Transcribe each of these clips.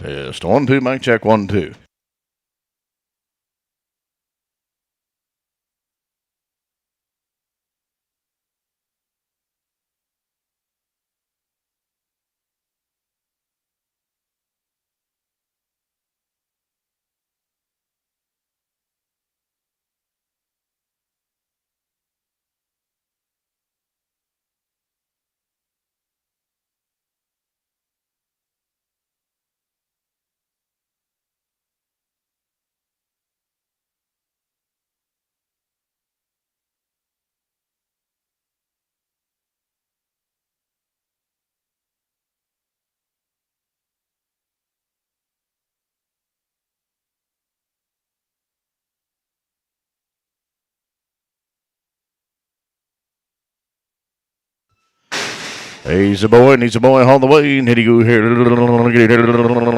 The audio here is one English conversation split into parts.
Test 1, 2, mic check 1, 2. He's a boy, and he's a boy all the way. And here you go here. I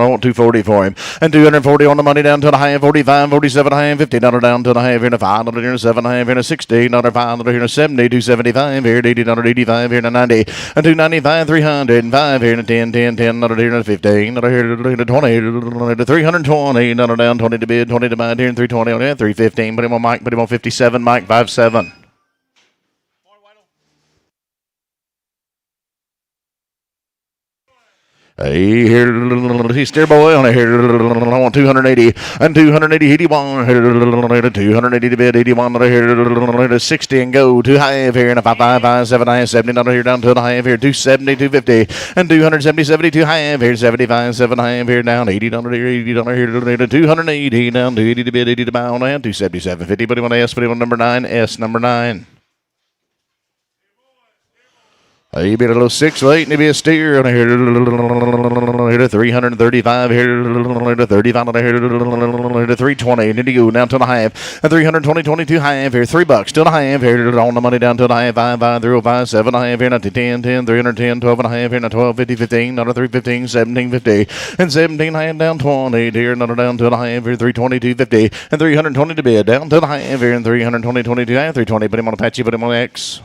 want 240 for him. And 240 on the money down to the high, 45, 47, high, $50 down to the high, here to $5 here to 7, high, here to $60, $5 here to 70, 275 here to $80, 85 here to 90, and 295, 305 here to 10, $10 here to 15, here to 20, to 320, down 20 to bid, 20 to buy here, and 320 on that, 315. Put him on Mike, put him on 57, Mike 57. Hey, here, he's steer boy on it here. I want 280 and 280, 81, 280 to bid, 81 here to 60 and go. 2 high here and a 5, 7 high, 70 here down to the high here, 270, 250 and 270, 72 high here, 75, 7 high here down, $80 here to 280 down, 280 to bid, 80 to buy on that, 277, 50. Put him on S, put him on number 9, S number 9. He beat a little 6 late, and he be a steer on here to 335 here to 35 here to 320. Need to go down to the half and 320, 22 half here, $3 to the half here on the money down to the half 5, 305, 7 half here, 10, 310, 12 and a half here, 12, 50, 15, another 315, 17, 50, and 17 half down 20 here, another down to the half here, 322, 50, and 320 to bid down to the half here, and 320, 22 half, 320. Put him on Apache, put him on X.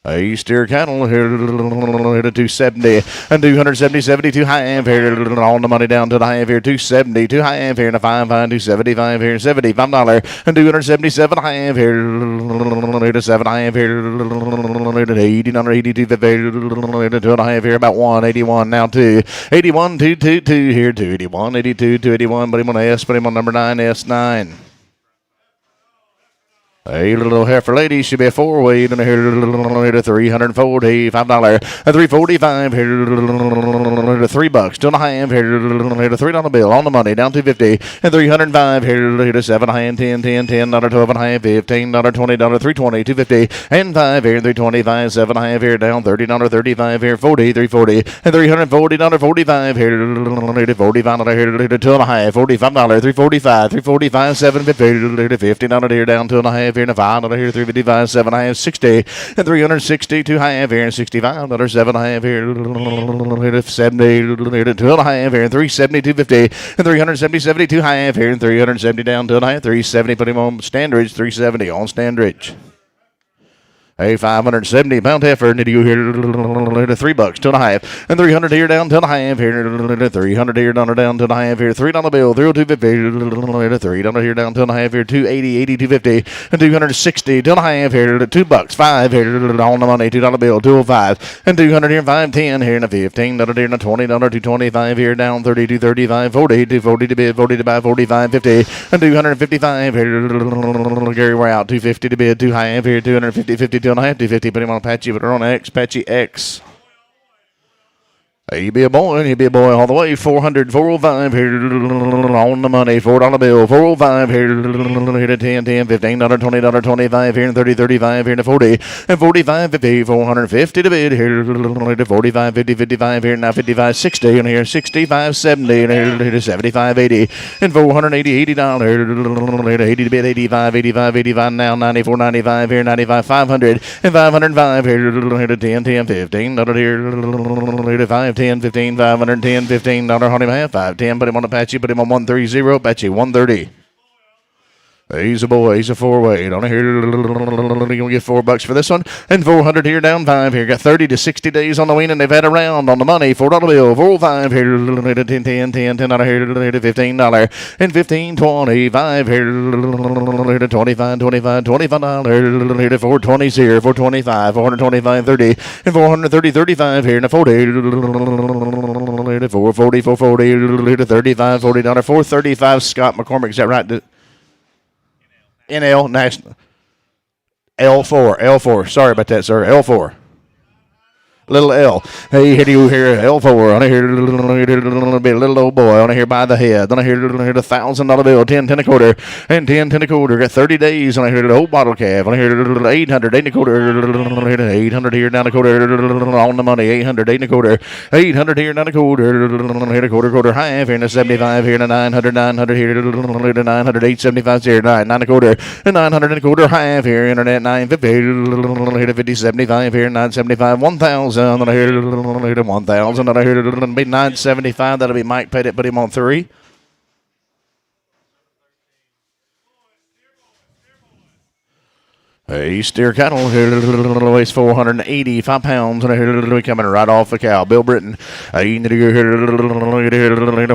Hey, steer cattle here to 270 and 270, 72 high amp here on the money down to the high amp here, 270, 2 high amp here and a 5, 275 here, $75 and 277 high amp here to 7 high amp here to 80, 82 to high amp here about 181 now to 81, 222 here, 281, 82, 281. Put him on S, put him on number 9, S9. A little heifer lady should be a 4-weight and here to $340, $5, and 345 here to $3 to the high end here to $3 bill on the money down 250 and 305 here to 7 high end 10, $10, 12 and high end $15, $20, 320, 250 and 5 here 325, 7 high end here down $30, 35 here 40, 340 and $340, 45 here to 45 here to 2 and a half, $45, 345, 345, 750 $50 here down 2 and a half. Here and a $5 here, 355, 7 half, 60, and 360, 2 half here, and $65, 7 half here, to 70, here to 2 half here, and 370, 250, and 370, 72 half here, and 370 down 2 half, 370. Put him on Standridge, 370 on Standridge. A 570-pound heifer, need to go here to $3 to the half, and 300 here down to the half here, 300 here down to the half here, $3 bill, 302.50, $3 here down to the half here, 280, 80, 250, and 260 to the half here, $2, 5 here on the money, $2 bill, 205, and 200 here, 510 here, and a $15 here, and a $20, 225 here down, 30, 235, 40, 240 to bid, 40 to buy, 45, 50, and 255 here, Gary, we're out, 250 to bid, 2 half here, 250, 52. 250, put him on Apache, but on X, Apache X. He'd be a boy, and he'd be a boy all the way. 400, 405 here on the money. $4 bill, 405 here to 10, $15, $20, 25 here, and 30, 35 here to 40, and 45, 50, 450 to bid here to 45, 50, 55 here, now 55, 60, and here 65, 70, and here to 75, 80, and 480, $80 to 80 to bid, 85, 85, 85 now, 94, 95 here, 95, 500, and 505 here to 10, 10, $15 here to 5, 10, 15, 510, $15 on him half, 510. Put him on Apache, put him on 130, Apache 130. He's a boy. He's a 4-weight. On here, you're going to get $4 for this one. And 400 here, down 5 here. Got 30 to 60 days on the win, and they've had a round on the money. $4 bill, 4-5 here. 10, 10, 10, 10 out of here. $15. And 15, 25 here. 25, 25, $25. Here to 420s here. 425, 425, 30. And 430, 35 here. And a 40. 440, 440. To 35, $40. 435. Scott McCormick, is that right? NL National L4. Sorry about that, sir. L4. Little L. Hey, here you here, L4. On here, be a little old boy. On here by the head. On here, $1,000 bill. 10, 10 a quarter. And 10, 10 a quarter. Got 30 days. On here, the old bottle calf. On here, 800, 8 and a quarter. 800 here, down a quarter. On the money. 800, 8 and a quarter. 800 here, down a quarter. Here, a quarter, half. Here, in a 75. Here, in a 900, 900 here. 900, 875 here. 9 a quarter. And 900 and a quarter, half. Here, internet, 950. Here, 50, 75 here. 975, 1,000. On I hear 1,000. On I hear it'll be 975. That'll be Mike Pettit. Put him on 3. Hey, steer cattle here weighs 485 pounds, and here coming right off the cow. Bill Britton, you need to go here.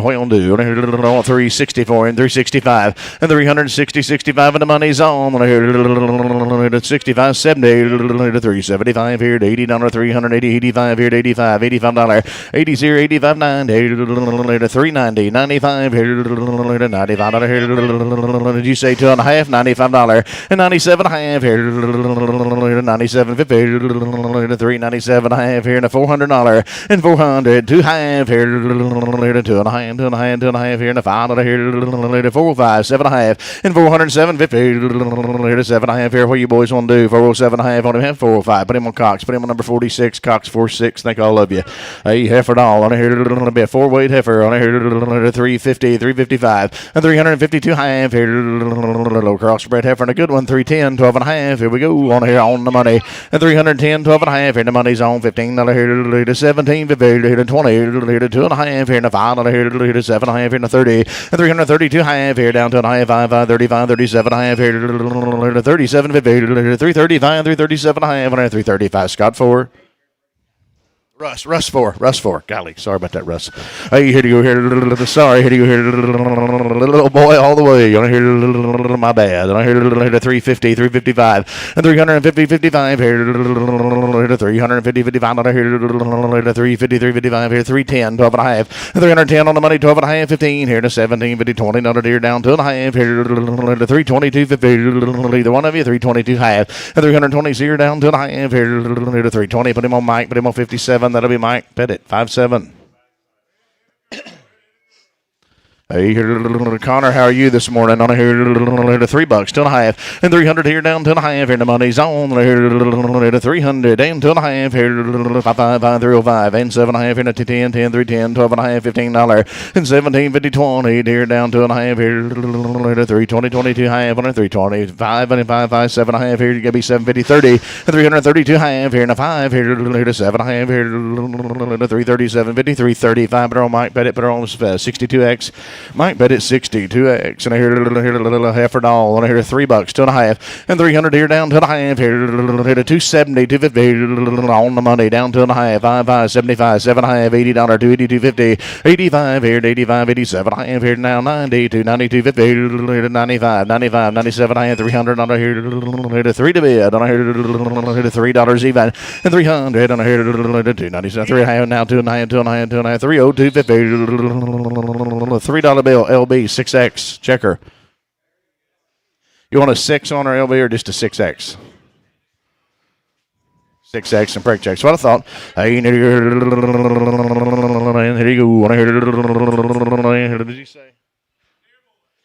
What you do? 364 and 365 and 360, 65, and the money's on. And here 65, 70, 375 here, $80, 380, 85 here, $85, $85, 80, 85, 90, 390, 95 here, $95 here. Did you say 2.5? $95 and 97.5 here. 97, 50, 397 a half here, and a $400 and 400 2 half here, 2.5, 2.5, 2.5 here, and a $5 here, 4, 5, 7 a half, and 407, 50, 7 a half here. What you boys want to do? 407 a half on him, have 405. Put him on Cox. Put him on number 46. Cox 46. Thank all of you. Hey, heifer doll on here. It'll be a 4-weight heifer on here. 350, 355, and 352 half here. Low crossbred heifer and a good one. 310, 12 and a half. Here we go on here on the money. And 310, 12 and a half here. The money's on $15 here to 17, 50 here to 20 here to 2 and a half here, and a $5 here to 7 and a half here, and a 30, and 332 half here down to a half, 5, 35, 37 and a half here to 37, 50 here to 335, 337 and a half, and 335. Scott 4. Russ 4. Golly, sorry about that, Russ. Hey, here you go here. Sorry, here you go here. Little boy all the way. On here, my bad. On here, 350, 355, and 350, 55 here. 350, 55 on here. 350, 355 here. 310, 12 and a half. And 310 on the money, 12 and a half, 15 here to 17, 50, 20 on here down 2 and a half here. 322, 50. Either one of you, 322 half. And 320 here down 2 and a half here to 320. Put him on Mike. Put him on 57. That'll be Mike Pettit, 5'7". Hey, here, Connor, how are you this morning? On here, $3, 2.5, and 300 here down 2.5 here. The money's on here, 300 and 2.5 here, 5, 5, 305 and 7.5 here, 10, 10, 310, 12.5, $15, and 17, 50, 20 here down 2.5 here, 320, 22 half, 325 and 5, 5, 7.5 here. You gotta be 750, 30, and 332 half here, and a 5 here to 7.5 here, 337, 50, 335. But on Mike Pettit, put her on 62X. Mike bet it's 62X, and I hear a little heifer doll, and I hear $3, 2.5, and 300 here down 2.5 here, 270, 250 on the money, down 2.5, 5, 5, 75, 7.5, $80, 280, 250, 85 here, 85, 87 half here now, 90, 290, 250, 95, 95, 97 half, 300 on here, 3 to bid, on here, $3 even, and 300 on here, 297, 3 half now, 2.5, 2.5, 2.5, 302, 50, $3 bill, LB, 6X, checker. You want a 6 on our LB or just a 6X? 6X and brake checks. What I thought. Hey, here you go. Did you say?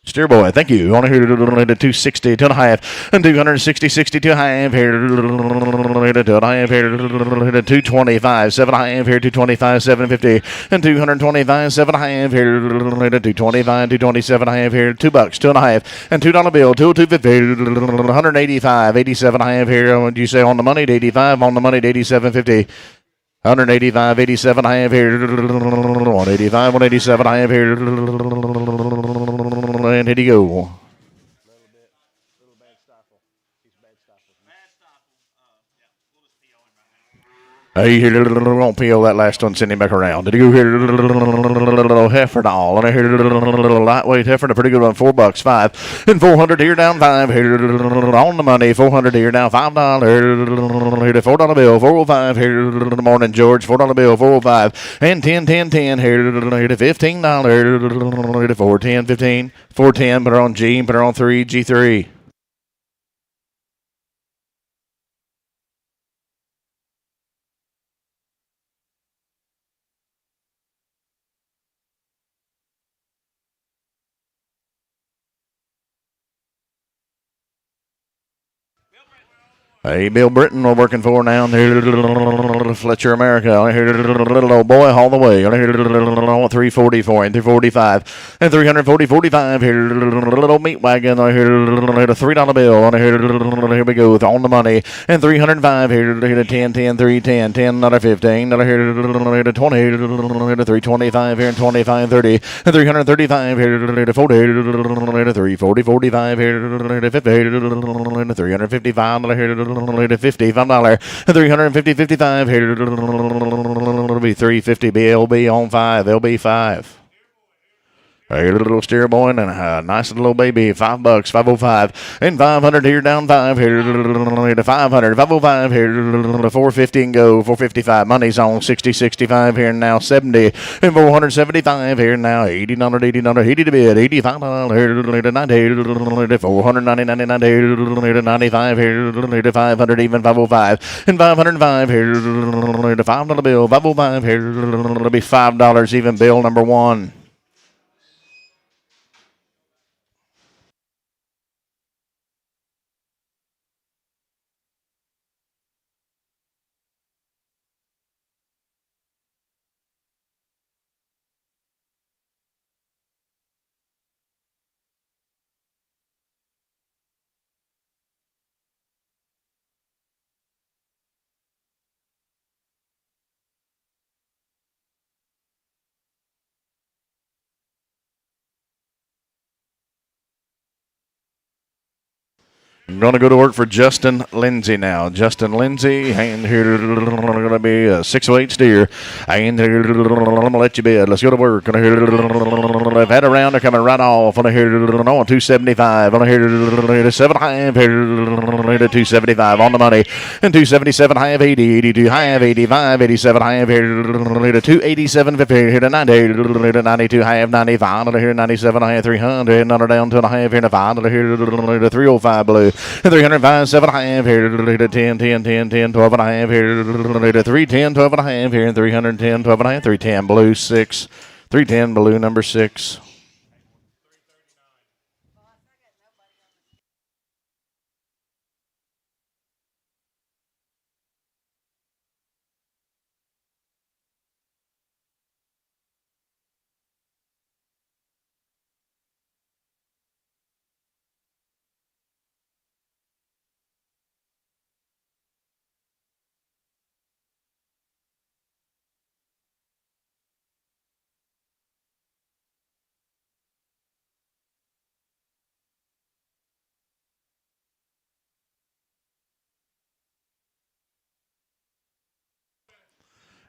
Steer boy, thank you. On here to 260, 2.5, and 260, 62 half here, 2.5 here, 225, 7.5 here, 225, 750, and 225, 7.5 here, 225, 227 half here, $2, 2.5, and $2 bill, 250, 185, 87 half here. What did you say on the money? 85 on the money, 87.50. 185, 87 half here, 185, 187 half here, and here you go. Hey, won't peel that last one, send him back around. Did he go here? Little heifer doll. And I hear little lightweight heifer, a pretty good one, $4, 5. And 400 here down 5. Here on the money, 400 here down $5. Here the $4 bill, 405. Here the morning, George, $4 bill, 405. And 10, 10, 10. Here the $15. Here the 410, 15. 410, put her on G, put her on 3, G3. Hey, Bill Britton, we're working for now. Fletcher, America. Little old boy all the way. 340 for him, 345. And 340, 45. Here, little meat wagon. A $3 bill. Here we go. On the money. And 305. Here, 10, 10, 3, 10, 10, another 15. Here, 20. 325. Here, 25, 30. And 335. Here, 40. 340, 45. Here, 50. 355. Here, $55, $350, 55. Here, it'll be 350. BLB on 5. LB 5. A little steer boy and a nice little baby, $5, 505. And 500 here down 5. Here to 500, 505. Here to 450 and go, 455. Money's on 60, 65 here now, 70. And 475 here now, $80, 80 to bid, $85 here to 90, here to 490, 99 here to 95 here to 500 even, 505. And 505 here to $5 bill, 505 here to be $5 even, bill number 1. I'm going to go to work for Justin Lindsay now. Justin Lindsay, and here going to be a 608 steer. And here, I'm going to let you bid. Let's go to work. I've had a rounder coming right off. On here, 275. On here, 7 half. Here, 275 on the money. And 277 half, 80. 82 half, 85. 87 half. Here, 287. Here to 90. Here to 92 half, 95. Here, 97 half, 300. Another down to a half. Here to 5. Here to 305 blue. 305, 7 and a half here to 10, 10, 10, 10, 12 and a half here to 310, 12 and a half here, and 310, 12 and a half, 310 blue 6, 310 blue number 6.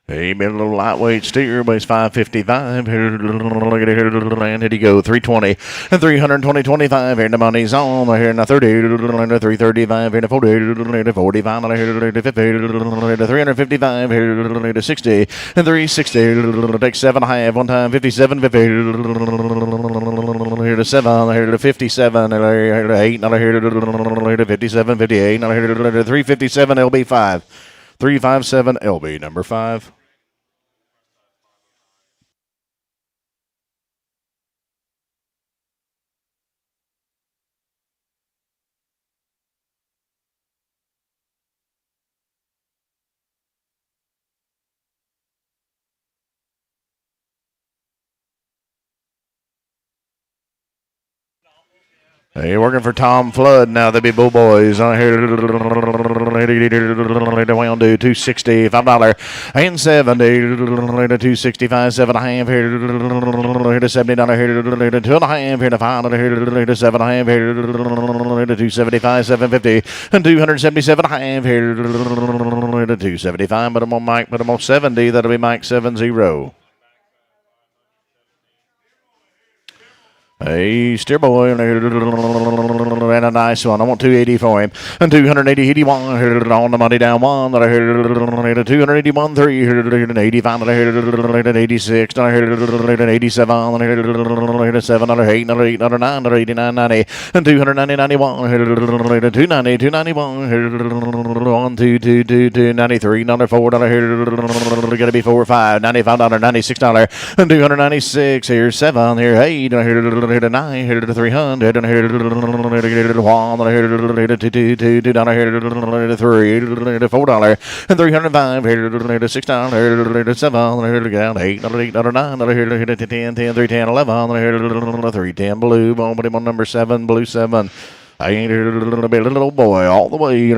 Hey, been a little lightweight steer, weighs 555. Here, look at it here, and here you go, 320 and 320, 25. Here the money's on. Here now 30, 335. Here to 40, here to 45. Here to 50, here to 355. Here to 60 and 360. Take 7 half one time, 57, 50. Here to 7, here to 57, here to 8, here to 57, 58. Here to 357, LB 5. 357 LB number 5. Hey, working for Tom Flood now. They be Bull Boys on here. $260, $5 and $70, $265, 7.5 here to $70 here to 2.5 here to 5 here to 7.5 here to $275, $750 and $277.5 here to $275. But I'm on Mike, but I'm on 70. That'll be Mike 70. Hey, steer boy, and a nice one. I want 280 for him. And 280, 81 on the money down one. 281, 3, 85, 86, 87, 7, 8, 9, 89, 90, and 290, 91, 290, 291, 1, 2, 2, 2, 2, 93, $4, gotta be 4, 5, $95, $96, and 296, here, 7, here, 8, here to 9, here to 300, and here to 1, here to 2, 2, 2, $2, here to 3, here to $4, and 305, here to $6, here to 7, here to 8, 8, 9, here to 10, 10, 3, 10, 11, here to 310, blue, put him on number 7, Bluestem. I ain't here to be a little old boy all the way.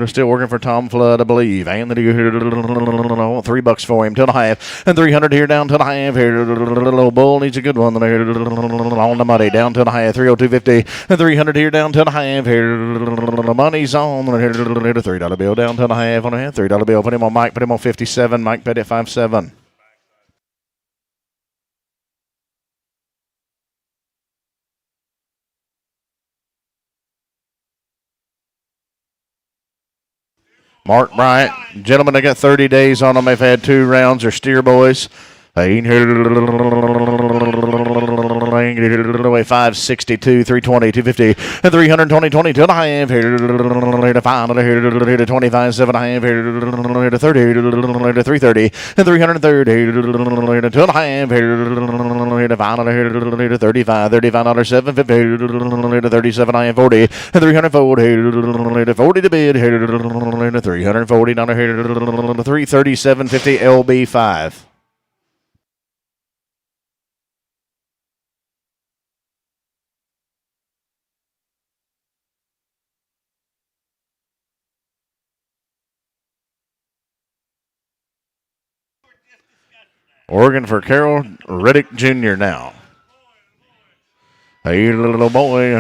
Still working for Tom Flood, I believe. And $3 for him, 2.5. And 300 here down 2.5. Here, little old bull needs a good one. On the money, down 2.5. 302.50. And 300 here down 2.5. Here, the money's on. Here, $3 bill down 2.5 on a $3 bill. Put him on Mike. Put him on 57. Mike paid at 57. Mark Bryant, gentlemen, they got 30 days on them. They've had 2 rounds. They're steer boys. They ain't here away 562, 320, 250, and 320, 22 and a half here to 5 here to 25, 7.5 here to 30 to 330, and 330 here to 2.5 here to 5 here to 35, $35, 750 to 37, I am 40, and 340 here to 40 to bid here to 340 here to 337.50 LB5. Oregon for Carroll Reddick Jr. now. Hey, little boy.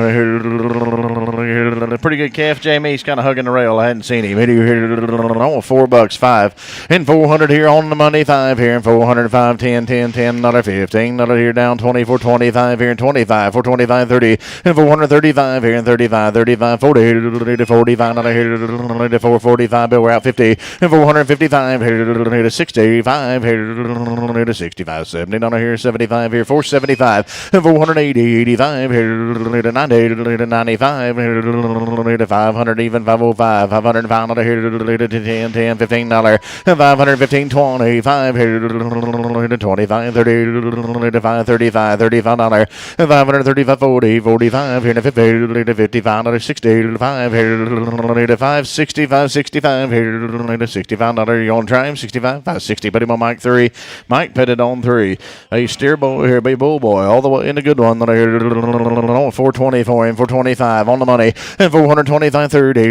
Pretty good calf, Jamie. He's kind of hugging the rail. I hadn't seen him. $4, $5. And 400 here on the money. 5 here. And 405, 10, 10, $10, $15 here down. 24, 25 here. And 25, 425, 30. And 435 here. And 35, 35, 40 here. $45 here. 445 bill. We're out 50. And 455 here to 65 here to 65, $70 here. 75 here. 475 and 480, 85. Here to 90, to 95, here to 500, even 505, 505 here to 10, 10, $15, and 515, 25 here to 25, 30 to 535, $35, and 535, 40, 45 here to 50, to 55, 60 to 5 here to 565, 65 here to $65. You on try him? 65, 560. Put him on Mike 3. Mike petted on 3. A steer boy here, big bull boy, all the way in a good one. 420 for him, 425 on the money, and 425, 30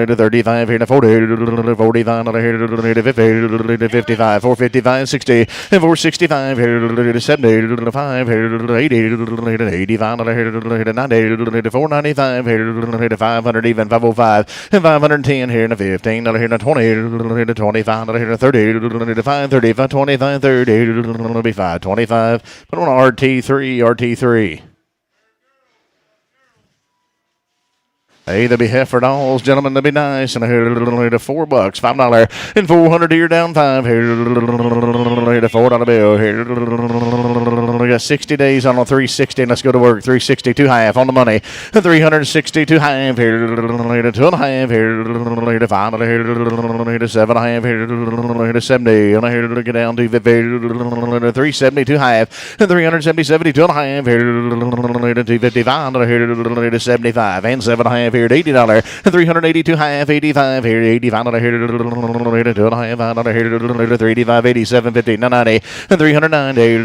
to 35 here to 40 to 45 here to 50 to 55, 455, 60, and 465 here to 70 to 5 here to 80 to 85 here to 90 to 495 here to 500, even 505, and 510 here to 15 here to 20 to 25 here to 30 to 530, 525, 30 to be 525. Put on RT3, RT3. Hey, they'll be heifer dolls, gentlemen. They'll be nice. And here to $4, $5, and 400 here down 5. Here to $4 bill. Here we got 60 days on a 360. And let's go to work. 360, 2.5 on the money. And 360, 2.5 here to 2.5 here to 5 here to 7.5 here to 70. And here to get down to 370, 2.5 and 370, 2.5 here to 255 here to 75 and 7.5 here to $80 and 382 half, 85 here, 85 here to 2.5 here to 385, 87, 50, 90 and 390 here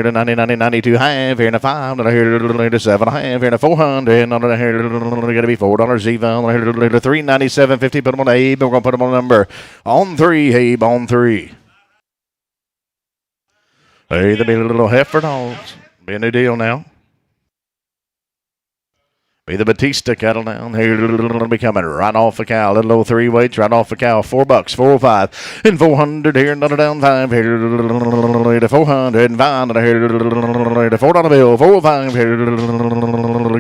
to 99, 390, 92 half here in a 5, and I hear a 7 half here in a 400, and I hear going to be $4 even, I hear 397.50, put them on Abe, we're going to put them on number on 3, Abe on 3. Hey, there'll be a little heifer dogs. Be a new deal now. Be the Batista cattle down here. It'll be coming right off the cow. Little old 3 weights right off the cow. $4, 405 and 400 here. Another down 5 here. To 400 and 5 here. To $4 bill. 405 here.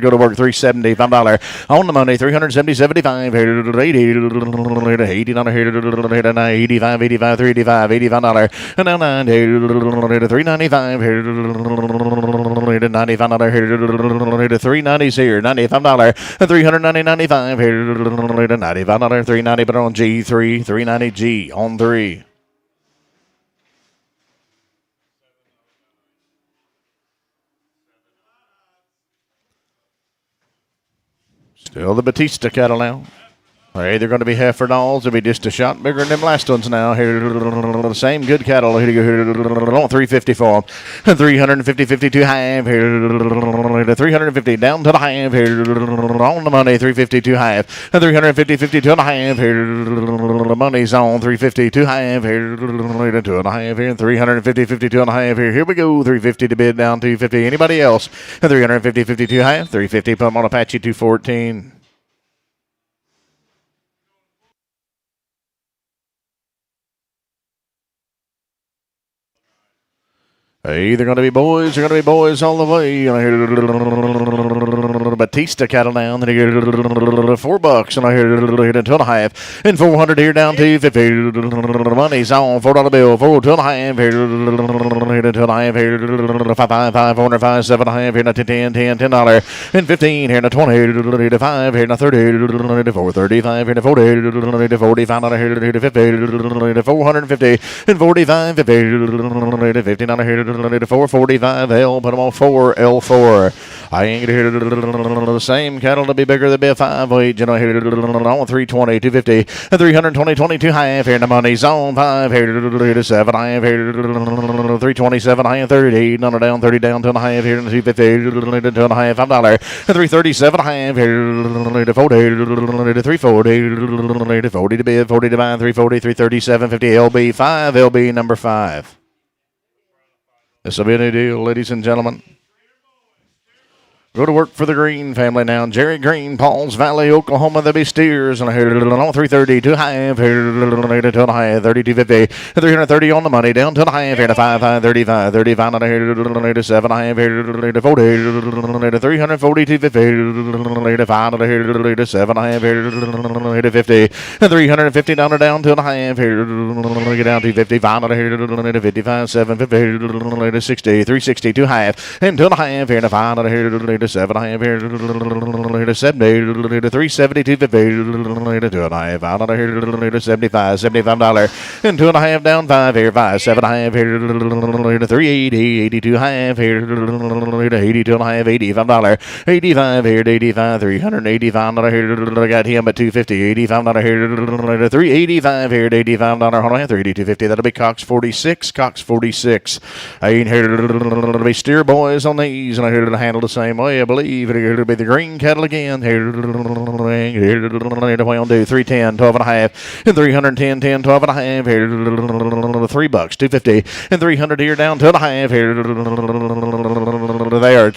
Go to work. $375 on the money. 370, 75 here. 80 here. 85, 85, 385, $85 and now 9 here. 395 here. To $95 here. To 390s here. 95. $390, 95 here, $95, 390, but on G3, 390G on 3. Still the Batista cattle now. Hey, they're going to be heifer dolls. They'll be just a shot bigger than them last ones now. Here, the same good cattle. Here, 350 for them. 350, 52 half. Here, 350 down to the half. Here, on the money. 352 half. 350, 52 and a half. Here, the money's on 352 half. Here, 2 and a half. Here, 350, 52 and a half. Here we go. 350 to bid down 250. Anybody else? 350, 52 half. 350 put them on Apache 214. Hey, they're going to be boys. They're going to be boys all the way. And I hear Batista cattle down. Then I hear $4. And I hear 2.5. And 400 here down to 50. Money's on $4 bill. 4, 2.5 here. 2.5 here. 5, 5, 405, 7.5 here. 10, 10, $10. And 15 here. 20 here. 5 here. 30. 435 here. 40. 45 here. 50. 450 and 45. 50. 59 here. 445 L, put them on 4 L4. I ain't gonna hear the same cattle to be bigger than be a 5 weight. You know, here on 320, 250, 320, 22 half here. The money's on 5 here to 7 half here. 327 half, 38, none down, 30 down, 2 and a half here. 250, 2 and a half, $5. 337 half here to 40, 340, 40 to bid, 40 to buy, 340, 337, 50 LB, 5 LB number 5. This will be a new deal, ladies and gentlemen. Go to work for the Green family now. Jerry Green, Pauls Valley, Oklahoma. They'll be steers. And here, on 330, 2 half. Here, 2 and a half, 32.50. 330 on the money. Down to the half. Here, to 5, 35. 35 on here, to 7 and a half. Here, to 40. 340, 250. 5 on here, to 7 and a half. Here, to 50. 350 down to a half. Here, get down to 50. 5 on here, to 55. 750. To 60. 360, 2 half. And 2 and a half. Here, to 5 on here, to 7 and a half here to 70 to 370 to 50 to 2 and a half out of here to $75 and 2 and a half down 5 here 5 7 and a half here to 380 82 half here to 82 and a half $85 85 here to 85 $385 here I got him at 250 $85 here to 385 here to $85 on 382.50 that'll be Cox 46 I ain't here to be steer boys on these and I here to handle the same way I believe it'll be the green cattle again. Here to 310, 12 and a half, and 310, 10, 12 and a half. Here $3, 250, and 300 here down 2 and a half. Here there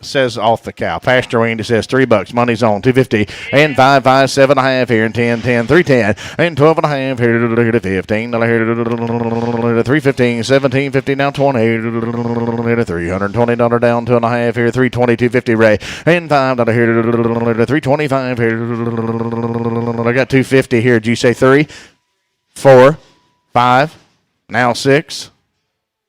says off the cow. Pasture Randy says $3. Money's on 250 and 5, 5, 7 and a half here and 10, 10, 310 and 12 and a half here to 15. Here to 315, 17, 50 now 20 here to $320 down 2 and a half here 320, 250 Ray and $5 here to 325 here. I got 250 here. Did you say 3, 4, 5, now 6,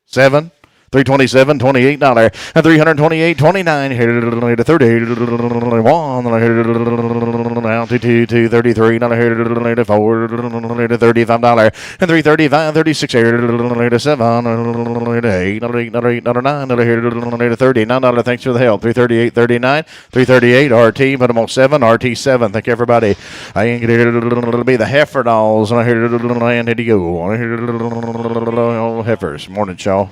7? $327, $28, and $328.29 here to 30, $1 now to 33, not here to 4, to $35, and $335, $36 here to 7, to 8, not 8, not 8, not 9, not here to 30, $9. Thanks for the help. 338.39, 338 RT, put them on 7, RT7. Thank you, everybody. I ain't here to be the heifer dolls, and I here to land. Here you go. I here to heifers. Morning, y'all.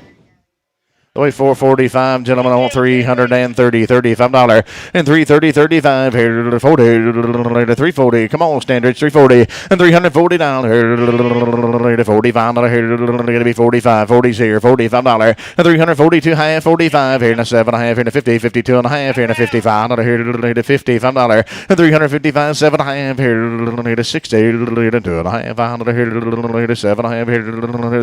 Way 445, gentlemen, on 330, $35, and 330, 35, here to 40, to 340. Come on, standards, 340, and 340 down here to 45, here to be 45, 40's here, $45, and 342 half, 45 here, and a 7.5 here, to 50, 52 and a half here, and a 55, here to $55, and 355, 7.5 here to 60, to 2.5, here to 7.5 here to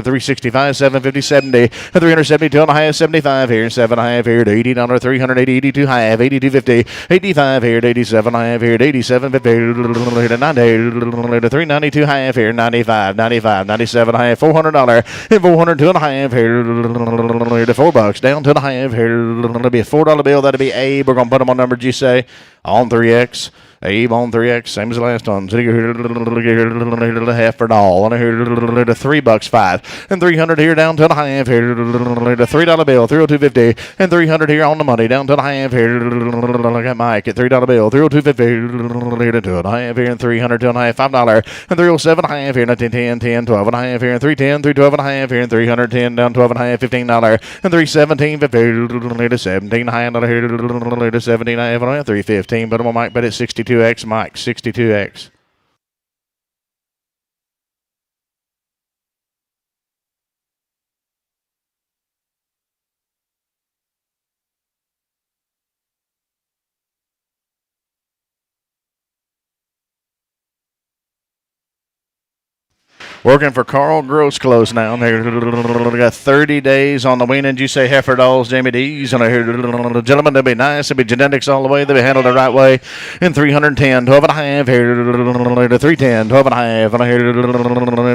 365, 750, 70, and 372 and a half. 75 here, 7.5 here to $80, 380, 82 half, 82.50, 85 here to 87.5 here to 87.50 to 90 to 392 half here, 95, 95, 97 half, $400, and 402 and a half here to $4 down to the half here. It'll be a $4 bill. That'll be Abe. We're gonna put them on numbers you say on 3X. Abe on 3X, same as the last one. So you here half for doll. And here to $3.05. And 300 here down to the half here to $3 bill, 302.50. And 300 here on the money down to the half here. Look at Mike at $3 bill, 302.50 to the half here and 300 to a half, $5. And 307 and a half here and 10, 10, 12 and a half here and 310, 312 and a half here and 310 down 12 and a half, $15. And 317.50 to 17 and a half here to 17 and a half and 315. But I'm on Mike, but it's 62. X Mike, 62X. Working for Carl Gross close now. They got 30 days on the weaning. You say heifer dolls, Jamie D's. And I hear the gentlemen, they'll be nice. They'll be genetics all the way. They'll be handled the right way. In 310, 12 and a half here to 310, 12 and a half. And I hear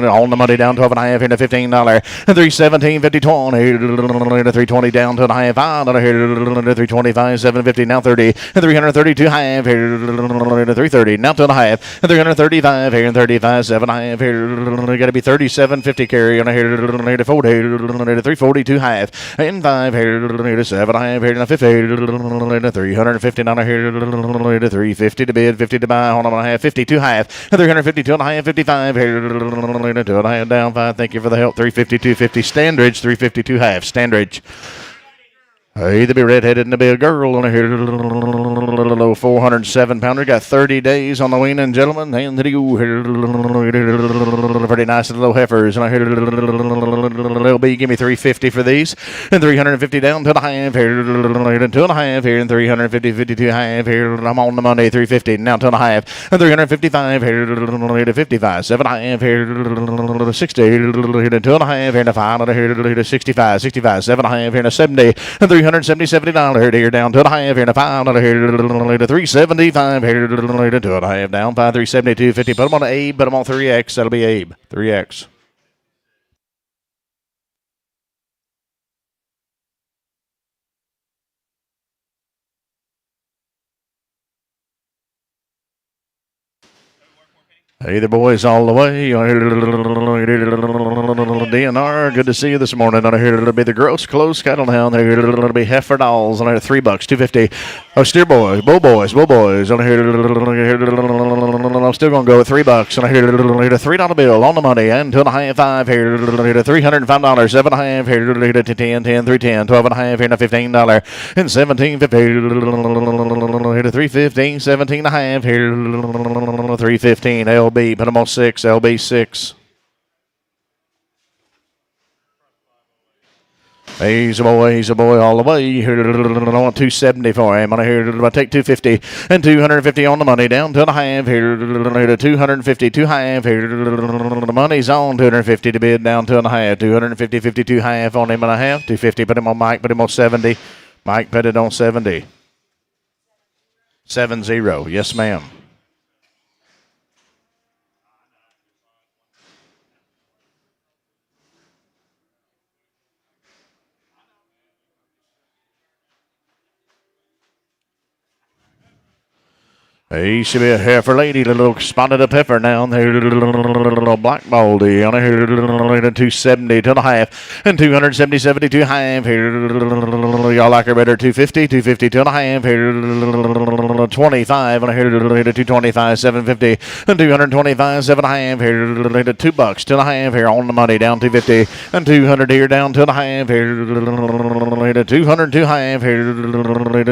on the money down 12 and a half here to $15. And 317, 50, 20 to 320 down to a half. And I hear 325, 750, now 30. And 332 half here to 330, now to a half. And 335 here and 35, 7 and a half here. Got to be 37.50 carry on a here to 40 to 342 half and 5 here to 7 half here to 50 to 350 on a here to 350 to bid, 50 to buy on a half, 52 half and 352 and a half, 55 here to 2 and a half down 5. Thank you for the help. 352.50 Standridge, 352 half Standridge. Either be redheaded and to be a girl on a here, little 407 pounder. Got 30 days on the weaning, gentlemen. And there you go. Pretty nice little heifers. And I hear little B. Give me 350 for these. And 350 down to the half here. 2.5 here. And 350, 52 half here. I'm on the Monday. 350 now to the half. And 355 here to 55. 7.5 here. 60 here to 2.5 here to 5 here to 65. 65. 7.5 here to 70. And 370 here down to a half here and a $5 here to 375 here to a half down 5 372.50. Put them on Abe, put them on 3X. That'll be Abe 3X. Hey there, boys, all the way. DNR, good to see you this morning. On here, it'll be the Gross Close Cattle Hound. It'll be heifer dolls. On here, $3, $2.50. Oh, steer boys, bull boys. On here, I'm still gonna go with $3. On here, $3 bill on the money and 2.5, 5 here, $305, 7.5 here, 10, 10, 310, 12.5 here, $15 and 17.50 to 315, 17.5 here, 315. LB, put them on 6, LB 6. He's a boy all the way. I want 270 for him. I take 250 and 250 on the money down to a half here to 250, 2 half here. The money's on 250 to bid down to a half. 250, 52 half on him and a half. 250, put him on Mike, put him on 70. Mike put it on 70. 7-0. Yes, ma'am. He should be a heifer lady, little spotted up heifer now. Little black baldy on a 270, 2.5, and 270, 72 half. Y'all like her better, 250, 250, 2.5, 25, and a 225, 750, and 225, 7.5, $2, 2.5 here on the money, down 250, and 200 here, down 2.5 here, 200, 2.5 here,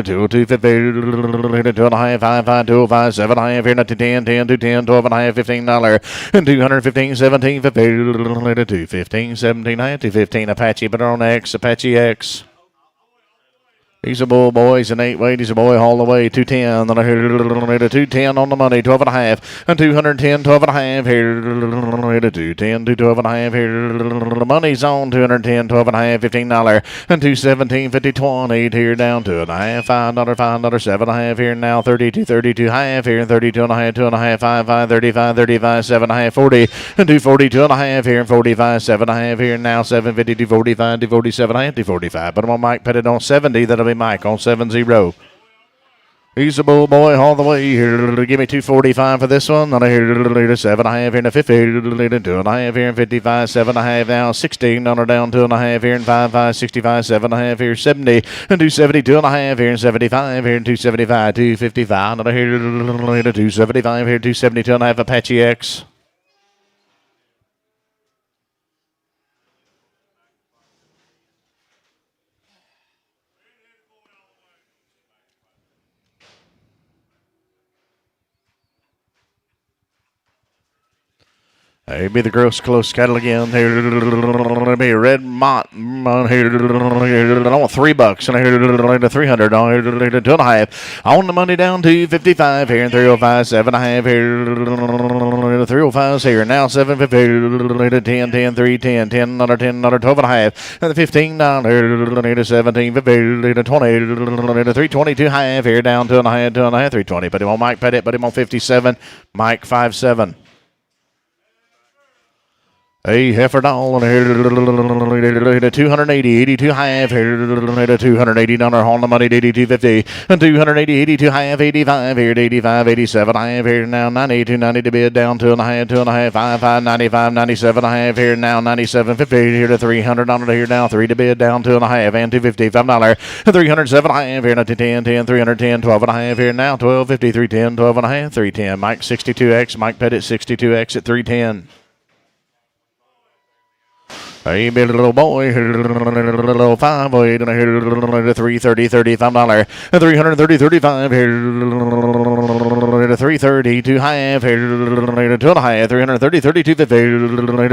250, 2.5, 5, 2. 5, 7, I have here, not to 10, 10, to 10, 12 and a half, $15, and 215, 17, 15, 15, 17, I have to 15, Apache, but on X, Apache X. He's a bull, boy. He's an 8-weight. He's a boy all the way. 210. Then I hear 210 on the money. 12 and a half. And 210, 12 and a half. Here 210, 212 and a half. Here the money's on 210, 12 and a half. $15. And 217, 50, 20. Here down 2.5. $5, $5, 7 and a half. Here now 32, 32 half. Here 32 and a half, 2 and a half, 5, 5, 35, 35, 7 and a half, 40. And 242 and a half. Here 45, 7 and a half. Here now 750, 245, 247 and a half, 245. But I'm on Mike Pettit on 70. That'll be Mike on 7-0. He's a bull boy all the way here. Give me 245 for this one. And I hear 7.5 here and a 50. 2.5 here and 55. 7.5 now. 16 on her down 2.5 here and 5, 65. 7.5 here 70 and 270. 2.5 here and 75 here and 275. 255. And I hear 275 here. 272 and a half Apache X. Hey, be the gross close cattle again. Here, be a red mott. Here, I want $3. And I hear 300. On here, 2.5. On the money down to 55 here and 305, 7.5 here. 305 here now 750. 10, 10, 3, 10, 10, another 10, another 12.5. And the $15. 17, 50, 20, 322 half here down 2.5, 2.5, 320. Put him on Mike Pettit. Put him on 57. Mike 57. Hey, heifer doll, and here 280, 82 half, here 280 on on the money, 82.50, and 280, 82 half, 85 here, 85, 87 half here now, 90, 290 to bid down 2.5, 2.5, 5, 95, 97 half here now, 97.50 here to 300 on it here now, 3 to bid down 2.5 and 250, $5, 307 half here, not to 10, 10, 310, 12 and a half here now, 12.50, 310, 12 and a half, 310. Mike 62X, Mike Pettit 62X at 310. Hey, big little boy, little 5-weight, and I hear 330, $35, and 330, 35, here 330, 2 half, here 2.5, 330, 32, 50,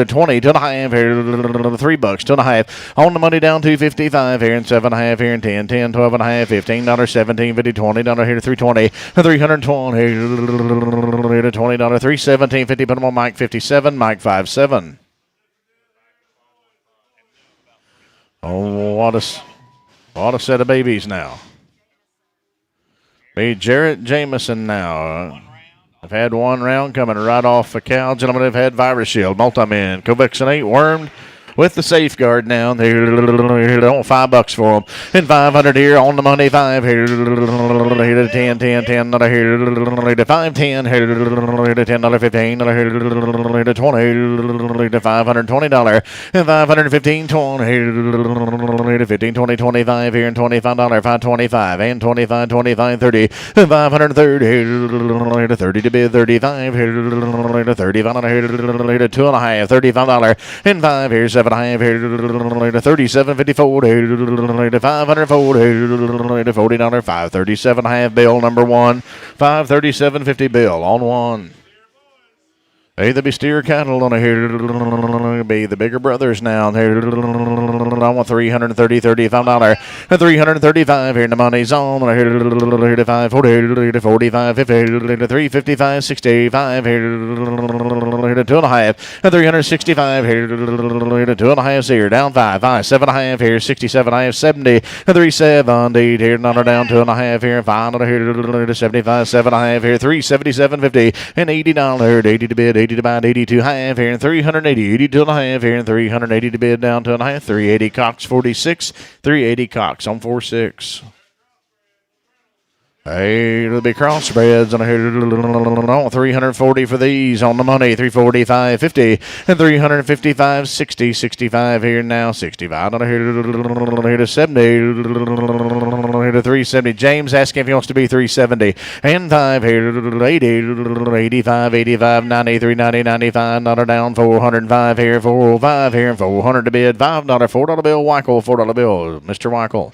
20, 2.5, here $3, 2.5, on the money down to 55, here and 7.5, here and 10, 10, 12.5, $15, 17, 50, $20, here 320, and 320, here $20, 317, 50, put them on Mike 57, Mike 57. Oh, what a set of babies now. Be Jarrett Jameson now. I've had one round coming right off the cow. Gentlemen have had Virus Shield, multi-min, Covexinate, wormed. With the safeguard now, they want $5 for them. And 500 here on the money, 5 here, 10, 10, 10, another here, 5, 10, here, $10, 15, here, 20, $520, and 515, 20, here, 15, 20, 25 here, and $25, 525, and 25, 25, 30, and 530 here, 30 to bid, 35 here, 35 here, 2.5, $35, and 5 here, 7.5 here, 37, 54 here, 504 here, $40, 537 half bill number 1, 537.50 bill on 1. Hey, there be steer cattle on here. Be the bigger brothers now. Here, I want $330, $35, and 335 here. The money's on. Here, 540, 45, 50, 355, 65 here. 2.5, and 365 here. 2.5 here. Down 5, 7.5 here. 67.5, 70, and 370 here. Another down 2.5 here. 5 here. 75, 7.5 here. 377.50 and $80. 80 to bid. 80 to buy, 82 half here, and 380, 82 and a half here, and 380 to bid down 2.5, 380 Cox 46, 380 Cox on 46. Hey, it'll be crossbreds on here. 340 for these on the money. 345.50 and 355.60. 65 here now. 65 on here to 70. Here to 370. James asking if he wants to be 370 and 5 here to 80. 85, 85, 93, 90, 95. Not down. 405 here. 405 here. 400 to bid. $5. $4 bill. Weichel. $4 bill. Mr. Weichel.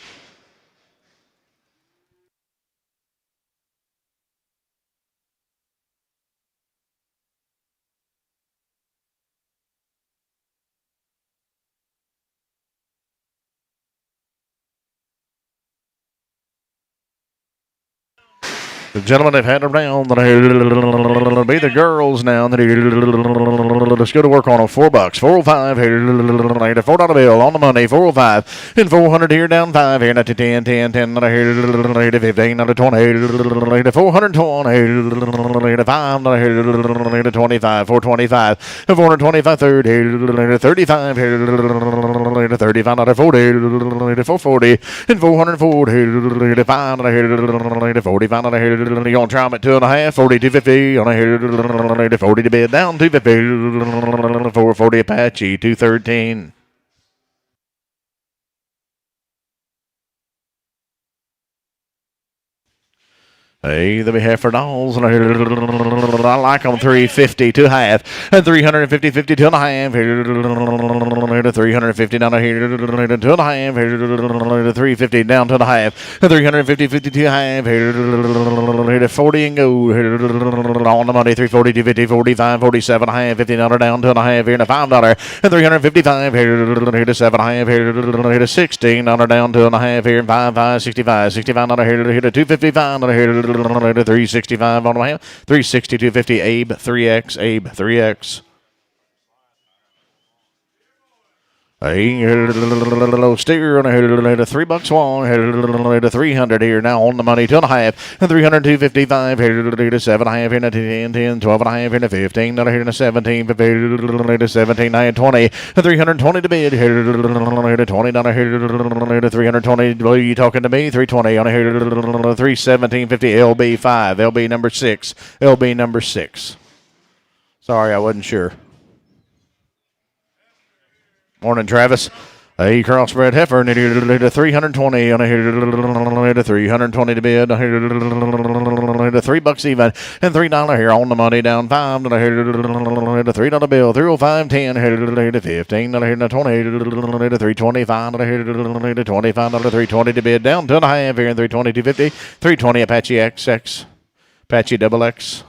The gentlemen have had a round. It'll be the girls now. Let's go to work on them. $4. 405 here. $4 bill on the money. 405 and 400 here down 5 here. Not to 10, 10, 10. Not here to 15. Not to 20. To 420. To 5. Not here to 25. 425 and 425 third here. 35 here. To 35. Not to 40. To 440 and 440 here. To 5. Not here to 45. Not here. You're going to try them at 2.5, 42.50 on a here to 40 to bid down 250, 440 Apache 213. Hey, they'll be heifer dolls. I like them 350 to half and 350 50 to and a half. Here to 350 down here to 2.5. Here to 350 down to and a half and 350 50 to half. Here to 40 and go. On the money 340 250 45 47 half 50 down to and a half. Here to $5 and 355. Here to 7 half. Here to 16 down to and a half. Here 5 65 65 here to 255 here to 365 on the way. 362.50 Abe 3X. Abe 3X. Hey, steer on a $3 one, to 300 here now on the money, 2.5 and 302.55 here to 7 half here to 10, 10, 12 and a half here to 15, here to 17, to 17, 9, 20, and 320 to bid here to 20 down here to 320. What are you talking to me? 320 on here to 317.50 LB 5, LB number 6, LB number 6. Sorry, I wasn't sure. Morning, Travis. A crossbred heifer to 320 on a here to 320 to bid. To $3 even and $3 here on the money down 5 to $3 bill 305.10 here to 15 here to 20 to 325 to 25 to 320 to bid down 2.5 here and 320 250 320 Apache XX Apache double X.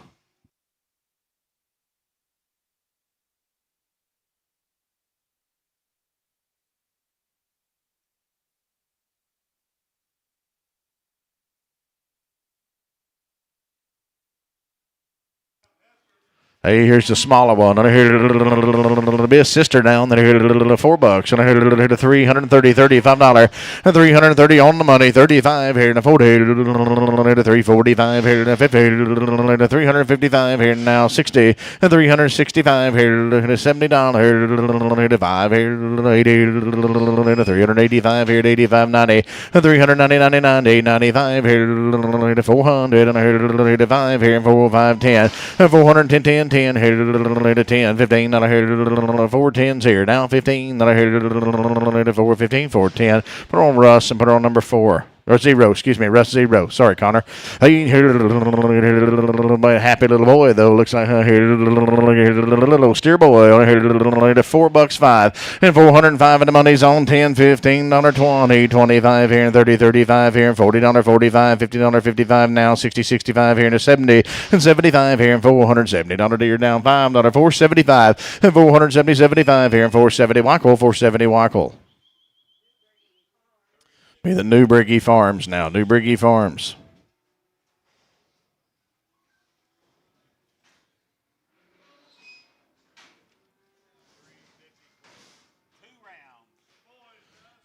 Hey, here's the smaller one. And here to be a sister down. Then here to $4. And here to 330, $35. And 330 on the money. 35 here to 40. To 345 here to 50. To 355 here now 60. And 365 here to $70. Here to 5 here to 80. To 385 here to 85, 90. And 390, 90, 95 here to 400. And here to 5 here 4, 5, 10. And 410, 10. 10 here to 10, 15, not here to 4 10s here. Now 15, not here to 4 15, 4 10. Put on Russ and put on number 4. Or 0, excuse me, Russ 0. Sorry, Connor. Hey, happy little boy, though. Looks like a little steer boy. $4 5 and 405 and the money's on 10, 15, $20, 25 here and 30, 35 here and $40, 45, $50, 55 now, 60, 65 here and 70 and 75 here and $470 deer down $5, 475 and 470, 75 here and 470 Weichel, 470 Weichel. Be the New Briggy Farms now. New Briggy Farms.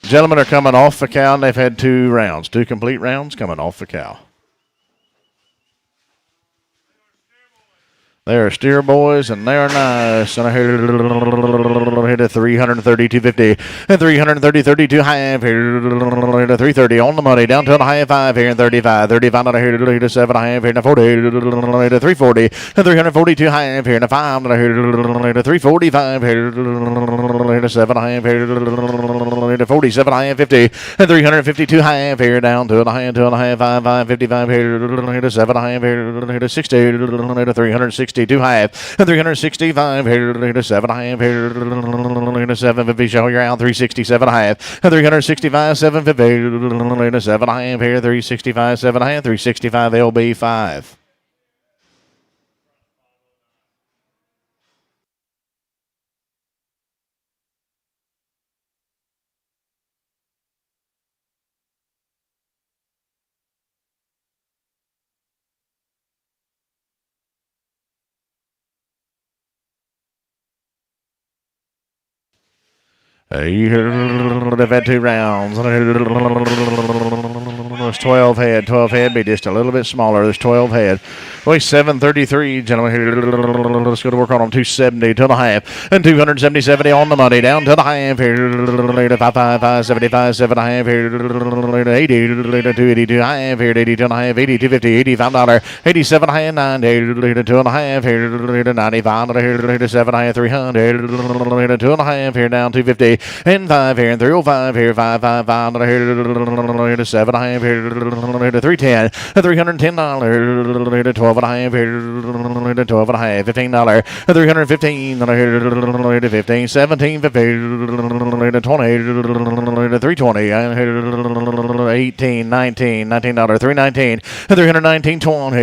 Gentlemen are coming off the cow, and they've had 2 rounds. 2 complete rounds coming off the cow. They're steer boys, and they're nice. And I hit a 330, 250, and 330, 32 half. Hit a 330 on the money, down to a high 5 here, and 35. 35 and I hit a 7 half here, and a 40, hit a 340, and 342 half here, and a 5, and I hit a 345 here, hit a 7 half here, hit a 47 half 50, and 352 half here, down to a high 5, 555 here, hit a 7 half here, hit a 60, hit a 360. 2 half and 365 here to 7 half here to 750 show you're out 367 half and 365 750 to 7 half here 365 7 half 365 LB 5. They've had 2 rounds. There's 12 head. 12 head be just a little bit smaller. There's 12 head. Only 733, gentlemen. Let's go to work on them. 270 to the half. And 270 on the money. Down to the half here. 555, 75, 7 and a half here. 80, 282 half here. 80 to the half. 80, 250, $85. 87 half, 90, 2 and a half here. 95 here. 7 half, 300. 2 and a half here. Down 250. And 5 here. And 305 here. 555 here. 7 half here. 310. $310 to 12 and a half here. 12 and a half. $15. $315 to 15. 17. 20 to 320. 18. 19. $19. 319. $319 20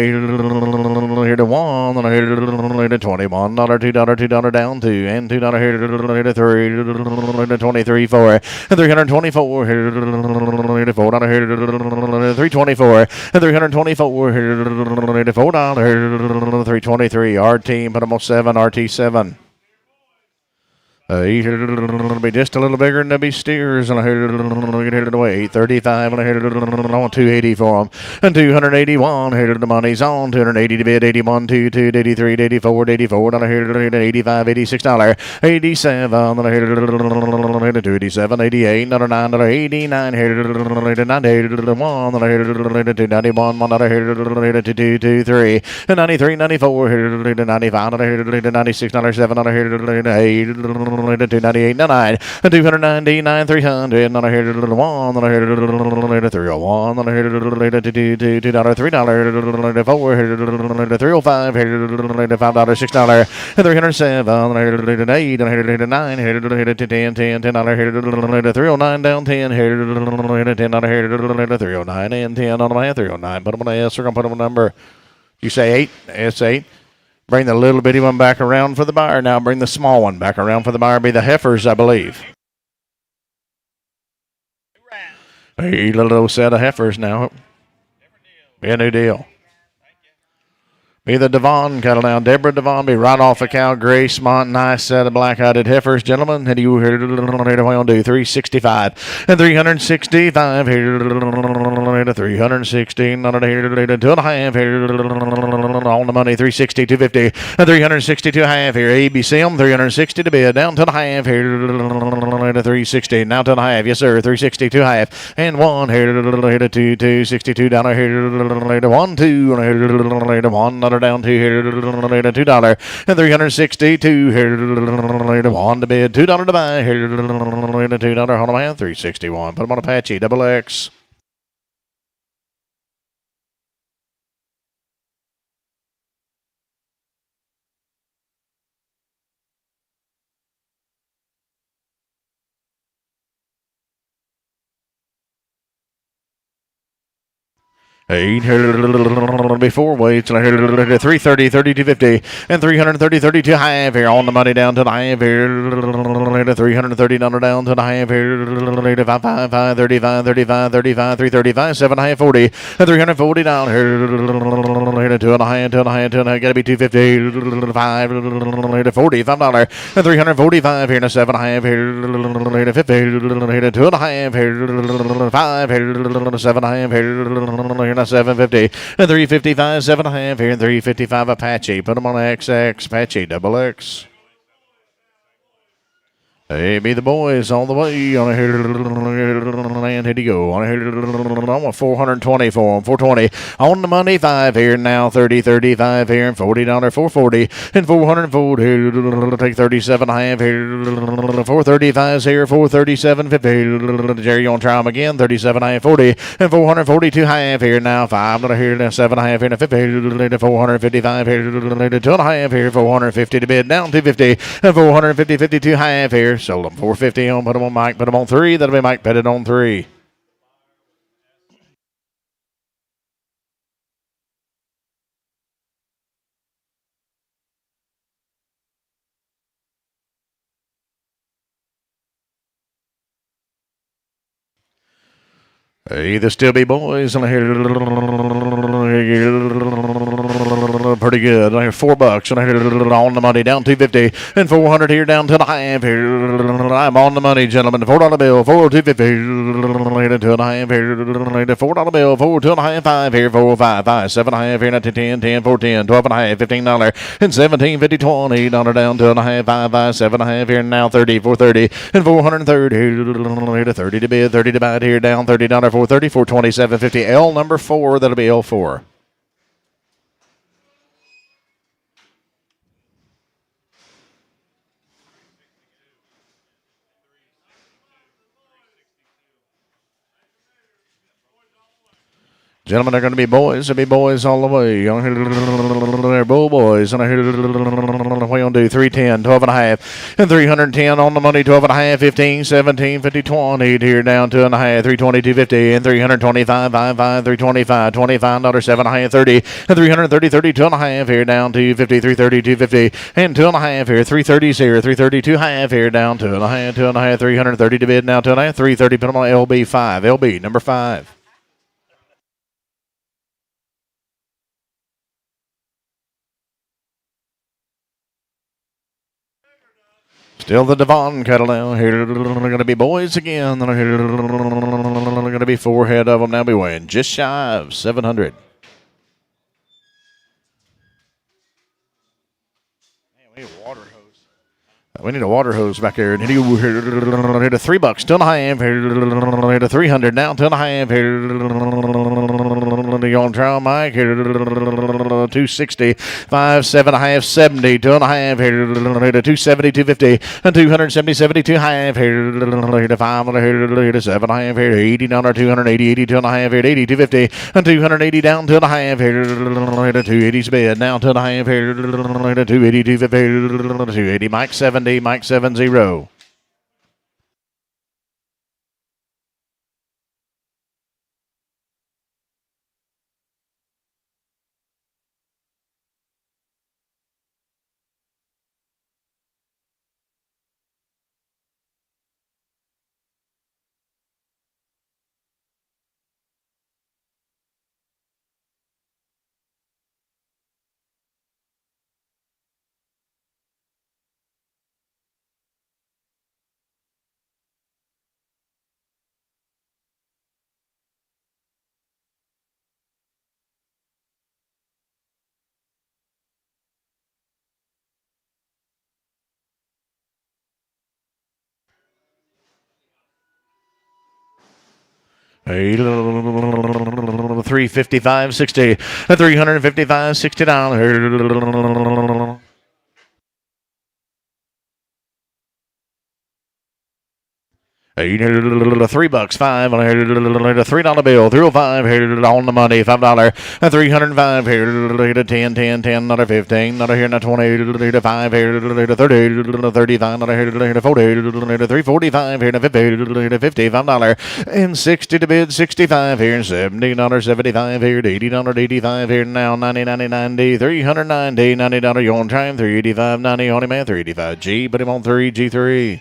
here to 1 to 21. $2 down 2 and $2 here to 3 23 4 and $324 here to $4 here to 324 and $324 here to $4 323 RT put them on 7 RT7. It'll be just a little bigger than the be steers, and I get hit away. 835, and I hit it on 280 for them, and 281. Hit the money's on 280 to bid 81, 22, 83, 84, 84. And I hit it 85, $86, 87. And I hit it 287, 88, another 9, 89. Hit it 98, 1. And I hit it 291, 1. And I hit it 223, and 93, 94. Hit it 95, and I hit it 96, 7. And I hit it 8. 298, 99, 299, 300, and then I hit it a 1, then I hit it a 301, then I hit it a $2, $3, $4, hit it a 305, hit it a $5, $6, and 307, then I hit it an 8, and I hit it a 9, hit it a 10, $10, hit it a 309, down 10, hit it a 10, I hit it a 309, and 10 on my 309, put them on S, we're going to put them on number, you say 8, S8. Bring the little bitty one back around for the buyer. Now bring the small one back around for the buyer. Be the heifers, I believe. A little set of heifers now. Be a new deal. Be the Devon cattle now. Deborah Devon be right off the cow. Grace Mont, nice set of black-eyed heifers, gentlemen. And you hear to do 365 and 365 here to 316 on it 2.5 here on the money 360 250 and 362 half here. ABC on 360 to bid down to the half here to 360 now to the half. Yes sir, 362 half and 1 here to 262 down here to 1 2 here to 1 down to here $2 and 362 here to 1 to bid $2 to buy here to $2 on the man 361. Put them on Apache double X. Before weights, 330, 3250, and 330, 32 half here on the money down to the half here, 330 down to the half here, 555, 35, 35, 35, 335, 7 half 40, and 340 down here, 2 and a half, 2 and a half, 2 and a half, gotta be 250, 5, $45, and 345 here, and 7 half here, 50, 2 and a half here, 5 here, 7 half here, and a 750 and 355, 7.5 here, and 355 Apache. Put them on XX, Apache, double X. Hey, be the boys all the way on a here and here you go on a here. I want 420 for them. 420 on the money. 5 here now. 30, 35 here and $40. 440 and 440 here. Take 37 half here. 435 here. 437 50. Jerry, you want to try them again? 37 half 40 and 442 half here now. 5 here now. 7 half here and 50. 455 here. 2.5 here. 450 to bid down 250 and 450 52 half here. Sold them 450 on, put them on Mike, put them on 3. That'll be Mike Pettit on 3. Hey, there still be boys on here. Pretty good. I hear $4 on the money down 250 and 400 here down to the half here. I'm on the money, gentlemen. $4 bill, 4 250 2 and a half here. $4 bill, 4 2 and a half 5 here, 4 5 5 7 and a half here, 9 10 10 4 10 12 and a half $15 and 17 50 $20 down 2 and a half 5 5 7 and a half here now 30 430 and 430 here to 30 to bid 30 to buy it here down $30 430 427 50 L number 4. That'll be L4. Gentlemen, they're going to be boys. They'll be boys all the way. They're bull boys. And I hear we on do 310, 12 and a half, and 310 on the money, 12 and a half, 15, 17, 50, 20 here down 2 and a half, 320, 250, and 325, 5, 5, 325, $25, 7 and a half, 30, and 330, 30, 2 and a half here down 250, 330, 250, and 2 and a half here, 330s here, 330, 2 half here down 2 and a half, 2 and a half, 330 to bid now 2 and a half, 330, put them on LB 5, LB number 5. Still the Devon cattle now. Here they're going to be boys again. They're going to be 4 head of them now. Be weighing just shy of 700. Man, we need a water hose. We need a water hose back there. And hit $3, 2 and a half. Hit 300 now, 2 and a half. You on trial, Mike? 260, 5, 7 and a half, 70, 2 and a half. 270, 250, and 270, 72 half. 5, 7 and a half. $80, 280, 82 and a half. 80, 250, and 280 down, 2 and a half. 280's bid now, 2 and a half. 280, 250, 280, Mike 70, Mike 70. Hey, 355, 60, 355, $60. $3, 5 on $3 bill, 305 here on the money, $5, 305 here, 10, 10, 10, another 15, another here, 20, 5 here, 30, 35, another here, 40, 345 here, 50, $55, and 60 to bid, 65 here, $70, 75 here, $80, 85 here now, 90, 90, 90, 390, $90, you on time, 385, 90 on him, 385 G, put him on 3, G3.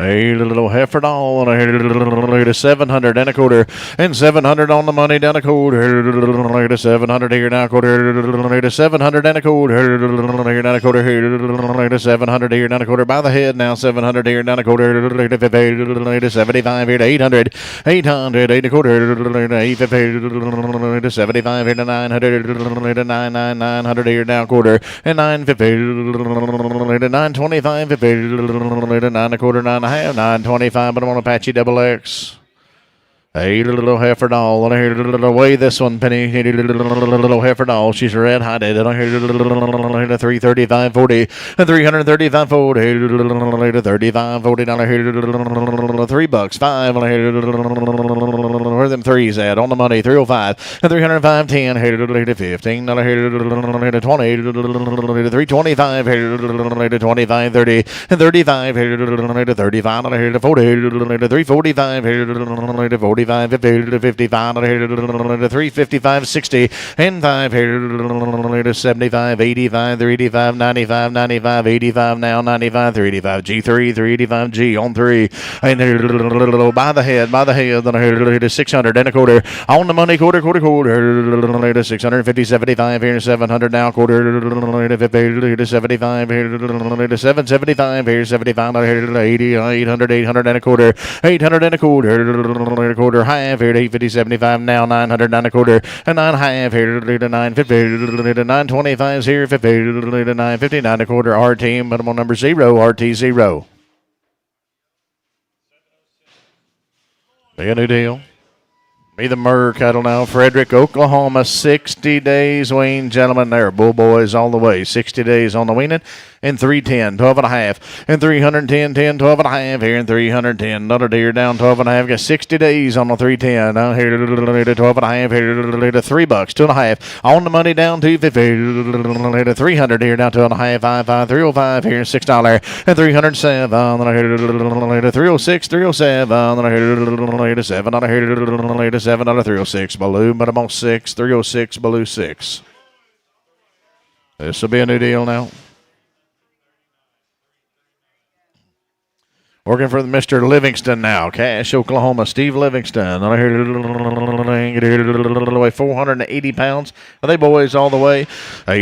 A little heifer doll and a 700 and a quarter, and 700 on the money down a quarter, 700 here now quarter, 700 and a quarter, here down a quarter, 700 here down a quarter by the head now, 700 here down a quarter, 75 here to 800, 800 8 a quarter, 850, 75 here to 900, 900 here down quarter, and 950, 925, 50, 9 a quarter, 9 and a half, 925, but I'm on Apache X. A little heifer doll, and I hear a little way this one, Penny. A little heifer doll, she's red hotted, and I hear a 335 40, and 335 40, a 35 40, and I hear $3, 5, and I hear where them threes at on the money, 305, and 305 10, here 15, and I hear 20, 325, here 25 30, and 35, here 35, and I hear 40, 345, here 40. 45, 50, 55, 355, 60, and 5 here, 75, 85, 385, 95, 95, 85 now, 95, 385, G3, 385, G on 3, and by the head, then I hear 600 and a quarter, on the money, quarter, 650, 75 here, 700 now, quarter, 50, 75 here, 775 here, 75, I hear 80, 800, 800 and a quarter, 800 and a quarter, half here to 850, 75 now, 900 and a quarter, and 9 half here to 950, to 925 here, 50 to 950, 9 a quarter, RT, minimum number 0, RT0. Be a new deal. Be the Murr cattle now. Frederick, Oklahoma, 60 days wean, gentlemen. There, bull boys all the way. 60 days on the weaning. And 310, 12 and a half. And 310, 10, 12 and a half here. And 310, another deer down, 12 and a half. Got 60 days on the 310. Now here, 12 and a half here. $3, 2.5. On the money down, 250. 300 here, down 2 and a half. 5, 305 here. $6. And 307. Then I hear 306, 307. Then I hear 7. I hear 7 out of 306. Baloo, but I'm on 6. 306, Baloo 6. This will be a new deal now. Working for Mr. Livingston now. Cash, Oklahoma. Steve Livingston. I hear 480 pounds. Are they boys all the way? There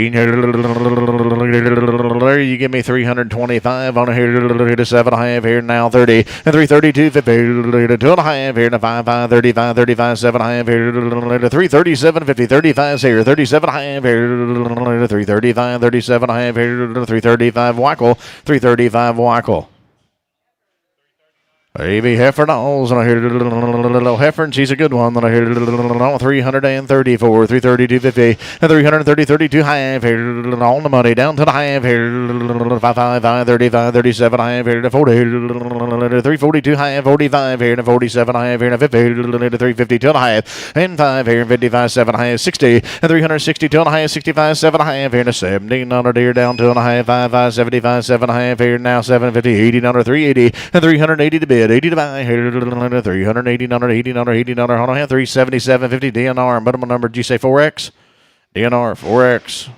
you give me 325. On here to 7.5 here now 30. And 332, 50. 2.5 here to 5, 35, 35, 7.5 here to 337, 50. 35 here. 37.5 here to 335, 37.5 here to 335 Wackel. 335 Wackel. A.B. Heifer dolls, and I hear little heifer, and she's a good one. Then I hear 334, 332, 50, and 330, 32 half here on the money down to the half here 5, 35, 37 half here to 40, 342 half, 45 here to 47 half here to 50, 352 and a half, and 5 here, 55, 7 half, 60, and 362 and a half, 65, 7 half here to 70, on a deer down 2 and a half, 5, 75, 7 half here now 750, 80, under 380, and 380 to bid. 80 to buy, 380, another 80, another 80, another 377, 50 DNR. Minimum number, did you say 4X? DNR, 4X.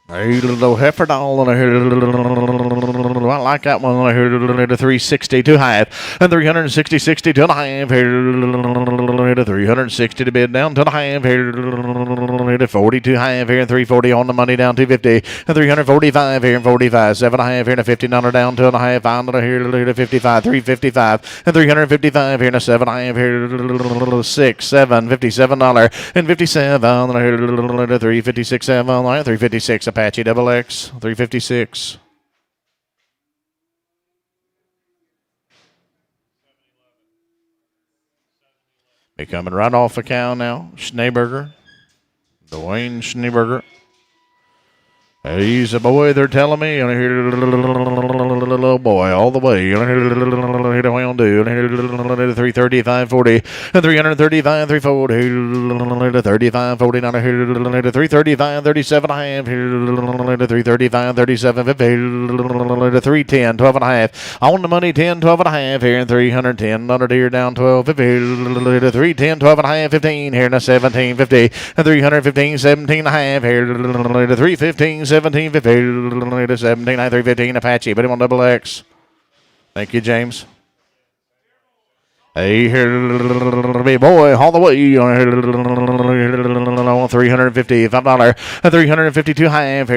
A little heifer doll, and I hear I like that one. I hear 360 to half, and 360, 60 to and a half. Here 360 to bid down to and a half. Here 40 to half. Here 340 on the money down 250, and 345 here and 45, 7 and a half here and 50 down 2 and a half. Found here 55, 355, and 355 here and 7 and a half here 6, 7, $57 and 57. And I hear 356, 7, 356 Apache X, 356. Be coming right off the cow now. Schneeberger. Dwayne Schneeberger. He's a boy, they're telling me. And here little boy all the way. Hit a whale do. 335, 40. 335, 340. Hit a 35, 49. Hit a 335, 37 and a half. Hit a 335, 37, 50. Hit a 310, 12 and a half. On the money, 10, 12 and a half. Here in 310. Under here down 12, 50. Hit a 310, 12 and a half. 15. Here in a 17, 50. 315, 17 and a half. Here a 315, 17, 50. 17, 315 Apache. Put him on double X. Thank you, James. Hey, big boy, all the way on 350, $5, 352 half.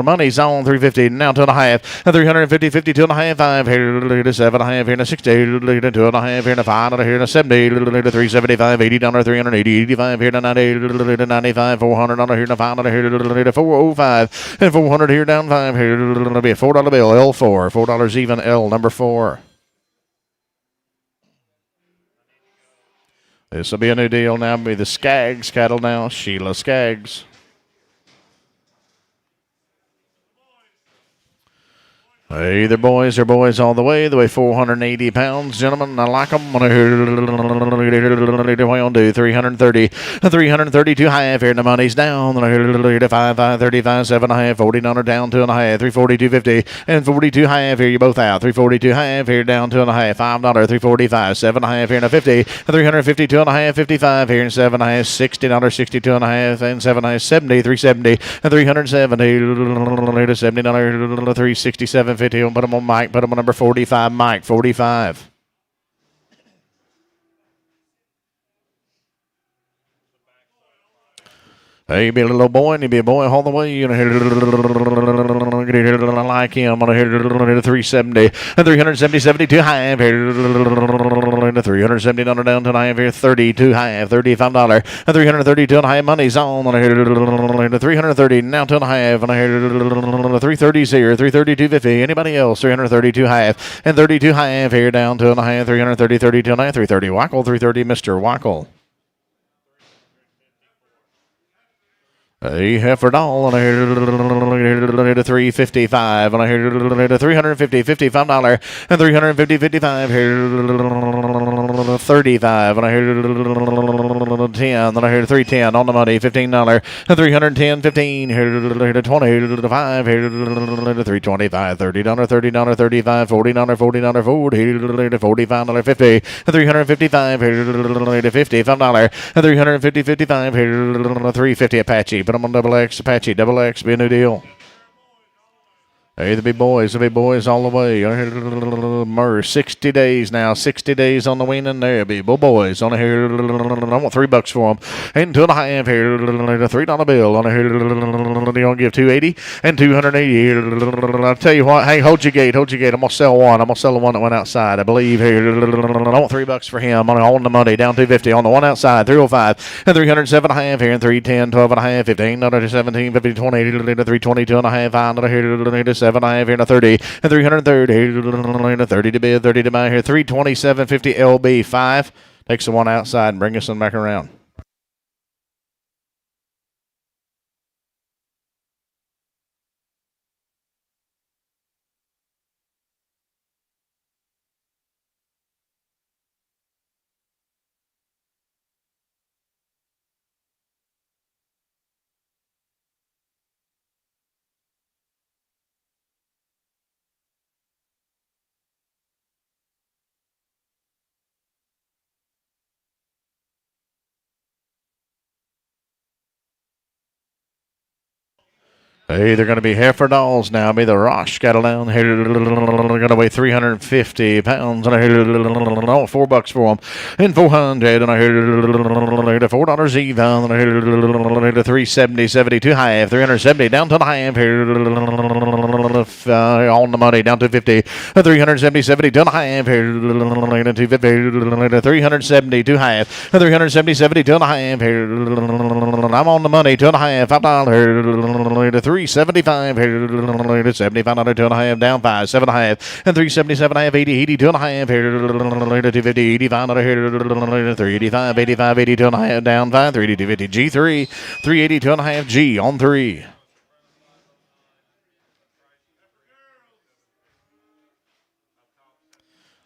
Money's on 350, now 2.5, 350, 52 and a half, 5, here to 7 and a half, here to 60, 2 and a half, here to 5, here to 70, $375, $80, 380, 85, here to 90, 95, $400, here to 5, here to 405, and 400 here down 5, here to be a $4 bill, L4, $4 even, L number 4. This will be a new deal now. Be the Skaggs cattle now. Sheila Skaggs. Hey, they're boys all the way. They weigh 480 pounds, gentlemen. I like them. I'm going to do 330. 332 half here. The money's down. 5, 35, 7 and a half. 49 down 2 and a half. 342, 50. And 42 half here. You're both out. 342 half here. Down 2 and a half. $5. 345. 7 and a half here. And a 50. 352 and a half. 55 here. And 7 and a half. $60. 62 and a half. And 7 and a half. 70. 370. And 370. $70. 367. 50. Put them on Mike. Put them on number 45. Mike, 45. Hey, be a little boy, and he be a boy all the way. You know, I like him. I'm going to hit 370 and 370, 72 half. 370 down to half here. 32 half, $35 and 332 and a half. Money's on. 330 now to a half. And I hit 330s here. 332.50. Anybody else? 332 half and 32 half here down to a half. 330, 32 and a half. 330 Wackel. 330 Mr. Wackel. A heifer doll, and I heard a 355, and I heard a 350, $55, and 350, 55, here 35, and I heard 10, and I heard 310 on the money, $15, and 310, 15, here 20, 5, here 325, $30, $30, 35, $40, $40, $45, 50, and 355, here 50, $5, and 350, 55, here 350 Apache. Put them on double X, Apache, double X, be a new deal. Hey, the big boys all the way. Murr, 60 days now, 60 days on the weaning there, big boys. On here, I want $3 for them. And 2.5 here, $3 bill. On here, they're going to give 280 and 280 here. I'll tell you what, hey, hold your gate. I'm going to sell one. I'm going to sell the one that went outside, I believe here. I want $3 for him. On the money, down 250. On the one outside, 305 and 307.5 here, and 310, 12.5, 15, 17, 50, 20, 322 and a half, $5 here, 7 and a half here, and 30, and 330, 30 to bid, 30 to buy here, 327.50 LB 5. Takes the one outside and bring us some back around. Hey, they're going to be heifer dolls now. Be the Rosh cattle down here. They're going to weigh 350 pounds. And I hear $4 for them. And 400. And I hear $4 even. And I hear 370, 72 half. 370 down to the half here. On the money down to 50. 370, 72 and a half here. 250. 370, 2 half. 370, 72 and a half here. I'm on the money, 2.5, $5. 375 here, $75, 2.5, down 5, 7.5, and 377.5, 80, 82 and a half here, 250, 85 here, 385, 85, 82 and a half, down 5, 382.50, G3, 382 and a half, G on 3.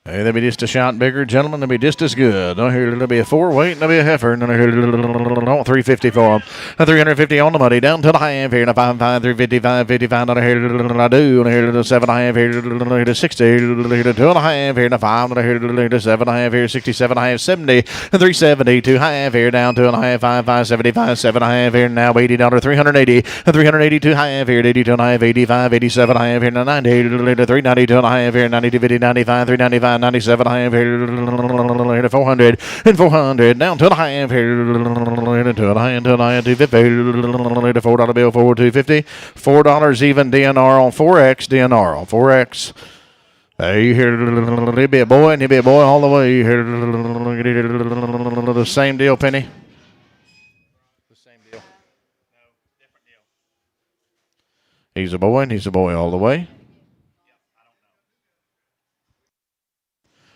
Hey, they'll be just a shot bigger, gentlemen. They'll be just as good. There'll be a 4-weight, and there'll be a heifer. And then 350 for them. 350 on the money. Down to the half here. 5, 355, 55. I do. And here to 7.5 here. To 60. Here to 2.5 here. To 5. And here to 7.5 here. 67.5, 70. And 370. 2.5 here. Down 2.5. 5, 75. 7.5 here. Now $80. 380. And 380. 2.5 here. 82.5. 85. 87.5 here. 90. 390. 2.5 here. 92. 50. 95. 395. 97 half here to 400 and 400 down to the half here to the high to the high 250 to $4 bill for 250 $4 even DNR on 4X DNR on 4X. Hey, here he'll be a boy and he'll be a boy all the way here. The same deal, Penny. The same deal. No, different deal. He's a boy and he's a boy all the way.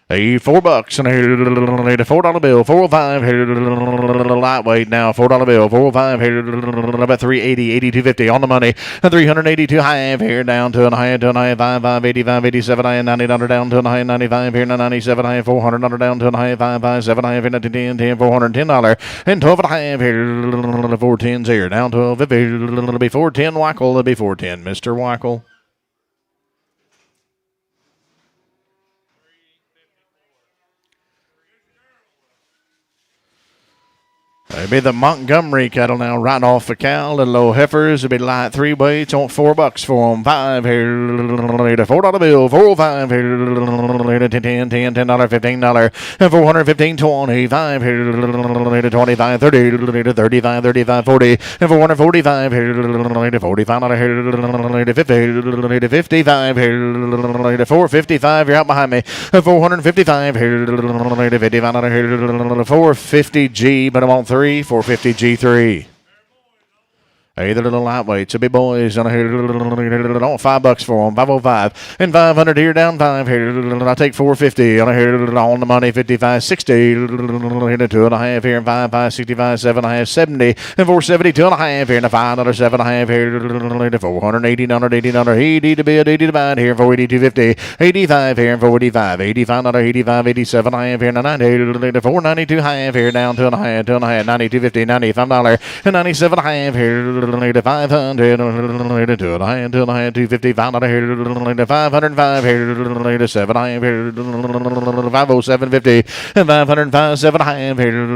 Hey, $4 and here $4 bill, 405 here lightweight now, $4 bill, 405 here about 380, 8250 on the money, 382 half here down to a high 5, 85, 87 high, $90 down to a high 95 here, 97 high, $400 down to a high 5, 7 high, 10, $410 and 12 and a half here, 410s here down to a 50, it'll be 410 Wackel, it'll be 410, Mr. Wackel. It'll be the Montgomery cattle now right off the cow. Little old heifers. It'll be light 3 weights on $4 for them. 5 here to $4 bill. 4 5 here to $10, $15, and $415, 25 here to 25, 30 to 35, 35, 40, and $445 here to $45 here to 50 to 55 here to $455. You're out behind me. $455 here to 55 here to $450G, but I'm on 3. 450 G3. Hey, the little lightweights, the big boys on here, $5 for them, 505 and 500 here, down 5 here. I'll take 450 on here on the money, 55, 60 here to 2.5 here, and 5, 65, 7.5, 70 and 470, 2.5 here, and a $5, 7.5 here to 480, $80, 80 to bid, 80 to buy here, 480, 250, 85 here, and 485, $85, 85, 87 half here, and 90 to 492 half here, down 2.5, 90, 250, $95 and 97 half here. 500 to 250 500 here to 505 here to 7 here 507.50 and 505 7 here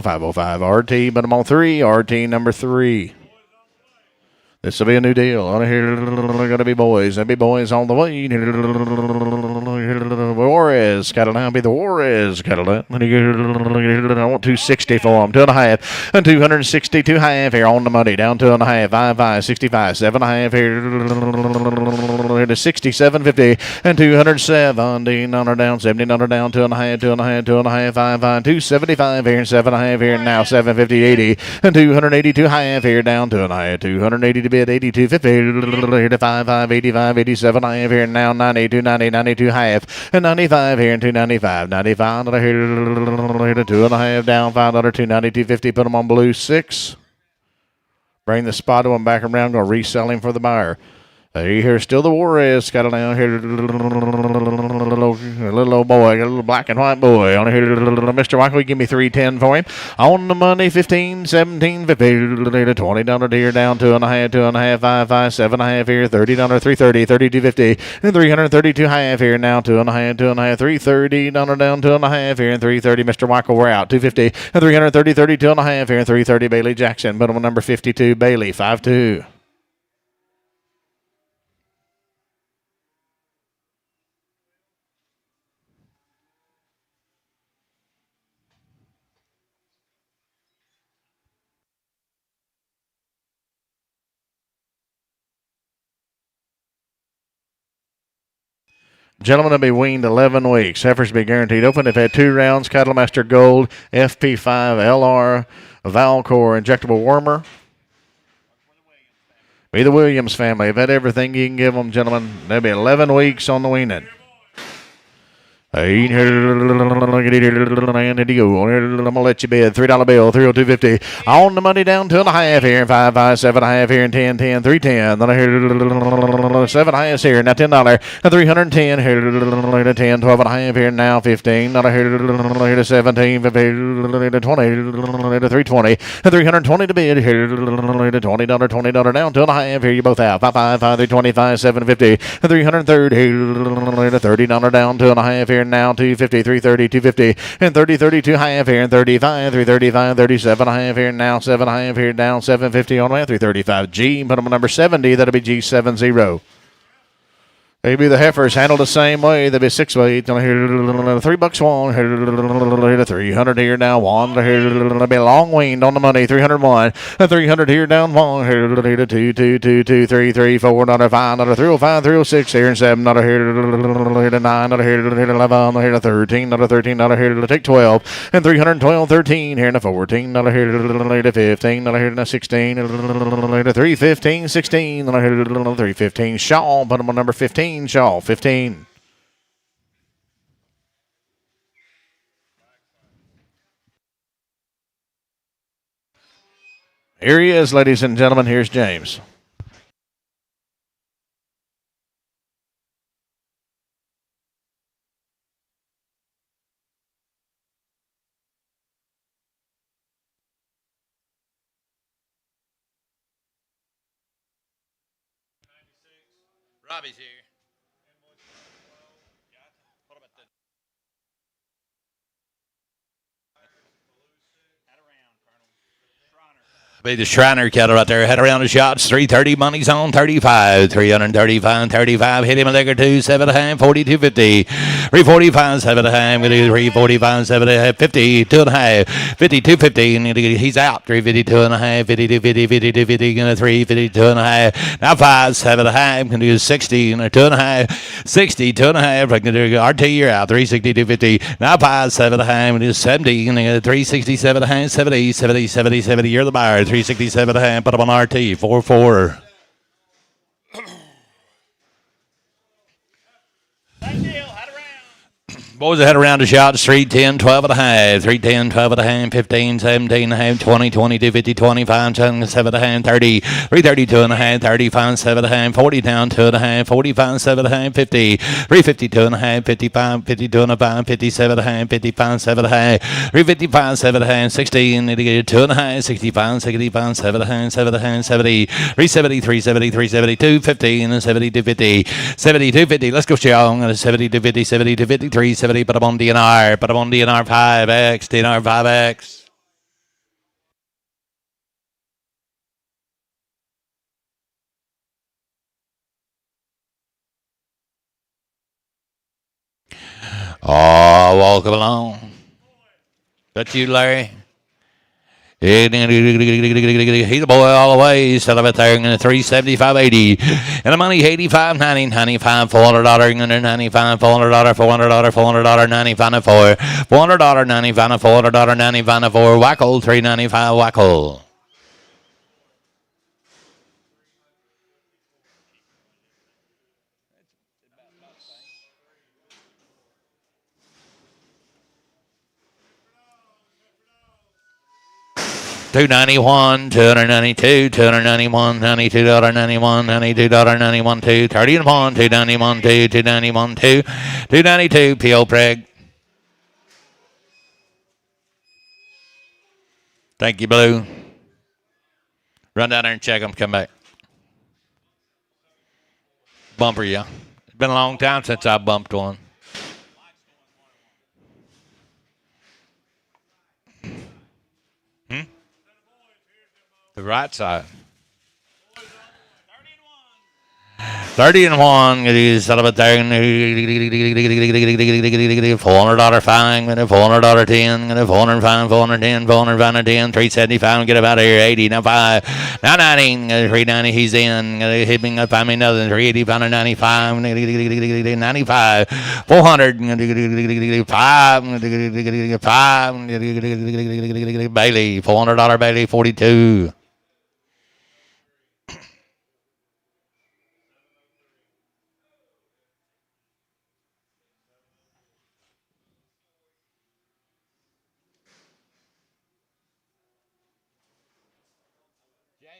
505 RT, but I'm on 3 RT number 3. This will be a new deal. On here, going to be boys. There'll be boys on the way. Juarez cattle now. Be the Juarez cattle. I want 260 for them. 2.5 and 260, 2.5 here on the money. Down 2.5. 5, 65, 7.5 here to 67.50 and 270 down 70 down 2.5, 2.5, 5, 275 here and 7.5 here now 750, 80 and 282 half here down 2.5, 280 to bid 82.50 to 5, 85, 87 half here now 90, 290, 92 half and 95 here and 295, 95 here to 2.5 down $5, 290, 250. Put them on blue 6. Bring the spotted one back around. Going to resell him for the buyer. Here's still the Juarez cattle down here. A little old boy, a little black and white boy. On here, Mr. Michael, give me 310 for him. On the money, 15, 17, 50, $20 deer down 2.5, 2.5, 5, 7.5 here, $30, 330, 32.50, and 332 half here now 2.5, 2.5, 330 down 2.5 here and 330. Mr. Michael, we're out 250 and 330, 32.5 here and 330. Bailey Jackson, but on number 52, Bailey 5-2. Gentlemen will be weaned 11 weeks. Heifers be guaranteed open. They've had 2 rounds. Cattle Master Gold, FP5, LR, Valcor, injectable warmer. Be the Williams family. They've had everything you can give them, gentlemen. They'll be 11 weeks on the weaning. Ain't here, and here you go. I'm gonna let you bid $3 bill, 302.50 on the money down 2.5 here, 5, 5, 7.5 here, and 10, 10, 310. Then I hear 7.5 here, now $10, 310 here, 10, 12.5 here, now 15. Then I hear 17, 20, 320, 320 to bid here, $20 down 2.5 here. You both have 5, 5, 5, 325, 750, 330 here, $30 down 2.5 here. Now 250, 330, 250, and 30, 32 half here, and 35, 335, 37 half here, now 7 half here, down 750 on that, 335 G, put them number 70, that'll be G70. Maybe the heifers handled the same way. They'll be 6 weight. $3 one. 300 here now. One. They'll be long winged on the money. 301. 300 here down one. 2, 2, 2, 2, 3, 3, 4. Another 5. Another 305. 306 here and 7. Another here. 9. Another here. 11. Another here. 13. Another 13. Another here. To take 12. And 312. 13 here. And 14. Another here. 15. Another here. 16. 315. 16. Another here. 315. Shaw. Put them on number 15. Shaw, 15. Here he is, ladies and gentlemen. Here's James. Robbie's here. Be the Shriner cattle right there. Head around the shots. 330 money's on 35. 335, 35. Hit him a leg or two. 7.5. 42.50. 345, 7.5. 345, 7.5. 50. 2.5. 52.50. He's out. 352 and a half. 52, 50, 52, 50. 3, 52 and a half. Now 5, 7.5. Can do 60 and a 2.5. 60, 2.5. I can do RT. You're out. 362, 50. Now 5, 7.5. It is 70. 367 and a half. 70, 70, 70, 70. You're the buyer. 367 and a half. Put them on RT. 4-4. Boys ahead around the shots. 310, 12 and a half. 310, 12 and a half. 15, 17 and a half. 20, 22, 50, 25, 7 and a half. 30, 332 and a half. 35, 7 and a half. 40 down 2 and a half. 45, 7 and a half. 50, 352 and a half. 55, 52 and a half. 57 and a half. 55, 7 and a half. 355, 7 and a half. 60, 2 and a half. 65, 65, 7 and a half. 7 and a half. 70, 370, 370, 372, 50, and 72, 50. 72, 50. Let's go, Sean. 72, 50, 72, 53, 70. Put them on DNR. Put them on DNR 5X. DNR 5X. Oh, welcome along. That's you, Larry. He's the boy all the way. He's still up there in the 375.80. And the money 85, 90, 95, $400, $95, $400, $400, $400, 95, $400, $400, 95, $400, 95, $400, Wackle, 395, Wackle. $291, $292, $291, $92.91, $92.91, $231, $291, $291, $292, P.O. Preg. Thank you, Blue. Run down there and check them. Come back. Bumper, yeah. It's been a long time since I bumped one. The right side. 30-1. It is out of a $400 fine, $400 10, $405, $410, $410, $375, get about here, 80, now 5, now 90, $390, he's in, hit me up, find me another, $380, $95, $95, $400, 5, Bailey, $400 Bailey, 42.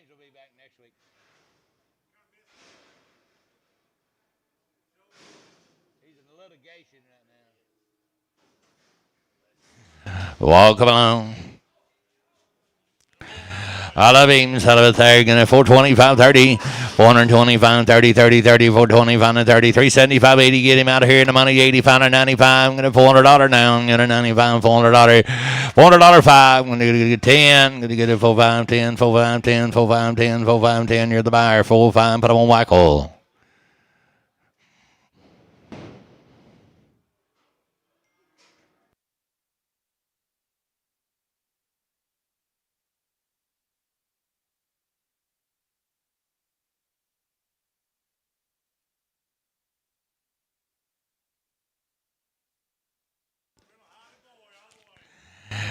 James will be back next week. He's in litigation right now. Welcome along. I love him. Son of a third. Gonna 425, 30, 425, 30, 30, 30, 425 and 30, 375, 80. Get him out of here in the money. 85 and 95. I'm gonna $400 now. I'm gonna 95, $400, $400 five. I'm gonna get 10. I'm gonna get it 4, 5, 10, 4, 5, 10, 4, 5, 10, 4, 5, 10. You're the buyer. 4, 5. Put him on Wackel.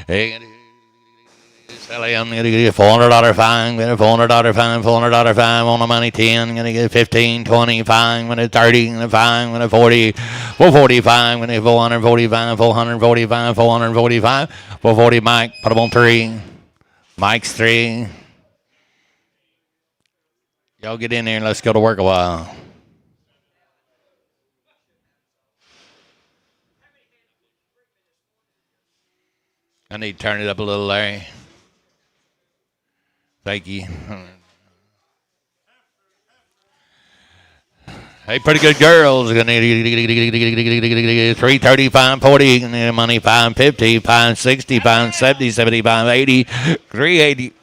Hey, Sally, I'm gonna get $400 fine, get a $400 fine, $400 fine on the money, 10, I'm gonna get 15, 20 fine, when it's 30, and a fine, when it's 40, 445, when it's 445, 445, 445, 440, Mike, put him on 3. Mike's 3. Y'all get in there and let's go to work a while. I need to turn it up a little, Larry. Thank you. Hey, pretty good girls. Gonna need 335, 40, money 550, 560, 570, 75, 80, 380,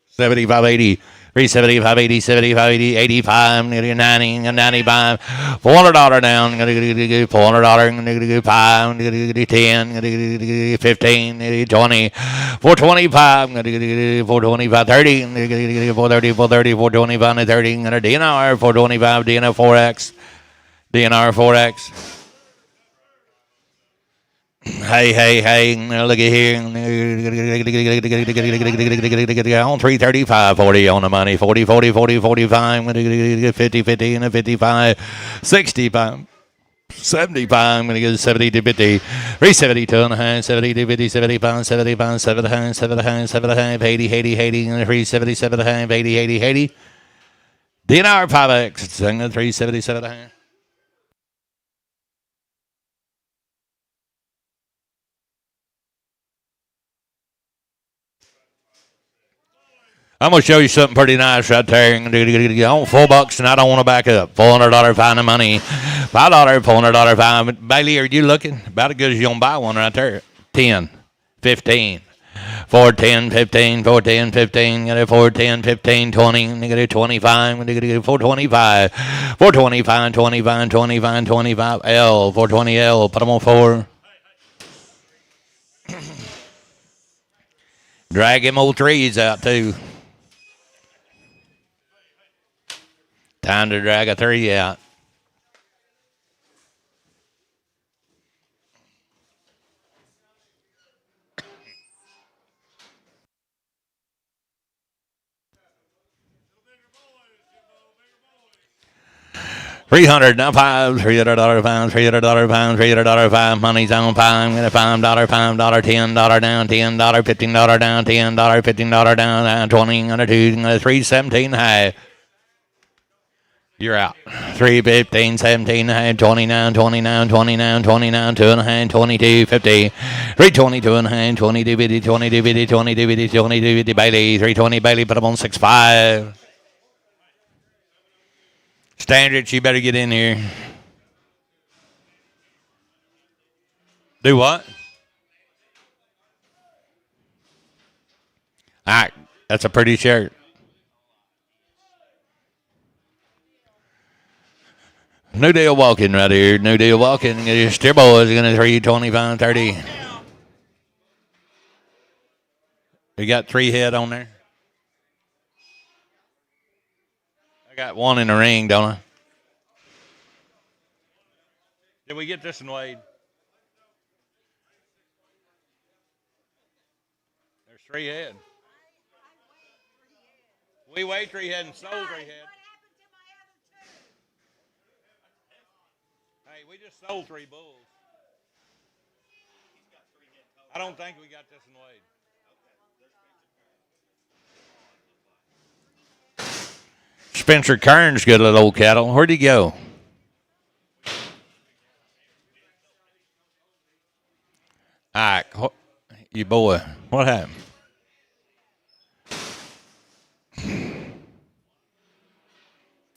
75, 80, 375, 80, 75, 80, 85, 90, 95, $400 down. $400, 5, 10, 15, 20, 425, 425, 30, 430, 430, 425, 30, DNR, 425, DNR 4X, DNR 4X. Hey, look at here. On 335, 40 on the money, 40, 40, 40, 45, 50, 50, and a 55, 65. 75, I'm going to go 70 to 50, 372 and a half, 70 to 50, 75, 75, 7 and a half, 7 and a half, 7 and a half, 80, 80, 80, and 377 and a half, 80, 80, 80. DNR 5X, it's 377 and a half. I'm going to show you something pretty nice right there. On $4 and I don't want to back up. $400 fine of money. $5, $400 fine. Bailey, are you looking? About as good as you don't buy one right there. 10, 15. 4, 10, 15, 4, 10, 15, get it 4, 10, 15, 20, get it 25, get it 425, 425, 25, 25, 25, L, 420L, put them on 4. Drag them old trees out too. Time to drag a 3 out. $300 now 5, $300 pound, $300 pound, $300 5, money's on 5, get a $5, $5, $10 down, $10, $15 down, $10, $15 down, 20, on a 2, on a 3, 17 high. You're out. 3, 15, 17, 29, 29, 29, 29, 2 and a half, 22, 50, 322 and a half, 22, 50, 22, 50, 22, 50, 22, 50, Bailey, 320, Bailey, put them on 6, 5. Standard, you better get in here. Do what? All right, that's a pretty shirt. New deal walking right here. New deal walking. Steer boys going to 325, 30. You got 3 head on there? I got 1 in the ring, don't I? Did we get this in Wade? There's 3 head. We weighed 3 head and sold 3 head. Hey, we just sold 3 bulls. I don't think we got this in Wade. Spencer Kern's good little old cattle. Where'd he go? Ike, you boy, what happened?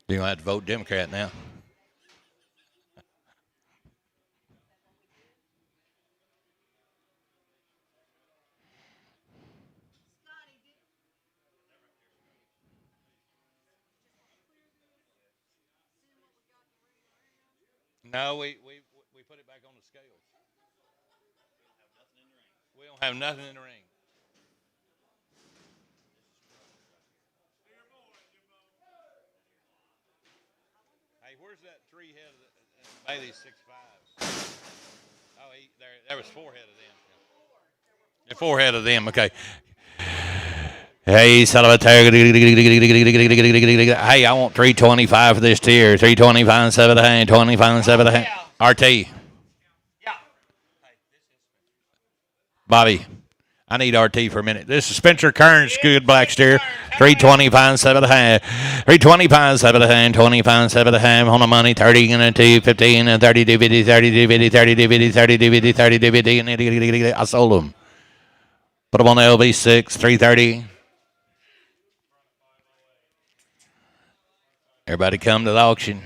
You're going to have to vote Democrat now. No, we put it back on the scales. We don't have nothing in the ring. Hey, where's that 3 head of Bailey's 6'5"? Oh, there was 4 head of them. The 4 head of them. Okay. Hey, son of a tiger. Hey, I want 325 for this tier. 325 and 7 hand. 25 and 7 hand. RT. Bobby, I need RT for a minute. This is Spencer Kern's good black steer. 325 and 7 hand. 325 and 7 hand. 25 and 7 hand. On the money. 30 and 2, 15 and 30 DVD, 30 DVD, 30 DVD, 30 DVD, 30 DVD. I sold them. Put them on the LV6, 330. Everybody come to the auction.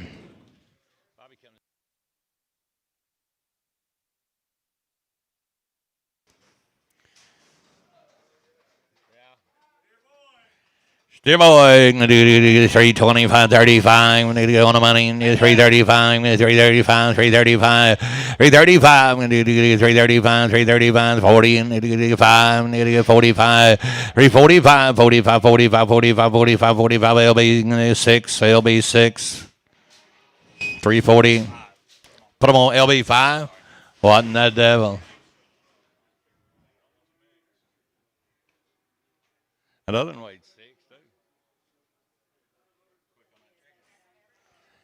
Dear boy, 325, 35. We're going to go on the money. 335, 335, 335, 335. 335, 335, 40, 5, 45, 345, 45, 45, 45, 45, 45. LB 6, LB 6, 340. Put them on LB 5. What in the devil? Another one weighed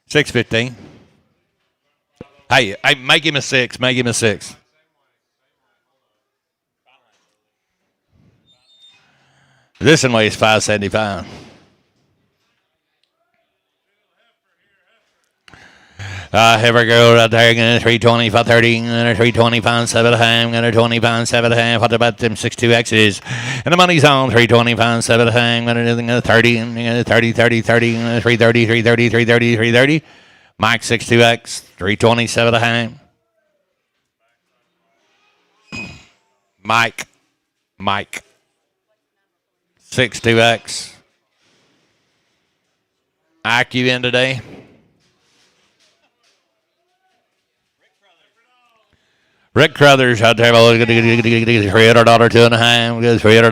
615. Hey, make him a 6. Make him a 6. This one weighs 575. Here we go right there. 325, 30, 325, 7 ham, 25, 7 ham. What about them 62Xs? And the money's on 325, 7 ham, 30, 30, 30, 30, 330, 330, 330, 330. Mike 62X, 327 ham. Mike 62X. Ike, you in today? Rick Crothers out there, $300, 2.5, $300, 2.5, $300,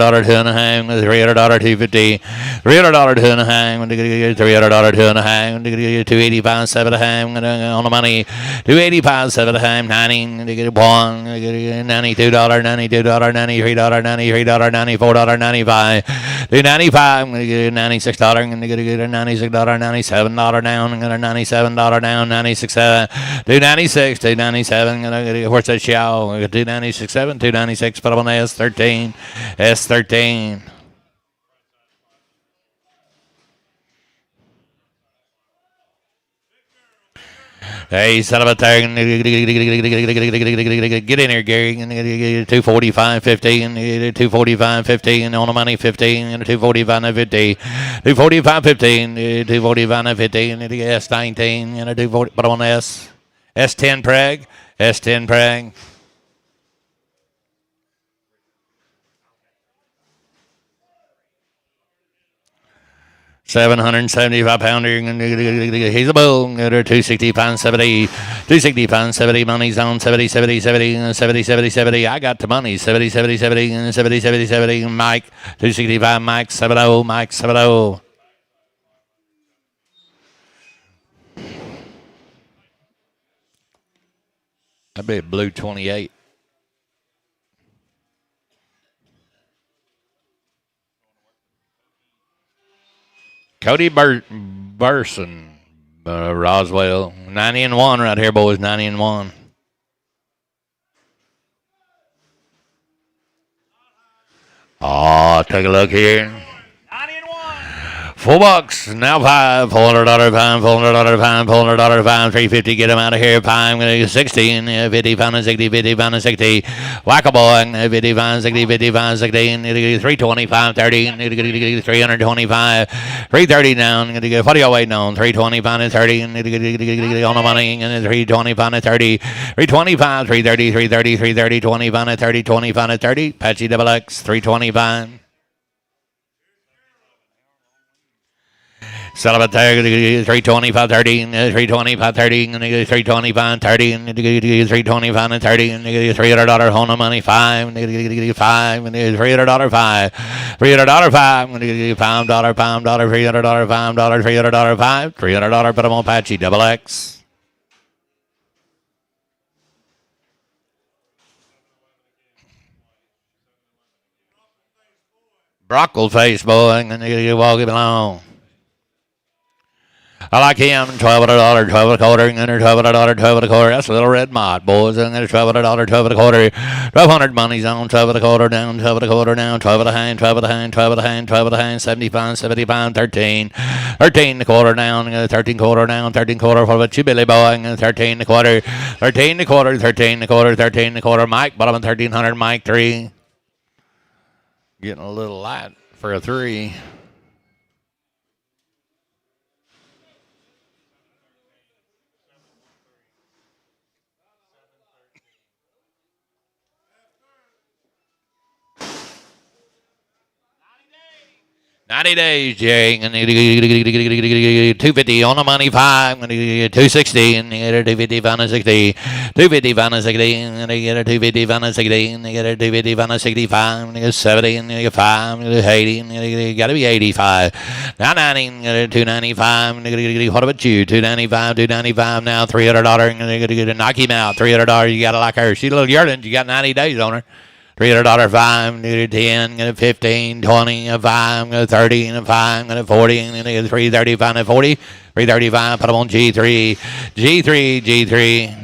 250, $300, 2.5, $300, 2.5, 285, 7.5 on the money, 285, 7.5, 90, $1, $92, $93, $93, $94, 95, $295, $96, $97 down, $97 down, 96, 296, 297, where's that? 296.7, 296. Put up on the S13. S13. Hey, son of a tiger. Get in here, Gary. 245, 15. 245, 15. On the money, 15. 245, 50. 245, 15. 245, 15. S19. Put up on the S. S10 Prague. S10 Prague. £775. He's a bull. 260 70. 260 70. Money's on 70, 70, 70, 70, 70, 70. I got the money. 70, 70, 70, 70, 70, 70. Mike. 265. Mike 70. Mike 70. That'd be a blue 28. Cody Burson, Roswell, 90-1 right here, boys. 90-1. Oh, take a look here. 90-1. $4 now. $400 pound, $400 pound, $400 pound, $350. Get him out of here. Pine, 60, 50 pound, 60, 50 pound, 60. Whack a boy, 50 pound, 60, 50 pound, 60. 325, 30, 325, 330 down. What are you waiting on? 320 pound and 30 on the money, and 320 pound and 30, 325, 330, 330, 330, 20 pound and 30, 20 pound and 30. Apache double X, 320 pound. Sullivan 325 30, 325 30, 325 30, 325 and 30, $300 Honda money 5, 5, $300 5, $300 5, $5, $5, $300 $5, $300 5, $300 put them on Apache double X. Brockle face boy, and you walk him along. I like him. $1,200, 12 and a quarter, and $1,200, 12 and a quarter. That's a little red mod, boys. And $1,200, 12 and a quarter. 1,200 money's on 12 and a quarter down, 12 and a quarter down, 12 and a hand, 12 and a hand, 12 and a hand, 12 and a hand, 75, 75, 13. 13 and a quarter down, 13 quarter down, 13 quarter. What about you, Billy boy? 13 and a quarter, 13 and a quarter, 13 and a quarter, 13 and a quarter. Mike, bottom of 1,300, Mike 3. Getting a little light for a 3. $90 days, Jay. 250 on the money, 5. 260 and get a 250 on a 60. 250 on a 60 and get a 250 on a 60 and get a 250 on a 65 and get 70 and get 5 and 80 and got to be 85. Now 90 and get a 295. What about you? 295, 295 now, $300 and knock him out. $300, you got to like her. She's a little yearling. You got 90 days on her. $300 5, 10, 15, 20, 5, 30, 5, 40, 335, 40, 335, put them on G3, G3, G3.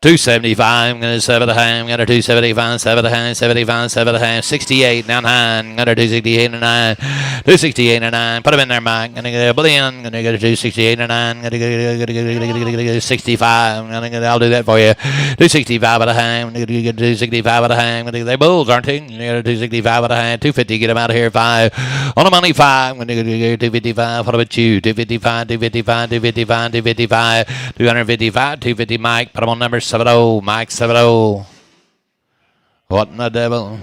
275, 7 and a half, got a 275, 7 and a half, 75, 7 and a half, 68, now 9, got a 268 and 9, 268 and 9, put them in there, Mike, gonna get a blend, gonna get a 268 and 9, gonna get 65, I'll do that for you, 265 and a half, gonna get 265 and a half, they're bulls, aren't they? You got a 265 and a half, 250, get them out of here, 5, on the money, 5, gonna get 255, what about you, 255, 255, 255, 255, 255, 250, Mike, put them on numbers, 70, Mike 70. What in the devil?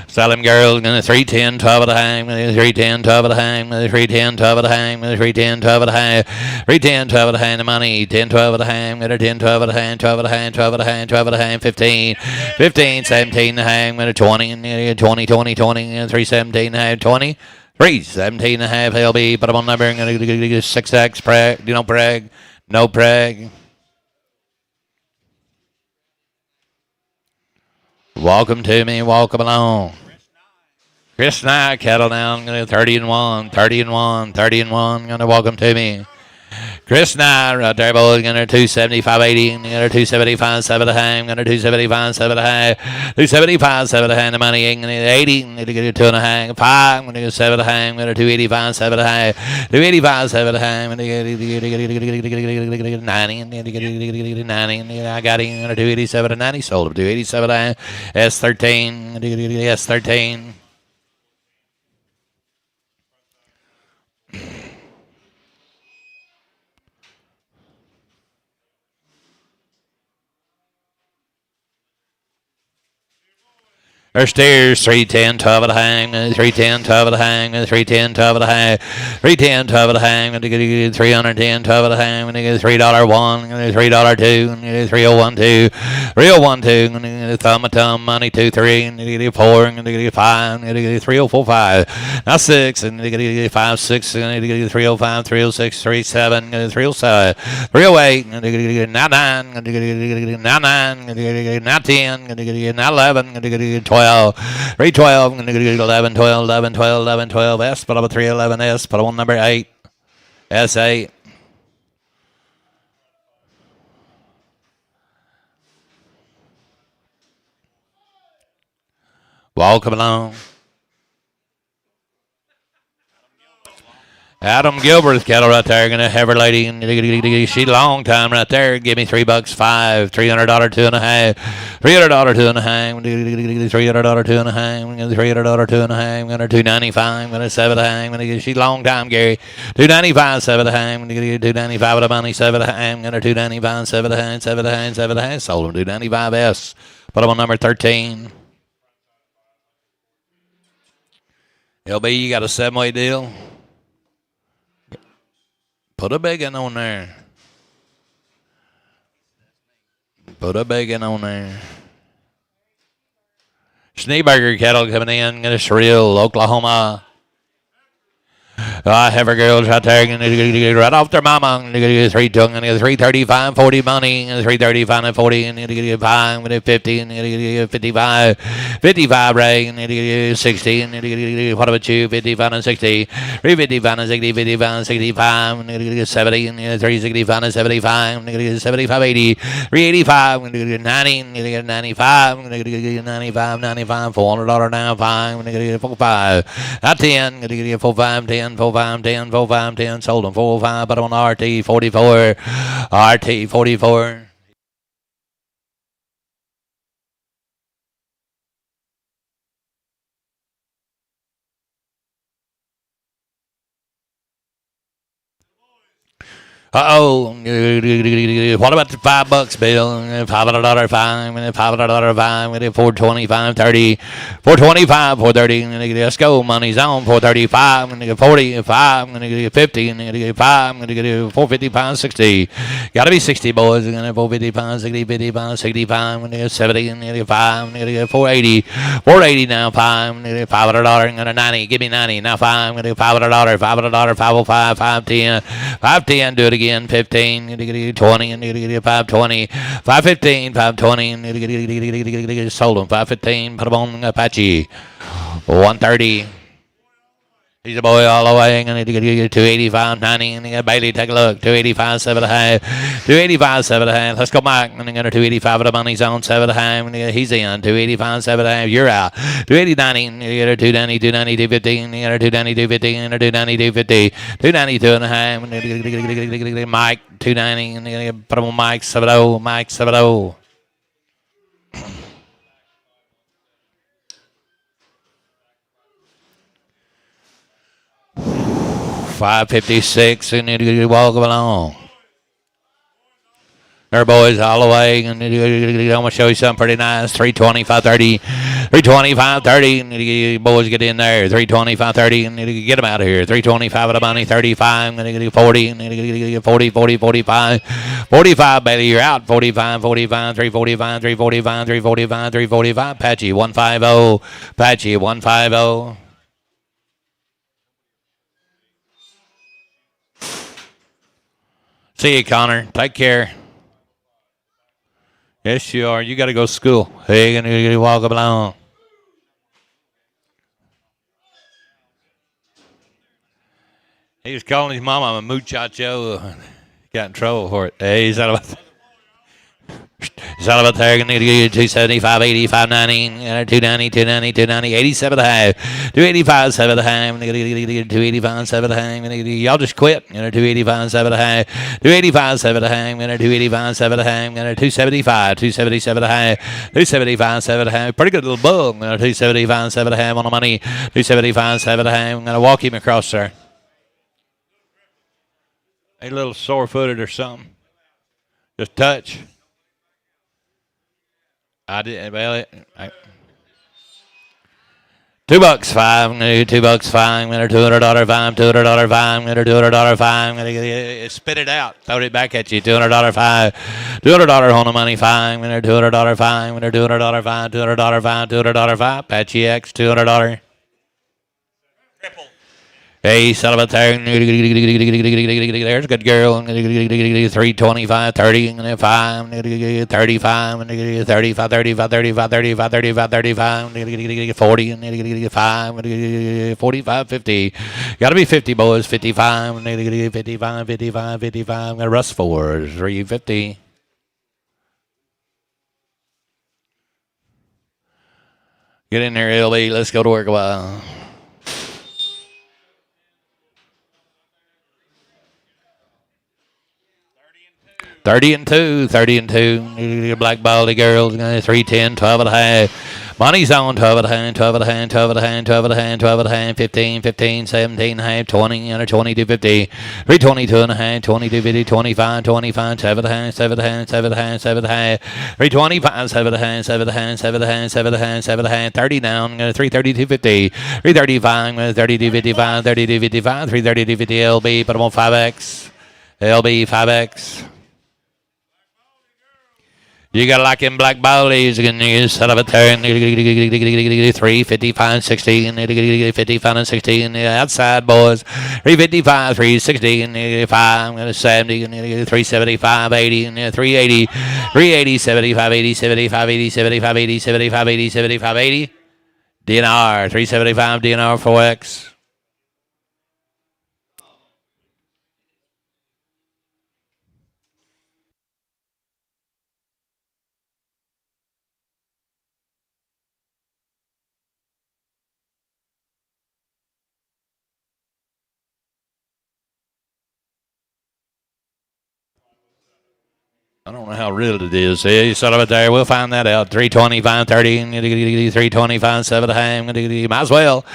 Sell him, girl. 310, 12 at a hang. 310, 12 at a hang. 310, 12 at a hang. 310, 12 at a hang. 310, 12 at a hang. The money. 10, 12 at a hang. 10, 12 at a hang. 12 at a hang. 12 at a hang. 12 at a hang. 15, 15, 17 at a hang. 20, 20, 20, 20. 317 at a hang. 20. 317 and a half. LB. Put them on number. 6X. Preg. You know, Preg. No Preg. Welcome to me. Welcome along. Chris Nye, cattle down. 30 and 1. 30 and 1. 30 and 1. Gonna welcome to me. Chris Nye, right there, boy. Gonna 275, 80. Gonna 275, 7 to hang. Gonna 275, 7 to hang. 275, 7 to hang. The money. 80. Gonna get 2 and a hang. 5. Gonna get 7 to hang. Gonna 285, 7 to hang. 285, 7 to hang. Gonna get 90. 90. I got him. Gonna 287 to 90. Sold him 287 to hang. S13. S13. There's steers, 310, 12 at a hang, 310, 12 at a hang, 310, 12 at a hang, 310, 12 at a hang, 310, 12 at a hang, $3.1, $3.2, 3012, 3012, thumb a thumb, money 2, 3, 4, 5, 3045, now 6, 5, 6, 305, 306, 37, 307, 308, now 9, now 9, now 10, now 11, 12. 312, 11, 12, 11, 12, 11, 12, S, put up a 311 S, put on number 8, S8. Walk along. Adam Gilbert's cattle right there. Gonna have her lady. She long time right there. Give me $3.05. $300 2.5. $300 2.5. $300 2.5. $300 2.5. Gonna $2.95. Gonna $7.5. Gonna she long time Gary. $2.95 $7.5. Gonna $2.95 with the money $7.5. Gonna $2.95 $7.5. $7.5. Sold him $2.95s. Put him on number 13. LB, you got a 7-way deal. Put a big one on there. Put a big one on there. Schneeberger cattle coming in. Gonna Shrill, Oklahoma. I have her girls right there. Right off their mama. I'm going to get 335, 40 money. 335 and 40. And get 5 with 50. And get 55. 55 Ray. And get 60. And get what about you? 55 and 60. 355 and 60. 55 and 65. And get 70. And 365 and 75. And get 75, 80. 385. And get 90. And get 95. And get 95, 95. $400 now. 5. And get 45. Not 10. And get 45, 10. 45, 10, 45, 10, sold them 45, but on RT 44, RT 44. Uh-oh. What about the $5, Bill? $500 fine. $500 fine. $425, 30. $425, 430. Let's go. Money's on. $435. 45. 50. 5. $450, 60. Got to be 60, boys. $450, 60. 55, 65. 70. 5. $480. $480 now. 5. $500. 90. Give me 90. Now 5. $500. $500. $505. 510. 510. Do it again. 15, 20, and 520, 515, 520, sold them 515, put them on Apache 130. He's a boy all the way. Going to get 285, 90. And you got Bailey. Take a look. 285, 7.5. 285, 7.5. Let's go, Mike. And then got a 285 with the money's on 7.5. He's in. 285, 7.5. You're out. 280, 90. And you got a 290, 290, 250. And you got a 290, 250. And a 290, 250. 290, 2.5. And Mike, 290. And you put him on Mike 70. Mike 70. 556, and you walk along. There, boys, all the way. And I'm going to show you something pretty nice. 320, 530. 320, 530. And you boys get in there. 320, 530. And you get them out of here. 325 with the money. 35. And you get 40. And you get 40, 40, 45. 45, Bailey, you're out. 45, 45, 345, 345, 345, 345. Apache 150. Apache 150. See you, Connor. Take care. Yes, you are. You got to go to school. Hey, you're going to walk along. He was calling his mama a muchacho. Got in trouble for it. Hey, he's out of it's all about there. Going to get 275, 80, 590, 290, 290, 290, 87 and a half, 285, 7 and a half, 285, 7 and a half. Y'all just quit. 285, 7 and a half, 285, 7 and a half, 285, 7 and a half, 275, 277 and a half, 275, 7 and a half. Pretty good little bug. 275, 7 and a half on the money. 275, 7 and a half. I'm going to walk him across there. A little sore-footed or something. Just touch. I did. Well, $2, $5. $2, $5. $200, $5. $200, $5. $200, $5. Spit it out. Throw it back at you. $200, $5. $200 on the money. $5. $200, $5. $200, $5. $200, $5. $200, $5. Apache X. $200. Triple. Hey, son of a thing. There's a good girl. 325, 30, 5, 35, 35, 35, 35, 35, 35, 35, 40, 5, 45, 50. Got to be 50, boys. 55, 55, 55, 55. Got to rust for 350. Get in there, LB. Let's go to work a while. Thirty and two. Black Baldy girls. 310, 12 and a half. Money's on 12 and a half, 12 and a half, 12 and a half, 12 and a half, 12 and a half, 15, 17 and a half, 20, and a 22, 50. 322 and a half, 22, 50, 25, 25, 7 and a half, 7 and a half, 7 and a half, 7 and a half. 325, 7 and a half, 7 and a half, 7 and a half, 7 and a half, 7 and a half, 30 down, 332, 50. 335, 32, 55, 32, 55, 332, 50 LB, put them on 5X. LB 5X. You got to lock in black ballies. You can set up a turn. 3, 55, 60, 55 and 60. And outside, boys. 355, 360, 5, 70, 375, 80, 380, 380, 75, 80, 75, 80, 75, 80, 75, 80, 75, 80. DNR, 375, DNR 4X. I don't know how real it is. You sort of it there. We'll find that out. 325, 30, 325, 7 and a half. Might as well.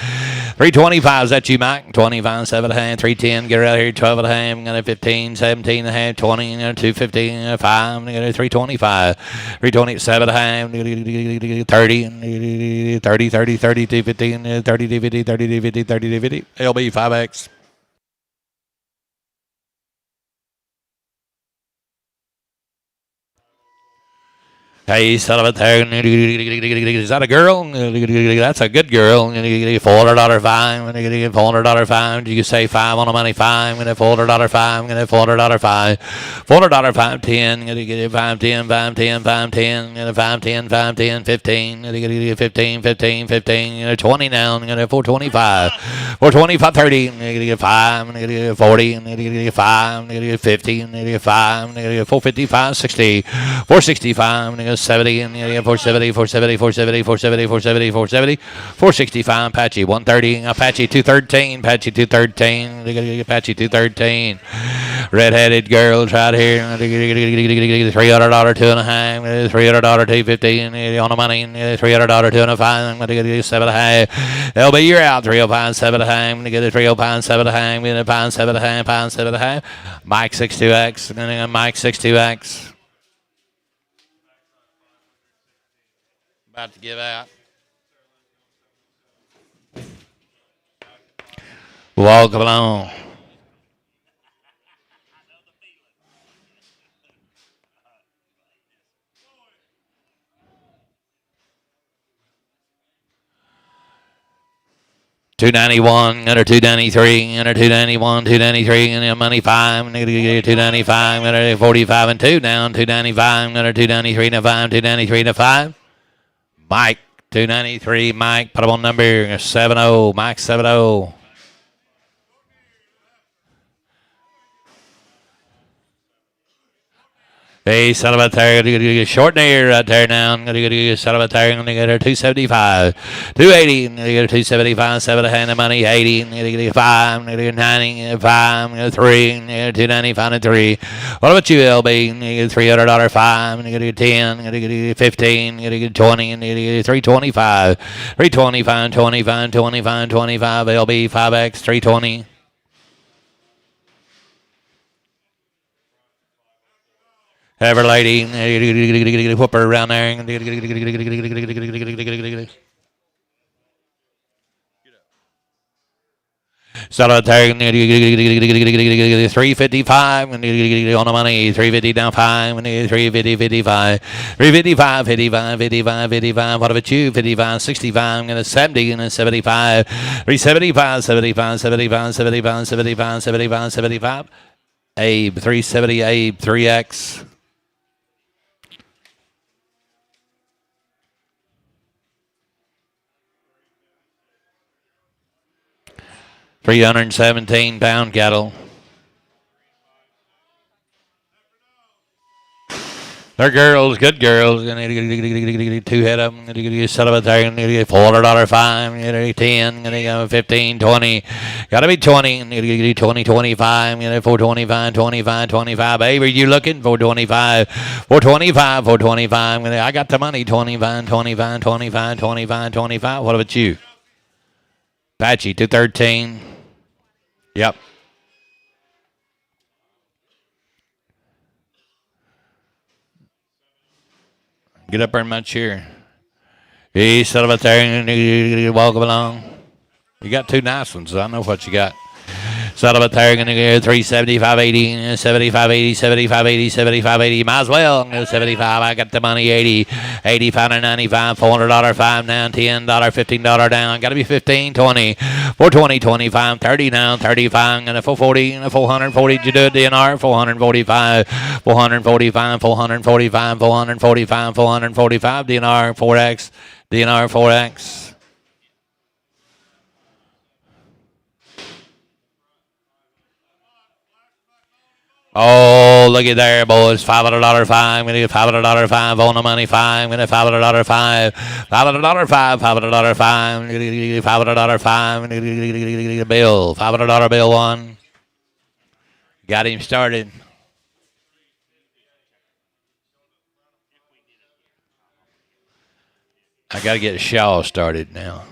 325, is that you, Mike? 25, 7 and a half. 310, get out here. 12 and a half. I'm going to 15, 17 and a half. 20, 215, 5. 325. 327 and a half. 30, 30, 30, 32, 15, 30, 50, 30, 50, 30, 50. LB 5X. Hey, son of a turn. Is that a girl? That's a good girl. $400 fine. $400 fine. You can say 5 on the money. $5. $400 fine. $400 fine. $400 5, 10. 5, 10, 5, 10, 5, 10. 5, 10, 5, 10, 15. 15, 15, 15. 20 now. 425. 425, 30. 5. 40. 5. 50. 5. 455, 60. 465. 70 and 470, 470, 470, 470, 470, 470, 465. Apache 130, Apache 213, Apache 213, Apache 213. Red-headed girls right here. $300, 2.5, $300, 250 on the money. $300, 2.5, 7.5. LB, you're out. 305, 7.5. Get it 305, 7.5. Get it 5, 7.5, 5, 7.5. Mike 62X. Mike 62X. About to give out. Walk along. $291, under $293, under $291, $293, and money $5, $295, under $45 and 2 down, $295, under $293 to 5, $293 to 5. Mike, 293, Mike, put him on number 70, Mike 70. Hey, son of a tire, short there right there now. I'm going to get son of a tire. I'm going to get her 275, 280. I'm going to get her 275, 7 to hand the money, 80. I'm going to get 5, I'm going to get 90, 5, I'm going to 3, I'm going to get 295 and 3. What about you, LB? I'm going to get $300, 5, I'm going to get 10, I'm going to get 15, I'm going to get 20, I'm going to get 325, 325, 25, 25, 25, LB, 5X, 320. Ever lady, whoop her around there. Solitaire 355 on the money, 350 down 5, 350, 55, 355, 55, 55, 55. What about you? 55, 65, I'm going to 70 and 75, 375, 75, 75, 75, 75, 75, 75. Abe 370, Abe 3X. £317 cattle. They're girls, good girls. Two head of them. Set up a thing. $400 fine. 10. 15, 20. Got to be 20. 20, 25. 425, 25, 25. Baby, you looking? 425. 425, 425. I got the money. 25, 25, 25, 25, 25. What about you? Apache, 213. Yep. Get up there in my chair. Hey, set up there and walk along. You got two nice ones. I know what you got. Set up there, going to go 375, 80, 75, 80, 75, 80, 75, 80. Might as well go 75. I got the money, 80, 85 and 95, $400 5 down, $10, $15 down. Got to be 15, 20, 420, 25, 30 down, 35, and a 440, and a 440. Did you do it, DNR? 445, 445, 445, 445, 445, DNR 4X, DNR 4X. Oh, look at there, boys. $500 5. We need $500 5 on the money. 5. We need $500 5. $500 5. $500 5. $500 5. Bill. $500 bill 1. Got him started. I got to get Shaw started now.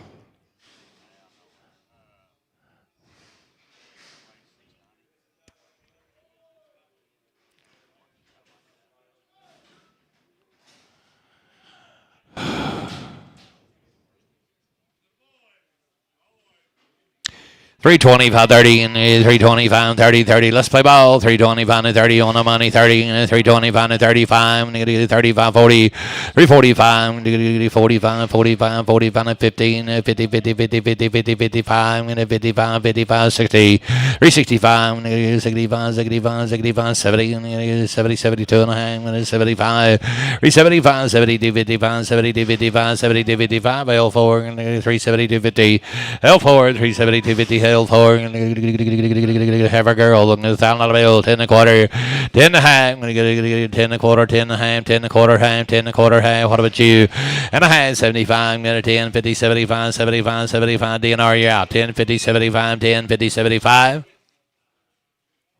$320, $530, and $325, $30, $30. Let's play ball. $325 and $30 on the money. $30, and $325 and $35, and $35, $40, $345, $45, $45, $45 and $15, $50, $50, $50, $50, $50, $55, and $55, $55, $60, $365, $65, $65, $65, $70, and $70, $72 and a half, and $75, $375, $72, $55, $72, $55, $72, $55, L4, and $372, $50, L4, $372, $50, L4, have a girl looking at $1,000 bill, 10 and a quarter, 10 and a half, I'm going to get 10 and a quarter, 10 and a half, 10 and a quarter, half, 10 and a quarter, half. What about you? And a half, 75, I'm going to 10, 50, 75, 75, 75, DNR, you're out. 10, 50, 75, 10, 50, 75.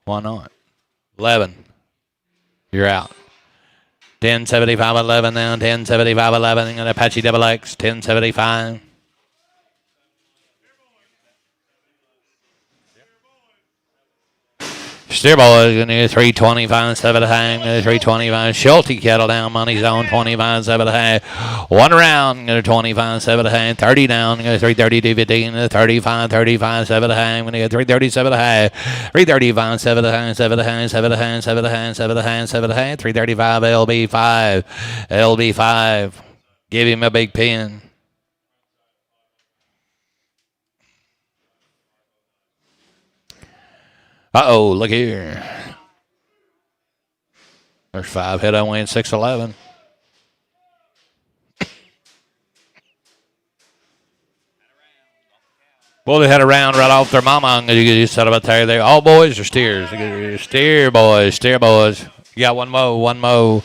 Why not? 11, you're out. 10, 75, 11 now, 10, 75, 11, and Apache double X, 10, 75. Steer boys going to 325, 7 and a half, 325. Schulte kettle down, money zone 25, 7 and a half. One round, 25, 7 and a half, 30 down, 330, 215, 35, 35, 7 and a half, 330, 7 and a half, 335, 7 and a half, 7 and a half, 7 and a half, 7 and a half, 7 and a half, 7 and a half, 335, LB5, LB5. Give him a big pin. Uh-oh, look here. There's 5 head on win, 611. Well, they had a round right off their mama. You set up there. They all boys or steers? Steer boys. You got one more.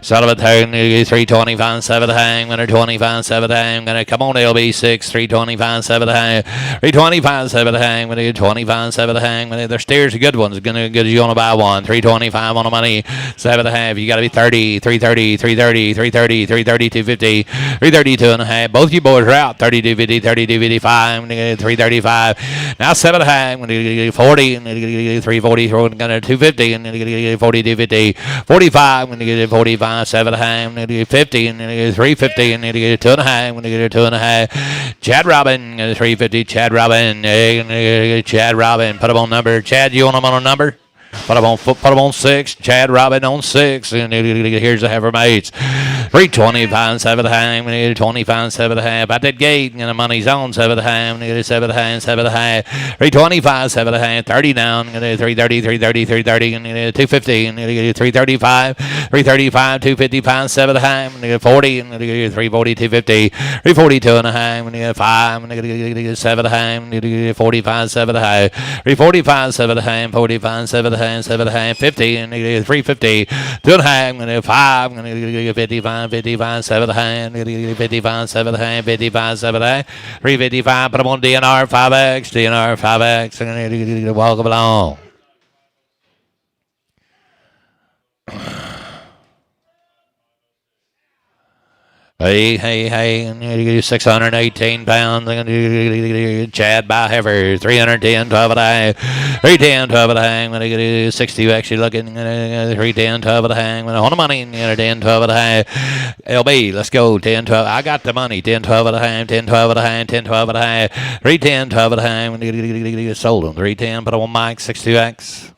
Set up there. 325, 7 hang. Winner 25, 7 hang. Gonna come on, LB6. 325, 7 hang. 325, 7 hang. Winner 25, 7 hang. Their steers are good ones. Gonna good. You wanna buy one? 325 on the money. 7.5. You gotta be 30, 330, 330, 330, 330, 250, 332 and a half. Both you boys are out. 32, 50, 32, 55, 335. Now 7 hang. 40, 340, 250, and 42, 50, 45. 45, 7 hang, 50, and 350, and 2 and a half, 2 and a half. Chad Robin, 350, Chad Robin, put him on number. Chad, you want him on a number? Put him on 6. Chad Robin on 6. And here's the heifer mates. 325, 7 hang, 25, 7 half. At that gate, and the money's on 7 hang, 7 hang, 7 half. 325, 7 hang, 30 down, 330, 330, 330, and 250, and 335, 335, 255, 7 hang, 40, and 340, 250, 342 and a half, 5, 7 hang, 45, 7 hang, 345, 7 hang, 45, 7 hang. hand, 7 and a half, 50, and 350, 2 and a half, I'm going to do 5, I'm going to do 55, 55, 7 and a half, 55, 7 and a half, 55, 7 and a half, 355, put them on DNR 5X, DNR 5X, I'm going to walk along. Hey, 618 pounds. Chad by Heifers, 310, 12 and a half. 310, 12 and a half. I'm going to do 60 actually looking. 310, 12 and a half. On the money, 10, 12 and a half. LB, let's go. 10, 12. I got the money. 10, 12 and a half. 10, 12 and a half. 10, 12 and a half. 310, 12 and a half. Sold them. 310, put them on Mike, 62X.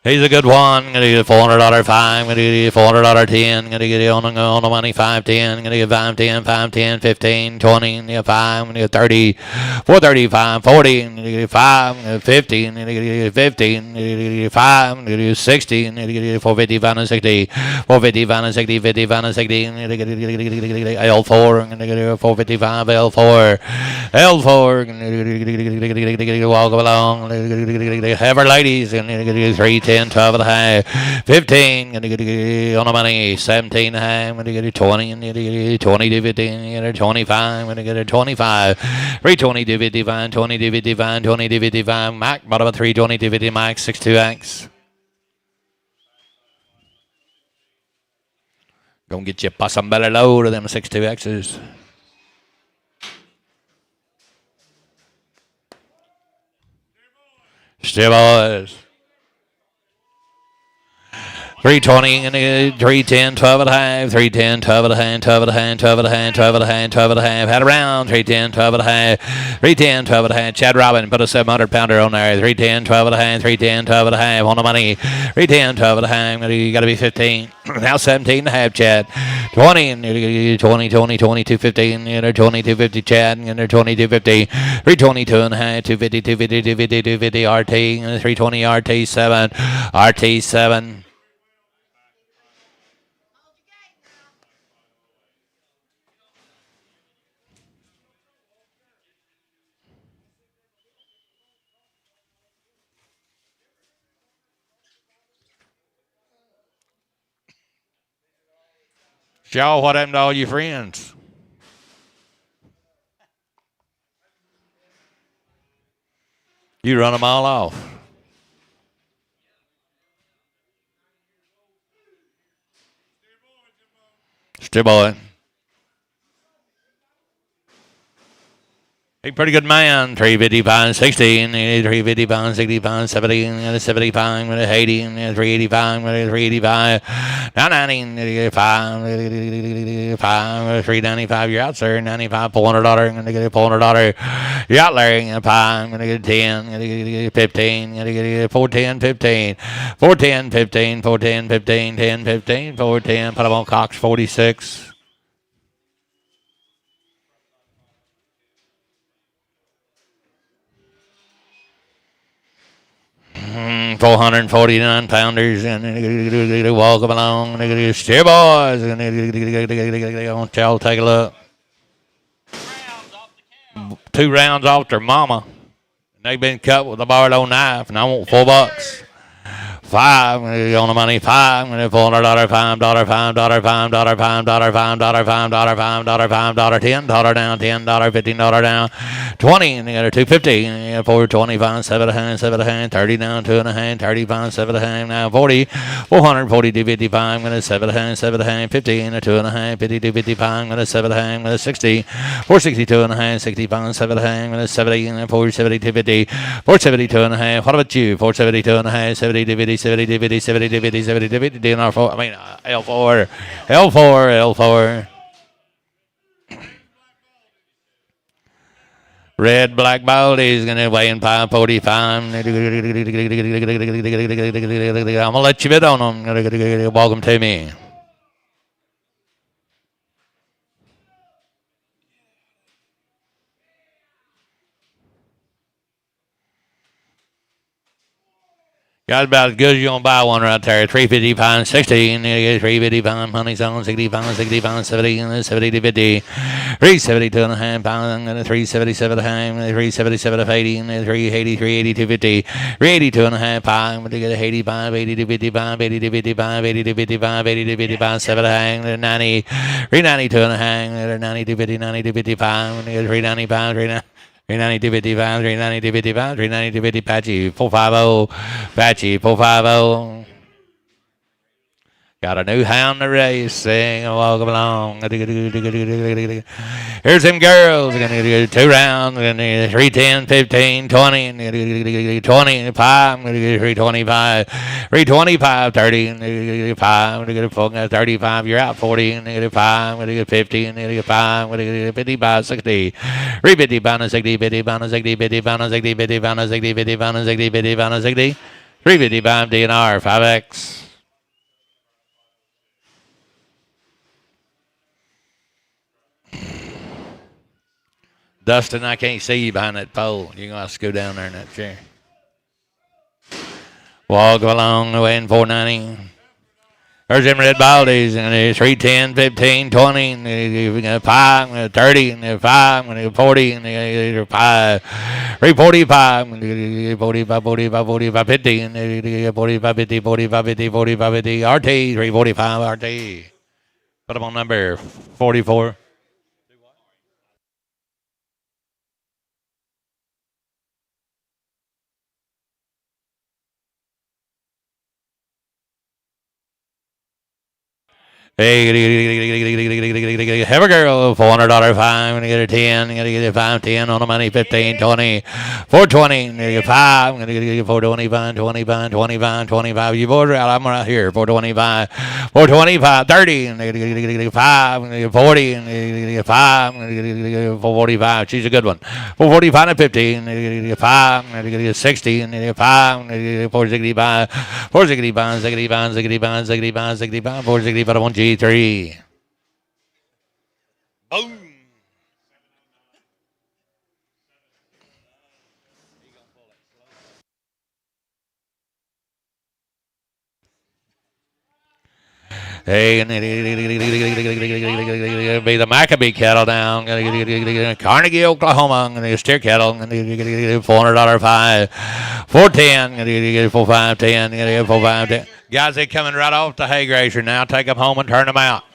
He's a good one. I'm going to get $400 $5. I'm going to get $400 $10. I'm going to get on the money $5.10. I'm going to get $5.10, $5.10, $15, $20. I'm going to get $5. I'm going to get $30, $4.35, $40. I'm going to get $5. I'm going to get $50. I'm going to get $50. I'm going to get $5. I'm going to get $60. I'm going to get $4.55 and $60. $4.55 and $60. $55 and $60. I'm going to get L4. I'm going to get $4.55 L4. L4. I'm going to get walk along. Have our ladies. I'm going to get 3. 10, 12 and a half, 15, going to get on the money, 17 and a half, going to get 20, and 20 to 15, 25, going to get 25, 320 to 55, 20 to 55, 20 to 55, Mike, bottom of 320 to 50, Mike, 62X. Gonna get you a some better load of them 62Xs. Still boys. 320 and 310, 12 and a half, 310, 12 and a half, 12 and a half, 12 and a half, 12 and a half, 12 and a half. Had around 310, 12 and a half, 310, 12 and a half. Chad Robin put a 700 pounder on there. 310, 12 and a half, 310, 12 and a half on the money. 310, 12 and a half. You got to be 15. Now 17 and a half, Chad. 20 and 20, 20, 22, 15, 22, 50, Chad, and 22, 50, 322 and a half, 250, 250, 250, 250, RT, 320, RT7, RT7. Shaw, what happened to all your friends? You run them all off. Still boy. A pretty good man. 355, 16, 355, 65, 70, 75, 80, 385, 385, 990, 5, 395. You're out, sir. 95, $400. I'm going to get a $400. You're out, Larry. 5, I'm going to get 10, I'm going to get 15, I'm going to get 410, 15, 410, 15, 410, 15, 10, 15, 410. Put them on Cox 46. 449 pounders and walk them along. Steer boys. I want y'all to take a look. 2 rounds off their mama. They've been cut with a Barlow knife, and I want $4. 5 on the money. 5 $400, $5, $5, $5, $5, $5, $5, $5, $5, $10 down, $10, $15 down, 20 and the other 250, 425, 7 and a half, 7 and a half, 30 down, 2 and a half, 35, 7 and a half, now 40, 440 to 55, I'm gonna 7 and a half, 7 and a half, 50 and a 2 and a half, 50 to 55, I'm gonna 7 and a half, I'm gonna 60, 462 and a half, 65, 7 and a half, I'm gonna 70 and 470 to 50, 472 and a half. What about you? 472 and a half, 70 to 50, 70 to 50, 70 to 50, 70 to 50, DNR 4, L4, L4, L4. Red Black Baldy's going to weigh in 545. I'm going to let you bid on them. Welcome to me. Got about as good as you're going to buy one right there. 350 pounds, 16, 350 pound, money's on 60 pounds, 60 pounds, 70, 70 to 50, 372 and a half pounds, 377 a half, 377 of 80, 380, 380 to 50, 382 and a half pounds, but you get 85, 80 to 55, 80 to 55, 80 to 55, 80 to 55, 7 a half, 90, 392 and a half, 90 to 50, 90 to 55, 395, 390. 390 55, 390 55, 390 50, Apache 450, Apache 450. Got a new hound to race, sing and walk along. Here's them girls. Gonna do 2 rounds. Gonna do 310, 15, 20, 25. I'm gonna do 325, 325, 30, 5. I'm gonna do 35. You're out 40. Negative 5. I'm gonna do 50. Negative 5. I'm gonna do 55, 60. 350 pound 60, 50 pound 60, 50 pound 60, 50 pound 60, 50 pound 60, 50 pound 60. 355 DNR 5X. Dustin, I can't see you behind that pole. You're going to have to go down there in that chair. Walk along the way in 490. There's them red baldies. 310, 15, 20, 5, 30, 5, 40, 5, 345, 45, 45, 45, 50, 45, 50, 45, 50, 45, 50, RT, 345, RT. Put them on number 44. Hey, have a girl, $400 fine. I'm gonna get a 10. I'm gonna get a 510 on the money. 15, 20, 420, 5. I'm gonna get 425, 25, 25, 25. You boys are out. I'm right here. 425, 425, 30. I'm gonna get 5. I'm gonna get 40. I'm gonna get 5. I'm gonna get 445. She's a good one. 445 and 50. I'm gonna get 5. I'm gonna get 60. I'm gonna get 5. I'm gonna get 465, 465, 65, 65, 65, 65, 465 on G3. Boom. Hey, be the Maccabee cattle down. Carnegie, Oklahoma. Steer cattle. $400 5. 410. 4510. 4510. Guys, they're coming right off the hay grazer now. Take them home and turn them out.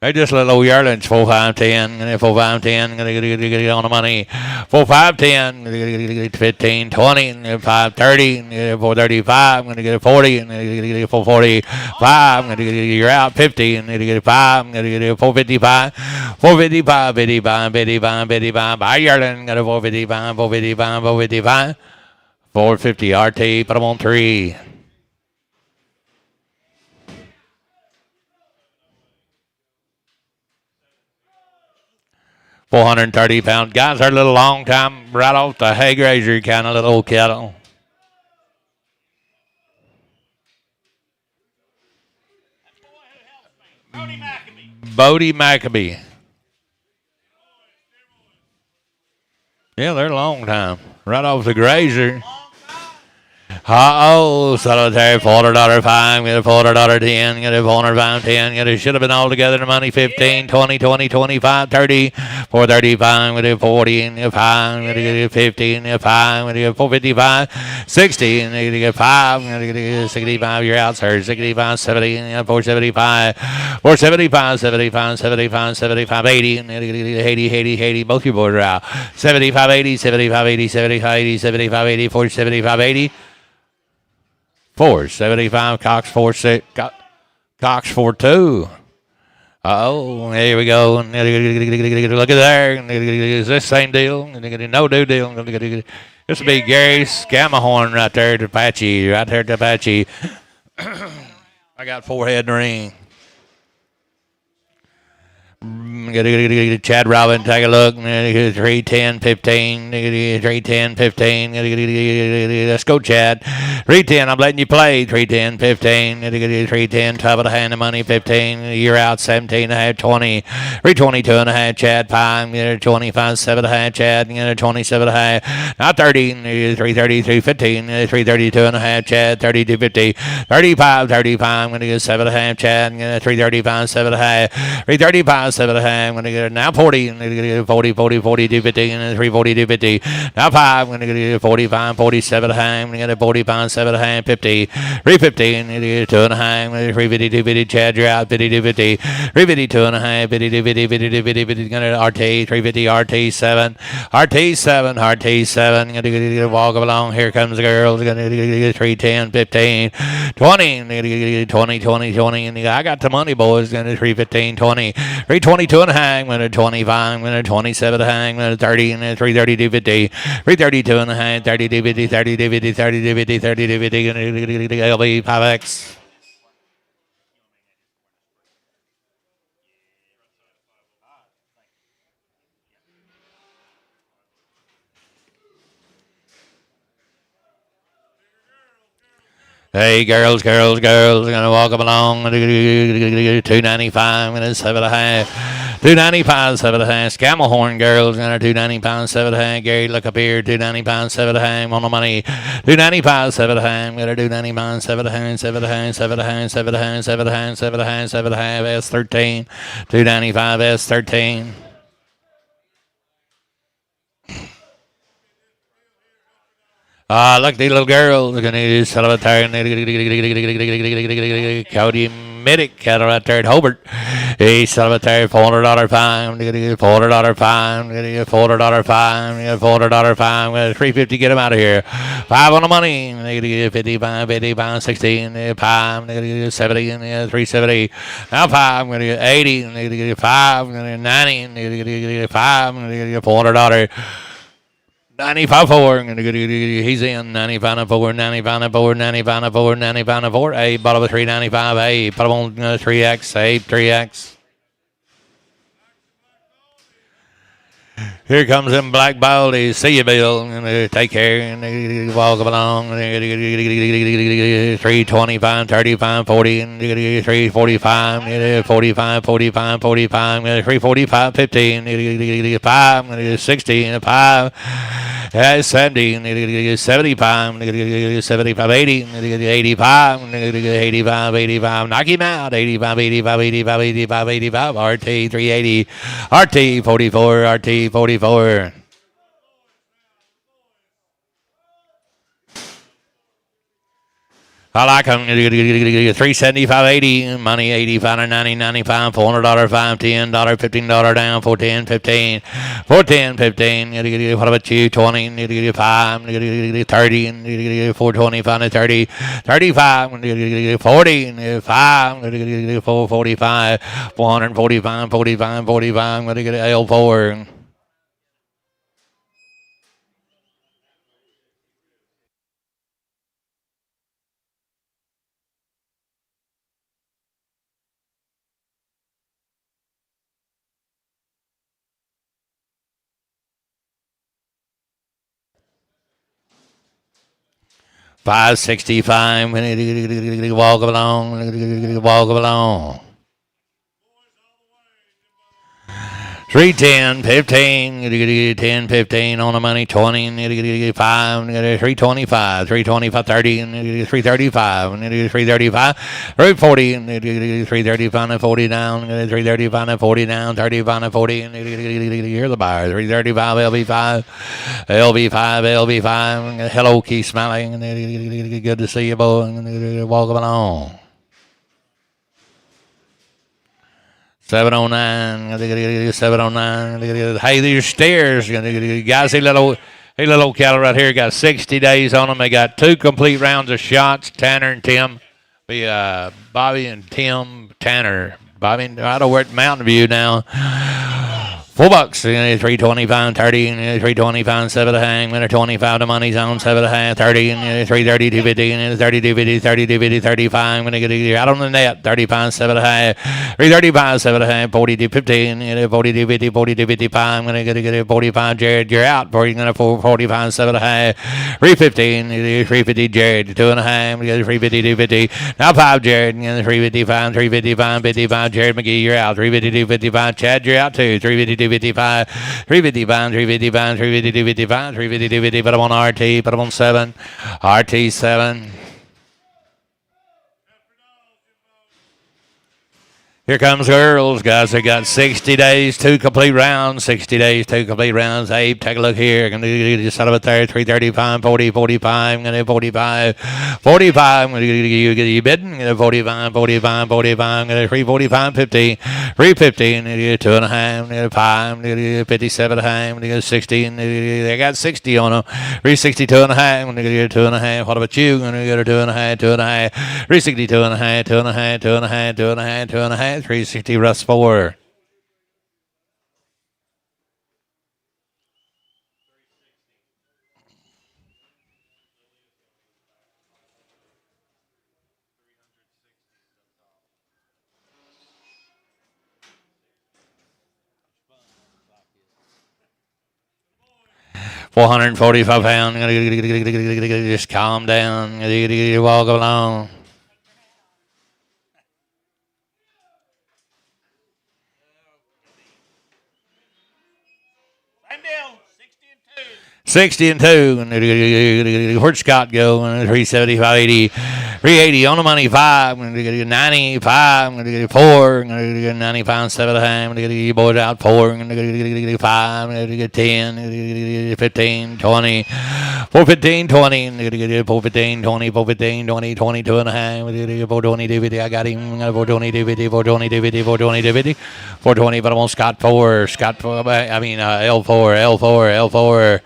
They just little yearlings, 4, 5, 10, 4, 5, 10, get on the money. 4, 5, 10, 15, 20, 5, 30, 4, 35, I'm going to get a 40, I'm going to get a 445, I'm going to get you're out 50, I'm going to get a 5, I'm going to get a 455, 455, 55, 55, 55, buy yearling, got a 455, 455, 455, 450 RT, put them on 3. 430-pound guys are a little long time right off the hay grazer kind of little cattle. Bodie Maccabee. Yeah, they're a long time. Right off the grazer. Solitary $400 5, get a $400 10, get a $400 10, get a should have been all together the money 15, 20, 20, 25, 30, 435, get a 40, and a 5, get a 15, and a 5, get a 455, 60, and get a 5, get a 65, you're out, sir, 65, 70, and 475, 475, 75, 75, 75, 80, and 80, 80, 80, both your boys are out, 75, 80, 75, 80, 75, 80, 75, 80, 475, 80. 475, Cox 46, Cox 42. Oh, here we go. Look at there. Is this same deal? No new deal. This will be Gary Scamahorn right there at Apache. Right there at Apache. I got 4 head in the ring. Chad Robin, take a look. 310, 15. 310, 15. Let's go, Chad. 310, I'm letting you play. 310, 15. 310, top of the hand of money, 15. You're out, 17 and a half, 20. 322 and a half, Chad. 5. 25, 7 and a half, Chad. 27 and a half. Now 30. 330, 315. 332 and a half, Chad. 32, 50. 35, 35. I'm going to get 7 and a half, Chad. 335, 7 and a half. 335, 7 and a half. I'm going to get now 40. I'm going to get 40, 40, 42, 50. And 340, 50. Now 5. I'm going to get 45, 47 and a half. I'm going to get 45, 7 and a half, 50. 350. And 2 and a half. 350, 250. Chad, you're out. 52, 50. 352 and a half. 52, 50, 52, 50, 50. Going to RT. 350, RT 7. RT 7. RT 7. Going to walk along. Here comes the girl. Going to get 310, 15, 20. 20, 20, 20. And I got the money, boys. Going to 315, 20. 322 and a half. Going to 25. Going to 27 and a half. Going to 30. And 332, 50. 332 and a half. 32, 50. 32, 50. 32, 50. 32, 50. Going to LB 5X. Hey, girls, gonna walk up along. 295, and 7 and a half. 295, 7 and a half. Scamelhorn girls, gonna 295, 7 and a half. Gary, look up here. 295, 7 and a half. On the money. 295, 7 and a half. Gonna 295, 7 and a half, 7 and a half, 7 and a half, 7 and a half, 7 and a half, 7 and a half, 7 and a half. S13. 295, S13. Look, these little girls are going to celebrate. Cody Middick cattle right there at Hobart. He's celebrating $400 fine. $400 fine. $400 fine. $400 fine. $350. Get him out of here. 5 on the money. 55, 55, 16, 5, 70, 370. Now 5. I'm going to get 80. 5. 90. 5. $400. 95 4. He's in 95 4, 95 4, 95 4, 95 4. A bottle of 395. A put him on 3X. A 3X. Here comes them black baldies. See you, Bill. Take care and walk along. 325, 35, 40, 345, 45, 45, 45, 345, 15, 5, 60, 5. 70, 75, 75, 80, 85, 85, 85. Knock him out. 85, 85, 85, 85, 85. RT 380, RT 44, RT 44. I like them. 375, 80, money 85 or 90, 95, $400, $5, $10, $15 down, 410, 15, 410, 15. What about you? 20, 5, 30, 425, 30, 35, 40, 5, 445, 445, 45, 45. I'm going to get L4. $565. Walk along. 310, 15, 10, 15 on the money, 20, 5, 325, 325, 30, 335, 335, 340, 335 and 40 down, 335 and 40 down, 35 and 40, hear the buyer, 335, LB5, LB5, LB5, hello, keep smiling, good to see you, boy, walk along. 709, 709. Hey, these steers, guys, these little cattle right here got 60 days on them. They got 2 complete rounds of shots. Tanner and Tim, Bobby and Tim Tanner. Bobby, right over at Mountain View now. $4. 325, 30, 325, 7 to hang, winner 25 to money zone, 7 to hang, 30, 330, 250, 30, 250, 30, 250, 35. When you out on the net, 35, 7 to hang, 335, 7 to hang, 42, 15, 42, 50, 42, 55. When you get 45, Jared, you're out. You're going to 45, 7 to hang, 315, 350, Jared, 2 and a half, 350, 250. Now 5, Jared, 355, 355, 55, Jared McGee, you're out. 350, 255, Chad, you're out too. 350, 255, 355, 355, 350, 255, 350, 250. Put them on RT, put them on 7. RT 7. Here comes girls, guys. They got 60 days, 2 complete rounds. 60 days, 2 complete rounds. Abe, take a look here. Going to just set up it there. 335, 40, 45. Going to 45, 45. Going to you bidding. 45, 45, 45. Going to 345, 50, 315. 2.5, 5, 57 and a half. Going to 60. They got 60 on them. 362 and a half. Going to get 2.5. What about you? Going to get a 2.5, 2.5. 362 and a half, 2.5, 2.5, 2.5, 2.5. 360 Russ 4. £445. Just calm down. Walk along. I'm down. 60 and 2. Where'd Scott go? 375, 80. 380 on the money, 5. 95. 4. 95, 7 and a half. You boys out 4. 5. 10. 15. 20. 415, 20. 415, 20. 415, 20. 22 and a half. 420, 250. I got him. 420, 250. 420, 250. 420, 250. 420, but I want Scott 4. Scott 4. I mean, L4. L4.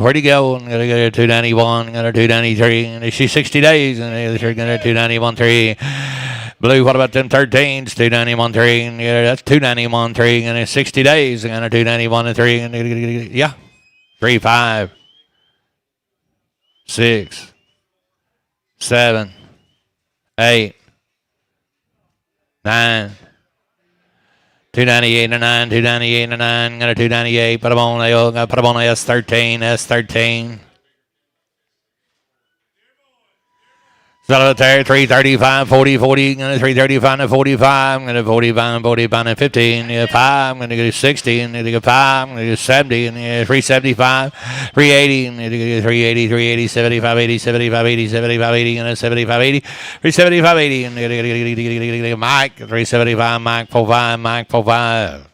Where'd he go? Gonna get a 291. Got a 293. She's 60 days. And they're gonna 291 3. Blue, what about them 13s? 291 3. Yeah, that's 291 3. And 60 days. And 291 3. Yeah. 3, 5, 6, 7, 8, 9. 298 and 9, 298 and 9, got a 298, put them on S13. So there, 335, 40, 40, 335 and 45, I'm going to 45, 45 and 15, 5, I'm going to go 60, and going to go 5, I'm going to go 70, and 375, 380, and 380, 380, 75, 80, 75, 80, 75, 80, and 75, 80, 375, 80, and Mike, 375, Mike, 45, Mike, 45.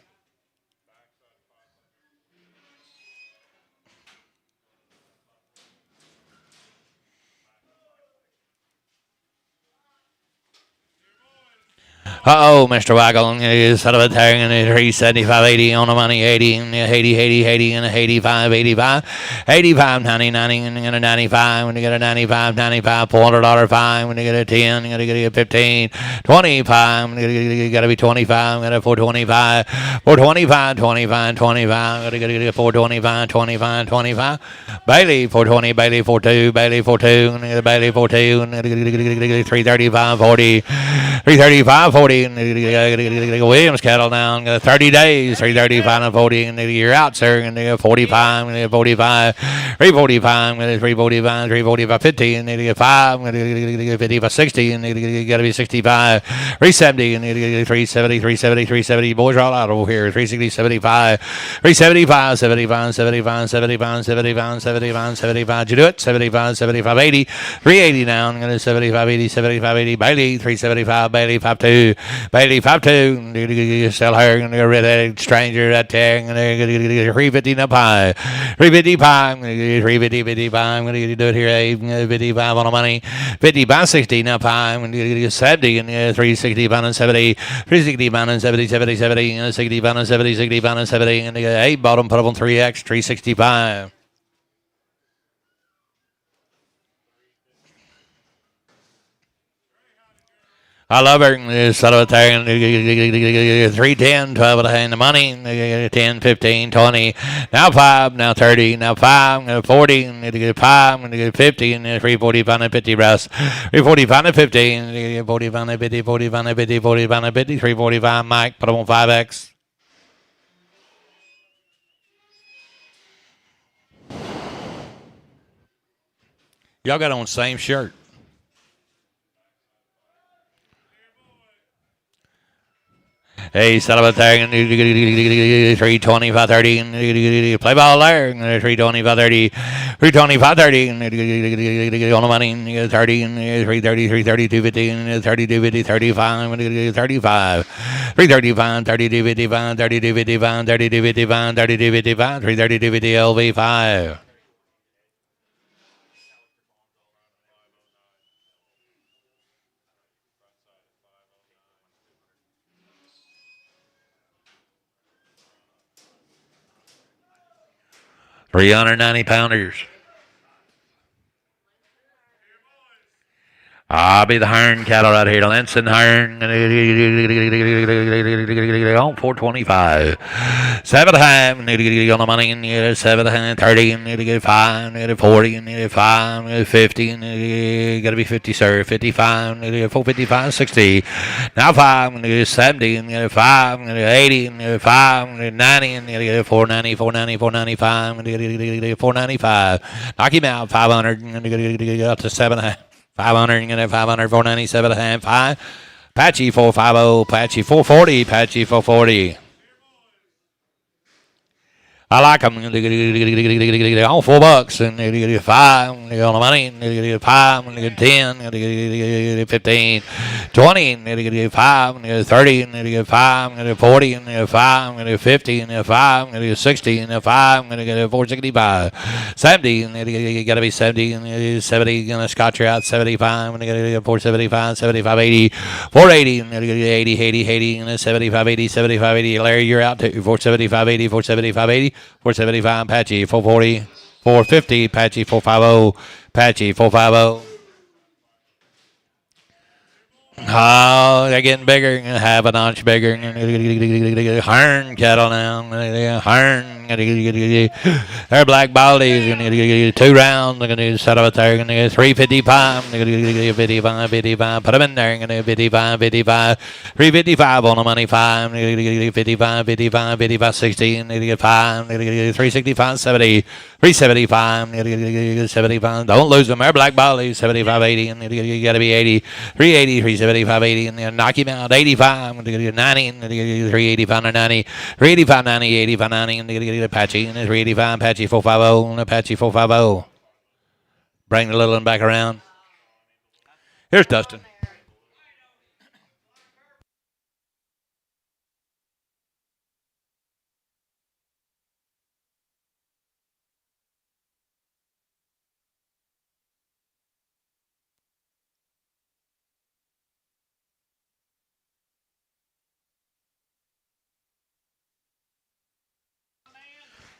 Mr. Waggle is out of a tag and 375, 80 on the money, 80, and 80, 80, 80, and 85, 85, 85, 90, 90, and a 95. When you get a 95, 95, $400 fine. When you get a 10, you got to get a 15, 25. You got to be 25. Got a 425, 425, 25, 25. Got to get a 425, 25, 25. Bailey 420, Bailey 42, Bailey 42, Bailey 42, 335, 40, 335, 40. Williams cattle down 30 days, 335 and 40, and you're out, sir. And 45, 45, 345, 345, 345, 50, and 5, 55, 60, and you got to be 65, 370, and 370, 370, 370. Boys are all out over here. 360, 75, 375, 75, 75, 75, 75, 75, 75. Did you do it? 75, 75, 80, 380 now. 75, 80, 75, 80. Bailey 375, Bailey 52. Bailey 5-2. Sell her. Red-headed stranger that tag. 350 up high. 355. 350, 55. I'm going to do it here. 55 on the money. 50 by 60 up high. I'm going to get 70 and 360 pound and 70. 360 pound and 70, 70, 70. 60 pound and 70, 60 pound and 70. And 8 bottom put up on 3X. 365. I love her. Son of a thing. 310, 12 and a hand. The money. 10, 15, 20. Now 5. Now 30. Now 5. 40. 5. 50. 345 and 50 Russ. 345 and 50. 45 and 50. 45 and 50. 45 and 50. 345 Mike. Put him on 5X. Y'all got on the same shirt. Hey, son of a thing. 320, 530. Play ball there. 320, 530. 320, 530. On the money. 30, 330, 330, 250, 30, 250, 35, 35. 335, 30, 255, 30, 255, 30, 255, 30, 255, 330, 250, LV5. $390. I'll be the Hearn cattle right here. Linson Hearn on 425. 7 on the money. 7 30. 5. 40. 5. 50. Got to be 50, sir. 55. 455. 60. Now 5. 70. 5. 80. 5. 90. 490. 490. 495. 495. Knock him out. 500. Up to 7. 500, 500, 497 and a half, 5. Apache 450, Apache 440, Apache 440. I like them. On $4 and 5 on the money. 5 10 15 20 5 30 5 40 5 50 5 60 5 465 70. Got to be 70. 70 gonna scotch her out. 75 475 75 80 480 80 80 75 80 75 80. Larry, you're out to 475 80 475 80. 475 Apache 440 450 Apache 450 Apache 450. Oh, they're getting bigger. Half an inch bigger. Hearn cattle now. Hearn. They're black baldies. 2 rounds. They're going to set up there. 355. 55, 55. Put them in there. 55, 55. 355 on the money. 5. 55, 55, 55, 60. 5. 365, 70. 375. 75. Don't lose them. They're black baldies. 75, 80. You got to be 80. 380, 375, 80, and then knock him out. 85, 90, 385, 90, 385, 90, 85, 90, and get Apache, and 385, Apache 450, and Apache 450. Bring the little one back around. Here's Dustin.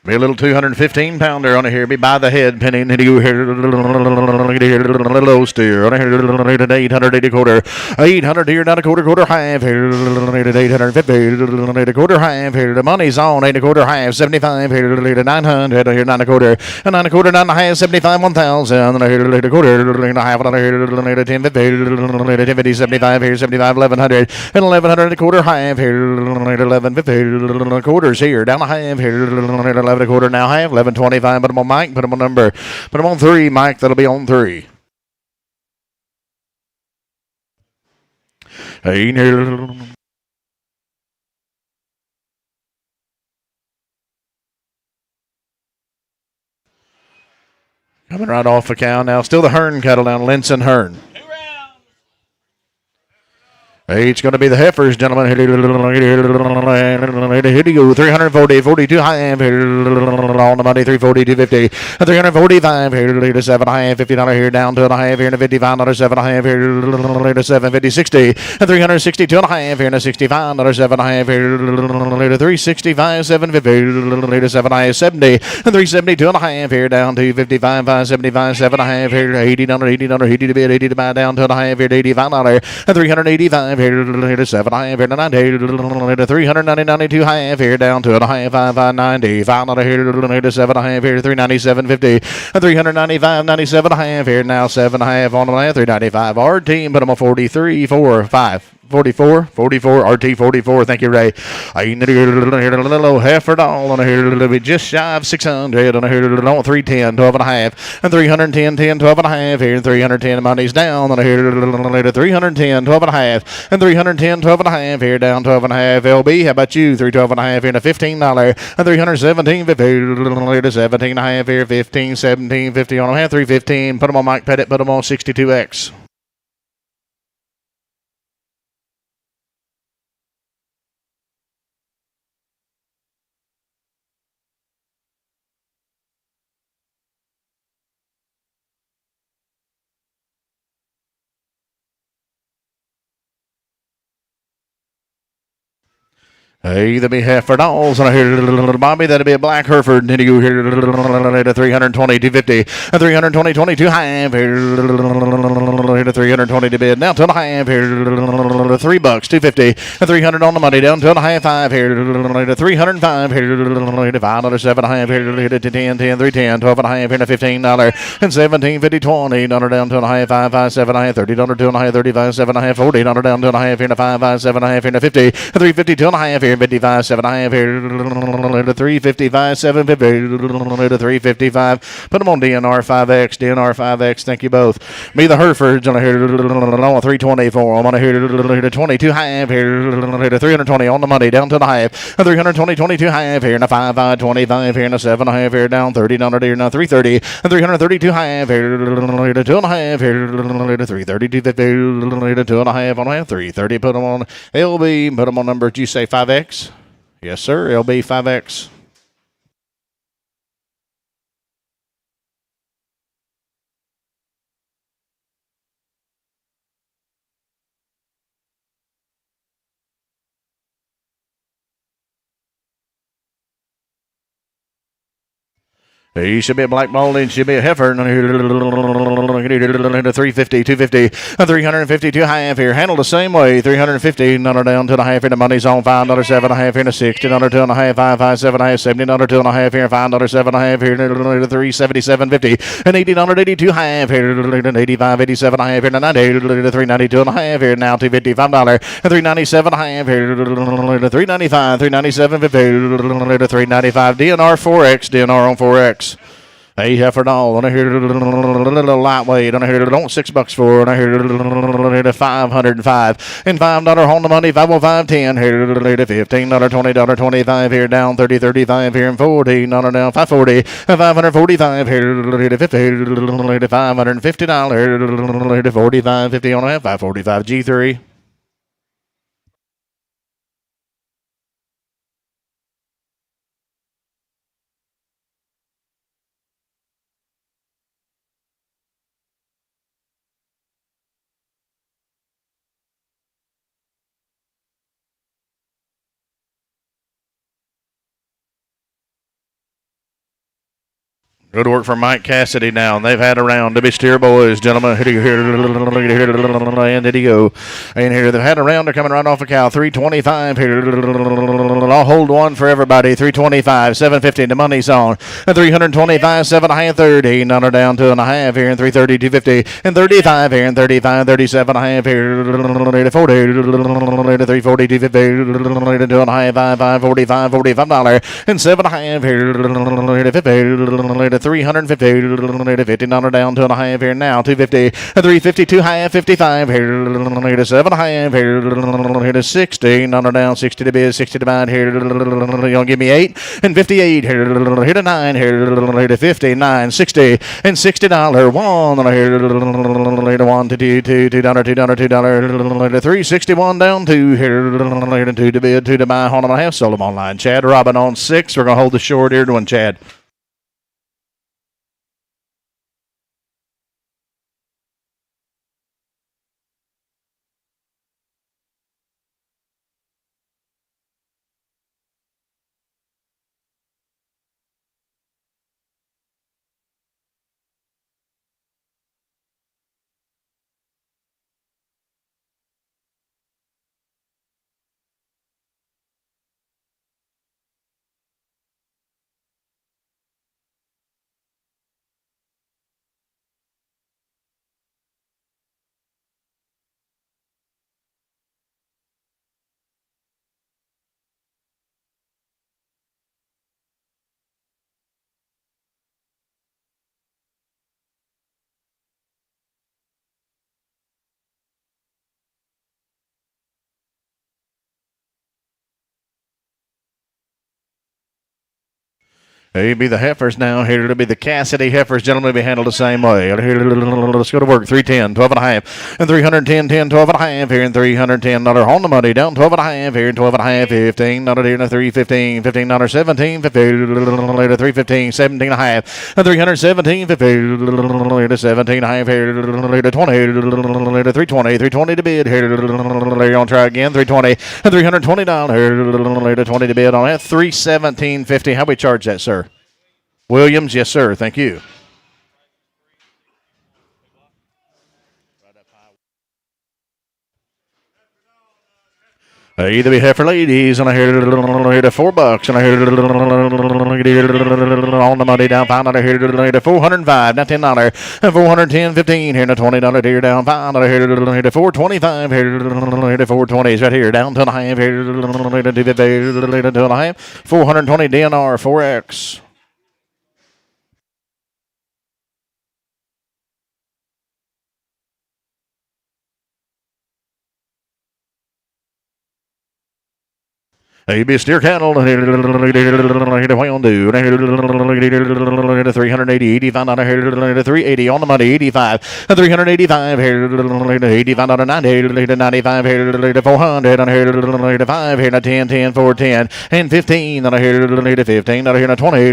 Be a little 215-pounder on it here. Be by the head, penny. And you here, little steer on it here, 880 quarter, 800 here, not a quarter half here, 850 quarter half here. The money's on 8 quarter half, 75 here, 900 here, 9 quarter, 9 quarter, 9 half, 75, 1,000 here, 8 quarter, 9 half, 1050, 75 here, 75, 1100, and 1100 quarter half here, 1150 quarters here, down a half here, 11 a quarter now half, 11.25. Put them on Mike, put them on number, put them on 3, Mike. That'll be on 3. Hey, coming right off the cow now. Still the Hearn cattle down, Linson Hearn. It's going to be the heifers, gentlemen. Here you go. 340, 42 half. On the money, 340, 250. 345 here to 7 half. $50 here down to a half here to $55, 7 half here to 750, 60. 362 and a half here to $65, 7 half here to 365, 750 to 7 half, 70. And 372 and a half here down to 55, 575, 7 half here to $80, 80 to bid, 80 to buy down to a half here to $85. And 385 here to 7 half here to 90 to 392 half here down to a half 590 $5 here to 7 half here to 397.50 and 395 97 half here now 7 half on the land 395 our team put them on 43 4 5 44, RT 44. Thank you, Ray. I need to get a little heifer doll on here, a little bit just shy of 600 on here, 310, 12 and a half, and 310, 10, 12 and a half here, and 310 money's down on here, 310, 12 and a half, and 310, 12 and a half here, down 12 and a half. LB, how about you? 312 and a half here, and a $15, and 317, 50, 17 and a half here, 15, 17, 50 on a half, 315. Put them on Mike Pettit, put them on 62X. Hey, that'll be heifer dolls. And I hear Bobby, that'll be a black Hereford. Then you go here to 320, 250, 320, 22 half here to 320 to bid. Now 2.5 here to $3, 250, 300 on the money. Down 2.5, 5 here to 305 here to $5, 7.5 here to 10, 10, 310, 12.5 here to $15, and 17, 50, 20. $1 down 2.5, 5, 5, 7.5, $30, 2.5, 35, 7.5, $40 down 2.5 here to 5, 5, 7.5 here to 50, 350, 2.5 here. 55, 7.5 here to 355, 750 to 355. Put them on DNR 5X, DNR 5X. Thank you both. Me, the Herefords, on here to 324. I'm on here to 22 half here to 320 on the money, down to the half. 320, 22 half here, and a 5, 5, 25 here, and a 7.5 here, down $30 here, now 330, and 332 half here to 2.5 here to 332, 50 to 2.5 on half, 330. Put them on LB, put them on number, did you say 5X? Yes, sir. LB 5X. He should be a black ball, and should be a heifer. 350, 250, 352 half here. Handled the same way. 350, $1 down to the half here. The money's on $5, 7.5 here to $60, $2.5, 5, 5, 7.5, $70, $2.5 here, $5, 7.5 here to 377.50, and $80, 82 half here, 85, 87 half here to 90, 392 and a half here now $255, and 397 half here to 395, 397.50 to 395. DNR 4X, DNR on 4X. Hey, heifer doll, on here a little lightweight, on here $6 for, on here to 505, and $5 on the money, 505.10 here to $15, $20, 25 here down 30, 35 here and $14 down 540, and 545 here to 50, $550 to 45, 50 on a half, 545 G3. Good work for Mike Cassidy now. And they've had a round to be steer boys, gentlemen. And did he go? And here they've had a round. They're coming right off a cow. 325 here. I'll hold one for everybody. 325, 750. The money's on. And 325, 7.5, 30. None down 2.5 here. And 330, 250. And 35 here. And 35, 37.5 here. 40, 340, 250. 2.5, 5, 45, $45. And 7.5 here. 50. 350 to $50 down 2.5 here now 250 352 half 55 here to 7 half here to 60 $1 down 60 to bid 60 to buy here here. You gonna give me 8 and 58 here to 9 here to 59, 60 and $60. One here to 1 to 2, $2 to 3, 61 down 2 here to 2 to bid, 2 to buy. Hold on, I have sold them online. Chad Robin on 6. We're gonna hold the short eared one, Chad. Here be the heifers now. Here to be the Cassidy heifers. Gentlemen, be handled the same way. Let's go to work. 310, 12 and a half. And 310, 10, 12 and a half. Here in $310 on the money. Down 12 and a half. Here in 12 and a half. $15 here in 315. $15, 17. Later 315, 17 and a half. And 317, later 17 and a half. Here later 20. Later 320. 320 to bid. Here later on try again. 320. And $320. Later 20 to bid on that. 317.50. How we charge that, sir? Williams, yes, sir. Thank you. Either be heifer ladies, and I hear $4, and I hear on the money down $5, I hear $405, now $10, and $410, 15 here, and $20 here down $5, I hear $425, here $420 is right here, down 2.5 here, $2.50, 2.5, 420 DNR 4X. You be steer cattle. What you gonna do? 380, 85, $380 on the money, 85, 385 here, 85 on 90, 95 here, 400 on here, 5 here, 10, 10, 410, and 15 on here, 15 on here, 20,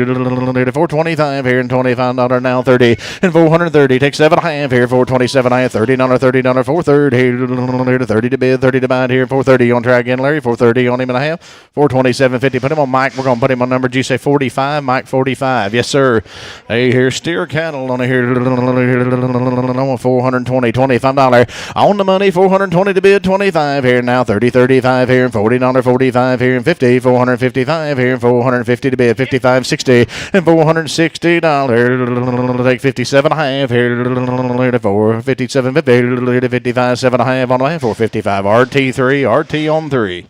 425 here, and $25 now 30, and 430. Take 7.5 here, 427. I have $30, $30, 430 here, 30 to bid, 30 to buy here, 430 on try again, Larry, 430 on him and a half. 427.50. Put him on Mike. We're going to put him on number. Did you say 45? Mike 45. Yes, sir. Hey, here's steer cattle on here. $420, $25 on the money. 420 to bid. 25 here now. 30, 35 here. $40, 45 here. And 50. 455 here. 450 to bid. 55, 60 and $460. Take 57.5 here. 457, 50, 55, 7.5 on the way. 455. RT3. RT on 3.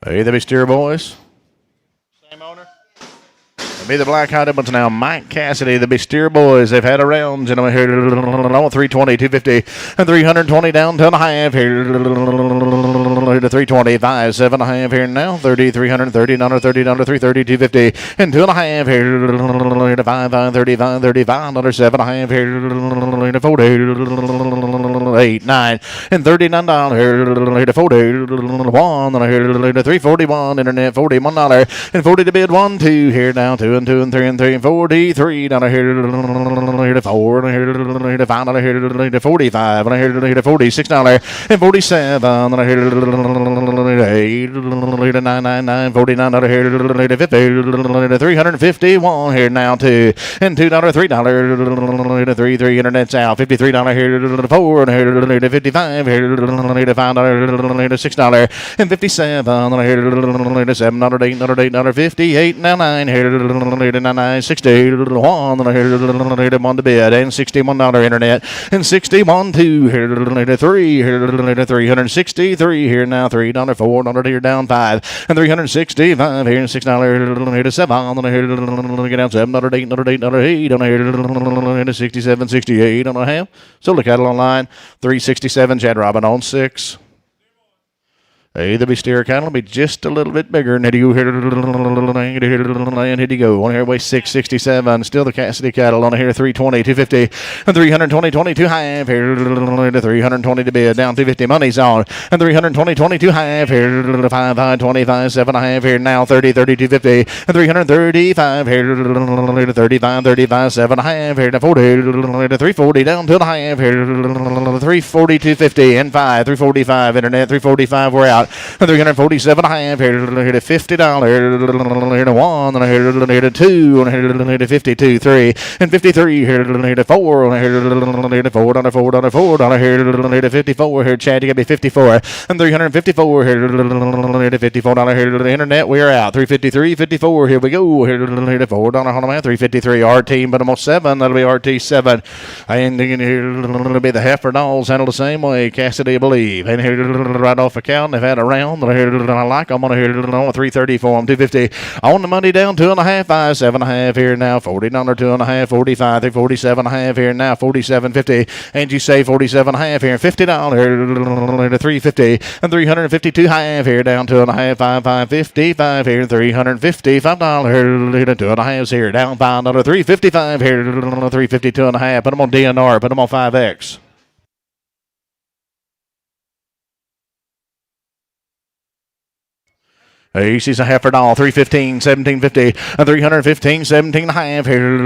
Hey, there be steer boys. Same owner. Be the black-eyed ones now. Mike Cassidy, the steer boys. They've had a round, gentlemen. Here, 320, 250, and 320 down to a half here. To 325, 7.5 here now. 30, 330, $30, 330, 250, and 2.5 here. To 5, 35, $35, 7.5 here. To 40, 8, 9, and $39 here. To 40, 1, and here to 341. Internet $41 and 40 to bid. 1, 2 here now. 2 and 2 and 3 and 3 and 43 down here to 4 and here to 5 and here to 45 and here to $46 and 47 and here to 8 to 999 49 here to 50 to 351 here now to and $2 $3 to 3 internet's out $53 here to 4 and here to 55 here to $5 to $6 and 57 here to $7 $8 $58 now 9 here to 60 1 to bid and $61 internet. internet. And 61, 2, here to 3, here to 363 here now, $3, $4 here down 5, and 365 here, $6 here to 7, here to get down $7, $8, $8 here to 67, 68 on a half. So the cattle online, 367, Chad Robin on 6. Either be steer cattle, be just a little bit bigger. And here you go, here you go. On here, way 667. Still the Cassidy cattle on here, 320, 250, and 320, 22 half. Here to 320 to bid, down 250. Money's on. And 320, 22 half. Here to 5, 25, 7 and a half. Here now 30, 32, 50, and 335. Here to 35, 35, 7 and a half. Here to 40, here to 340, down 2 and a half. Here to 340, 250, and 5, 345. Internet 345. We're out. 347 and a half here to $50 here to 1 and here to 2 and here to 52 3 and 53 here to 4 and here to $4 here to 54 here Chad you got to be 54 and 354 here to $54 here to the internet we are out 353 54 here we go here to $4 on the man 353 RT but almost 7 that'll be RT 7 and here it'll be the heifer dolls handled the same way Cassidy I believe and here right off the count they've had a round. I like them. I'm going to hear it on 330 for them. 250 on the money down 2.5, 5, 7.5 here now. $40, 2.5, 45, 347 and a half here now. 47.50. And you say 47.5 here. $50 here to 350 and 352 half here down 2.5, 5, 555 here. $355 here to 2.5 here down $5. 355 here 352 and a half. Put them on DNR. Put them on 5X. He sees a heifer doll, 315, 1750, and 315, 17 and a half, here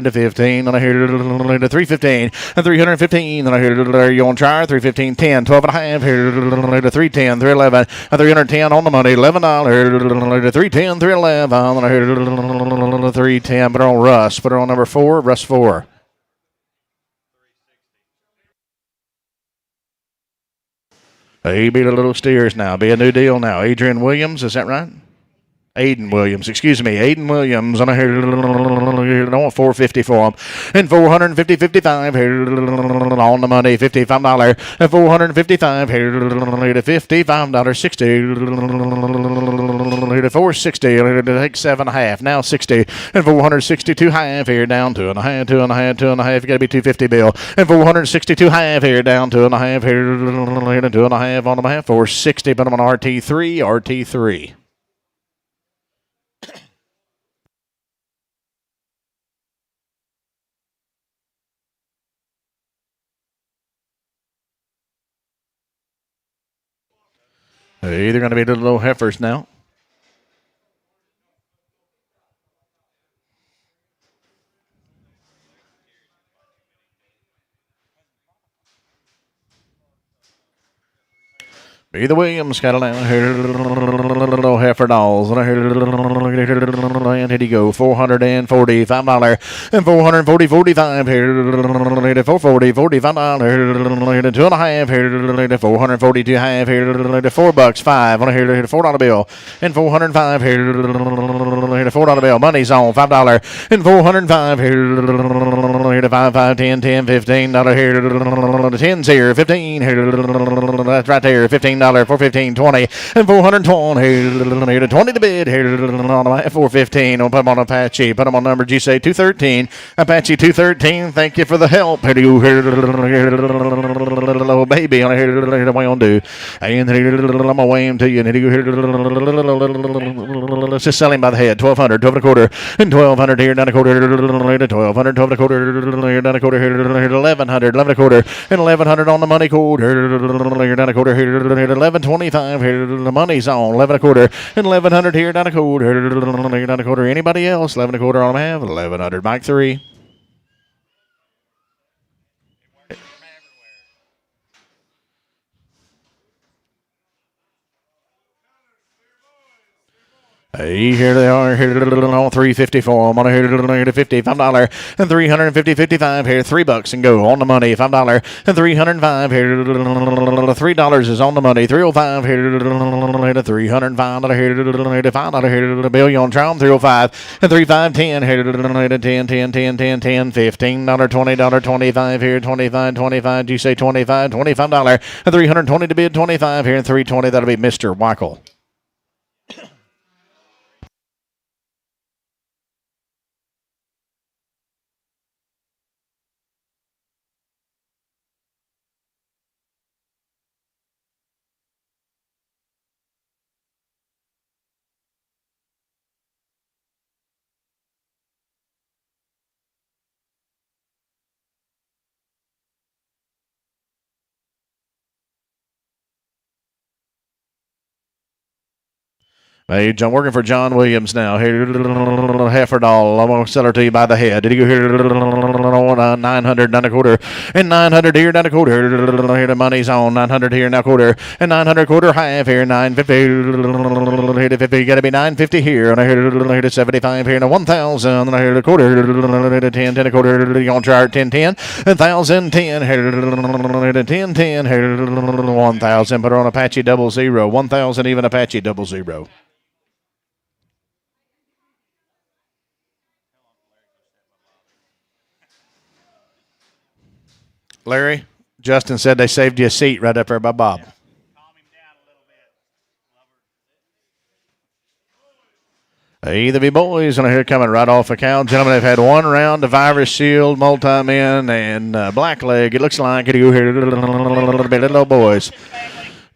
to 15, and here to 315, and 315, and here you on chart, 315, 10, 12 and a half, here to 310, 311, and 310 on the money, $11, here to 310, 311, and here to 310, put her on Russ, put her on number 4, Russ 4. He beat a little steers now. Be a new deal now. Adrian Williams, is that right? Aiden Williams, excuse me. Aiden Williams. And I hear 450 for him. And 450, 55 here on the money. $55. And 455 here to $55. 60 here to 460. Here to take 7.5. Now 60. And 462 half here down 2.5, 2.5, 2.5. You got to be 250 bill. And 462 half here down 2.5 here to 2.5 on the half. 460. Put them on RT3. RT3. They're either going to be the little heifers now. Be the Williams got down here, little heifer dolls. And here you go, $445 and 440, 45 here, 440, $45 here, 2.5 here, 442 half here, $4 5 on here, $4 bill, and 405 here, $4 bill. Money's on $5 and 405 here, 5, 5, 10, 10, $15 here, 10's here, 15 here, that's right there, $15. 415, 20, and 420 here to 20 to bid here on 415. We'll put them on Apache. Put them on number G say 213. Apache 213. Thank you for the help. Here to go here, little baby on here. What am I gonna do? And I'm gonna weigh him to you. And here to go here. Let's just sell him by the head. 1200, 12 and a quarter, and 1200 here down a quarter. 1200, 12 and a quarter here down a quarter here. 1100, 11 and a quarter, and 1100 on the money quarter. Here down a quarter here. 1125 here. The money's on 11 and a quarter and 1100 here down a quarter. Down a quarter. Anybody else? 11 and a quarter on them have 1100. Mike 3. Hey, here they are. Here on 354. I'm on here to $55 and 350, 55 here. $3 and go on the money. $5 and 305 here. $3 is on the money. 305 here to 305 here to $5 here to bill you on trial. 305 and 3510 here to 10 10 10 10 10 $15 $20 25 here 25 25. You say 25 $25 and 320 to bid 25 here and 320. That'll be Mr. Weichel. Hey, I'm working for John Williams now. Here, heifer doll. I'm going to sell her to you by the head. Did you go here? 900 down a quarter. And 900 here down a quarter. Here the money's on. 900 here now quarter. And 900 quarter half here. 950. Here to 50. Got to be 950 here. And I here to 75 here. And 1,000. And I here to quarter. To 10, 10 a quarter. You're going to try 10, 10. 1,000, 10. Here to 10, 10. Here to 1,000. Put her on Apache 00. 1,000 even Apache 00. Larry, Justin said they saved you a seat right up there by Bob. Yeah. Either be boys, and here coming right off a cow. Gentlemen, they've had one round of Irish Shield, multi-men, and blackleg. It looks like it. You here, little boys.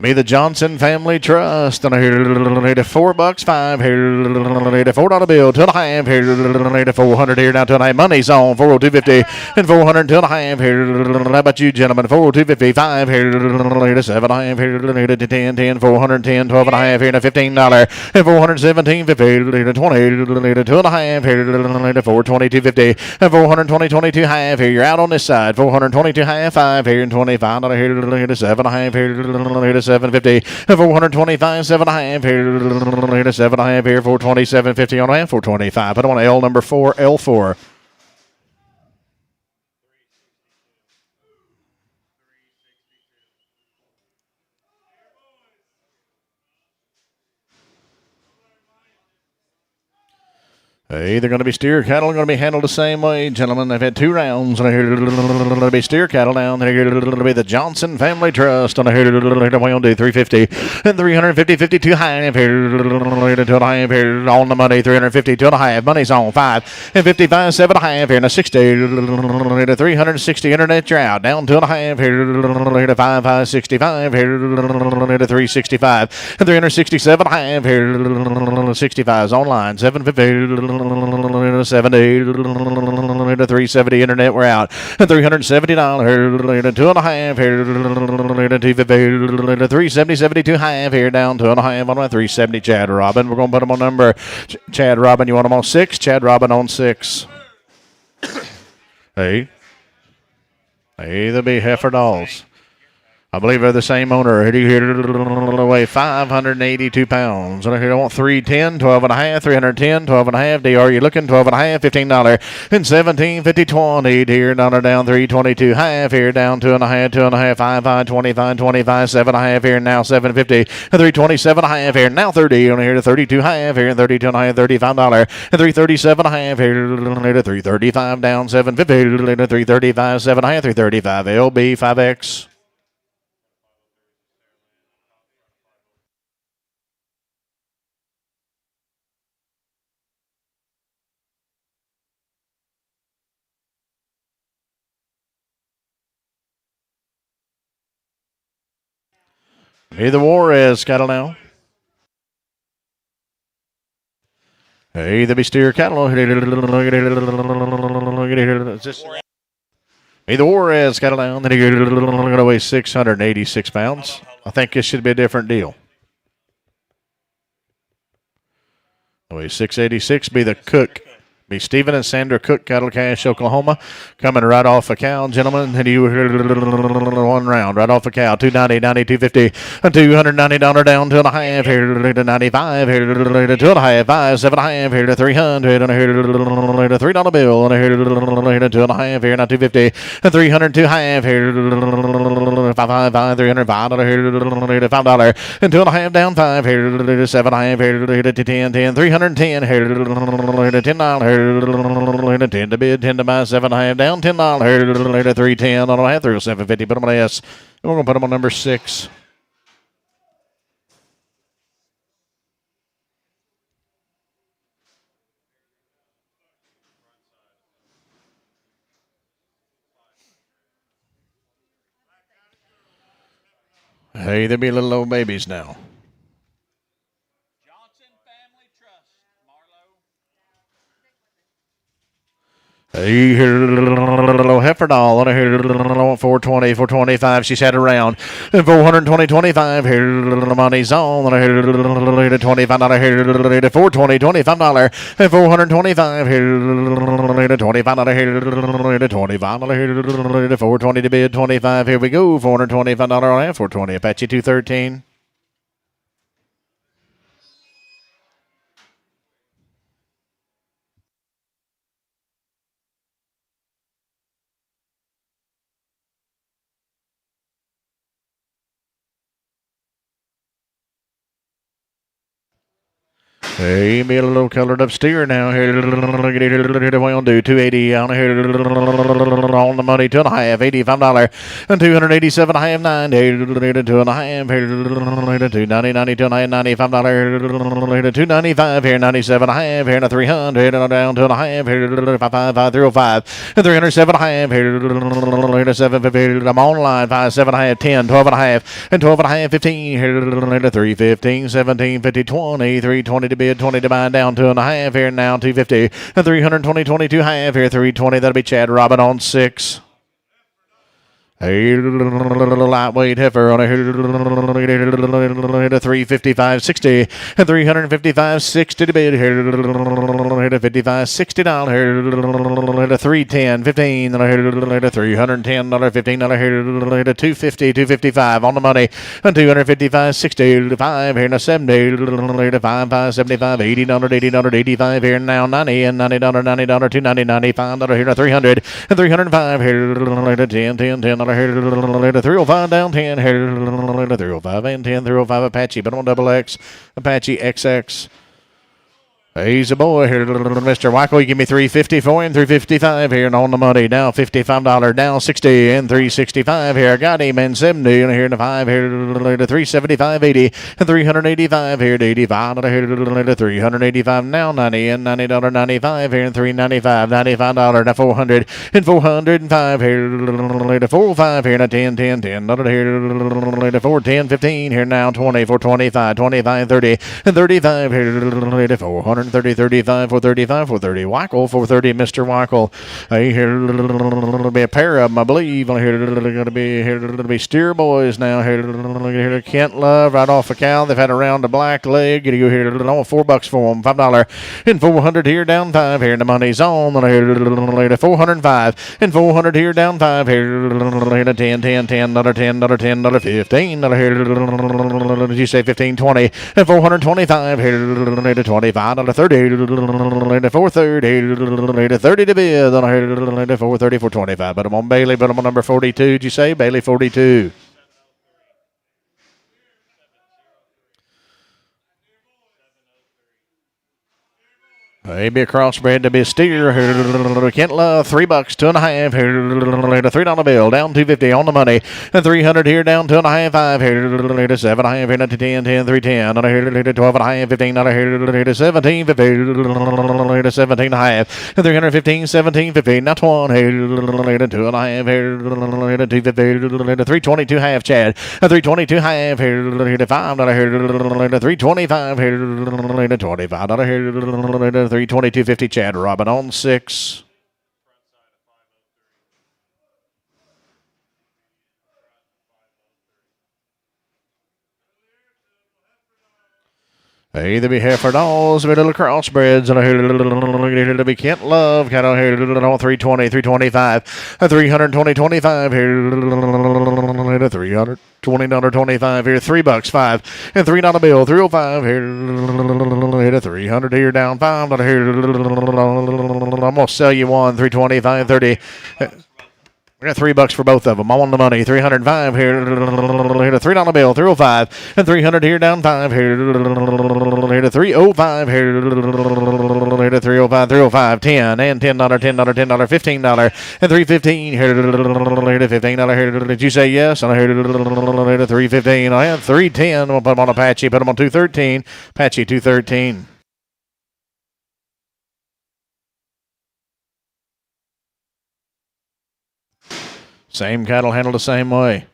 Me the Johnson Family Trust, and I hear $4, 5 here, $4 bill, 2.5 here, 400 here now, 2.5 money's on 402.50 and 400 2.5 here. How about you, gentlemen? 402.50, 5 here, 7.5 here, 10, 10, 410, 12.5 here, $15 and 417.50, 20, 2.5 here, 422.50 and 420, 22 half here. You're out on this side, 422 half, 5 here, and $25 here, 7.5 here, 750 and 425, 7.5 here, 7.5 here, 427.50 on half, 425. Put on L number 4, L4. Either going to be steer cattle, going to be handled the same way, gentlemen. They've had 2 rounds, and I hear it'll be steer cattle down. Here it'll be the Johnson Family Trust, and I hear it'll do 350 and 350, 52 half here, 2.5 here on the money, 350, 2.5. Money's on 5 and 55, 7.5 here, and a 60, 360 internet. You're out down 2.5 here, 5, 5, 65 here, 365 and 367 half here, 65 is online, 750. 70 to 370 internet. We're out. $370 2.5 here. 250 to 370 72 half here down 2.5 on my 370. Chad Robin. We're gonna put them on number. Chad Robin. You want them on 6? Chad Robin on 6. Hey. Hey, they'll be heifer dolls. I believe they're the same owner. Here weigh 582 pounds. And here I want 310, 12.5, 310, 12.5. DR, you looking? 12.5, $15 and 17, 50, 20. Here down 322 half. Here down 2.5, 2.5, 5, 5, 25, 25, 7.5. Here now 750 and 327 half. Here now 30. On here to 32 half. Here 32.5, $35 and 337 half. Here to 335 down 750 to 335, 7.5, 335. LB 5X. Hey, the Juarez cattle now. Hey, the be steer cattle. Hey, the Juarez cattle down. Then you're going to weigh 686 pounds. I think this should be a different deal. Weigh 686 be the Cook Be Stephen and Sandra Cook, Cattle Cash, Oklahoma, coming right off a cow, gentlemen. And you one round right off a cow, 290, 90, 250, $290 down, 2.5 here to 95 here to 2.5, 5, 7.5 here to 300, and here to $3 bill, and here to 2.5 here, not 250, and 302 half here, 5, 305 here to $5, and 2.5 down 5 here to 7.5 here to 10, 310 here to $10. 10 to bid, 10 to buy, 7.5 down, $10. 310 on a half through 750. Put them on S. We're going to put them on number 6. Hey, there be little old babies now. Hey, little heifer doll on here, 420, 425. She's had around 420, 25. Here, little money's on here, $25 here, $420, $25 and 425 here, $25 here, $25 here, 420 to bid, 25. Here we go, $425 on half, 420. Apache 213. Hey, be a little colored up steer now here. Look at it, we'll do 280 on here on the money, 2.5, $85 and 287 half 90, 2.5 here, 290, 90, 295 $295 here, 97 half here, 300 down 2.5 here, 555 305 and 307 half here, 750. I'm online 57 half, 10, 12 and a half and 12 and a half, 15 here, 315, 17, 50, 20, 320 to bid. 20 to buy down 2.5 here now, 250 and 320, 22 half here, 320. That'll be Chad Robin on 6. A lightweight heifer on a 355 60 and 355 60 to bid here, 55 $60 here, 310 15 $310 $15 here, 250 255 on the money, and 255 60 5 here, and 70 5 75 $80 $85 here now, 90 and $90 $290 $95 here, 300 and 305 here, 10 10 $305 down 10 here, 305 and 10, 305 Apache, but on double X, Apache XX. He's a boy here, Mr. Wyco. You give me 350 for him, 355 here, and on the money now, $55 down 60 and 365 here. Got him and 70 and here in the 5 here, 375 80 and 385 here to 85 here, 385 now, 90 and $90 95 here and 395 $95 now 400 and 405 here, 405 here and 10 10 $10 here, 410 15 here now, 20 425 25 30 and 35 here, 400. 30, 35, 435, 430. Wycle, 430, Mr. Wycle. Here, it'll be a pair of them, I believe. Here, it'll be steer boys now. Here, Kent Love, right off a cow. They've had around a black leg. You go here, $4 for them, $5 and 400 here, down 5 here. And the money's on. Here, 405 and 400 here, down 5 here. 10, 10, $10, $10, $15. Here, did you say 15, 20 and 425 here, $25. 30 to 430 to 30 to bid on 430 for 25. But I'm on Bailey, but I'm on number 42. Did you say Bailey 42? Maybe a crossbred to be a steer. Kent Love, $3, $2.5 here, $3 bill, down 250 on the money, and 300 here, down 2.5, 5 here, 7.5 here, 10, 10, 310 on here, 12.5, 15 on here, 17, 50, 17.5, and 315, 17, 50, now 20 here, 2.5 here, 250, 322 half, Chad, 322 half here, $5 here, 325 here, $25 here, 322.50 Chad Robin on 6. Hey, there be heifer dolls, be little crossbreds, and here to be Kent Love. Cattle here to 320, 325, 320, 25 here to 300. $20.25 here, $3, 5 and $3 bill, 305 here to 300 here down $5 here. I'm gonna sell you one, 325, 30. We got $3 for both of them. I'm on the money. 305 here to $3 bill, 305 and 300 here down 5 here to 305 here to 305, 305, 10 and $10, $10, $10, $15 and 315 here to $15 here. Did you say yes? And here to 315. I have 310. We'll put them on Apache. Put them on 213. Apache 213. Same cattle handled the same way.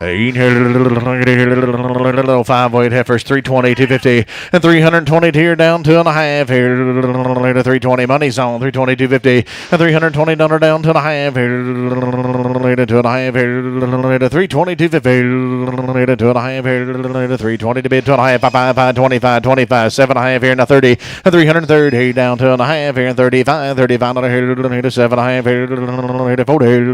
Little 5-weight heifers, 320, 250, and 320 here down 2.5 here to 320. Money's on 320, 250, and $320 down 2.5 here to 2.5 here to 320, 250 to 2.5 here to 320 to bid 2.5, 5, 25, 25, 7.5 here and 30, and 330 down 2.5 here and 35, 35 here to 7.5 here to 40 to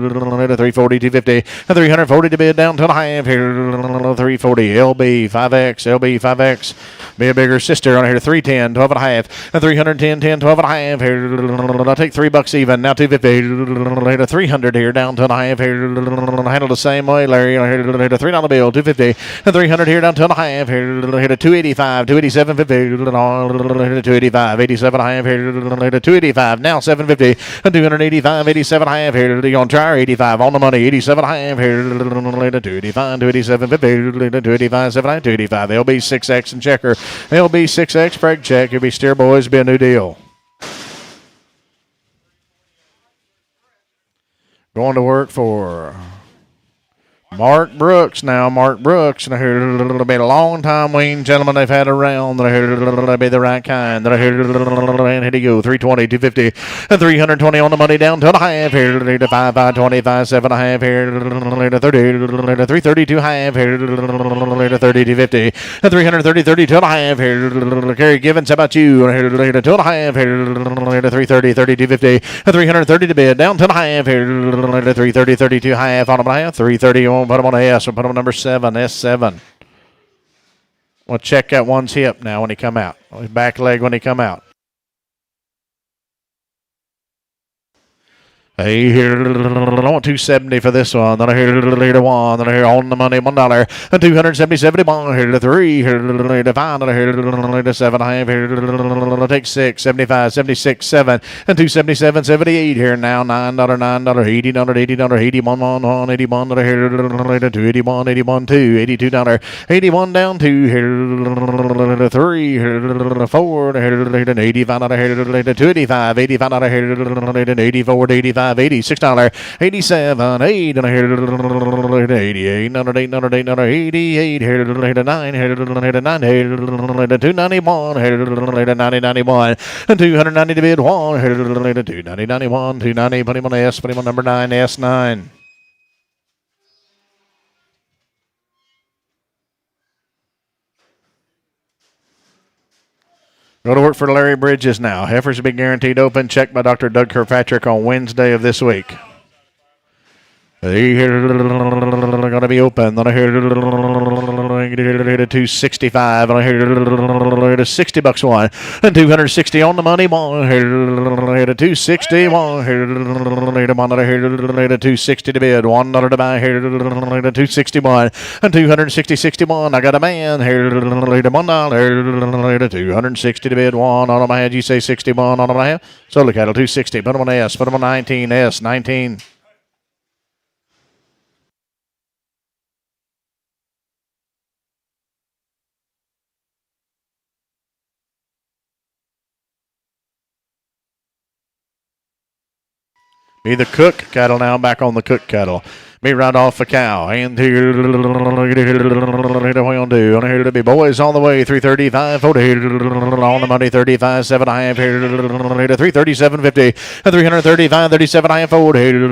340, 250, and 340 to bid down 2.5 here 340 LB 5X LB 5X be a bigger sister on here 310 12 and a half and 310 10 12 and a half here. I'll take $3 even now 250 to 300 here down 2.5 here handle the same way Larry here to $3 bill 250 and 300 here down 2.5 here to 285 287 50 to 285 87 and a half here to 285 now 750 and 285 87 and a half here to on try 85 on the money 87 and a half here to 285 287 50 to 285 79 285 LB 6X and checker LB 6X brake check. It'll be steer boys. Be a new deal. Going to work for Mark Brooks now. Mark Brooks. And I hear it'll be a long time wean gentlemen they've had around. I hear it'll be the right kind. I hear and here he go 320, 250, and 320 on the money down to a half here to 5, 25, 7.5 here to 30, 330 to half here to 30 to 50, and 330, 30 to a half here. Gary Givens, how about you? Here to 2.5 here to 330, 30 to 50, and 330 to bid down to a half here to 330, 32 half on a half 330 on. Put him on S. We'll put him on number 7, S7. We'll check that one's hip now when he come out. His back leg when he come out. Hey, here, I want 270 for this one. Then I hear to 1. Then I hear on the money $1 and 270 71 here to 3 here to 5. Then I hear to 7 half here to take 6 75 76 7 and 277 78 here now $9 $9 80 $80 81 1 81 that I hear to 281 81 2 $82 81 down 2 here to 3 here to 4 here to 85 here to 285 85 here to 84 85 $86, 87, 8, and I hear 88, 88 here to 9, here to 9, here to 291, here to 90, 91, and 290 to bid 1, here to 290, 91, 290, put him on S, put him on number 9, S9. Go to work for Larry Bridges now. Heifers will be guaranteed open. Checked by Dr. Doug Kirkpatrick on Wednesday of this week. They're going to be open. Then I hear to 265. And I hear to $60 one. And 260 on the money. One here to 260. One here to 260 to bid. $1 to buy here to 261. And 260 61. I got a man here to $1 to 260 to bid. One on my head. You say 61 on my head. Solar cattle 260. Put them on S. Put them on 19 S 19. Be the Cook cattle now, back on the Cook cattle. Me right off a cow. And here, what do? On here to be boys all the way. 335, 40 on the money. 35, 7 I have here to 337, 50. 335, 37 I have 40 here to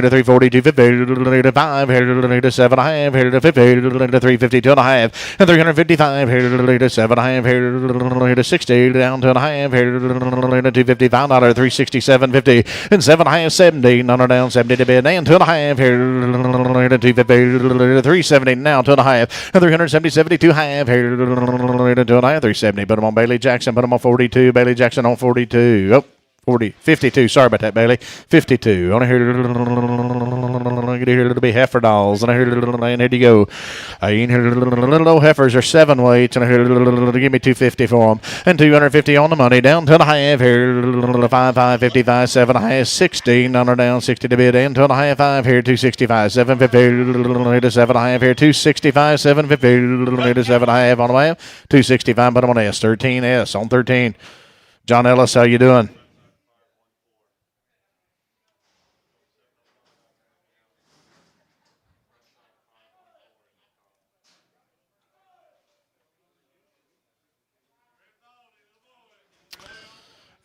342, 50. 5 here to 7 I have here to 50 to 352 and a half. And 355 here to 7 I have here to 60 down to a half here to $255, 367, 50. And 7 I have 70. None are down 70 to bid. And 2 and a half here. 250, 370 now, 2 and a half, and 370, 72 half here, 2 and a half, 370. Put them on Bailey Jackson, put them on 42. Bailey Jackson on 42. Oh, 52. Sorry about that, Bailey. 52. On here to be heifer dolls. And here you go. Little old heifers are 7 weights. And here give me 250 for them. And 250 on the money. Down 2 and a half here. 5, 55, 7 and a half, 60. None are down 60 to bid. And 2 and a half, 5 here. 265, 750 7 and a half here. 265, 750 7 and a half on the way. 265. Put them on S. 13S on 13. John Ellis, how you doing?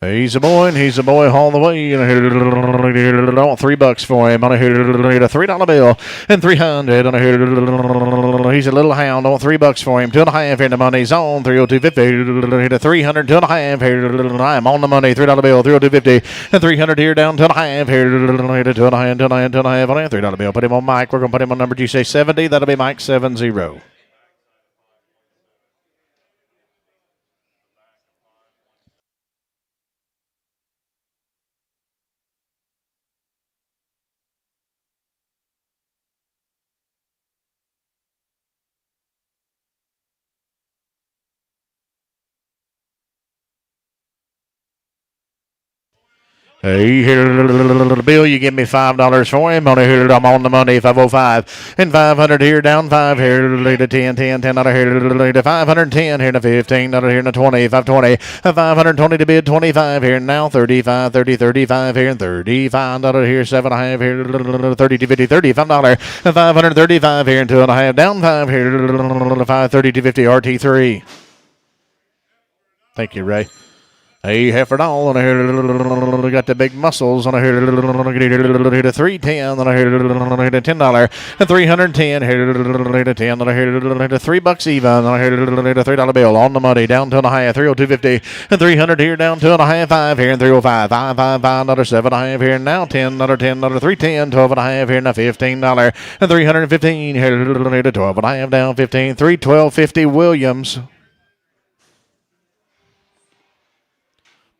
He's a boy, and he's a boy all the way. And I want $3 for him. On a $3 bill and 300. On a he's a little hound. I want $3 for him. 2 and a half here. The money's on 302.50. 300. 2 and a half here. I'm on the money. $3 bill. 302.50 and 300 here down 2 and a half here. 2 and a half. 2 and a half. 2 and a half on a $3 bill. Put him on Mike. We're gonna put him on number G say 70. That'll be Mike 70. Hey, here, Bill, you give me $5 for him. On here, I'm on the money, 505. And 500 here, down 5 here, to 10, 10, 10 out of here, to 510 here, to 15 out of here, to 20, 520, 520 to bid, 25 here, now 35, 30, 35 here, and 35 out of here, 7.5 here, 30 to 50, $35, and 535 here, and 2.5, down 5 here, 530 to 50, RT3. Thank you, Ray. Hey, heifer doll on here, got the big muscles on here, 310 on here, $10 and 310 here, 10 on here, $3 even on here, $3 bill on the money, down 2 and a half, 302.50 and 300 here, down 2 and a half, 5 here, and 305, 555, another 7.5 here, now 10, another 10, another 310, 12 and a half here, now $15 and 315 here, 12 and a half, down 15, 312.50 Williams.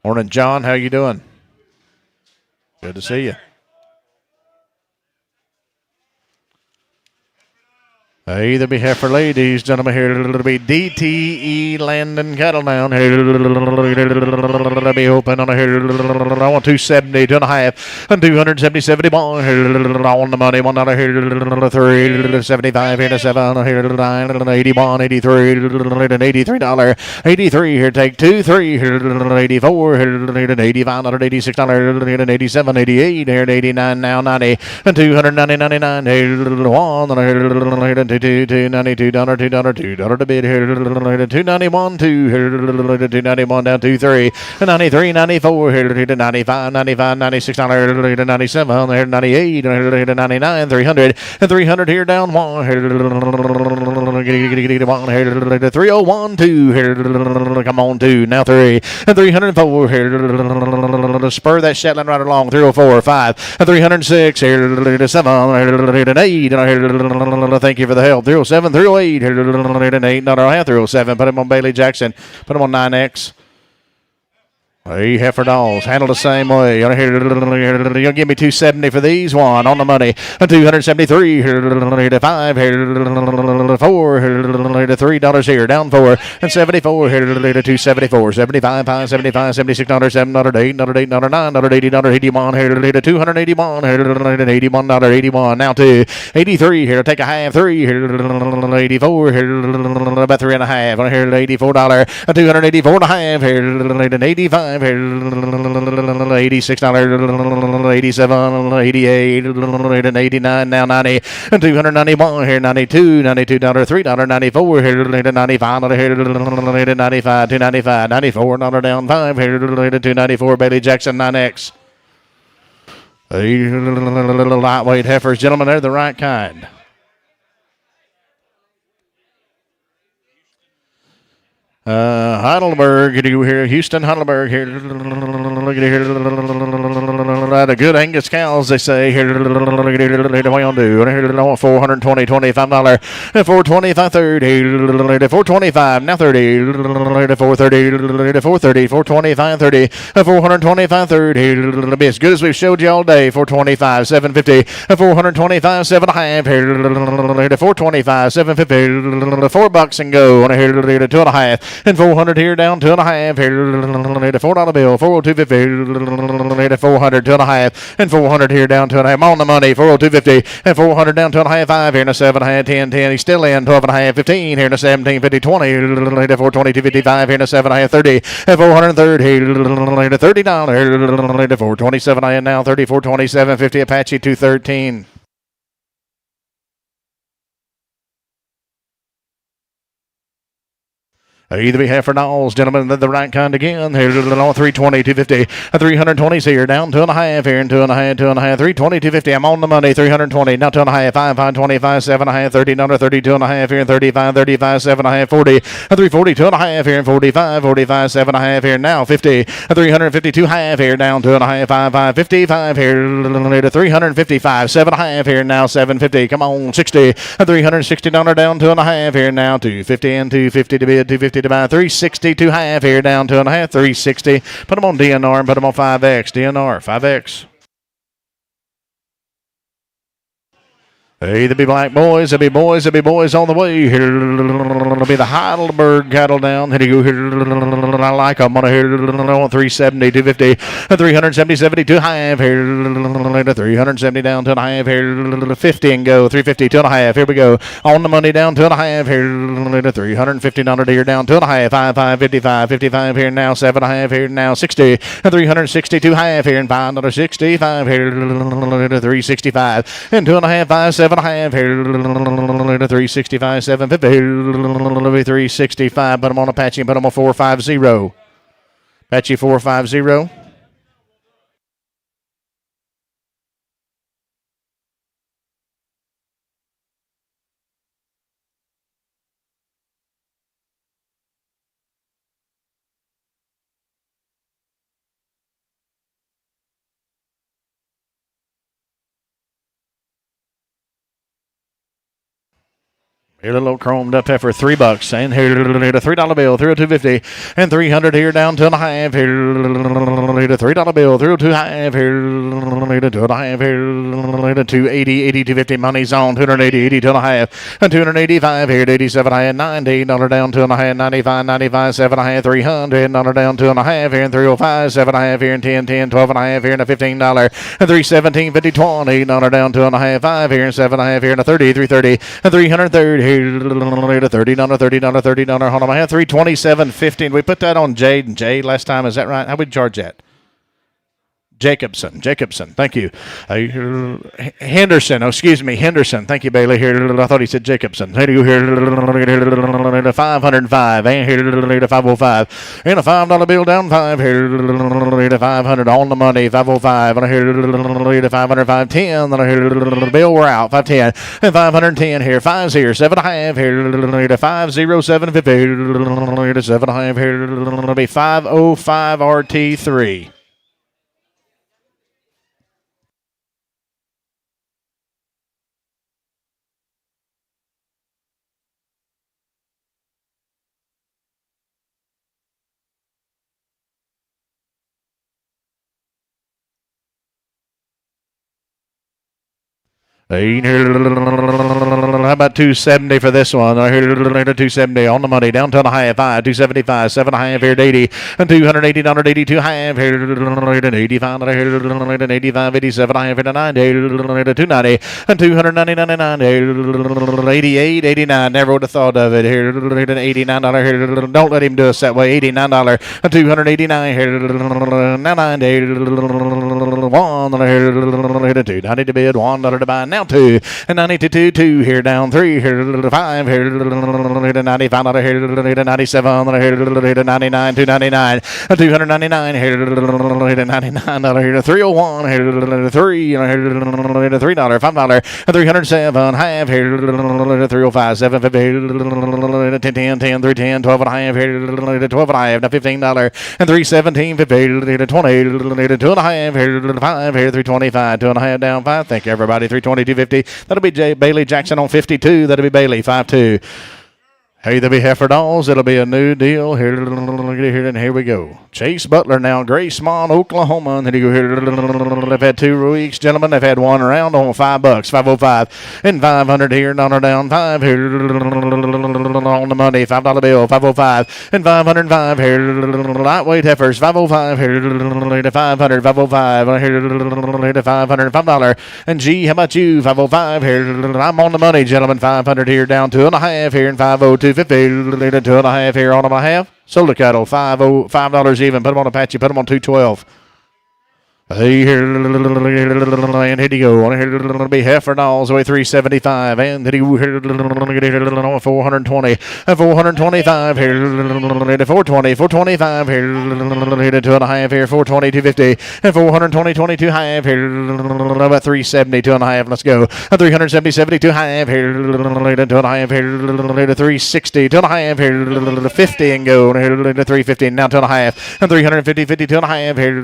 Morning, John. How you doing? Good to see you. Hey, there be heifer ladies, gentlemen. Here it'll be DTE Landon Cattle Down. Here it'll be open on here. I want 270, 2.5, and 270, 71. Here on the money. $1 here. 3, 75 here to 7. Here 9, 81, 83, and $83. 83 here. Take 2, 3 here. 84 here. 85, $86 here. 87, 88 here. 89 now 90 and 290, 99 here. 1 here. $292, $2 to bid here, $291, 2 here, $291 down 2, 3, $93, $94 here, $95, $95, $96 $97 here, $98 $99, $300 and $300 here down 1 here, $1 here, $301, 2 here, come on 2 now 3 and $304 here, spur that Shetland right along, 304, 5 and $306 here, 7 8 and thank you for the help. 307, 308, 8, not a half, 307. Put him on Bailey Jackson. Put him on 9X. Hey, heifer dolls, handle the same way. You'll give me 270 for these. 1 on the money. 273 here to 5 here to 4 here to $3 here down 4 and 74 here to 274 75 5 75 76 $7 $8 $8 $9 $80 81 here to 281 here to $81 $81 now to 83 here. Take a half 3 here 84 here about 3.5 here $84 $284 and a half here 85 here $86, $87, $88, and $89, now 90, and $291 here, $92, $92, $3.94 here, $95 here, $95, $295, $94 down 5 here, $294, Bailey Jackson 9X. Lightweight heifers, gentlemen, they're the right kind. Heidelberg, here, Houston, Heidelberg here. Look at here. The good Angus cows, they say here. What do you do? $420, $25, $425, $30, $425, now $30, $430, $430, $425, $30, $425, $30. Be as good as we've showed you all day. $425, $750, $425, $7.5 here. $425, $750, $4 and go. $2.5. And 400 here down 2.5 here. $4 bill. 402.50. 400 2.5 and 400 here down 2.5. I'm on the money. 402.50 and 400 down 2.5. 5 here in a 7.5. 10 10. He's still in 12.5. 15 here in a 17. 50 20. 422 55 here in a 7.5. 30 and 430 $30. 427 and now 34 27 50 Apache 213. Either be heifer Knowles, gentlemen, the right kind again. Here, 320, 250, 320's here, down 2.5 here, and 2.5, 2.5, 320, 250. I'm on the money, 320, now 2.5, 5, 5, 25, 7.5, 30, another 32.5 here, and 35, 35, 7.5, 40, 340, 2.5 here, and 45, 45, 7.5 here, now 50, 352 half here, down 2.5, 5, 5, 55 here, 355, 7.5 here, now 750. Come on, 60, 360 down 2.5 here, now 250 and 250 to bid, 250 to buy, 360 to half here, down 2.5, 360. Put them on DNR and put them on 5X. DNR, 5X. Hey, there be black boys, there be boys, there be boys on the way. Here, it'll be the Heidelberg cattle down. Here you go. Here, I like them. On here, 370, 250, 370, 72 half. Here, 370 down 2.5. Here, 50 and go. 350, 2.5. Here we go. On the money down 2.5. Here, 350 here down 2.5. 5, 5, 55, 55 here now. 7.5 here now. 60, 362 half here and $5.65 here. 365 and 2.5, 5, 7.5 here, 365, 750 here, 365. Put them on Apache and put them on 450. Apache 450. Here, a little chromed up heifer, $3. And here, a $3 bill, 302.50, and 300 here down 2.5. Here, a $3 bill, 302 half. Here, 2.5 here, 280, 80, 250. Money's on 280, 80, 2.5, and 285 here, 87 high, and $90 down 2.5, 95, 95, 7.5, 300 down 2.5 here, and 305, 7.5 here, and 10, 10, 12.5 here, and a $15, and 317, 50, 20 down 2.5, 5 here, and 7.5 here, and a 30, 330, and 330 here. $30, $30. Hold on, I had 327.15. We put that on J last time. Is that right? How we charge that? Jacobson. Thank you. Henderson. Oh, excuse me, Henderson. Thank you, Bailey. Here, I thought he said Jacobson. Here you here. 505 and here 505 and a $5 bill down 5 here. 500 on the money. 505 and here 500 510. Then here bill we're out 510 and 510 here. 5 here 7.5 here 50750 7.5 here. It'll be 505 RT3. $8 here, How about 270 for this one? 270 on the money, down to the high at 5, 275, 7.5 here at 80, and $280, 82 half here at 85, 85, 87, half here at 90, 290, and 299, 88, 89. Never would have thought of it here at $89 here. Don't let him do us that way. $89, and 289 here, 90, 1 here, 290 to bid, $1 to buy, now 2, and 92, 2 here, down 3 here, 5 here, 95 here, 97 here, 99, 299, 299 here, 99 here, 301 here, 3 here, $3, $5, 307 half here, 305, 750 10, 10, 10, 310, 12 and a half here, 12 and a half, now $15, and 317, 50 20, 2 and a half here, 5 here, 325, 2 and a half down 5. Thank you, everybody. 320, 250. That'll be Bailey Jackson on 52. That'll be Bailey 5-2. Hey, there'll be heifer dolls. It'll be a new deal. Here, and here we go. Chase Butler now, Gracemont, Oklahoma. And then you go here. They've had 2 weeks, gentlemen. They've had 1 round on $5, $505, and 500 here. $1 down 5 here on the money. $5 bill, 505, and 505 here. Lightweight heifers, 505 here. 500, 505 here. $500, $5. And G, how about you? 505 here. I'm on the money, gentlemen. 500 here, down 2.5 here, and 502. 50, 2.5 here on them I have. Sold the cattle, $5 even. Put them on Apache, put them on 212. Here, and here you go. It'll be heifer dolls away 375, and here you go 420, and 425 here, 420, 425 here, 2.5 here, 420, 250, and 420, 22 half here, about 370, 2.5. Let's go. 370, 72 half here, 2.5 here, 360, 2.5 here, 50 and go. 350 now 2.5, and 350, 52 and a half here,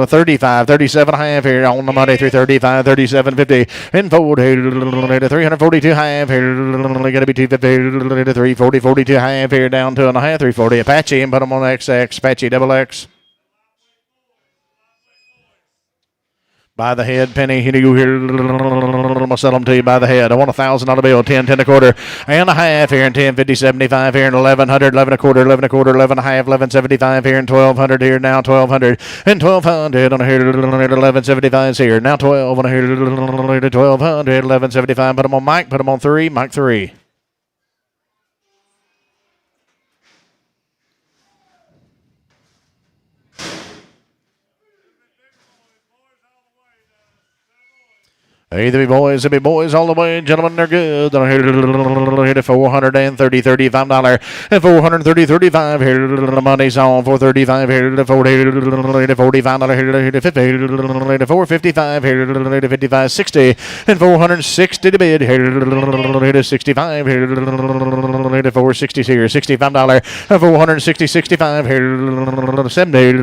35. 37 half here on the money, 335, 37, 50, and fold here, 342 half here, going to be 250, 340, 42 half here, down 2.5, 340 Apache, and put them on XX, Apache double X. By the head, penny, here you here. I'll sell them to you by the head. I want $1,000 bill, 10, 10 a quarter, and a half here, and 10, 50, 75 here, and 1,100, 11 a quarter, 11 a quarter, 11 a half, 11.75 here, and 1,200 here, now 1,200, and 1,200 on here, 11.75 here, now 12 on here, 1,200, 11.75. Put them on Mike, put them on 3, Mike 3. Hey, there be boys all the way. Gentlemen, they're good. They're here to $430, $35, and 430, 35 here. The money's on 435 here to 40, 45 here to 50, 455 here to 55, 60, and 460 to bid here to 65 here to 460 here, $65, and 460, 65 here to 70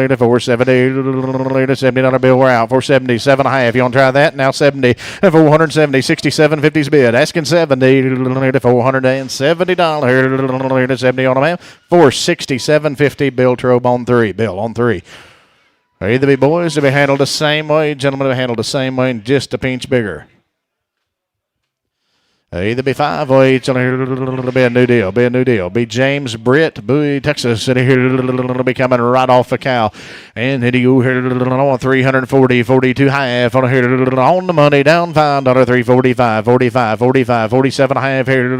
to 470 to $70 bill. We're out 470, 7.5. You want to try that now? 70 and 470, 67 50's bid. Asking 70 to $470 to 70 on a man. 467 50. Bill Trobe on 3. Bill on 3. Either be boys to be handled the same way. Gentlemen to be handled the same way and just a pinch bigger. Either be 5 weights on here. It'll be a new deal. Be a new deal. Be James Britt, Bowie, Texas. And here it'll be coming right off the cow. And then you go here on 340, 42 half on here on the money down $5, 345, 45, 45, 47 half here,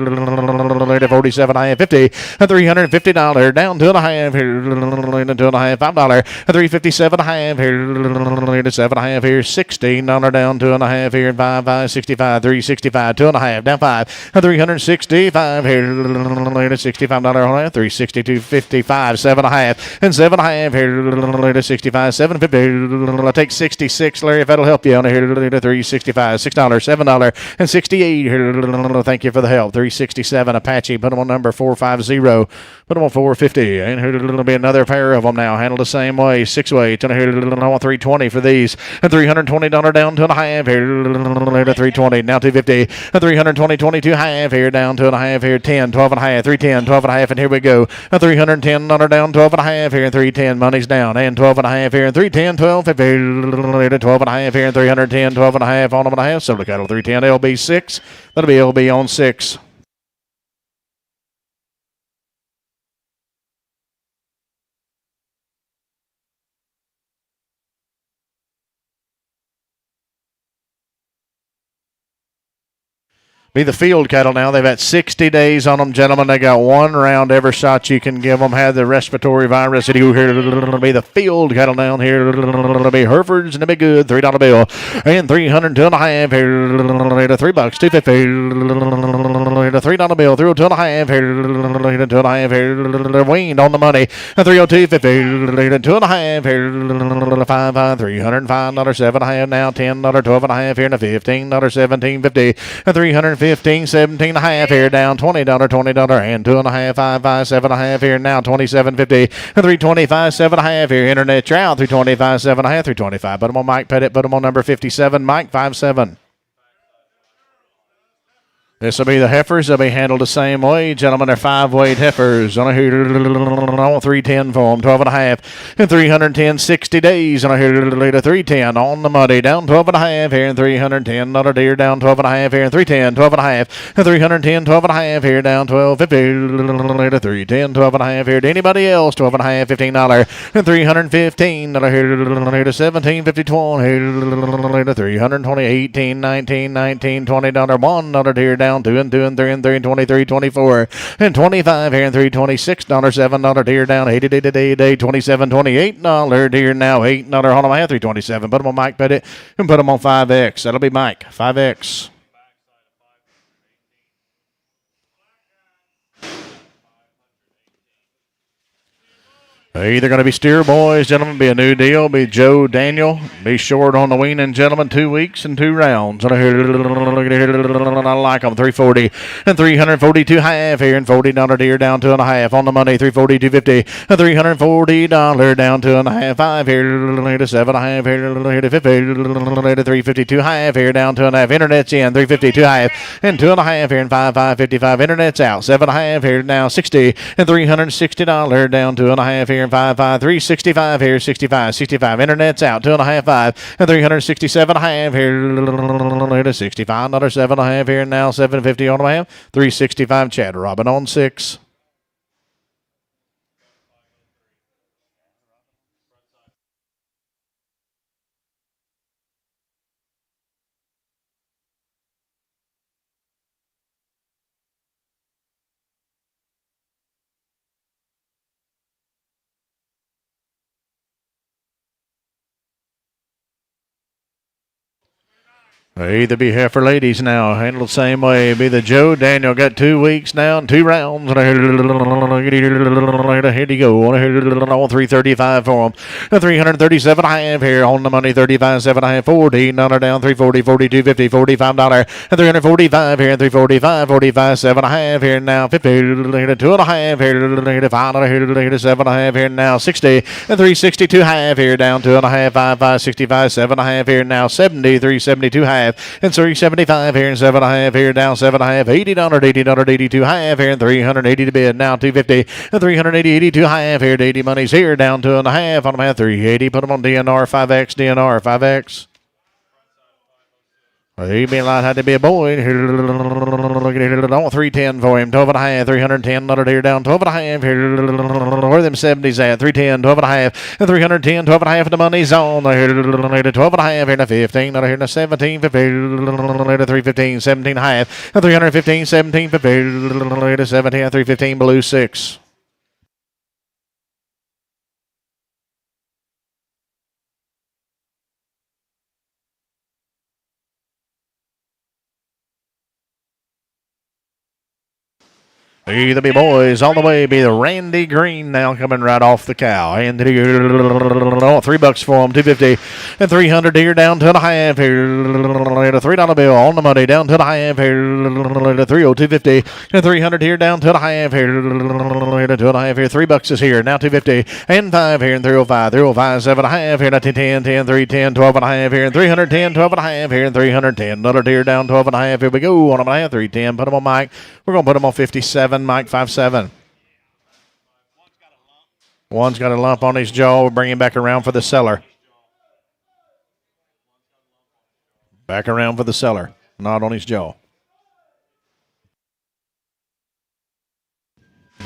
47 half, 50, and $350 down 2.5 here, 2.5, $5, 357 half here, 7 half here, $16 down 2.5 here, 5, 65, 365, 2.5 down 5, and 365 here, $65 on that, 362, 55, 7.5, and 7.5 here, 65, 750. I'll take 66, Larry, if that'll help you on here. 365, $6, $7, and 68 here. Thank you for the help. 367 Apache. Put them on number 450. Put them on 450. And here'll be another pair of them now. Handled the same way. 6 weights. And here I want 320 for these. And $320 down 2.5 here. 320. Now 250. And $320 22 half here, down 2.5 here, 10, 12.5, 310, 12.5, and here we go. A $310 down, 12.5 here, and 310. Money's down, and 12.5 here, and 310, 12.50, 12.5 here, and 310, 12.5 on them and a half. Silver cattle 310, LB 6. That'll be LB on 6. Be the field cattle now. They've had 60 days on them, gentlemen. They got one round every shot you can give them. Had the respiratory virus. It'll be the field cattle down here. It'll be Herefords and it'll be good. $3 bill. And 302.5 here. $3, $2.50. $3 bill. 302.5 here. 2.5 here. They're weaned on the money. 302.50. 2.5 here. 5, $305. 7.5 now. $10. 12.5 here. And a $15. 17.50. 315, 17 and a half here, down $20, $20, and 2.5, 5, 7.5 here now, 27.50, 325, 7.5 here. Internet, you're out, 325, 7.5, 325. Put them on Mike Pettit, put them on number 57, Mike 57. This will be the heifers. They'll be handled the same way. Gentlemen, they're 5-weight heifers. On 310 for them, 12.5. And 310, 60 days. On 310 on the money, down 12.5 here. And 310, not a deer, down 12.5 here. And 310, 12.5. And 310, 12.5 here, down 12.50. 310, 12.5 here. To anybody else, 12.5, $15. And 315, not a here to 17, 50, 320, 18, 19, $20. $1 deer, down 2 and 2 and 3 and 3 and 23, 24 and 25 here and $326, $7 deer down 80 day, 27, $28 deer now, $8 on them, 327. Put them on Mike Pettit and put them on 5X. That'll be Mike 5X. Either going to be steer boys, gentlemen, be a new deal, be Joe Daniel, be short on the weaning, gentlemen, 2 weeks and 2 rounds. I like them, 340 and 342 half here and $40 deer down 2.5 on the money, 340, 250, and $340 down 2.5, 5 here to 7.5 here to 50, 352 half here down 2.5. Internet's in, 352 half and 2.5 here and 5.55. Internet's out, 7.5 here now 60 and $360 down 2.5 here. 5, 365 here, 65. Internet's out, 2.5, 5, and 367 and a half here, $65, 7.5 here now, 750 on the half, 365. Chad Robin on 6. Either be here for ladies now, handled the same way. Be the Joe Daniel, got 2 weeks now and 2 rounds. Here you go. 335 for them. 337 and a half here on the money. 35, 7.5, 40. $1 down, 340, 42, 50, $45. And 345 here, 345, 45, 7.5 here now. 50, 2.5 here, $5 here, 7.5 here now. 60 and 362 half here down 2.5, 5, 65, 7.5 here now. 70, 372 half. And 375 here and 7.5 here, down 7.5, $80, 82 half here, and 380 to bid, now 250, and 380, 82 half here, 80 money's here, down 2.5 on them at 380, put them on DNR 5X, DNR 5X. He being light had to be a boy. 310 for him. 12 and a half. 310. Another deer down. 12 and a half. Where are them 70s at? 310. 12 and a half. And 310. 12 and a half. And the money's on. 12 and a half. Here to 15. Another here to 17. 315. 17 and a half. And 315. 17. 17. 315. Blue 6. Either be boys all the way. Be the Randy Green now coming right off the cow. And $3 for him. 250 and 300 here down to the half here. A $3 bill on the money down to the half here. 250 and 300 here down to the half here. To the half here. $3 is here now. 250 and 5 here and 305. 305 7.5 here. 10 10 3 10 12 and a half here and 310 12 and a half here and 310. Another tier down 12 and a half. Here we go. 1 and a half. 310. Put him on Mike. We're going to put him on 57. Mike 57. One's got a lump on his jaw. We'll bring him back around for the seller. Back around for the seller. Not on his jaw.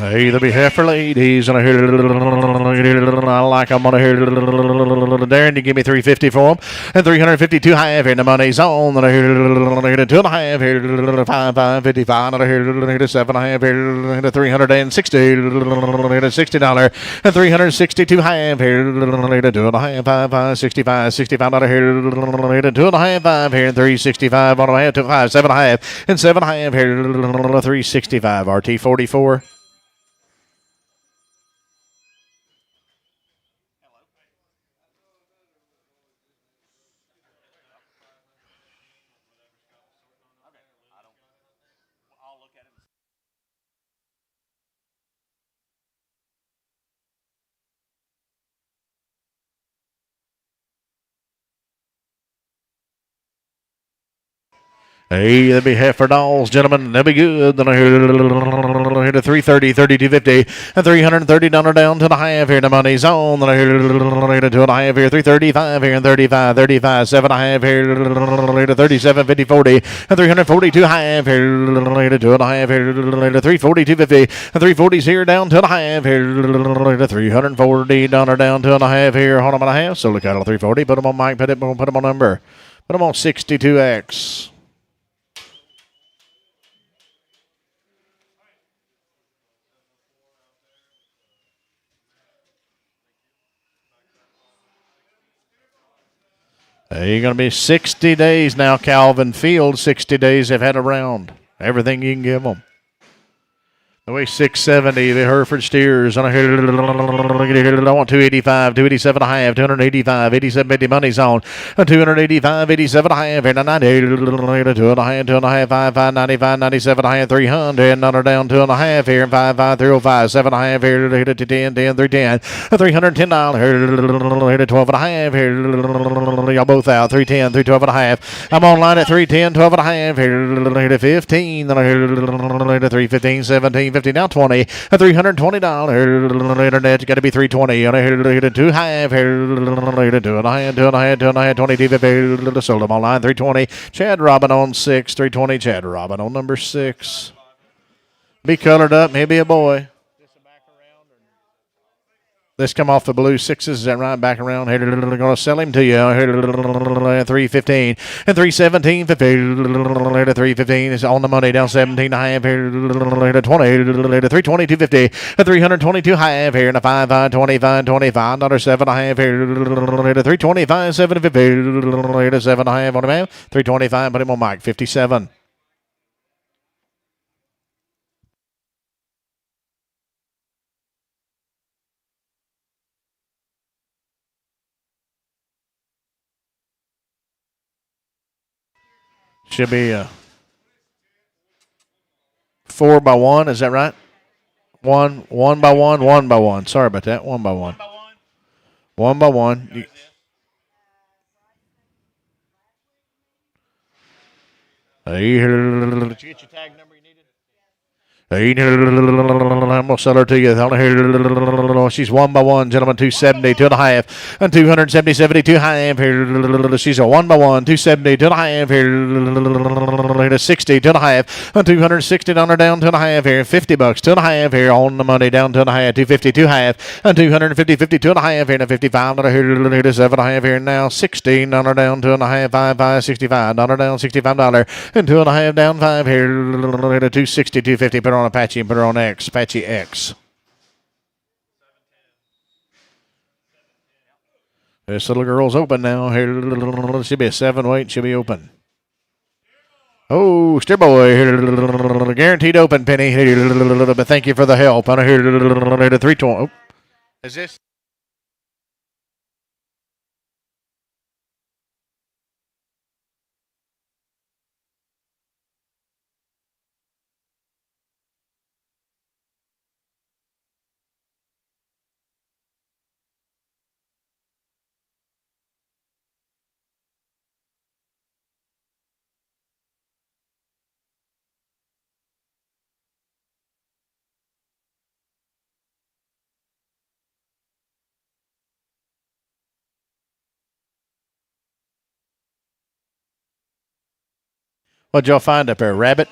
Either be heifer ladies and I like I'm gonna hear Darren, you give me 350 for him and 352 half here. The money's on and I hear 2.5 here, 555 and I hear 7.5 here, 360 $60 and 362 half here, 2.5 5 65 65 out of here, 2.5 5 here and 365 on a half to 5 7.5 and 7.5 here, 365 RT 44. Hey, that'd be heifer dolls, gentlemen. That'd be good. Then I hear to 330, 3250, and 330 down to the half here. The money's on. Then I hear to 2.5 here, 335 here, and 35, 35, 7.5 here, to 37, 50, 40, and 342 half here, to 2.5 here, to 342, 50, and 340's here down to the half here, to 340 down to the half here. Hold on a half. So look out on 340. Put them on Mike. Put them on number. Put them on 62X. You're going to be 60 days now, Calvin Field. 60 days they've had around. Everything you can give them. The way 670, the Hereford steers. I want 285, 287 and a half, 285, 8750 money's on. 285, 87 and a half, 90, 2.5, 5, 95, 97 and a half, 300, another down 2.5 here, 5, 5, 305, 7 and a half here, 10, 10, 310, $310, 12 and a half here, y'all both out, 310, 312 and a half. I'm online at 310, 12 and a half here, 15, then I hear 315, 17. 50 now 20 $320 internet. You got to be 320 on a 2.5 here 2.5 22 sold them online 320. Chad Robin on 6 320. Chad Robin on number 6. Be colored up, maybe a boy. This come off the blue 6s. Is that right? Back around here. Going to sell him to you. 315 and 317. 315 is on the money. Down 17 and a half here. 20. 320, 250. 322 half here. And a 5, 5, 25, 25. Another 7 and a half here. 325, 750. 7 and a half on him. 325. Put him on Mike. 57. Should be a 4 by 1. Is that right? One by one. Sorry about that. 1 by 1. 1 by 1. You get your tag number you needed? I'm going to sell her to you. She's 1 by 1, gentlemen. 270, 2.5, and 270, 72 half here. She's a 1 by 1, 270, 2.5 here. 60, 2.5, and 260 down 2.5 here. $50, 2.5 here on the money down 2.5, 250, 2.5, and 250, 52 2.5 here. And 55 here. 7.5 here now. 16 down 2.5, 5, 5, 65 down $65, and 2.5 down 5 here. 260, 250. Put her on Apache and put her on X. Apache X. This little girl's open now. Here, she'll be a 7 weight. She'll be open. Oh, steer boy, guaranteed open penny. But thank you for the help. On here to 320. Oh, is this? What'd y'all find up there? Rabbit?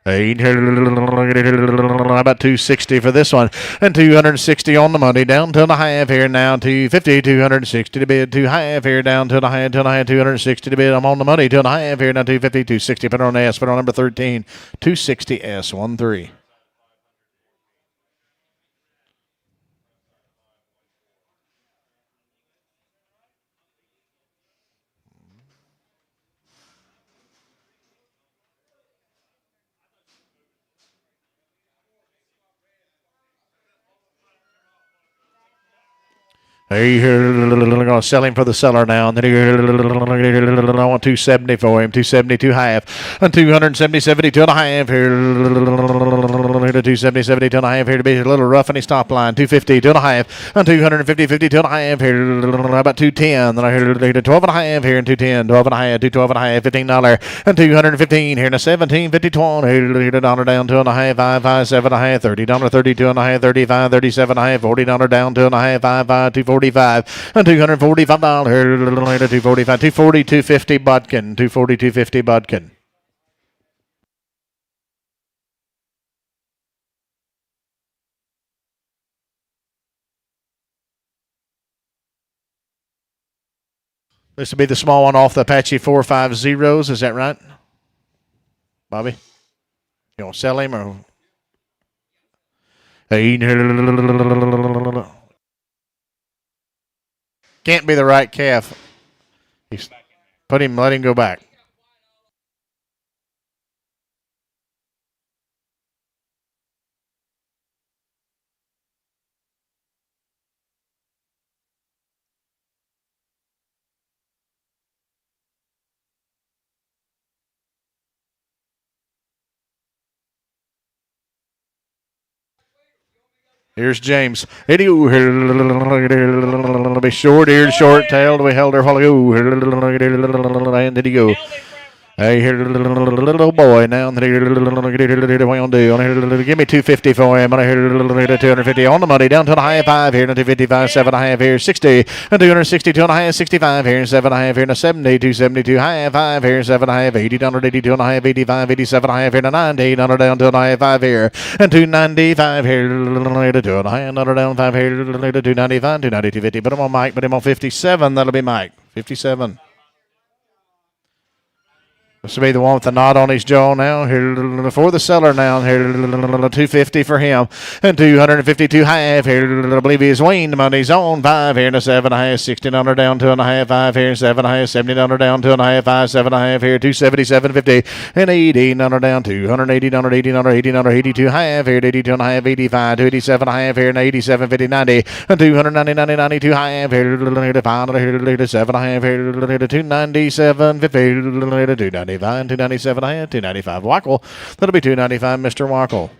About 260 for this one, and 260 on the money. Down to the half here now. 250, 260 to bid. 2 half here down to the half, 260 to bid. I'm on the money. To the half here now. 250, 260. Put on S. Put on number 13. 260 S 13. I'm going to sell him for the seller now. And then I want 270 for him. 272 half. And 270, 72 and a half here. 270, 72 and a half here to be a little rough in his top line. 250, 2 and a half. And 250, 52 and a half here. About 210. Then I hear 12 and a half here and 210. 12 and a half, 212 and a half, $15. And 215 here and a 17, 50, 20. Here $1 down, 2 and a half, 5, 5, 7 and a half, $30, 32 and a half, 35, 37 and a half, $40 down, 2 and a half, 5, 5, 245 and $245. 245, 240, 250 Budkin. 240, 250 Budkin. This will be the small one off the Apache 450s. Is that right, Bobby? You want to sell him or? Can't be the right calf. Let him go back. Here's James. Be short-eared, short-tailed. We held her while ago. And did he go? Hey, here, little boy now. What you gonna do? Give me 250 for him. 250 on the money. Down to the high 5 here. 255, 7.5 here. 60 and 262 and a half. 65 here. 7.5 here. 70, 272 high 5 here. 7.5, 80 down to 82 and a half. 85, 87 and a half here. 90 down to the high 5 here. And 295 here. 2 and a half. Down 5 here. 295, 290, 250. Put him on Mike. Put him on 57. That'll be Mike. 57. This will be the one with the knot on his jaw now. Here for the seller now. Here 250 for him. And 252 half. Here I believe he's weaned. Money's on 5 here and a 7.5. 60 down 2 and a half. 5 here 7.5. 70 down 2 and a half. 5 7.5 here. 277 50 and 80 down 280 80 82 half here. 82 and a half. 85 287 half here and 87 50 90 and 290 92 half here. 5 7 half here. 297 50 290. 297, 295. Wackel. That'll be 295, Mr. Wackel.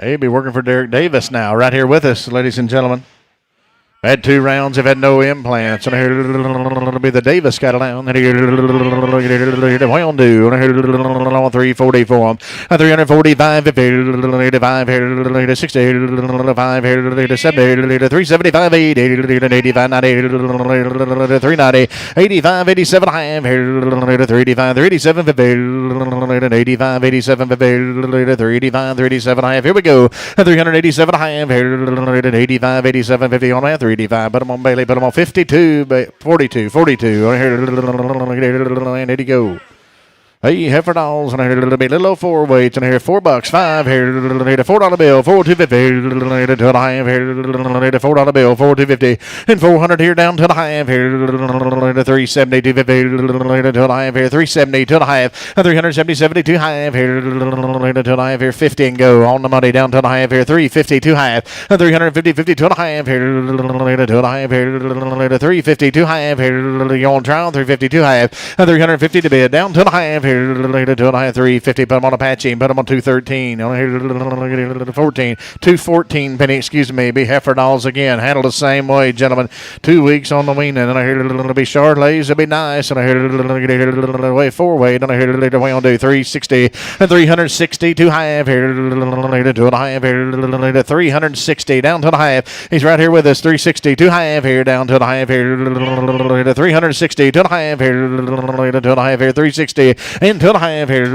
Hey, be working for Derek Davis now, right here with us, ladies and gentlemen. Had 2 rounds, have had no implants. And here it'll be the Davis got it down. And here well do. And here 340 for him. 345, 85, 60, 5, 70, 375, 80, 85, 90, 390, 85, 87, 385, 387, 85, 87, 385, 387, here we go. 387, 85, 87, 50 on that. 385. Put him on Bailey. Put him on 52. 42. 42. And here he go. Hey, heifer dolls, and I heard a little bit, little old 4 weights, and I hear $4, 5 here, a $4 bill, 4.250, to the half here, a $4 bill, 4.250, and 400 here down to the half here, 370, 250, to the half here, 370 to the half, 370, 72 half here, to the half here, 50 and go on the money down to the half here, 350 to half, 350, 50 to the half here, to the half here, 350 to half here, you on trial, 350 to half, 350 to bid down to the half. Here to the high 350. Put them on Apache. Put them on 213. On here 14. 214 penny. Excuse me. Be heifer dolls again. Handled the same way, gentlemen. 2 weeks on the weaning. And I hear it'll be Charolais. It'll be nice. And I hear it'll way 4 weight. And I hear it'll way on do 360 and 360 to half here to the half here 360 down to the half. He's right here with us. 360 to half here down to the half here 360 to the half here to the half here 360. Into the half here,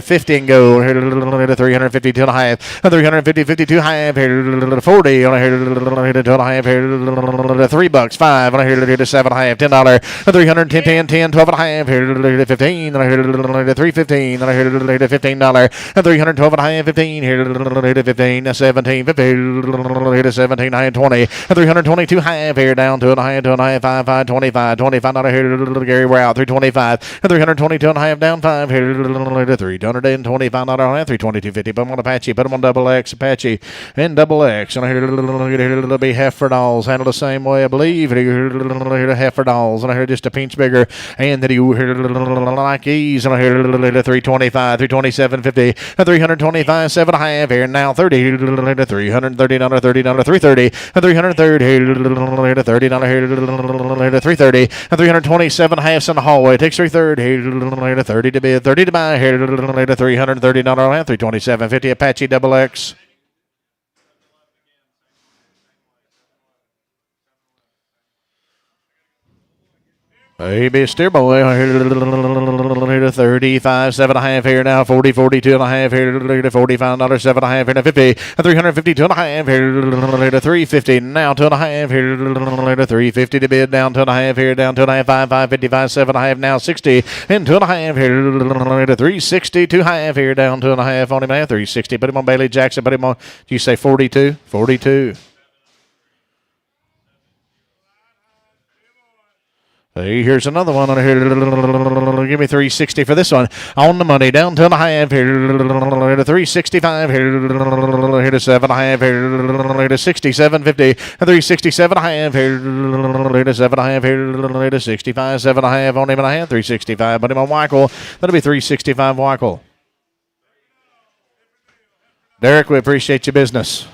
50 and go. 350 to the half, 350, 52 half here, 40 on here, to the half here, $3, 5 on here, to 7 half, $10, 310, 10, 10, 12 and a half here, 15 on here, 315 on here, $15, 312 and a half, 15 here, 15, 17, 50, 17, 20, 322 half here down to a half, 5, 5, 25, $25 here, Gary Route, 325, 322 and a half down. 5 here, $325 on that, 322.50. Put them on Apache, put them on double X, Apache, and double X. And I hear it'll be heifer dolls, handled the same way, I believe. Here heifer dolls, and I hear just a pinch bigger, and then you hear like ease, and I hear 325, 327.50, 325, 7.5 here now, 30, $330, $30, 330, 330 here, $30 here, 330, 327 halves in the hallway. Takes 330 here, 30 to bid, 30 to buy here, $330 land, 327.50 Apache double X. Maybe steer boy here, 35, 7.5 here now, 40, 42 and a half here, $45, 7.5 here, 50, 352 and a half here, 350 now, 2.5 here, 350 to bid, down 2.5 here, down 2.5, 5, 55, 7.5 now, 60 and 2.5 here, 360, 2.5 here, down 2.5 on him now, 360. Put him on Bailey Jackson. Put him on. Do you say 42? 42. Hey, here's another one on here. Give me 360 for this one. On the money, down to the half here. 365 here. Here to 7.5 here. To 67.50. 367 half here. To 7.5 here. To 65, 7.5 on him and a half. 365. Put him on Weichel. That'll be 365 Weichel. Derek, we appreciate your business.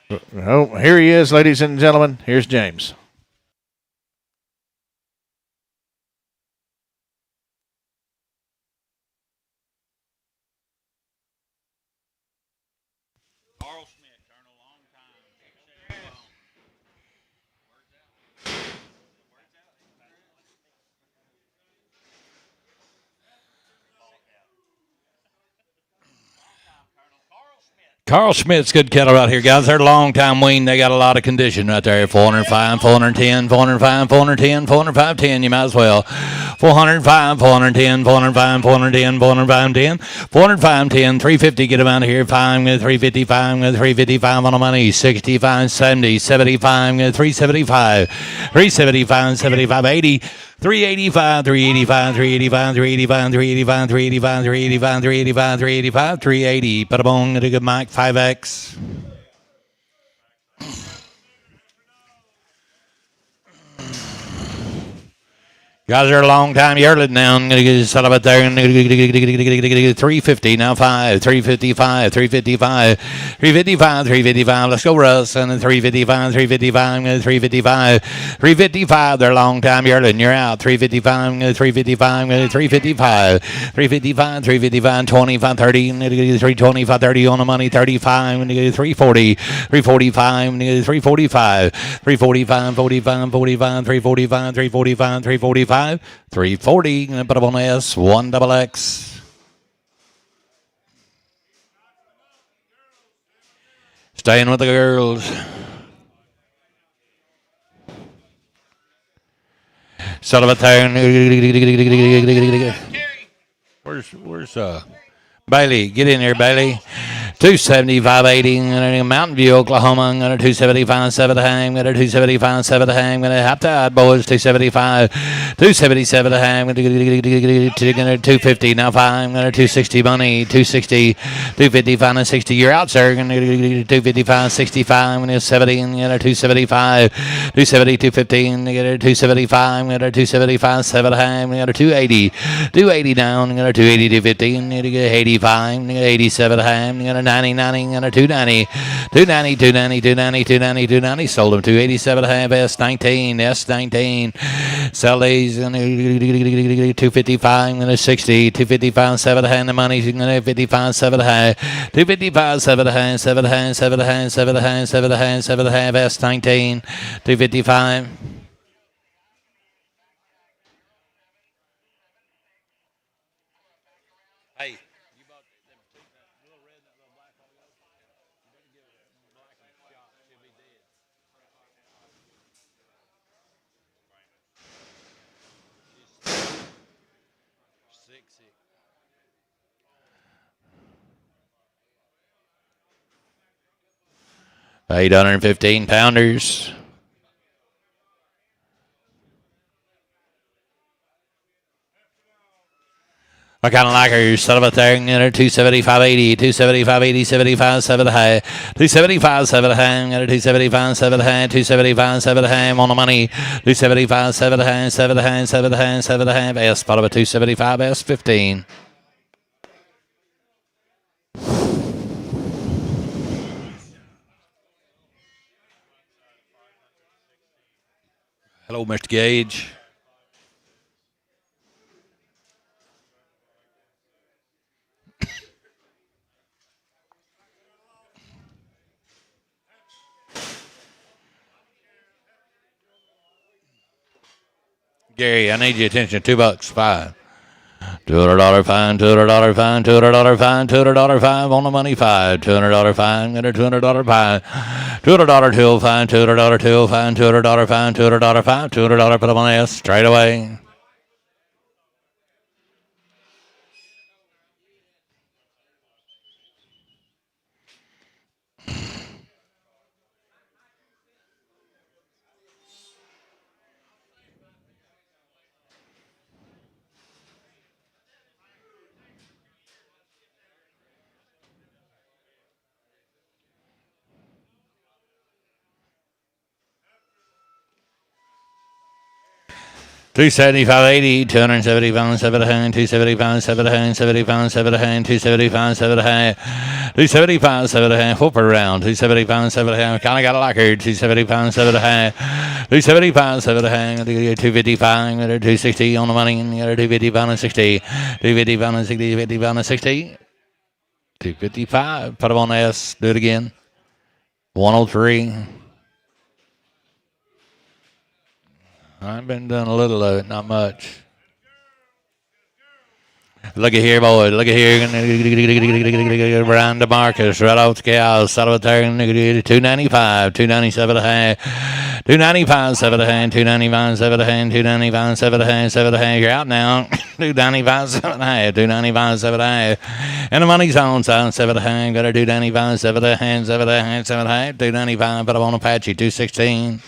Oh, here he is, ladies and gentlemen. Here's James. Carl Schmidt's good cattle right here, guys. They're a long time wean. They got a lot of condition right there. 405, 410, 405, 410, 405, 10. You might as well. 405, 410, 405, 410, 405, 10. 405, 10, 350. Get them out of here. 5, 355, 355 on the money. 65, 70, 75, 375, 375, 75, 80. 385, 385, 385, 385, 385, 385, 385, 385, 385, 380. Put them on. Get a good mic. 5X. Guys are a long time yearling now. I'm going to get set up at there. 350 now 5, 355, 355, 355, 355. Let's go, Russ. And then 355, 355, 355, 355. They're a long time yearling. You're out. 355, 355, 355, 355, 355, 25, 30, 325, 30 on the money, 35, 340, 345, 345, 345, 45, 45, 345, 345, 345. 340, gonna put up on S, 1XX. Staying with the girls. Son of a town. Where's Bailey? Get in here, Bailey. 275.80. Mountain View, Oklahoma. I'm going to 275.7 to hang. I'm going to 275.7 to hang. I'm going to Hop Tide Boys 275. 277 to hang. I'm going to 250 now 5. I'm going to 260 money. 260. 255 and 60. You're out, sir. I'm going to 255, 65. I'm going to 70. I'm going to 275. 270, 215. I'm going to 275. I'm going to 275, 7 to hang. I'm going to 280. 280 down. I'm going to 280, 250. I'm going to 85. I'm going to 87 to hang. I'm going to 90, 90, and a 290, 290, 290, 290, 290, 290. Sold them 287 and a half. S19, S19. Sell these 255 and a 60, 255, 7 and a half. The money's going to 55, 7 and a half, 255, 7 and a half, 7 and a half, 7 and a half, 7 and a half, 7 and a half, 7 and a half. S19, 255. Hey. 815 pounders. I kind of like her. Set up a thing, 275.80, 275.80, 75, 7 high, 275, 7 high, 275, 7 high, 275, 7 high on the money, 275, 7 high, 7 high, 7 high, 7 high. S spot of a 275, S15. Hello, Mr. Gage. Gary, I need your attention. $2, 5. $200 fine, $200 fine, $200 fine, $200 fine on the money, 5. $200 fine, get a $200 fine, $200 till fine, $200 till fine, $200 fine, $200 fine, $200 put up on S straight away. $275.80, $270 7 a hand, $275 7 a hand, $75 7 a hand, $275 7 a hand, $275 7 a hand, flip around, $275 7 a hand, kind of got a like her, $275 7 a hand, $275 7 a hand, $255, $260 on the money, $255 and 60, $255 and 60, $255 and 60, $255, put them on S, do it again, 103. I've been doing a little of it, not much. Look at here, boys. Look at here. Brian DeMarcus, right off the cows. Salvatore, 295, 297 a hand. 295, 7 a hand. 295, 7 a hand. 295, 7 a hand. 7 a hand. You're out now. 295, 7 a hand. 295, 7 a hand. And the money's on side. 7 a hand. Got a 295, 7 a hand. 7 a hand. 7 a hand. 295. Put up on Apache. 216.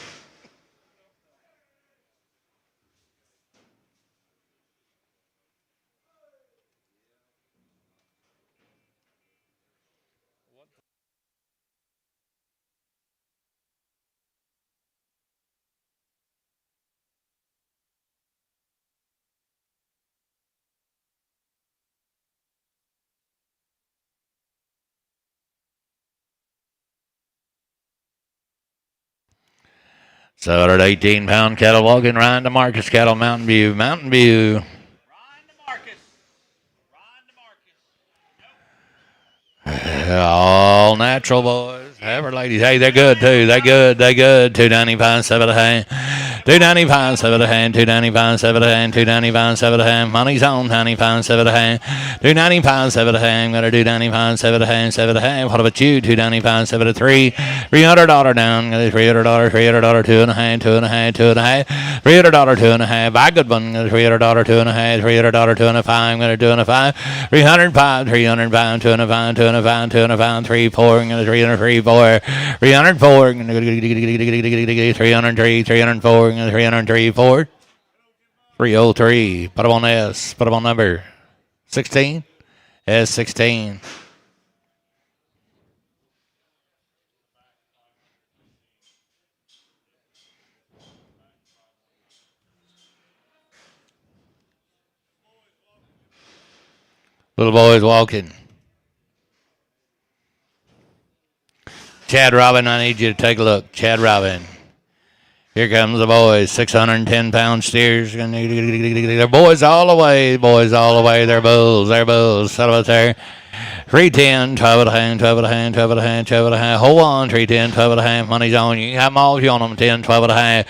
7 18-pound cattle walking Ryan to Marcus cattle, Mountain View. Mountain View. All natural, boys. Ever ladies. Hey, they're good, too. They're good. They're good. 295, 7 a hand. 295, 7 a hand. 295, 7 a hand. 295, 7 a hand. Money's on. 95, 7 a hand. 295, 7 a hand. Got to do 95, 7 a hand. 7 a hand. What about you? 295, 7 a 3. $300 down. $300, $300, 2 and a hand. 2 and a hand. 2 and a half. $300, 2 and a half. Buy a good one. $300, 2 and a half. $300, 2 and a 5. Going to 2 and a 5. 305, 305, 2 and a 5. 2 and a 5. 2 and a 5. 3, 4. Going to 303, 4. 304. 303. 304. 303, 4. 303. Put them on S. Put them on number 16. S16. Little boys walking. Chad Robin, I need you to take a look. Chad Robin. Here comes the boys. 610-pound steers. They're boys all the way. Boys all the way. They're bulls. They're bulls. Settle up there. 310, 12 at a hand, 12 at a hand, 12 at a hand, 12 at a hand. Hold on, 310, 12 at a hand. Money's on you. You have them all if you want them. 10, 12 at a hand.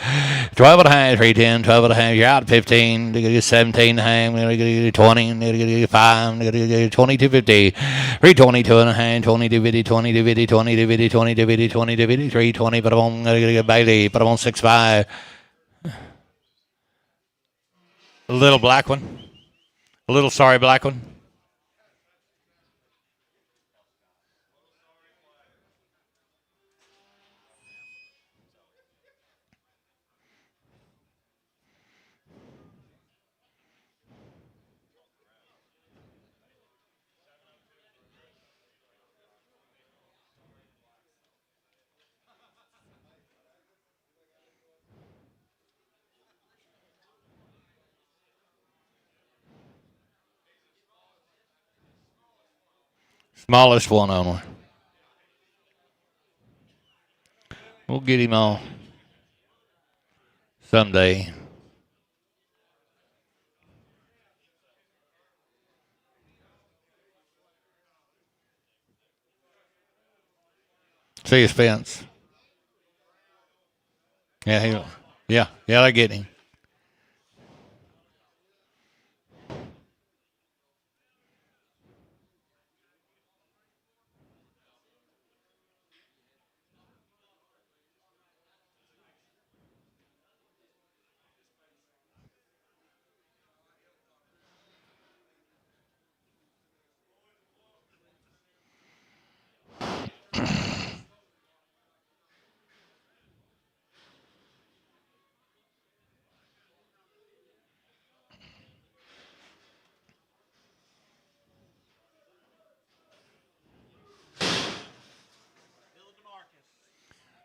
12 at a hand, 310, 12 at a hand. You're out at 15. They're going to get 17 at a hand. They're going to get 20. They're going to get 5. They're going to get 22.50. 322 and a hand, 22.50, 22.50, 22.50, 22.50, 22.50, 320. Put them on. They're going to get Bailey. Put them on 6.5. A little black one. A little sorry black one. Smallest one only. We'll get him all someday. See his fence. Yeah, they get him.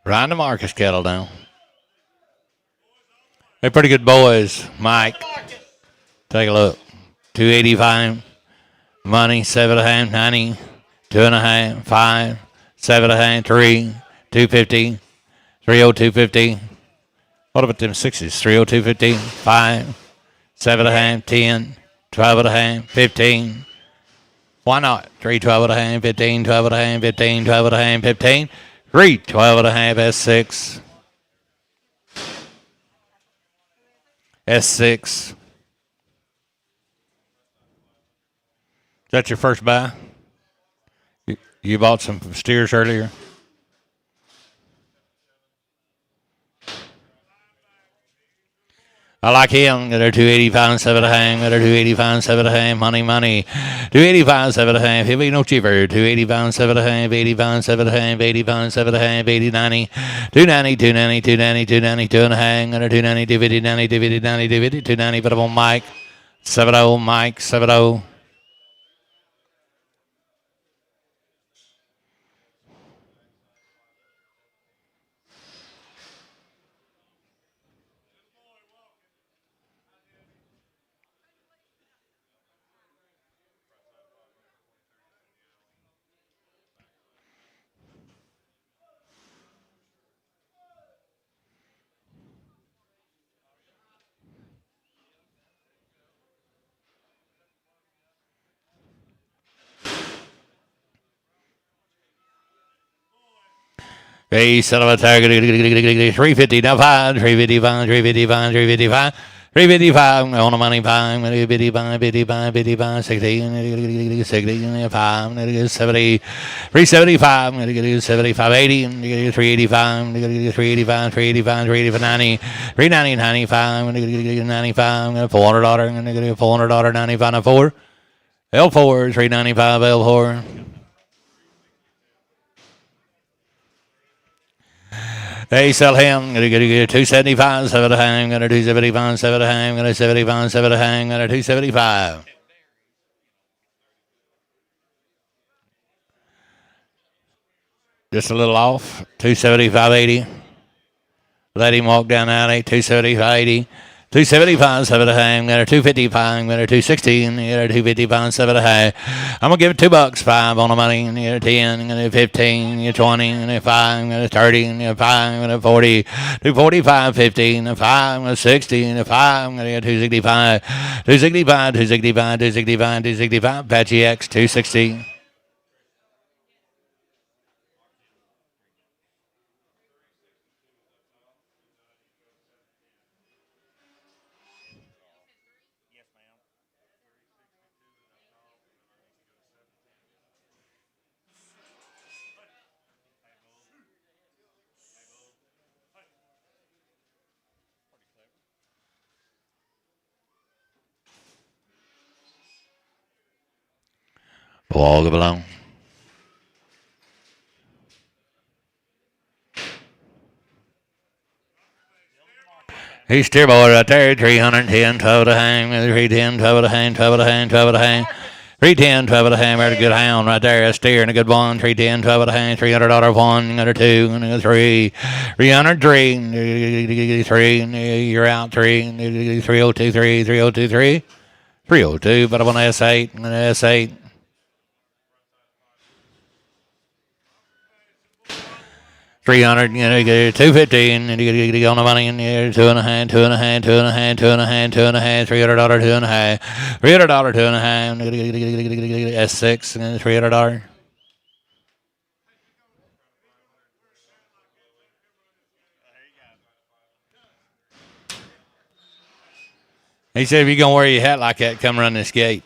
Ryan to Marcus cattle down. They're pretty good boys. Mike, take a look. 285. Money, 7 and a half, 90. 2 and a half, 5. 7 and a half, 3. 250. 302.50. What about them sixes? 302.50. 5. 7 and a half, 10. 12 and a half, 15. Why not? 3, 12 and a half, 15. 12 and a half, 15. 12 and a half, 15. 3, 12 and a half, S6. S6. Is that your first buy? You bought some steers earlier? I like him. They're 285, 7 and a half. They're 285, 7 and a half. Money. 285, 7 and a half. He'll be no cheaper. 285, 7 and a half. 85, 7 and a half. 85, 7 and a half. 80, 90. 290, 290, 290, 290, 2 and a half. They're 290, 250, 90, 250, 90, 250, 290. Put them on Mike. 7-0, Mike. 7-0. Hey, son of a tiger. 350. Now 5. 355. 355. 355. 355 on the money, 5, 55, 55, 55, 60, 60, 5, 70, 375, 75, 80, 385, 385, 385, 385, 90, 390, 95, 95, $400, $400, 95, 4, L4, 395, L4. They sell him. Gonna get 275, 7 a hang. Gonna 275, 7 a hang. Gonna 75, 7 a hang. Gonna 275. Just a little off. 275.80. Let him walk down alley. 275.80. 275, 7 a hang. Got a 255. Got a 260. Got a 255, 7 a hang. I'm gonna give it $2. 5 on the money. Got a 10. Got a 15. Got a 20. Got a 5. Got a 30. Got a 5. Got a 40. 245, 15. Got a 5. Got a 60. Got a 5. Got a 265. 265. 265. 265. 265. Apache X 260. Walk it along. He's steer boy right there. 310, 12 to hang. 310, 12 to hang, 12 to hang, 12 to hang. 310, 12 to hang. There's a good hound right there. A steer and a good one. 310, 12 to hang. $300 one. Another 2. Another 3. 303. 3. You're out 3. 3023. 3023. 302. But I want an S8. An S8. 300, 215, and you get on the money, and $2.5, $2.5, $2.5, $2.5, $2.5, $300, $2.5, $300, $2.5, S6, and $300. He said, if you're going to wear your hat like that, come run this gate.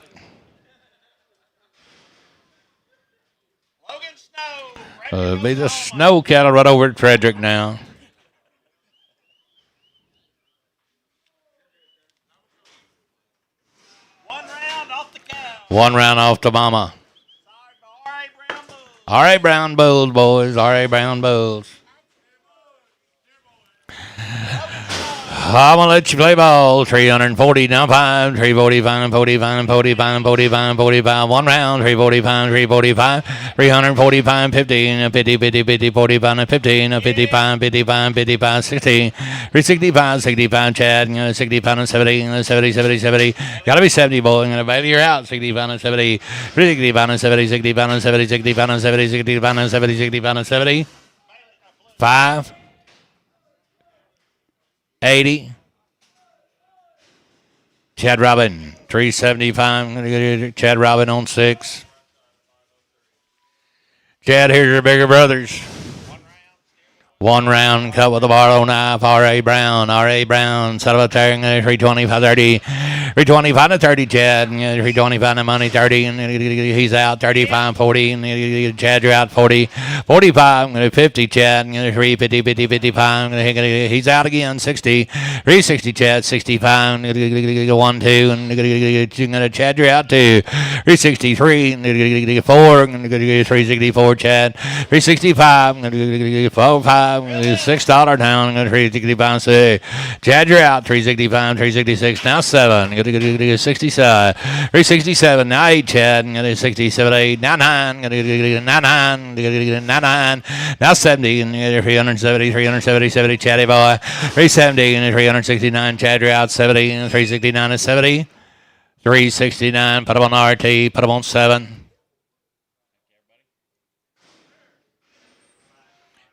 Be the snow cattle right over at Frederick now. One round off the mama. R.A. Brown Bulls, boys. R.A. Brown Bulls. I'm going to let you play ball. 340, now 5, 345, 45, 45, 45, 45, 1 round, 345, 345, 345, 15, 50, 50, 50, 45, 15, 55, 55, 55, 60, 365, 65, Chad, 65 and 70, 70, 70, 70. Got to be 70, boy. Baby, you're out. 65 and 70, 65 and 70, 65 and 70, 65 and 70, 65 and 70, 65 and 70. 5. 80. Chad Robin, 375. Chad Robin on 6. Chad, here's your bigger brothers. 1 round, cut with a barlow knife. R.A. Brown, R.A. Brown, son of a tearing, 325, 30. 325 to 30, Chad. 325 to money, 30. And he's out, 35, 40. And Chad, you're out, 40. 45, 50, Chad. 350, 50, 55. He's out again, 60. 360, Chad, 65. 1, 2. And Chad, you're out, 2. 363, 4. 364, Chad. 365, 4, 5. $6 down. $365. 6. Chad, you're out. 365. 366. Now 7. 67. 367. Now 8. Chad. 67. 8. Now 9. 9. 9. Now 70. 370. 370. 70. Chatty boy. 370. 369. Chad, you're out. 70. 369 is 70. 369. Put him on RT. Put him on 7.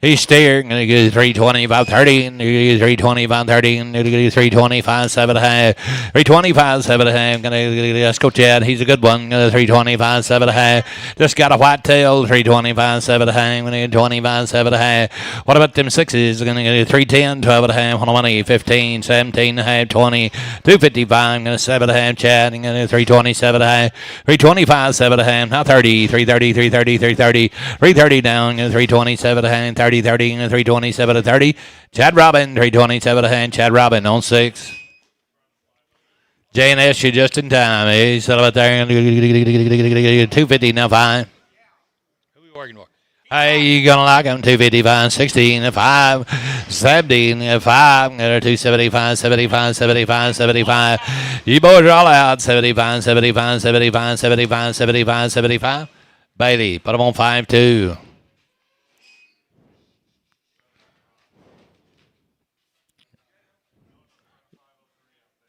He's steering, and he goes 325, 30, and he goes 325, 30, and he goes 325, 7.5, 325, 7.5. Let's go, Chad. He's a good one. 325, 7.5. Just got a white tail, 325, 7.5, 325, 7.5. What about them sixes? Going to get 310, 12.5, on the money, 15, 17.5, 20, 255, 7.5, Chad, and 327.5, 325, 7.5, now 30, 330, 330, 330, 330 down, 327.5, 30, 30, 327 to 30. Chad Robin, 327 hand. Chad Robin on 6. J&S, you just in time. He's still about there. 250 now 5. Who are we working for? Hey, you gonna like him? 255, 16, 5, 17, 5, 275, 75, 75, 75. You boys are all out. 75, 75, 75, 75, 75, 75. Bailey, put him on 5-2.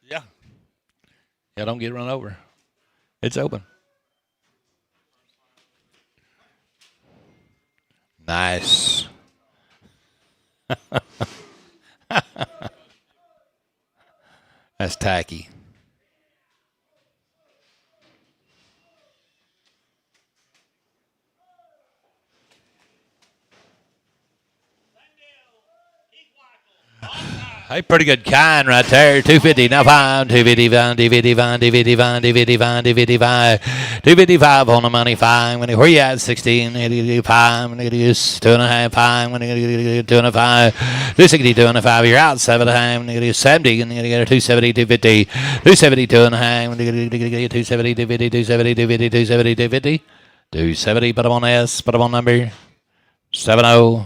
Yeah. Yeah, don't get run over. It's open. Nice. That's tacky. Hey, pretty good kind right there. 250 now 5, 255, 255, 255, 255, 255, 255 on the money 5. When where you at? 16, 5, 2.5, 5, 2.5, 260, 2.5. You're out 7.5, 70, and you get a 270, 250, 270, 2.5, 270, 250, 270, 250, 270, 250, 270. Put them on S. Put them on number 70.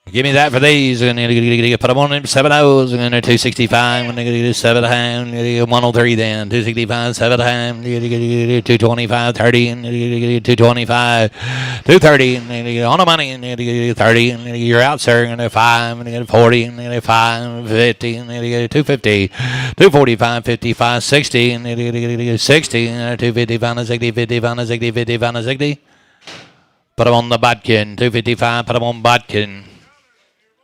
Give me that for these. And put them on them 7 O's. And then 265. And then 7 hand. 103 then. 265, 7 hand. 225, 30. And 225, 230. And on the money. And 30. And you're out, sir. And 5. And 40. And 5. 50. And 250. 245, 55, 60. And 60. And 255, 60, 55, 60, 55, 60. Put them on the Bodkin. 255. Put them on Bodkin.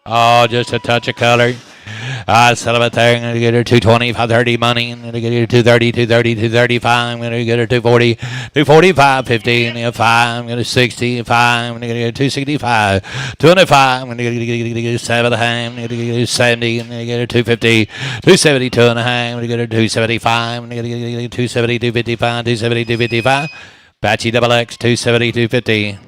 Oh, just a touch of color. Sell it there. I'm going to get her 220, 530 money. I'm going to get her 230, 230, 235. I'm going to get her 240, 245, 50, and 5. I'm going to 60, 5. I'm going to get her 265, 25. I'm going to get her 7 I'm going to get her 70. I'm going to get her 250, 270, 2 I'm going to get her 275. I'm going to get her 270, 255, 270, 255. Apache Double X, 270, 250.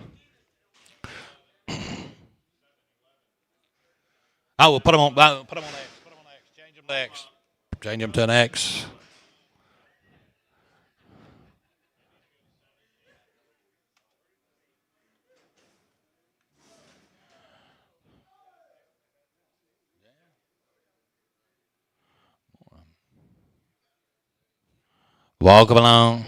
Oh, we'll put them on. Put them on X. Put them on X. Change them to X. Change them to an X. Walk them along.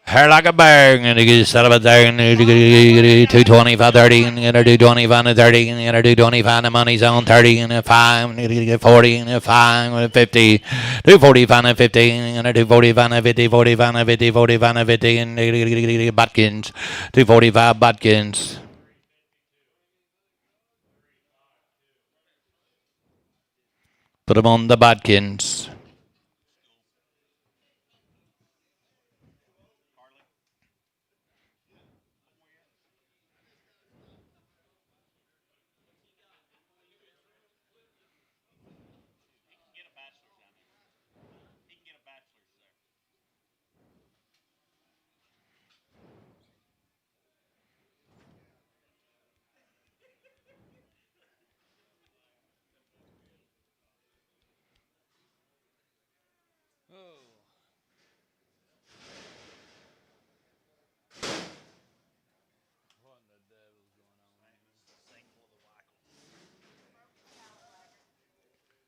Hair like a bear, and you get set up there, and you get 225, 30, and you do 25 and 30, and you do 25, the money's on 30, and 5, and you get 40, and 5, and 50, 245 and 50, and 245 and 50, 45 and 50, 45 and 50, and you get Butkins, 245 Butkins. Put them on the Butkins.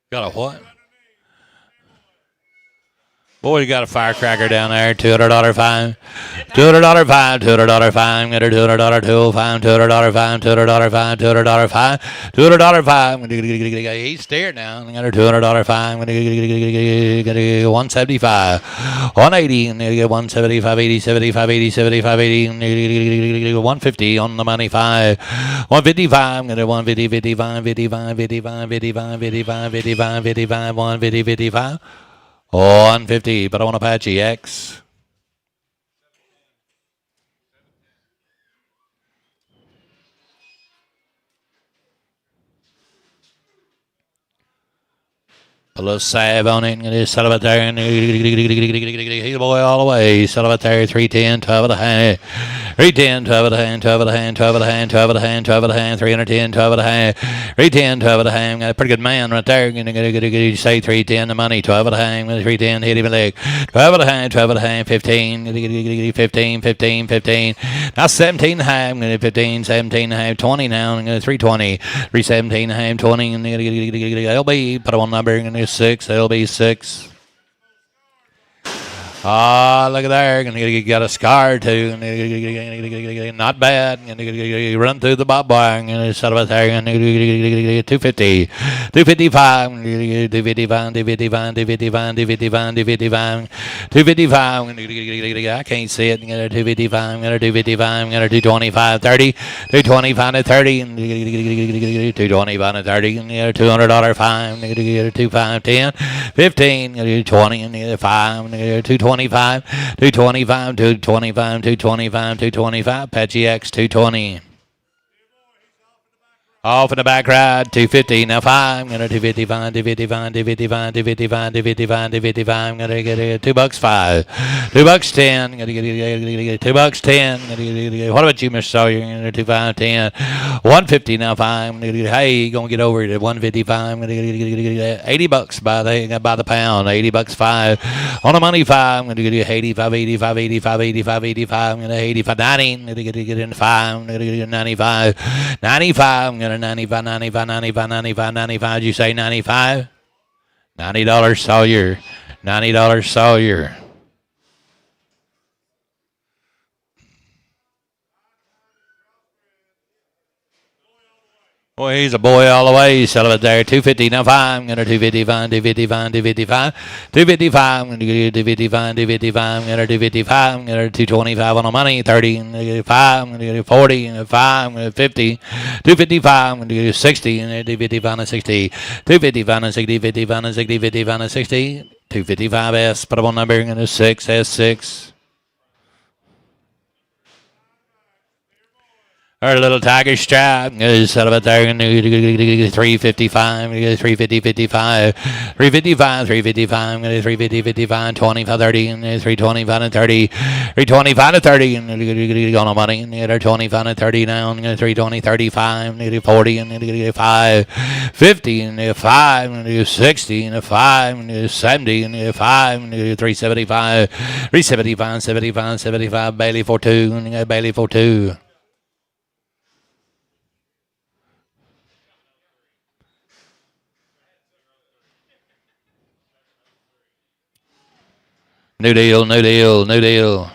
Got a what? Boy, you got a firecracker down there. $200 fine. $200 fine. $200 fine. Got a $200 tool fine. $200 fine. $200 fine. $200 fine. $200 fine. He's steered now. Got a $200 fine. Got a 175. 180. And get 175, 80, 75, 80, 75, 80. 150 on the money. 155. Got a 150, 55, 55, 55, 55, 55, 55, 55, 150, 55. 150, but I want Apache X. A little salve on it, and just settle it there, and he's a boy all the way. Settle it there, 310, 12 of the hand. 310, 12 of the hand, 12 of the hand, 12 of the hand, 12 of the hand, 12 of the hand, 310, 12 of the hand. 310, 12 of the hand. Got a pretty good man right there. You say 310 the money, 12 of the hand, 310, hit him a leg. 12 of the hand, 12 of the hand, 15, 15, 15, 15. Now 17 the hand, 15, 17 the hand, 20 now, 320, 317 the hand, 20, and LB, put one number, and 6, LB 6. Ah, look at there. Got a scar too. Not bad. Run through the bob wire and set up there. 250. 255. 255. 255. 255. 255. 255. I can't see it. 255. 255. 225. 30. 225 to 30. 225 to 30. $200 fine. 25. 10. 15. 20. 5. 225, 225, 225, 225, 225, Apache X 220. Off in the back ride, 250, now 5, going to 255, 255, 255, 255, 255, 255, going to get it, $2 5, $2 10, going to get it, $2 10, what about you, Mr. Sawyer, going to 25, 10, 150, now 5, hey, going to get over it at 155, going to get $80 by the pound, $80 5, on the money 5, going to get it 85, 85, 85, 85, 85, going to 85, 90, going to get in 5, going to get 95, 95, going to 95, 95, 95, 95, 95. Did you say 95? $90 Sawyer. $90 Sawyer. Boy, he's a boy all the way. Sell it there. 250. Now 5. I'm going to 255, 255, 255. 255. I'm going to get 255, 255. I'm going to 255. I'm going to 225 on the money. 30. I'm going to get 5. I'm going to get 40. And 5. I'm going to 50. 255. I'm going to get 60. And 255 and 60. 255 and 60. 55 and 60. 55 and 60. 255S. Put up on number. I'm going to 6. S6. Our little tiger stripe is set up there in 355, 350, 55, 355, 355, 350, 55, 25, 30, and 325 and 30, 325 and 30, and on the money, and 25 and 30 now, and 320, 35, 40, and 5, 50, and 5, and 60, and 5, and 70, and 5, and 375, 375, 75, 75, Bailey for 2, and Bailey for 2. New deal, new deal, new deal.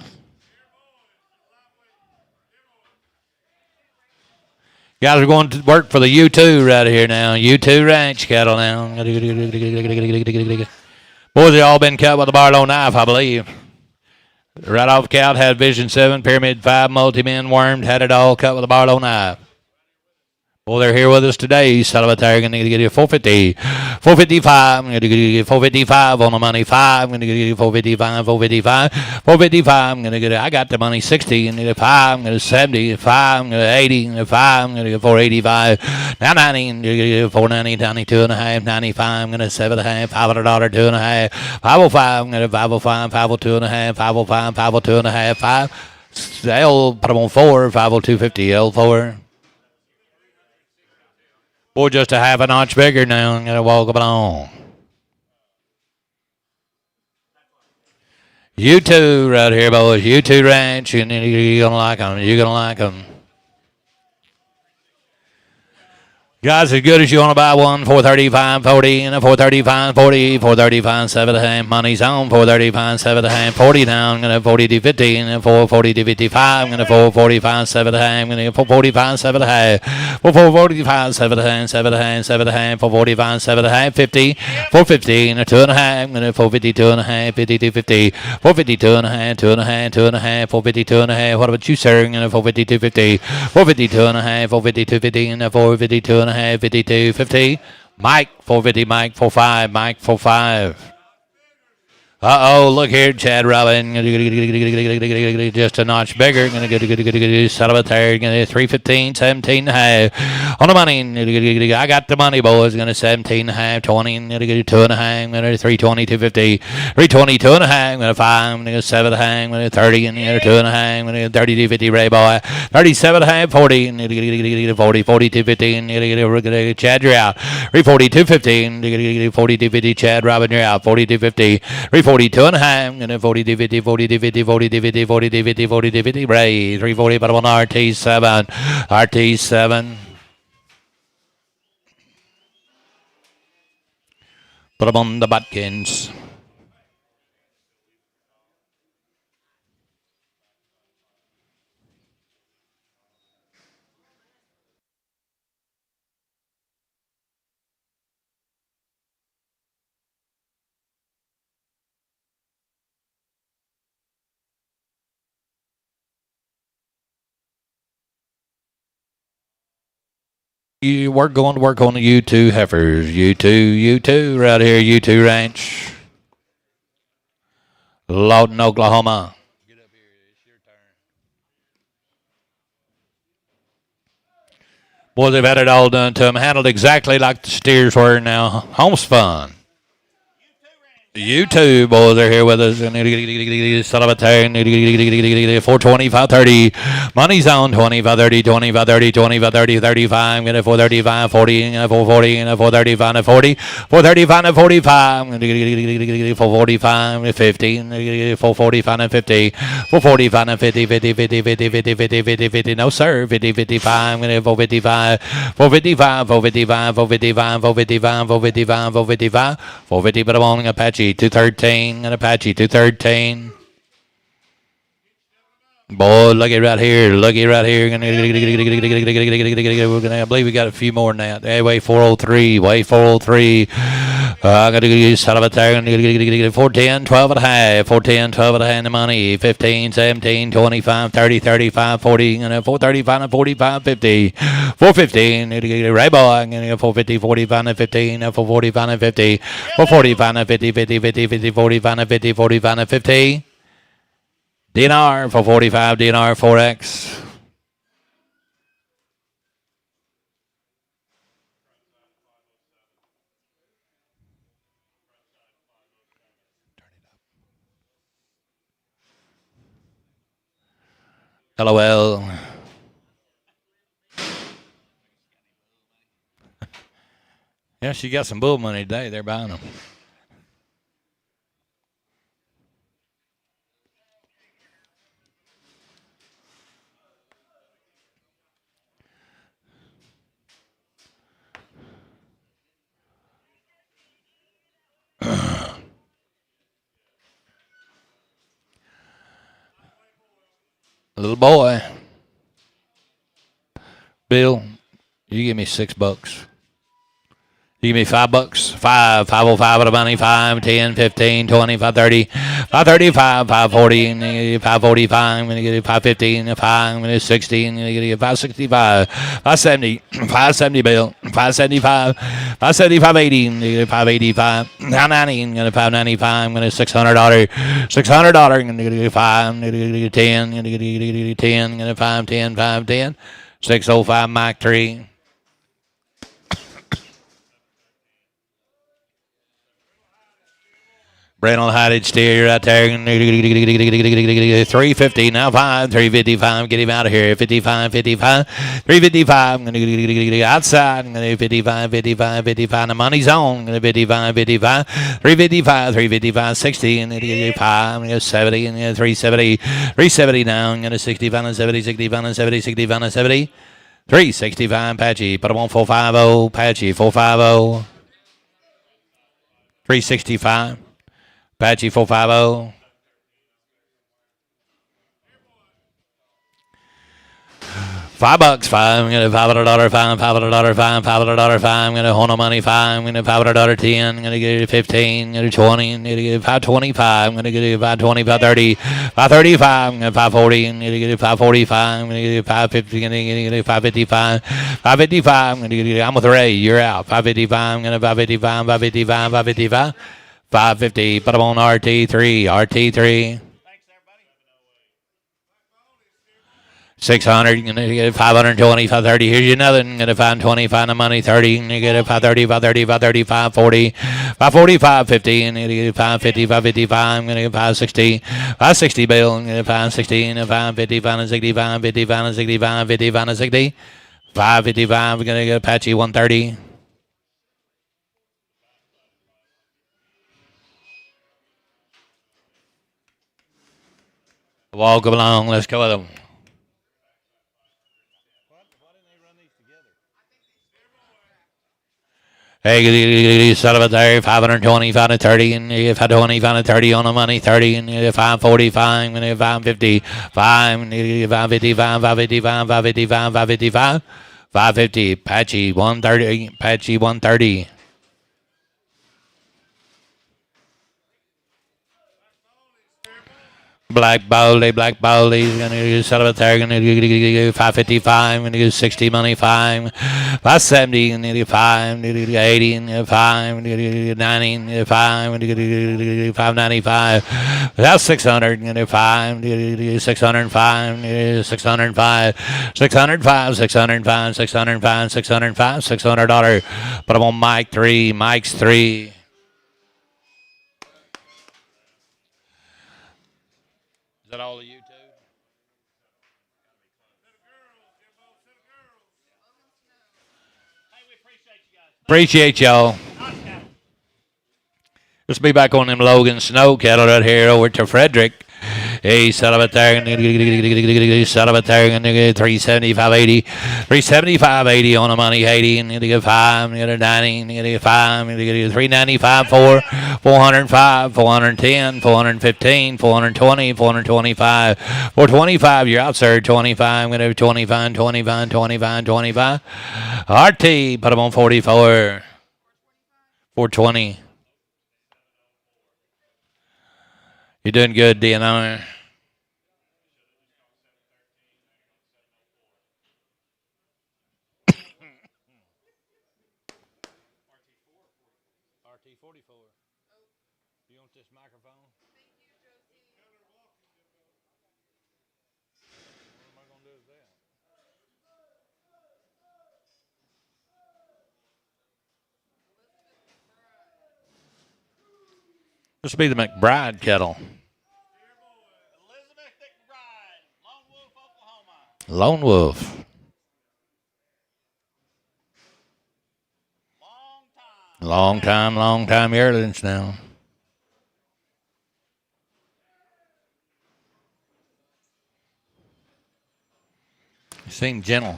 Guys are going to work for the U2 right here now. U2 ranch cattle now. Boys, they all been cut with a Barlow knife, I believe. Right off count, had Vision 7, Pyramid 5, Multi-Men, Wormed, had it all cut with a Barlow knife. Well, they're here with us today. Sell it there. Going to get you 450, 455. I'm going to get you 455 on the money. 5. I'm going to get you 455, 455, 455. I'm going to get it. I got the money 60 and 5. I'm going to 70, 5. I'm going to 80 and 5. I'm going to get 485. Now 90 and get 490, 92 and a half, 95. I'm going to 7 and a half, $500, 2 and a half, 505. I'm going to 505, 502 and a half, 505, 502 and a half, 5. L put them on 4, 502.50, L4. Boy, just a half an inch bigger now. I'm going to walk up on. U2 right here, boys. U2 ranch. You're going to like them. You're going to like them. Guys, as good as you want to buy one, 435, 40, and a 435, 40, 435, 7 and a half. Money's on, 435, 7 and a half, 40 down, going to 40 to 50, and a 440 to 55, going to 445, 7 and a half, going to 445, 7 and a half, 445, 7 and a half, 7 and a half, 7 and a half, 445, 7 and a half, 50, 450, and a 2 and a half, going to 452 and a half, 50 to 50, 452 and a half, 2 and a half, 2 and a half, 452 and a half. What about you, sir? Going to 452, 50, 452 and a half, 452, 50, and a 452 and a half, 52, 50. Mike, 450, Mike, 45, Mike, 45. Uh-oh, look here, Chad Robin. Just a notch bigger. Gonna get set up there. Gonna 315, 17 and a half. On the money. I got the money, boys. Gonna 17 and a half, 20. Gonna get 2 and a half. Gonna 320, 250. 320, 2 and a half. Gonna 5. Gonna 7 and a half. Gonna 30 and 2 and a half. Gonna 30, 250, Ray Boy. 37 and a half, 40. Gonna 40, 40, 250. Gonna Chad, you're out. 340, 250. Gonna 40, 250, Chad Robin, you're out. 40, 250. 42 and a half, and 40 to 50, 40 to 50, 40 to 50, 40 to 50, 40 to 50, Ray, 340, but on RT7, RT7. Put them on the butkins. We're going to work on the U2 heifers. U2 right here, U2 Ranch. Lawton, Oklahoma. Get up here. It's your turn. Boys, they've had it all done to them. Handled exactly like the steers were now. Homespun. U2 boys are here with us. Son of a turn. 420, 530. Money's on 20, 530, 20, 530, 20, 530, 35. Get a 435, 40, 440, and a 435 and 40. 435 and 45. 445, 50, 445 and 50. 445 and 50, 50, 50, 50, 50, 50, 50, 50. No, sir. 50, 55. 455, 455, 455, 455, 455, 455, 455. 450, but I'm on Apache 213 and Apache 213. Boy, looky right here. Looky right here. I believe we got a few more than that. Hey, way 403. Way 403. I'm going to get set up there. 410, 12 and a half. 410, 12 and a half in the money. 15, 17, 25, 30, 35, 40. 435 and 45, 50. 415. Ray Boy. 450, 45 and 15. 445 and 50. 445 and 50, 50, 50, 50, 45 and 50, 45 and 50. DNR for 45, DNR 4X. LOL. Yeah, she got some bull money today. They're buying them. Little boy. Bill, you give me $6. You give me $5. 505 of the money. 5, 10, 15, 20, 530, 535, 540, 545. I'm gonna get it 550, 5, I'm gonna get 60, I'm gonna get 565, 570, 570 Bill, 575, 575, 80, 585, 590, I'm gonna 595, I'm gonna $600, $600, I'm gonna get 5, I'm gonna get 10, I'm gonna get 10, I'm gonna 5, 10, 5, 10, 605 Mike 3. Brandon Hidage steer right there. 350 now 5, 355. Get him out of here. 55, 55, 355. I'm gonna outside. I'm gonna 55, 55, 55. The money's on. I'm gonna 55, 55, 355, 355, 60, and 5. I'm gonna 70 and 370, 370 now. I'm gonna 65 and 70, 65 and 70, 65 and 70. 365 Apache. Put them on 450 Apache 450. 365 Apache 450. $5, five. I'm gonna $500, five, $500, five, $500, five. I'm gonna hold no money, five. I'm gonna $500, 10. I'm gonna get it 15. I'm gonna 20. I'm gonna get it 525. I'm gonna get it 520, 530, 535. I'm gonna 540. I'm gonna get it 545. I'm gonna get it 550. I'm gonna get it 555. 555. I'm gonna get it. I'm with Ray. You're out. 555. I'm gonna 555. 555. 555. 550. Put them on RT3. RT3. 600, you're going to get 520, 530. Here's your another. You're going to find 20, find the money, 30. You're going to get it 530, 530, 530, 540, 540, 550. And you're going to get 550, 555. I'm going to get 560, 560 bill. I'm going to get 560, and 550, 560, 550, 560, 550, 560, 555. We're going to get Apache 130. Walk along. Let's go with them. Hey, son of a there, 520, 530, and if I 20, 530 on the money, 30, and if 545, and if 550, 5, and if 555, 555, 555, 555, 550, Apache 130, Apache 130. Black Bowley, gonna do set up there, gonna do 555, gonna do 60 money, 5, 570, gonna do 5, gonna do 80, and 5, gonna do 90, and 5, gonna do 595, that's 600, gonna do 5, gonna do 605, 605, 605, 605, 605, 605, $600. Put them on Mike 3, Mike's 3. Is that all of you two? Appreciate y'all. Let's be back on them Logan Snow cattle right here over to Frederick. Hey, set up it there. Set up it there. 375, 80. 375, 80 on the money. 80. And you get 5. And you get 90. And you get 5. And you get 395, 4. 405, 410, 415, 420, 425. 425. You're out, sir. 25. I'm going to do 25, 25, 25, 25. RT. Put them on 44. 420. You're doing good, DNR. RT44. You want this microphone? What am I going to do with that? This will be the McBride kettle. Elizabeth McBride, Lone Wolf, Oklahoma. Lone Wolf. Long time yearlings now. You seem gentle.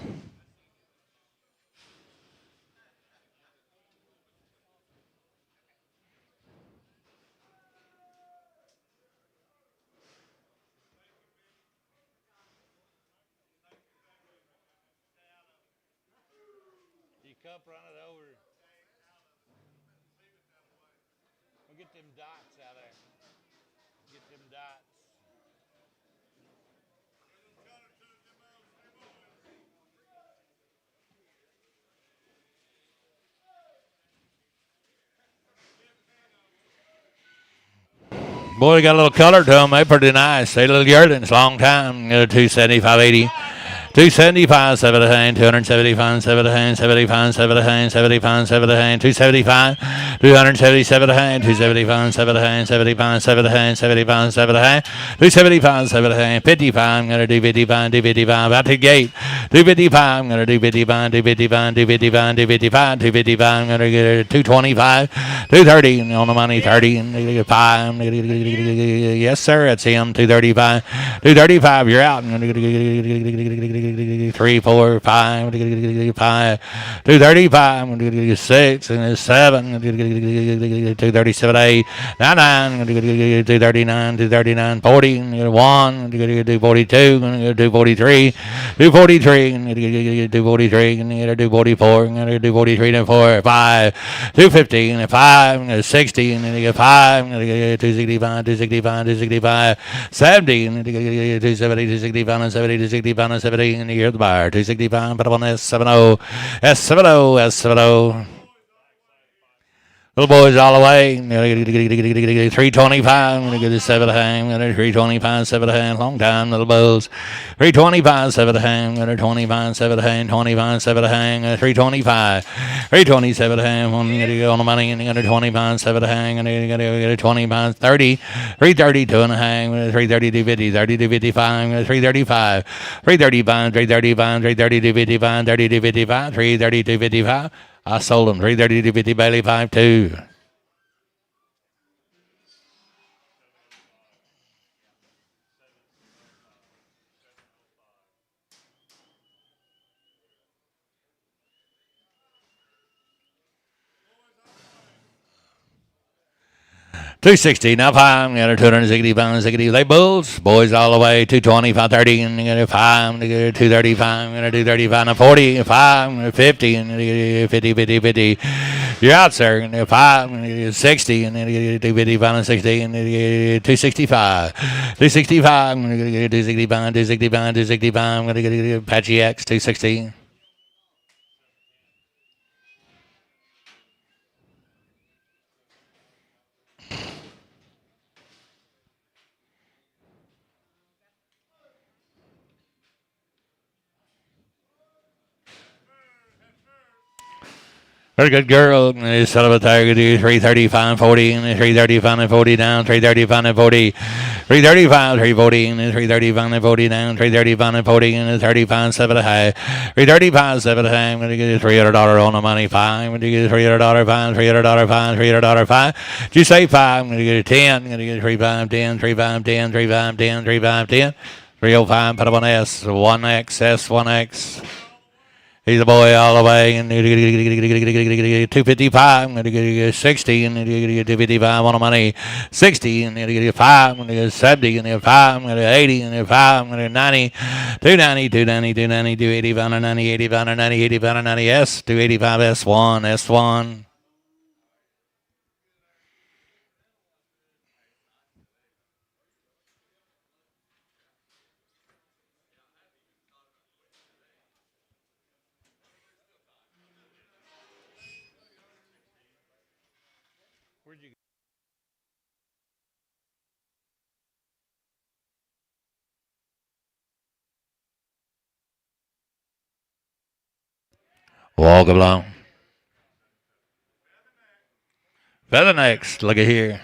Cup, run it over. We'll get them dots out there. Get them dots. Boy, they got a little color to them. They're pretty nice. They little yearlings, long time. 275, 80. 275, 7 to hand, 275, 7 to hand, 75, 7 to hand, 75, 7 to hand, 275, 277 to hand, 275, 7 to hand, 75, 7 to hand, 75, 7 to hand, 275, 7 to hand, 55, I'm going to do 55, do 55, out to the gate, 255, I'm going to do 55, do 55, do 55, do 55, 255, I'm going to get 225, 230, on the money, 30, and 5, yes, sir, that's him, 235, 235, you're out, I'm going to 3, 4, 5, 5, 235, 6, 7, 237, 8, 9, 239, 239, 40, 1, 242, 243, 243, 243, 244, 243, 4, 5, 250, 5, 60, 5, 265, 265, 265, 70, 270, 265, 70, 265, 70, and you're the buyer. 265, put up on S70, S70, S70. Little boys all the way. 325. I'm going to get this 7 hang. 325, 7 hang. Long time, little bulls. 325, 7 hang. 25, 7 hang. 25, 7 hang. 325. 327 hang. I'm going to go on the money. And 25, 7 hang. And you're going to get a 25, 30. 332 and a hang. 330, 250, 30, 255. 335. 335, 335, 330, 255, 30, 255. 330, 255. I sold them 330 to 50 Bailey 5-2. $260 now 5. Got a 260 pounds, 60. They bulls. Boys all the way. 220, 530, and you got a 5. You got a 235, got a 235, and 40, 5, 50, and 50, 50, 50. You're out, sir. And 5, 60, and then you get 255 and 60, and then you get 265. 265, 265, 265, 265. I'm going to get Apache X 260. Very good girl. Son of a tiger. 335 40 and 335 and 40 down. 335 and 40. 335, 340 and 335 and 40 down. 335 and 40 and 35 7 high. 335 7 high. I'm going to get $300 on the money. 5. I'm going to get $300 5. $300 5. $300 5. Did you say 5? I'm going to get a 10. I'm going to get 35 10. 35 10. 35 10. 35 10. 305. Put up on S. 1X. S1X. He's a boy all the way, and 255, and 60, and 255 on the money, 60, and 5, and 70, and 5, and 80, and 5, and 90, 290, 290, 290, 285, and 90, 85, and 90, 85, and 90, S, 285, S1, S1. Walk along. Feather next, look at here.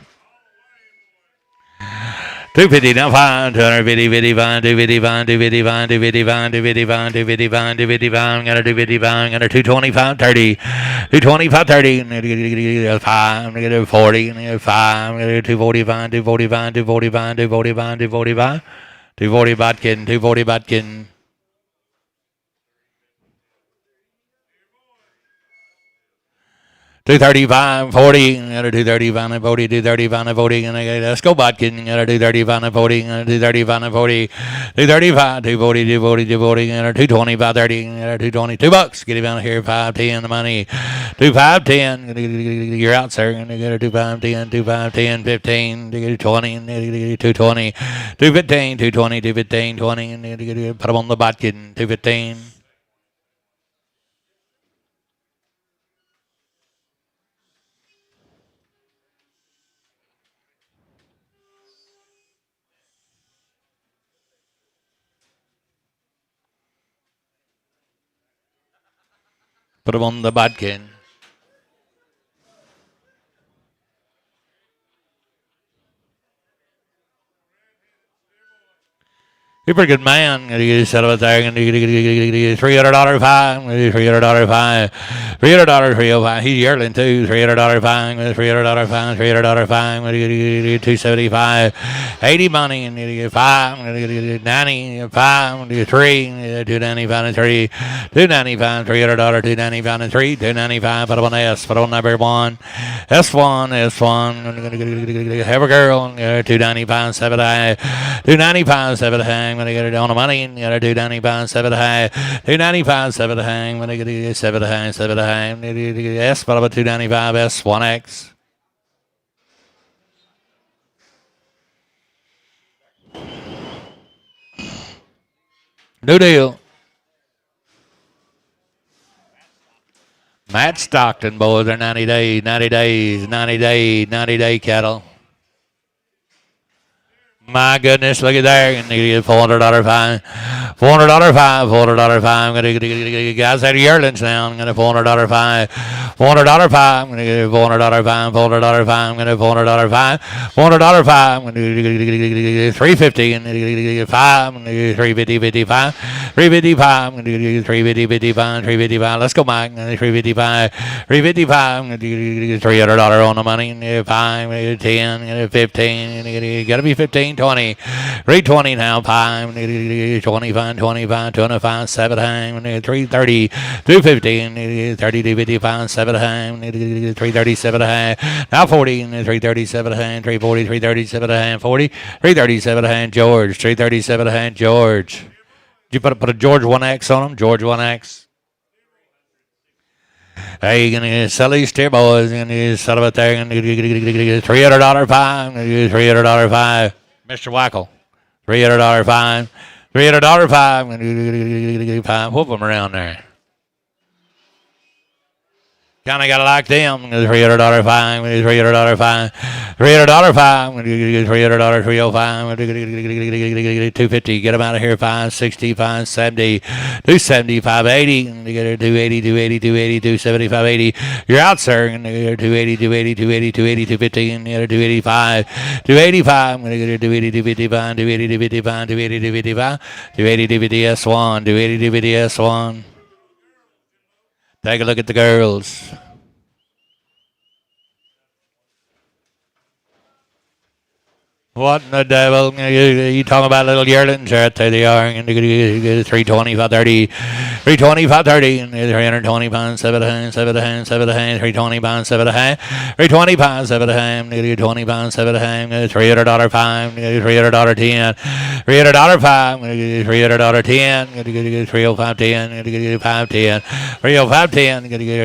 250 now 5, 250, 55, 255, 255, 255, 255, 255, 255, got a 255, got a 225, 30, 225, 30, 5, negative 40, negative 5, negative 245, 245, 245, 245, 245, 240 baht kitten, 240 baht kitten. 235, 40, got a 235 and 40, 235 and 40, and I got a scope bot kitten, got a 235 and 40, 235 and 40, 235, 240, 240, 240, and a 225, 30, got a 220, $2. Get him out of here, 510, the money, 2510, you're out, sir, and I got a 2510, 2510, 15, 220, 220, 215, 220, 215, 20, and put him on the bot kitten, 215. Put him on the bodkin. You're a pretty good man. You set up there and $300 fine. $300 fine. $300 $305. He's yearling too. $300 fine. $300 fine. $300 fine. $275. 80 money and you get 5. 90 5. 3. $295 and 3. $295. $300. $295 and 3. $295. Put on S. Put on number 1. S1. S1. Have a girl. $295. 7 high. $295. 7 high. I'm going to get it on the money. And get a $295. 7 high. $295. 7 high. I'm going to get it 7 high. 7 high. S. Put up a $295. S1X. New deal. Matt Stockton, boys, they're 90 days, 90 days, 90 days, 90-day cattle. My goodness, look at there. And you get $400 fine. $400 fine. $400 fine. I'm going to get guys out of yearlings now. I'm going to $400 fine. $400 fine. I'm going to get $400 fine. $400 fine. I'm going to $400 fine. $400 fine. I'm going to get $350 and get 5. I'm going to get $350, 55. $355. I'm going to get $350, 55. $355. Let's go, Mike. $355. $355. I'm going to get $300 on the money. And get 5. 10. 15. You got to be 15. 20. 320 now. 5. 25. 25. 25. 7 hang. 330. 250. 30. 255. 7 hang. 337 hang. Now 40. 337 hang. 340. 337 hang. 40. 337 hang. George. 337 hang. George. Did you put a George 1X on him? George 1X. Hey, you're going to sell these steer boys. You're going to sell them out there. You're going to get $300 fine. $300 fine. Mr. Wackel. $300 fine. $300 fine. Whoop them around there. Kind of got to like them. $300 fine. $300 fine. $300 fine. $300 $305. $250. Get them out of here. 560. 570. 270. 580. You get a 280. 280. 280. 275. 80. You're out, sir. 280. 280. 280. 280. 250. And you get a 285. 285. I'm going to get a 280. 255. 280. 255. 280. 255. 280. 250 S1. 280. 250 S1. Take a look at the girls. What in the devil? You talking about little yearlings? Right there they are. 320, 530, 320, 530, 320 pounds, 7 hands, 7 hands, 7 hands, 320 pounds, 7 hands, 320 pounds, 7 hands, 20 pounds, 7 hands, $300 fine, $300 10, $300 fine, $300 10, $305 10, $510, $305 10,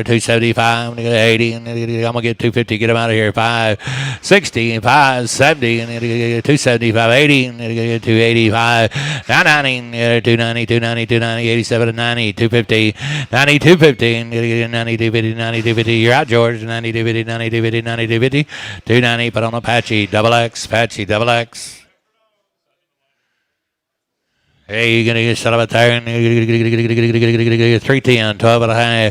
$275, $80, and I'm gonna get $250. Get them out of here. $560, $570, and 270, 580, 285, 990, 290, 290, 290, 87, 90, 250, 90, 250, 90, 250, 90, 250. You're out, George. 90, 250, 90, 250, 90, 250, 290. Put on Apache, double X, Apache, double X. Hey, you're going to get set up a tire. 310, 12 at a high.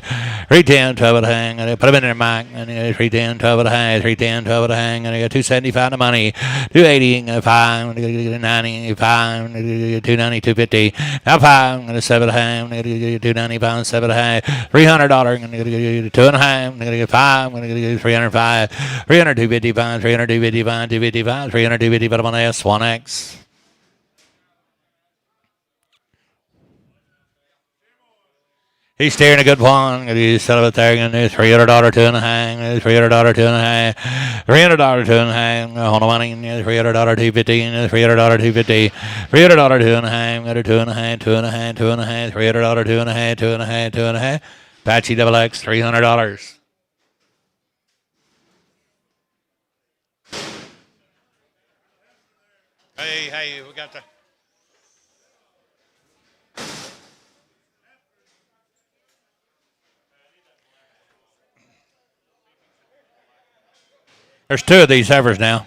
310, 12 at a hang. Put them in there, Mike. 310, 12 at a high. 310, 12 at a hang. And I got 275 the money. 280, 5. 90, 5. 290, 250. Now 5. I'm going to 7 at a hang. 290 pounds, 7 at a high. $300. I'm going to get 2 and a half. I'm going to get 5. I'm going to get 305. 300, 250 pounds. 300, 250 pounds. 255. 300, 250. Put them on the S1X. He's steering a good one. He's set up there again. $300 2 and a hang. $300 2 and a hang. $300 2 and a hang. On the money. $300 250. $300 250. $300 2 and a hang. Got a 2 and a hang. 2 and a hang. 2 and a hang. $300 2 and a hang. 2 and a hang. 2 and a hang. Apache double X. $300. Hey, we got the. There's 2 of these heifers now.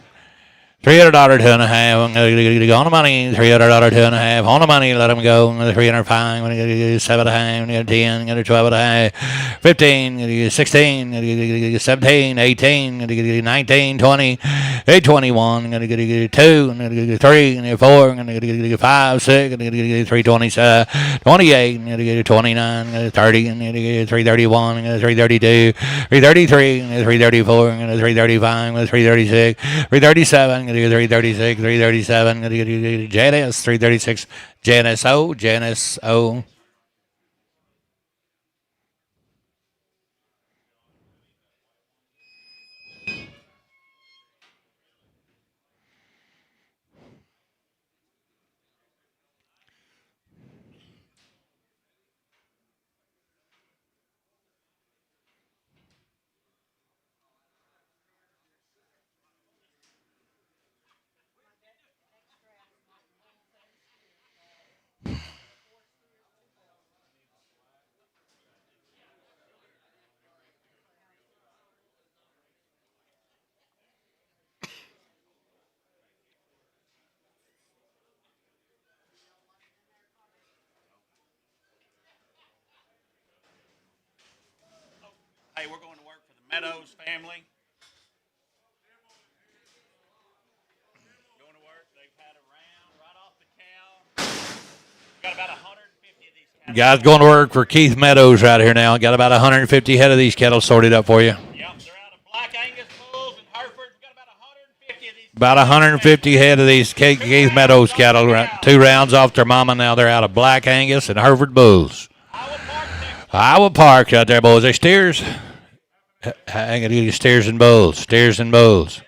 $300, 2.5. I'm going to go on the money. $300, 2.5. On the money, let them go. 305. I'm going to get 7.5. 10. Get 12.5. 15. 16. 17. 18. 19. 20. 821. I'm going to get 2. I'm going to get 3. I'm going to get 4. I'm going to get 5. 6. I'm going to get 327. 28. I'm going to get 29. I'm going to get 30. I'm going to get 331. I'm going to get 332. 333. I'm going to get 334. I'm going to get 335. I'm going to get 336. 337. I'm going to get 336. 337. I'm going to get Janice. 336. Janice O. Janice O. Hey, we're going to work for the Meadows family. Going to work. They've had a round right off the cow. Got about 150 of these cattle. Guys going to work for Keith Meadows right here now. Got about 150 head of these cattle sorted up for you. Yep, they're out of Black Angus bulls and Herefords. We got about 150 of these. About 150 head of these Keith Meadows cattle. 2 rounds off their mama. Now they're out of Black Angus and Hereford bulls. Iowa Park out there, boys. They steers. Hang it, you steers and bulls. Steers and bulls.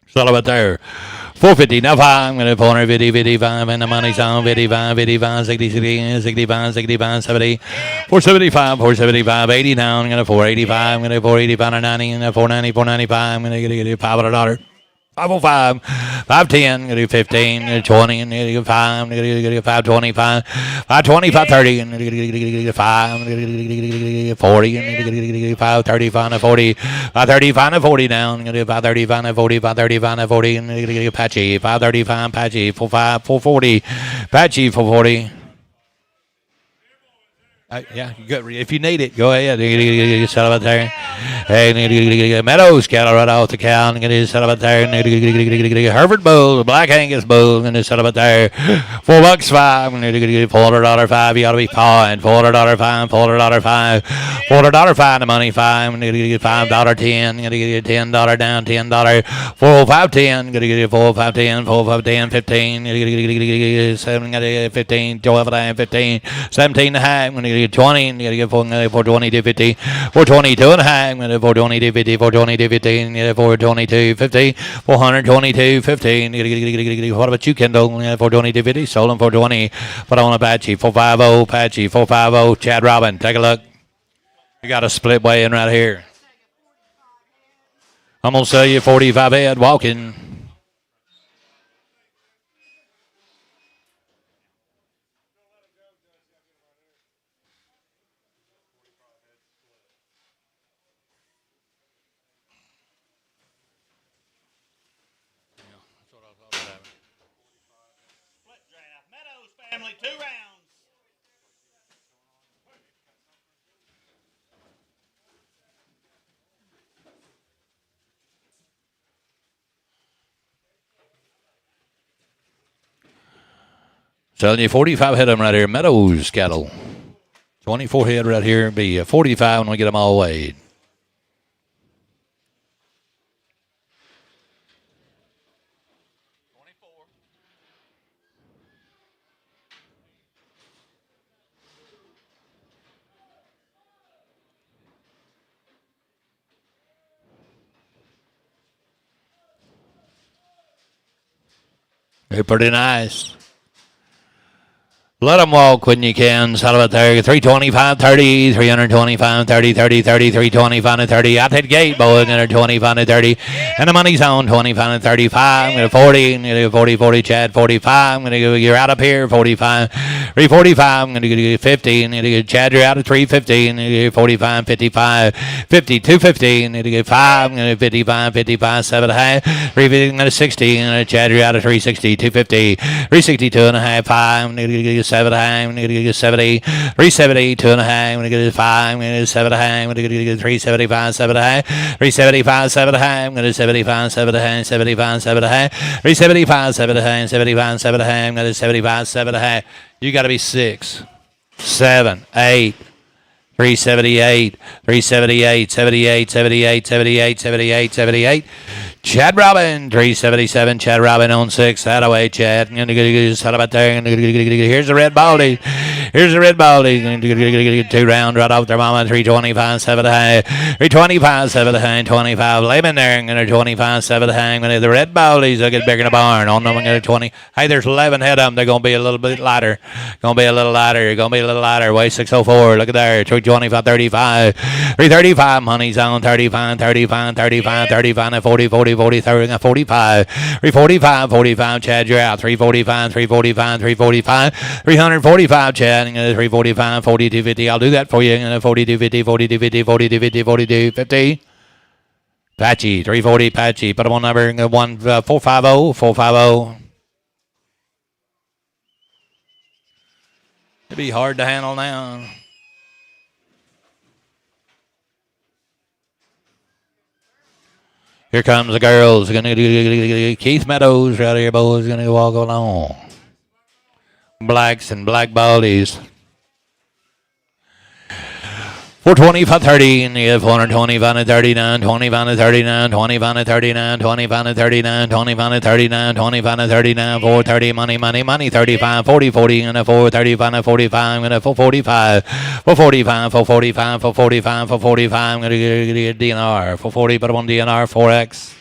Sell about there. 450. Now 5. I'm going to 450, 55. And the money's on 55, 55, 60, 65, 65, 70. 475, 475, 80 now. I'm going to 485. I'm going to 485 and 90. And 490, 495. I'm going to get $500. 505, 510, I'm going to do 15, 20, and 5, I'm going to get 525, 520, 530, and 5, I'm going to get 40, and 535 and 40, 535 and 40 down, I'm going to do 535 and 40, 535 and 40, and I'm going to get Apache, 535, Apache, 45, 440, Apache, 440. Yeah, if you need it, go ahead. Set up there. Hey, Meadows cattle right off the cow. And get set up there. Hereford bull, Black Angus bull. And set up there. $4 5. $400 5. You ought to be pawing. $400 5. $400 5. $400 5. The money 5. $5 10. Get $10 down. $10. 405 10. Get $405 10. 405 10. 15. 7. 15. 12 15. 17 and 20, and you gotta get 420 to 50, 422 and a half, 420 to 50, 420 to 15, 422 50, 422 15. What about you, Kendall? 420 to 50, sold him 420. Put on Apache 450, Apache 450. Chad Robin, take a look. We got a split way in right here. I'm gonna sell you 45 head walking. Split draft. Meadows family, 2 rounds. Selling you 45 head of them right here. Meadows cattle. 24 head right here. Be 45 when we get them all weighed. They're pretty nice. Let them walk when you can. Settle it there. 325, 30, 325, 30, 30, 30, 325 to 30. Out that gate, boys. 25 to 30. And the money's on 25 to 35. I'm going to 40. I'm going to 40, 40, Chad. 45. I'm going to go. You're out up here. 45. 345. I'm going to go 50. I'm going to go. Chad, you're out at 350. I'm going to go 45, 55, 50, 250. I'm going to go 5. I'm going to 55, 55, 7 and a half. 350. I'm going to 60. I'm going to Chad, you're out at 360, 250, 362 and a half, 5. I'm going to go 7 and a half. I'm going to go 70, 370, 2 and a half. I'm going to go 5. I'm going to go 7 and a half. I'm going to go 375, 7 and a half. 375, 7 and a half. I'm going to 75, 7 and a half. 75, 7 and a half. 375, 7 and a half. 75, 7 and a half. I'm going to 75, 7 and a half. You got to be 6, 7, 8. 378, 378, 78, 78, 78, 78, 78. Chad Robin, 377. Chad Robin on 6. That away, Chad. Set about there. Here's the red baldy. Here's the red baldy. 2 rounds right off their mama. 325, 7 high. 325, 7 high. 25. Layman there. 25, 7 high. The red baldies will get bigger in the barn. On them, I'm going to 20. Hey, there's 11 head of them. They're going to be a little bit lighter. Going to be a little lighter. Going to be a little lighter. Weigh 604. Look at there. 325, 35. 335. Money's on 35, 35, 35, 35, and 40, 40. 45, 345, 45, Chad, you're out. 345, 345, 345, 345, Chad, 345, 4250. I'll do that for you. 4250, 4250, 4250, 4250. Apache, 340, Apache. Put them on number 450, 450. It'd be hard to handle now. Here comes the girls. Keith Meadows right here, boys. Going to walk along. Blacks and black baldies. 425, 30, and you have 425 and 39, 25 and 39, 25 and 39, 25 and 39, 25 and 39, 25 and 39, 430, money, money, money, 35, 40, 40, and a 435 and 45, and a 445, 445, 445, 445, 445, I'm going to get a DNR, 440, but one DNR, 4X.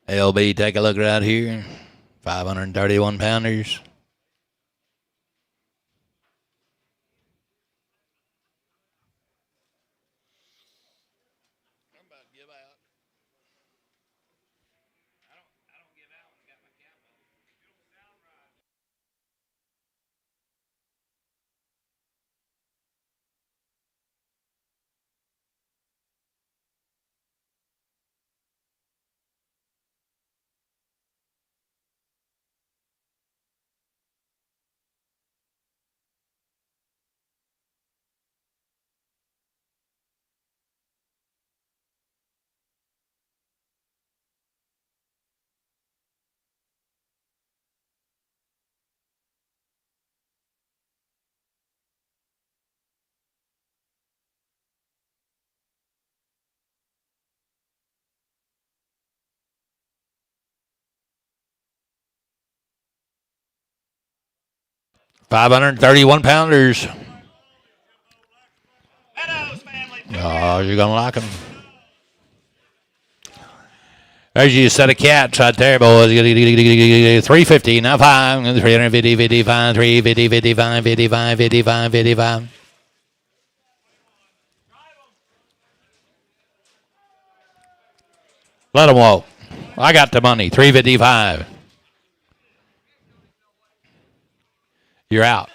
LB, take a look right here. 531 pounders. I'm about to give out. I don't give out when I got my camo. You don't sound right. $531 pounders. Oh, you're going to like them. There's you a set of cats right there, boys. 350, now 5, 350, 55, 350, 55, 55, 55, 55. Let them walk. I got the money, 355. You're out.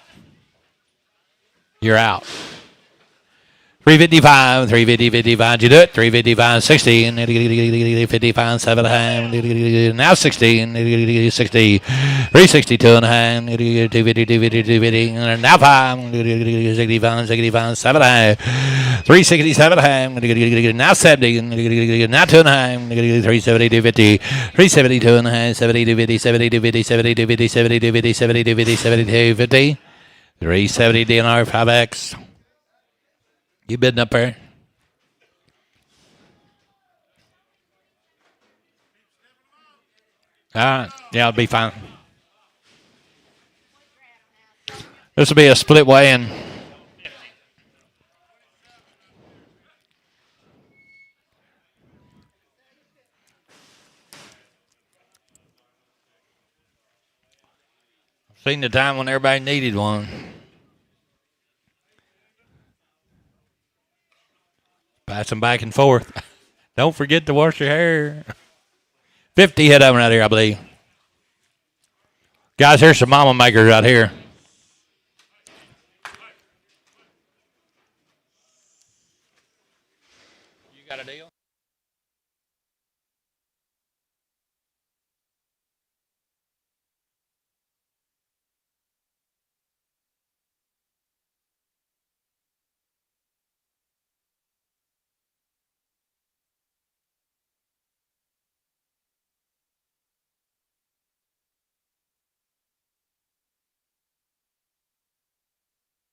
You're out. 355, 350, 55. Did you do it? 355, 60, 55, 7 and a half. Now 60, 60, 362 and a half. 250, 250, 250. Now 5, 65, 65, 7 and a half. 367 and a half. Now 70, now 2 and a half. 370, 250, 372 and a half. 70, 250, 70, 250, 70, 250, 70, 250, 70, 250, 70, 250. 370 DNR 5X. You bidding up there? All right. Yeah, it'll be fine. This will be a split weigh-in. Seen the time when everybody needed one. Pass them back and forth. Don't forget to wash your hair. 50 head of them right here, I believe. Guys, here's some mama makers right here. You got a deal?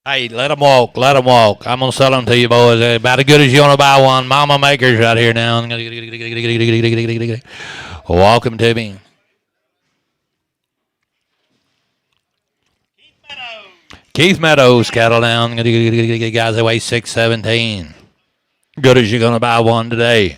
Hey, let them walk. Let them walk. I'm going to sell them to you, boys. They're about as good as you want to buy one. Mama makers right here now. Welcome to me. Keith Meadows, cattle down. Guys, they weigh 617. Good as you're going to buy one today.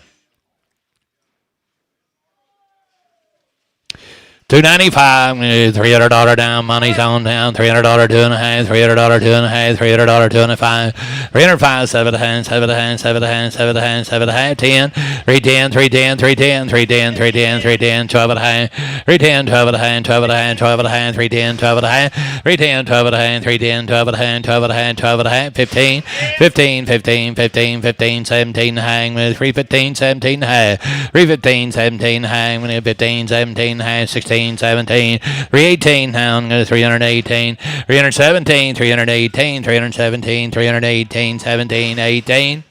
$295, $300 down, money's on down, $300 2.5, $300 2.5, $300 2.5, $305, 7 to hand, 7 to hand, 7 to hand, 7 to hand, 7 to hand, 10, 310, 310, 310, 310, 310, 310, 12 at a hand, 310, 12 at a hand, 12 at a hand, 12 at a hand, 310, 12 at a hand, 310, 12 at a hand, 310, 12 at a hand, 12 at a hand, 12 at a hand, 15, 15, 15, 15, 15, 17 hang with 315, 17 hang, 315, 17 hang with 15, 17 hang, 16, 17, 318 pound, 318, 317, 318, 317, 318, 17, 18,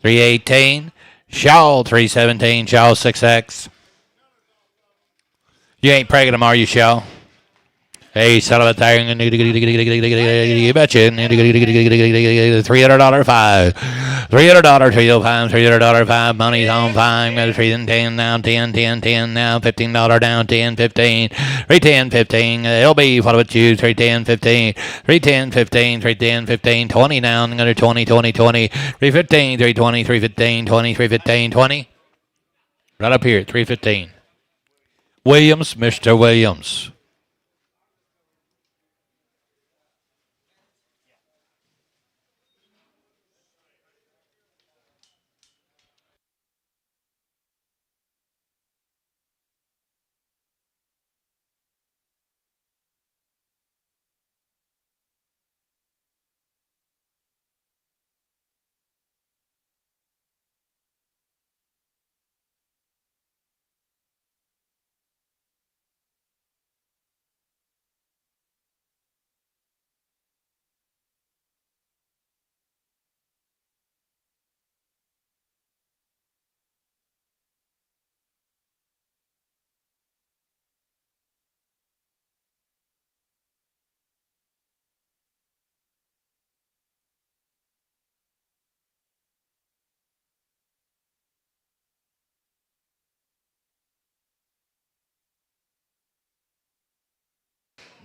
318, Shawl 317, Shawl 6X. You ain't pregnant them, are you, Shawl? Hey, son of a thing. You betcha. $300 five. $300 $300 five. Money's on five. 3 and 10 now. 10, 10, 10 now. $15 down. 10, 15. 310, 15. LB, what about you? 310, 15. 310, 15. 310, 15. 20 now. Another 20, 20, 20. 315, 320, 315, 20, 315, 20. Right up here at 315. Williams, Mr. Williams.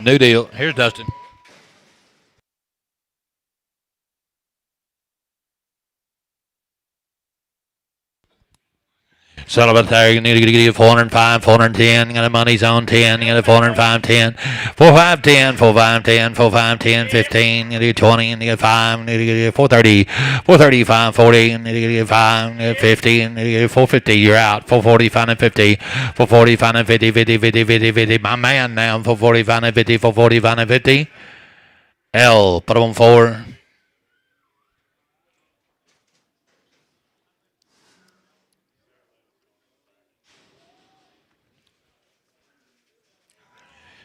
New deal. Here's Dustin. Sullivan there, you need to get 405, 410. You got the money's on 10. You got the 405, 10. 45, 10, 45, 10, 45, 10, 15. You need 20, and you get 5. You need to get 430, 435, 40. You need to get 5, 50. You need to get 450. You're out. 445 and 50. 445 and 50, 50, 50, 50, 50. My man now. 445 and 50, 445 and 50. L, put him on 4.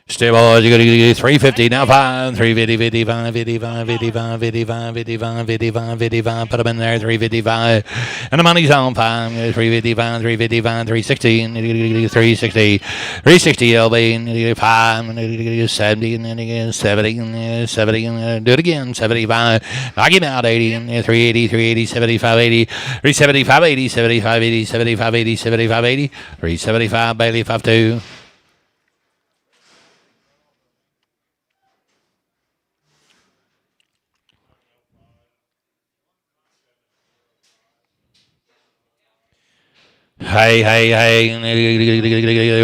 Stay boys, you got to get 350 now, 5, 350, 55, 55, 55, 55, 55, 55, 55, put them in there, 355, and the money's on 5, 355, 355, 360, 360, 360 LB, 5, 70, and then 70, 70, do it again, 75, knock him out, 80, 380, 380, 75, 80, 375, 80, 75, 80, 75, 80, 75, 80, 375, Bailey, 52. Hey,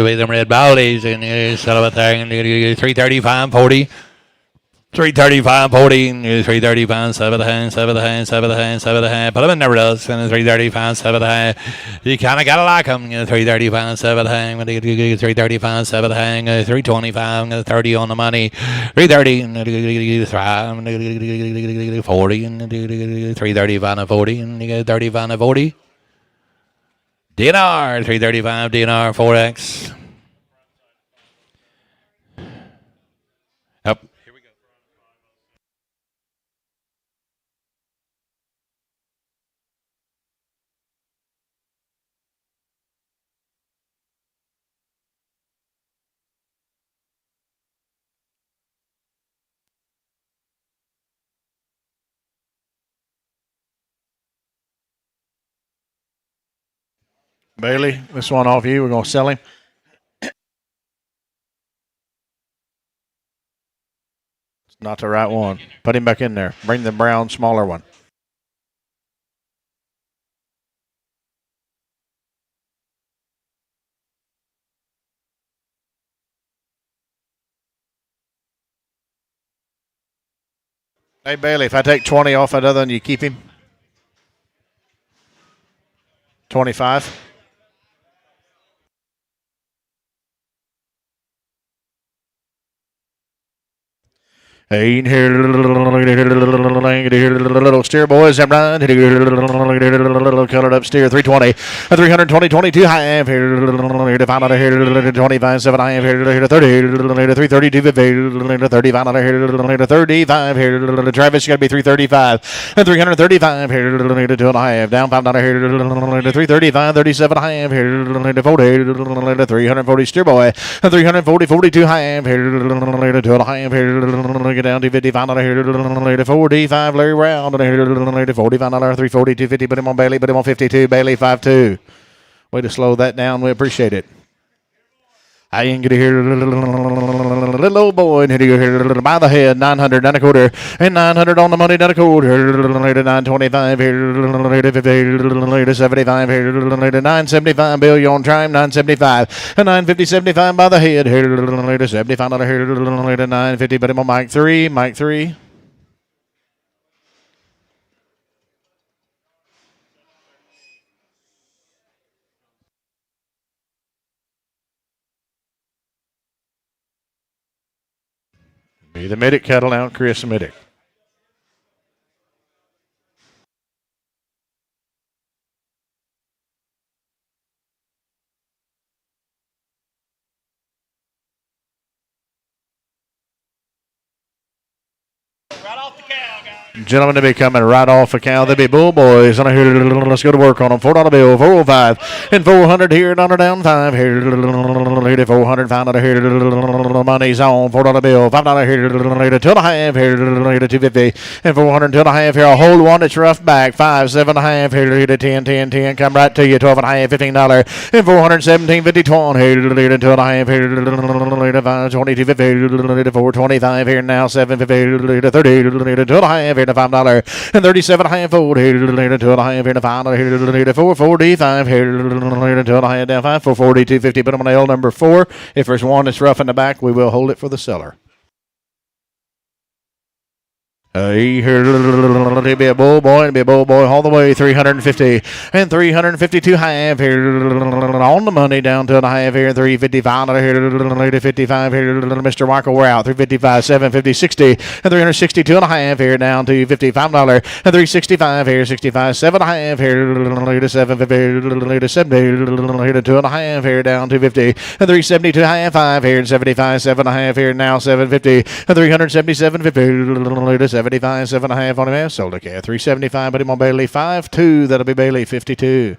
with them red bellies and sell of a thing, 335, 40. 335, 40, 335, 7 the hand, 7 the hand, 7 the hand, 7 the hand. Put them in never does. And 335, 7 the hand. You kind of got to like them. 335, 7 the hand. 335, 7 the hand. 325, 30 on the money. 330, 40, 335 and 40, and 35 and 40. DNR, 335, DNR, 4X. Yep. Bailey, this one off you. We're going to sell him. It's not the right one. Put him back in there. Bring the brown, smaller one. Hey, Bailey, if I take 20 off that other one, you keep him? 25? Ain't here, little steer boys. I'm right. Colored up steer 320, 320, 22 high amp here. To find out here 25, 7 high amp here to 30, 330, 250, 35 out here to 35 here. Travis got to be 335 and 335 here to 2.5 down 5 here to 335, 37 high amp here to 40, 340 steer boy, 340, 42 high amp here to 2.5 amp here. Down to 55 here to 45 Larry Round here to 45 340 250. Put him on Bailey. Put him on 52 Bailey 52. Way to slow that down. We appreciate it. I ain't gonna hear little old boy here by the head 900 down a quarter and 900 on the money down a quarter 925 here to 75 here to 975 bill you on time 975 and 950 75 by the head here to 75 here to 950 but him on Mike 3 Be the Middick Kettle out Chris Middick. Right off the cow, guys. Gentlemen to be coming right off a cow. They be bull boys. And here, let's go to work on them. $4 bill, 405 and 400 here. Dollar down 5 here. 400 $5 here. Money's on $4 bill, $5 here. 2.5 here. 250 and 400 2.5 here. A whole one. It's rough back 5 7.5 here to 10 10 10. Come right to you 12.5 $15 and 417 50 20 here. 2.5 here. 5 22 50 425 here now 750 to 30 2.5 here to $5 and 37 half fold here to 2.5 here to $5 here to 445 here to 2.5 down 5 440 250. Put them on L number 4. If there's one that's rough in the back, we will hold it for the seller. He'll be a bull boy. It'll be a bull boy all the way 350 and 352 half here on the money down to a half here 355 here to 55 here Mr. Michael we're out 355 750 60 and 362 and a half here down to $55 and 365 here 65 7 and a half here to 750 to 70 here to 2 and a half here down to 50 and 372 half 5 here and 75 7 and a half here now 750 and 377 50 to 75 7.5 on him. Sold a cat 375. Put him on Bailey 5-2. That'll be Bailey 52.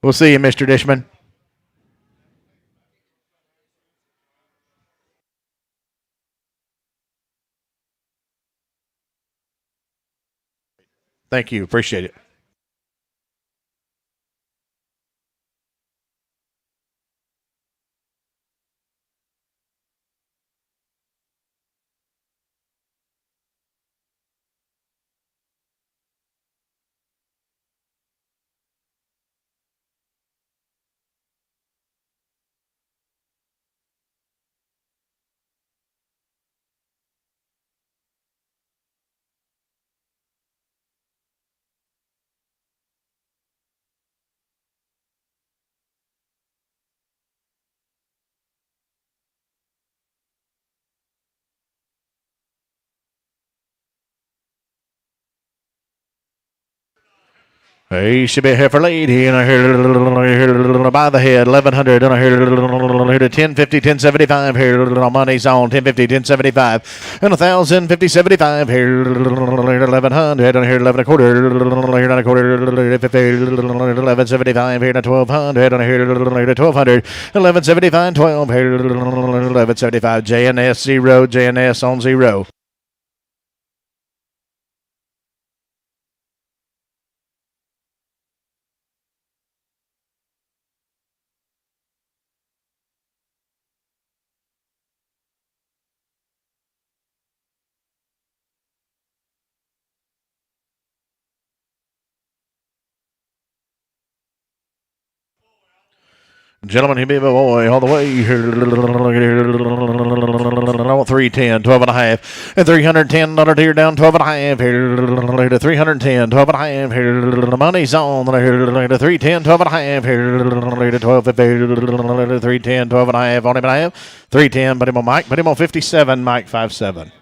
We'll see you, Mr. Dishman. Thank you. Appreciate it. He should be a heifer lady, and I hear by the head, 1100, and I hear to 1050, 1075, here on money's on 1050, 1075, and 1000, 50, 75, here 1100, and I hear 11 a quarter, here 9 a quarter, 50, 1175, here 1200, and I hear 1200, 1175, 12, here 1175, JNS 0, JNS on 0. Gentlemen, he be a boy all the way here. 310, 12 and a half. And 310, another deer down 12 and a half. Here to 310, 12 and a half. Here the money's on. Here to 310, 12 and a half. Here to 12, 310, 12 and a half. On him and a half. 310, put him on Mike. Put him on 57, Mike 57.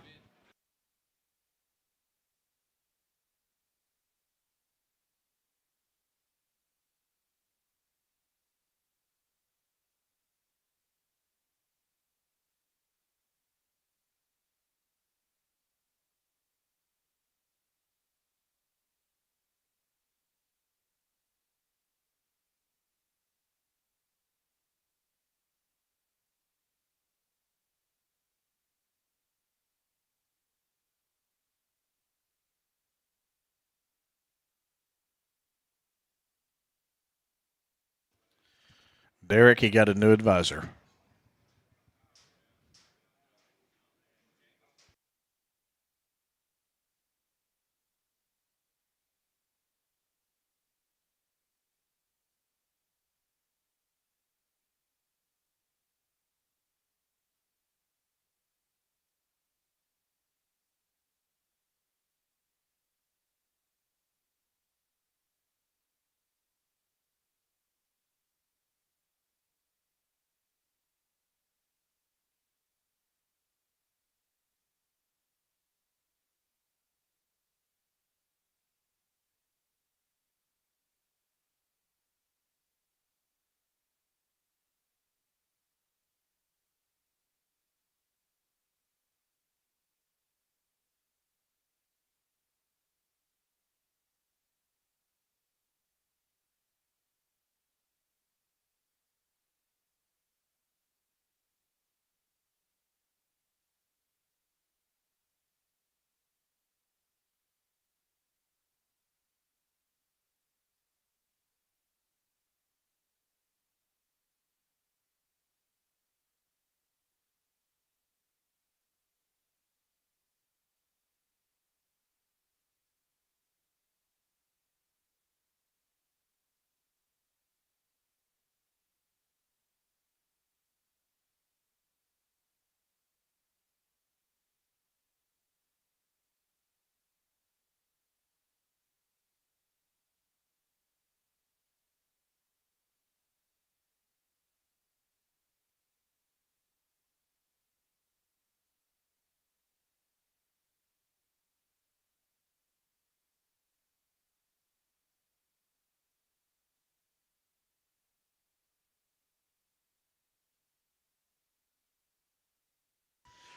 Derek, he got a new advisor.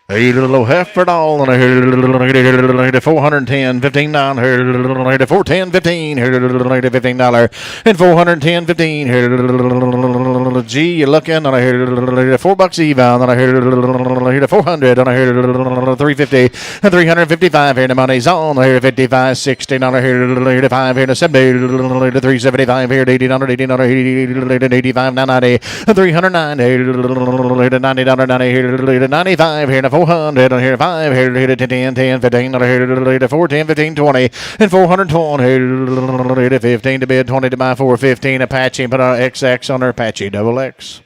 A little heifer doll, and I hear 410, 15 down here, 410, 15 here, $15, and 410, 15 here. G, you looking, and I hear $4 even, and I hear 400, and I hear 350, and 355 here. The money's on. I hear 55, 60, and I hear 5 here, 70, 375 here, 80, 85, 990, 309 here, $90, 90 here, 95 here. 400 on here, 5 here, hit it 10, 10, 15, on here, 4, 10, 15, 20, and 420 here, 15 to bid, 20 to buy, 415 Apache, put our XX on our Apache double X.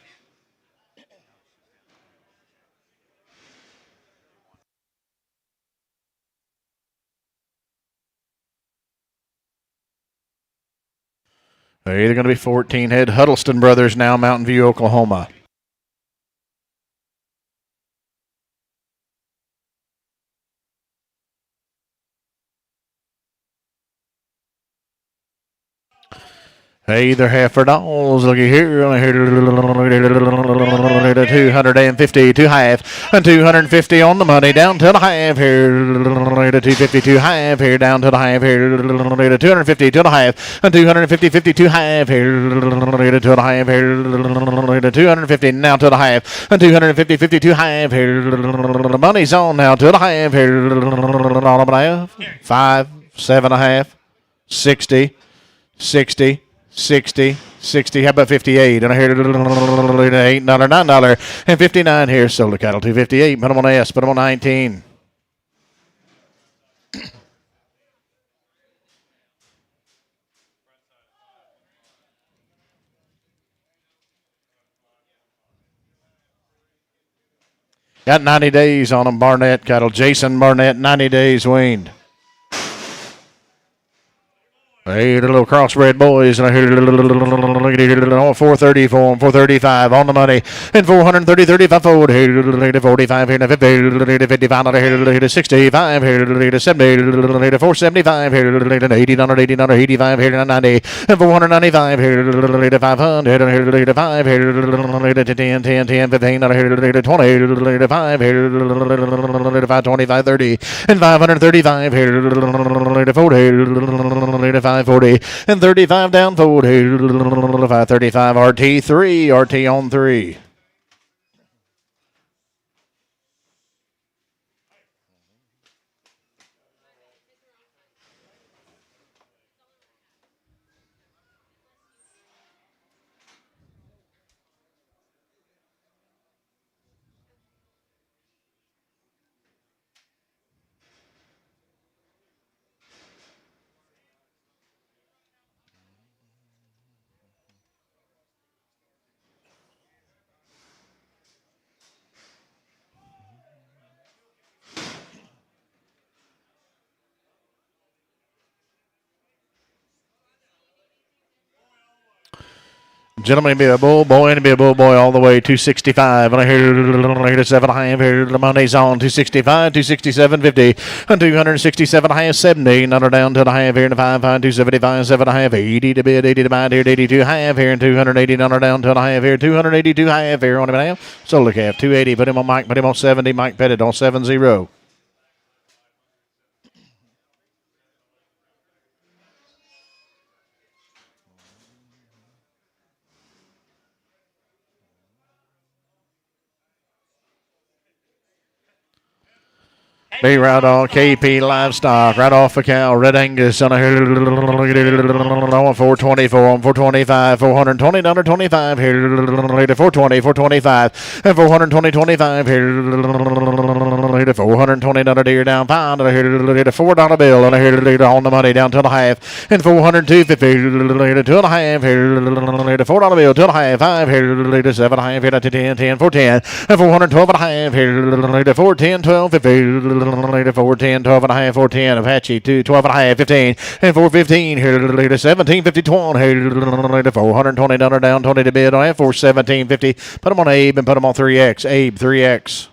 They're either going to be 14 head Huddleston Brothers now, Mountain View, Oklahoma. Hey, they're heifer dolls. Looky here. 250 to half. And 250 on the money. Down to the half here. 250 to half here. Down to the half here. 250 to the half. And 250 50 to half here. To the half here. 250 now to the half. And 250 50 to half here. The money's on now to the half here. On the half. 5, 7.5, 60, 60. 60, 60. How about 58? And I hear $8, $9, and 59 here. Sold the cattle 258. Put them on S. Put them on 19. Got 90 days on them. Barnett cattle. Jason Barnett, 90 days weaned. Hey, the little crossbred boys, and I hear 430 for them, 435 on the money, and 430, 35 forward, here 45, here 50, 55, here 65, here 70, 475, here 80, 85, here 90, and 495, here 500, here 5, here 10, 10, 10, 15, here 20, 5, here 525, 30, and 535, here 40, 540 and 35 down forward here. 535 RT3, RT on 3. Gentlemen, be a bull boy and be a bull boy all the way 265. And I hear 7.5 here. The money's on 265, 267, 50, and 267 high 70. Another down to the half here in the 5, 275, 7.5, 80 to bid, 80 to buy here, 82 half here, and 280. Another down to the half here, 282 half here on him and half. So look at 280. Put him on Mike, put him on 70. Mike Pettit on 70. Be right on KP Livestock, right off a cow, Red Angus on a 424 on 425, 420 down to 25 here, 420, 425, and 420, 25 here, 420 down to deer down 5, and a $4 bill, and on the money down to the half, and 402, 50, 2.5 here, $4 bill, 2.5, 5 here, 7.5 here, 10, 10, 410, and 412 and a half here, 410, 12, 50. 410, 12 and a half, 410, Apache 12 and a half, 15, and 415 here, 17, 51 here, 420 down, 20 to bid on that, 417, 50. Put them on Abe and put them on 3X. Abe, 3X.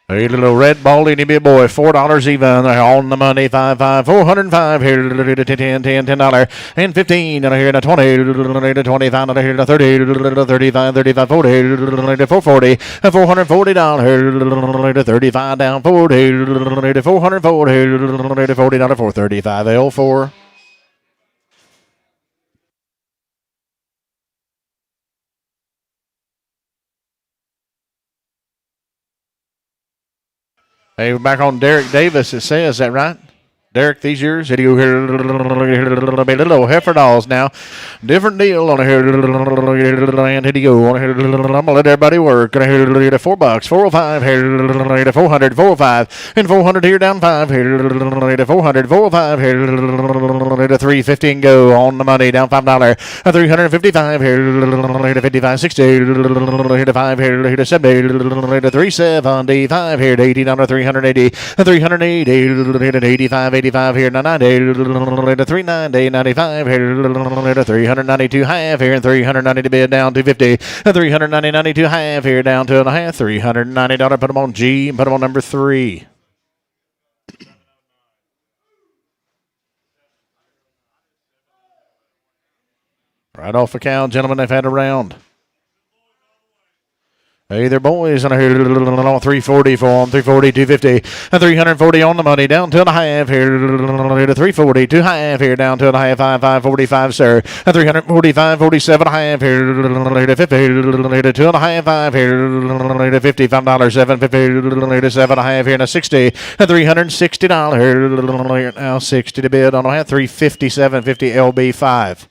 A little red ball, any big boy, $4 even. On the money, 5, 405 here, $10, $10, and 15, and here to 20, 25, and here to 30, 35, 35, 40, 440, and $440 here, 35 down, 40, 440 here, $40, 435, L4. Hey, we're back on Derek Davis, it says. Is that right? Derek, these yours? Here you go here. Little heifer dolls now. Different deal on here. And here you go. I'm going to let everybody work. $4, 405 here. 400, 405. And 400 here down 5 here. 400, 405 here. 350 and go on the money down $5. 355 here. 55, 60. Here to 5 here. Here to 70. 375 here. $80, 380. 380. 85, 85. 85 here, 90, 390, 95 here, 392 half here, and 390 to bid down 250, 390, 92 half here, down to a half, $390. Put them on G, put them on number 3. Right off the cow, gentlemen, they've had a round. Hey there, boys, and I hear 340 for them, 340, 250, and 340 on the money, down to a half here, to 340, 2 half here, down to a half, 545, sir, and 345, 47 half here, to 50, to 2 half, 5 here, to $55, $750, to 7 half here, and 60, and $360, now 60 to bid on a half, 357, 50 LB 5.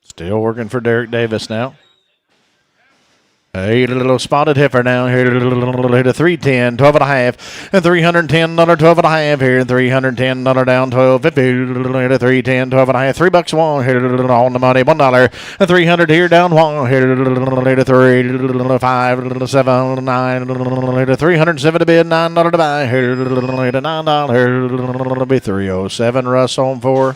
Still working for Derek Davis now. A little spotted heifer now here to 310, 12 and a half, and $310, 12 and a half here, and $310 down, 12.50 to 310, 12 and a half, $3 one here on the money, $1, and 300 here down one here to 3, 5, 7, 9, to 307 to bid, $9 to buy here to $9 here, be 307. Russ on 4.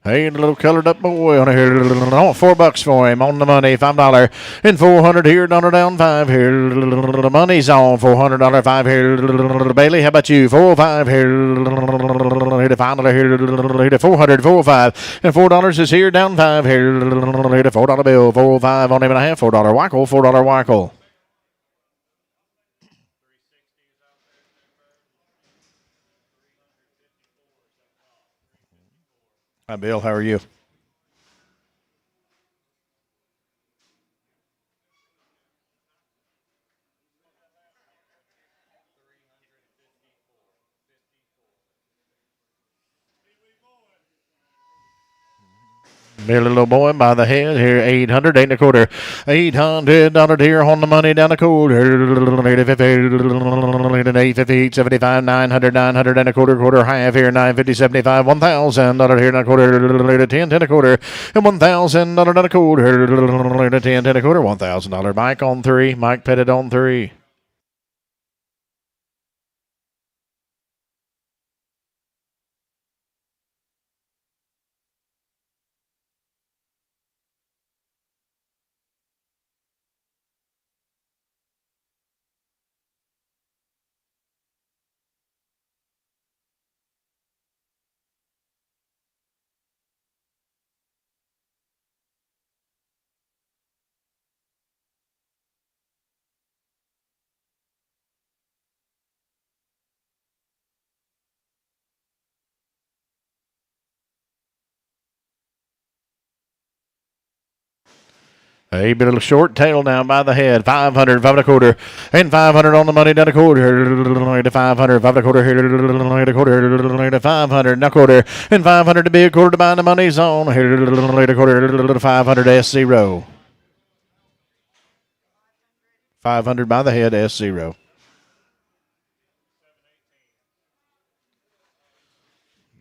Hey, the little colored up boy on here. $4 for him on the money, $5 and 400 here. Down 5 here. The money's on $400, 5 here. Bailey, how about you? 405 here. To $5 here. To 400, 405 and $4 is here. Down 5 here. To $4 bill, 405 on him and a half. $4 Wackel, $4 Wackel. Hi, Bill. How are you? Billy little boy by the head here, 800, 8 and a quarter, $800 here on the money down the quarter, 850, 75, 900, 900 and a quarter half here, 950, 75, $1,000 here and a quarter, 10, 10 a quarter, and $1,000 and a quarter, 10, 10 a quarter, $1,000. Mike on 3, Mike Pettit on 3. A little short tail now by the head. 500, 5 and a quarter, and 500 on the money down a quarter. To 500, 5 and a quarter here. To quarter, to 500 and a quarter, and 500 to be a quarter to buy the money's on. Here to quarter to 500 S0. 500 by the head S0.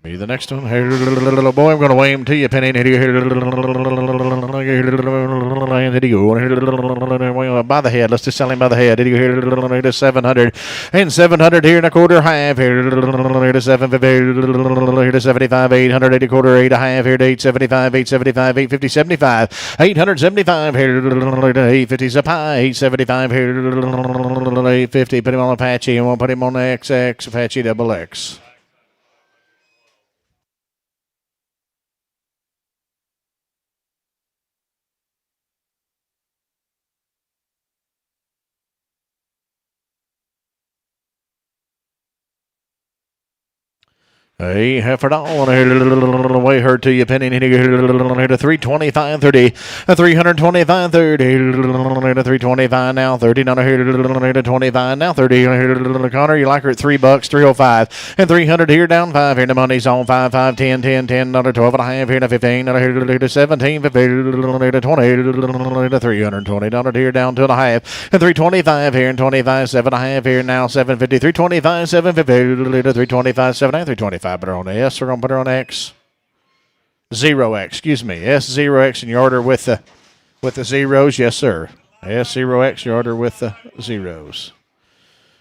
Be the next one. Here, little boy, I'm going to weigh him to you, Penny. Here, by the head. Let's just sell him by the head. Here, 700 and 700 here and a quarter half. Here, 750. Here to 75, 800, 80 quarter, 8 a half. Here to 875, 875, 850, 75, 875 here. 850's up high. 875 here. 850. Put him on Apache, and we'll put him on the XX Apache XX. Hey, heifer down here, way her to you, penny here to 325 30, 325 30, 325 now, 30 down here to 25 now, 30 Connor, you like her at $3, 305, and 300 here down 5 here, the money's on 5, 5, 10, 10, 10, another 12 and a half here to 15, here to 17, 15, to 20, to 320 down here down 2 and a half, and 325 here and 25, 7 and a half here now, 750, 325, 750 to 325, 7 and 325. Put her on S. We're gonna put her on X. 0X, excuse me. S0X, and you order with the zeros, yes sir. S0X, you order with the zeros.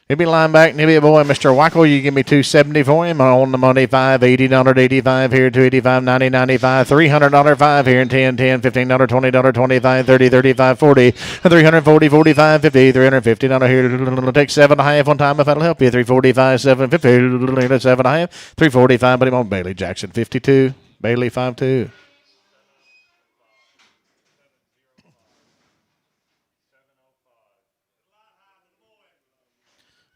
He'll be lying back, and he'll be a boy, Mr. Wackel. You give me 270 for him on the money. $580, 85 here, 285, 90, 95, $300, 5 here, and 10, 10, $15, $20, 25, 30, 35, 40, and 340, 45, 50, $350 here. Take 7.5 one time if that'll help you. 345, 750, 7.5, 345. But him on Bailey Jackson 52, Bailey 52.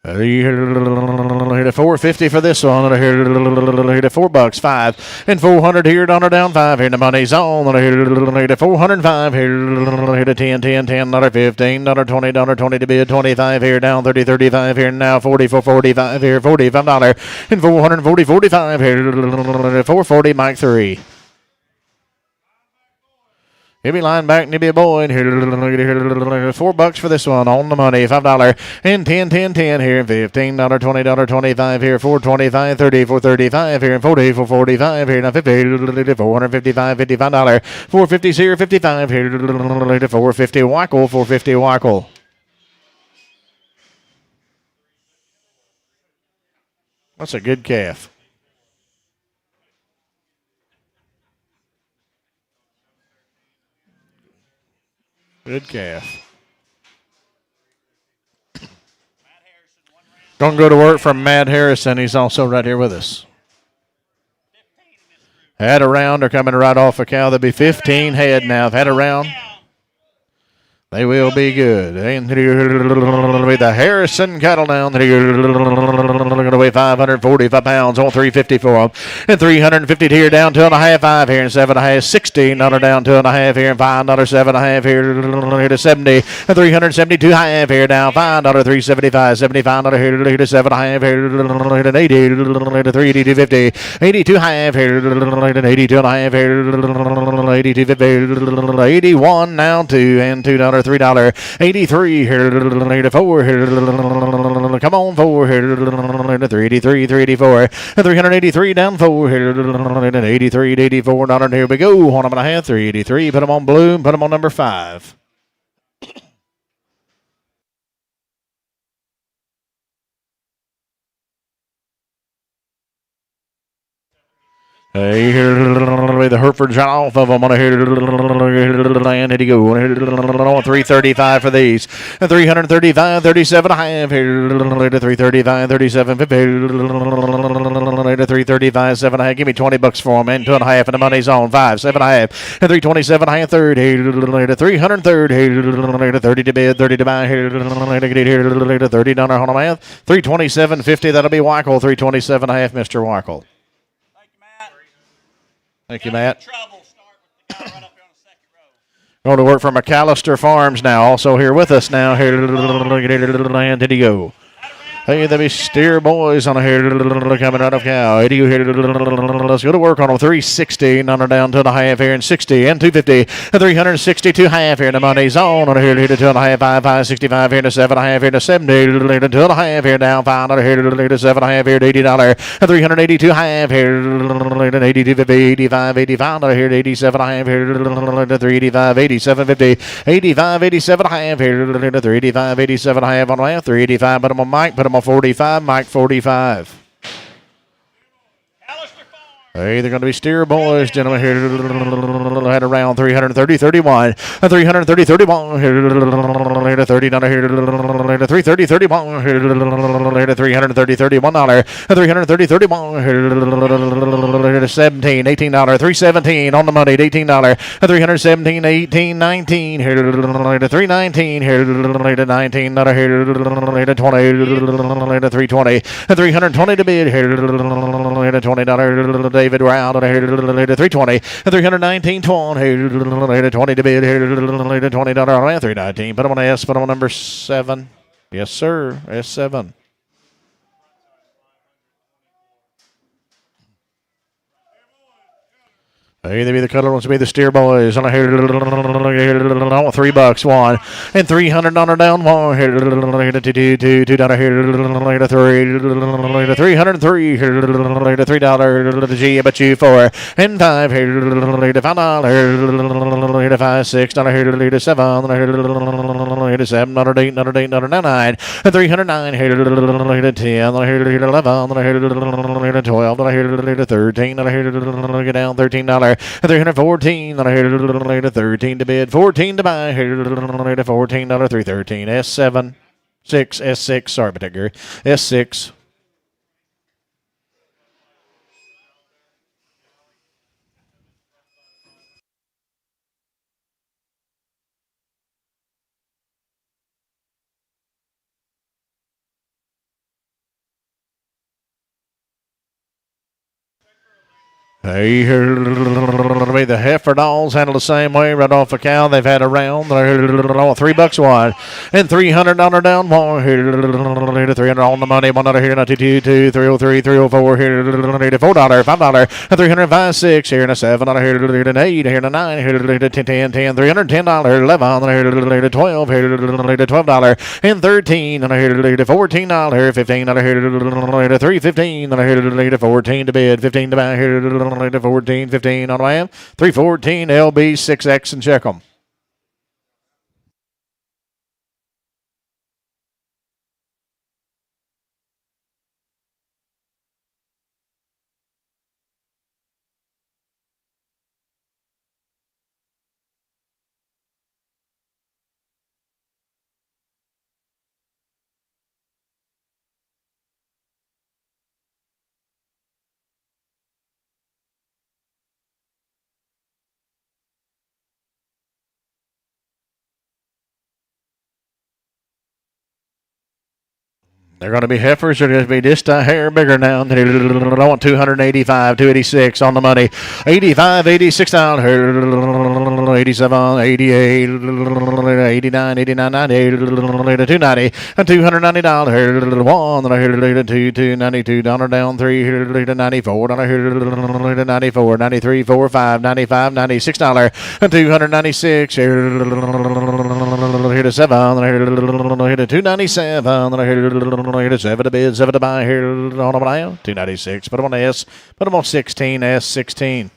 Here to 450 for this one. Here to $4, 5 and 400 here. Down 5 here. The money's on. Here to 405 here to 10, 10, 10, $15, $20, 20 to bid. 25 here down 30, 35 here now 40 for 45 here. $45 and 440, 45 here. 440 Mike 3. He'll be lying back and he'll be a boy. And here, $4 for this one on the money. $5 and 10, 10, 10 here. $15, $20, 25 here. 425, 30, 435 here. 40, 445 here. Now 50, 455, $55. 450 here, 55 here. 450 Wackel, 450 Wackel. That's a good calf. Good calf. Gonna go to work from Matt Harrison. He's also right here with us. Had a round. They're coming right off a cow. There'll be 15 head now. I've had a round. They will be good. And with the Harrison cattle down, they're going to weigh 545 pounds on 350 for them. And 350 here down 2.5, 5 here and 7.5, 16 down 2.5 here and $5, 7.5 here to 70. And 372 half here down $5, 375, $75 here to 7.5 here to 80 to 382.50, 82 half here to 82 and a half here 82 81 now 2 and $2. $3, 83 here to 4 here. Come on, 4 here to 383, 384, and 383 down 4 here 83 to $84. Here we go. 1.5, 383. Put them on blue. Put them on number 5. The Hereford shot off of them on a land. Here you go. 335 for these. And 335, 37 and a half here to 335, 37, 50 to 335, 7 and a half. Give me $20 for them. And 2.5. And the money's on 5, 7 and a half. And 327 and a half, 30 to 330 to 30 to bid, 30 to buy here to $30 on a half. 327.50. That'll be Wackel. 327 and a half, Mr. Wackel. Thank you, Matt. Going to work for McAllister Farms now. Also here with us now. Here, and did he go? Hey, there be steer boys on here coming out of cow. Let's go to work on them. 360, under down 2.5 here and 60 and 250 and 362 half here. The money's on here to 2.5, 5, 65 here to 7.5 here to 70 to 2.5 here down 5 here to 7.5 here to $80 and 382 half here to 82, 85, 85 here to 87 half here to 385, 87, 50, 85, 87 half here to 385, 87 half on half, 385. Put them on Mike. Put them on 45, Mike 45. Hey, they're going to be steer boys, gentlemen. Here had around 330, 31, 330, 31 here to 30 down here to 330, 31 here to 330, $31, 330, 31 here to 17, $18, 317 on the money, $18, 317, 18, 19 here to 319 here to 19 here to 20 to 320 and 320 to bid here $20. David Round, 320. 319, 20 to bid, $20 on 319. Put them on S, put them on number 7. Yes, sir. S7. Either be the cuddler wants to be the steer boys. On a here, $3 one and $300 down one here. $2 here, $303 here, $3 the G, but you 4 and 5 here, $5 here, 5 $6 here, 7 here, 7 $8 $9 $309 here, 10 here, 11 here, 12 here, 13 here, get down $13. 314 on a here, 13 to bid, 14 to buy here, $14, 313. S7, 6, S6, sorry about that, Gary. S6. Hey, the heifer dolls handle the same way right off a cow. They've had a round. $3 wide and $300 down one here. 300 on the money. $1 here. 222, 303, 304 here. $4, $5, $305, 6 here. $7 here. 8 here. 9 here. 10, $310, 11 here. 12 here. $12 and 13 here. $14, 15 here. 315 here. 14 to bid. 15 to buy here. 14, 15 on the way. 314 LB 6X and check them. They're going to be heifers. They're going to be just a hair bigger now. I want 285, 286 on the money. 85, 86 down here. 87, 88, 89, 89, 90, 290, and $290 here. 1 2, 292 down 3 here. 94 down here. 94, 93, 4, 5, 95, $96 and $296 here. Here to 7 here to 297 here. 7 to bid, 7 to buy here on them now. 296. Put them on S. Put them on 16. S16.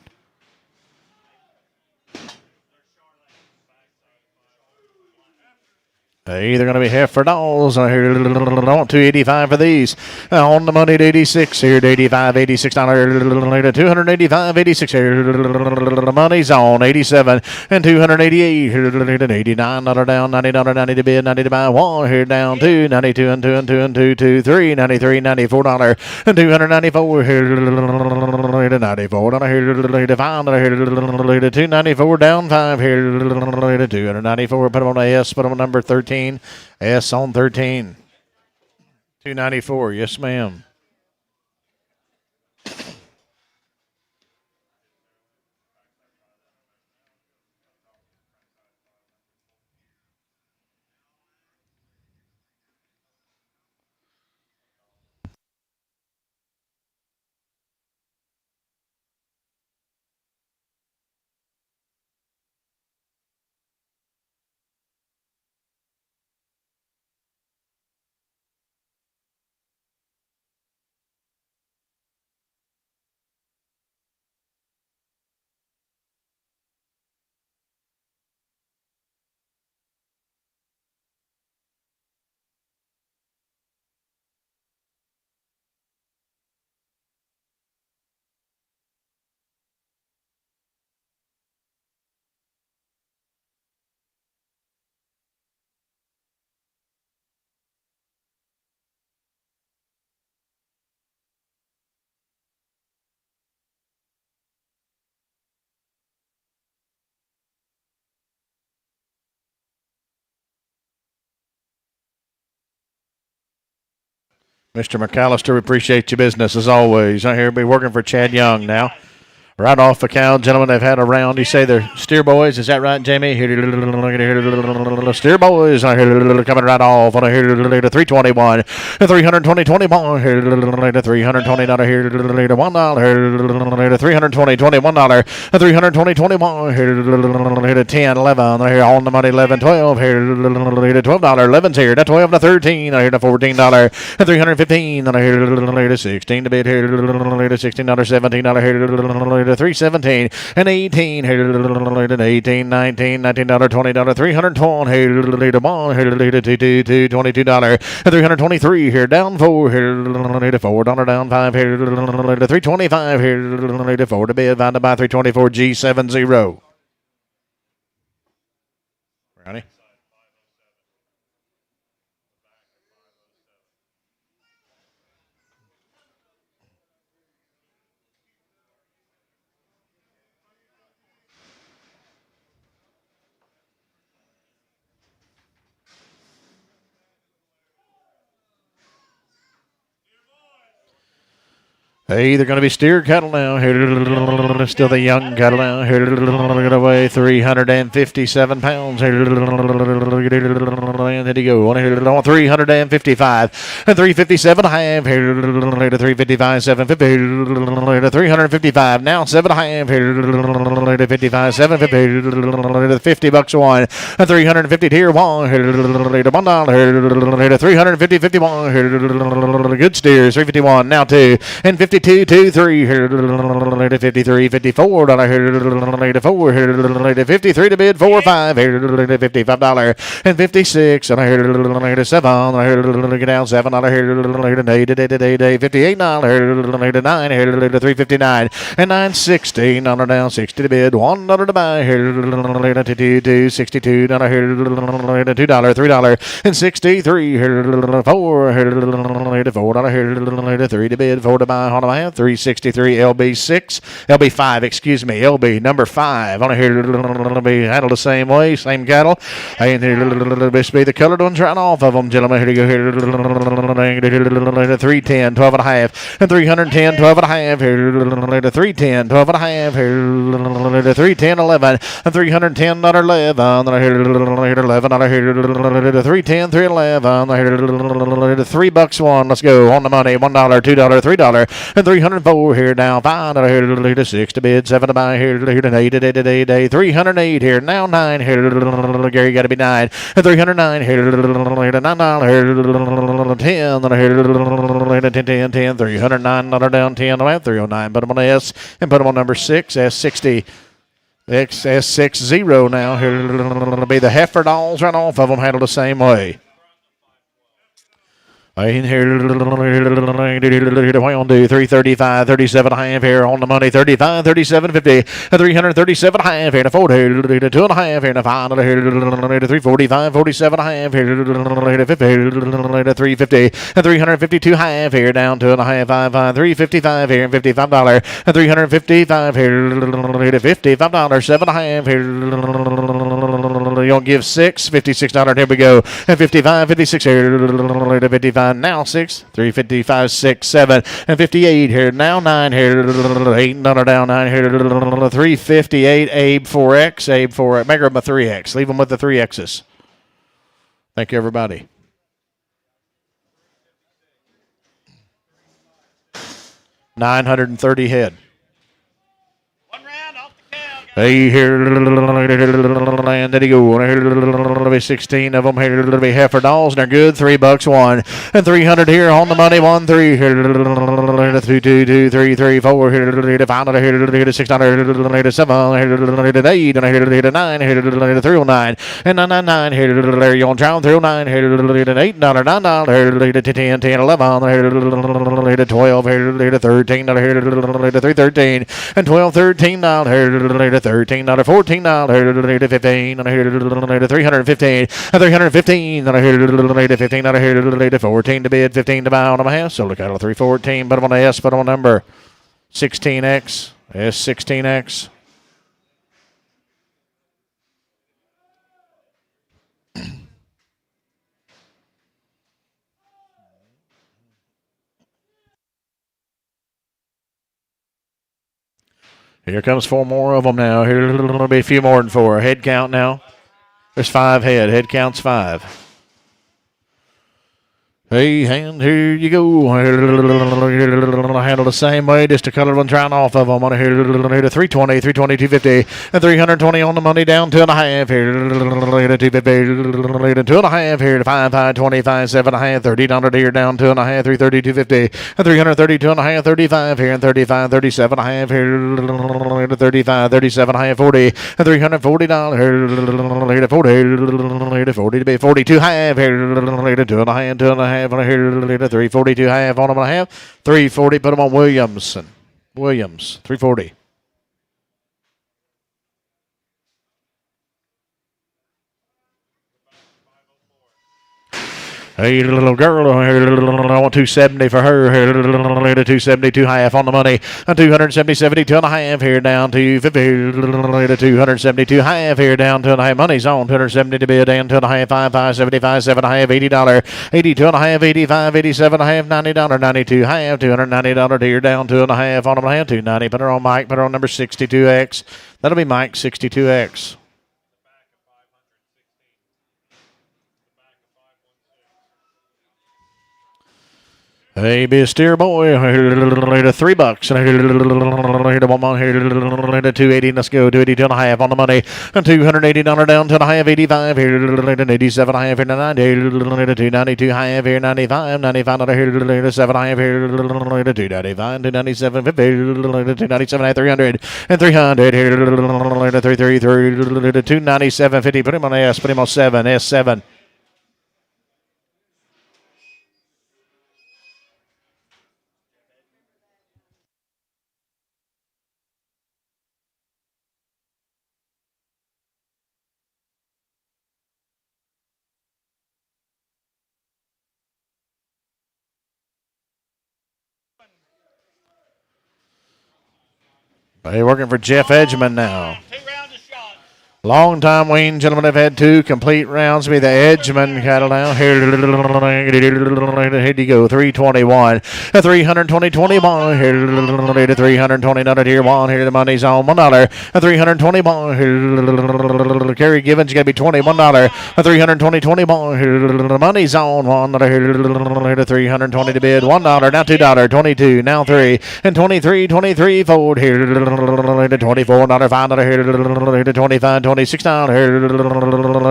Hey, they're going to be heifer dolls. I want 285 for these. On the money to 86 here, to 85, $86, 285, 86 here. The money's on 87 and 288 here, 89 down, $90, 90 to bid, 90 to buy. 1 here down, 2, 92 and 2 and 2 and 2, 2, 3, 93, $94 and 294 here, 94 here, 5 here, 294 down 5 here, 294. Put them on S. Put them on number 13. S on 13. 294. Yes, ma'am. Mr. McAllister, we appreciate your business as always. I hear be working for Chad Young now. Right off the cow, gentlemen, they've had a round. You say they're steer boys. Is that right, Jamie? Steer boys coming right off on a 321, 320, 21, 320 dollar here, $1, 320, $21, 320, 21, 10, 11 here on the money, 11, 12 here, $12, 11's here, 12 to 13 here, $14, 315 here, 16 to bid here, $16, $17 here. 317 and 18 and 18 19 $19 $20 $320 $22 $323 here down 4 here $4 down 5 here $325 here 4 to bid found to buy 324 G70. Ready? Hey, they're going to be steer cattle now. Still the young cattle now. Get away 357 pounds. There you go. 355 and 357 and a half. 355, 750. 355 now 7 and a half. 55, 750. 50 bucks a one. 350 tier one. $1. 350, 51. Good steers. 351 now 2 and 52, 2, 3, 53, 54, $4, 53 to bid, 4, 5, $55, and 56, and $7, get down, $7, $58, $9, $359, and 960, down, 60 to bid, $1 to buy, $2, 62, $2, $3, and 63, $4, $4, 3 to bid, 4 to buy, 363 LB6, LB5, excuse me, LB number 5. On here, be handled the same way, same cattle. And this be the colored ones right off of them, gentlemen. Here you go. Here, 310, 12 and a half, and 310, 12 and a half. Here, 310, 12 and a half. Here, 310, 11, and 310 $11. Here, 11. Here, 310, 311. Here, $3 one. Let's go on the money. $1, $2, $3. And 304 here now. $5 here to 6 to bid. 7 to buy here to 8 to 308 here now. 9 here. Gary got to be 9. And 309 here to $9 here. 10 here. 10, 10, 309 down 10 309. Put them on S and put them on number 6 S60. XS60 now. Here will be the heifer dolls right off of them, handled the same way. In here, 335, 37 and a half here on the money, 35, 37, 50, 337 and a half here, 40, 2 and a half here, 5, 345, 47 and a half here, 350, 352 half here, down 2 and a half, 5, 355 here, $55, 355 here, $55, 7 and a half here, you'll give $56, here we go, and 55, 56 here, 55. Now 6, 355, 6, 7, and 58 here. Now 9 here. $8 down 9 here. 358, Abe 4X, Abe 4X. Make them a 3X. Leave them with the 3Xs. Thank you, everybody. 930 head. Hey, here, and there you go. There'll be 16 of them here. There'll be heifer dolls, and they're good. $3 one, and 300 here on the money. 1, 3 here. 2, 2, 2, 3, 3, 4 here. 5 here. 6 here. 7 here. 8 here. 9 here. 309 and 999 here. There you on trial. 309 here. $8, $9 here. 10, 10, 11 here. 12 here. 13 here. 313 and 12, $13 here. $13, $14, $15, $315, $315, $15, $14 to bid, $15 to buy on my house. So look at it, 314. Put them on the S, put them on number 16X, S16X. Here comes 4 more of them now. Here'll be a few more than 4. Head count now. There's 5 head. Head count's 5. Hey, and here you go. Handle the same way, just a colored one trying off of them. On here to 320, 320, 250, and 320 on the money down 2.5 here. To 250, 2.5 here to 5, 525, 7.5, $30 here down 2.5, 330, 250, and 330, 2.5, 35 here, and 35, 37.5 here to 35, 37.5, 40, and $340 here to 40, here to 40 to be 42 half here to 2.5, 2.5. Here to 342 half on them and a half. 340, put them on Williams. 340. Hey, little girl, I want 270 for her. Here, 272 half on the money. 270, 72 and a half here down to 50. 272 half here down to a half. Money's on 270 to be a down 2.5, 5, 75, 7.5, $80, 82 and a half, 85, 87 and a half, $90, 92 half, $290 here down 2.5 on them and a half, 290. Put her on Mike. Put her on number 62X. That'll be Mike 62X. Hey, be a steer boy. $3. $280. Let's go. 282 and a half on the money. $280 down to a half. 85 here. 87 and a half here. 90. 292 half here. 95. 95 here. 7 and a half here. 295. 297. 50. 297 at 300. And 300 here. 333. 297. 50. Put him on S. Put him on 7. S7. Hey, working for Jeff Edgman now. 2 rounds of shot. Long time waiting, gentlemen. Have had 2 complete rounds. Be the Edgman cattle now. Here you go. 321. 320, 21. Here to 320. Another tier 1. Here the money's on $1. 320 more. Here Kerry Givens got to be $21. 320, 20 more. Here the money's on $1. Here to 320 to bid $1. Now $2. 22. Now 3. And 23, 23 forward. Here to $24. $5. Here to 25. $26 here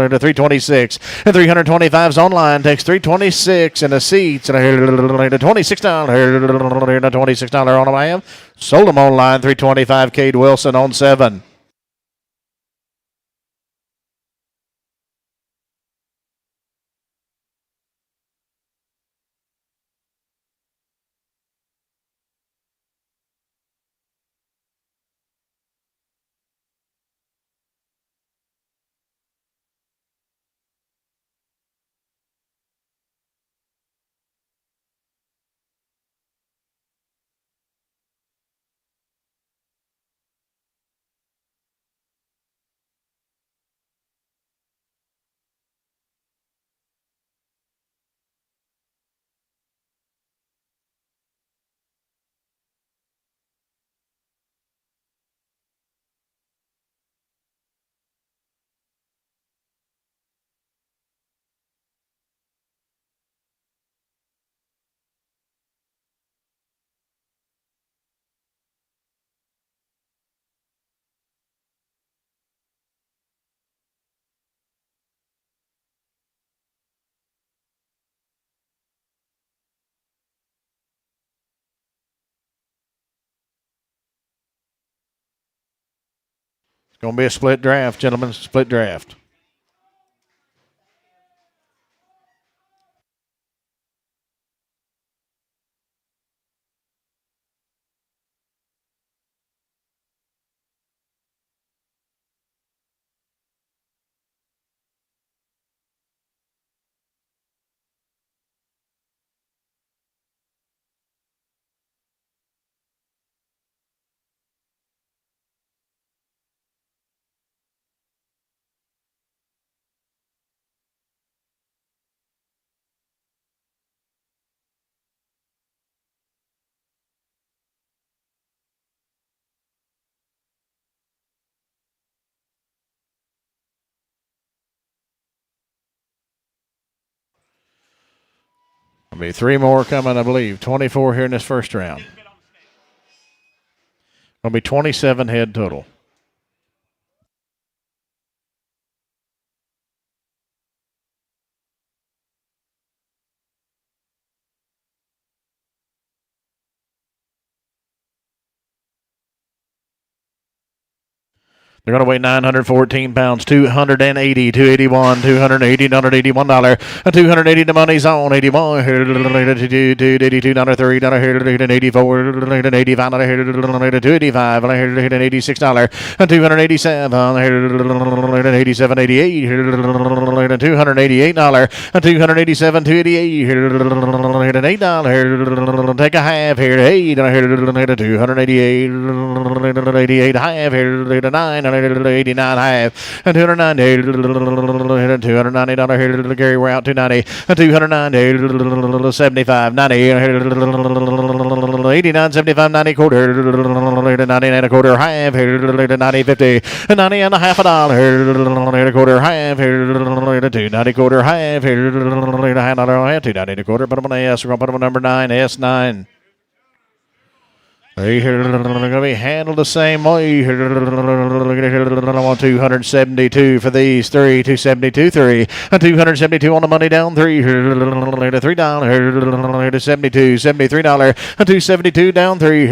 to 326 and 325's online takes 326 and the seats and here to $26 here to $26 on them I am sold them online 325 Cade Wilson on 7. It's going to be a split draft, gentlemen. Split draft. There'll be 3 more coming, I believe. 24 here in this first round. It'll be 27 head total. They're going to weigh 914 pounds, 280, 281, 280, $181, and 280 the money's on, 81, 282, 282, $3, 284, 285, 285, $86, and 287, 87, 88, $288, and 287, 288, $8, take a half here, 8, 288, 88, half here, 9, 89 half, and 290, $290 here to Gary. We're out 290, and 290, 75, 90, 89, 75, 90 quarter, 90 and a quarter half here, 90, 50, and 90 and a half a dollar, a quarter half here, 290 quarter half here, $290 a quarter. Put them on S. We're going to put them on number 9, S9. They're going to be handled the same way. 272 for these 3, 272, 3, and 272 on the money down 3, $3, 72, $73, and 272 down 3,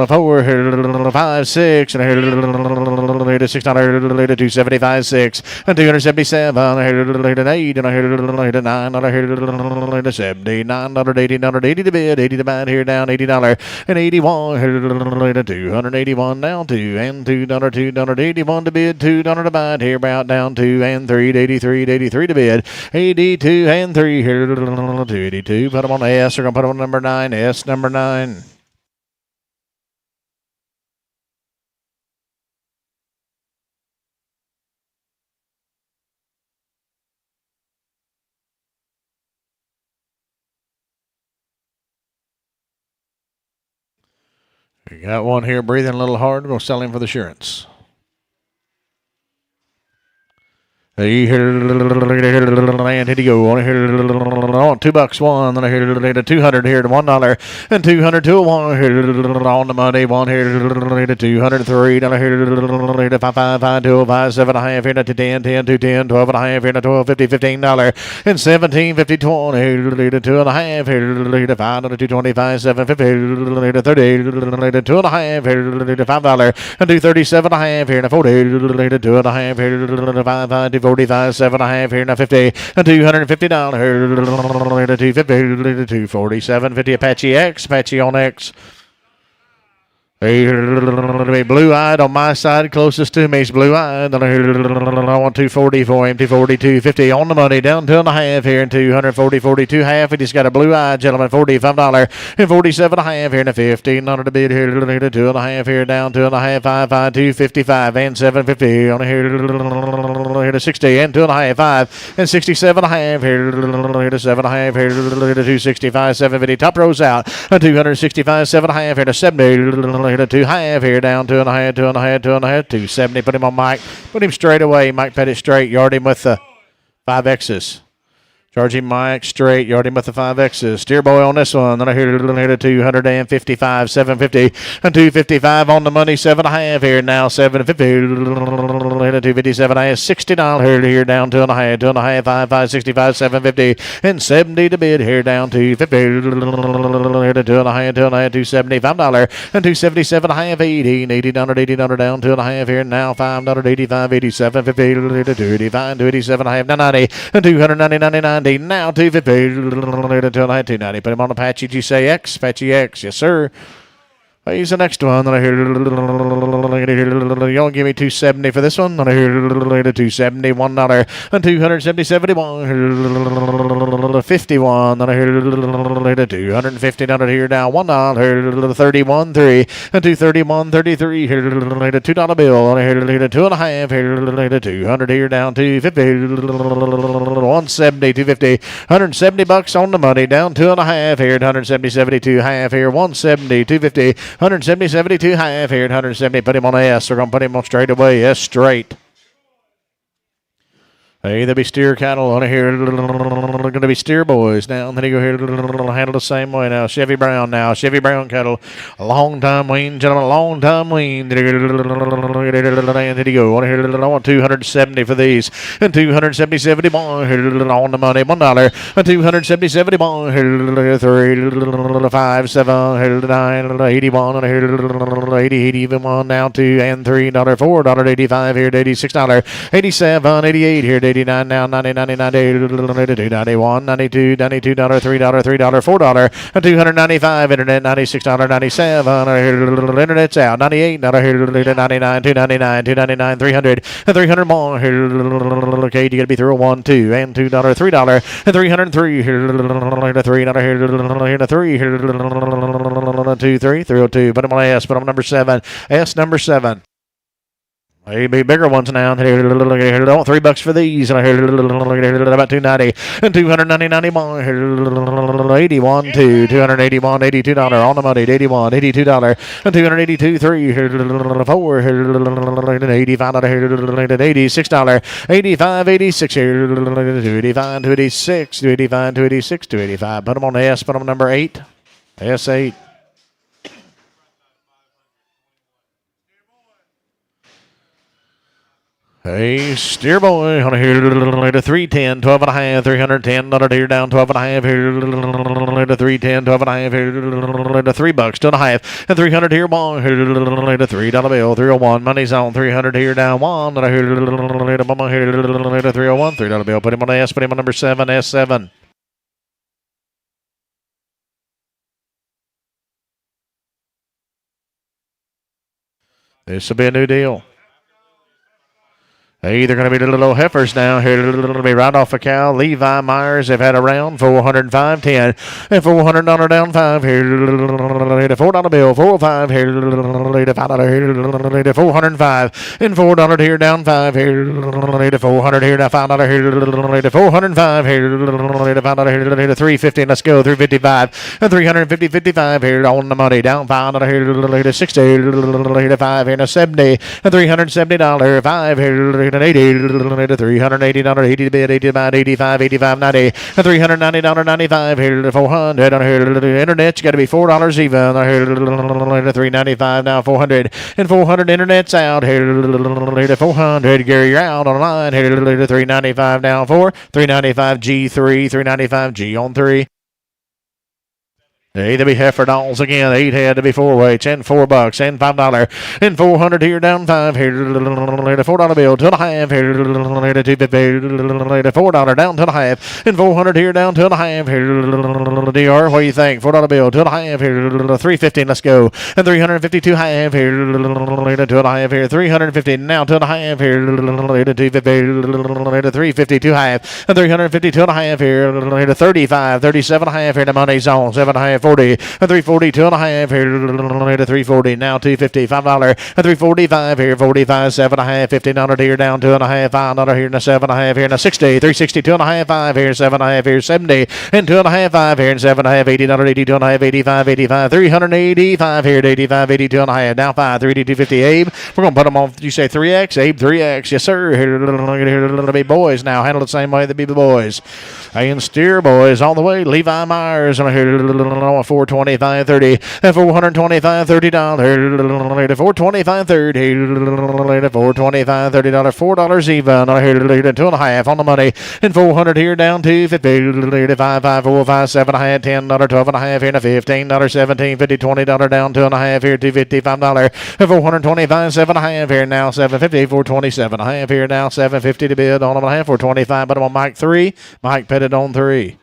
4, 5, 6, and $6, 275, 6, and 277, 8, and $9, 79, $80 to bid, 80 to buy here down, $80, and 81, 281 down 2, and $281 to bid, $2 to buy here about down 2, and 3, 83, 83 to bid, 82 and 3 here, 282. Put them on S. We're going to put them on number 9, S number 9. We got one here breathing a little hard. We're going to sell him for the assurance. And here you go. On $2 one, then I hear $200 here to $1, and $200 to $1 on the money. One here to $203, then I hear $5, 2, 5, 7 and a half here to 10, 10 to 10, 12 and a half here to 12, $50, $15, and 17, 50, 20 here to 2 and a half here to 5, to 225, 7, 50 to 30, 2 and a half here to $5, and 237 and a half here to 40, 2 and a half here to 5, 45, 7 and a half here, now 50, and $250 here, 250, 247, 50 Apache X, Apache on X. Blue-eyed on my side, closest to me is blue-eyed. Then I want 240 for him, 240, 250 on the money, down 2.5 here, and 240, 42 half. We just got a blue-eyed gentleman, $45 and 47 and a half here, and a $15 to bid here, 2.5 here, down 2.5, 5, 5, 255 and 750 on here to 60 and 2.5, 5 and 67 and a half here to 7 and a half here to 265, 750. Top rows out, 265, 7 and a half here to 70. To 2.5 here, down 2.5, 2.5, 2.5, 270. Put him on Mike. Put him straight away. Mike Pettit straight. Yard him with the 5Xs. Charge him Mike straight. Yard him with the 5Xs. Steer boy on this one. Then I hear to 255, 750, and 255 on the money. 7.5 here now. 750. 257. I have $60 here down 2.5, 2.5, 5, 5, 65, 750, and 70 to bid here down 250. 2.5, 2.5, $275, and 277. I have $80, $80, $80 down 2.5 here now. $5, 85, 87, 50, 285, 287. I have 90, and 299. Now 250, 290. Put him on Apache. Did you say X? Apache X, yes sir. He's the next one. Then I hear y'all give me 270 for this one. Then I hear $271 and 270, 51. Then I hear $250 here now. $1, 31, 3, and 231, 33. Here $2 bill. And I hear 2.5 here, 200 here down 250, 170, 250, $170 on the money down 2.5 here, 170, 72 half here, 170, 250. 170, 72 half here, 170. Put him on S. We're going to put him on straight away. S straight. Hey, there'll be steer cattle on here. Going to be steer boys now. And then you go here, handle the same way now. Chevy Brown now. Chevy Brown cattle. A long time wean, gentlemen. A long time wean. And then you go on here. I want 270 for these. And 270, 70 on the money. $1. And 270, 70 on here. 3, 5, 7, 9, 81. 80, 81 now. 2 and $3. $4. 85 here. $86. 87, 88 here. 89 now, 90, 99, 92, 91, 92, $92, $3, $3, $4, and $295, internet, $96, 97, internet's out, 98, $99, $299, $299, 300, and 300 more, okay, you gotta be through a 1, 2, and $2, $3, and 303, $3, 2, 3, 302, put them on S, put them on number 7, S number 7. Hey, bigger ones now. $3 for these. About $290 and $290, 81, $2, $281, $82 on the money. $81, $82 and $282, $3, $4, $85, $86, $85, $86 here, $285, $286, $285, $286, $285. Put them on the S. Put them on number 8. S8. Hey, steer boy on here to 310, 12 and a half, $310 here down, 12 and a half here to 310, 12 and a half here to $3, 2 and a half, and 300 here, one here to $3 bill, 301, money's on, 300 here down, one, and I hear to 301, $3 bill, put him on S, put him on number 7, S7. This will be a new deal. Hey, they're going to be little heifers now. Here, it'll be right off a cow. Levi Myers, they've had a round, 405, 10. And $400 down 5 here. $4 bill, 405 here. $5 405. And $4 here down 5 here. $400 here, now $5 here. $405 here. $5 here. $350, let's go. $355. And $350, $55 here on the money. Down $5 here. $60. $5 here, now $70. And $370. $5 here. $80, $380, 80 to bid, 80 to buy, 85, 85, 90, and $390, 95 here to 400 on here. The internet, you got to be $4 even. Here to $395 now, 400 and 400. Internet's out here to 400. Gary, you're out on the line here to $395 now, 4, $395 G3, $395 G on 3. Hey, to be heifer dolls again. 8 head to be 4 weights and $4 and $5 and 400 here down 5 here to $4 bill, 2.5 here to $250, $4 down 2.5 and 400 here down 2.5 here to DR. What do you think? $4 bill, 2.5 here to $350. Let's go. And 352 half here to 2.5 here, 350 now 2.5 here to 250 to 352 half and 352 and a half here to 35, 37 and a half here to money zone 7.5. 40 and 340, 2.5 here to 340 now 250, $5 and 345 here, 45, 7.5, $15 here down 2.5, $5 here and 7.5 here and 60, 360, 2.5, 5 here, 7.5 here, 70 and 2.5, 5 here and 7.5, $80, 82 and a half, 85, 85, 385 here to 85, 82 and a half, now 5, 350, Abe. We're gonna put them on. You say 3X, Abe 3X, yes sir. Here to be boys now, handle the same way the be boys. And steer boys all the way. Levi Myers on here. $425, 30, and $425, $30, $425, 30, $425, $30, $4 even. I hear 2.5 on the money, and 400 here down to 50, 5, 5, 4, 5, 7, $10, $12.5 here, and $15, 17, 50, $20 down 2.5 here, $255, and 425, 7.5 here now, 750, 427.5 here now, 750 to bid on them and a half, 425, but I'm on Mike 3, Mike Pettit on 3.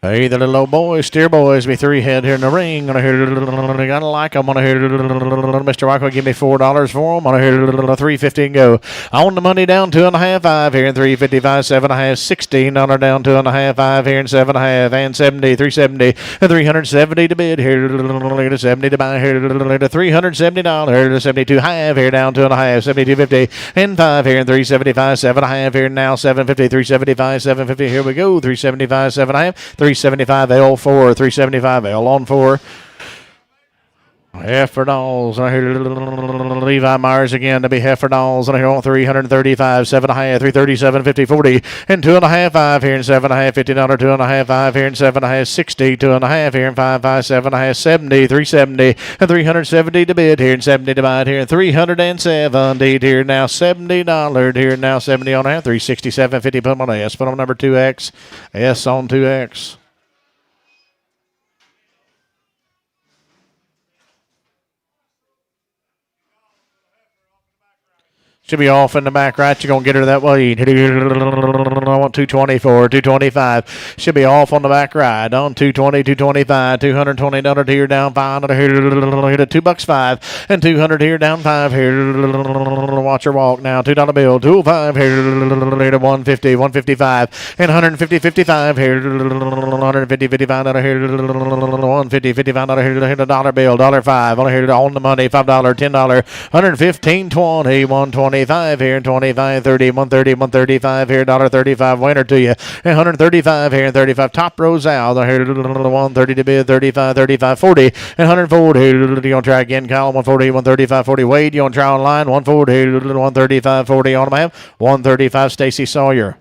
Hey, the little old boys, steer boys, be 3 head here in the ring. Gonna hear, gotta like them. Gonna hear, Mr. Michael, give me $4 for them. Gonna hear, $350 and go. On the money down 2.5, 5 here and 355, 7.5, $16 down 2.5, 5 here and 7.5 and 70, 370 and 370 to bid here. 70 to buy here. $370, 72 half here down 2.5, 72.50 and 5 here and 375, 7.5 here now 750, 375, 750. Here we go. 375, 7.5. 375 L4, 375 L on 4. Heifer dolls. And I hear Levi Myers again to be heifer dolls. And I hear on 335, 7.5, 337, 50, 40, and 2.5, 5 here, and 7.5, $50, 2.5, 5 here, and 7.5, 60, 2.5 here, and 5, 5, 7.5, 70, 370, and 370 to bid here, and 70 to buy here, and 370 here now, $70 here now, 70 on that, 367, 50, put them on S, put on number 2X, S on 2X. Should be off in the back right. You're going to get her that way. I want 224, 225. Should be off on the back right. On 220, 225, $220 here down 500 here to $2.05 and 200 here down 5 here. Watch her walk now. $2 bill, 205 here to 150, 155 and 150, 55 here. 150, 55 here. 150, 55 here to $1 bill, $1.05 on here on the money. $5, $10, 115, 20, 120. 25 here, 25, 30, 130, 135 here, $1.35 winner to you, and 135 here, and 35 top rows out. Here, 130 to bid, 35, 35, 40, and 140 here. You gonna try again, Kyle? 140, 135, 40. Wade, you gonna try online? 140 here, 135, 40 on them. I have 135. Stacy Sawyer.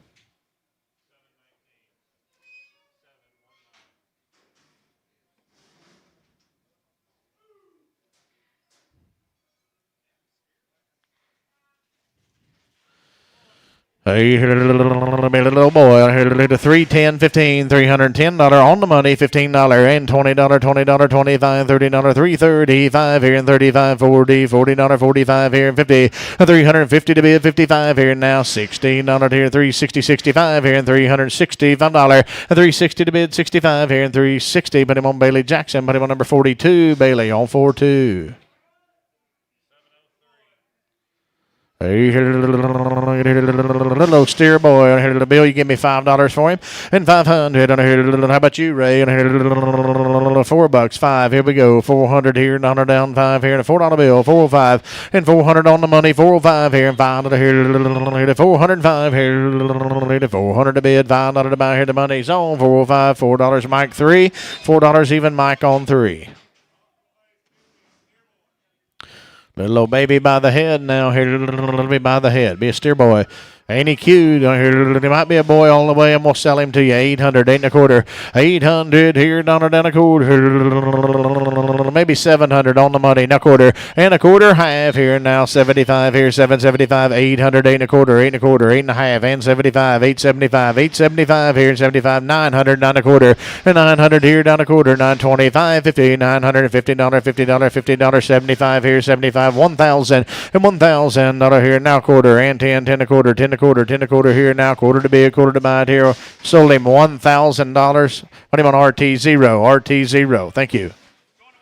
Hey, little boy, to 310, 15, $310 on the money, $15 and $20, $20, 25, $30, 335 here and 35, 40, $40, 45 here and 50, 350 to bid, 55 here and now, $16 here, 360, 65 here and $365, $360 to bid, 65 here and 360. Put him on Bailey Jackson, put him on number 42, Bailey on 4-2. Hey, little steer boy. Here, little Bill, you give me $5 for him, and 500. How about you, Ray? And here, $4, 5. Here we go. 400 here, $1 down, 5 here, and a $4 bill, 405, and 400 on the money, 405 here, and $5 here, 405 here, 400 to bid, $5 to buy here. The money's on 405, $4 Mike 3, $4 even Mike on 3. Little old baby by the head now here. Little baby by the head. Be a steer boy. Ain't he cute? He might be a boy all the way, and we'll sell him to you. 800, 8.25. 800 here, down a quarter. Maybe 700 on the money, and a quarter. And a quarter half here now. 75 here, 775. 800, 8.25, 8.25, 8.5, and 75. 875, 875 here, 75. 900, 9.25, and 900 here, down a quarter. 925, 50, $950, $50, 75 here, 75. 1,000 and $1,000 here now quarter, and 10, 10.25, 10.25 here now, quarter to bid, quarter to buy it here. Sold him $1,000. Put him on RT0, RT0. Thank you. Going to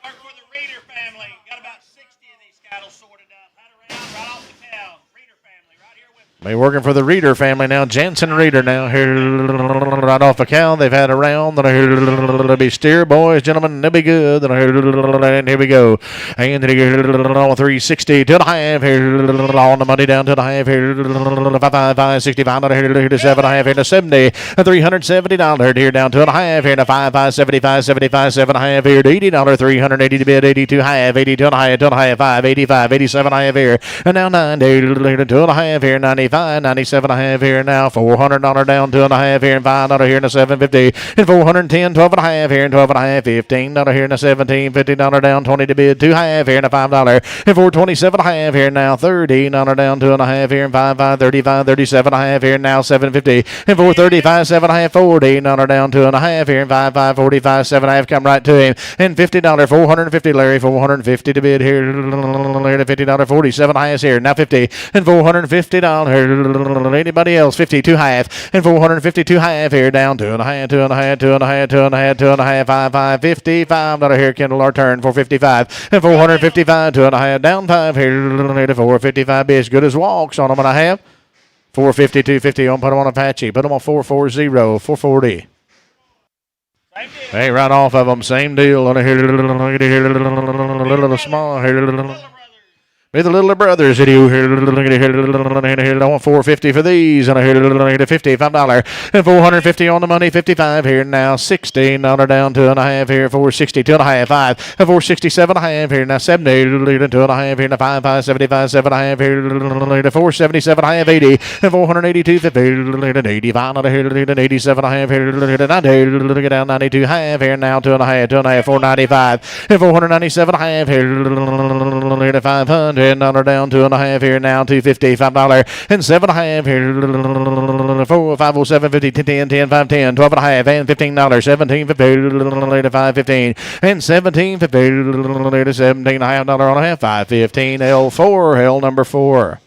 work for the Reader family. Got about 60 of these cattle sorted up. Had around right off the cow. Reader family right here with me. They're working for the Reader family now. Jensen Reader now here right off a cow. They've had a round. They'll be steer boys, gentlemen. They'll be good. And here we go. And 360 to the half here on the money down to the half here. 5, 65 here to 7.5 here to 70. $370 here down to the half here to 5, 75, 75, 7.5 here to $80. 380 to bid, 82 half, 82 and a half, 2 and a half, 5, 85, 87 half here. And now 90 to 2 and a half here, 95, 97 and a half here now. $400 down, 2 and a half here, and $5 here in the 750, and 410, 12 and a half here, and 12 and a half, $15 here in the 17, $50 down, 20 to bid, 2 half here, and a $5, and 427 and a half here now, $30 down, 2 and a half here, and 5, 35, 37 and a half here now, 750, and 435, 7 and a half, $40 down, 2 and a half here, and 5, 45, 7 and a half, come right to him, and $50, 450, Larry, 450 to bid here, $50, 47 halves here, now 50, and $450. Anybody else? 52 half, and 452 half here, down 2 and a half, 2 and a half, 2 and a half, 2 and a half, 2 and a half, 5, $55 here, Kendall, our turn, 455, and 455, 2 and a half, down 5 here, 455, be as good as walks on them, and I have 450, 250 on, put them on Apache, put them on 440, 440. Hey, right off of them, same deal on a little small here. Be the little brothers. I want $4.50 for these. And I hear $55 and $450 on the money. 55 here now. $16 down 2.5 here. $4.60 2.5 5 and $4.67 1/2 here now. 70 2.5 here now. 5 75 7.5 here. $4.77 1/2 80 and $482.50 85 here. 87 1/2 here. 90 get down 92 1/2 here now. 2.5 $4.95 and $497 1/2 here. 500 $10 down 2.5 here now. $2.50 $5 and 7.5 here. 507 50 10 10 5 10 12.5 and $15 17 50 5.15 and 17 50 $17.5 on a half. 5.15 L4 L number 4.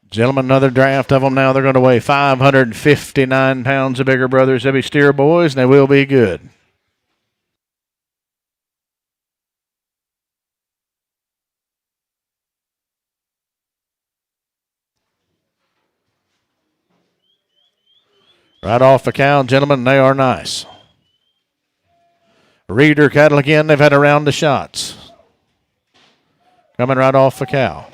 Gentlemen, another draft of them now. They're going to weigh 559 pounds. The bigger brothers, they'll be steer boys, and they will be good. Right off the cow, gentlemen, they are nice. Reader cattle again, they've had a round of shots. Coming right off the cow.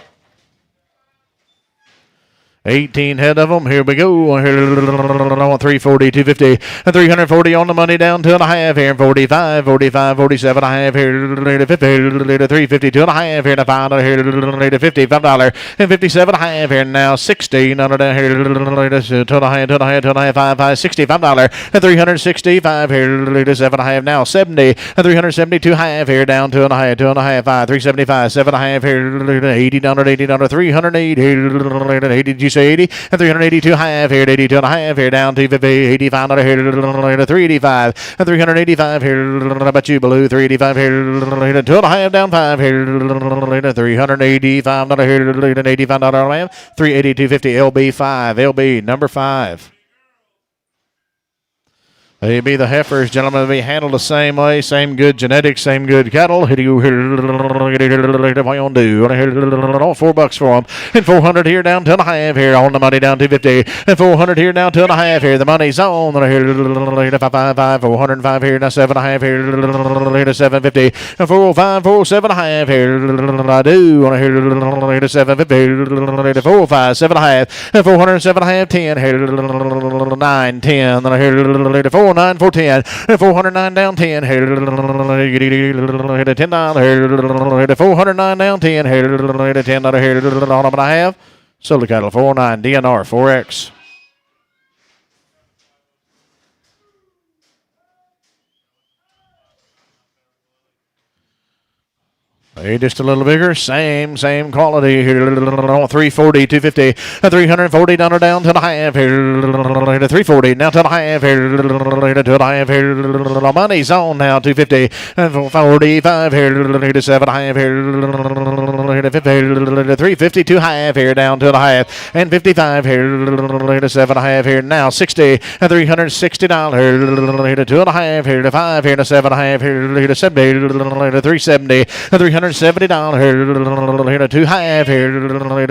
18 head of them. Here we go. I want 340, 250, and 340 on the money down 2.5 here. 45, 45, 47 1/2 here. 50, 350, 2.5 here. $5 here. 50, $5 and 57 1/2 here. Now 16 on it down here. 2.5, 2.5, 5, 5, $65 and 365 here. 7 1/2 now 70 and 372 1/2 here. Down 2.5, 2.5, 5, 375, 7 1/2 here. $80, $308 here. 80. Say 80 and 382 half here, 82 and a half here, down to 85 here, 385 and 385 here. How about you, Blue? 385 here, 2 and a half down 5 here, 385 here, $85 382.50 LB5, LB number 5. They be the heifers, gentlemen. They be handled the same way, same good genetics, same good cattle. What you want to do? All $4 for them. And 400 here down 2.5 here. On the money down 250. And 400 here down 2.5 here. The money's on. 555, 405 here. Now 7.5 here. 750. And 405, 407.5 here. I do want to hear 750. 405, 7.5. And 407.5, 10 here. 9, 10. Then I hear 4. 9 for 10 and 409 down 10 here $10 here 409 down 10 here $10 here on I have sold the cattle 409 DNR 4X. Hey, just a little bigger, same quality here. 340, 250, 340 down to the half here. 340 now to the half here. To the half here. The money's on now. 250 and 45 here. 7 half here. 350 2 half here down to the half and 55 here. 7 half here now. 60 and $360. 2 and a half here. 5 here. 7 half here. 70 370 and $370 here, 2 half here,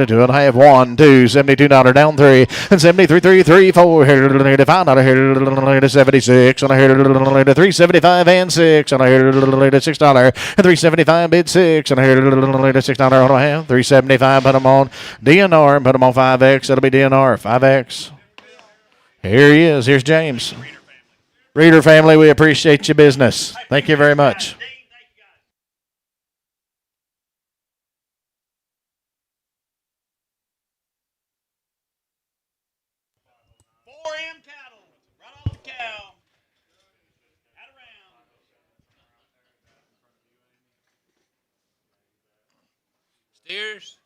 2 and a half, 1, 2, $72 down 3, and 73, 3, 3, 4 here, $5 here, 76, and I hear 375 and 6, and I hear $6, and 375 bid 6, and I hear $6 on a half, 375, put them on DNR, and put them on 5X, that'll be DNR, 5X. Here he is, here's James. Reader family, we appreciate your business. Thank you very much. 4M cattle, right off the cow. Out around. Steers.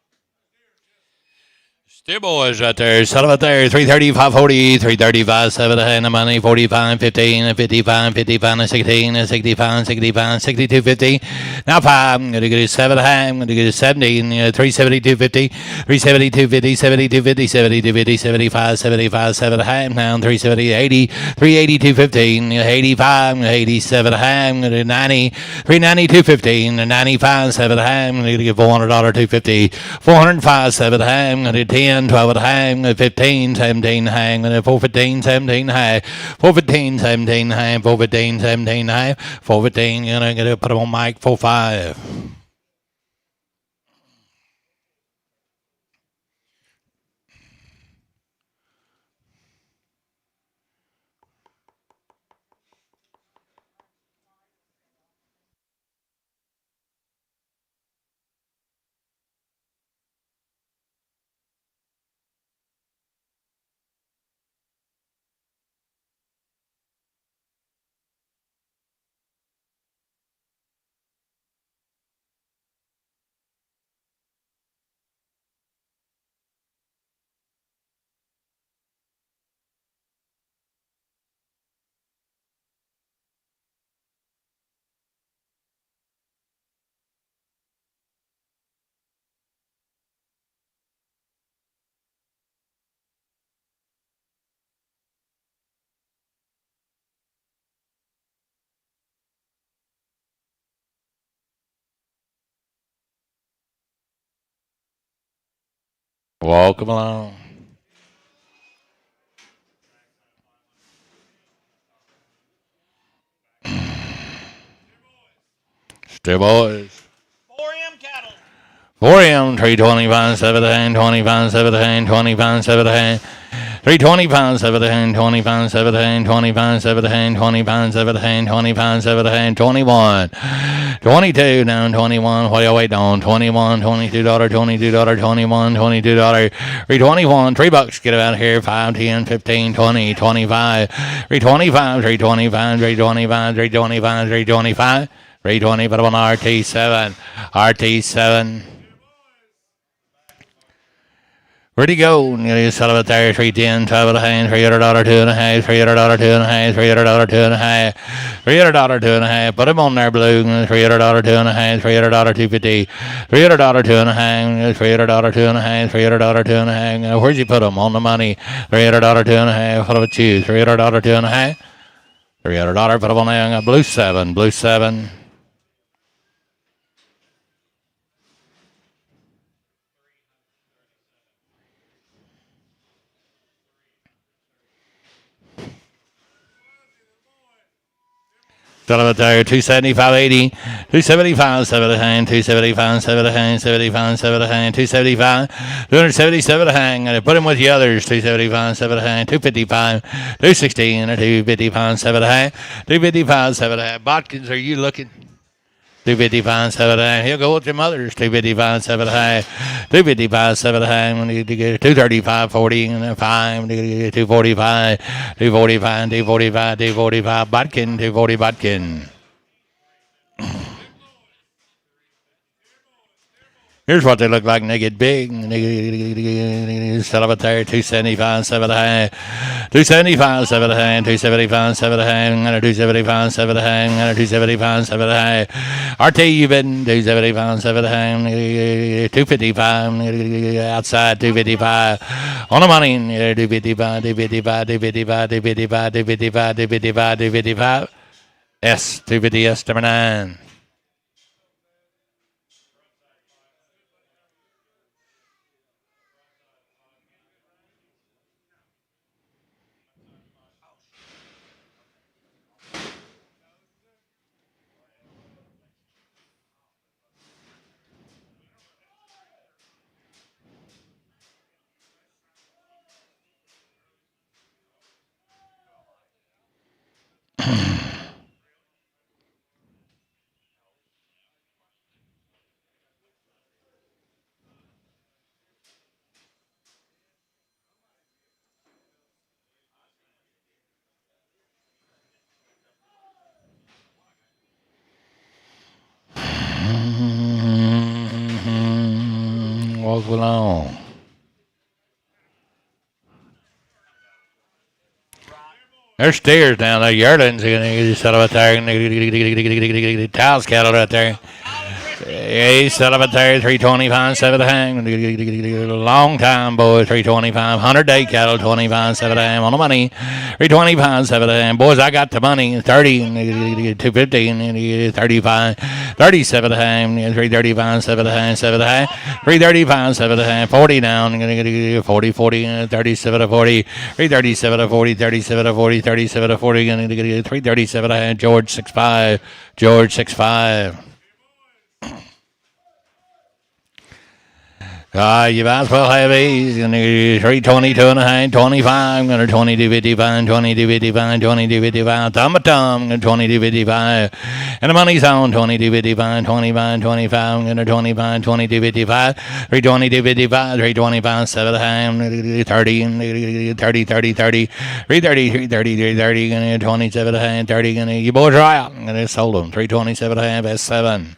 Steer boys right there. Settle it there. 330, 540, 335, 7 and the money. 45, 15, and 55, 55, and 16, and 65, 65, 62, 50. Now 5. I'm going to get a 7 I'm going to get a 70, and 372, 50, 372, 50, 72, 50, 72, 50, 75, 75, 7 now 370, 80, 382, 15, 85, 87 I'm going to 90, 392, 15, 95, 7 I'm going to get $400, 250, 405, 7 I'm going to 10. 10, 12 at a hang, 15, 17 hang, 415, 17 high, 415, 17 high, 415, 17 high, 415, gonna put him on mic, 45. Welcome along. Still boys. 4M cattle. 4M, 320 pounds, 7 to hand, 20 pounds, 7 to hand, 20 pounds, 7 to hand. 320 pounds, 7 to hand, 20 pounds, 7 to hand, 20 pounds, 7 to hand, 20 pounds, 7 to hand, 20 pounds, 7 to hand, 21. 22 down, 21. What are you waiting on? 21, $22, $22, 21, $22. 321, $3. Get out of here. 5, 10, 15, 20, 25. 325, 325, 325, 325, 325. 320, put up on RT7. RT7. Where'd he go? You son of a there, 310, 12 and a half, $300, 2 and a half, $300, 2 and a half, $300, 2 and a half, $300, 2 and a half. Put him on there, Blue. $300, 2 and a half, $300, 250, $300, 2 and a half, $300, 2 and a half, $300, 2 and a half. Where'd you put him? On the money. $300, 2 and a half. What about you? $300, 2 and a half. $300. Put him on there. Bluestem. Bluestem. Son of a tire, 275.80, 275, 7 to hang, 275, 7 to hang, 75, 7 to hang, 275, 277 to hang, and I put him with the others, 275, 7 to hang, 255, 216, or 255, 7 to hang, 255, 7 to hang. Botkins, are you looking? 255, 7 to hang. He'll go with your mothers, 255, 7 to hang, 255, 7 to hang, 235, 40, and 5, 245, 245, 245, 245, Botkin, 240, Botkin. Here's what they look like when they get big. Set up a tire, 275, 7 to hang, 275, 7 to hang, 275, 7 to hang, 275, 7 to hang, 275, 7 to hang. RT, you've been 275, 7 to hang, 255, outside 255. On the money, 255, 255, 255, 255, 255, 255, 255. S, 250, S, number 9. Walk along. There's steers down there. Yearlings, you son of a tire. Towels cattle right there. Hey, set up at there, 325, 7 to hang. Long time, boys, 325. 100-day cattle, 25, 7 to hang. On the money, 325, 7 to hang. Boys, I got the money, 30, 250, 35, 37 to hang. 335, 7 to hang, 7 to hang. 335, 7 to hang. 40 down, 40, 40, 37 to 40. 337 to 40, 37 to 40, 37 to 40. 337 to hang. George 6'5. George 6'5. You might as well have these. 322 and a half, 25. Going to 22.55, 22.55, 22.55. Thumb a thumb. 22.55. And the money's on 22.55, 25, 25. Going to 25, 22.55. 322.55, 325, 7 and a half, 30, 30, 30, 30. 330, 330, 330. Going to 27 and a half, 30. Going to, you boys are out. Going to sold them. 327 and a half, S7.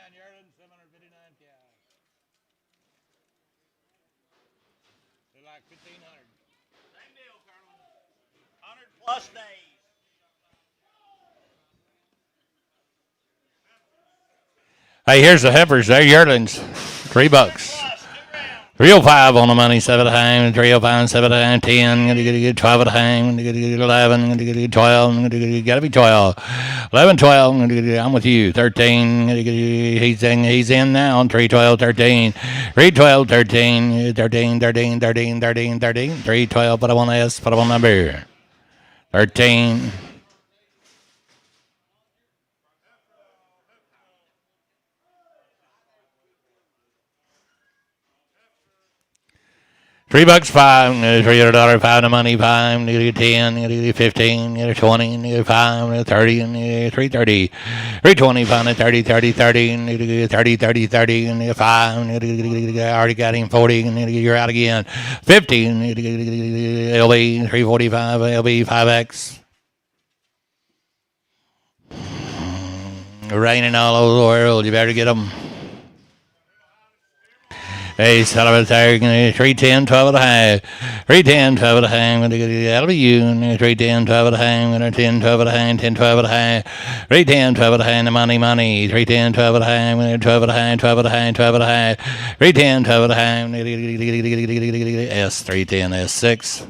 Yearlings, 759 cows. They're like 1,500. Same deal, Colonel. 100 plus days. Hey, here's the heifers. They're yearlings. $3. Plus, 2 rounds. 305 on the money, 7 at a hang, 305, 7 at a hang, 10, gonna get 12 at a hang, gonna get 11, gonna get 12, gotta be 12. 11, 12, I'm with you. 13, he's in now, 312, 13. 312, 13, 13, 13, 13, 13, 13, 312, put up on S, put up on number. 13. $3.05, $300, 5 the money, 5, 10, 15, 20, 5, 30, 330, 320, 30, 30, 30, 30, 30, 30, 5, already got him 40, you're out again. 50, LB 345, LB 5X. Raining all over the world, you better get them. Hey, son of a tiger, 310, 12 and a half. 310, 12 and a half. That'll be you. 310, 12 and a half. 10, 12 and a half. 10, 12 and a half. 310, 12 and a half. The money, money. 310, 12 and a half. 12 and a half. 12 and a half. 12 and a half. 310, 12 and a half. S310, S6.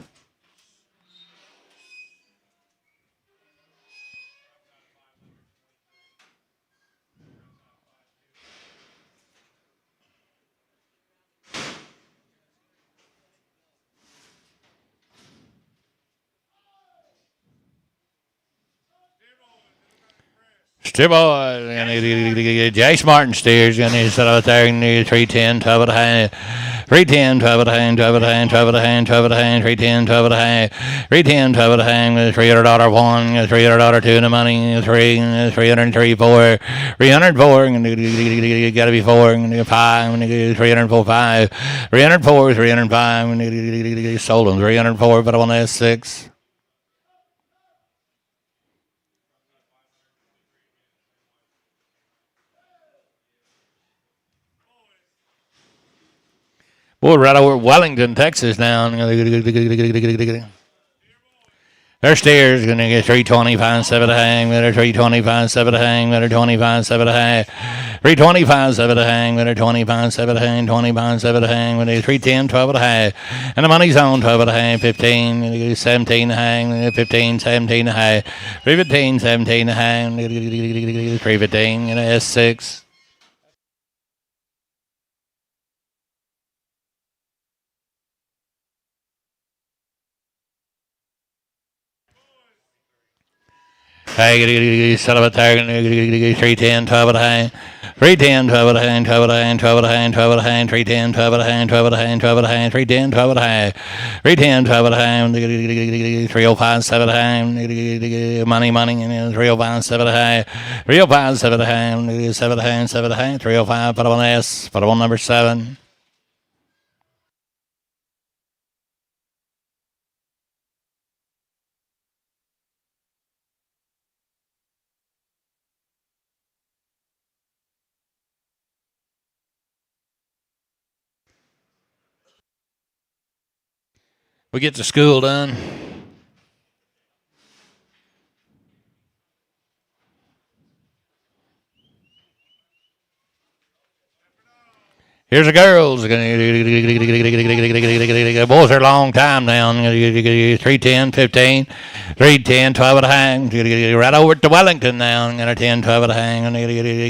Boy, Jace Martin steers, and he's out there in 310, 12 and a half. 310, 12 and a half, 12 and a half, 12 and a half, 12 and a half, 310, 12 and a half. 310, 12 and a half, $300 one, $300 two in the money, 303, 4, 304, gotta be 4, 5, 304, 5, 304, 305, sold them, 304, but I want S6. Boy, right over Wellington, Texas now. Their steers going to get 325, 7 to hang, 325, 7 to hang, 25, 7 to hang, 325, 7 to hang, 25, 7 to hang, 25, 7 to hang, 310, 12 to hang. And the money's on 12 to hang, 15, 17 to hang, 15, 17 to hang, 315, 17 to hang, 315, S6. Hey, son of a tag. 310, 12 at a hang. 310, 12 at a hang, 12 at a hang, 12 at a hang, 12 at a hang, 310, 12 at a hang, 12 at a hang, 12 at a hang, 310, 12 at a hang, 310, 12 at a hang, 305, 7 at a hang, money, 305, 7 at a hang, 305, 7 at a hang, 7 at a hang, 7 at a hang, 305, put on S, put on number 7. We get the school done. Here's the girls. Boys are a long time now. 310, 15, 310, 12 at a hang. Right over to Wellington now. 10, 12 at a hang.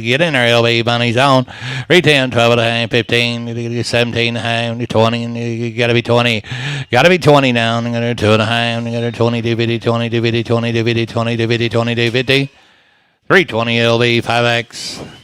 Get in there, LB Bunnies on. 310, 12 at a hang, 15, 17 at a hang, 20. You got to be 20. Got to be 20 now. 2 at a hang. 20, 250, 20, 250, 20, 250, 20, 250, 20, 250. 320 LB, 5X.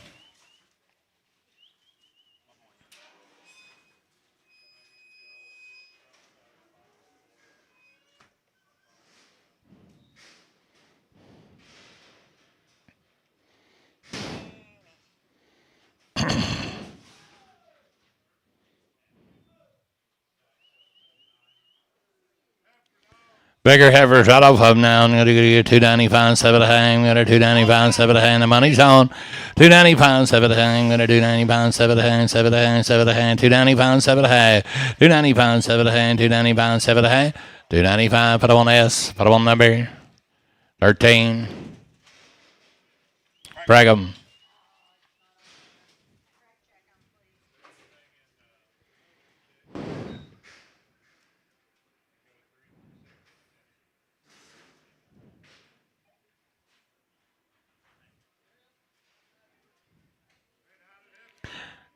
Bigger heifers right off of them now. I'm going to get 295, 7 at a hang. I'm going to 295, 7 at a hang. The money's on. 295, 7 at a hang. I'm going to 295, 7 at a hang, 7 at a hang, 7 at a hang. 295, 7 at a hang. 295, 7 at a hang. 295, 7 at a hang. 295, put on S. Put on number 13. Brag 'em.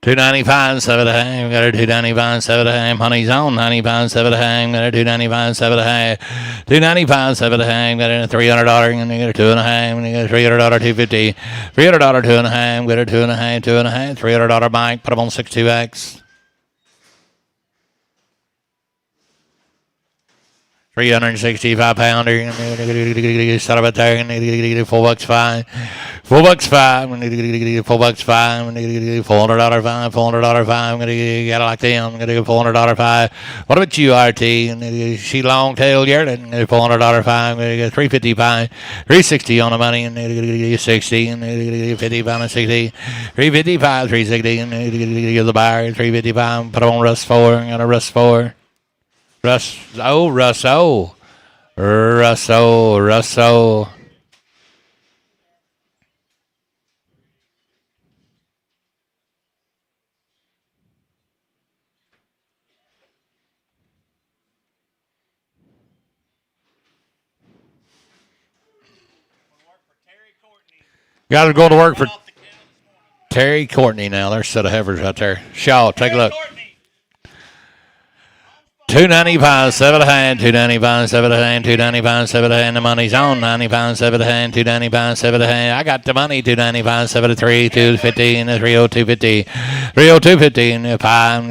$295, 7 at a hang. Got her $295, 7 at a hang. Honey's on. $95, 7 at a hang. Got her $295, 7 at a hang. $295, 7 at a hang. Got her $300. And you got her 2 and a hang. And you got her $300, 250. $300, 2 and a hang. Got her 2 and a hang, 2 and a hang. $300 bike. Put them on 62X. 365 pounder. Start up at there. $4.05. $4.05. $4.05. $400 $5. $400 $5. I'm gonna get it like them. I'm gonna go $400 $5. What about you, RT? She long tail yearling. $400 $5. I'm gonna get $350 $5. $360 on the money. And $60 and $55 and $60. $355 $360 and give the buyer $355. Put on Rust 4. I'm gonna Rust 4. Russo. Got to go to work for Terry Courtney now. There's a set of heifers out there. Shaw, take a look. 295, 7 at a hand, 295, 7 at a hand, 295, 7 at a hand. The money's on. 95, 7 at a hand, 295, 7 at a hand. I got the money. 295, 7 at 3, 250, and 302.50, 302.50, and 5,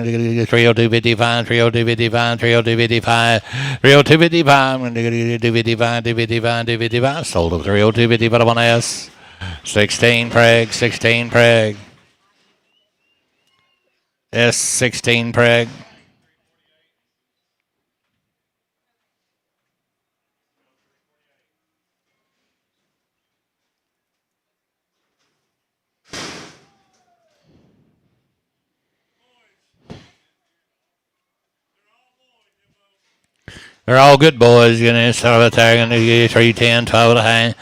302.55, 302.55, 302.55, 302.55, 255, 255, 255. Sold them 302.50, but I want to S. 16 preg, 16 preg. S 16 preg. They're all good boys. You know, start with there. Going to get 310, 12 at a hang.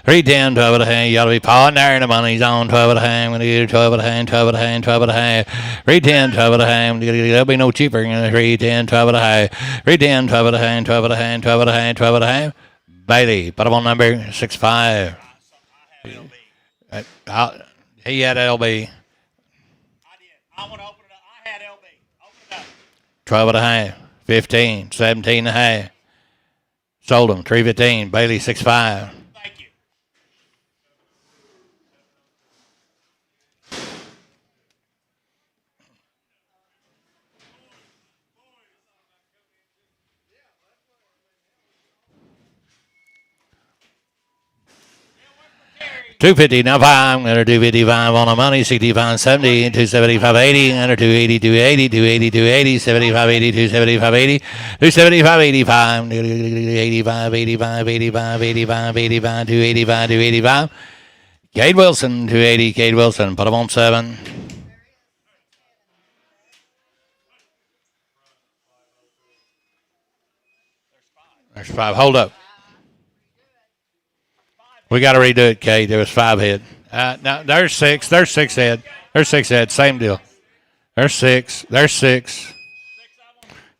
310, 12 at a hang. You got to be pawing there, and the money's on. 12 at a hang. Going to get 12 at a hang, 12 at a hang, 12 at a hang. 310, 12 at a hang. There'll be no cheaper. 310, 12 at a hang. 310, 12 at a hang, 12 at a hang, 12 at a hang, 12 at a hang. Bailey, put him on number 65. He had LB. I did. I want to open it up. I had LB. Open it up. 12 at a hang. 15, 17 and a half. Sold him, 315. Bailey, 6.5. Thank you. 250 now 5. Under 255 on the money. 65 70. 275 80. Under 280 280. 280 280. 75 80. 275 80. 275 85. 85 85 85 85 85. 285 285. Cade Wilson 280. Cade Wilson. Put him on 7. There's 5. Hold up. We got to redo it, Kate. There was 5 head. Now there's 6. There's 6 head. There's 6 head. Same deal. There's 6. There's 6.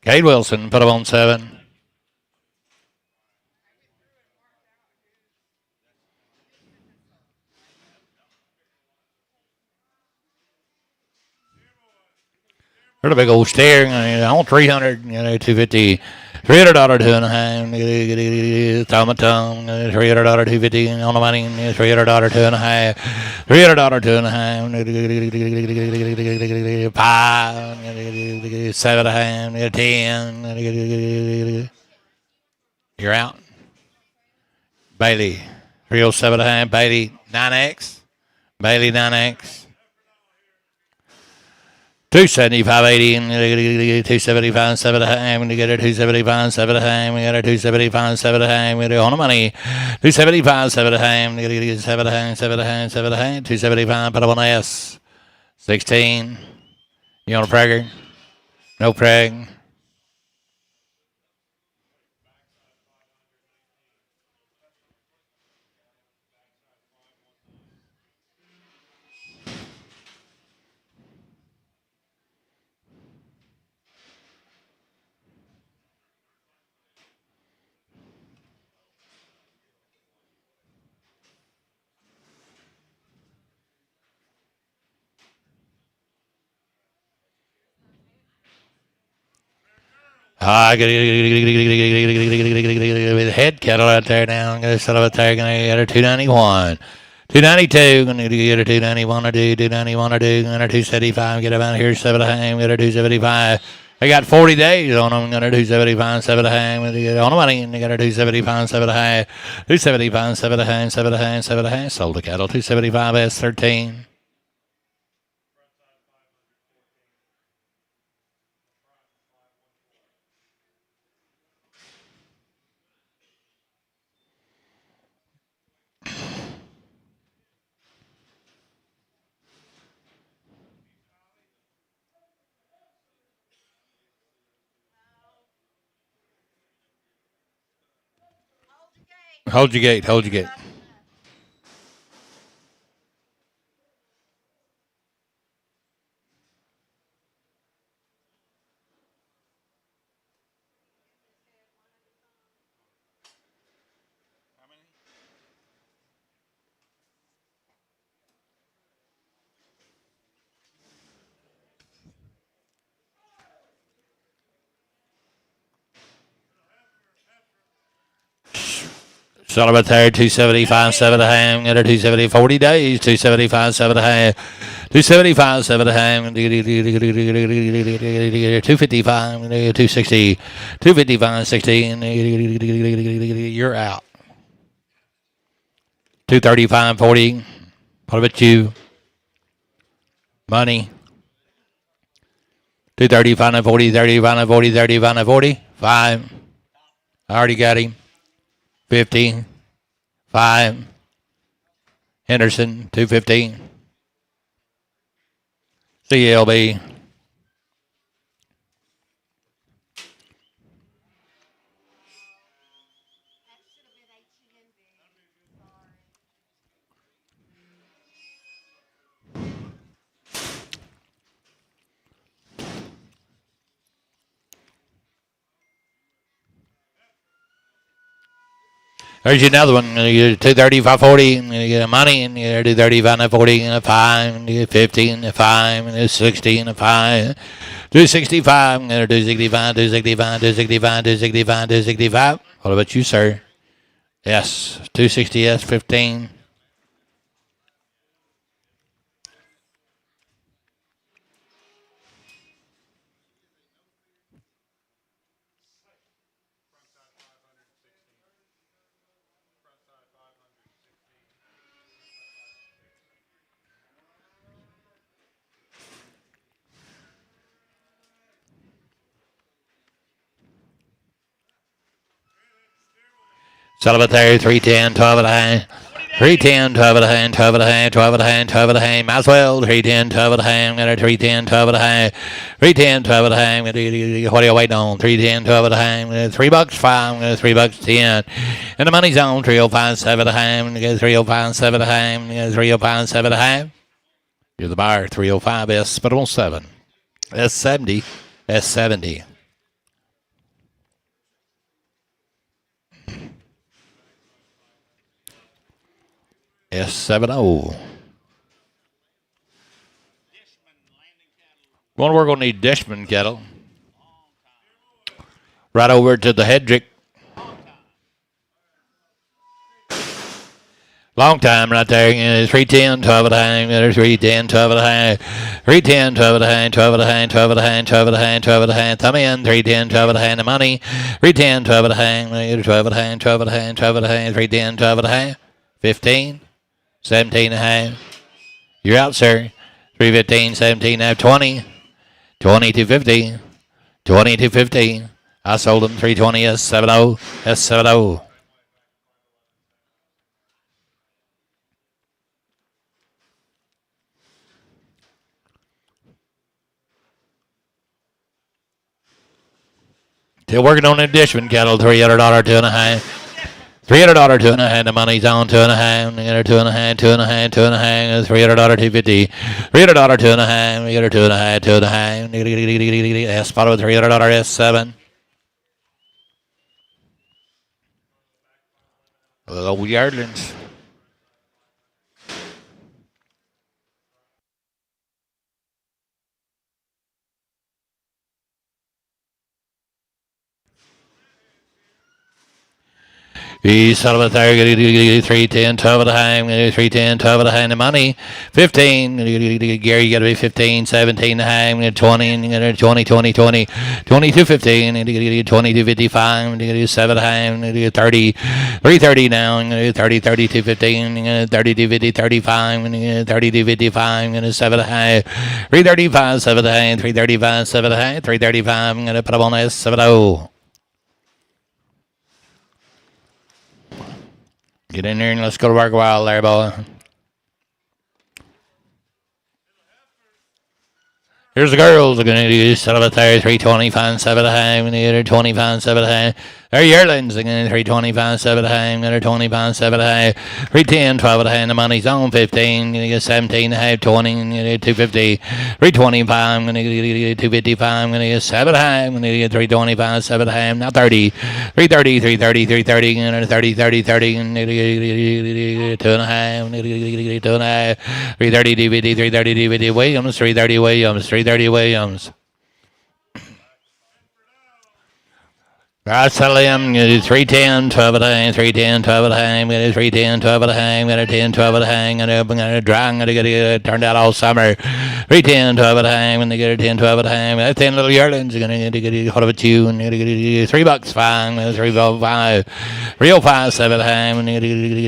Cade Wilson, put him on 7. There's a big old steer. I want 300, 250. $300, 2.5. Tom and Tom, $300, 250 on the money. $300, 2.5. $300, 2.5. 5. 7.5. 10. You're out. Bailey, 307.5. Bailey, 9X. Bailey, 9X. 275 80 and 275 7.5. When you get it 275 7.5, we got it 275 7.5. We on the money 275 7.5. 7.5 7.5 7.5. 275. Put up on S 16. You on a Prager? No Prag. Head kettle out there now. I'm going to settle it there. Going to get her 291. 292. Going to get her 291 or 291 or 2. Going to 275. Get about here 7.5. Get her 275. They got 40 days on them. Got her 275 7.5. Get on the money. And they got her 275 7.5. 275 7.5 7.5 7.5. Sold the cattle 275 S13. Hold your gate. Hold your gate. Sullivan there, 275, 7.5. Got her 270, 40 days, 275, 7.5. 275, 7.5. 255, 260, 255, 16. You're out. 235, 40. What about you? Money. 235, 40, 35, 40, 35, 40. 5. I already got him. 50. 5. Henderson, 215. CLB. There's another one. You get 230, 540, you get money, and you do 30, 40, 5, and you get 15, 5, and 16, 5. 265, I'm going to do 65, 265, 265, 265, 265. What about you, sir? Yes, 260, yes, 15. Sell about there, 310, 12 at a hand. 310, 12 at a hand, 12 at a hand, 12 at a hand, 12 at a hand. Might as well, 310, 12 at a hand. Got a 310, 12 at a hand. 310, 12 at a hand. What are you waiting on? 310, 12 at a hand. $3, 5, $3, 10. And the money's on 305, 7 at a hand. 305, 7 at a hand. 305, 7 at a hand. You're the buyer, 305 S, but on 7. S70, S70. S70. One we're going to need Dishman cattle. Right over to the Hedrick. Long time right there. 310, 12 at a hang. 310, 12 at a hang. 310, 12 at a hang. 12 at a hang. 12 at a hang. 12 at a hang. 12 at a hang. Thumb in. 310, 12 at a hang. The money. 310, 12 at a hang. 12 at a hang. 12 at a hang. 12 at a hang. 310, 12 at a hang. 15. 17 and a half. You're out, sir. 315, 17 and a half. 20. 2250. 2250. I sold them 320 S70. S70. Still working on the Dishman cattle. $300, 2 and a half. $300, 2 and a half. The money's on 2 and a half. You get her 2 and a half, 2 and a half, 2 and a half. $300, 250. $300, 2 and a half. You get her 2 and a half, 2 and a half. S spot with $300 S7. Little yearlings. He's sort of a there, 310, 12 at a hang, 310, 12 at a hang, the money, 15, Gary, you got to be 15, 17 and a hang, 20, 20, 20, 20, 22, 15, 22, 55, 7 at a hang, 30, 330 now, 30, 32, 15, 32, 50, 35, 32, 55, 7 at a hang, 335, 7 at a hang, 335, 7 at a hang, 335, I'm going to put up on S70. Get in there and let's go to work a while there, boy. Here's the girls. They're going to do set up there. 325, 7 at a hang. 25, 7 at a hang. They're yearlings. They're going to 325, 7 at a hang. They're 25, 7 at a hang. 310, 12 at a hang. The money's on 15. You get 17 and a half, 20. 250. 325. I'm going to get 255. I'm going to get 7 at a hang. I'm going to get 325, 7 at a hang. Now 30. 330, 330, 330. 30, 30, 30. 2 and a half. 2 and a half. 330, 250, 330, 250. Williams, 330 Williams. 330 Williams. I tell him, 310, 12 at a hang, 310, 12 at a hang, 310, 12 at a hang, 10, 12 at a hang, and I'm going to dry, I'm going to get it turned out all summer. 310, 12 at a hang, when they get it 10, 12 at a hang, 10 little yearlings are going to get a hold of a chew, and $3, fine, 305, 305, 7 at a hang,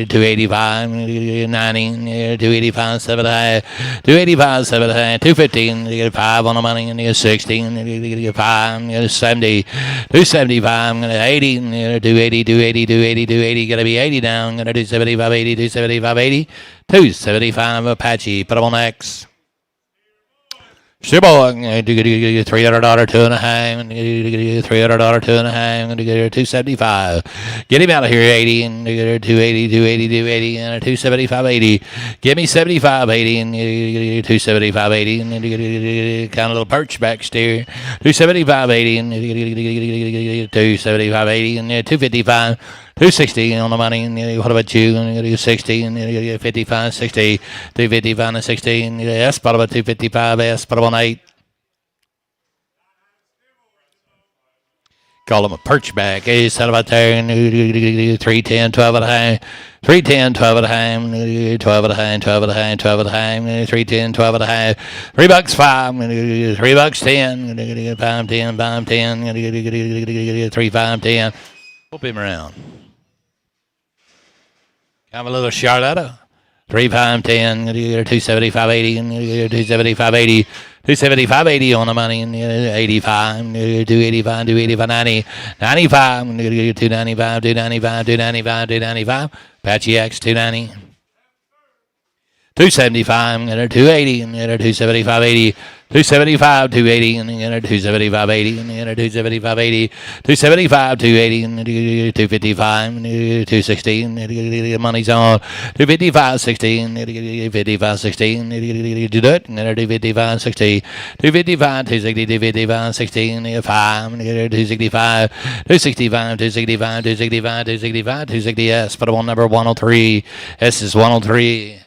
285, 90, 285, 7 at a hang, 285, 7 at a hang, 215, you get 5 on the money, and you get 60, and you get 5, you get 70, 275. I'm going to 80, 280, 280, 280, 280, got to be 80 down. I'm going to do 75, 80, 275, 80, 275 Apache. Put them on X. Shibboleth, $300, 2 and a half, $300, 2 and a half, $275. Get him out of here, 80, and 280, 280, 280, and 275, 80. Give me 75, 80, and 275, 80, and kind of a little perch back steer. 275, 80, and 275, 80, and 255. 260 on the money, and what about you? And 60, and 55, 60, 255 and 60, and S, bottom about 255, S, bottom on 8. Call him a perch back. He's set about there, and 310, 12 at a hang, 310, 12 at a hang, 12 at a hang, 12 at a hang, 12 at a hang, 310, 12 at a hang, $3, 5, $3, 10, 5, 10, 5, 10, 3, 5, 10. Whoop him around. Have a little Charlotta. 3, 5, 10, 275, 80, and 275, 80, 275.80 on the money, and 85, 285, 285, 90, 95, 295, 295, 295, 295. Apache X 290. 275, and 280, and 275.80, 275, 280, and 275.80, and 275.80, 275, 280, and 255, and 260, and the money's on 255, 60, and 255, 60, and you do it, and 255, 60, 255, 260, 255, 60, and 5, and 265, 265, 265, 265, 265, 260 S, put on number 103, S is 103.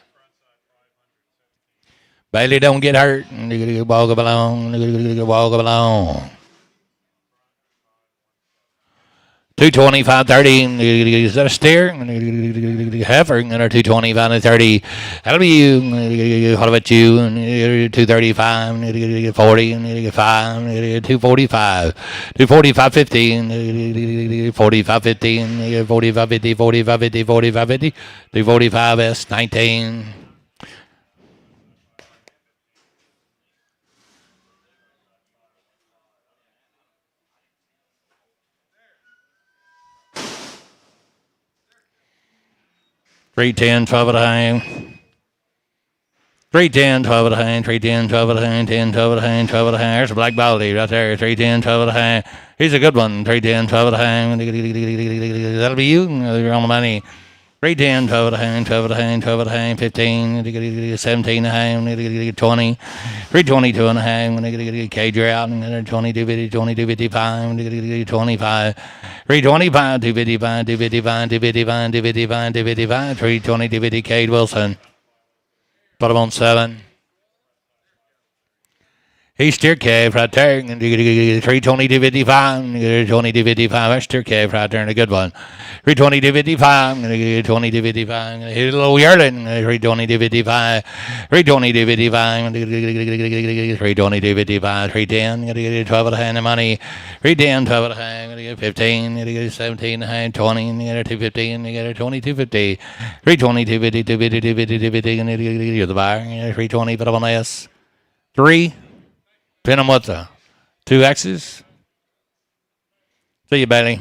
Bailey don't get hurt. Walk up along. Walk up along. 225.30. Is that a steer? Heifer. 225 and 30. That'll be you. What about you? 235. 40. 5. 245. 245 50. 45 50. 45 50. 45 50. 45 50. 245 S 19. Three 12 at a hang. 310, 12 at a hang. 310, 12 at a hang. 10, 12 at a hang. 12 at a hang. There's a black baldy right there. 310, 12 at a hang. He's a good one. 310, 12 at a hang. That'll be you. You're on the money. 310, 12 at a hang. 12 at a hang. 12 at a hang. 15, 17 a hang. 20. 322 and a hang. Cage out. 22, 22, 55. 25. 325, 255, 255, 255, 255, 255, 320, 250, Cade Wilson. Put him on 7. He's steer cave right there. 320, 255, 320, 255. That's steer cave right there and a good one. 320, 255, 20, 255. Here's a little yearling. 320, 255, 320, 255, 320, 255, 310, 12 at a hand of money. 310, 12 at a hand, 15, 17 a hand, 20, 215, 20, 250, 320, 250, 250, 250, 250, you're the buyer. 320, put up on S. 3. Pin them with the 2 X's. See you, Bailey.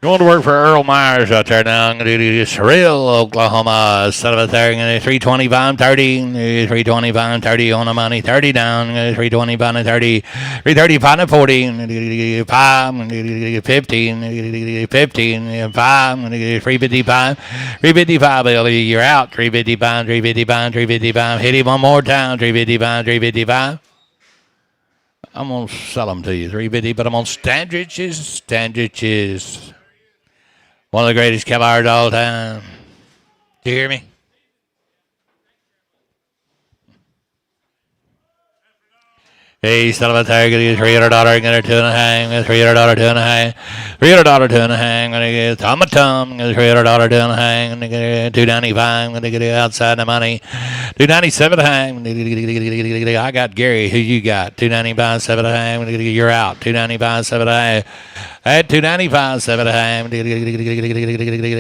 Going to work for Earl Myers out there now. I'm going to do Surreal, Oklahoma. Set up there. 325, 30. 325, 30 on the money. 30 down. 325, 30. 335, 40. 5. 15. 15. 5. 355. 355, Billy. You're out. 355, 355, 355. Hit him one more time. 355, 355. I'm going to sell them to you. 350, but I'm on Standriches. Standriches. One of the greatest cavaliers of all time. Do you hear me? Hey, son of a tiger, get $300, get a 2 and a hang, $300, 2 and a hang, $300, 2 and a hang, gonna get Tom a Tom, get $300, 2 and a hang, gonna get 295, gonna get outside the money, 297 a hang, I got Gary, who you got? 295, 7 a hang, you're out, 295, 7 a hang, at 295, 7 a hang,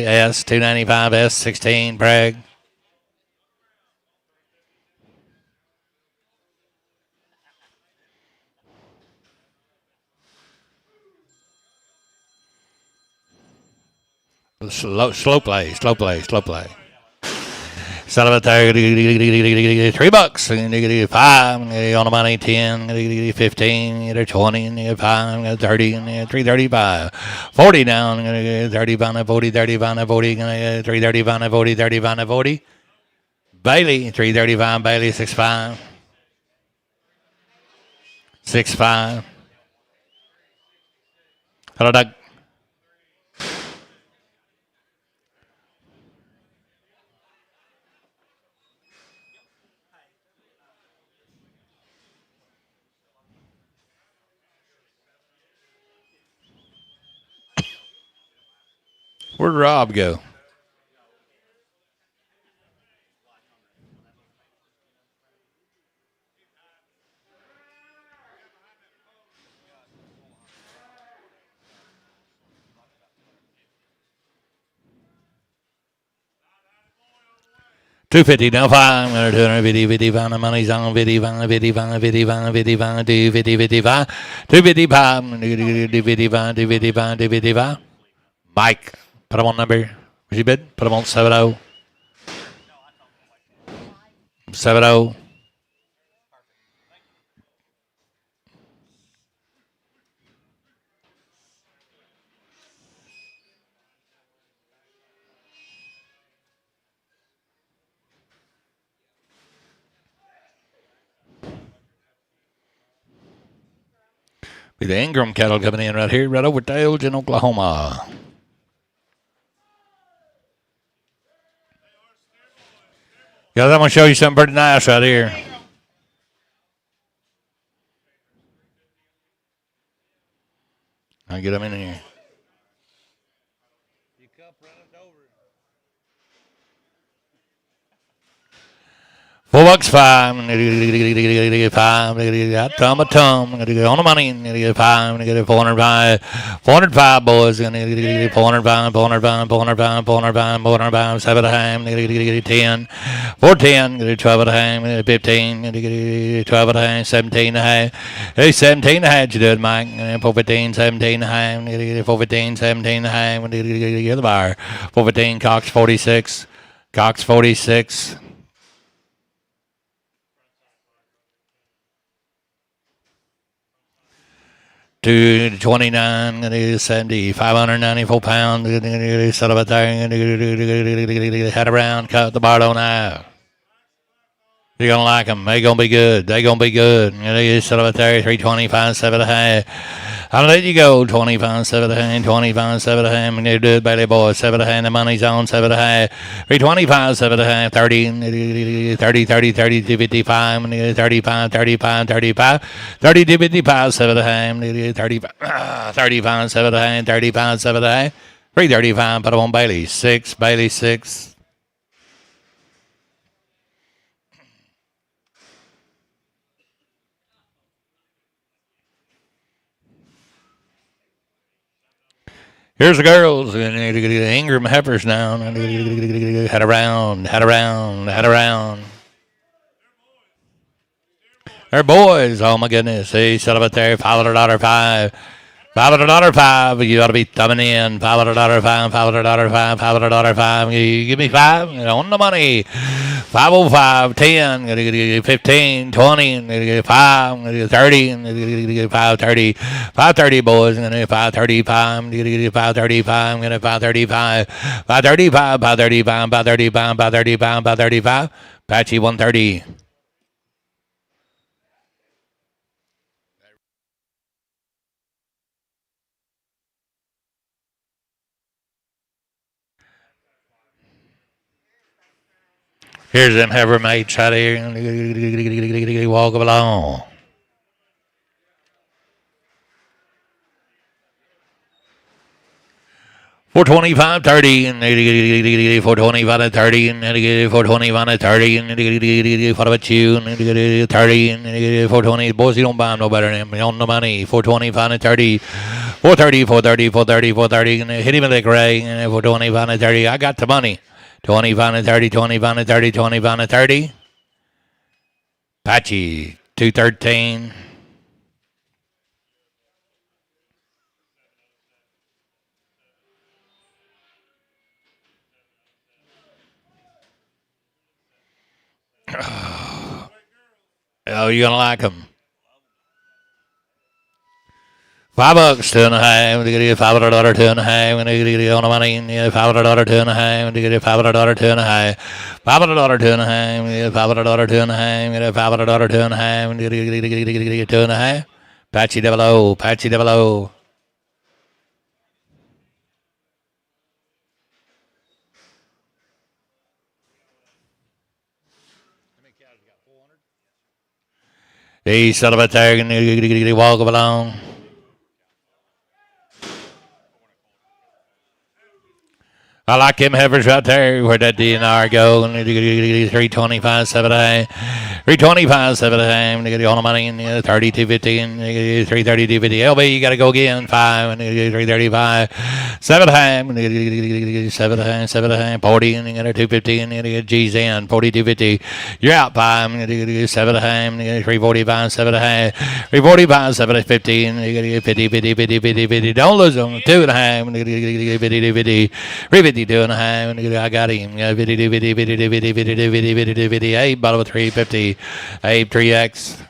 S, 295, S, 16, Bragg. Slow play. Son of a tiger, $3, 5 on the money, 10, 15, 20, 5, 30, 335, 40 down, 30 pound, 40, 30 pound, 40, 330 pound, 40, 30 pound, 40. Bailey, 335, Bailey, 6'5", 6'5". Hello, Doug. Where'd Rob go? 250 now 5 250 55 the money's on 55 55 55 55 250 55 255 255 255 255 Mike put him on number what's your bid put him on 70 70 be the Ingram cattle coming in right here right over Dales in Oklahoma. Yeah, I'm going to show you something pretty nice right here. I'll get them in here. $4 5 5 tum a tum on the money 5 405 405 boys 405 405 405 405 7 time 10 410 12 at a time 15 12 at a time 17 hey 17 you did Mike 415 17 415 17 the bar 415 Cox 46 Cox 46 229, 70, 594 pounds. Set up a thing, head around, cut the bar on out. You're going to like them. They're going to be good. They're going to be good. Set up a 325, 7 and a half. I'll let you go. 25, 7 and a half, 25, 7 and a half. And you do it, Bailey boys. 7 and a half. The money's on 7 and a half. 325, 7 and a half, 30, 30, 30, 30, 55, 35, 35, 35, 30 to 55, 7 and a half, 35, 35, 7 and a half, 35, 7 and a half. 335, put them on Bailey. 6, Bailey 6. Here's the girls. Ingram heifers now. Head around, head around, head around. They're boys. Oh, my goodness. They set up there. $500 5. $500 5. You ought to be thumbing in. $500 5. $500 5. $500 5. You give me 5. On the money. 505, 10, 15, 20, 5, 30, 530, 530 boys, 535, 535, 535, 535, 535, 535, 535, 535, Apache 130. Here's them heifer mates right here. Walk along. $425 30 and $425 30 and $425 30 and what about you and 30 and $420. Boys, you don't buy them no better than me. On the money. $425 and 30. 430, 430, 430, 430 and hit him with that gray and $425 and 30. I got the money. 25 and 30, 25 and 30, 25 and 30. Apache 213. Oh, you're gonna like them. $5, 2 and a half. $500, 2 and a half. On the money. $500, 2 and a half. $500, 2 and a half. $500, 2 and a half. $500, 2 and a half. $500, 2 and a half. 2 and a half. Apache double O. Apache double O. He set up a tag and walk along. I like them heifers right there. Where'd that DNR go? 325, 7 a 325, 7 a get all the money in 3250 and 33250. LB, you got to go again. 5 and 335. 7 a 7 a 7 a 40 and you got a 250 and you get G's in 4250. You're out 5 and 7 a 345, 7 a 345, 7 a 50 and you get 50, 50, 50, 50, 50. Don't lose them. 2 and a half and 50, 50, 50. 352 and a half. I got him. 52, 50, 52, 50, 52, 50, 52, 58. Bottom of 350. 8, 3X.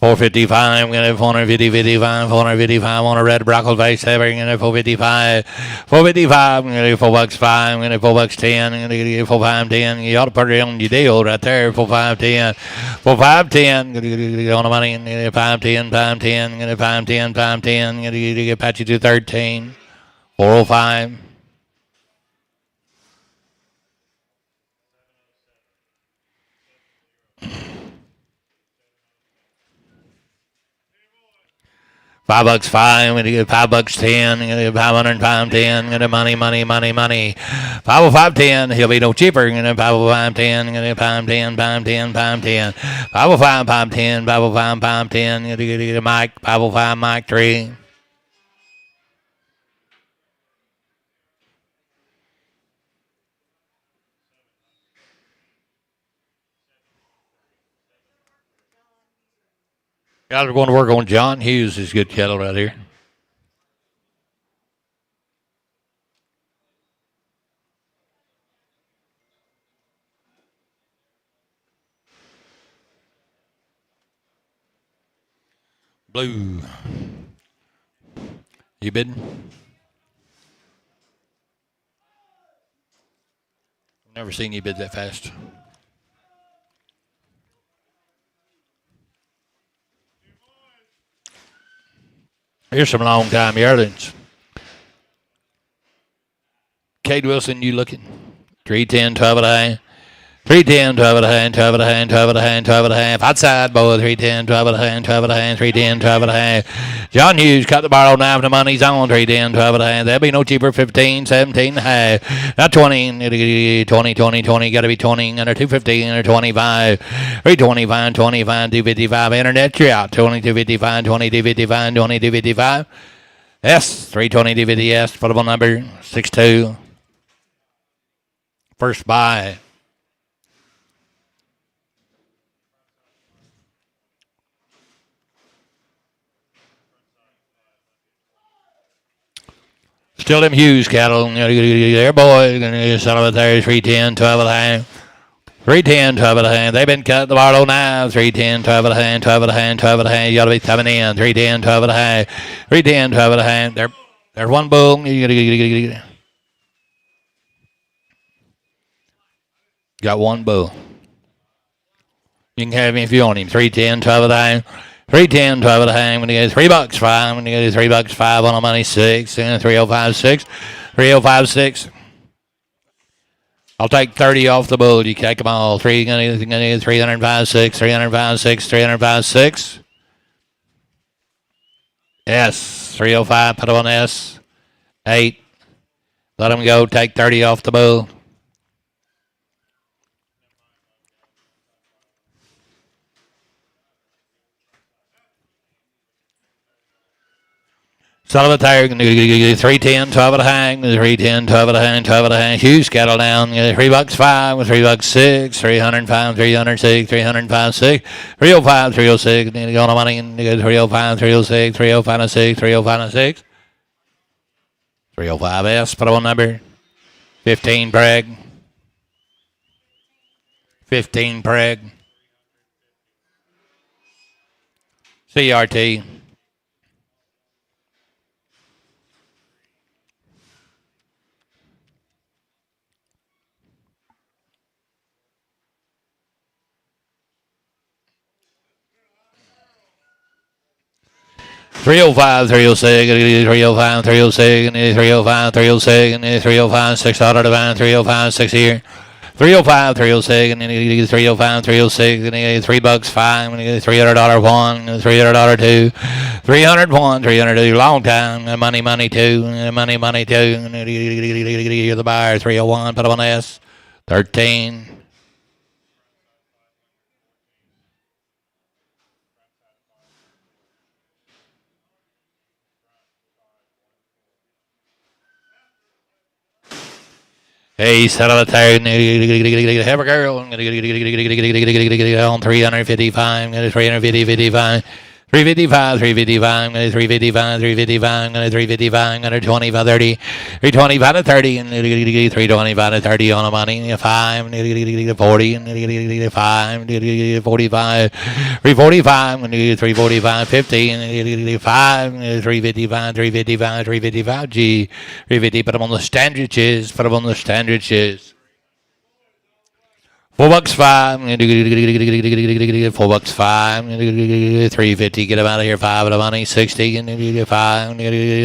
$455. I'm going to have 450, 55, 455 on a red broccoli face. I'm going to have 455. 455. I'm going to do $4.05. I'm going to do $4.10. I'm going to get $4.10. You ought to put it on your deal right there. $4.10. $4.10. I'm going to get on the money. I'm going to do $5.10. $5.10. I'm going to do $5.10. $5.10. I'm going to get Apache 213. 405. $5.05. I'm gonna get $5.10. I'm gonna get 500, 510. I'm gonna money. 505.10. He'll be no cheaper. I'm gonna 505.10. I'm gonna 510, 510, 510. 505, 510, 505, 510. I'm gonna get a mic. 505, mic 3. Guys, we're going to work on John Hughes. His good cattle right here. Blue. You bidding? Never seen you bid that fast. Here's some long time yearlings. Cade Wilson, you looking? 310, 12 and a half. 310, 12 and a half, 12 and a half, 12 and a half, 12 and a half. Outside, boy, 310, 12 and a half, 12 and a half, 310, 12 and a half. John Hughes cut the bar on now. The money's on 310, 12 and a half. That'll be no cheaper, 15, 17 and a half. Not 20, 20, 20, 20. Got to be 20, under 215, under 25. 325, 25, 255. Internet, you're out. 2255, 2255, 2255. S, 320, 250 S. Football number 62. First buy. Still them Hughes cattle. There, boy. Going to settle it there. 310, 12 and a half. 310, 12 and a half. They've been cut the Barlow now. 310, 12 and a half, 12 and a half, 12 and a half. You ought to be coming in. 310, 12 and a half. 310, 12 and a half. There's one bull. Got one bull. You can have him if you want him. 310, 12 and a half. 310, 12 and a half. When you get $3.05. When you get $3.05 on the money, 6. And 3056. 3056. I'll take 30 off the bull. You take them all. 305.6, 305.6, 305.6. S, 305. Put on S. 8. Let them go. Take 30 off the bull. Sullivan Tire, 310, 12 and a half, 310, 12 and a half, 12 and a half. Hughes cattle down, $3.05 with $3.06, 305, 306, 305, 6, 305, 306. Need to go on the money and 305, 306, 305, 6, 305, 6. 305S, put on number 15 Preg. 15 Preg. CRT. 305, 306, 305, 306, 305, 306, 305, 600 to find, 305, 6 here. 305, 306, and then 305, 306, and then $3 5, and then $300 one, $300 two, 301, 302, long time, money two, money two, and then the buyer, 301, put up on S, 13. Hey, son of a tire, have a girl on 355, 350, 55. 355, 355, 355, 355, 355, 25, 30, 325 to 30, and 325 to 30 on the money, 5, 40, 5, 45, 345, 345, 50, 5, 355, 355, 355, G, 350, put them on the standard chiz, put them on the standard chiz. $4 5, $4 5, 350, get them out of here, 5 of the money, 60, and 5,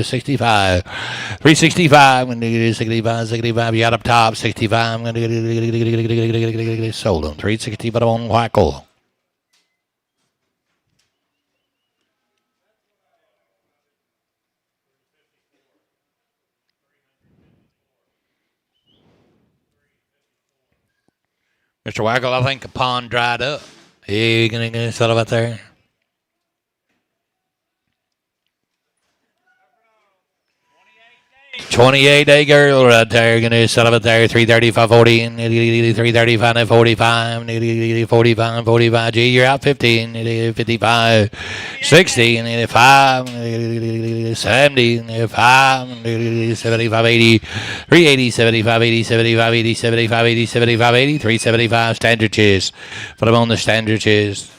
65, 365, 65, 65, you got up top, 65, sold them, 360, but I'm on Wacko. Mr. Wacko, I think the pond dried up. You gonna settle out there? $28 girl right there, gonna settle it there, 335, 40, 335, 45, 45, 45, G, you're out 15, 55, 60, 5, 70, 5, 75, 80, 380, 75, 80, 75, 80, 75, 80, 75, 80, 375, standard chiz. Put them on the standard chiz.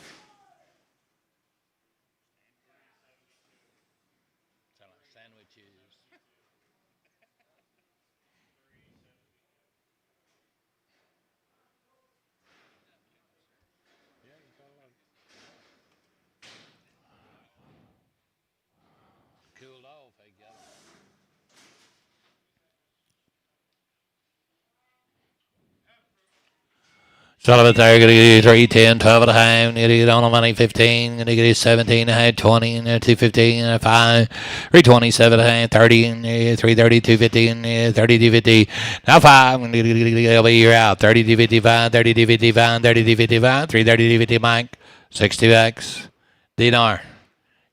Sullivan there, going to get 310, 12 at a time, going to get on the money, 15, going to get 17, 20, and 215, 5, 327 at a time, 30, and 330, 250, and 30, 250. Now 5, going to get you're out, 30, 255, 30, 255, 30, 255, 330, 250, Mike, 60 bucks. Dinar,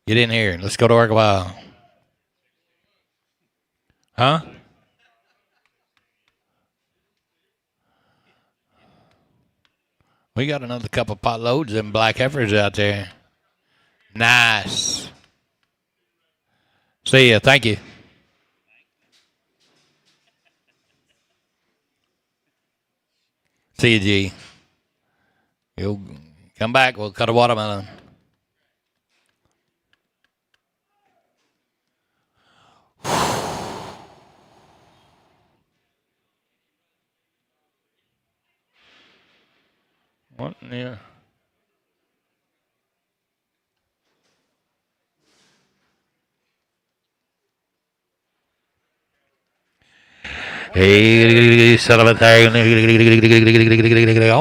get in here. Let's go to work a while. Huh? We got another couple pot loads of them black heifers out there. Nice. See ya. Thank you. See you, G. You'll come back. We'll cut a watermelon. What? Yeah. Hey, son of a thing. Oh,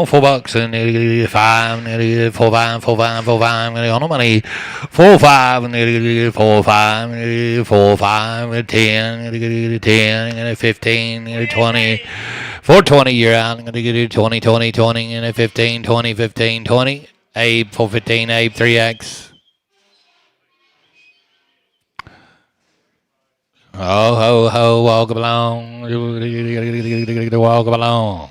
$4 and 5, 4, 5, 4, 5, 4, 5, on the money. 4, 5, 4, 5, 4, 5, 10, 10, 15, 20. 420, you're out. I'm going to get you 20, 20, 20, and 15, 20, 15, 20. Abe, 415, Abe, 3X. Ho, ho, ho, walk along. Walk along.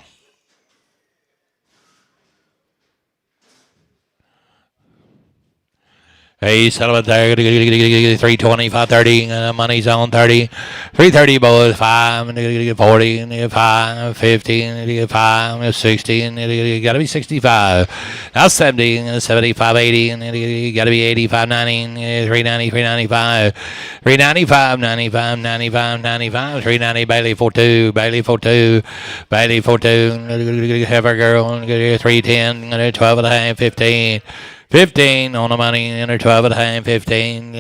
Hey, son of a there, 320, 530, money's on 30, 330 boys, 5, 40, 5, 50, 5, 60, and you gotta be 65. Now 70, 75, 80, and you gotta be 85, 90, 390, 395, 395, 95, 95, 95, 390, Bailey 42, Bailey 42, Bailey 42, have a girl, 310, 12 and a half, 15. 15 on the money, enter 12 at a hand, 15,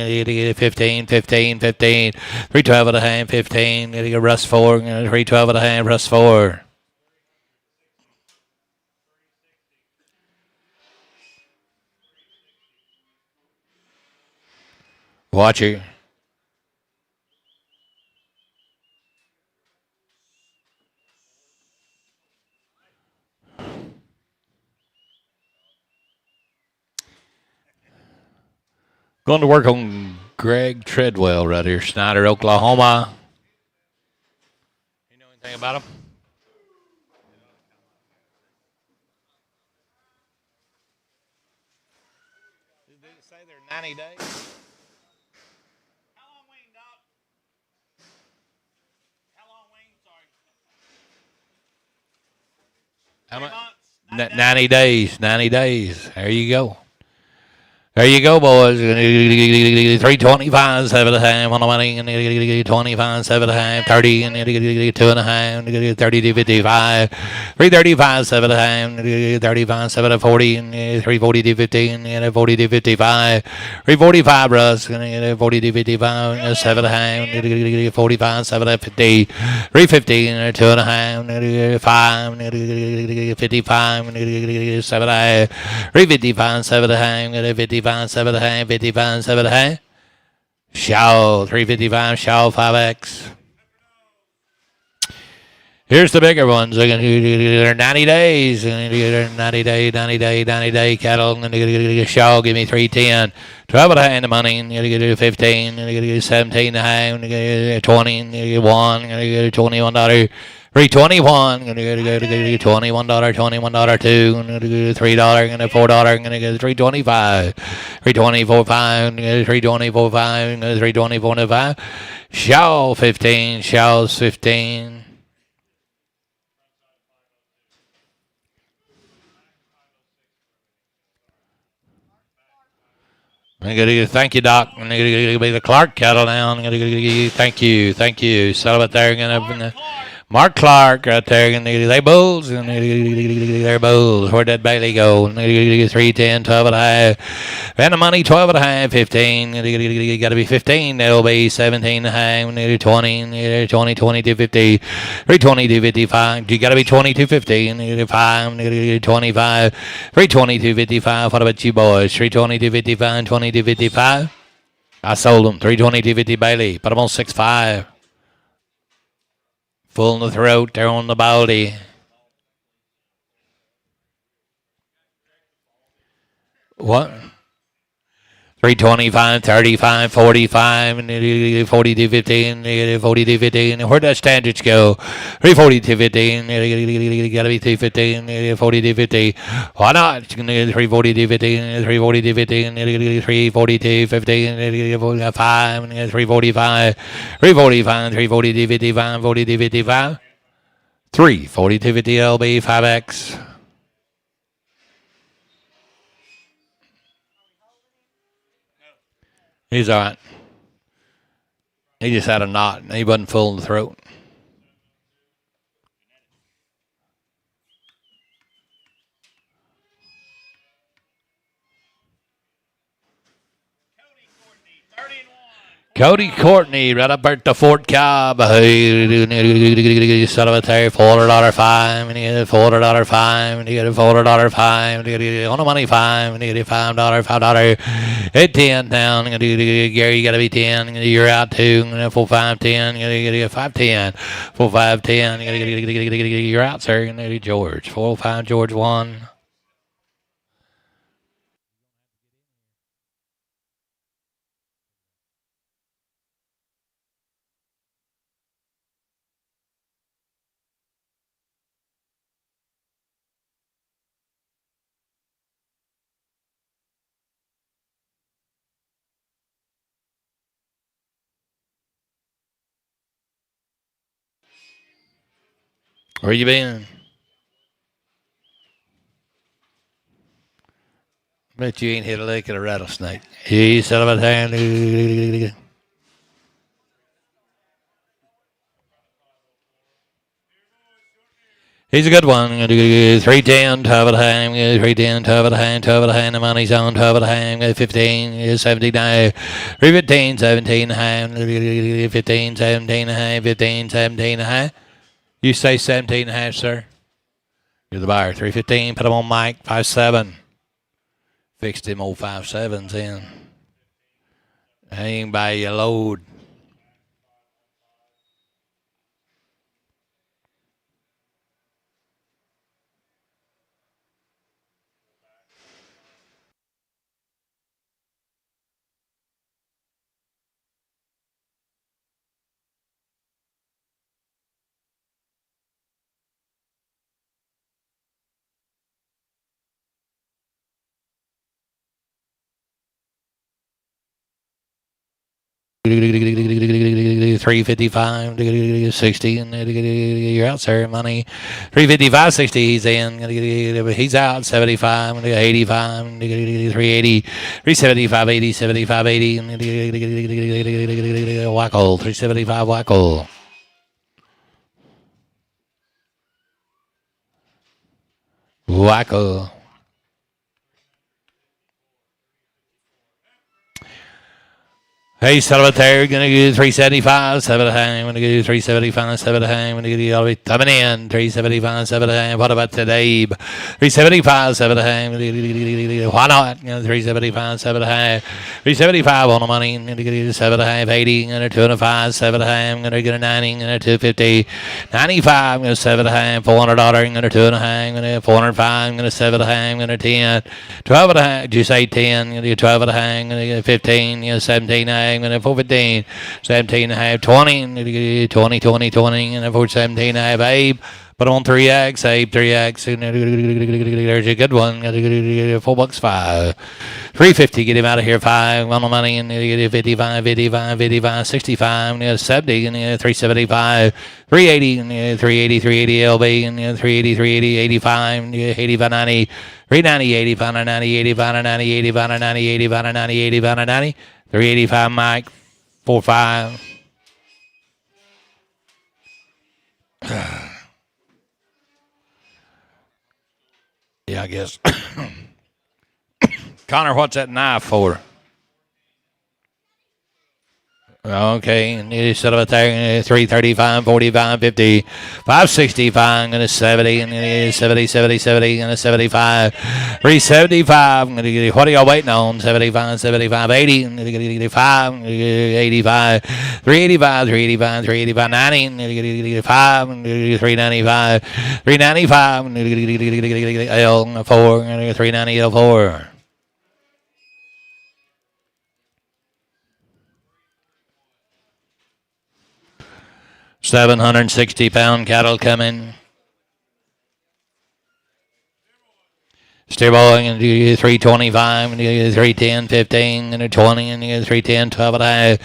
15, 15, 15, 312 at a hand, 15, Russ 4, 312 at a hand, Russ 4. Watcher. Going to work on Greg Treadwell right here, Snyder, Oklahoma. You know anything about him? Did they say they're 90 days? How long, Wayne, Doc? How long, Wayne? Sorry. How 3 much? months? 90 days. 90 days. There you go. There you go, boys. 325, 7 and a half on the money. 25, 7 and a half, 30, 2 and a half, 30 to 55. 335, 7 and a half, 35, 7 to 40, 340 to 15, 40 to 55. 345, Russ. 40 to 55, 7 and a half, 45, 7 to 50. 350, 2 and a half, 5, 55, 7 and a half. 355, 7 and a half, 55. 7 and a half, 55, 7 and a half. Shaw, 355, Shaw 5X. Here's the bigger ones. They're 90 days. 90 day cattle. Shaw, give me 310. 12 and a half in the money. 15, 17 and a half, 20, 1, $21. 321, gonna go to $21, $21, $2, $3, and $4, gonna go to 325, 324, 5, 324, 5, 324, 5. Shaw 15, Shaw's 15. I'm gonna thank you, Doc. I'm gonna be the Clark cattle now. I'm gonna thank you. Settle it there. Gonna. Mark Clark right there. They bulls. They're bulls. Where'd that Bailey go? 310, 12 and a half. And the money, 12 and a half, 15. Got to be 15. That'll be 17 and a half, 20, 20, 22, 50. 320 55. You got to be 22, 50. 5, 25. 322 55. What about you boys? 322 55, 22 55. I sold them. 322 50 Bailey. Put them on 6.5. Full in the throat, they're on the body. What? 325, 35, 45, 42, 15, 42, 15. Where'd that standards go? 342, 15. Gotta be 215, 42, 50. Why not? 342, 15, 342, 15, 342, 15, 5, 345, 345, 342, 55, 42, 55. 342, 50 LB, 5X. He's all right. He just had a knot. He wasn't full in the throat. Cody Courtney, right up at the Fort Cobb. Son of a terry, $4.05. And you get a $4.05. And you get a $4.05. And you get on the money $5. And you get a $5. $5. At 10 down. Gary, you got to be 10. You're out 2. 4, 5, 10. You get a 5, 10. 4, 5, 10. You're out, sir. And George. 4, 5, George 1. Where you been? Bet you ain't hit a lick at a rattlesnake. You son of a damn. He's a good one. 310, 12 at a time. 310, 12 at a time. 12 at a time. The money's on 12 at a time. 15, 79. 315, 17 at a time. 15, 17 at a time. 15, 17 at a time. You say 17 and a half, sir? You're the buyer. 315. Put him on Mike. 5-7. Fixed him old 5-7s in. Hang by your load. $355, 60, and you're out, sir. Money. $355, 60. He's in. He's out. 75, 85, 380, 375, 80, 75, 80. Wackel. 375. Wackel. Wackel. Hey, set up there. Gonna do 375, 7 at a time. Gonna do 375, 7 at a time. Gonna do all the way coming in. 375, 7 at a time. What about today? 375, 7 at a time. Why not? 375, 7 at a time. 375 on the money. Gonna do 7 at a time. 80. Gonna 205, 7 at a time. Gonna get a 90. Gonna 250. 95. Gonna 7 at a time. $400. Gonna 2 and a half. Gonna 405. Gonna 7 at a time. Gonna 10. 12 at a half. Did you say 10? Gonna do 12 at a half. Gonna get 15. 17. I'm going to 415, 17 and a half, 20, 20, 20, 20, and 417 and a half, Abe. Put on 3X, Abe, 3X. There's a good one. $4.05. 350, get him out of here. 5 on the money, and 55, 55, 55, 65, 70, and 375, 380, and 380, 380 LB, and 380, 380, 85, 85, 90, 390, 85, 90, 85, 90, 85, 90, 85, 90, 85, 90. 385, Mike. 45. Yeah, I guess. Connor, what's that knife for? Okay, and you set up there, 335, 45, 50, 565, and a 70, and 70, 70, 70, and a 75, 375, what are y'all waiting on? 75, 75, 80, and 85, 85, 385, 385, 385, 90, and 85, 395, 395, L4, 390, L4. 760-pound cattle coming. Steer boy, and 325, and 310, 15, and 20, and 310, 12 at a half.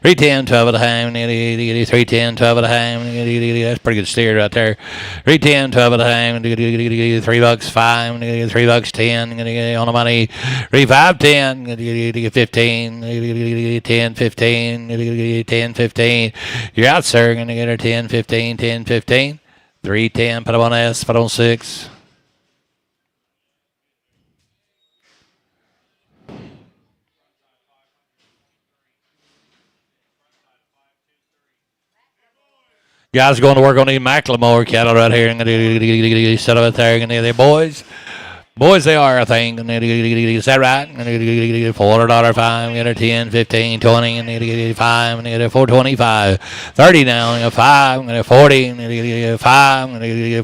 310, 12 at a half, and 310, 12 at a half. That's pretty good steer right there. 310, 12 at a half, and $3.05, and $3.10 on the money. 3.510, 15, 10, 15, 10, 15. You're out, sir. Gonna get her 10, 15, 10, 15. 310, put them on S, put on 6. Guys going to work on these Macklemore cattle right here. And set up there. And they're boys. Boys they are, I think. Is that right? $400, 5, 10, 15, 20, and 5, and 425. 30 now, 5, 40, 5,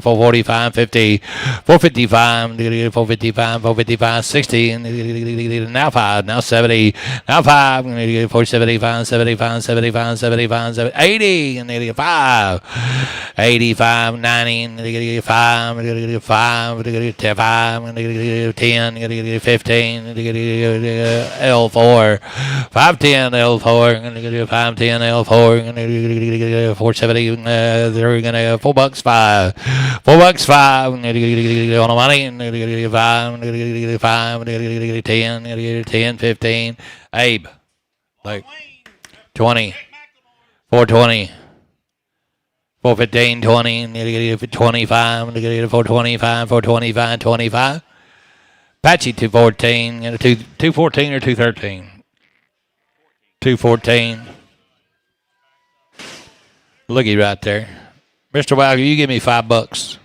445, 50, 455, 455, 455, 60, and now 5, now 70, now 5, 475, 75, 75, 75, 80, and 85, 85, 90, 5, 5, 10, 15, L4, 510, L4, 510, L4, 470, they're going to $4.05, $4.05, on the money, 5, 10, 15, Abe, like 20, 420, 415, 20, 25, 425, 425, 25. Apache 214, 214 or 213? 214. Looky right there. Mr. Wagner, you give me $5.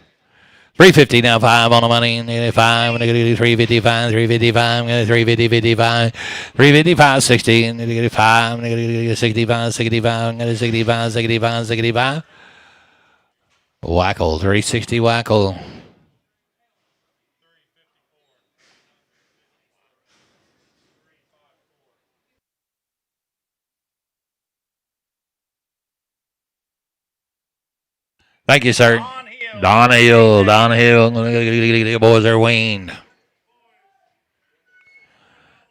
350 now, 5 on the money, 5, 355, 355, 350, 55, 355, 60, 5, 65, 65, 65, 65, 65. Whackle, 360 whackle. Thank you, sir. Don Hill. Boys are weaned.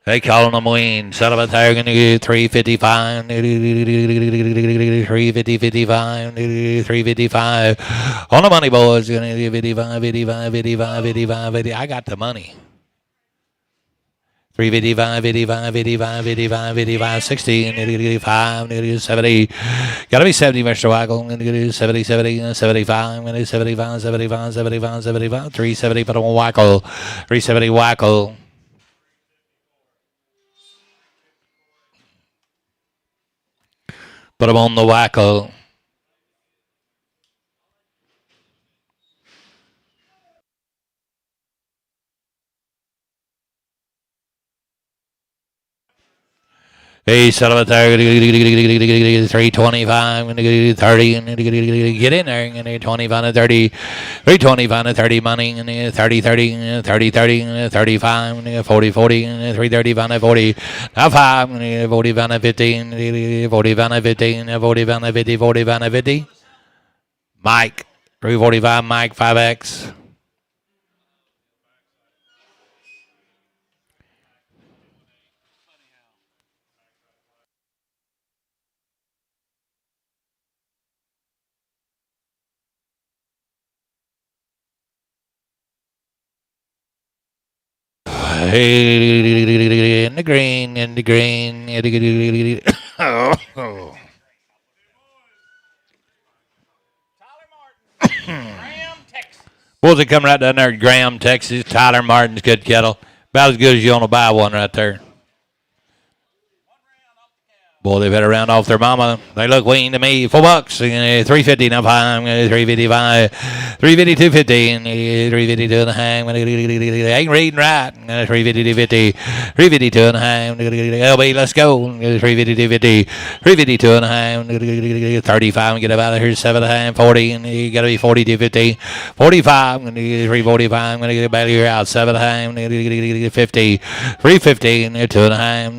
They calling them weaned. Son of a tiger going to get 355. 350, 55. 355. On the money, boys. Going to get 55, 55, 55, 55, 50. I got the money. 355, 55, 55, 55, 55, 60, 5, 70. Got to be 70, Mr. Waggle. 70, 70, 75, 75, 75, 75, 75, 370, put on Waggle. 370 Waggle. Put him on the Wacko. Hey, son of a tiger. 325. 30. Get in there. 25 and 30. 325 and 30 money. 30, 30, 30, 30, 35, 40, 40, 335 and 40. Now 5, 45 and 15, 45 and 15, 45 and 50, 45 and 50. Mike. 345, Mike, 5X. In the green, in the green. Tyler Martin, Graham, Texas. Boys, they come right down there, Graham, Texas. Tyler Martin's good kettle. About as good as you want to buy one right there. Boy, they've had a round off their mama. They look weaned to me. $4. 350 now. 355. 350, 250. 352 and a half. I ain't reading right. 350, 250. 352 and a half. LB, let's go. 350, 250. 352 and a half. 35 and get up out of here. 7 and a half. 40. And you got to be 40, 250. 45. 345. I'm going to get back here out. 7 and a half. 50. 350. 2 and a half.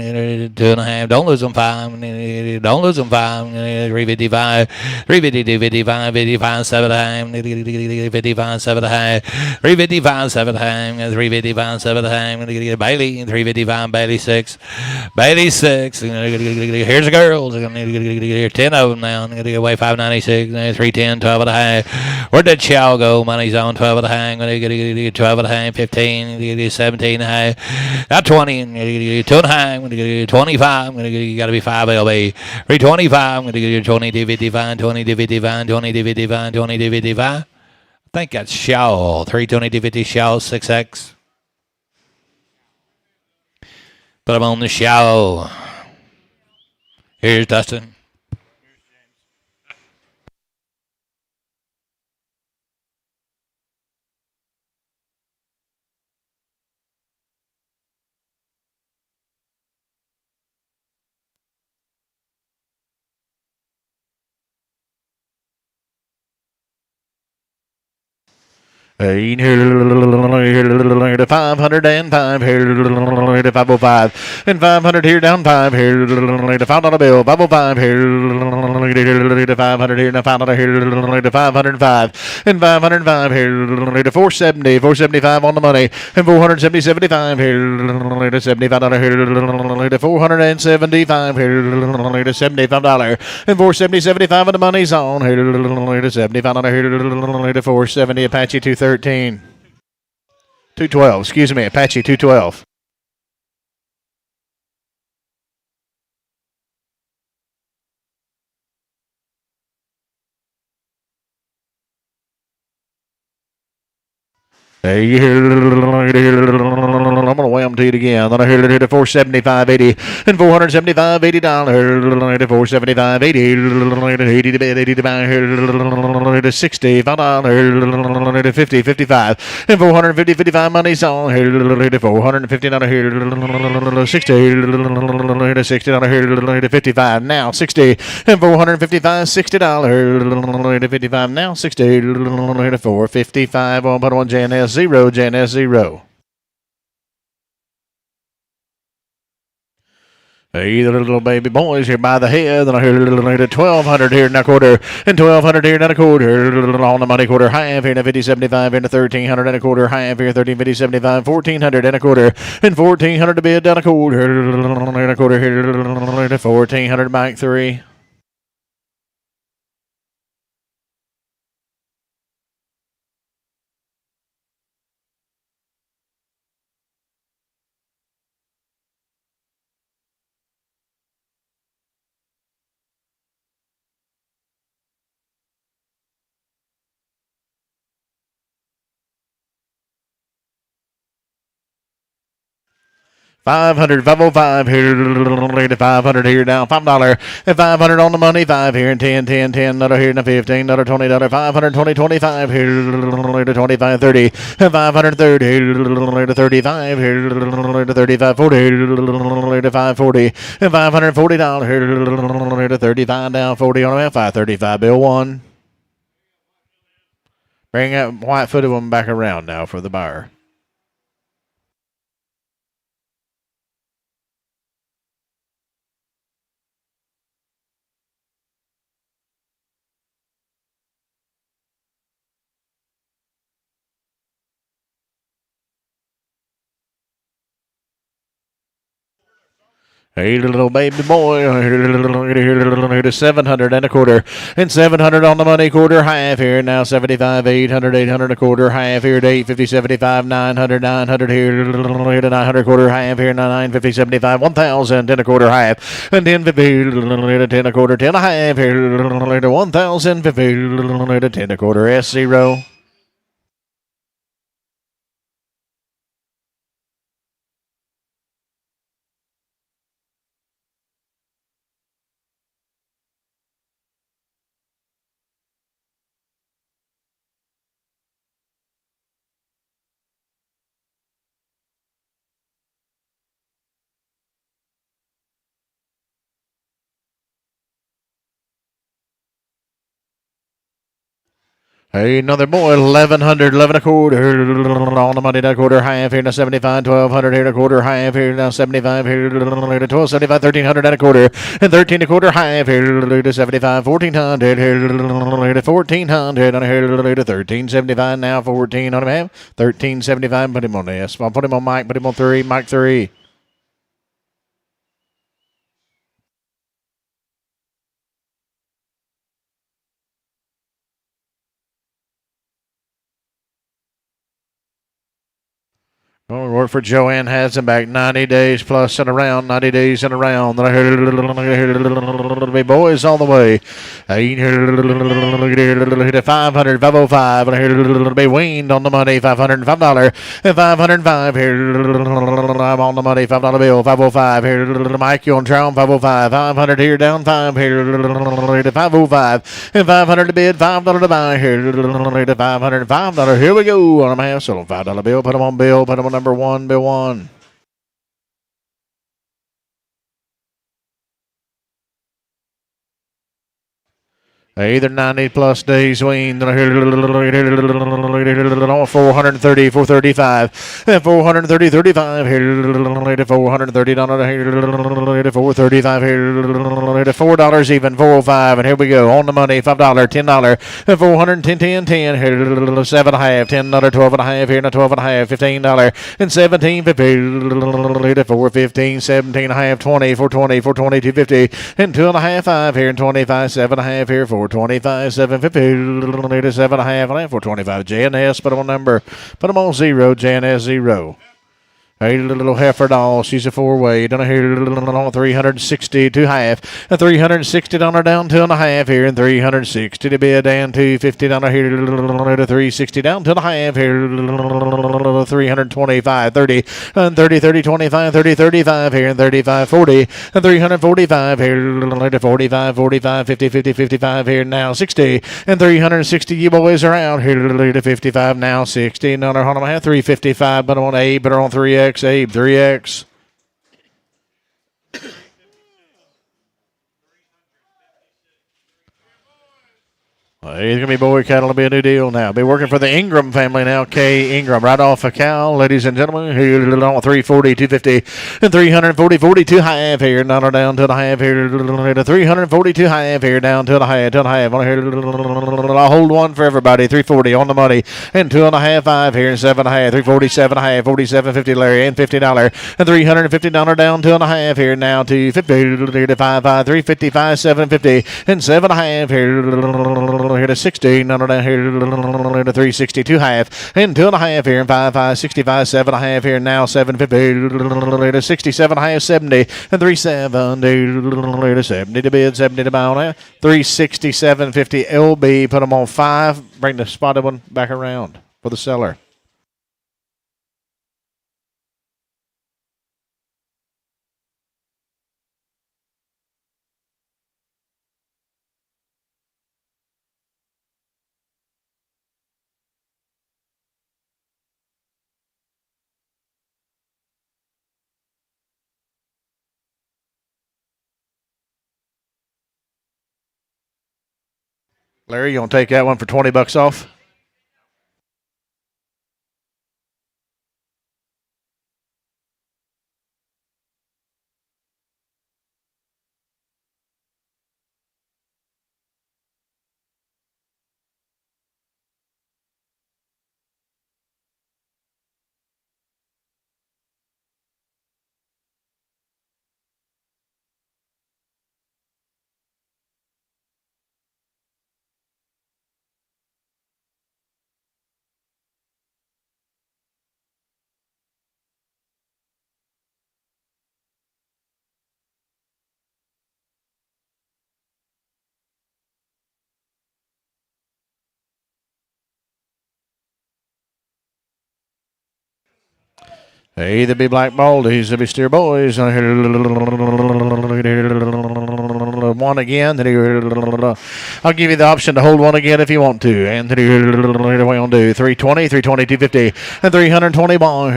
2 and a half. Don't lose them 5. Don't lose them 5. 355. 352, 55, 55, 7 and a half. 55, 7 and a half. 355, 7 and a half. 355, 7 and a half. Bailey. 355, Bailey 6. Bailey 6. Here's the girls. 10 of them now. Away 596. 310, 12 and a half. Where'd that chow go? Money's on 12 and a half. 12 and a half. 15. 17 and a half. Now 20. 2 and a half. 25. You got to be 5 LB. 325. I'm going to get you 20 to 55, 20 to 55, 20 to 55, 20 to 55. I think that's Shaw. 320 to 50 Shaw 6X. Put him on the Shaw. Here's Dustin. Here to 505 here to 505 and 500 here down 5 here to $5 bill 505 here to 500 here to $5 here to 505 and 505 here to 470 475 on the money and 475 here to $75 here to 475 here to $75 and 475 of the money's on here to $75 here to 470 Apache 230 212, excuse me, Apache 212. Hey, I'm gonna wham to it again. Then I heard it at 475.80 and 475.80 dollars. 475.80 80 to bed, 80 to buy. 60 $5 50 55 and 450 55 money's on. 450 dollars here. 60 $60 55 now 60 and 455 $60 55 now 60 455 on put on JNS 0 JNS 0. Hey, the little baby boys here by the head, and I hear 1,200 here in a quarter, and 1,200 here in a quarter, on the money quarter, half here in a 50, 75, and a 1,300 and a quarter, half here, 13, 50, 75, 1,400 and a quarter, and 1,400 to bid down a quarter, and a quarter here, 1,400 back 3. $500, 505 here, 500 here now, $5, and 500 on the money, 5 here, and 10, 10, 10, another here, and a 15, another $20, 500, 20, 25 here, 25, 30, and 530 here, 35 here, 35, 40 here, 540, and $540 here, 35 down, 40 on a 535, bill 1. Bring that white-footed one back around now for the buyer. Hey, little baby boy, here's 700 and a quarter, and 700 on the money quarter, half here, now 75, 800, 800 a quarter, half here, 850, 75, 900, 900 here, 900 quarter, half here, 950, 75, 1,000, 10 a quarter, half, and 1050, 10 a quarter, 10 a half here, 1,050, 10 a quarter, S0. Hey, another boy, 1,100, 11 a quarter, on the money, that quarter, half here, now 75, 1,200 here, a quarter, half here, now 75 here, 1,275, 1,300 and a quarter, and 13 a quarter, half here, 75, 1,400 here, 1,400 on here, 1,375 now, 14 on him, 1,375, put him on this, I'll put him on Mike, put him on 3, Mike 3. Well, we work for Joanne Hasenbeck, 90 days plus and around, 90 days and around. Then I heard little big boys all the way. I hit a 500, 505, and I heard a little bit weaned on the money, $505, and 505 here. I'm on the money, $5 bill, 505 here. Mike, you on trial, 505, 500 here, down 5 here, 505, and 500 to bid, $5 to buy here, $505. Here we go on a half, so $5 bill, put them on bill, put them on number 1, bill 1. Either 90 plus days weaned, 430, 435, and 430, 35 here, 430 $435 here, $4 even, 405, and here we go, on the money, $5, $10, and 410, 10, 10 here, 7.5, $10, 12.5 here, and 12.5, $15, and 17, 50, 415, 17.5, 20, 420, 420, 250, and 2.5, 5 here, and 25, 7.5 here, 425, 750, 7.5, and 425. JNS, put them on number, put them on 0, JNS 0. A little heifer doll. She's a four-way. Down here, 360 to half. A 360 $1 down 2.5 here, and 360 to bid, and 250 $1 here to 360 down 2.5 here, 325 30, and 30 30 25 30 35 here, and 35 40, and 345 here to 45 45 50 50 55 here now 60, and 360. You boys are out here to 55 now 60. Another 1.5 355, but on Abe, but on 3X. Abe, 3X. He's going to be boy cattle to be a new deal now. Be working for the Ingram family now. K. Ingram, right off a cow, ladies and gentlemen. Here on 340, 250, and 340, 42 half here. Not down to the half here. 342 half here, down to the half, to the half. On here, I'll hold one for everybody. 340 on the money, and 2.5 5 here, 7.5. 347 half, 47.50 Larry, and $50, and $350 down 2.5 here. Now 250 to 5 5, 355, 750, and 7.5 here. Here to 60, none down here to 362 half, and 2.5 here, and 5 5, 65, 7.5 here, now 750 to 67 half, 70, and 370 to 70 to bid, 70 to buy on that, 367.50 LB, put them on 5, bring the spotted one back around for the seller. Larry, you want to take that one for $20 off? Hey, there be black baldies, there be steer boys. One again. I'll give you the option to hold one again if you want to. And what you want to do? 320, 320, 250, and 320 bond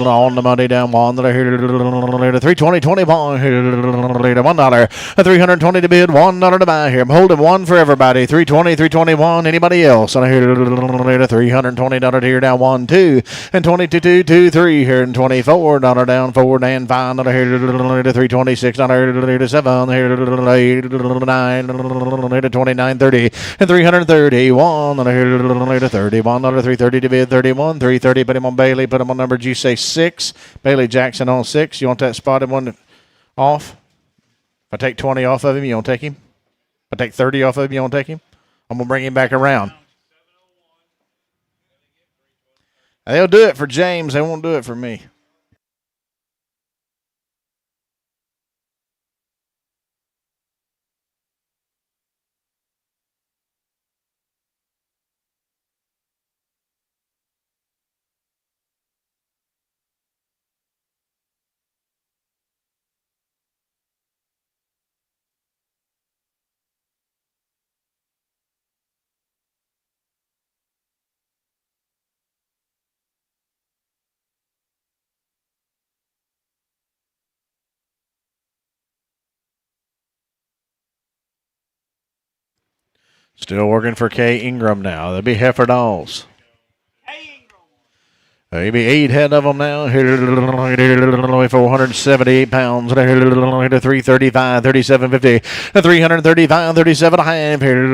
on the money down one. 320, 20 bond $1, and 320 to bid, $1 to buy here. I'm holding one for everybody. 320, 321. Anybody else? And $320 here down 1, 2, and 22, 2, 2, 3 here, and $24 down 4 and $5 here to 326 here to 7 here to 8 to 29 30 and 331 here to 31 330 to bid 31 330. Put him on Bailey. Put him on number G. Say 6. Bailey Jackson on 6. You want that spotted one off? If I take 20 off of him, you don't take him. If I take 30 off of him, you don't take him. I'm gonna bring him back around. They'll do it for James. They won't do it for me. Still working for K. Ingram now. They'll be heifer dolls. Maybe 8 head of them now. Here, 478 pounds. Here, 335, 37.50. 335, 37 and a half. Here,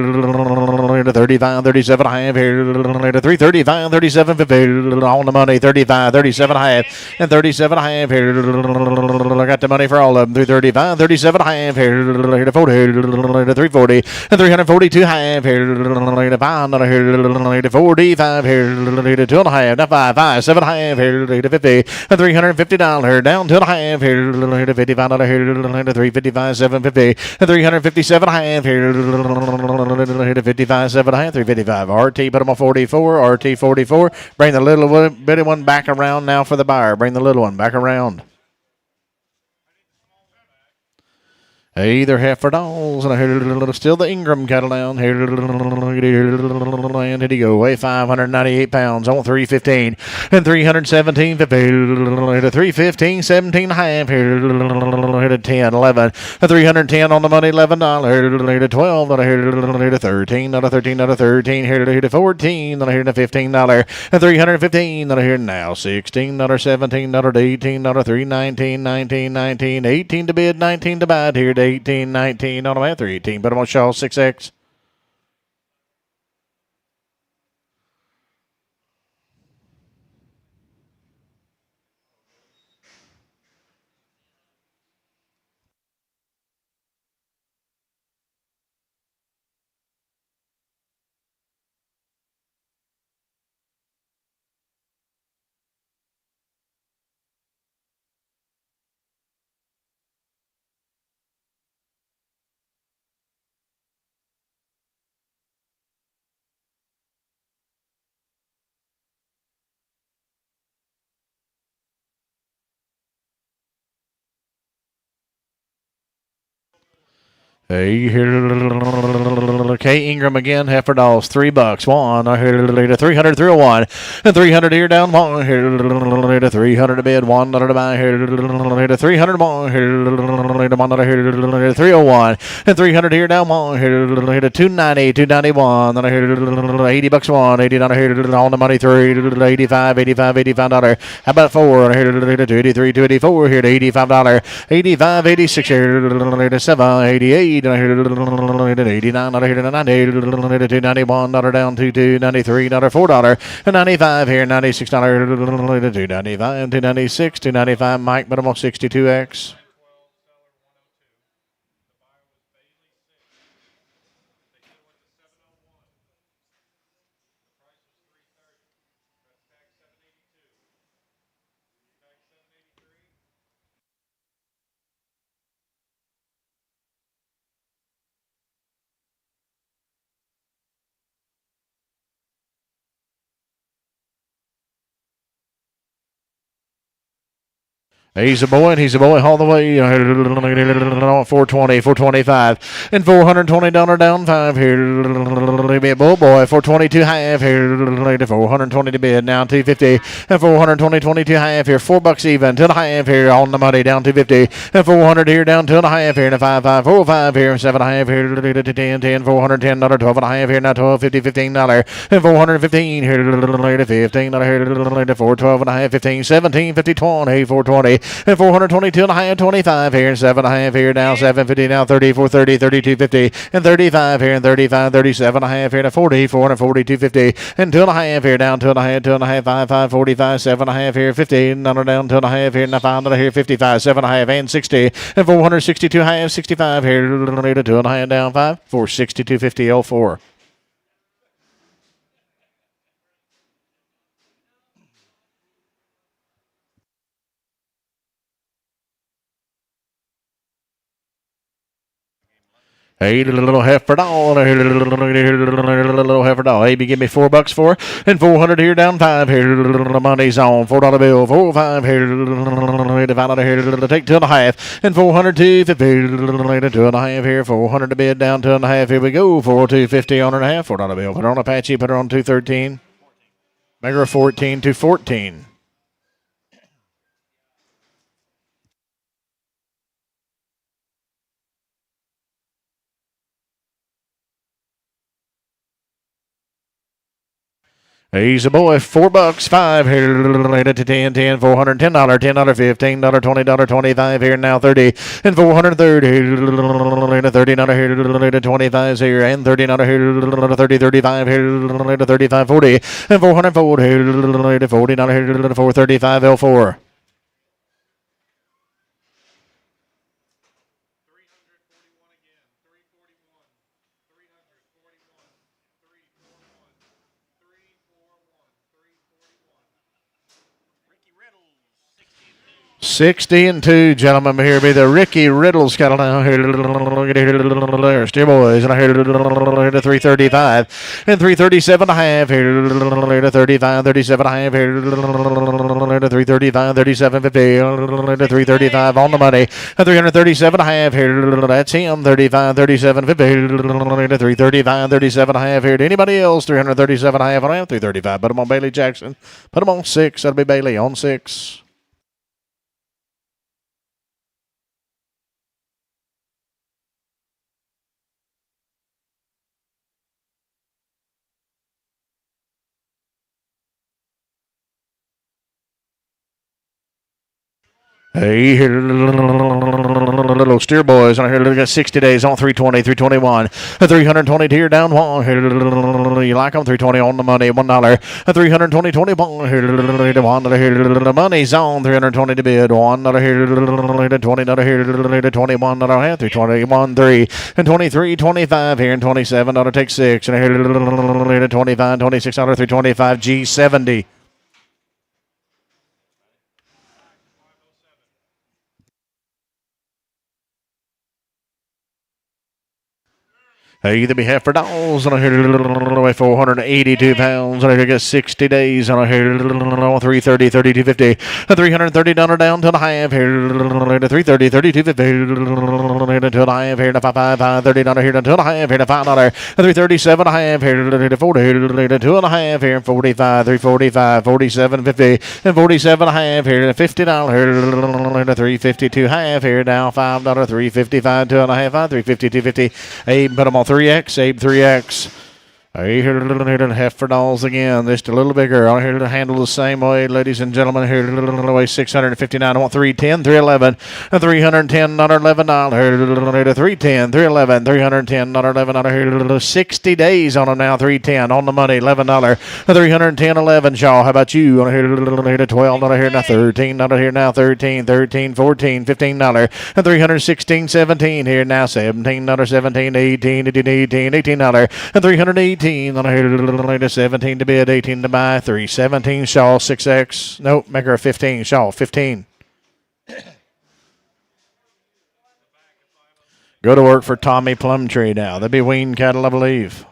35, 37 and a half. Here, 335, 37.50. On the money, 35, 37 and a half. And 37 and a half. Here, I got the money for all of them. 335, 37 and a half. Here, 40, 340. And 342 half. Here, 5. Here, 45. Here, 2 and a half. Now 5, 5. 355, 7.5 here to 50, a $350 down to the half here to $55 here to 355, 750, a 357.5 here to 55, 7.5, 355. RT put them on 44, RT 44. Bring the little bitty one back around now for the buyer. Bring the little one back around. Either heifer dolls and still the Ingram cattle down here. And did he go away? 598 pounds on 315 and 317 to 315, 17 and a half here to 10, 11, 310 on the money, $11 to 12, to 13, to 13, to 13 here to 14, to $15, and 315 here now 16, to 17, to 18, to 319, 19, 19, 18 to bid, 19 to buy here to 18, 19 on them at 318. Put them on Shaw 6X. Hey, K. Ingram again, heifer dolls, $3. One, I hear 300, 301, and 300 here down. One, here 300 to bid. $1 to buy here 300 more. Here 301, and 300 here down. One, here 290, 291. Then I hear $80 one, $80 here on the money. 385, 85, $85. How about four? I hear 283, 284 here to $85, 85, 86 here 7, 88. I hear 89, I hear 90, 291 down to 293, $4, and 95 here, $96, 295, 296, 295. Mike, but I'm on 62X. He's a boy, and he's a boy all the way. 420, 425, and $420 down 5 here. Be bull boy, 422 half here. 420 to bid, now 250, and 420, 22 half here. $4 even, 2.5 here on the money, down 250, and 400 here, down 2.5 here, and 5, 405 here, 7.5 here, 10, 10, $410, 12.5 here, now 12, 50, $15, and 415 here, 15 here, 412.5, 15, 17, 50, 20, 420. And 422 and a half, 25 here, and 7.5 here, now 750, now 30, 430, 32.50, and 35 here, and 35, 37 and a half here, and 40, 440, 250, and 2.5 here, down 2.5, 2.5, 5, 45, 7.5 here, 15, down 2.5 here, now 5 here, 55, 7.5, and 60, and 462 half, 65 here, 2.5 down 5, 462.50, 04. Hey, little heifer doll, little heifer doll. Hey, give me $4 for, and 400 here, down 5 here. Money's on $4 bill, 4, 5 here. $5 here, take 2.5, and 402, 50, 2.5 here, 400 to bid, down 2.5. Here we go, 4,250 on and a half, $4 bill. Put her on Apache, put her on 213. Mega 14 to 14. He's a boy, $4, 5 here, to 10, 10, $410, $10, $15, $20, 25 here, now 30, and 430 here, $30 here, to 25 here, and $30 here, 30, 35 here, 35, 40, and 440 here, $40 here, 435 L4. 60 and 2, gentlemen. Here be the Ricky Riddles cattle down here. There, steer boys. And I hear to 335 and 337 and a half here to 35, 37 and a half here to 335, 37, 50 to 335 on the money. And 337 and a half here. That's him. 35, 37, 50 to 335, 37 and a half here. To anybody else? 337 and a half. I am 335. Put him on Bailey Jackson. Put him on 6. That'll be Bailey on 6. Hey, here, little steer boys. And I hear they got 60 days on 320, 321, 320 here down one. Here, you like them? 320 on the money, $1. 320, 21. Here, $1. Here, the money's on 320 to bid. $1 here, $20 here, $21 321, 3 and 23, 25 here, and $27 take 6. And I hear 25, $26, 325 G70. Either be heifer dolls, and I hear weigh 482 pounds, and I get 60 days, and I hear 330, 3250, $330 down to the half here, 330, 3250, to the half here, to $530 here, to the half here, to $5, 337 and a half here, to 40, 2 and a half here, 45, 345, 47.50, and 47 and a half here, $50 to 352 half here, now $5, 355, 2 and a half, 350, 250. Abe put them on 3X, Abe 3X. I hear the heifer dolls again, just a little bigger. I hear to handle the same way, ladies and gentlemen. Here weigh 659. I want 310, 311, $310, not $11. 310, 311, $310, not $11. 60 days on them now. 310 on the money, $11. 310, 11. Shaw, how about you? I hear $12 here now. 13 here now. 13, 13, 14, $15. 316, 17 here now. $17, 17, 18, 18, $18. 318. On a here 17 to bid, 18 to buy, 317 Shaw 6X. Nope, make her a 15 Shaw 15. Go to work for Tommy Plumtree now. That'd be weaned cattle, I believe.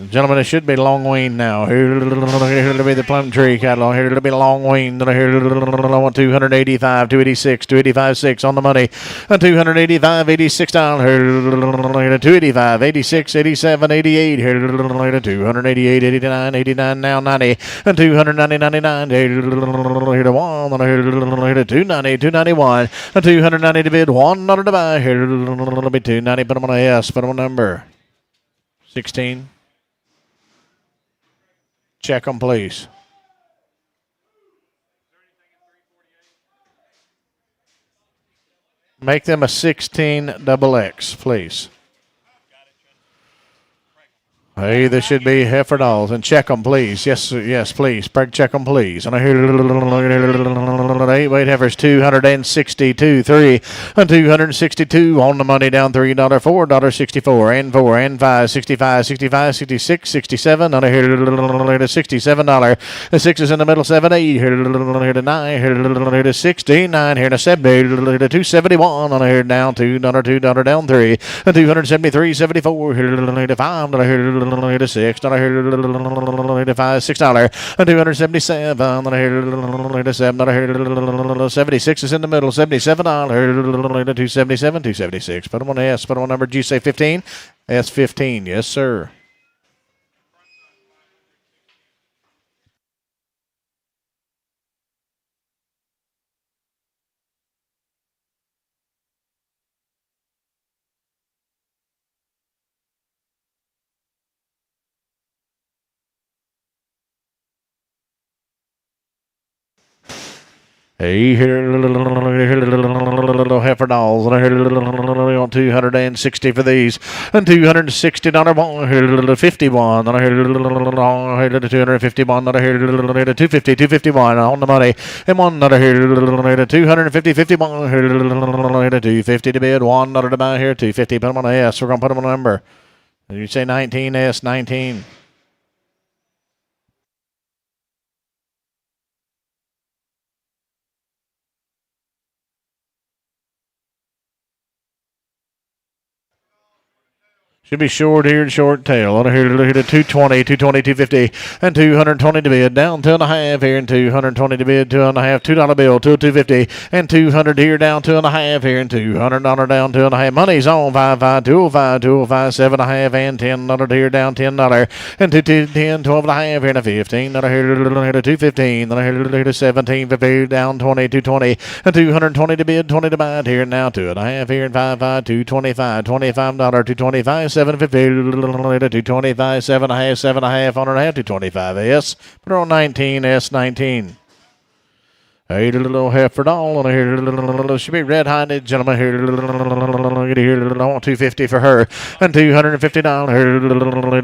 Gentlemen, it should be long weaned now. Here to be the Plumtree cattle. Here to be long weaned. Here I want 285, 286, 285, 6 on the money. 285, $86. Here 285, 86, 87, 88. Here 288, 89, 89 now 90. 290, 99. Here to 1. Here 290, 291. 290 to bid, $1 to buy. Here it'll be 290. Put them on a S. Put them on number 16. Check them, please. Make them a 16 XX, please. Hey, this should be heifer dolls. And check them, please. Yes, yes, please. Check them, please. And I hear 8 heifers, 262, 3, and 262 on the money down $3, $4.64, and 4, and 5, 65, 65, 66, 67. And I hear $67. The 6 is in the middle, 7, 8. Here to 9, here to 69, here to 70, to 271. And I hear down $2, $2 down 3, and 273, 74. Here to 5, and I hear $6, $5, $6, and 277, and I hear 7, and I hear 76 is in the middle, $77, $277, 276. Put them on S, put them on number G, say 15, S15, yes sir. Hey, here little heifer dolls, and I hear on 260 for these, and $260 here 51, and I hear 251, and I hear 250, 251 on the money, and one that I hear 250, 51 here 250 to bid, $1 to buy here, 250. Put them on a S. We're gonna put them on a number. You say 19 S 19. Should be short here and short tail. On here to 220, 250, and 220 to bid. Down 2.5 here and 220 to bid. $2.5, $2 bill, 250, and 200 here down 2.5 here and $200 down 2.5. Money's on 55, 205, 205, 7.5 and $10 here down $10 and 210, 12.5 here and a $15 here to 215. Then here to 17, 50 down 20, 220, and 220 to bid, 20 to buy here now 2.5 here and 55, 225, $25, 225. 750 to 225, 7.5, 7.5, on and a half, 225 S. Put her on 19, S19. A little heifer doll on here. Should be red-handed, gentlemen. Here, get here. I want 250 for her, and $250 here.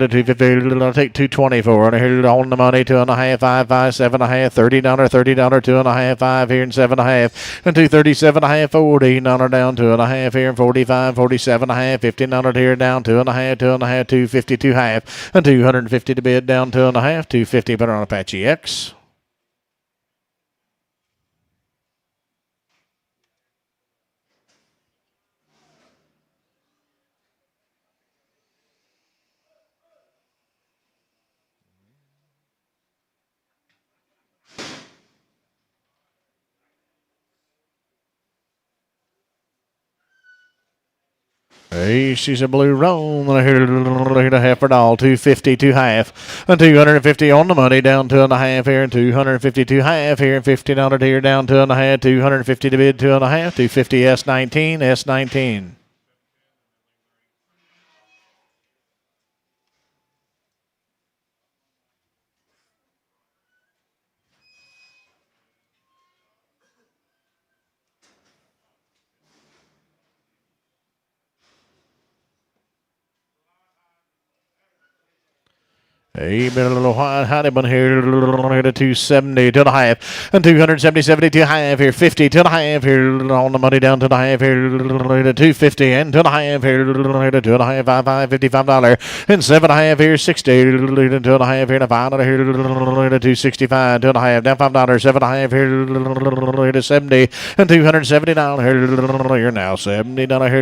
250. I'll take 220 for her. Here on the money. 2.5, 5, 5, 7.5, $30, $30, 2.5, 5 here and 7.5, and 237.5, $40 down 2.5 here and 45, 47.5, $15 here down 2.5, 2.5, 250, 2.5, and 250 to bid down 2.5, 250. Put her on Apache X. Hey, she's a blue roan. Here to heifer doll, 250, 2.5, and 250 on the money, down 2.5 here, and 250, 2.5 here, and $50 here, down 2.5, 250 to bid, 2.5, 250 S19, S19. Hey, been a little white honeyman here to 270 to the half, and 270, 70 to half here, 50 to the half here, on the money down to the half here to 250 and to the half here to 2.5, 55, $55, and 7.5 here, 60 to the half here, to $5 here to 265 to the half, down $5, 7.5 here to 70, and $270 here now, $70 here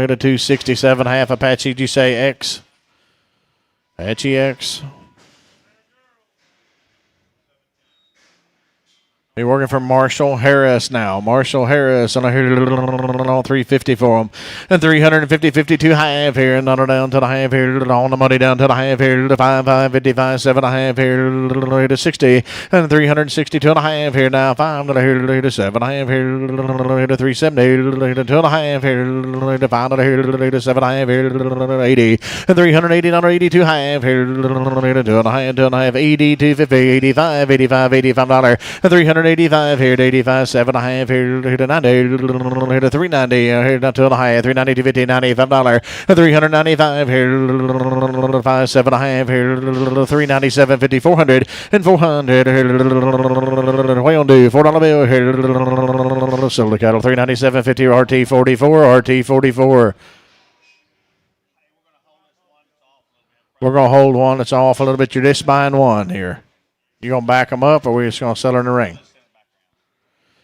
to 267 half. Apache, did you say X? Apache X. We're working for Marshall Harris now. Marshall Harris, and I hear 350 for him. And 350, 52 half here, and on down to the half here, on the money down to the half here, to 5, 55, 7.5 here, to 60, and 360 to the half here now, $5 here, to 7.5 here, to 370, to 2.5 here, to $5 here, to 7.5 here, to 80, and $380, 82 half here, to 2.5, 80, 250, 85, $85, and 385 here to 85, 7.5 here to 90, here to 390, here down to the high, 390 to 50, $95, and 395 here to 5, 7.5 here to 397, 50, 400, and 400 here, way on due, $4 bill here, silver cattle, 397, 50, RT 44, RT 44. We're going to hold one that's off a little bit. You're just buying one here. You going to back them up, or we just going to sell her in the ring?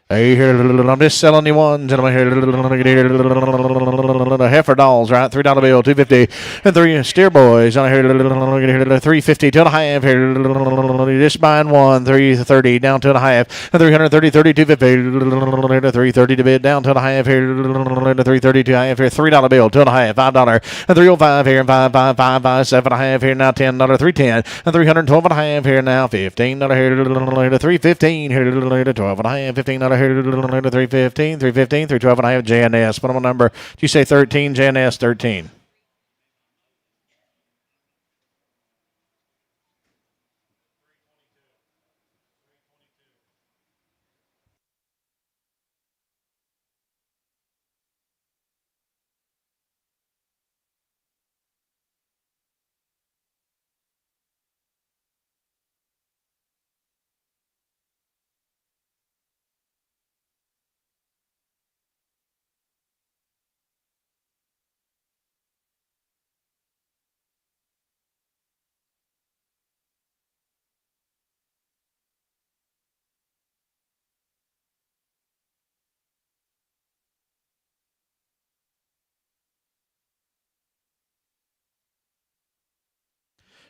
Hey, here, I'm just selling you one, gentlemen. Here, the heifer dolls, right? $3 bill, 250, and 3 steer boys on here. 350, 2.5 here. Just buying one, 330 down 2.5, and 330, 30, 250, 330 to bid down 2.5 here. 330, 2.5 here. $3 bill, 2.5, $5, and 305 here, and 5, 5, 5, 5, 7.5 here now, $10, 310, and 312.5 here now, $15 here. 315 here, 12.5, $15 here to 315, 315, 312 and I have JNS. Put on my number. Did you say 13? JNS 13.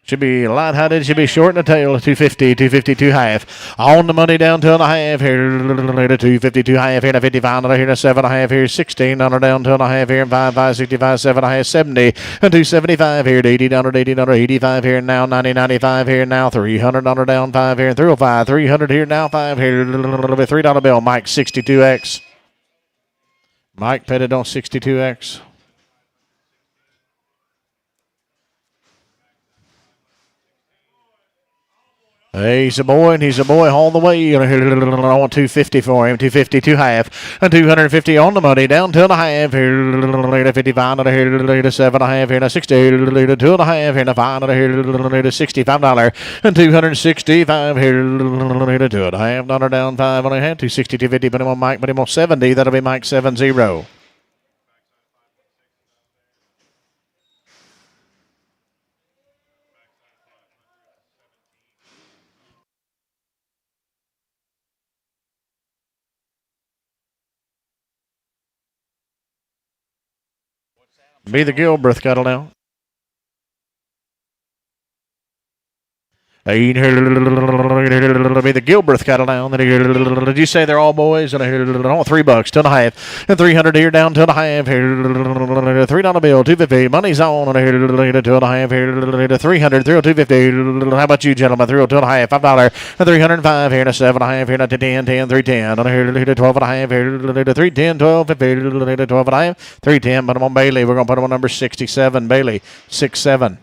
Should be light-headed, should be short in the tail, 250, 252 half. On the money down to and a half here, 252 half here, 55 here, 7 and a half here, 16 on down to and a half here, 5, 65, 7 and a half, 70, and 275 here, 80 down 85 here, now 90, 95 here, now 300 down 5 here, 305, 300 here, now 5 here, $3 bill, Mike 62X. Mike petted on 62X. He's a boy, and he's a boy all the way. I want 250 for him. 250, 2 half. And 250 on the money. Down 2 and a half. Here, 55 and a here, 7 and a half. Here, 60, 2 and a half. Here, 5 and a here, $65. And 265 here, 2 and a half. Down 5 and a half. 260, 250. Put him on Mike. Put him on 70. That'll be Mike 70. Be the Gilbreth cattle now. 8 here, be the Gilbreth cattle down. Did you say they're all boys? And I want $3, 2 and a half. And 300 here, down 2 and a half. Here, $3 bill, 250. Money's on. And here, 2 and a half. Here, 300, 250. How about you, gentlemen? 2 and a half, $5. And 305 here, and 7 and a half. Here, 10, 10, 310. And here, 12 and a half. Here, 310, 12, 50. 12 and a half. 310. Put them on Bailey. We're going to put them on number 67. Bailey, 6-7.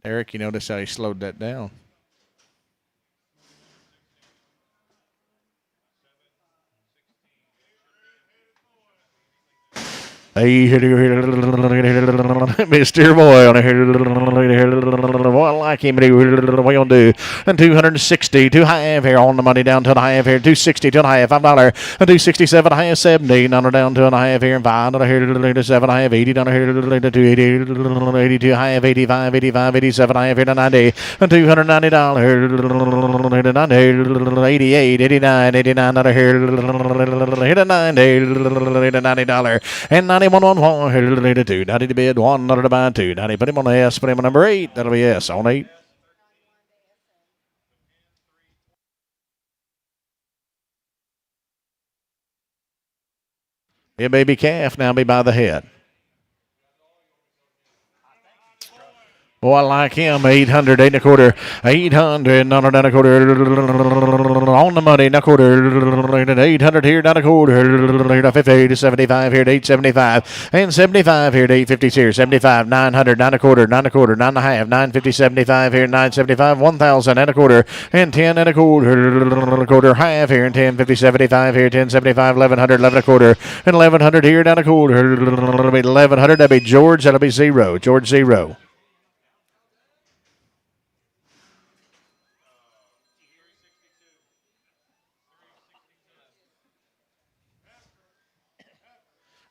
Eric, you notice how he slowed that down. Hey, Mr. Boy on here. Boy, I like him. What are you going to do? And 260, 2 half here on the money down to a half here. 260, 2 and a half, $5. And 267, half, 70. Down 2 and a half here. 5 here, 7 half, 80 down here. 280, 82 half, 85, 85, 87 half here to 90. And $290. 90, 88, 89, 89 down here. Hit a $90. And 91 on 1, 2, 90 to bid, 1, to buy 2, 90. Put him on S, put him on number 8. That'll be S on 8. A baby calf now be by the head. Boy, I like him. 800, 8 and a quarter. 800, down a quarter. On the money, a quarter. 800 here, down a quarter. 50 to 75 here to 875. And 75 here to 850 here. 75, 900, 9 a quarter, 9 a quarter, 9 and a half. 950, 75 here, 975, 1,000 and a quarter. And 10 and a quarter, half here. And 10, 50, 75 here. 10, 75, 1100, 11 a quarter. And 1100 here, down a quarter. That'll be 1100. That'll be George. That'll be 0. George 0.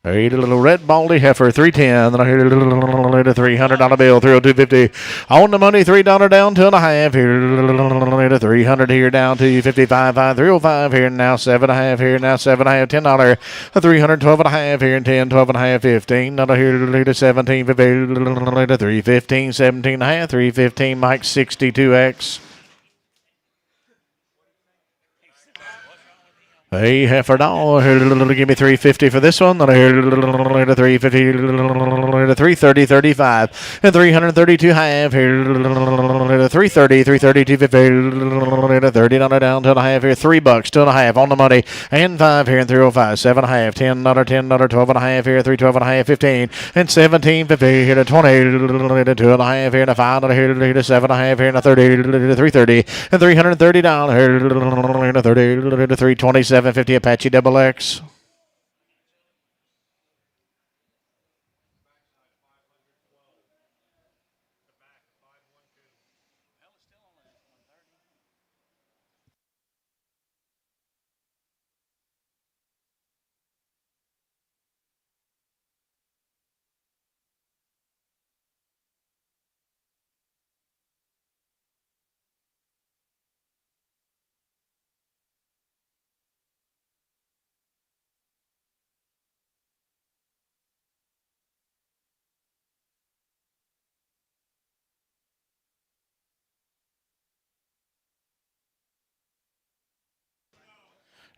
A little red baldy heifer, 310. Then I hear a $300 bill, 302.50. On the money, $3 down, 2 and a half here. 300 here down to 55, 305 here now, 7 and a half here now, 7 and a half, $10. 312 and a half here, and 10, 12 and a half, 15. Not here to 17, 315, 17 and a half, 315. Mike 62X. Hey, heifer doll, give me 350 for this one. Then I hear 350, 330, 35, and 332 half here. 330, 330, 250, 30 down to a half here. $3, 2 and a half on the money, and 5 here, and 305, 7 and a half, $10, $10, 12 and a half here, 312 and a half, 15, and 17.50 here to 20, 2 and a half here, and a 5 here to 7 and a half here, and a 30, 330, and $330 here to 30 to 327. 750 Apache XX.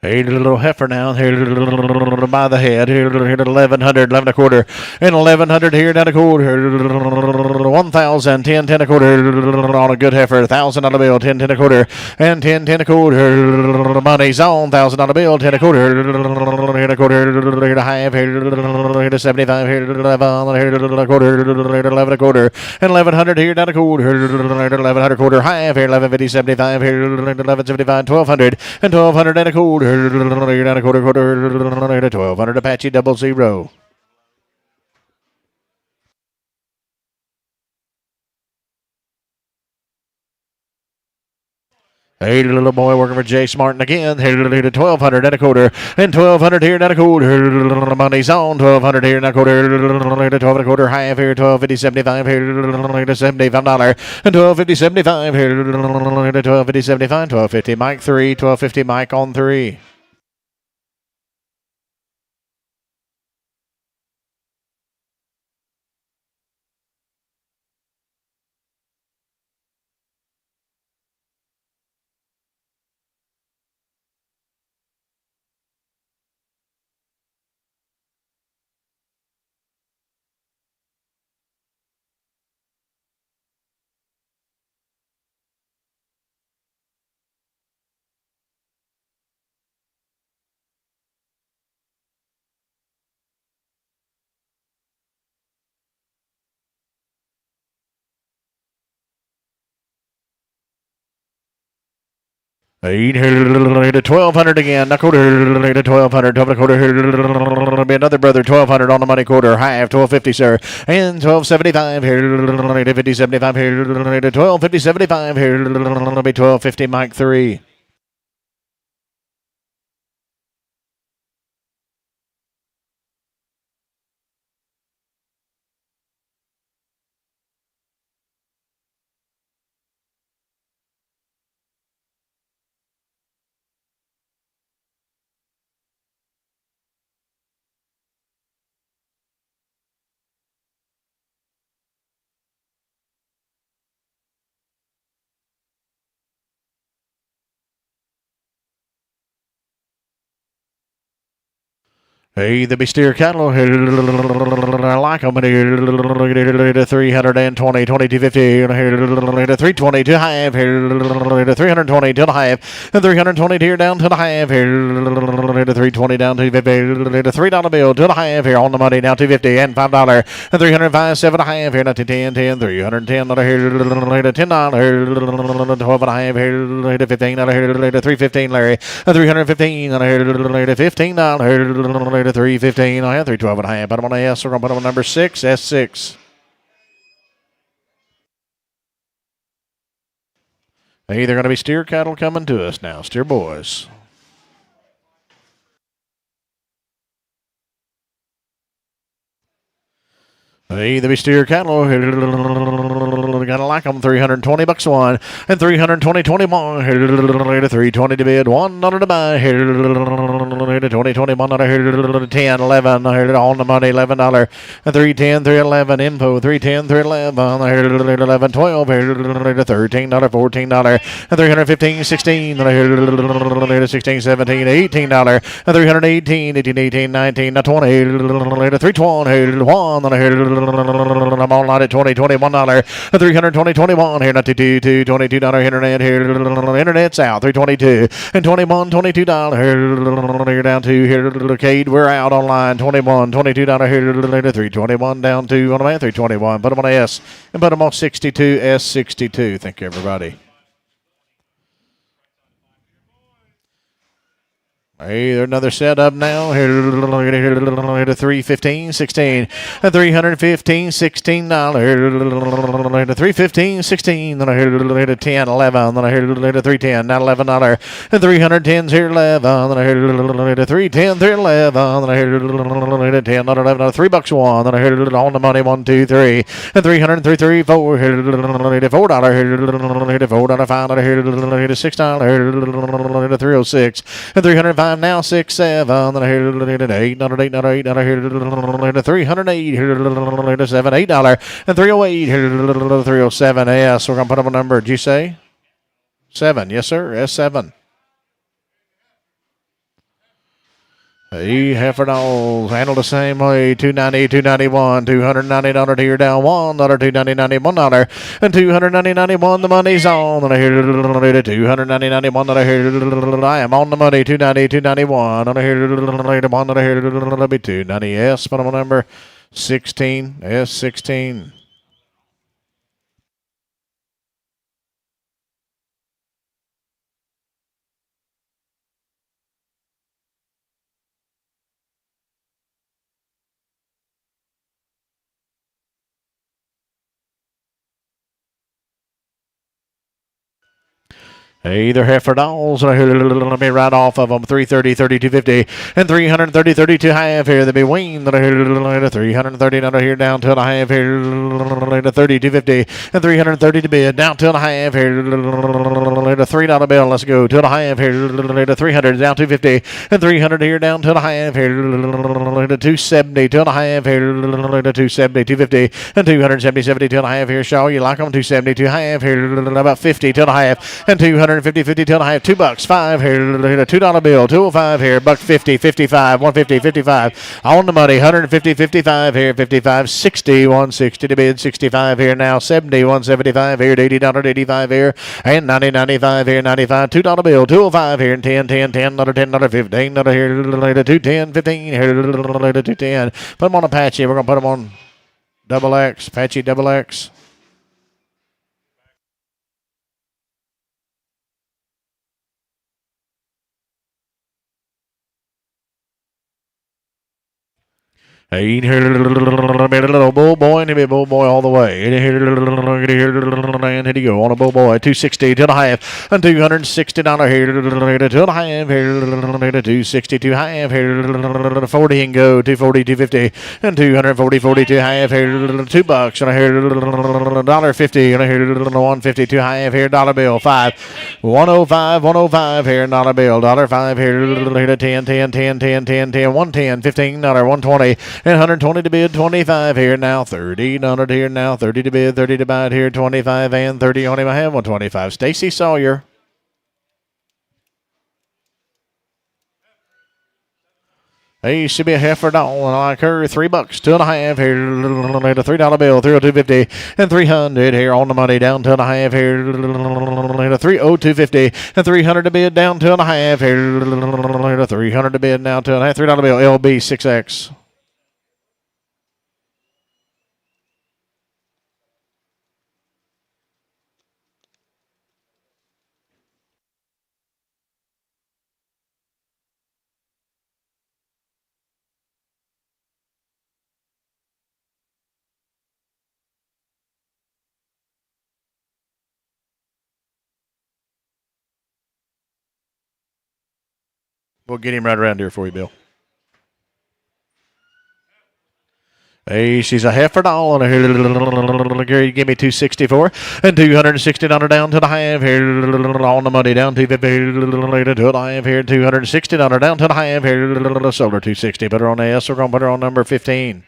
A little heifer now here by the head here at 1100, 11 a quarter, and 1100 here down a quarter, 1000, 10, 10 a quarter on a good heifer, $1,000 bill, 10, 10 a quarter, and 10, 10 a quarter. Money's on $1,000 bill, 10 a quarter, here a quarter, here a half, here a 75, here 11, here a quarter, 11 a quarter, and 1100 here down a quarter, 1100 quarter half, here 1150, 75, here 1175, 1200, and 1200 and a quarter. Down a quarter, 1200 Apache 00. Hey, little boy working for Jay Smartin again. Hey, 1200 and a quarter. And 1200 here and a quarter. Money's on. 1200 here and a quarter. 12 and a quarter half here. 1250, 75 here. $75. And 1250, 75 here. 1250, 75. 1250 Mike 3. 1250 Mike on 3. Eight here, 1200 again. A quarter, 1200. 12 and a quarter. Be another brother. 1200 on the money quarter. Half 1250, sir. And 1275 here. 50 75 here. 1250 75 here. Be 1250 Mike 3. Hey, the steer cattle. I like them. 320, 2250. 320 to half. 320 to the half. And 320 here down to the half. 320 down to 50. $3 bill to the half here on the money. Now 250 and $5. And 305, 7 and a half here. Now to 10, 10, 310 $10. 12 and a half here. 15 $315 Larry. And 315 $15. 315. I have 312 and a half. Put them on S. We're going to put them on number 6, S6. Hey, they're going to be steer cattle coming to us now. Steer boys. Hey, the steer cattle. Gotta like them. $320 one. And 320, 21. 320 to bid. $1 to buy. 20, 21, 10, 11. On the money. $11. And 310, 311. Info. 310, 311. 11, 12. $13, $14. And 315, 16. 16, 17, $18. And 318, 18, 19, 20. 320, 1. I'm all out at $20, $21. 320, 21 here, not $22, $22 internet here, internet's out, 322 and 21, $22 here down to here, Cade, we're out online, 21, $22 here, 321 down to on the man, 321, put them on S and put them on 62, S62. Thank you, everybody. Hey, there's another setup now. Here to 315, 16, and 315, $16. 315, 16, then I hear to 10, 11, then I hear to 310, not $11, and 310's here 11, then I hear to 310, 311, then I hear to 10, not 11, $3 one, then I hear on the money 1, 2, 3, and 303, 3, 4, here to $4, here to $4, $5, here to $6, here to 306, and 305. Now 6, 7, then I hear it 8, $8, $8, I hear it 308, here to $7, $8, and 308, here to 307. S. We're gonna put up a number. Did you say 7? Yes, sir. S7. Heifer dolls handled the same way. $290, $291, $290 here down $1, $290, $91, and $290.91. The money's on. And I hear $290.91. That I hear I am on the money. $290, $291. And I hear $1. That I hear it'll be $290. Yes, but I'm on number 16. S16. Either heifer dolls, let me right off of them. 330, 3250, and 330, 32 half here. They be weaned. 330 here down to a half here. 3250, and 330 to bid. Down to a half here. $3 bill. Let's go to a half here. 300 down 250, and 300 here down to a half here. 270 to a half here. 270, 250, and 270, 70 to a half here. Shaw, you like them? 270 to half here. About 50 to a half, and 250, 50 till I have $2, 5 here, $2 bill, 205 here, $1.50, 55, 150, 55 on the money, 150, 55 here, 55, 60, 160 to bid, 65 here now, 70, 175 here, $80, 85 here, and 90, 95 here, 95, $2 bill, 205 here, and 10, 10, $10, $10, 15 here, 210, 15 here, 210. Put them on Apache. We're gonna put them on double X, Apache double X. Hey, little bull boy, and he be bull boy all the way. And he go on a bull boy, 260 to the half, and $260 here to the half here, 260 to half here, 40 and go, 240, 250, and 240, 42 half here, $2, and I hear $1.50, and I hear 150 to half here, dollar bill, 5, 105, 105 here, dollar bill, $5 here, 10, 10, 10, 10, 10, 10, 110, $15, 120. And 120 to bid, 25 here now, 30 here now, 30 to bid, 30 to buy here, 25 and 30 on him. I have 125. Stacy Sawyer. Hey, should be a heifer doll, and I like her. $3, 2.5 here, $3 bill, 302.50, and 300 here on the money, down 2.5 here, 302.50, and 300 to bid, down 2.5 here, 300 to bid, now 2.5, $3 bill, LB 6X. We'll get him right around here for you, Bill. Hey, she's a heifer doll, and here, give me 264 and $260 down to the half here on the money, down to the half here, $260 down to the half here, sold her 260. Put her on the S. We're gonna put her on number 15.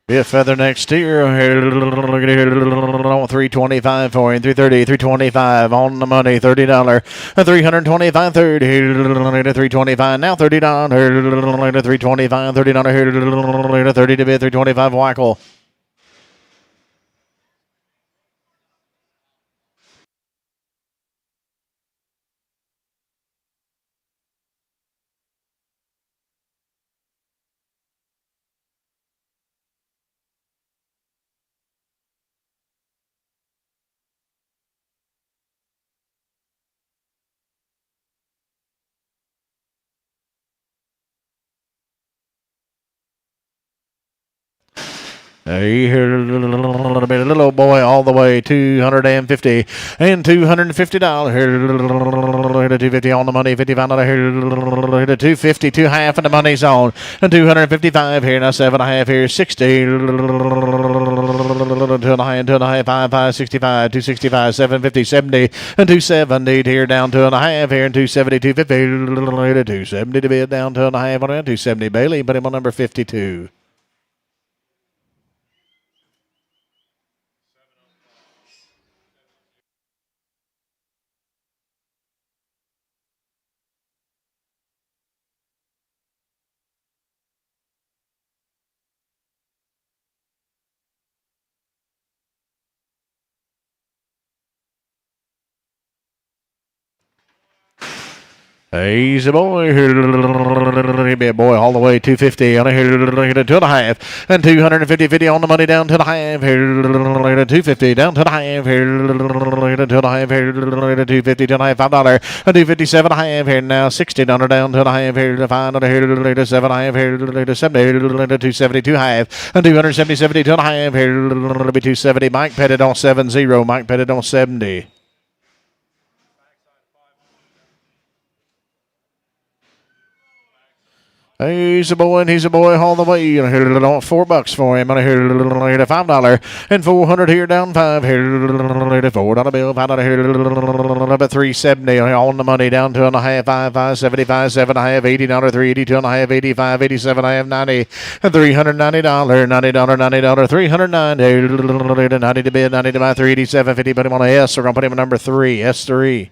Be a feather next year. Look at here. 325 for him. 330, 325 on the money. $30. 325, 30. 325 now. $30. 325, $30 here. 30 to bid. 325 Wackel. Hey, here a little bit, little old boy, all the way $250 and $250 here to 250 on the money, $55 here to 250, two half, and the money's on, and 255 here, now 7.5 here, 60, 2.5, 2.5, 5, 65, 265, 750, 70, and 270 here down 2.5 here, and 270, 250 to 270 to bid down 2.5 on it, 270 Bailey, put him on number 52. He's a boy. Be a boy all the way 250 on a here to 2.5 and 250 on the money down to the half here 250 down to the half here to 2.5 here to 250 to $5 and 257 half here now $60 down to the half here to $5 here to 7.5 here to 70 to 272 half and 270 to the half here to be 270. Mike Pettit on 70. Mike Pettit on 70. He's a boy, and he's a boy all the way. And here $4 for him. And here to $5 and 400 here down 5 here to $4 bill. $5 here to 370 on the money down 2.5 5 75 7.5 $80 380 2.5 85 87 I have 90 and $390 $90 $390 90 to bid 90 to buy 387 50. Put him on a S. We're gonna put him on number 3 S3.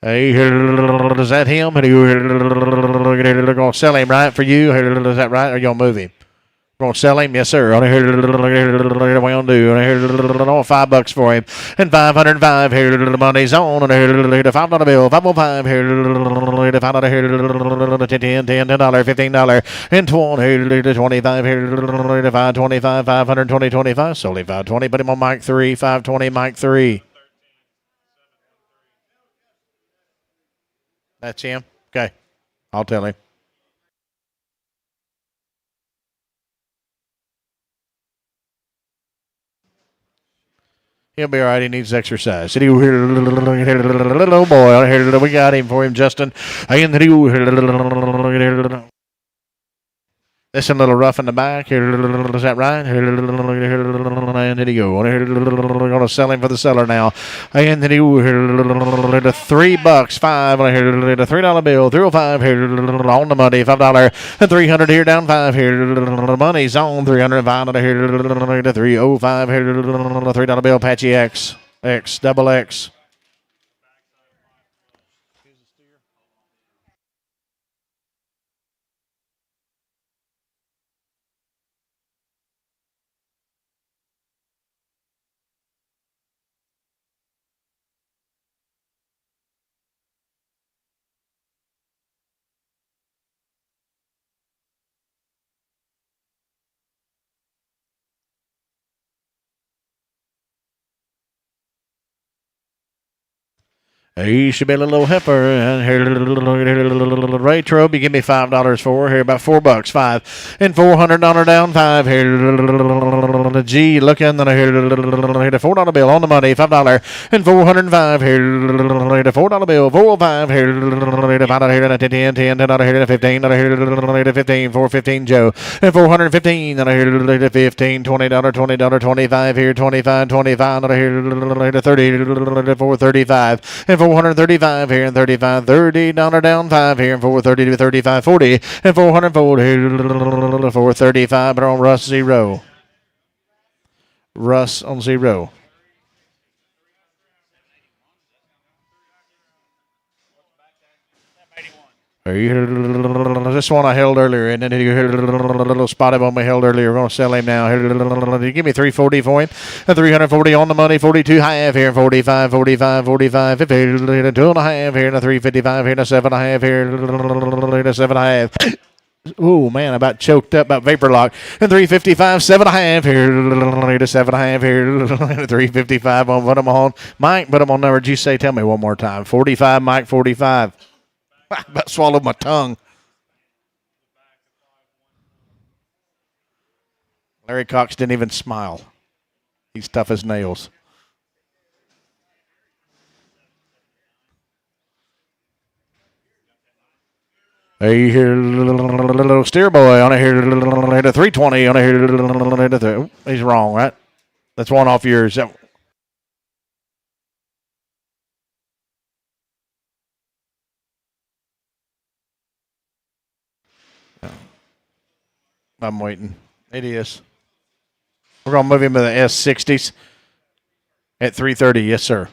Hey, is that him? Are you going to sell him, right, for you? Is that right? Or are you going to move him? Going to sell him? Yes, sir. We're going to do $5 for him. And 505 here. The money's on. And here the $5 bill. 505 here. The $5 here. $10, $15, and 20. 25 here. 525. 520, 25. Sold him 520. Put him on Mike 3. 520, Mike 3. That's him? Okay. I'll tell him. He'll be all right. He needs exercise. Little boy. We got him for him, Justin. This a little rough in the back. Is that right? And here you go. We're going to sell him for the seller now. And then he $3, $5. The $3 bill. 305 here on the money. $5 and 300 here down 5 here. The money's on 305 here. The 305 here. The $3 bill. Apache X double X. He should be a little heifer. And here, Ray Trobe, you give me $5 for here, about $4, 5 and $400 down 5 here. The G looking, then here the $4 bill on the money, $5 and 405 here. The $4 bill, 405 here. The $5 here, the 10, $10 here, the 15 here, the 15, 415 Joe, and 415 here, the 15, $20, 25 here, 25, 25 here, the 30, 435 and 435 here and 35 $30 down 5 here and 430 to 35 40 and 440 here 435 but on Russ 0. Russ on 0. This one I held earlier, and then you heard a little spotted one we held earlier. We're going to sell him now. You give me 340 for him. 340 on the money. 42 half here. 45, 45, 45. 50, 2.5 here. 355 here. 7.5 here. 7.5. Oh man, I about choked up, about vapor lock. And 355, 7.5 here. 7.5 here. 355 on. Put them on. Mike, put them on number. Did you say? Tell me one more time. 45, Mike. 45. I about swallowed my tongue. Larry Cox didn't even smile. He's tough as nails. Hey, here, little steer boy on it here, 320 on it here. He's wrong, right? That's one off yours. I'm waiting. It is. We're going to move him to the S60s at 330. Yes, sir.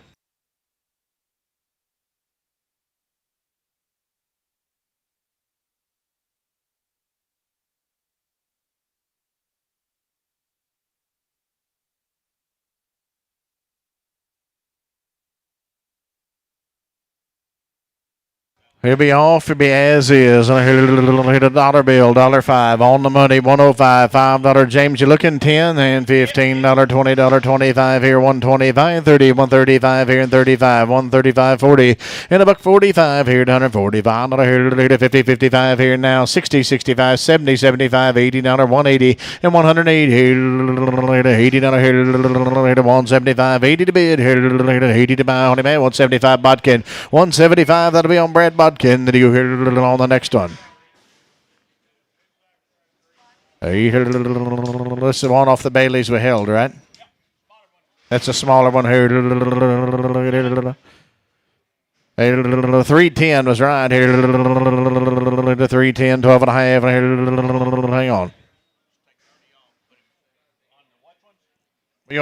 He'll be off. He'll be as is. Hit a dollar bill, $5 on the money, 105, $5. James, you looking 10 and $15, $20, 25 here, 125, 30, 135 here, and 35, 135, 40, and $1.45 here, $145 here, 50, 55 here now, 60, 65, 70, 75, $80, 180, and 108 here, $80 here, 175, 80 to bid here, 80 to buy, honey man, 175 Bodkin, 175. That'll be on Brad Bodkin. That you hear on the next one. This is the one off the Baileys we held, right? That's a smaller one here. 310 was right here. 310, 12 and a half. Hang on.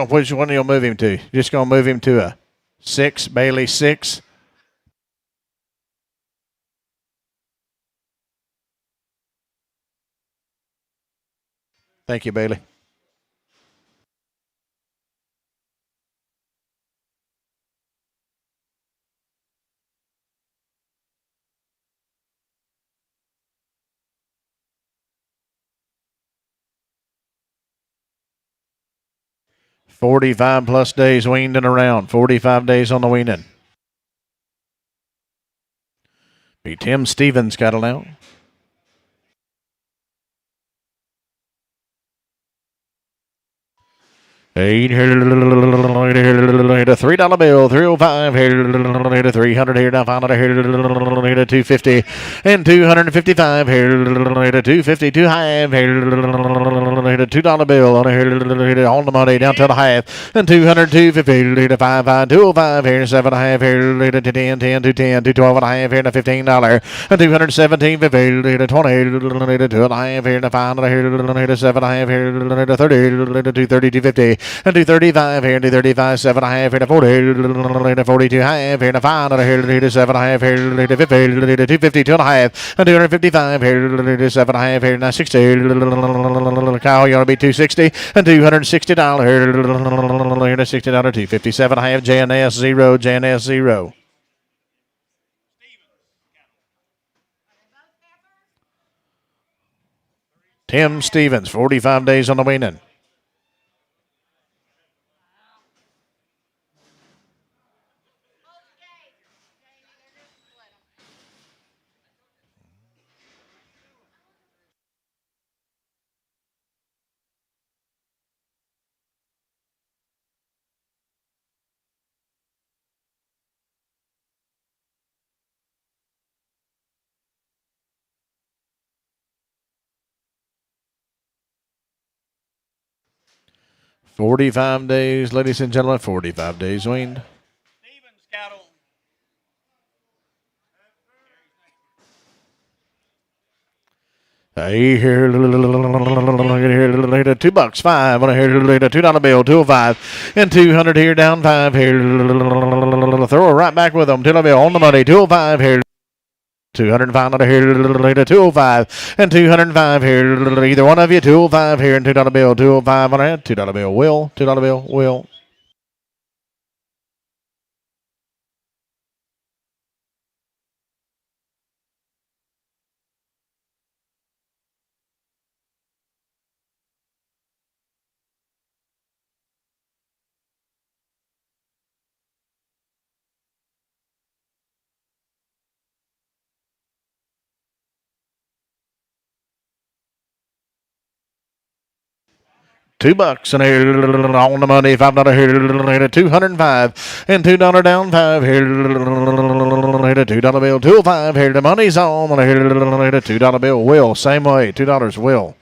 Which one you'll move him to? Just going to move him to a 6, Bailey 6. Thank you, Bailey. +45 days weaned and around. 45 days on the weaning. Be Tim Stevens cattle now. Hit a $3 bill, 305 here, 300 here, now $5 here, 250 and 255 here, 250, too high here, $2 bill on the money down to the half, and 200, 250, 55, 205 here, 7.5 here, 10, 10, 210, 212 and a half here, $15, and 217, 50, 20, 2.5 here, 500 here, 7.5 here, 30, 230, 250. And 235 here, 235, 7.5 here, 40, 42 half here, 5 here, 7.5 here, 50, 250, 2.5, and 255 here, 7.5 here, now 60. Kyle, you want to be 260 and $260 here, $60, 257 half, JNS 0, JNS 0. Tim Stevens, 45 days on the weaning. $45 days, ladies and gentlemen, 45 days weaned. Stevens cattle. Hey, here, $2, 5 on here, $2 bill, 205, and 200 here, down 5 here. Throw it right back with them. $2 bill on the money, 205 here. 205 on here to 205 and 205 here. Either one of you, 205 here and $2 bill. 205 on that. $2 bill. Will. $2 bill. Will. $2 and here on the money. $5 here to 205 and $2 down. Five here to $2 bill. 205 here. The money's on here to $2 bill. Will. Same way. $2 will.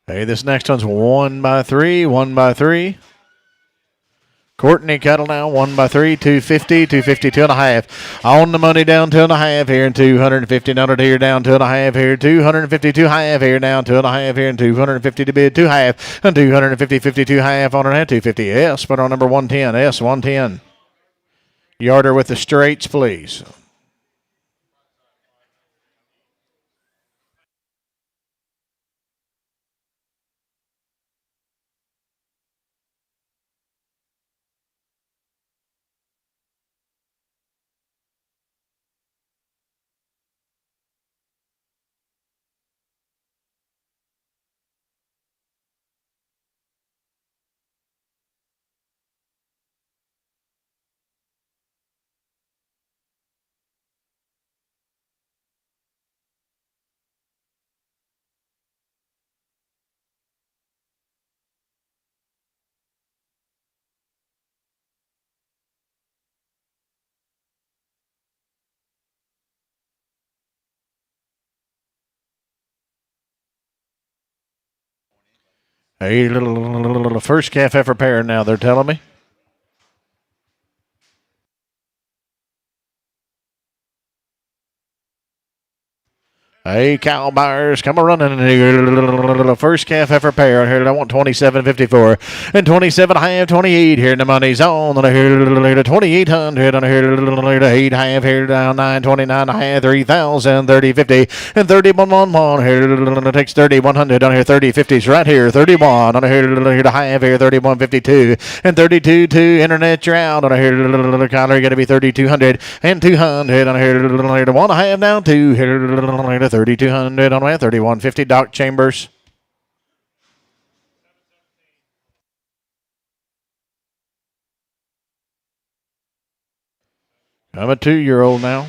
Hey, this next one's 1 by 3. 1 by 3. Courtney cattle now, 1 by 3, 250, 250, 2.5. On the money down 2.5 here and 250 here down 2.5 here, 250, 2.5 here down 2.5 here and 250 to bid 2.5 and 250, 52 half on her 250. S, but on number 110, S 110. Yarder with the straights, please. A little first calf heifer pair now, they're telling me. Hey, cow buyers, come a running here. First calf heifer pair here. I want 27.54 and 27 half, 28 here. And the money's on here. 2,800 on here. 8 half here down 929 half, 3,000, 30.50 and 31.11 here. Takes 3,100 on here. 30.50s right here. 31 on here to half here. 31.52 and 32.2. Internet, you're out on here. Kyler, got to be 3,200 and 200 on here. 1.5 now, 2 here. 3,200 on my 31.50. Doc Chambers. I'm a 2-year-old now.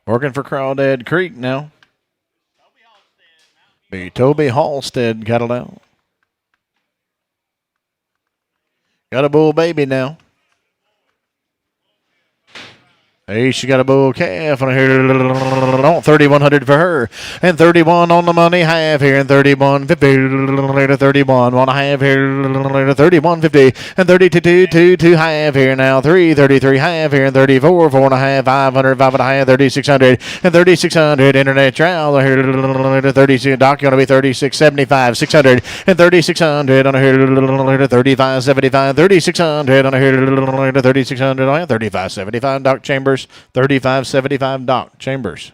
Working for Crawdad Creek now. Be Toby Halstead cattle now. Got a bull baby now. Hey, she got a bull calf on here. 3,100 for her. And 31 on the money, half here. And 31.50 later, 31. 1.5 here, 31.50. And 32 half here now. 33 half here. And 34, 4.5, 500, 5.5, 3,600. And 3,600 internet trial here. 36, Doc, going to be 36.75, 600. And 3,600 on here. 35.75, 3,600 on here. 3,600 on 35.75. Doc Chambers. 35.75 Doc Chambers.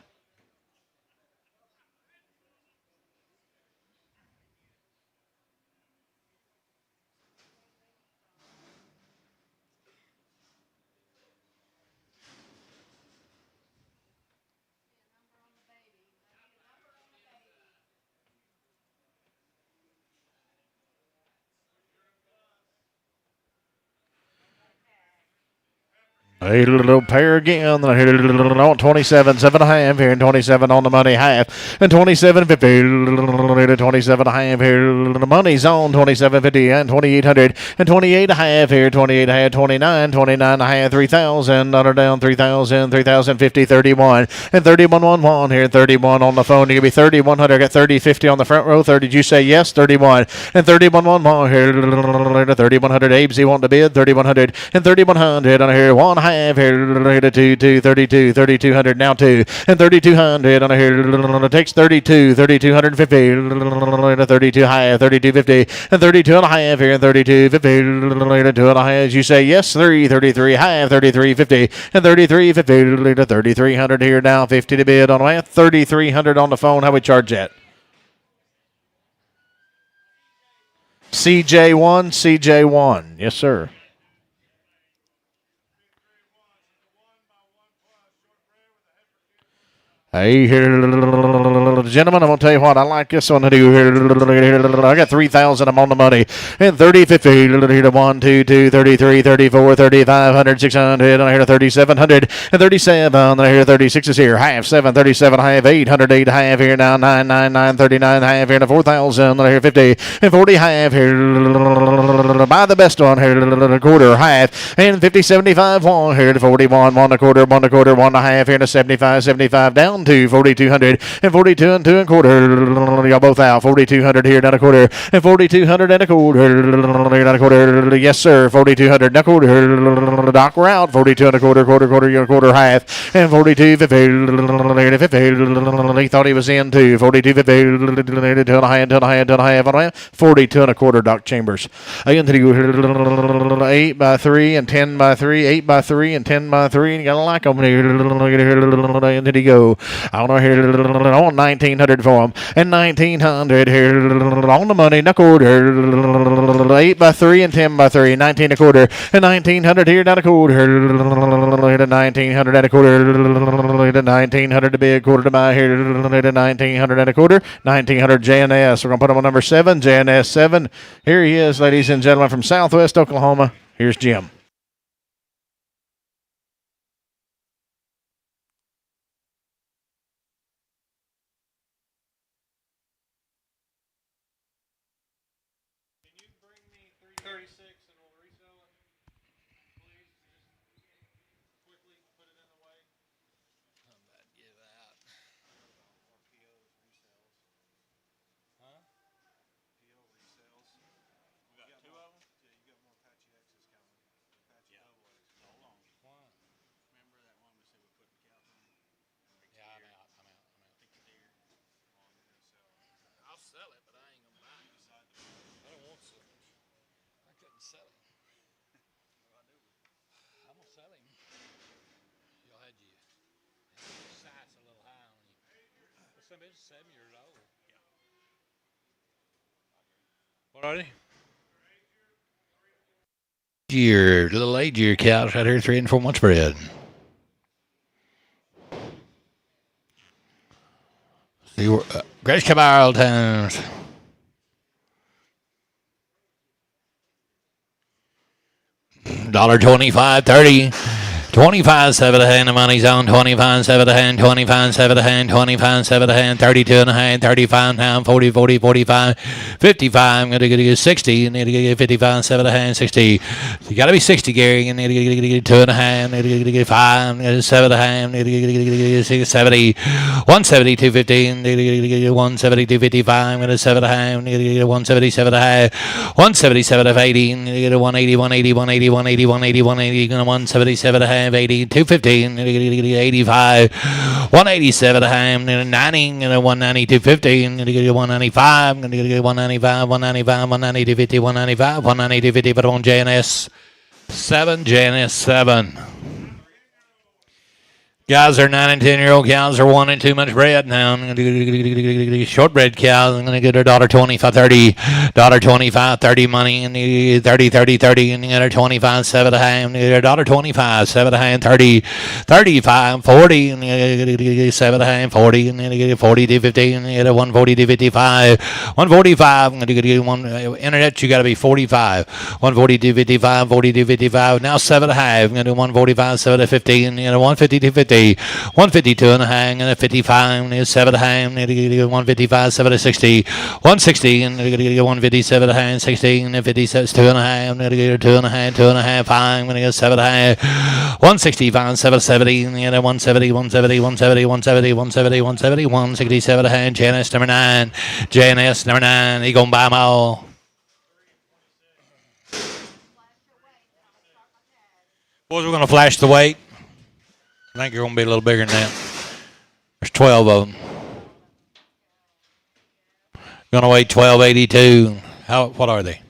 A little pair again. On 27, 7.5 here, and 27 on the money half, and 27.50. 27 and a half here. The money's on 27.50 and 2,800 and 28.5 here. 28.5, 29, 29.5, 3,000. Under down 3,000, 3,050, 31 and 31.11 here. 31 on the phone. You give me 3,100. Got 30.50 on the front row. 30. Did you say yes? 31 and 31.1 more here. 3,100. Abesy want to bid 3,100 and 3,100 on here. 1.5 here to 2, 32, 3,200 now 2 and 3,200 on here. Takes 32, 3,250 32 high, 32.50 and 32 and a half here and 32.50 2 and a half. As you say yes, 33 high, 33.50 and 33.50 to 3,300 here now. 50 to bid on that. 3,300 on the phone. How we charge that? CJ1. Yes, sir. Hey, here, gentlemen, I'm going to tell you what, I like this one to do here. I got 3,000, I'm on the money. And 30.50 to 1, 2, 2, 33, 34, 3,500, 600, and I hear 3,700, and 37, and I hear 36 is here. Half, 7, 37, half, 800, 8, half here now, 999, 39, half here to 4,000, and I hear 50, and 40, half here. Buy the best one here, quarter, half, and 50, 75, 1 here to 41, 1 a quarter, 1 a quarter, 1 and a half here to 75, 75 down to 4,200 and 42 and 2 and quarter. Y'all both out. 4,200 here, down a quarter, and 4,200 and a quarter. Down a quarter. Yes, sir. 4,200 and a quarter. Doc, we're out. 42 and a quarter, quarter, half, and 42.50. He thought he was in too. 42.50. 2 and a half, 2 and a half, 2 and a half, 42 and a quarter. Doc Chambers. Into the 8 by 3 and 10 by 3, 8 by 3 and 10 by 3, and you gotta like them here. Into the go. I want here on 1,900 for him, and 1,900 here on the money, and a quarter. 8 by 3 and 10 by 3, 19 a quarter, and 1,900 here, down a quarter. 1,900 and a quarter. 1,900 to be a quarter to buy here. 1,900 and a quarter. 1,900 JNS. We're gonna put him on number 7, JNS 7. Here he is, ladies and gentlemen, from Southwest Oklahoma. Here's Jim. What are they? Year, little age year cows right here, 3 and 4 months bred. See, Grace Cabral times. $1.25.30. 25 7 to hand, the money's on 25 7 to hand, 25 7 to hand, 25 7 to hand, 32 and a hand, 35 down, 40, 40, 45, 55. I'm going to get 60. Need to get 55 7 to hand, 60. You got to be 60, Gary. You need to get 2 and a hand, need to get 5, 7 to hand, need to get 70, 170, 250, need to get 170, 255. I'm going to 7 to hand, need to get 177 to half, 177 to 80, need to get 180, 180, 180, 180, 180, 180, 177 to half. 80, 215, 85, 187 a ham, 90, 190, 250, 195, 195, 195, 190, 250, 195, 190, 250, but on JNS 7, JNS 7. Guys are 9 and 10-year-old cows are wanting too much bread now. Shortbread cows. I'm going to get her $1.25 $30, $1.25 $30 money, and 30 30 30, and get her 25 7 and a half, and get her $1.25 7 and a half 30 35 40, and 7 and a half 40, and then get 40 to 50, and get a 140 to 55 145. I'm going to get one internet. You got to be 45 140 to 55 40 to 55. Now 7 and a half. I'm going to do 145 7 to 50, and 150 to 50. 152 and a hang and a 55 and 7 hang 155 7 to 60 160 and 157 a hang 60 and 57 2 and a half and 2 and a half 2 and a half 5 and 7 and a half 165 7 70 and 170 170 170 170 170 170 167 a hang. Janice number 9. Janice number 9. He gonna buy them all. Boys, we're gonna flash the weight. I think you're going to be a little bigger than that. There's 12 of them. Going to weigh 1282. What are they?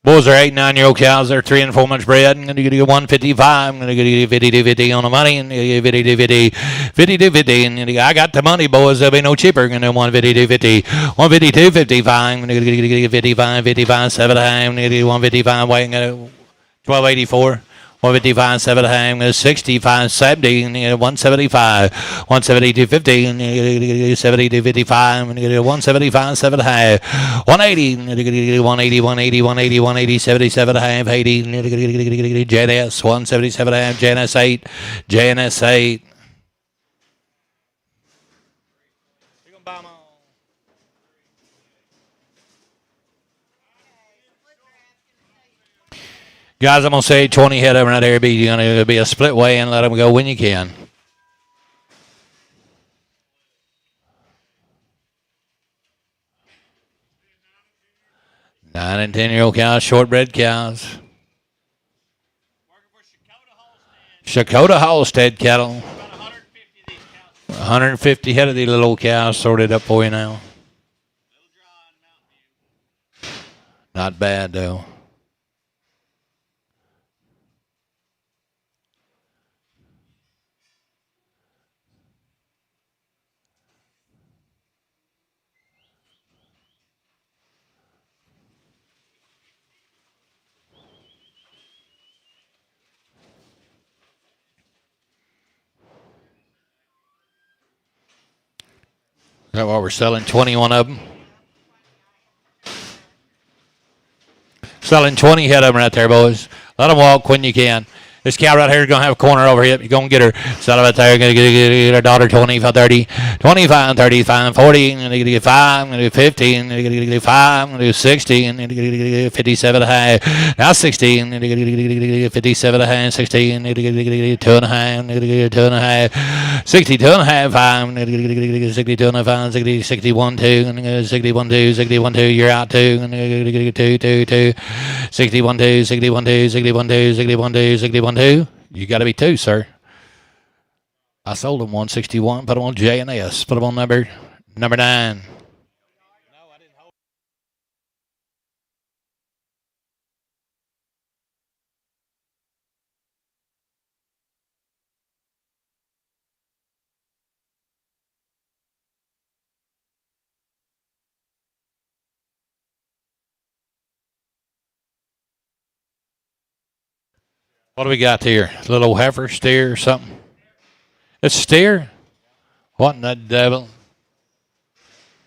Boys are 8 and 9-year-old cows. They're 3 and 4 months bred. I'm going to get you 155. I'm going to get you 50 to 50 on the money. And 50 to 50. 50 to 50. And I got the money, boys. They'll be no cheaper. I'm going to 150 to 50. 150 to 55. I'm going to get you 55, 55, 7 I'm going to get you 155. Wait, I'm going to 1284. 155, 7 hang, 65, 70, 175, 170 to 50, 70 to 55, 175, 7 high, 180, 180, 180, 180, 180, 77 half, 80, JNS, 177 half, JNS 8, JNS 8. Guys, I'm going to say 20 head over right there. You're going to be a split way and let them go when you can. Nine and 10-year-old cows, shortbred cows. Shakota Halstead cattle. 150 head of these little old cows sorted up for you now. Not bad, though. Is that what we're selling? 21 of them? Selling 20 head of them right there, boys. Let them walk when you can. This cow right here is going to have a corner over here. You're going to get her. Sell it right there. Going to get her daughter 25, 30, 25, 35, 40. I'm going to get 5. I'm going to do 50. I'm going to get 5. I'm going to do 60. I'm going to get 57 and a half. Now 60. I'm going to get 57 and a half. 60. I'm going to get 2 and a half. I'm going to get 2 and a half. 62 and a half. 5. I'm going to get 62 and a half. 60, 61, 2. I'm going to get 61, 2. 61, 2. You're out 2. I'm going to get 2, 2, 2. 61, 2. 61, 2. 61, 2. 61, 2. 61, 2. You got to be 2, sir. I sold them 161. Put them on J&S. Put them on number 9. What do we got here? A little heifer, steer, or something? It's steer? What in the devil?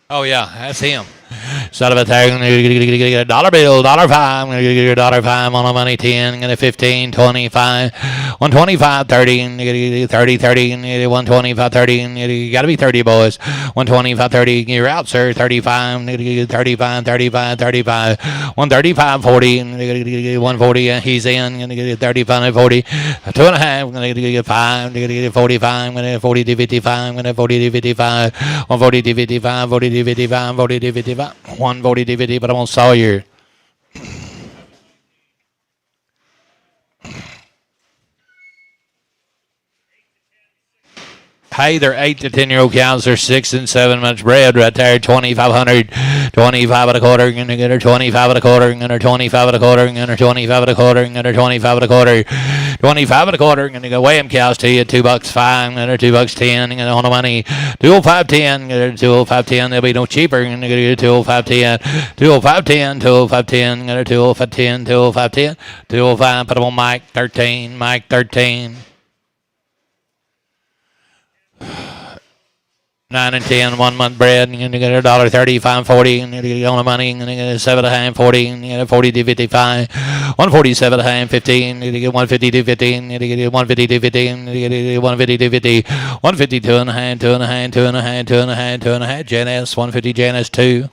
Oh, yeah, that's him. Son of a tag, I'm going to get a dollar bill, $1.05. I'm going to get $1.05 on the money, 10. I'm going to 15, 25, 125, 30, and you get 30, 30, and you get 125, 30, and you got to be 30, boys. 125, 30, you're out, sir. 35, and you get 35, 35, 35, 135, 40, and you get 140, he's in, and you get 35 and 40, 2.5, I'm going to get 5, I'm going to get 45, I'm going to get 40 to 55, I'm going to 40 to 55, 140 to 55, 40 to 55, 40 to 55. 140 DVD, but I won't saw you. Hey, they're 8 to 10-year-old cows. They're 6 and 7 months bred right there. 2,500, 25 and a quarter. Gonna get her 25 and a quarter. Gonna 25 and a quarter. Gonna 25 and a quarter. Gonna 25 and a quarter. 25 and a quarter. Gonna go weigh them cows to you. $2.05. Gonna $2.10. Gonna on the money. 205.10. Gonna 205.10. They'll be no cheaper. Gonna get 205.10. 205.10. 205.10. Gonna 205.10. 205.10. 205. Put them on Mike 13. Mike 13. 9 and 10, 1 month bread, and you get $1.30, 5.40, and you get on the money, and you get 7.5, and you get 40 to 55, 147.5, 15, you get 150 to 15, you get 150 to 15, you get 150 to 50, 152 and a half, 2 and a half, 2 and a half, 2 and a half, 2 and a half, Janice, 150 Janice 2.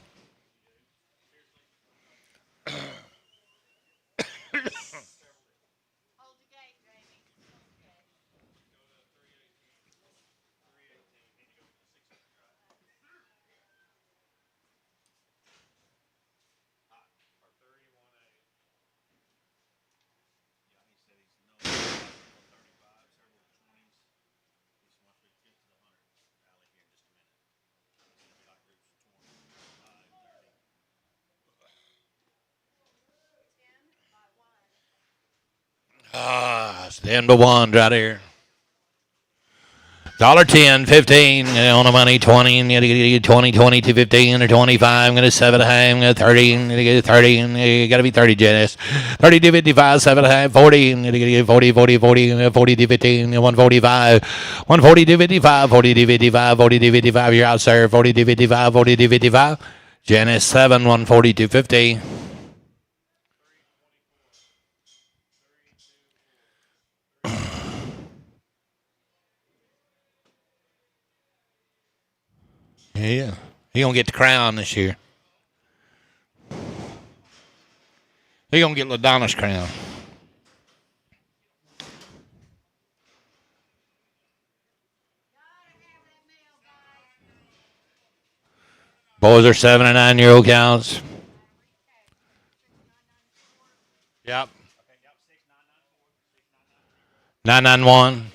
Stand by one right here. $1.10, 15 on the money, 20, and you get 20, 20 to 15 or 25. I'm going to 7.5, 30, and you get 30, and you got to be 30, Janice. 30 to 55, 7.5, 40, and you get 40, 40, 40, 40 to 15, 145, 140 to 55, 40 to 55, 40 to 55. You're out, sir. 40 to 55, 40 to 55. Janice 7, 140 to 50. Yeah, he gonna get the crown this year. He gonna get LaDonna's crown. Boys are 7 and 9-year-old cows. Yep. 991.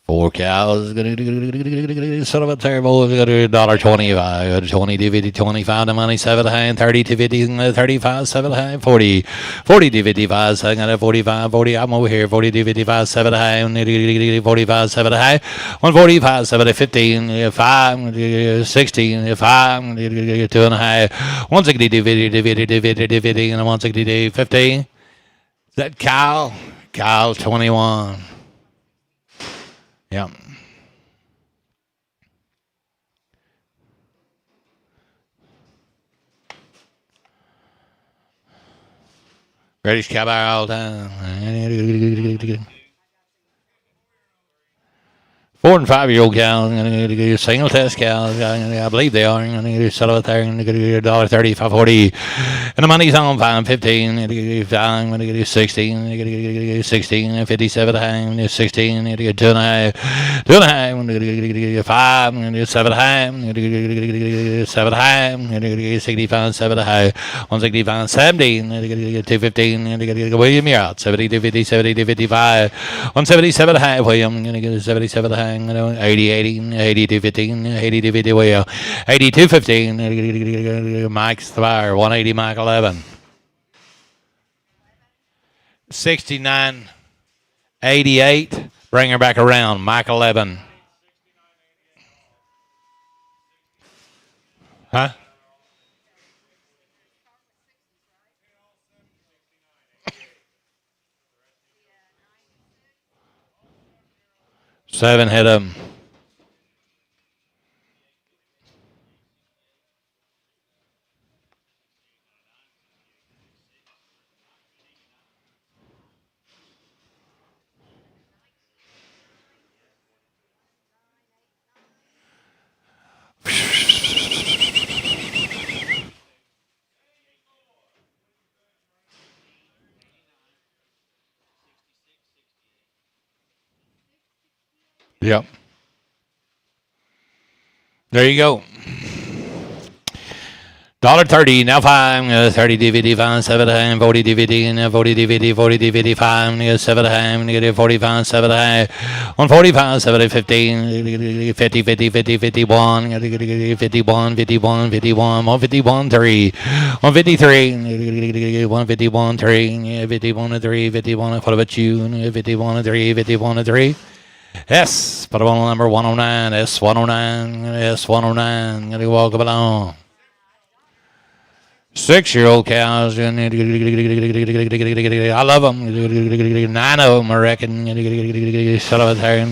4 cows. Son of a terrible. $1.25. 20 to 50, 25 to money, 7.5, 30 to 50, 35, 7.5, 40. 40 to 55, so I got a 45, 40. I'm over here. 40 to 55, 7.5, 45, 7.5. 145, 7 to 15, 5, 16, 5, 2.5. 160 to 50 to 50 to 50 to 50, and 160 to 50. Is that Kyle? Kyle 21. Yeah. British cowboy all the time. 4 and 5-year-old cows, single test cows, I believe they are. Settle it there, and $1.30, 5.40. And the money's on 5.15, 5, 16, 16, 57, 16, 2.5, 2.5, 5, 7.5, 7.5, 65, 7.5, 165, 70, 215, William, you're out. 70 to 50, 70 to 55, 177.5, William, going to get a 77.5. 80, 80, 80 to 15, 80 to 50, well, 80 to 15, Mike's the fire, 180, Mike 11. 69, 88, bring her back around, Mike 11. Huh? Seven hit him. Yep. There you go. $1.30, now 5, 30 DVD, 5, 7 ham, 40 DVD, 40 DVD, 40 DVD, 5, 7 ham, negative 45, 7 ham, 145, 7, 15, 50, 50, 50, 51, 51, 51, 51, 151, 3, 153, 151, 3, 51, 3, 51, what about you? 51, 3, 51, 3. S, put on number 109, S109, S109, gonna walk along. 6-year-old cows. I love them. 9 of them, I reckon. Shut up there.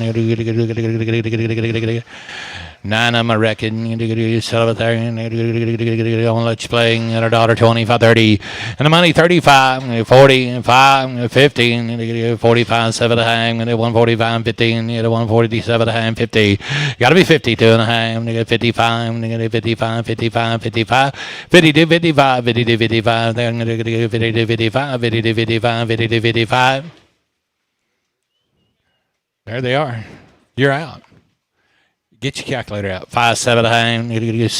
9 of them, I reckon. Shut up there. I won't let you play. And $1, 25, 30. And the money, 35, 40, 5, 15, 45, 7 a ham. 145, 15, 147 a ham, 50. Got to be 52 and a ham. 55, 55, 55, 55, 52, 55, 52, 55. They're 52, 55, 52, 55, 52, 55. There they are. You're out. Get your calculator out. 5, 7 a ham, 16,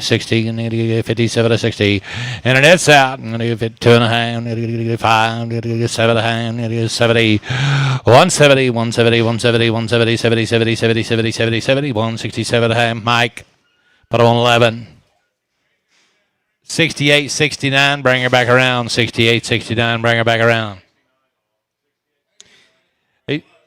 16, 57 to 60. And the net's out. 2 and a ham, 5, 7 a ham, 70, 170, 170, 170, 170, 70, 70, 70, 70, 70, 70, 167 a ham. Mike, put on 11. 68, 69, bring her back around. 68, 69, bring her back around.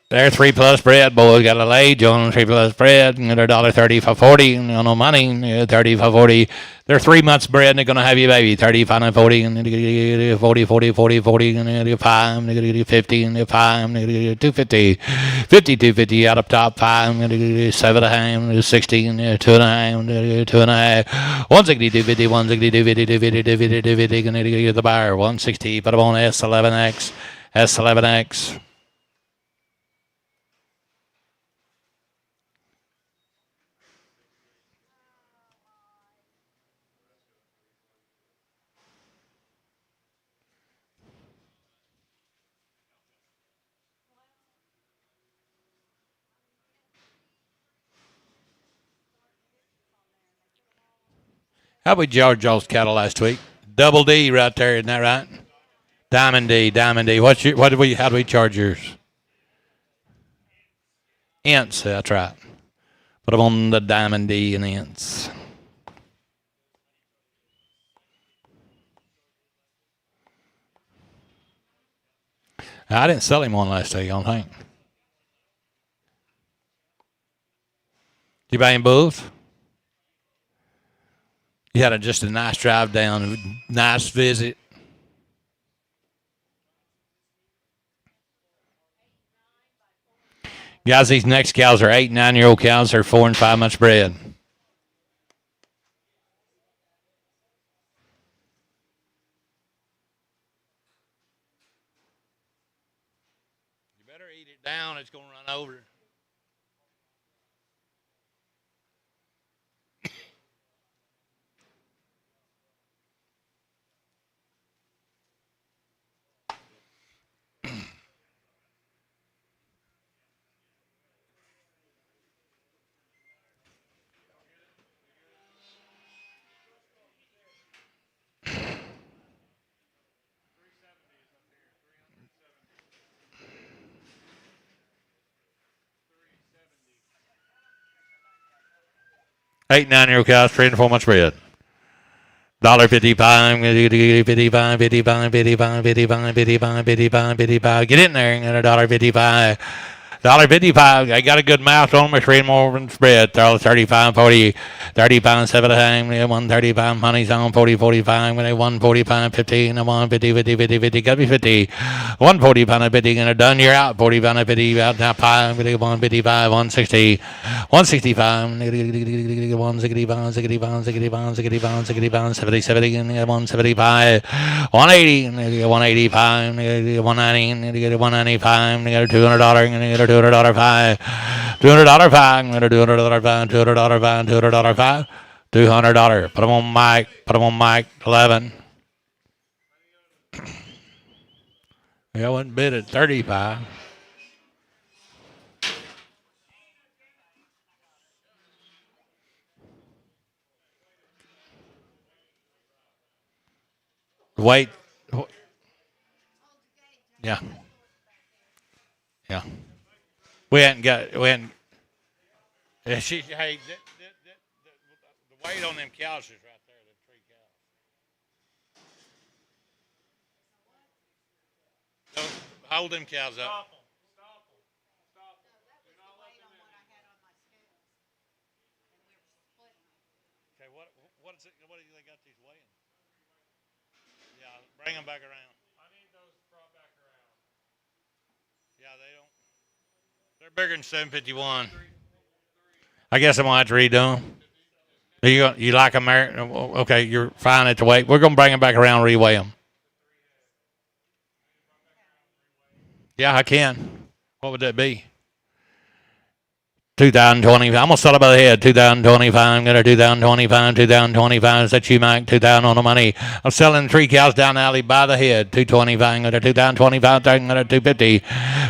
They're 3+ bread, boys. Got a age on 3+ bread. And they're $1.30 for 40. No money. 30 for 40. They're 3 months bread, and they're going to have you, baby. 35 and 40. And 40, 40, 40, 40. And 5. And 50. And 5. And 250. 50, 250 out up top. 5. And 7 and a half. 60. And 2 and a half. 2 and a half. 160, 250. 160, 250. 250, 250, 250. Going to get the buyer. 160. Put them on S11X. S11X. How we charge y'all's cattle last week? Double D right there, isn't that right? Diamond D, Diamond D. How do we charge yours? Ints, that's right. Put them on the Diamond D and ints. I didn't sell him one last week, I don't think. You buy him both? You had just a nice drive down, nice visit. Guys, these next cows are 8 and 9-year-old cows. They're 4 and 5 months bred. You better eat it down. It's going to run over. Eight, 9-year-old cows, 3 and 4 months bred. $1.55, 55, 55, 55, 55, 55, 55, 55. Get in there and $1.55. $1.55. I got a good mouth on my 3 and more spread. 35, 40, 35, 7 a time. 135 money's on 40, 45. 145, 15, 150, 50, 50, 50. Got to be 50. 140 pound of 50. And done. You're out. 40 pound of 50. Out now. 155, 160, 165, 165, 165, 165, 165, 70, 70, 175, 180, 185, 190, 195, $200, $200 $5, $200 $5, $200 $5, $200 $5, $200 $5, $200. Put them on Mike. Put them on Mike. 11. I wouldn't bid at 35. Wait. Yeah. Yeah. We hadn't got. We hadn't. Yeah, hey, the weight on them cows is right there. The 3 cows. Hold them cows up. Okay, what is it? What do they got these weighing? Yeah, bring them back around. I need those brought back around. Yeah, they don't. They're bigger than 751. I guess I'm gonna have to redo them. You like them there? Okay, you're fine at the weight. We're gonna bring them back around, and reweigh them. Yeah, I can. What would that be? 2020. I'm gonna start up by the head. 2025. I'm gonna 2025. 2025. Is that you, Mike? 2000 on the money. I'm selling 3 cows down the alley by the head. 225. I'm gonna 2025. I'm gonna 250.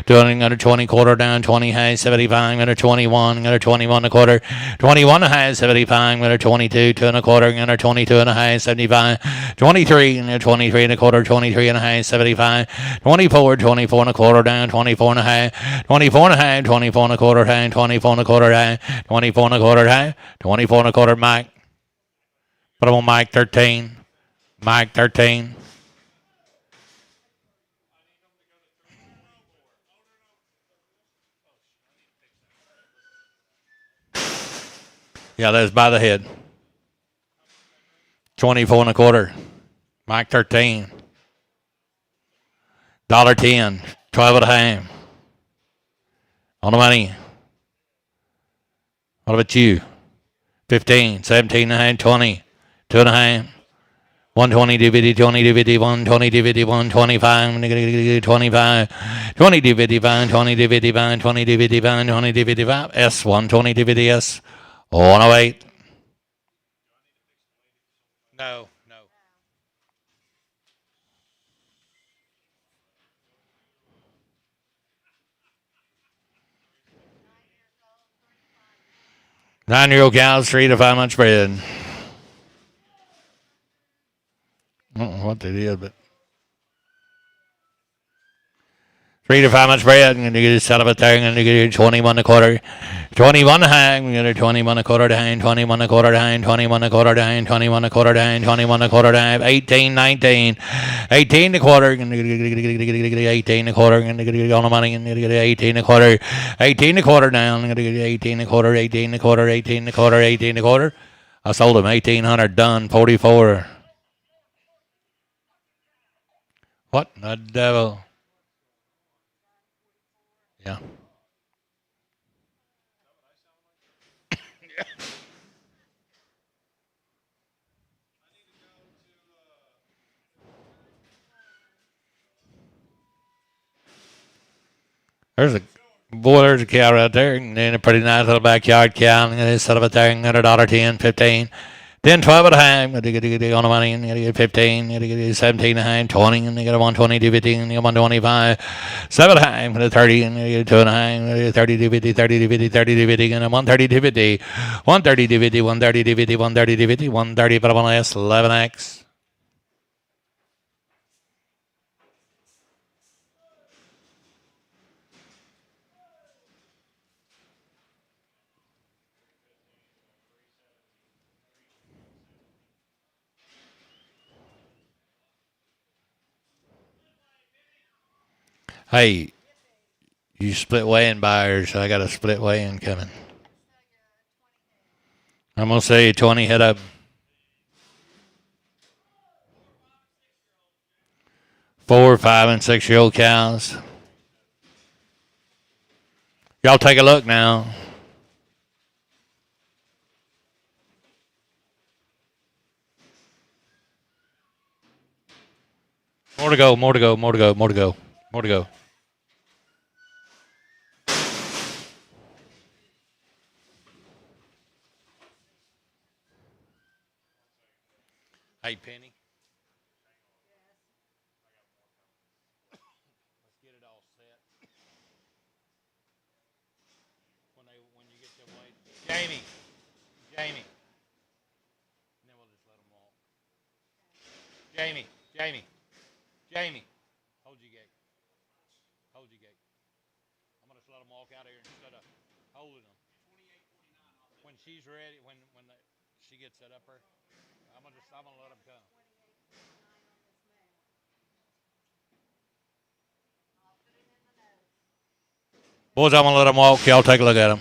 I'm gonna 20 quarter down. 20 high. 75. I'm gonna 21. I'm gonna 21 a quarter. 21 a high. 75. I'm gonna 22. 2 and a quarter. I'm gonna 22 and a high. 75. 23. I'm gonna 23 and a quarter. 23 and a high. 75. 24. 24 and a quarter down. 24 and a high. 24 and a high. 24 and a quarter high. 24 and a quarter high, 24 and a quarter high, 24 and a quarter, Mike. Put him on Mike 13. Mike 13. Yeah, that's by the head. 24 and a quarter. Mike 13. $1.10. 12 and a half. On the money. What about you? 15, 17 and a half, 20. 2 and a half. 120 DVD, 20 DVD, 120 DVD, 125, 25, 20 DVD, 20 DVD, 20 DVD, 20 DVD, S, 120 DVD, S, 108. No. Nine-year-old cows, 3 to 5 months bred. I don't know what they did, but 3 to 5 months bred. I'm going to get a set up a thing. I'm going to get 21 a quarter. 21 high. I'm going to 21 a quarter down. 21 a quarter down. 21 a quarter down. 21 a quarter down. 21 a quarter down. 18, 19. 18 a quarter. I'm going to get 18 a quarter. I'm going to get on the money. I'm going to get 18 a quarter. 18 a quarter down. I'm going to get 18 a quarter. 18 a quarter. 18 a quarter. 18 a quarter. I sold him 1,800 done. 44. What the devil? Yeah. There's a cow right there, and then a pretty nice little backyard cow. And this sort of a thing, $100, 10, 15, 10, 12 at a half. On the money, and you get 15, you get 17 and a half, 20, and you get a 120, 15, and you get 125, 7 at a half, and 30, and you get 2 and a half, 30, 50, 30, 50, 30, 50, and a 130, 50, 130, 50, 130, 50, 130, 50, 130, but I'm on S, 11X. Hey, you split weighing buyers. So I got a split weighing coming. I'm going to say 20 head up. 4, 5, and 6-year-old cows. Y'all take a look now. More to go, more to go, more to go, more to go, more to go. Hey, Penny. Let's get it all set. When you get your weight. Jamie. And then we'll just let them walk. Jamie. Jamie. Jamie. Hold your gate. Hold your gate. I'm going to let them walk out here instead of holding them. When she's ready, she gets set up her, I'm gonna let them come. Boys, I'm gonna let them walk. Y'all take a look at them.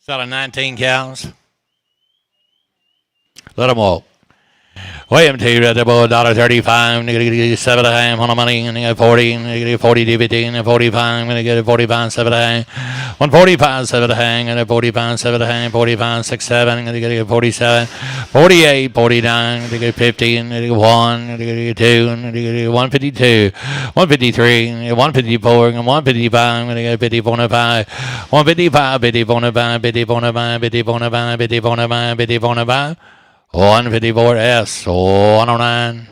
Selling 19 cows. Let them walk. William T. Right there, boy, $1.35. Nigga, 7 and a half on the money. And nigga, 40. Nigga, 40 DVD. And 45. I'm gonna get a 45, 7 and a half. 145, 7 and a half. And a 45, 7 and a half. 45, 6, 7. I'm gonna get a 47. 48, 49. Nigga, get 50. And nigga, 1. Nigga, get 2. And nigga, get 152. 153. And 154. And 155. I'm gonna get 54 and 5. 155, 54 and 5. 54 and 5. 54 and 5. 54 and 5. 54 and 5. 154 S 109.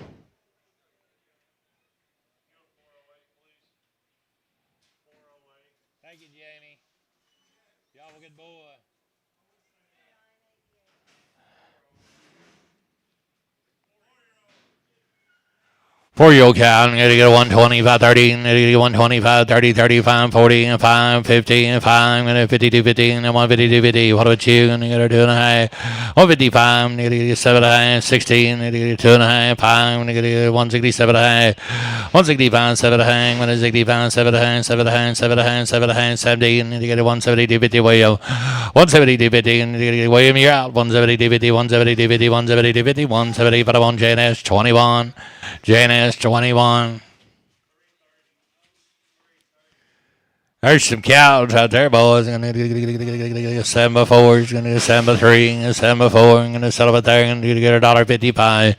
Thank you, Jamie. Y'all a good boy. For your cow, I'm going to get a 125, 30, I'm going to get 125, 30, 35, 40, and 5, 50, and 5, I'm going to 52, 50, and 152, 50. What about you? I'm going to get a 2 and a half, 155, I'm going to get 7 and a half, 16, I'm going to get 2 and a half, 5, I'm going to get 167 and a half, 165, 7 and a half, I'm going to 65, 7 and a half, 7 and a half, 7 and a half, 7 and a half, 70, and you get a 172, 50, William, 172, 50, and you get William, you're out, 172, 50, 172, 50, 172, 50, 170, but I want JNS 21. JNS 21. There's some cows out there, boys. Gonna get 7 by 4. Gonna get 7 by 3. 7 by 4. I'm gonna settle it there. Gonna get $1.55.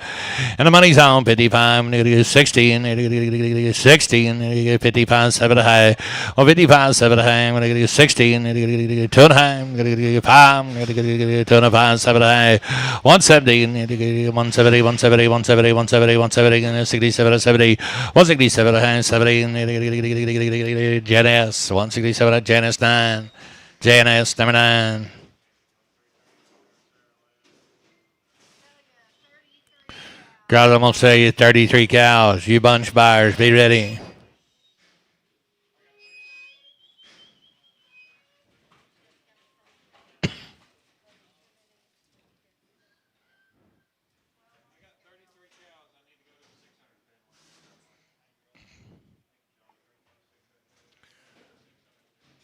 And the money's on 55. I'm gonna get 60. And get 60. And get 55. 7 and a half. Well, 55. 7 and a half. I'm gonna get 60. And get 2 and a half. I'm gonna get 5. I'm gonna get 2 and a half. 7 and a half. 170. And get 170. 170. 170. 170. 170. And 67. 70. 167 and a half. 70. And JNS. 167 at JNS 9. JNS number 9. Guys, I'm going to sell you 33 cows. You bunch buyers, be ready.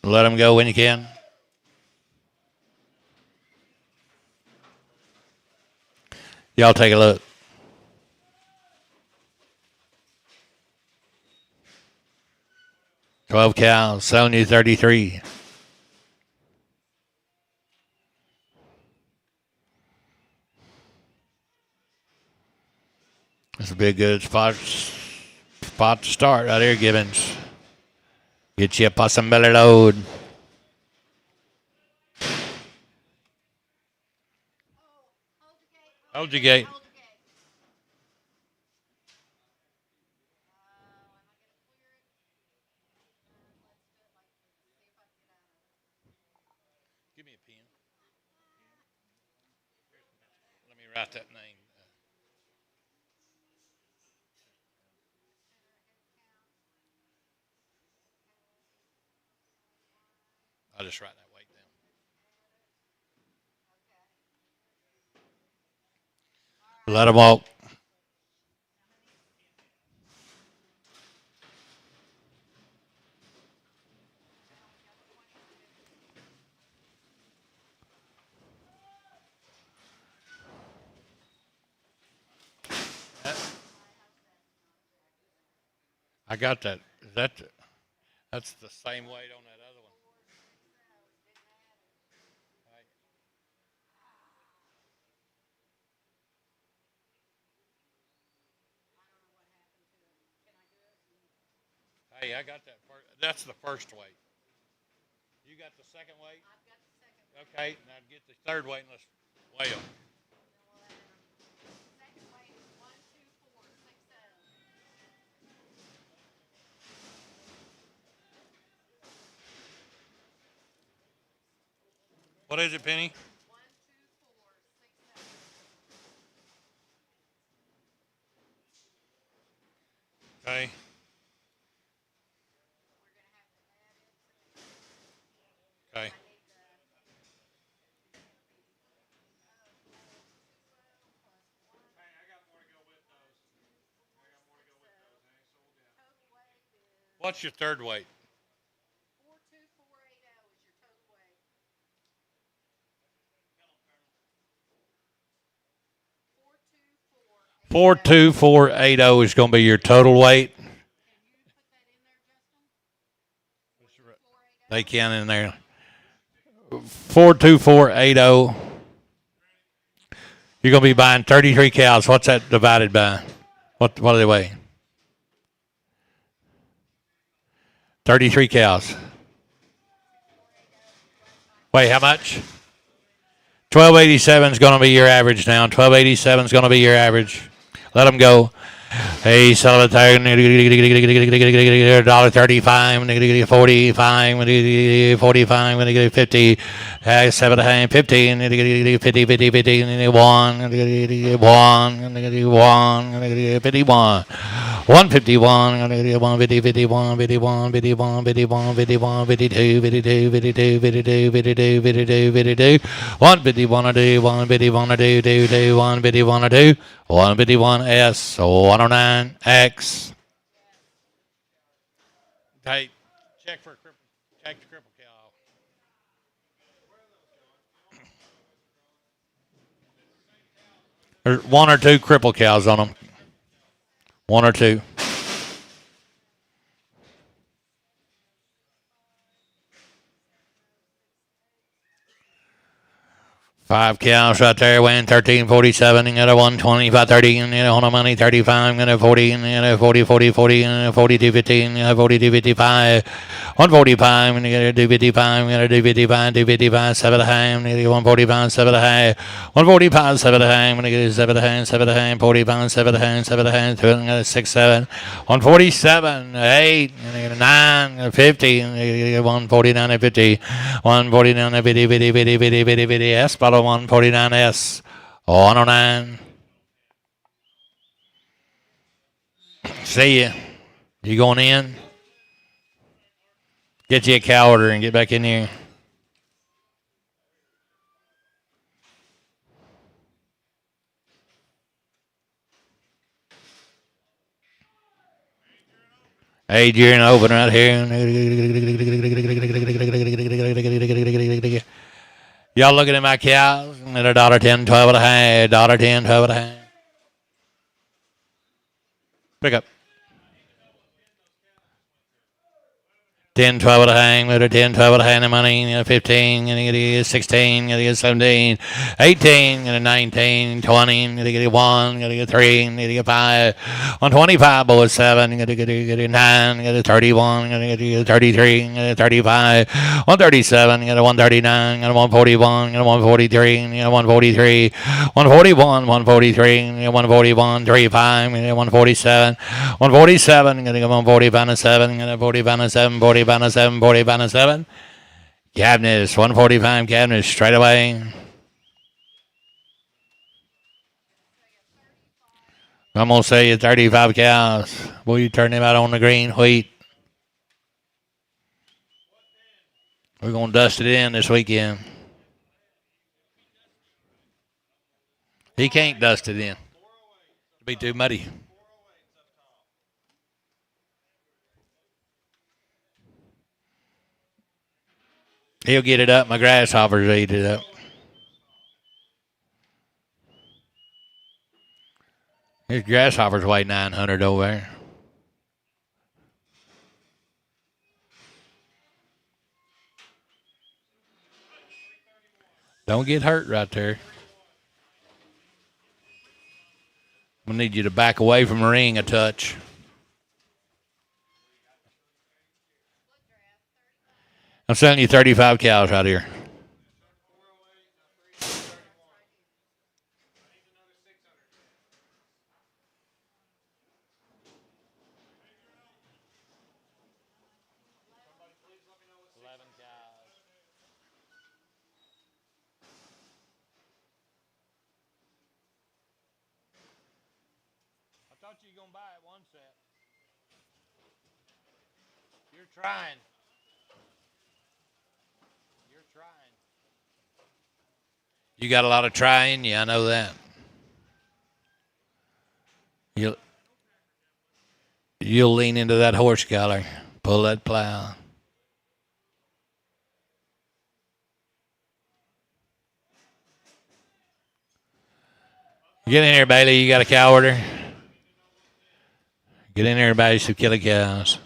Let them go when you can. Y'all take a look. $12 cows, selling you 33. This will be a good spot to start right here, Gibbons. Get you a possum belly load. Hold your gate. Give me a pen. Let me write that name. I'll just write that weight down. Let them walk. I got that. That's the same weight on that other one. Hey, I got that first. That's the first weight. You got the second weight? I've got the second weight. Okay, now get the third weight and let's weigh them. Second weight is 12460. What is it, Penny? 12460. Okay. We're gonna have to add in some. Okay. I need Hey, I got more to go with those. I got more to go with those. They ain't sold yet. total weight is What's your third weight? 42480 is your total weight. 42480. 42480 is going to be your total weight. Can you put that in there, Justin? 42480. They can in there. 42480. You're going to be buying 33 cows. What's that divided by? What do they weigh? 33 cows. Wait, how much? 1287 is going to be your average now. 1287 is going to be your average. Let them go. Hey, sell it $1.35, $45, 45, 50, 7 and a half, 15, 50, 50, 50, 1, 51, 151, 150, 51, 51, 51, 51, 51, 52, 52, 52, 52, 52, 52, 52, 151, 151, 151, 151S, 109X. Hey, check the cripple cow. There's one or two cripple cows on them. One or two. Five cows right there, weighing 1347, and got a 120, 530, and on the money, 35, and a 40, and a 40, 40, 40, and a 42, 15, and a 42, 55, 145, and you got a 255, and a 255, 255, 7 and a half, and you got 145, 7 and a half, 145, 7 and a half, and you got 7 and a half, 7 and a half, 45, 7 and a half, 7 and a half, 2 and a 6, 7, 147, 8, and you got a 9, and 50, and you got 149, and 50, 149, and 50, 50, 50, 50, 50, 50, S, 149S, 109. See ya. You going in? Get you a cow order and get back in here. Hey, you're an open right here. Y'all looking at my cows at $1.10, 12 and a half, $1.10, 12 and a half. Pick up. 10, 12 and a hang, with a 10, 12 and a hang, money, 15, and it is 16, and it is 17, 18, and 19, 20, and it is 1, and it is 3, and it is 5, 125, boys, 7, and it is 9, and it is 31, and it is 33, and it is 35, 137, and 139, and 141, and 143, and 143, 141, 143, and 141, 35, and 147, 147, and 145, 7, and 45, 7, 40, 7, 40, 7. Cabinets, 145 cabinets straight away. I'm going to say you 35 cows. Will you turn them out on the green wheat? We're going to dust it in this weekend. He can't dust it in. It'll be too muddy. He'll get it up. My grasshoppers eat it up. His grasshoppers weigh 900 over there. Don't get hurt right there. We need you to back away from the ring a touch. I'm selling you 35 cows right here. I thought you were going to buy it one set. You're trying. You're trying. You got a lot of trying? Yeah, I know that. You'll lean into that horse collar. Pull that plow. Get in here, Bailey. You got a cow order? Get in there, everybody. Some killer cows.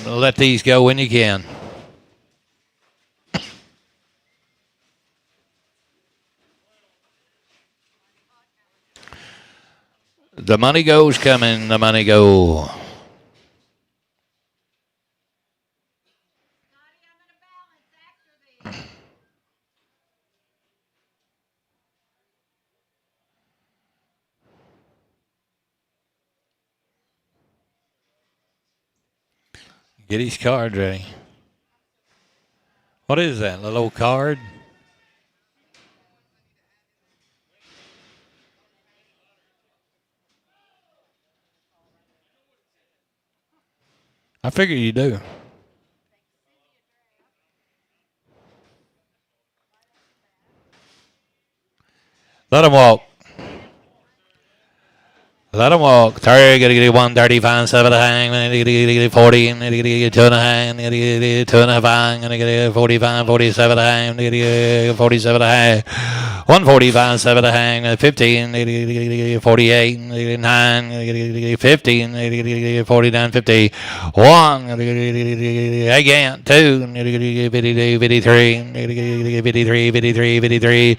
Let these go when you can. The money goes coming. The money go. Scotty, I'm in a balance after these. Get his card ready. What is that? A little card? I figure you do. Let him walk. Let him walk. 30, gotta get 135, 7 to hang, get 40, get 2 and a hang, get 2 and a hang, get 45, 47 to hang, get 47 to hang. 145, 7 to hang, 15, 48, 9, 15, 49, 50, 1, again, 2, 53, 53, 53, 53,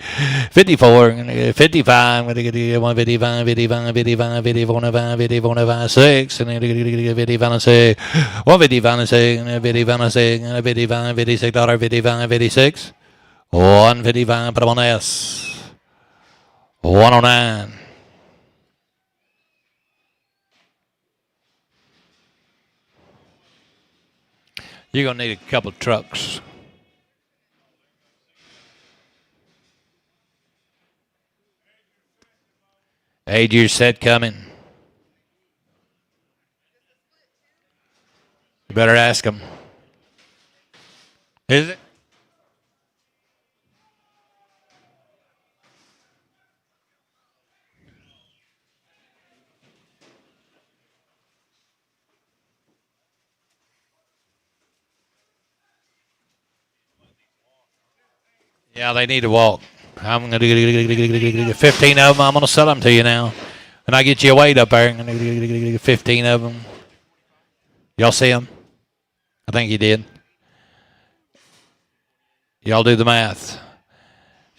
54, 55, 155, 55, 55, 54, 54, 6, and 55, 6, 155, 6, 55, 6, 55, 56, $55, 56. 155, put him on S. 109. You're going to need a couple of trucks. Age your set coming. You better ask them. Is it? Yeah, they need to walk. I'm going to get 15 of them. I'm going to sell them to you now. And I get you a weight up there. I'm going to get 15 of them. Y'all see them? I think you did. Y'all do the math.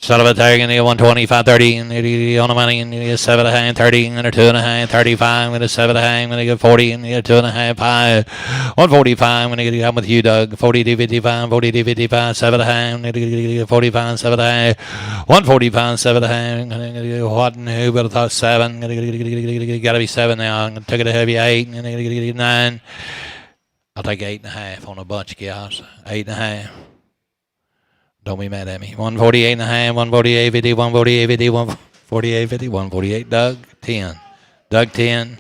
Son of a tag and 125, 30, and on the money, and you get 7 and a half, 30, and a 2 and a half, 35, and a 7 and a half, and you get 40, and you get 2 and a half, 145, and you get, I'm with you, Doug, 42, 55, 42, 55, 7 and a half, and you get 45, 7 and a half, 145, 7 and a half, and you get what, and who would have thought 7, got to be 7 now, I'm going to take it a heavy 8, and you get 9, I'll take 8 and a half on a bunch of guys, 8 and a half. Don't be mad at me. 148 and a half, 148, 50, 148, 50, 148, 50, 148. Doug, 10. Doug, 10.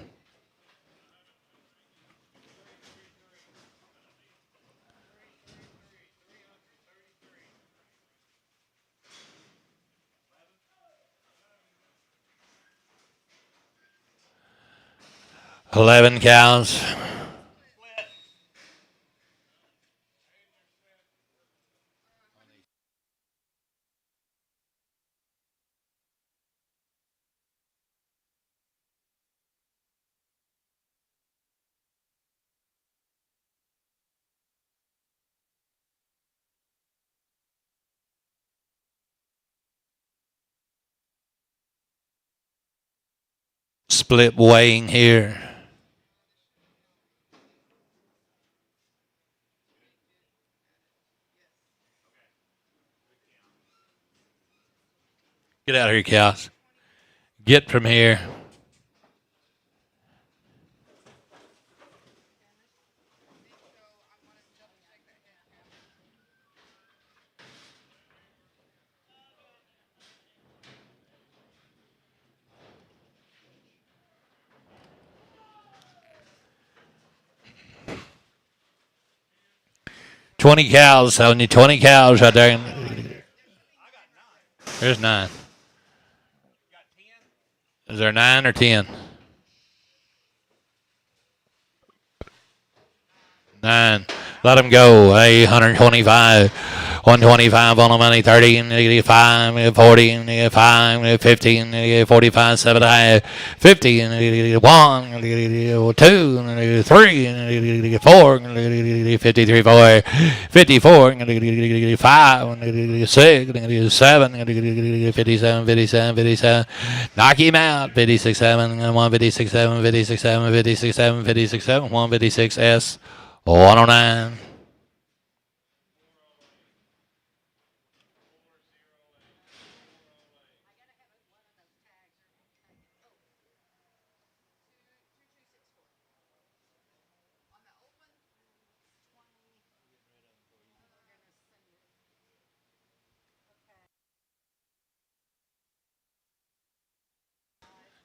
$11 cows. Split weighing here. Get out of here, cows. Get from here. $20 cows. Only 20 cows out there. There's 9. Is there 9 or 10? 9. Let them go. Hey, 125. 125 on the money. 30, negative 5, 40, negative 5, 15, negative 45, 7 high. 50, negative 1, negative 2, negative 3, negative 4, negative 53, 4, 54, negative 5, negative 6, negative 7, negative 57, 57, 57. Knock him out. 56, 7, 156, 7, 56, 7, 56, 7, 56, 7, 156 S. 109.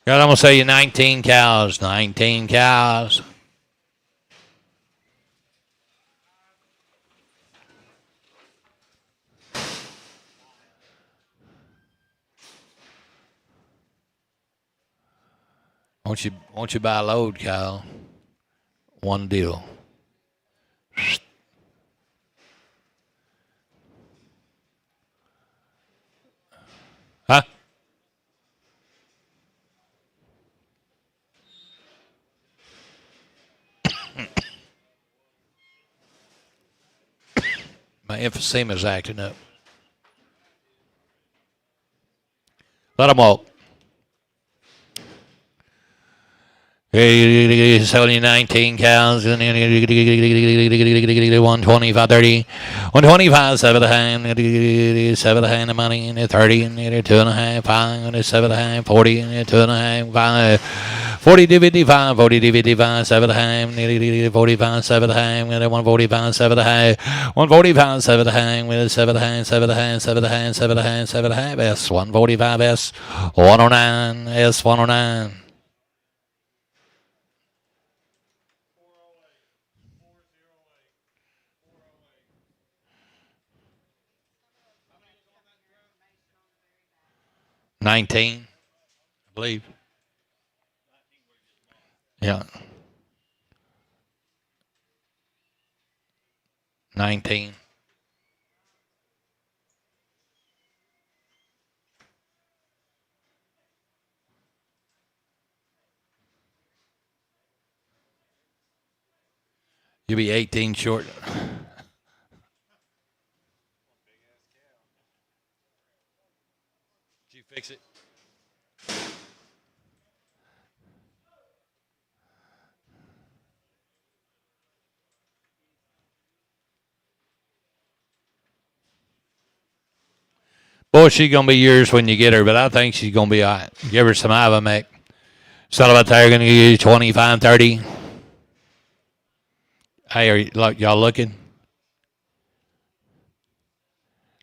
God, I'm going to say you 19 cows. 19 cows. Won't you buy a load, Kyle? One deal. Huh? My emphysema's acting up. Let them walk. Hey, selling 19 cows. 125, 30. 125, 7 to hand. 7 to hand of money. 30, 2.5, 5, 7 to hand. 40, 2.5, 5. 40 to 55, 40 to 55, 7 to hand. 45, 7 to hand. 145, 7 to hand. 145, 7 to hand. 7 to hand, 7 to hand, 7 to hand, 7 to hand, 7 to hand. S 145, S 109, S 109. $19, I believe. Yeah. 19. You'll be 18 short. Did you fix it? Boy, she's going to be yours when you get her, but I think she's going to be all right. Give her some Ivamec. Sell about there, going to give you 25, 30. Hey, are y'all looking?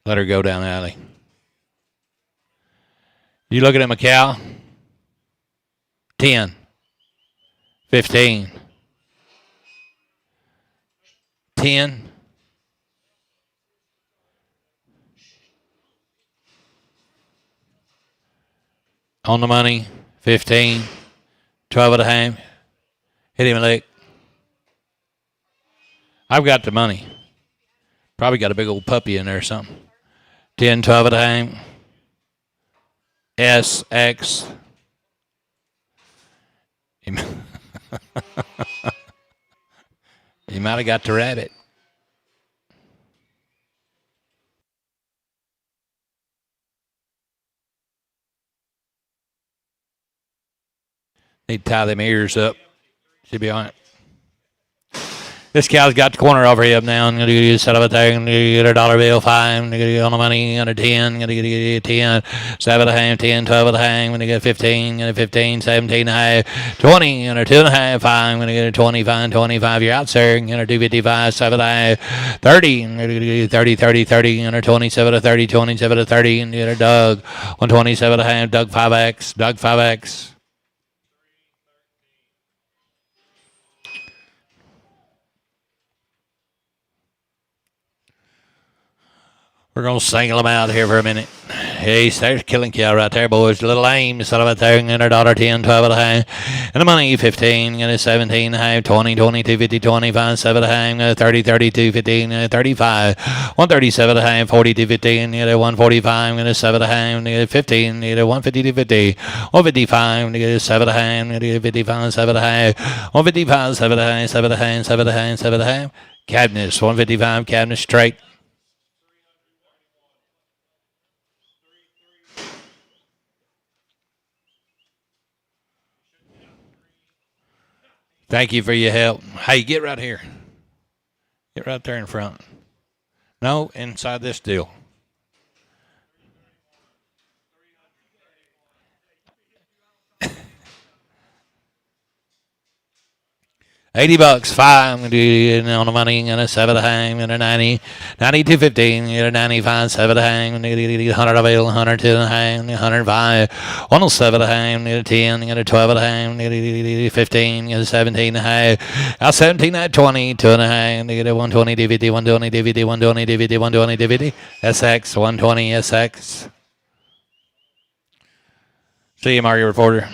Let her go down the alley. You looking at my cow? 10, 15, 10. On the money, 15, 12 at a half. Hit him a lick. I've got the money. Probably got a big old puppy in there or something. 10, 12 at a half. S, X. You might have got the rabbit. Need to tie them ears up. Should be all right. This cow's got the corner over him now. I'm going to get set up there. I'm going to get a dollar bill, 5. I'm going to get on the money. I'm going to 10. I'm going to get 10. 7 and a half, 10, 12 and a half. I'm going to get 15. I'm going to 15, 17 and a half, 20. I'm going to 2 and a half, 5. I'm going to get a 25, 25. You're out, sir. I'm going to do 55, 7 and a half, 30. I'm going to get 30, 30, 30. I'm going to 27 to 30, 27 to 30. And get a Doug. 127 and a half, Doug 5X. Doug 5X. We're going to single him out here for a minute. Hey, there's killing cow right there, boys. Little aim, set up there, and a dollar 10, 12 and a half. And the money, 15, and a 17 and a half, 20, 22, 50, 25, 7 and a half, and a 30, 32, 15, and a 35, 137 and a half, 42, 15, and a 145, and a 7 and a half, and a 15, and a 150 to 50, 155, and a 7 and a half, and a 55, 7 and a half, 155, 7 and a half, 7 and a half, 7 and a half, 7 and a half. Cabinets, 155, cabinet straight. Thank you for your help. Hey, get right here. Get right there in front. No, inside this deal. $80, 5. I'm going to do on the money. And a 7 and a half, and a 90, 92, 15, and a 95, 7 and a half, and a 100 available, 102 and a half, and 105, 107 and a half, and a 10, and a 12 and a half, and a 15, and a 17 and a half, out 17 at 20, 2 and a half, and a 120 DVD, 120 DVD, 120 DVD, 120 DVD, SX, 120 SX. See you, Mario Reporter.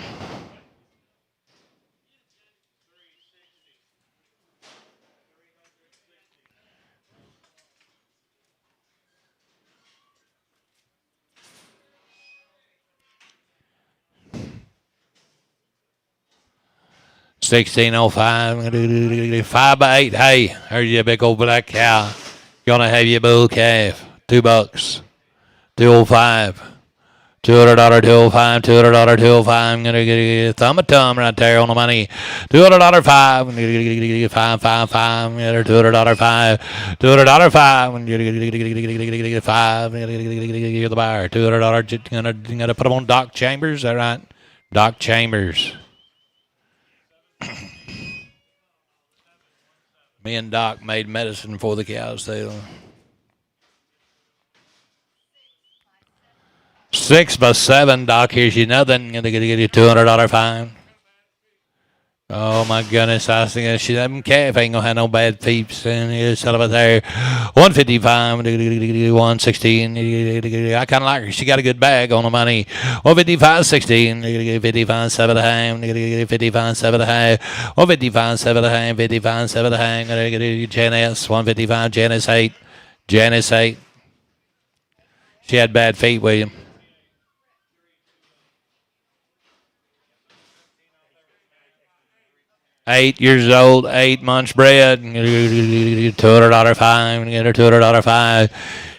$16.05, 5 by 8. Hey, there's your big old black cow. Gonna have your bull calf. $2, $2.05, $200, $2.05, $200, $2.05. I'm gonna get a thumb a tum right there on the money. $200, 5. I'm gonna get 5, 5, 5. $200, 5. $200, 5. I'm gonna get 5. You're the buyer. $200. Gonna put them on Doc Chambers. Is that right? Doc Chambers. Me and Doc made medicine for the cows. 6 by 7, Doc. Here's you nothing. Gonna get you $200 fine. Oh my goodness! I was thinking that calf ain't gonna have no bad peeps. And it's sell it there, 155, 116. I kind of like her. She got a good bag on the money. 155, 16, 55, 7 and a half, 55, 7 and a half, 155, 7 and a half, 55, 7 and a half. Gonna get Janice, 155, Janice 8, Janice 8. She had bad feet, William. $8 old, 8 months bred, $200 fine, get her $200 fine.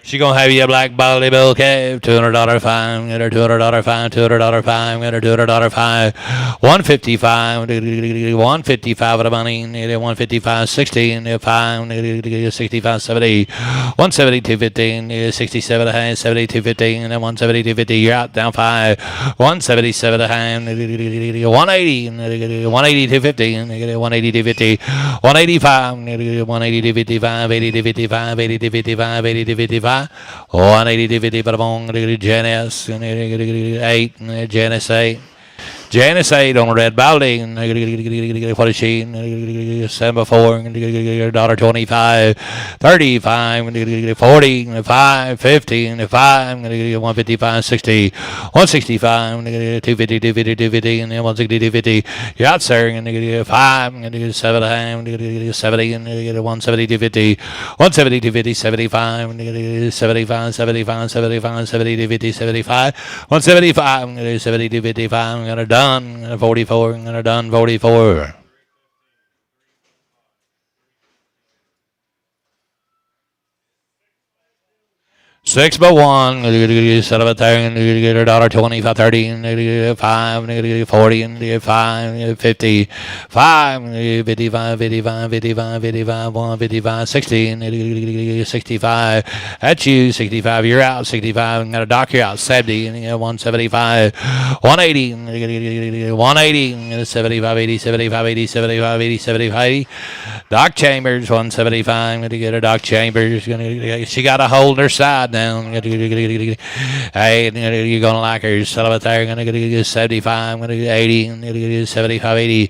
She gonna have you a black Baldy Bill calf, $200 fine, get her $200 fine, $200 fine, get her $200 fine, 155, 155 of the money, 155, 60, 5, 65, 70, 170, 215, 67 a hand, 70, 215, and then 170, 250, you're out, down 5, 177 a hand, 180, 180, 250, 180, 250, 185, 180, 255, 80, 255, 80, 255, 80, 255, 180 50 for the bong. Janice 8, Janice 8. Janice 8 on a red Baldy. What is she? 7 by 4. $1.25. 35. 40. 5. 15. 5. 155. 60. 165. 250. 250. 250. And 160. 250. You're out, sir. 5. 7 and 70. 170. 250. 170. 250. 75. 75. 75. 75. 70. 250. 75. 175. 70. 255. I'm gonna done 44. I'm gonna done 44. 6 by 1, set up a thing, get a dollar 25, 30, and 5, 40, and 5, 50, 5, 55, 55, 55, 55, 1, 55, 60, and 65. That's you, 65, you're out, 65, got a dock, you're out, 70, and 175, 180, 180, 75, 80, 75, 80, 75, 80, 75, 80. Dock Chambers, 175, to get a Dock Chambers. She got to hold her side down. Hey, you're going to like her. Settle it there. Going to get 75, going to get 80, 75, 80,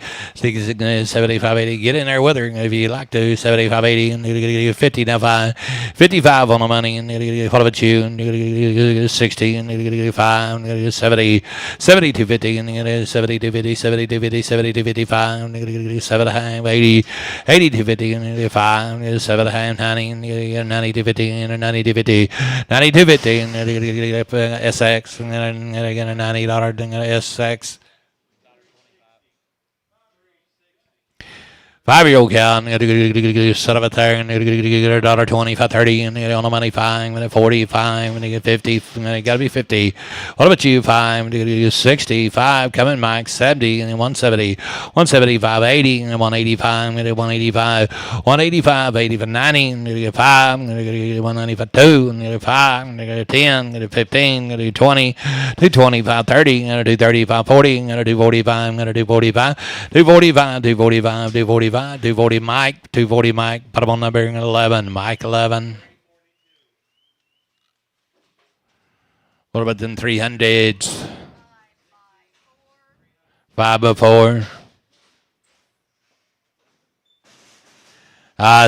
75, 80. Get in there with her if you like to. 75, 80, and 50 now 5. 55 on the money. And what about you? 60, and 5, 70, 70 to 50, and 70 to 50, 70 to 50, 70 to 55, 7.5, 80, 80 to 50, and 5, 7.5, 90, 90 to 50, and 90 to 50, 90 to 50, and SX, and again a $90 SX. 5-year-old cow, set up a there, and get a dollar 25, 30, and on the money 5, and 45, and get 50, and it got to be 50. What about you? 5, 65, coming Mike, 70, and 170, 175, 80, and 185, and 185, 185, 85, 90, and 5, and 195, 2, and 5, and 10, and 15, and 20, 225, 30, and 235, 40, and 245, and 245, 245, 245, 245. 240 Mike, 240 Mike, put him on number 11, Mike 11. What about them 300s? 5 by 4.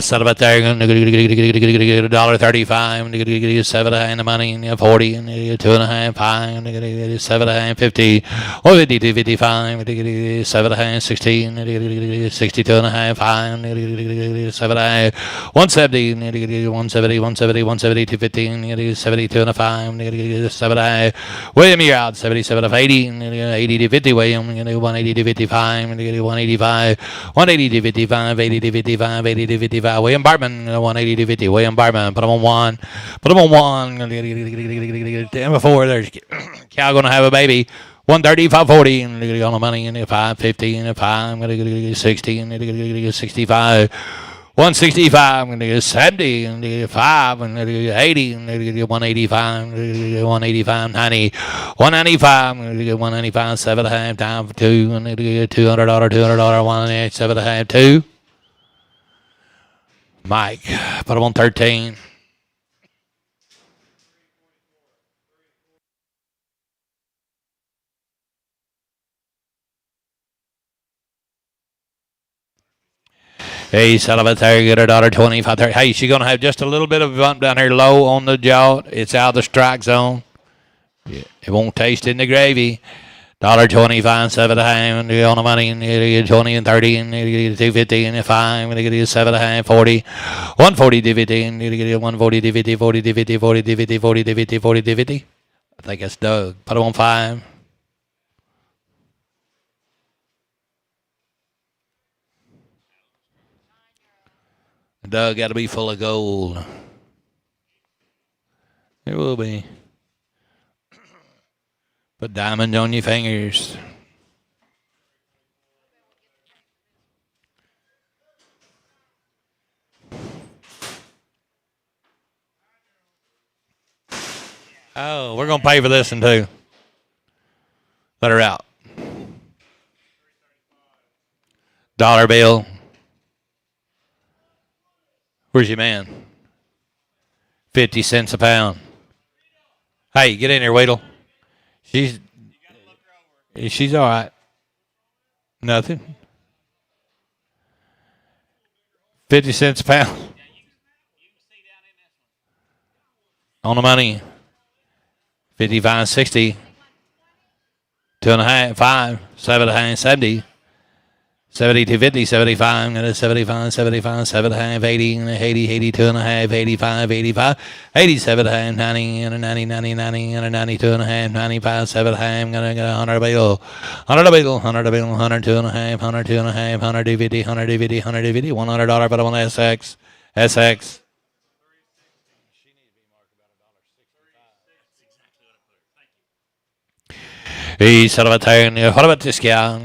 Set up there, $1.35, 7 in the money, 40, and 2.5, 5, 7.5, 50, 50 to 55, 7.5, 16, 62.5, 5, 7.5, 170, 170, 170, 170 to 15, 72 and a 5, 7.5. William, you're out, 77 of 80, 80 to 50, William, 180 to 55, 185, 180 to 55, 80 to 55, 80 to 55. William Bartman, 180 to 50. William Bartman, put him on 1. Put him on 1. And before there's cow going to have a baby. 135, 40, and on the money, and 550, and 5, I'm going to get 60, and 65. 165, and 70, and 5, and 80, and 185, 185, 90, 195, 195, 7.5, time for 2, and $200, $200, 1, 7.5, 2. Mike, put him on 13. Hey, Sullivan, there, get her daughter 25, 30. Hey, she's going to have just a little bit of a bump down here low on the jaw. It's out of the strike zone. Yeah, it won't taste in the gravy. $1.25, 7.5, on the money, and 20 and 30, and 250 and 5, and 7.5, 40, 140 to 50, and 140 to 50, 40 to 50, 40 to 50, 40 to 50, 40 to 50. I think that's Doug. Put him on 5. Doug got to be full of gold. It will be. Put diamonds on your fingers. Oh, we're going to pay for this one too. Let her out. Dollar bill. Where's your man? 50 cents a pound. Hey, get in here, Weedle. She's all right. Nothing. 50 cents a pound. On the money. 55, 60. 2.5, 5, 7.5, 70. 70 to 50, 75, 75, 75, 7.5, 80, 80, 82 and a half, 85, 85, 87 and a half, 90, and a 90, 90, 90, and a 92 and a half, 95, 7 and a half, I'm going to get 100 bill, 100 bill, 100 bill, 102 and a half, 102 and a half, 150, 150, 150, $100, but I'm on SX, SX. He son of a turn. What about this guy? I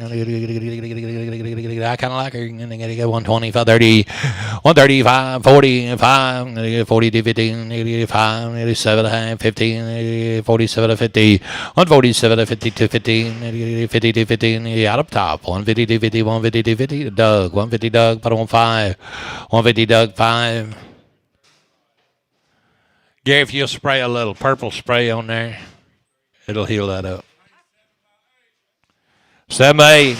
kind of like her. 125, 30, 135, 45, 40 to 15, 85, 87 to half, 15, 47 to 50, 147 to 50 to 15, 50 to 15, out up top, 150 to 50, 150 to 50, Doug, 150 Doug, put on 5, 150 Doug, 5. Gary, if you'll spray a little purple spray on there, it'll heal that up. 7, 8,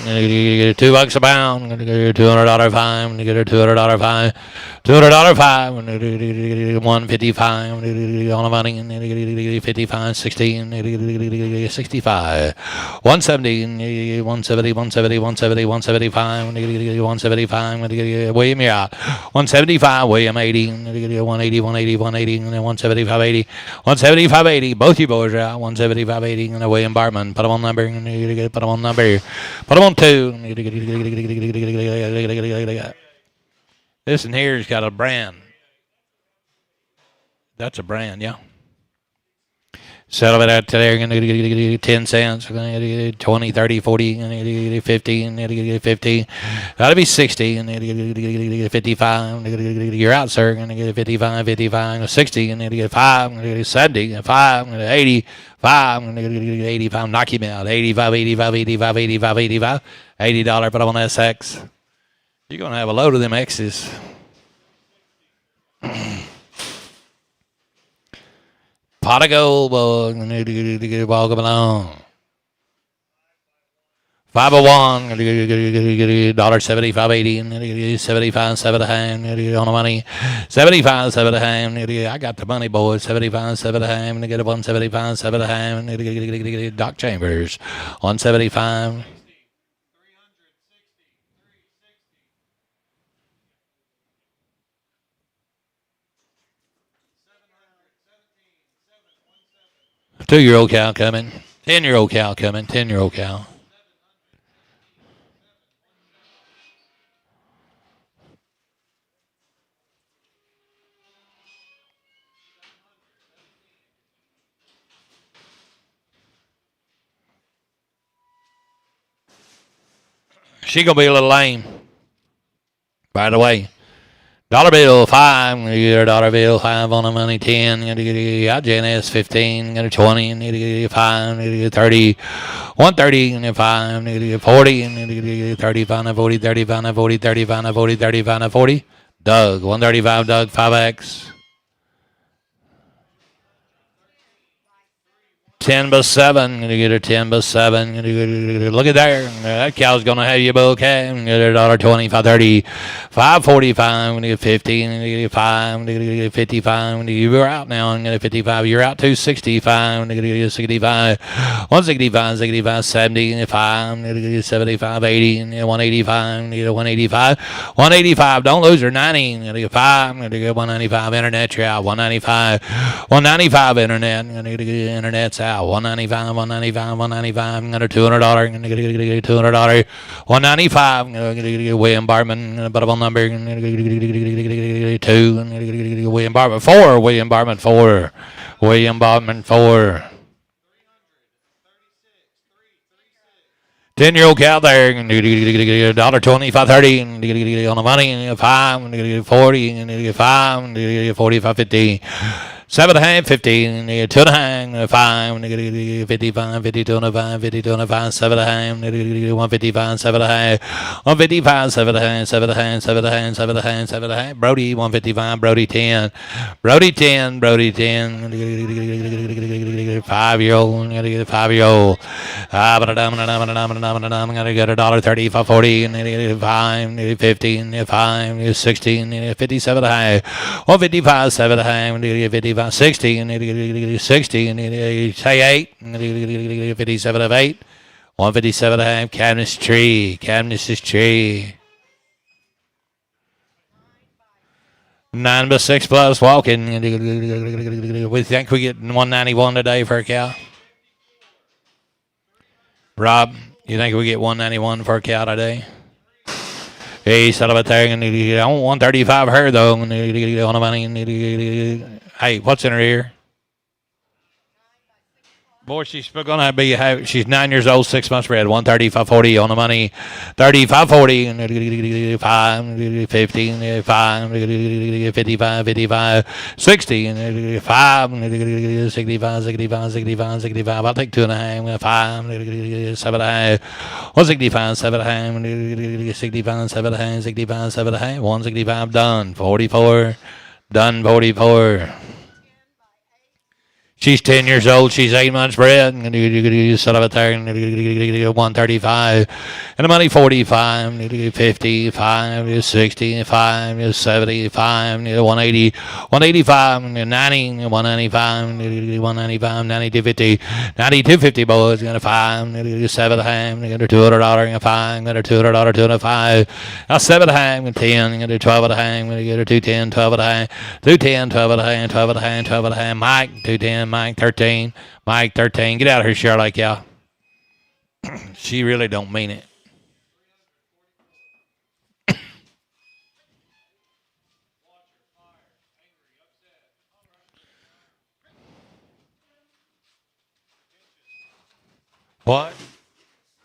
$2 a pound, $200 fine, get a $200 fine, $200 fine, 155 on the money, 55, 16, 65, 170, 170, 170, 170, 175, 175, William, you're out, 175, William, 80, 180, 180, 180, 175, 80, 175, 80, both you boys are out, 175, 80, and William Bartman, put them on number, put them on number. Put them on 2. This in here's got a brand. That's a brand, yeah. Settle it out to there. 10 cents. 20, 30, 40, 50, 50. That'll be 60. 55. You're out, sir. 55, 55, 60, 5, 70, 5, 80. 85, knock him out. 85, 85, 85, 85, 85. $80, put up on SX. You're going to have a load of them X's. Pot of gold, boy. Ball coming along. 501, $1.70, 580, 75, 7 a hand, on the money. 75, 7 a hand. I got the money, boys. 75, 7 a hand. Get a 175, 7 a hand. Doc Chambers, 175. Two-year-old cow coming. 10-year-old cow coming. 10-year-old cow. She gonna be a little lame. By the way, dollar bill 5. Get a dollar bill 5 on the money. 10. Got JNS 15. Got a 20. 5. 30. 130. 5. 40. 35. 40. 35. 40. 35. 40. 35. 40. Doug 135. Doug 5X. 10 by 7. Gonna get her 10 by 7. Look at there. That cow's gonna have you bouquet. Get her $1.20, 530, 545. Gonna get 50. Gonna get 5. Gonna get 55. You're out now. I'm gonna get 55. You're out 265. Gonna get 65. 165, 65, 75. Gonna get 75, 80. 185. Gonna get 185. 185. Don't lose her. 90. Gonna get 5. Gonna get 195. Internet. You're out. 195. 195 internet. Gonna get internet's out. 195, 195, 195. I'm gonna $200. I'm gonna get $200. 195. I'm gonna get William Bartman. But on number 2. William Bartman 4. William Bartman 4. William Bartman 4. 10-year-old cow there. $1.20, 530. On the money. 5. 40. 5. 45, 50. 7 and a half, 15, 2 and a half, 5, 55, 52 and a 5, 52 and a 5, 7 and a half, 155, 7 and a half, 155, 7 and a half, 7 and a half, 7 and a half, 7 and a half, 7 and a half, Brody, 155, Brody 10, Brody 10, Brody 10, 5-year-old, 5-year-old, I'm gonna get $1.30, 40, 5, 15, 5, 16, 57 and a half, 155, 7 and a half, 55. 60 and 60 and say 8 57 of 8 157 and a half. Cabinet's tree 9 by 6 plus walking. We think we get 191 today for a cow. Rob, you think we get 191 for a cow today? Hey, son of a thing. I want 135 her though. On the money. Hey, what's in her ear? Boy, she's going to be. She's 9 years old, 6 months bred. 135.40 on the money. 35.40. 5, 15, 5, 55, 55, 60, 5, 65, 65, 65, 65. I'll take 2.5, 5, 7.5, 165, 7.5, 65, 7.5, 65, 7.5, 165. Done. 44. Done. 44. She's 10 years old. She's 8 months bred. Set up it there. 135. And the money 45, 55, 65, 75, 180, 185, 90, 195, 195, 90, 50, 9250 boys. Got a 5, 7.5, got a $200, 5, got a $200, 205. Now 7.5, 10, got a 12.5, got a 210, 12.5, 210, 12.5, 12.5, 12.5. Mike, 210. Mike 13. Mike 13. Get out of here, Charlotte, y'all. She really don't mean it. What?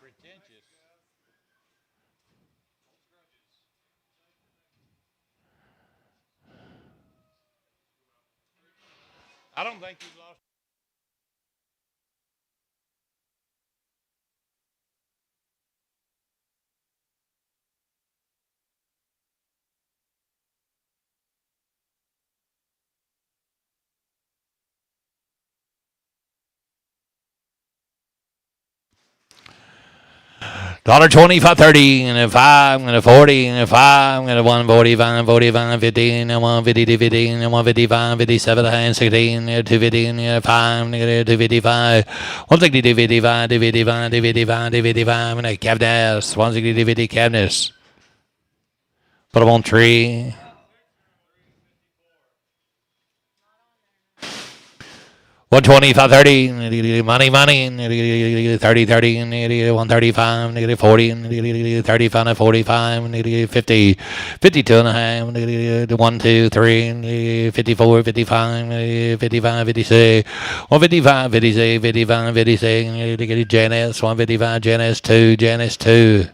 Pretentious. I don't think you've lost. $1.25.30 and a 5 and a 40 and a 5 and a 145 45 15 and 150 15 and 155 57 and 16 and 250 and 5 and 255 160 255 255 255 255 and a Calves 160 250 Calves. Put them on tree. 125.30, money, 30, 135, 40, 35, 45, 50, 52 and a half, 1, 2, 3, 54, 55, 55, 56, 155, 56, 55, 56, Janice, 155, Janice 2, Janice 2.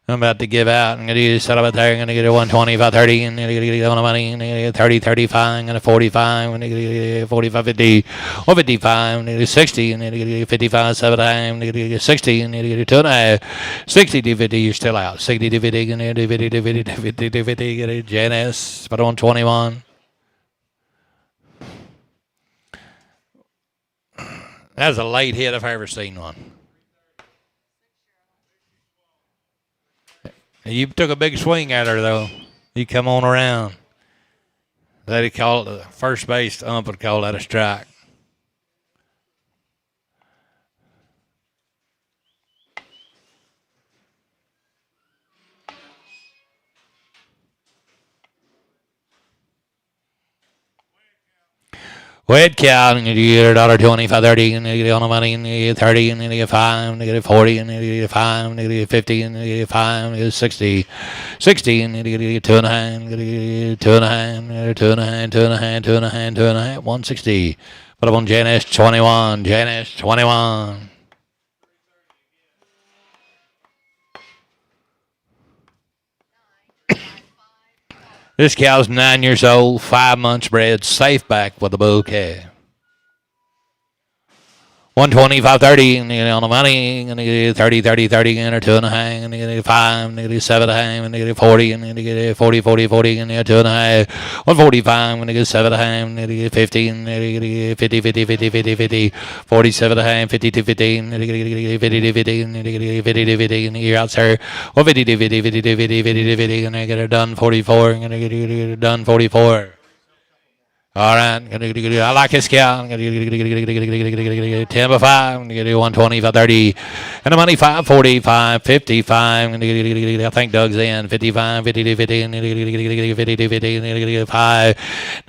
I'm about to give out. I'm going to set up there. I'm going to get a 125, 30, and I'm going to get on the money. I'm going to get 30, 35, I'm going to 45, I'm going to get 45, 50, 155, I'm going to get 60, and I'm going to get 55, 7, I'm going to get 60, and I'm going to get 2.5, 60 to 50, you're still out. 60 to 50, and 50 to 50 to 50 to 50, get a Janice, put on 21. That's a late hit if I ever seen one. You took a big swing at her, though. You come on around. They'd call it the first base ump would call that a strike. Wet cow, and you get $1.25, 30, and you get on the money, and you get 30, and you get 5, and you get 40, and you get 5, and you get 50, and you get 5, and you get 60, 60, and you get 2.5, and you get 2.5, 2.5, 2.5, 2.5, 2.5, 160. Put up on Janice 21, Janice 21. This cow's 9 years old, 5 months bred, safe back with a bull calf. 125, 30, and on the money, and you get 30, 30, 30, and 2.5, and you get 5, and you get 7.5, and you get 40, and you get 40, 40, 40, and you get 2.5, 145, and you get 7.5, and you get 50, and you get 50, 50, 50, 50, 50, 47.5, 50 to 50, and you get 50 to 50, and you get 50 to 50, and you're out, sir. 150 to 50, 50 to 50, 50 to 50, and you get it done 44, and you get it done 44. All right, I like his cow. 10 by 5. I'm going to get 125, 30. And the money 5, 45, 55. I think Doug's in. 55, 50 to 50. 50 to 50. 5.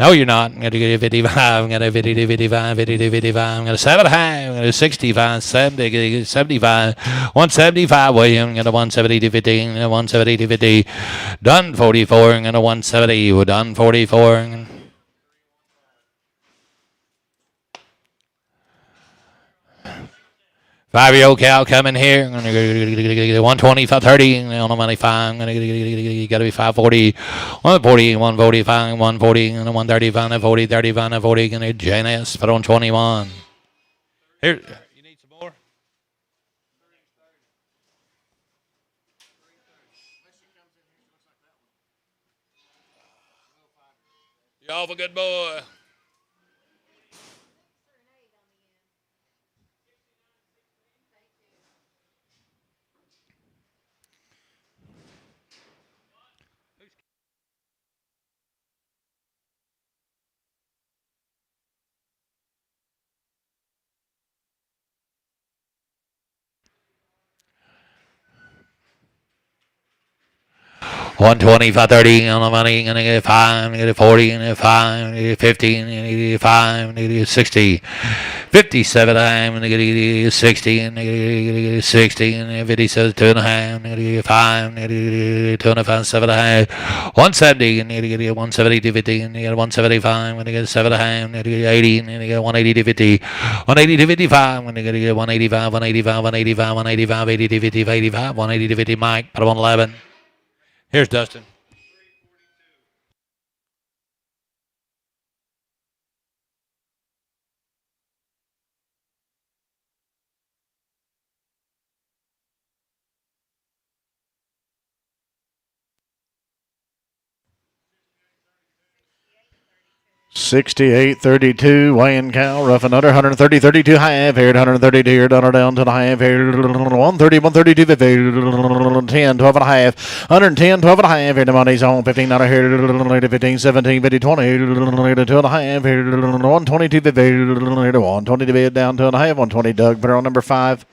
No, you're not. I'm going to get 55. I'm going to 50 to 55. 50 to 55. I'm going to 7 high. I'm going to 65, 70, 75. 175, William. I'm going to 170 to 50. 170 to 50. Done 44. I'm going to 170. We're done 44. 5-year-old cow coming here. 125, 30 on the money. Fine. Got to be 540, 140, 145, 140, and 135, 40, 35, 40. Gonna JNS. Put on 21. Here. You need some more? You're off a good boy. One 30 on the money, gonna get 5, gonna get 40, gonna get 5, gonna get 50, gonna get 5, gonna get 60, 57 time, gonna get 60, and gonna get 60, and 50 says 2.5, gonna get 5, gonna get 2.5, 7.5, 170, and gonna get 170 to 50, and get 175, gonna get 7.5, gonna get 80, and gonna get 180 to 50, 180 to 55, gonna get 185, 185, 185, 185, 80 to 50, 85, 180 to 50, Mike, put him on 11. Here's Dustin. $68.32, weighing cow, rough and under, 130, 32 half, here at 130 here, down to the half, here, 130, 132, 10, 12 and a half, 110, 12 and a half, here, the money's on, $15 here, 15, 17, 50, 20, 2 and a half, here, 122, 50, 120 to bid, down 2 and a half, 120, Doug, put her on number 5,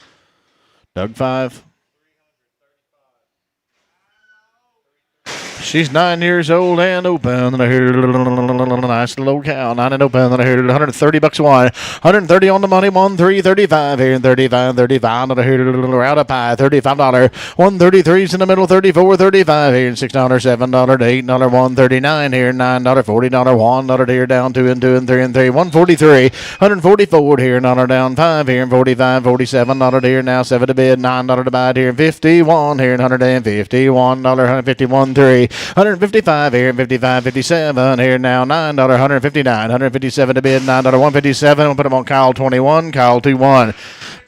Doug 5. She's 9 years old and open. And I hear a nice little cow. 9 and open. And I hear $130 one. 130 on the money. 1,335 here. 35, 35. And I hear out of pie. $35. 133's in the middle. 34, 35 here. $6, $7, $8, $139 here. $9, $40, $1 here. Down 2 and 2 and 3 and 3. 143. 144 here. $1 down 5 here. 45, $47 here. Now 7 to bid. $9 to buy here. 51 here. $151. 151 3. 155 here, 55, 57 here now, $9, 159, 157 to bid, $9, 157. We'll put them on Kyle 21, Kyle 21.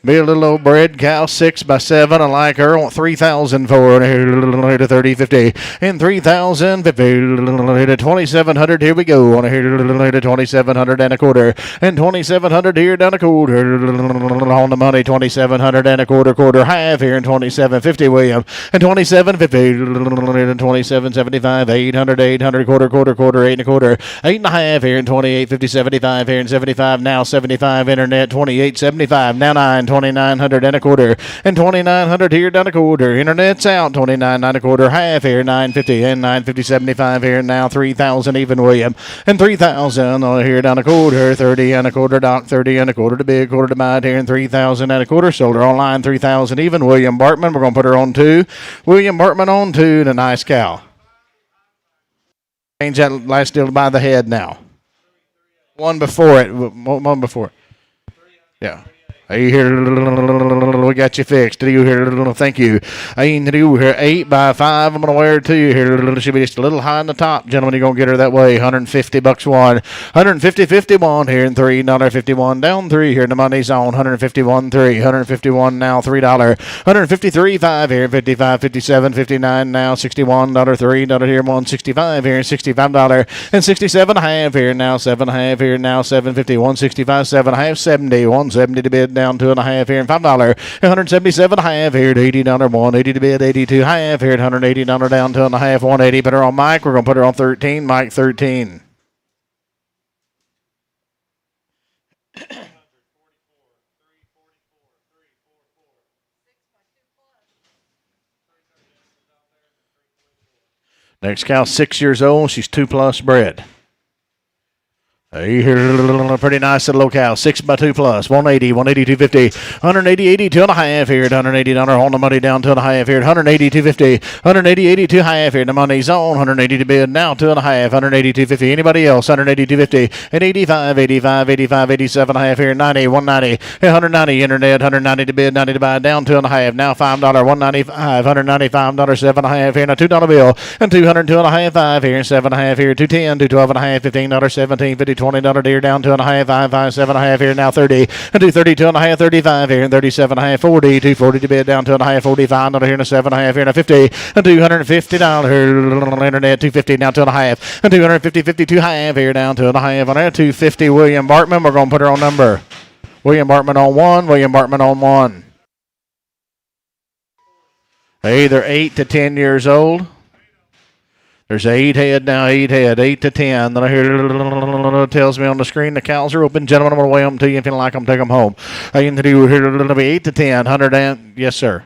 Be a little old bred cow, 6x7. I like her. I want 3,000 for her. To 30, 50. And 3,000, 50. To 2,700. Here we go. On here to 2,700 and a quarter. And 2,700 here down a quarter. On the money, 2,700 and a quarter half here. And 2,750, William. And 2,750. And 2,775. 800, 800, quarter, 8 and a quarter. 8 and a half here. And 2850, 75 here. And 75 now. 75 internet. 2875 now. 9. 2,900 and a quarter, and 2,900 here down a quarter. Internet's out. 29 and a quarter half here. 950 and 950 75 here now. 3,000 even, William, and 3,000 here down a quarter. 30 and a quarter, Doc. 30 and a quarter to big, quarter to bide here, and 3,000 and a quarter. Sold her online. 3,000 even. William Bartman. We're gonna put her on 2. William Bartman on 2. The nice cow. Change that last deal by the head now. One before it. One before. Yeah. Hey, here, we got you fixed. You here, thank you. You here, 8 by 5. I'm gonna wear it to you here. Should be just a little high in the top, gentlemen. You're gonna get her that way. $150 one, 150, 51 here, and $3.51 down 3 here. The money's on 151 3, 151 now $3, 153 5 here, 55, 57, 59 now $61 $3 here, 165 here, $65 and 67 half here now, 7 half here now, 750, 165 7 half, 70, 170 to bid. Down 2.5 here and $5, 177 half here at $80, 180 to bid, 82 half here at $180 down 2.5, 180. Put her on Mike. We're gonna put her on 13. Mike 13. Next cow, 6 years old. She's 2+ bred. Hey, here, pretty nice little cow. 6 by 2 plus. 180, 180, 250. 180, 82 and a half here at $180 on the money down 2.5 here at 180, 250. 180, 82 half here. The money's on. 180 to bid now 2.5. 180, 250. Anybody else? 180, 250. And 85, 85, 85, 87 half here. 90, 190. 190 internet. 190 to bid. 90 to buy down 2.5. Now $5. 195. $195 7.5 here. Now $2 bill. And 202 and a half 5 here. 7.5 here. 210, 212 and a half. $15. 17, 50. $20 deer down 2.5, 5, 5, 7.5 here now 30, and 232 and a half, 35 here, and 37 and a half, 40, 240 to bid down 2.5, 45 here and a 7.5 here and a 50, and $250 internet 250 now 2.5, and 250, 52 half here down 2.5 on there 250. William Bartman, we're going to put her on number. William Bartman on 1. William Bartman on 1. They're either 8 to 10 years old. There's 8 head now, 8 head, 8 to 10. Then I hear tells me on the screen the cows are open. Gentlemen, I'm going to weigh them to you. If you like them, take them home. I can do it'll be 8 to 10, 100 and yes, sir.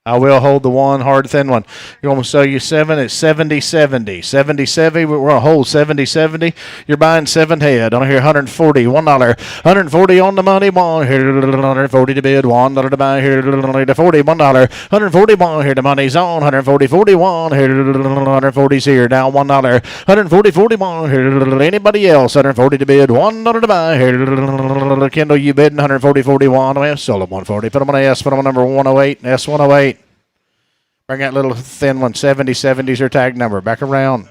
I will hold the one hard thin one. You're going to sell you 7 at 70 70. 70 70. We're going to hold 70 70. You're buying 7 head. On here 140. $1. 140 on the money. One here 140 to bid. $1 to buy here to 40. $1. 141 here. The money's on. 140 41 here. 140's here. Now $1. 140 41 here. Anybody else? 140 to bid. $1 to buy here. Kendall, you bidding 140 41. Well, sold them 140. Put them on S. Put them on number 108. S108. Bring that little thin one. 70 70's her tag number. Back around.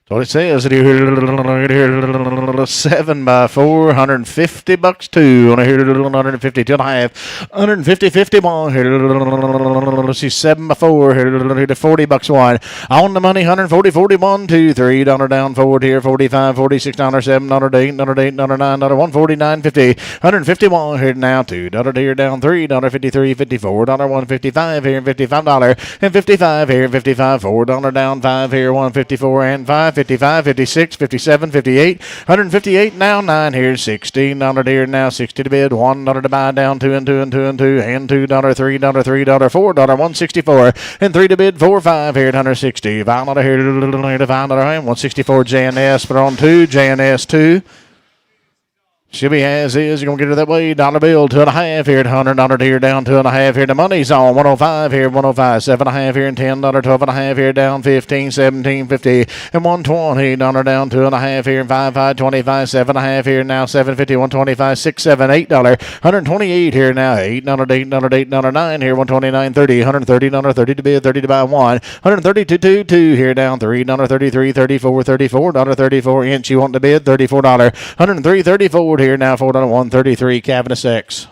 What it says it here 7 by 4, 150 bucks two. On here 150 2 and a half, 150 51 here. Let's see 7 by 4 here 40 bucks one. On the money 140 41 2 $3 down forward here 45 $46 $7 $8 $8 $9 149 50 151 here now $2 here down $3 53 54 $155 here $55 and 55 here 55 $4 down 5 here 154 and 5 55 56 57 58 158 now 9 here $16 here now 60 to bid $1 to buy down 2 and 2 and 2 and 2 and $2 $3 $4 164 and 3 to bid 4 5 here at 160 $5 here to $5 and 164 JNS put on 2 JNS 2. She'll be as is. You're going to get her that way. $1 bill, 2.5 here at $100 here down 2.5 here. The money's on 105 here, 105, 7.5 here and $10, 12.5 here down 15, 17, 50 and $120 down 2.5 here and 5, 5, 25, 7.5 here now 7.50, 125, 6, 7, $8, 128 here now $8, $8, $9 here 129, 30, 130, $30 to bid, 30 to buy 1, 132, 2 here down $3, 33, 34, $34, 34 inch you want to bid, $34, 103, 34 here now $4 133 Cabinet X.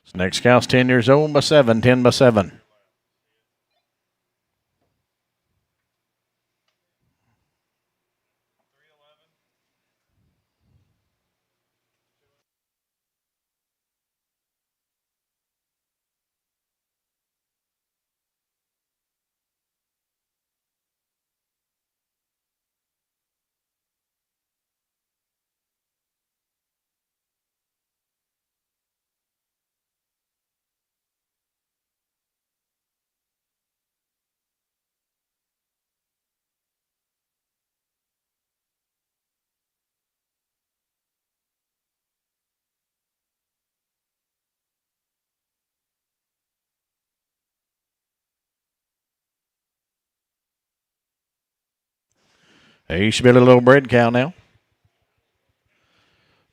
This next cow's 10 years old by 7, 10 by 7. Hey, you should be a little bred cow now.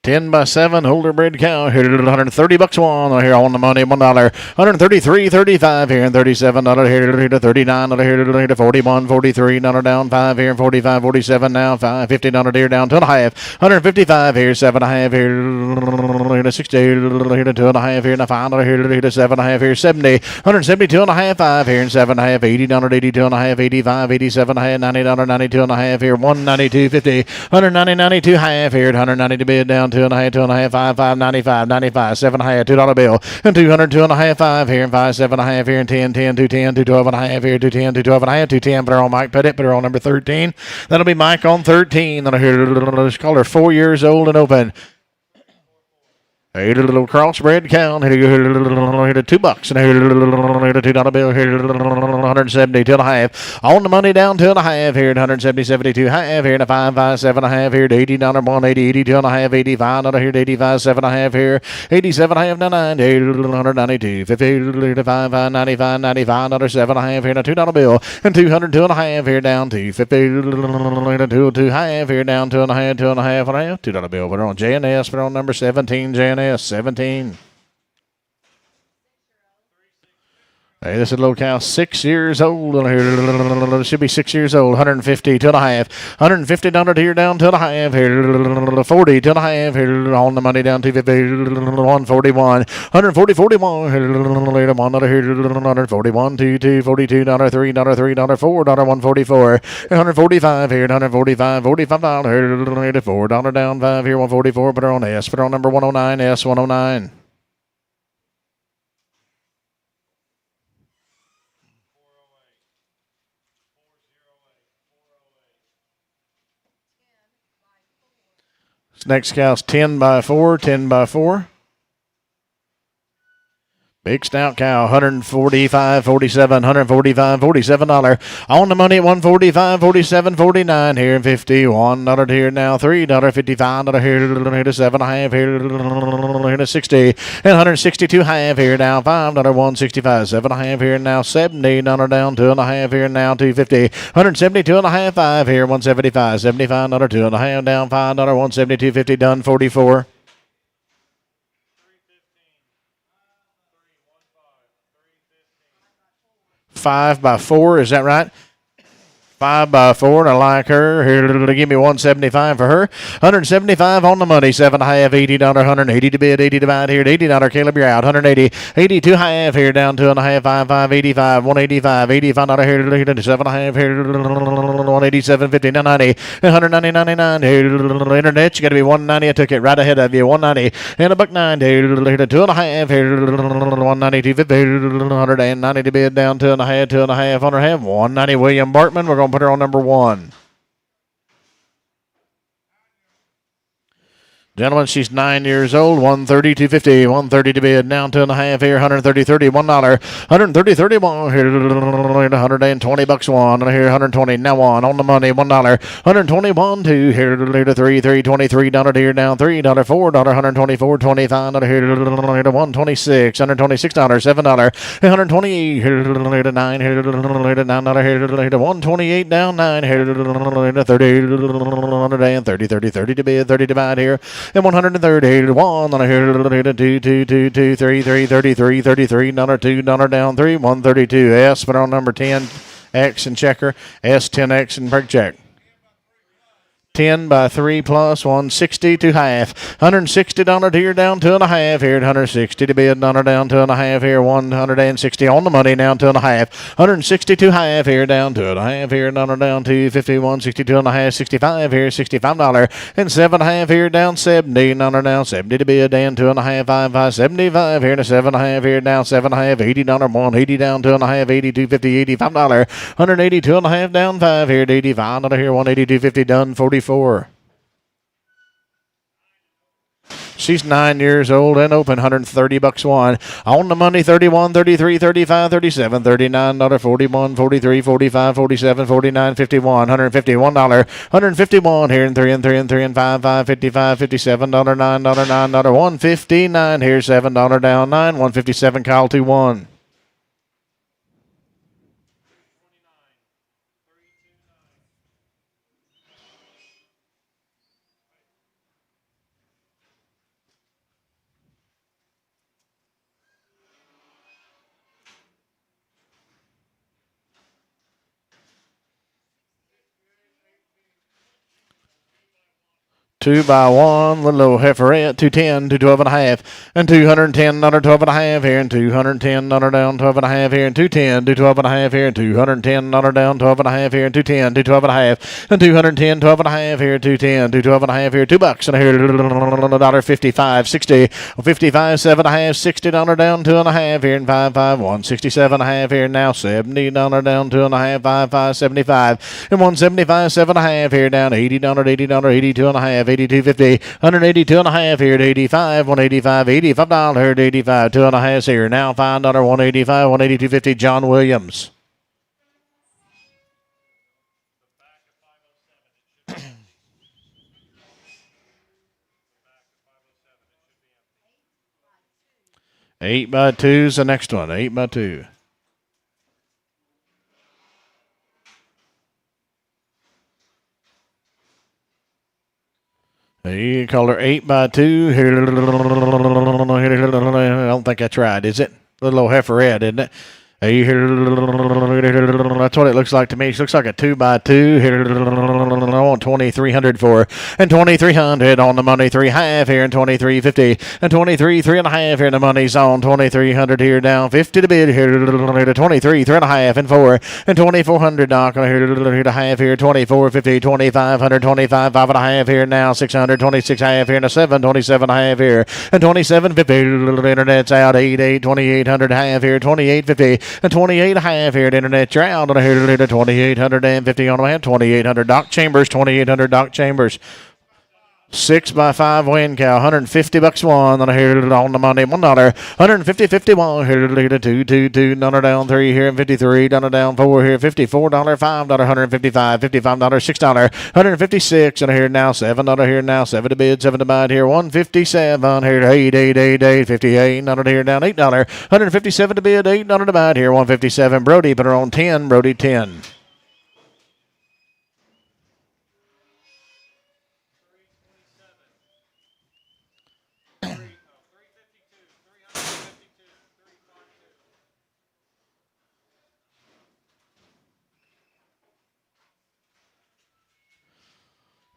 10 by 7, holder bred cow here, $130 one here on the money, $1, 133, 35 here, and $37 here to $39 here to 41, 43 down 5 here, 45, 47 now, $50 here down 2.5, 155 here, 7.5 here to 60 here to 2.5 here, and $5 here to 7.5 here, 70, 172 and a half, 5 here, and 7.5, $80, 82 and a half, 85, 87 and a half, $90, 92 and a half here, 192, 50, 190, 92 half here, at 190 to bid down two and a half, 5, 95, 95, 7.5, $2 bill, and 200, 2.5, 5 here, and 5, 7.5 here, and 10, 10, 210, 212.5 here, 210, 212.5, 210. Put her on Mike, put her on number 13. That'll be Mike on 13. Then I hear this caller 4 years old and open. Hey, a little crossbred cow. Hit $2 and hit a $2 bill. Here 170 two and a half. On the money down two and a half here at 170 72 half here and a 5 5 7 and a half here to $80 180 82 and a half 85 here to 85 7 and a half here 87 half 90 192 50 5 5 95 95 7 and a half here and a $2 bill and 200 two and a half here down to 50 2 half here down two and a half $2 bill. Put her on JNS. Put her on number 17 JNS. 17. Hey, this is a little cow, 6 years old. Should be 6 years old. 150, two and a half. $150 here down two and a half. Here 40, two and a half. Here on the money down 250. 141. 140, 41. Here 141. 2, 42. $3, $4. 144. 145 here. 145. $45 here. $4 down 5 here. 144. Put her on S. Put her on number 109. S 109. Next cow's 10 by 4, 10 by 4. Big stout cow, 145, 47, 145, $47. On the money at 145, 47, 49 here, $51 here now, $3, $55 here to 7 half here to 60, and 162 half here now, $5, 165, 7 half here now, $70 down, 2 and a half here now, 250, 172 and a half, 5 here, 175, $75, 2 and a half down, $5, 172, 50 done, 44. 5 by 4, is that right? 5 by 4, and I like her. Here to give me 175 for her. 175 on the money. 7.5, $80, 180 to bid, 80 to buy here. $80, Caleb, you're out. 180, 82 half here down 2.5, 5, 85, 185, $85 here to 7.5 here. 187, 50, 90, 190, 99 here. Internet, you got to be 190. I took it right ahead of you. 190 and a $1.90 here to 2.5 here. 190, 250, 190 to bid down 2.5, 2.5 on her half. 190, William Bartman. We're going to put her on number 1. Gentlemen, she's 9 years old. 130, 250, 130 to bid. Down 2.5 here. 130, 30, $1. 130, 31 here. $120 one. Here 120. Now on the money. $1. 121 two here to 3, $23 here. Down $3, $4, 124, $25 here to 126, $126, $7, 128 here to 9 here to $9 here to 128 down 9 here to 30, 30 to bid, 30 to buy here. And 130 to 1 on a here to 2, 2, 2, 2, 3, 3, 33, 33, $2 down 3, 132. S, but on number 10, X and checker, S10X and break check. 10 by 3 plus 160 to half. $160 here down 2.5 here. 160 to bid. $1 down 2.5 here. 160 on the money down 2.5. 162 half here down 2.5 here. $1 down 250. 162 and a half. 65 here. $65 and 7.5 here down 70. $1 down 70 to bid. Down 2.5. 5 75 here to 7.5 here down 7.5. $80 180 down 2.5. 82 50 $85. 182 and a half down 5 here. $85 here. 182 50 done 44. She's 9 years old and open. $130 one. On the money, 31, 33, 35, 37, $39, 41, 43, 45, 47, 49, 51, $151, $151 here and 3 and 3 and 3 and 5, 5, 55, $57, $9, $9, $159 here, $7 down 9, 157 Kyle 2-1. 2 by 1, little old heiferette, 210, 212 and a half, and 210, another 12 and a half here, and 210, another down 12 and a half here, and 210, 212 and a half here, and 210, another down 12 and a half here, and 210, 212 and a half, and 210, 12 and a half here, 210, 212 and a half here, $2 and a here, $1.55, 60, 55, 7 and a half, $60 down 2 and a half here, and 55, 167 and a half here, now $70 down 2 and a half, 55, 75, and 175, 7 and a half here, down $80, $80, 82 and a half, 82.50, 182 and a half here at 85, 185, $85 here at 85, 2 and a half here, now $5, 185, 182.50, John Williams. Eight by two's the next one. 8 by 2. You call her 8 by 2. I don't think that's right, is it? Little old heiferette, isn't it? That's what it looks like to me. It looks like a 2 by 2. I want 2,300 for, and 2,300 on the money. 3.5 here, and 23.50, and 23 3.5 here. And the money's on 2,300 here, down 50 to bid here to 23 3.5 and 4, and 2,400 knock on here to half here. 24.50, 2,500, 25 5.5 here now. 600, 26.5 here, and a 7, 27.5 here, and 27.50. Internet's out 88, 2,800 half here, 28.50. And 28.5 here at Internet. You're out on a here to 2,850 on the man. 2,800 Doc Chambers. 2,800 Doc Chambers. 6 by 5 win cow. $150 one on a here on the money. $1. 150.51 here to 222. $1 down 3 here and 53. $1 down 4 here. $54. $5. 155. $55. $6. 156 and here now. $7 here now. 7 to bid. 7 to buy here. 157 here to 8. 58. $1 here down $8. 157 to bid. $8 to buy here. 157. Brody put her on 10. Brody 10.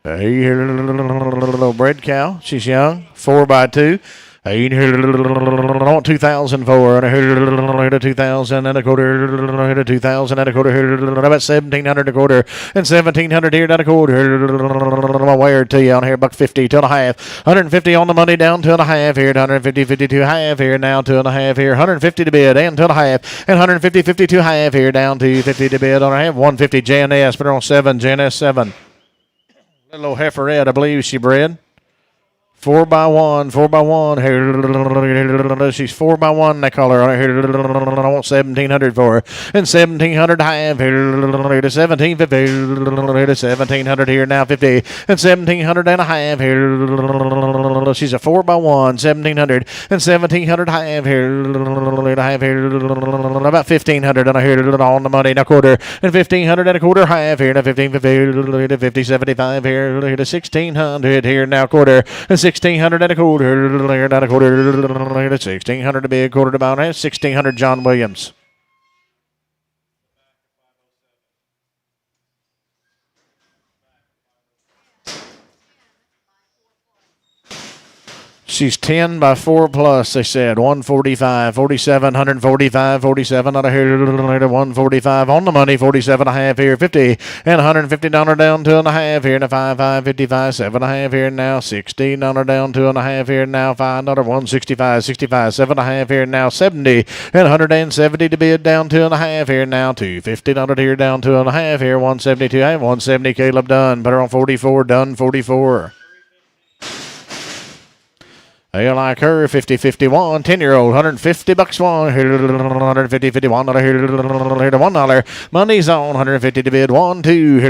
Here, little bread cow. She's young. 4 by 2. I want 2,000 for, and I heard 2,000 and a quarter, 2,000 and a quarter, about 1,700 a quarter, and 1,700 here and a quarter. I'll wear it to you on here, $1.50, 2.5, 150 on the money, down 2.5 here, 150, 52 half here, now 2.5 here, 150 to bid, and 2.5, and 150, 52 half here, down to 50 to bid on a half, 150 JNS, put her on 7, JNS 7. Little heiferette, I believe she bred. 4 by 1, 4 by 1. She's 4 by 1. They call her. I want 1,700 for her, and 1,700 half here. 1,750. 1,700 here now 50, and 1,700 and a half here. She's a 4 by 1. 1,700 and 1,700 half here. Half here. About 1,500 and I hear on the money and a quarter, and 1,500 and a quarter half here. 1,550 50 75 here. 1,600 here now quarter, and 1,600 and a quarter, not a quarter, 1,600 to be a quarter to about 1,600 John Williams. She's 10 by 4 plus, they said. 145, 47, 145, 47 out of here, 145 on the money, 47 and a half here, 50, and $150 down 2.5 here, and a 55, 55, 7.5 here now, $16 down 2.5 here now, $5, 165, 65, 7.5 here now, 70, and 170 to bid down 2.5 here now, $250 here down 2.5 here, 172, 170 Caleb Dunn, put her on 44, Dunn 44. They like her, 50-51, 10-year-old, $150 one, $150, 51, $1, money's on, 150 to bid, 1, 2,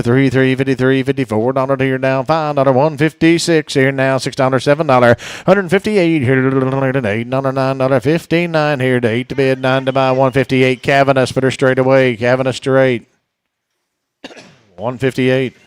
3, 53, $54 here now, $5, 156 here now, $6, $7, 158 here, $8, $9, 59 here to 8 to bid, 9 to buy, 158, Cavanus, put her straight away, Cavanus straight, 158.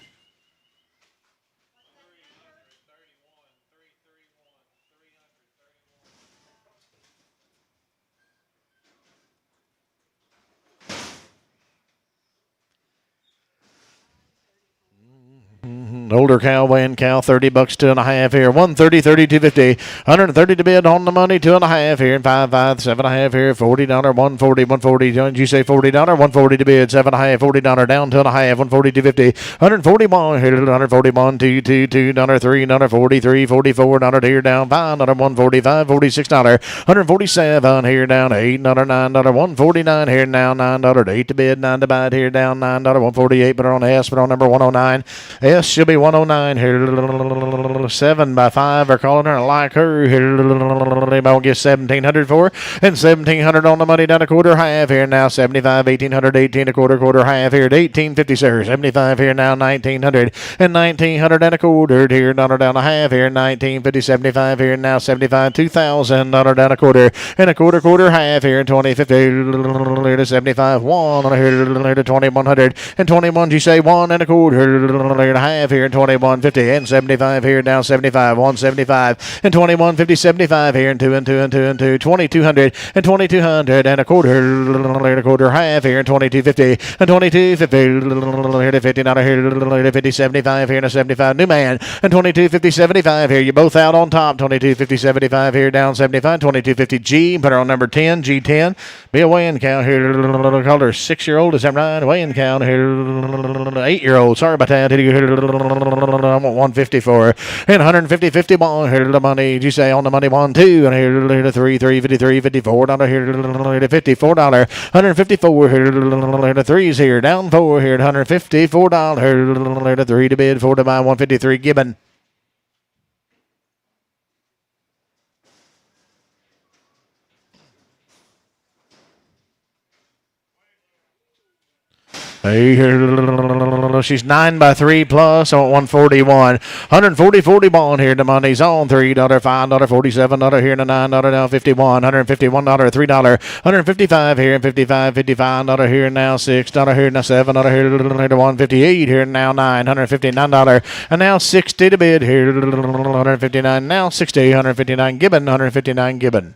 Older cow, weighing cow, $30, 2.5 here. 130, 32.50. 130 to bid on the money, 2.5 here. And 5, 7.5 here. $40, 140, 140. Did you say $40? 140 to bid, 7.5, $40 down, 2.5, 140, 250. 141 here, 141, 2, $2, $3, 43, $44 here down, $5, 145, $46. 147 here down, $8, $9, 149 here now, $9, 8 to bid, 9 to buy here down, $9, 148. But on S, but on number 109. S should be 109 here. 7 by 5 are calling her like her here. I'll get 1,700 for her. And 1,700 on the money down a quarter half here now. 75, 1,800, 18 a quarter half here at 18.50, sir. 75 here now, 1,900 and 1,900 and a quarter here. Dollar down a half here, 19.50, 75 here now, 75, $2,000 down a quarter and a quarter half here, 20.50 to 75, 1 here to 2,100 and 21. You say 1 and a quarter and a half here, 21.50 and 75 here now, 75, 175 and 21.50, 75 here and 2 and 2 and 2 and 2, 2,200 and 2,200 and a quarter half here, 22.50 and 22.50 here to 50, not a here to 50, 75 here and a 75 new man and 22.50, 75 here. You both out on top. 22.50, 75 here down 75, 22.50 G. Put her on number 10, G10. Be a weighing cow here. Call her 6-year-old. Is that right? Weighing cow here. 8-year-old. Sorry about that. I want 150 for her. And 150, 50 bond here to the money. Did you say on the money 1, 2 and here to 3, 3.53, $54 here to $54. 154 here to the 3s here. Down 4 here at $154 here to 3 to bid, 4 to buy, 153 Gibbon. She's 9 by 3 plus on 141. 140, 40 bond here. The money's on $3, $5, $47 here, and a $9 now 51. $151, $3. 155 here and 55, $55 here now, $6 here now, $7 here to 158 here now, $9, $159 and now 60 to bid here. 159 now 60, 159 Gibbon, 159 Gibbon.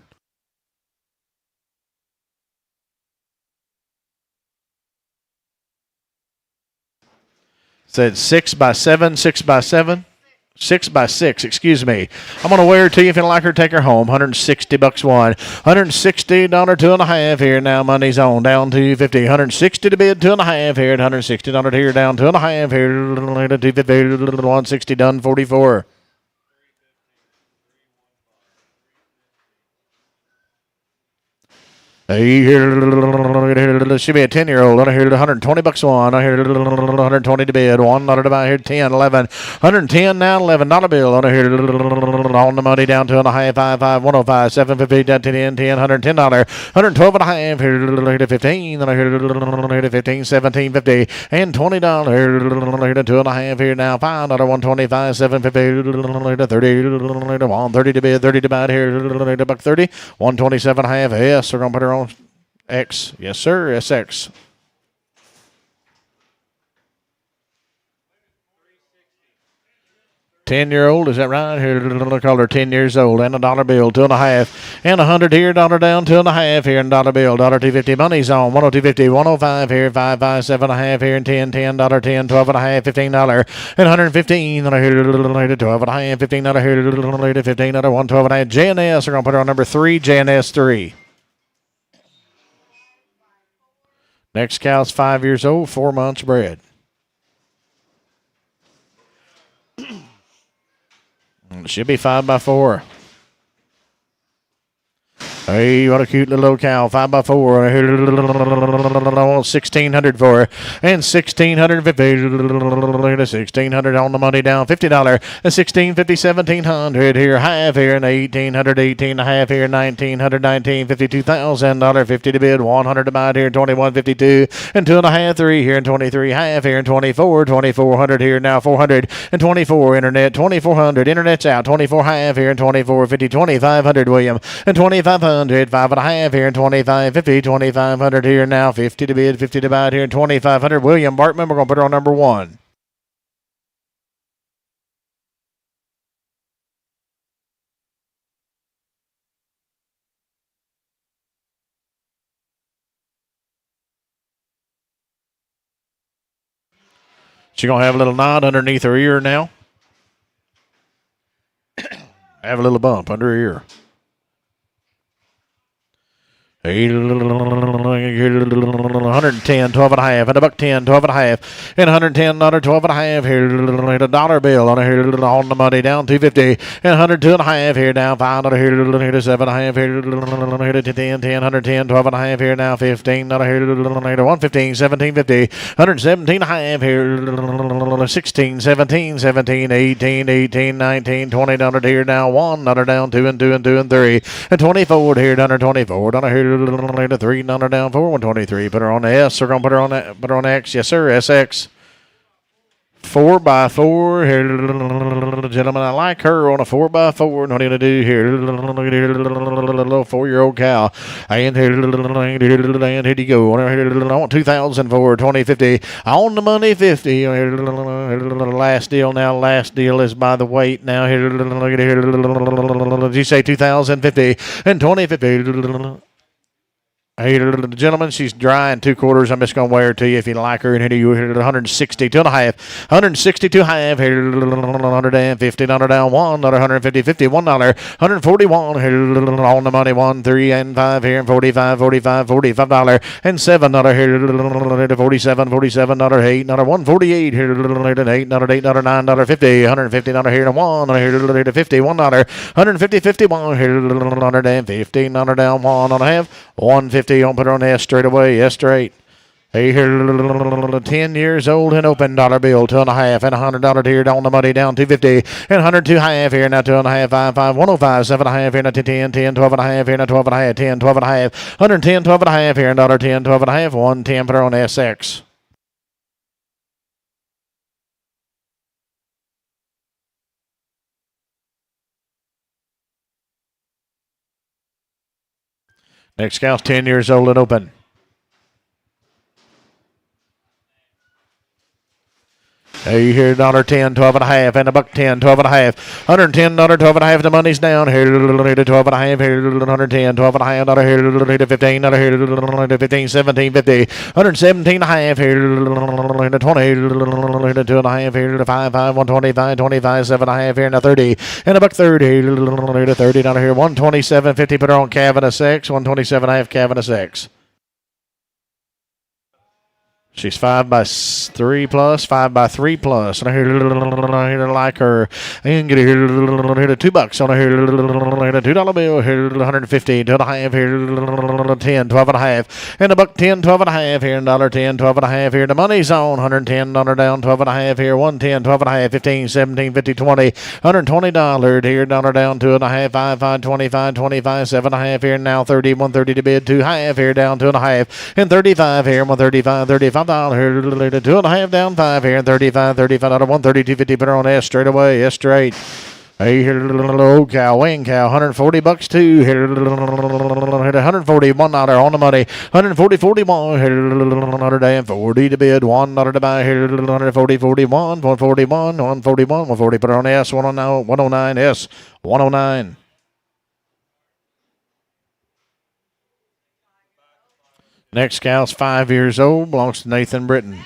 Said 6 by 7, 6 by 7, 6 by 6, excuse me. I'm going to wear her to you if you like her, take her home. $160 one. $160, 2.5 here. Now money's on. Down to 50. 160 to bid, 2.5 here. $160 here. Down 2.5 here. 250, 160 done, 44. Should be a 10-year-old. I hear $120 one. I hear $120 to bid. $1 to buy here. 10, 11. 110 now. $11 bill. I hear on the money down to $1.5, 5, 105, 750 down to 10, $110. $112.5 here to 15. Then I hear to 15, $17.50 and $20 here to 2.5 here now. $5, $125, $750 to 30, $130 to bid, 30 to buy here. $130, $127.5. Yes, we're gonna put her on X. Yes, sir. SX. $10-year-old, is that right? Here, call her 10 years old, and a $1 bill, 2.5, and 100 here, $1 down, 2.5 here, and $1 bill, $250. Money's on 102.50, 105 here, 5, 7.5 here, and 10, $10, 10, 12.5, $15, and 115. And I hear 12.5, $15 here, $15, 112.5. JNS, we're gonna put her on number 3, JNS 3. Next cow's 5 years old, 4 months bred. Should be 5 by 4. Hey, what a cute little old cow. 5 by 4. I want 1,600 for her. And 1,650. 1,600 on the money down. $50. And 1,650, 1,700 here. Half here. And 1,800, 18.5 here. 1,900, 1,950, $2,000. 50 to bid. 100 to buy here. 2,152. And 2.5, 3 here. And 23 half here. And 24. 2,400 here. Now 400. And 24 internet. 2,400. Internet's out. 24 half here. And 2,450. 2,500 William. And 2,500. 5.5 here, 2,550, 2,500 here now, 50 to bid, 50 to buy here, 2,500. William Bartman, we're going to put her on number 1. She's going to have a little knot underneath her ear now. Have a little bump under her ear. 110, 12 and a half, and a buck 10, 12 and a half, and 110, another 12 and a half here, a dollar bill on here on the money down 250, and 102 and a half here down 5 here to 7 and a half here to 10, 110, 12 and a half here now 15, not here 115, 17, 50, 117 and a half here 16, 17, 17, 18, 18, 19, 20 down here now 1, another down 2 and 2 and 2 and 3, and 24 here down 24 down here. 3, down down 4, 123. Put her on the S. We're gonna put her on that. Put her on X. Yes, sir. SX. 4x4 here, gentlemen. I like her on a 4x4. What are you gonna do here? Little 4-year-old cow. And here you go. I want 2,000 for 2050. On the money 50. Last deal now. Last deal is by the weight now. Here, did you say 2,050 and 2050? Hey, gentlemen, she's dry in 2/4. I'm just going to wear her to you if you like her. And here you 162 and a half, 162 half, here 150, $1 down 1, another 150, $51, 141, here on the money 1, 3 and 5 here, and 45, $45 and $7 here, 47, $47, 8, another 148 here, 8, another 8, $9, 50, 150, here to 1, here to 50, $1, 150, 51 here, 150, $1 down 1 and a half, 150. Don't put her on the S straight away. S straight. Hey, here, 10 years old and open dollar bill, 2 and a half, and $100 here down the money down 250, and 102 half here now 2 and a half, 5, 105, 7 and a half here now 10, 12 and a half here now 12 and a half, 10, 12 and a half, 110, 12 and a half here, $10, 12 and a half, 110. Put her on SX. Next cow's 10 years old and open. Hey, here, $10, 12 and a half, and a buck 10, 12 and a half, $110, 12 and a half. The money's down here, to 12 and a half, here, 110, 12 and a half, here, to 15, here, to 15, 17, 50, 117 and a half, here, to 20, to 2 and a half, here, to 5, 125, 25, 7 and a half, here, to 30, and a buck 30, to 30, down here, 127, 50. Put her on calf and a 6, 127 and a half, calf and a 6. She's 5x3 plus, 5x3 plus. And I hear to like her. And get here to $2 on a here $2 bill here 150 to the half here 10, 12 and a half. And a buck 10, 12 and a half here and $10, 12 and a half here. The money's on $110 down 12 and a half here 110, 12 and a half, 15, 17, 50, 20, $120 here down 2 and a half, 5, 25, 25, 7 and a half here now 30, 130 to bid 2 half here down 2 and a half and 35 here 135, 35. Here, 2 and a half down 5 here, and 35 out of 132 50. Put her on S straight away, S straight. Hey, here, old cow, wing cow, $140 too. Here, $141 on the money, 140, 41. Here, $140 to bid, $1 to buy. Here, 140, 41, 141, 141, 140. Put her on S 109, S 109. Next cow's 5 years old, belongs to Nathan Britton.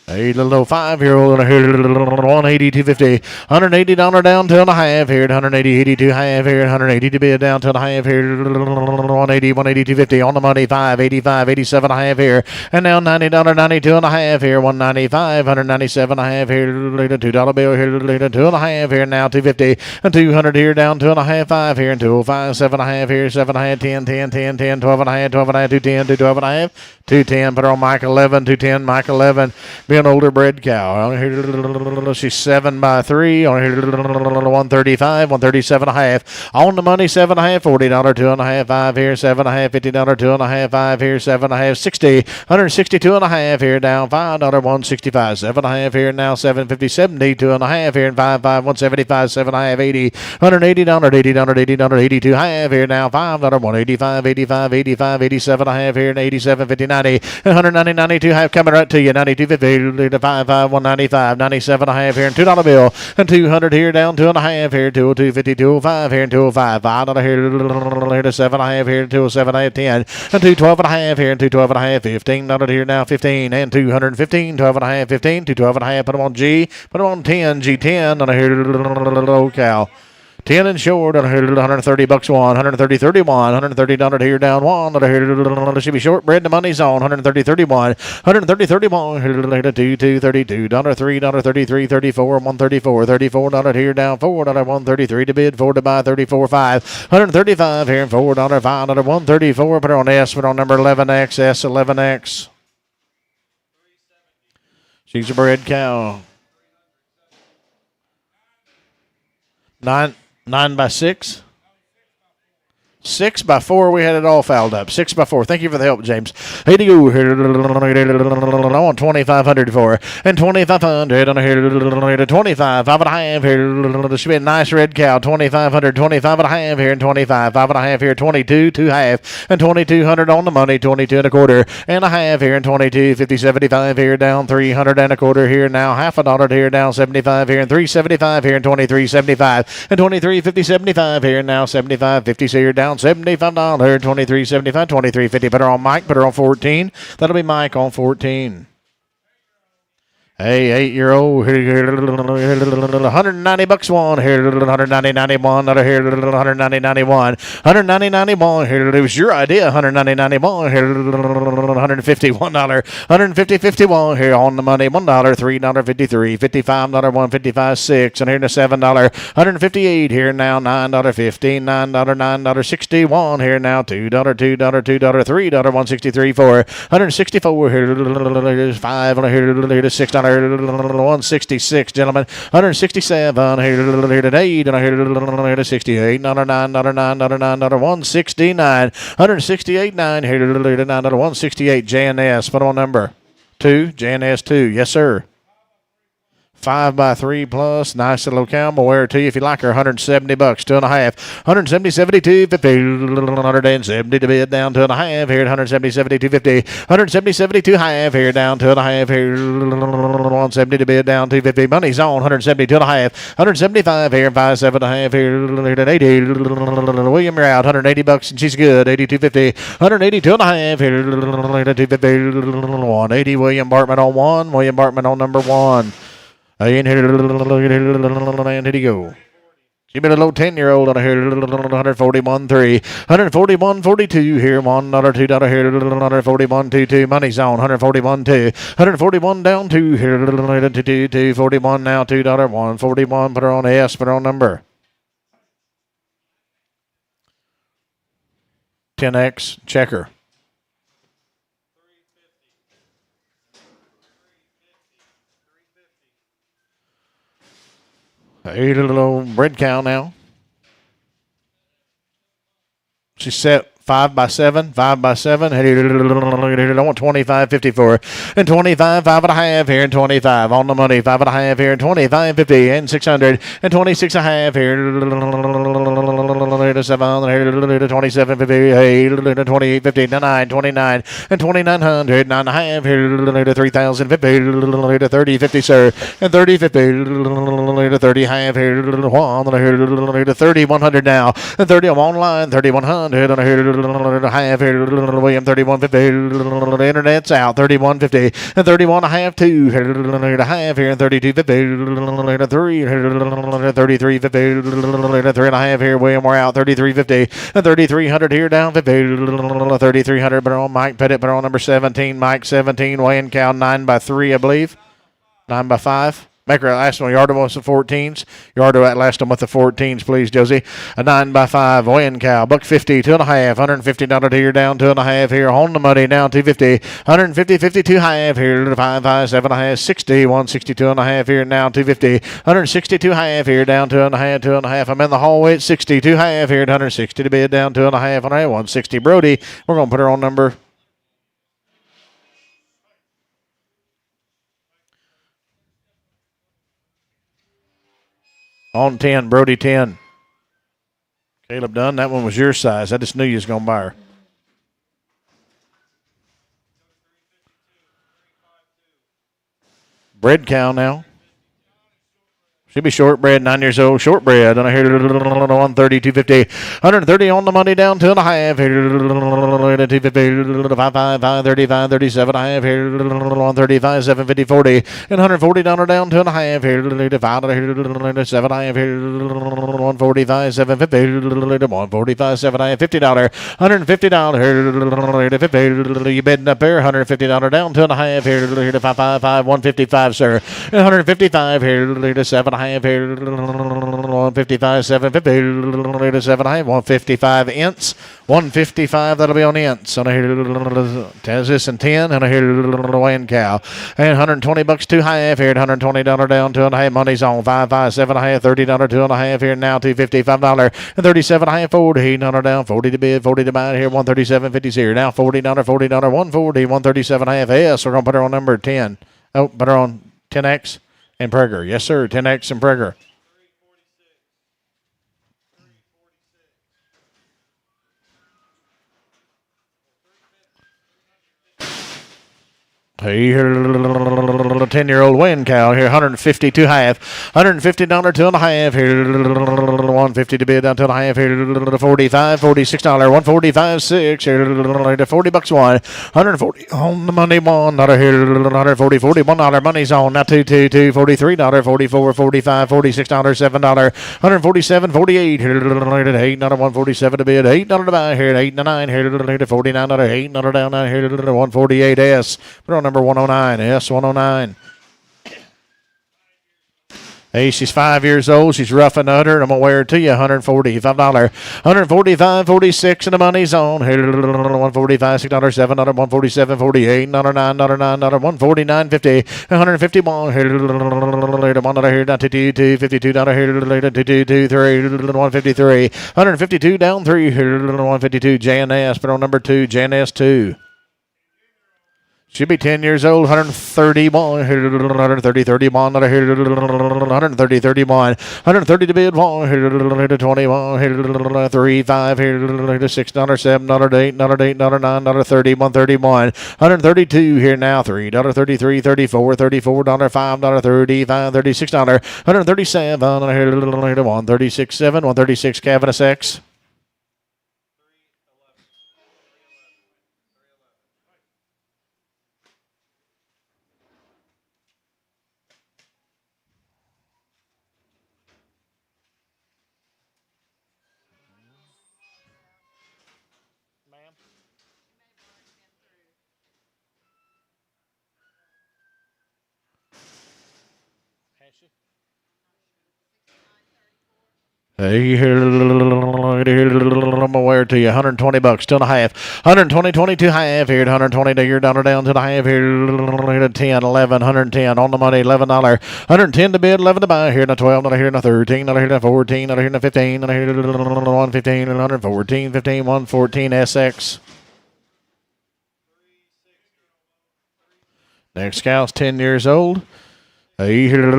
A little 5-year-old 180, 250, $180 down 2 and a half here, 180, 82 half here, 180 to bid down 2 and a half here, 180, 180, 250 on the money, 5, 85, 87 and a half here, and now $90, 92 and a half here, 195, 197 and a half here, $2 bill here, 2 and a half here, now 250, and 200 here, down 2 and a half, 5 here, and 205, 7 and a half here, 7 and a half, 10, 10, 10, 10, 12 and a half, 12 and a half, 210, 212 and a half, 210, put her on Mike 11, 210, Mike 11, be an older bred cow. She's 7x3, on here 135, 137 and a half, on the money 7 and a half, $40, 2 and a half, 5 here, 7 and a half, $50, 2 and a half, 5 here, 7 and a half, 60, 162 and a half here, down $5, 165, 7 and a half here, now 750, 70, 2 and a half here, and 5, 175, 7 and a half, 80, $180, 82 half here, now $5, 185, 85, 85, 87 and a half here, and 87, 50, 90, and 190, 92 half coming right to you, 92, 50, 55, 195, 97 and a half here, and $2 bill, and 200 here, down 2 and a half here, 202, 50, 205 here, and 205, $5 here to 7 and a half here, 207 and a half, 10, and 212 and a half here, and 212 and a half, $15 here now, 15, and 215, 12 and a half, 15, 212 and a half, put them on G, put them on 10, G10, and a here, low cow. 10 and short, $130 one, $130, 31, $130 here down one, here should be shortbread, the money's on, $130, 31, $130, 31, $2, 32, $3, 33, 34, $134, $34 here down, $4, $133 to bid, 4 to buy, 34, 5, $135 here, $4, $5, $134, put her on S, put on number 11X, S11X. She's a bred cow. 9 by 6. 6 by 4, we had it all fouled up. 6 by 4. Thank you for the help, James. Here to go. I want 2,500 for, and 2,500 on here. 25, 5 and a half here. This should be a nice red cow. 2,500, 25 and a half here, and 25, 5 and a half here. 22, 2 half, and 2,200 on the money. 22 and a quarter, and a half here, and 22, 50, 75 here, down 300 and a quarter here now. Half a dollar here, down 75 here, and 375 here, and 23.75, and 23, 50, 75 here now. 75, 50 here, down $75, 23.75, 23.50. Put her on Mike. Put her on 14. That'll be Mike on 14. Hey, 8-year-old, $190 one here, $190.91, another here, $190.91, $190.91 here. It was your idea, $190.91 here, $151, $150.51 here on the money, $1, $3.53, $55, $155.6, and here to $7, $158 here now, $9.15, $9, $9.61 here now, $2, $2, $2, $3, $163 for, $164 here, 5 on here to $6. 166, gentlemen. 167 here today. Here to 68. $9, $169. 168.9 here to 168. JNS. Put on number 2. JNS 2. Yes, sir. 5 by 3 plus. Nice little cow. We'll wear it to you if you like her. $170, 2.5. 170, 72, 50. 170 to bid, down 2.5 here. 170, 72, 50. 170, 72 half here, down 2.5 here. 170 to bid, down 250. Money's on. 170, 2.5. 175 here. 5, 7.5 here. 80. William, you're out. $180 and she's good. 82.50. 182.5 here. 250. 180. William Bartman on 1. William Bartman on number 1. And here he go. She been a low 10-year-old on here, 141.3, 141.42 here, $1, $2 here, 141.22. Money's on, 141.2, 141 down 2 here, 2, 41 now, $2, 141. Put her on S, put her on number 10X checker. 8 little bread cow now. She's set 5 by 7, 5 by 7. I want 25.54 and 25, 5 and a half here, and 25 on the money, 5 and a half here, and 25.50 and 600 and 26 and a half here. To 7 here, to 27.50, hey, to 28.50, to 9, 29 and 2,900, 9 and a half here, to 3,050, to 30.50, sir, and 30.50, to 30 half here, to 1 to 3,100 now, and 30 I'm online, 3,100 on here. Half here, William 31.50. The internet's out 31.50 and 31 and a half, 2 here, half here, and 32.50. 3 33.50. 3 and a half here, William. We're out 33.50 and 3,300 here, down 50. 3,300. But on Mike Pettit, but on number 17, Mike 17, weighing cow 9 by 3, I believe. 9 by 5. Make her last one. Yard with the 14s. Yard last one with the 14s, please, Josie. A 9 by 5. Weighing cow. $150, 2.5. $150 here, down 2.5 here. On the money, down 250. 150, 52 half here. 5, 5, 7.5, 60. 162 and a half here, now 250. 162 half here, down 2.5, 2.5. I'm in the hallway at 62 half here. 160 to bid, down 2.5 on 160. Brody. We're going to put her on number. On 10, Brody 10. Caleb Dunn, that one was your size. I just knew you was going to buy her. Bred cow now. Should be shortbred, 9 years old, shortbred. And I hear 130, 250, 130 on the money, down 2.5. Here 250, 530, 537. I have here 135, 750, 40, and 140 down 2.5. Here 5, 7. I have here 145, 750, 145, 7. I have $50, $150. 50, you bidding up there, $150 down 2.5. Here to 555, 155, sir. 155 here to 7. I have here 155, 750, 7. I have 155 ints, 155. That'll be on ints. And I hear Tezis and 10, and I hear Wayne cow. And $120 too high. Here at $120 down 2.5. Money's on 557. I have $30, 2.5 here now. $255 and 37. I have $40 down 40 to bid, 40 to buy here. 137.50 here now. $40, $40, 140, 137. I have S. We're gonna put her on number 10. Oh, put her on 10X. And Prager. Yes, sir. 10X and Prager. Hey, here, 10-year-old Wayne cow here, 150 two half, $150 2.5 here, 150 to bid down 2.5 here, 45, $46, 145 6 here, $40 one, 140 on the money one, not a here, 140, $41 money's on now, $2, $43, 44, 45, $46, $7, 147, 48 here, $8, 147 to bid, $8 to buy here, 8 to 9 here, $49, $8 down now here, 148 S. Put on number 109, S109. Hey, she's 5 years old. She's rough and utter. I'm going to wear her to you. $145. $145, 46, and the money's on. Here, $145, $6, $7, $147, $48, $9, $149.50, $151. Here, $1 here, down $52, $52 here, $2, $3, $153, $152 down 3 here, $152. JNS, put on number 2, JNS2. Should be 10 years old, 131, 130, 31, 130, 31, 130 to bid, 1 21, 3, 5, $6, 7, $8, $8, $9, 30, 131, 132 here now, $3, 33, 34, $34, $5, 35, $36, 137, 136, 7, 136, Cavanagh X. Hey, here, I'm gonna wear it to you. $120, 2.5. 120, 22 half here. 120 to your dollar down to the half here. 10, 11, 110 on the money. $11. 110 to bid, 11 to buy here. 12 here. 13 here. 14 here. 15 here. 115, 114, 15, 114 SX. Next cow's 10 years old. Hey, here.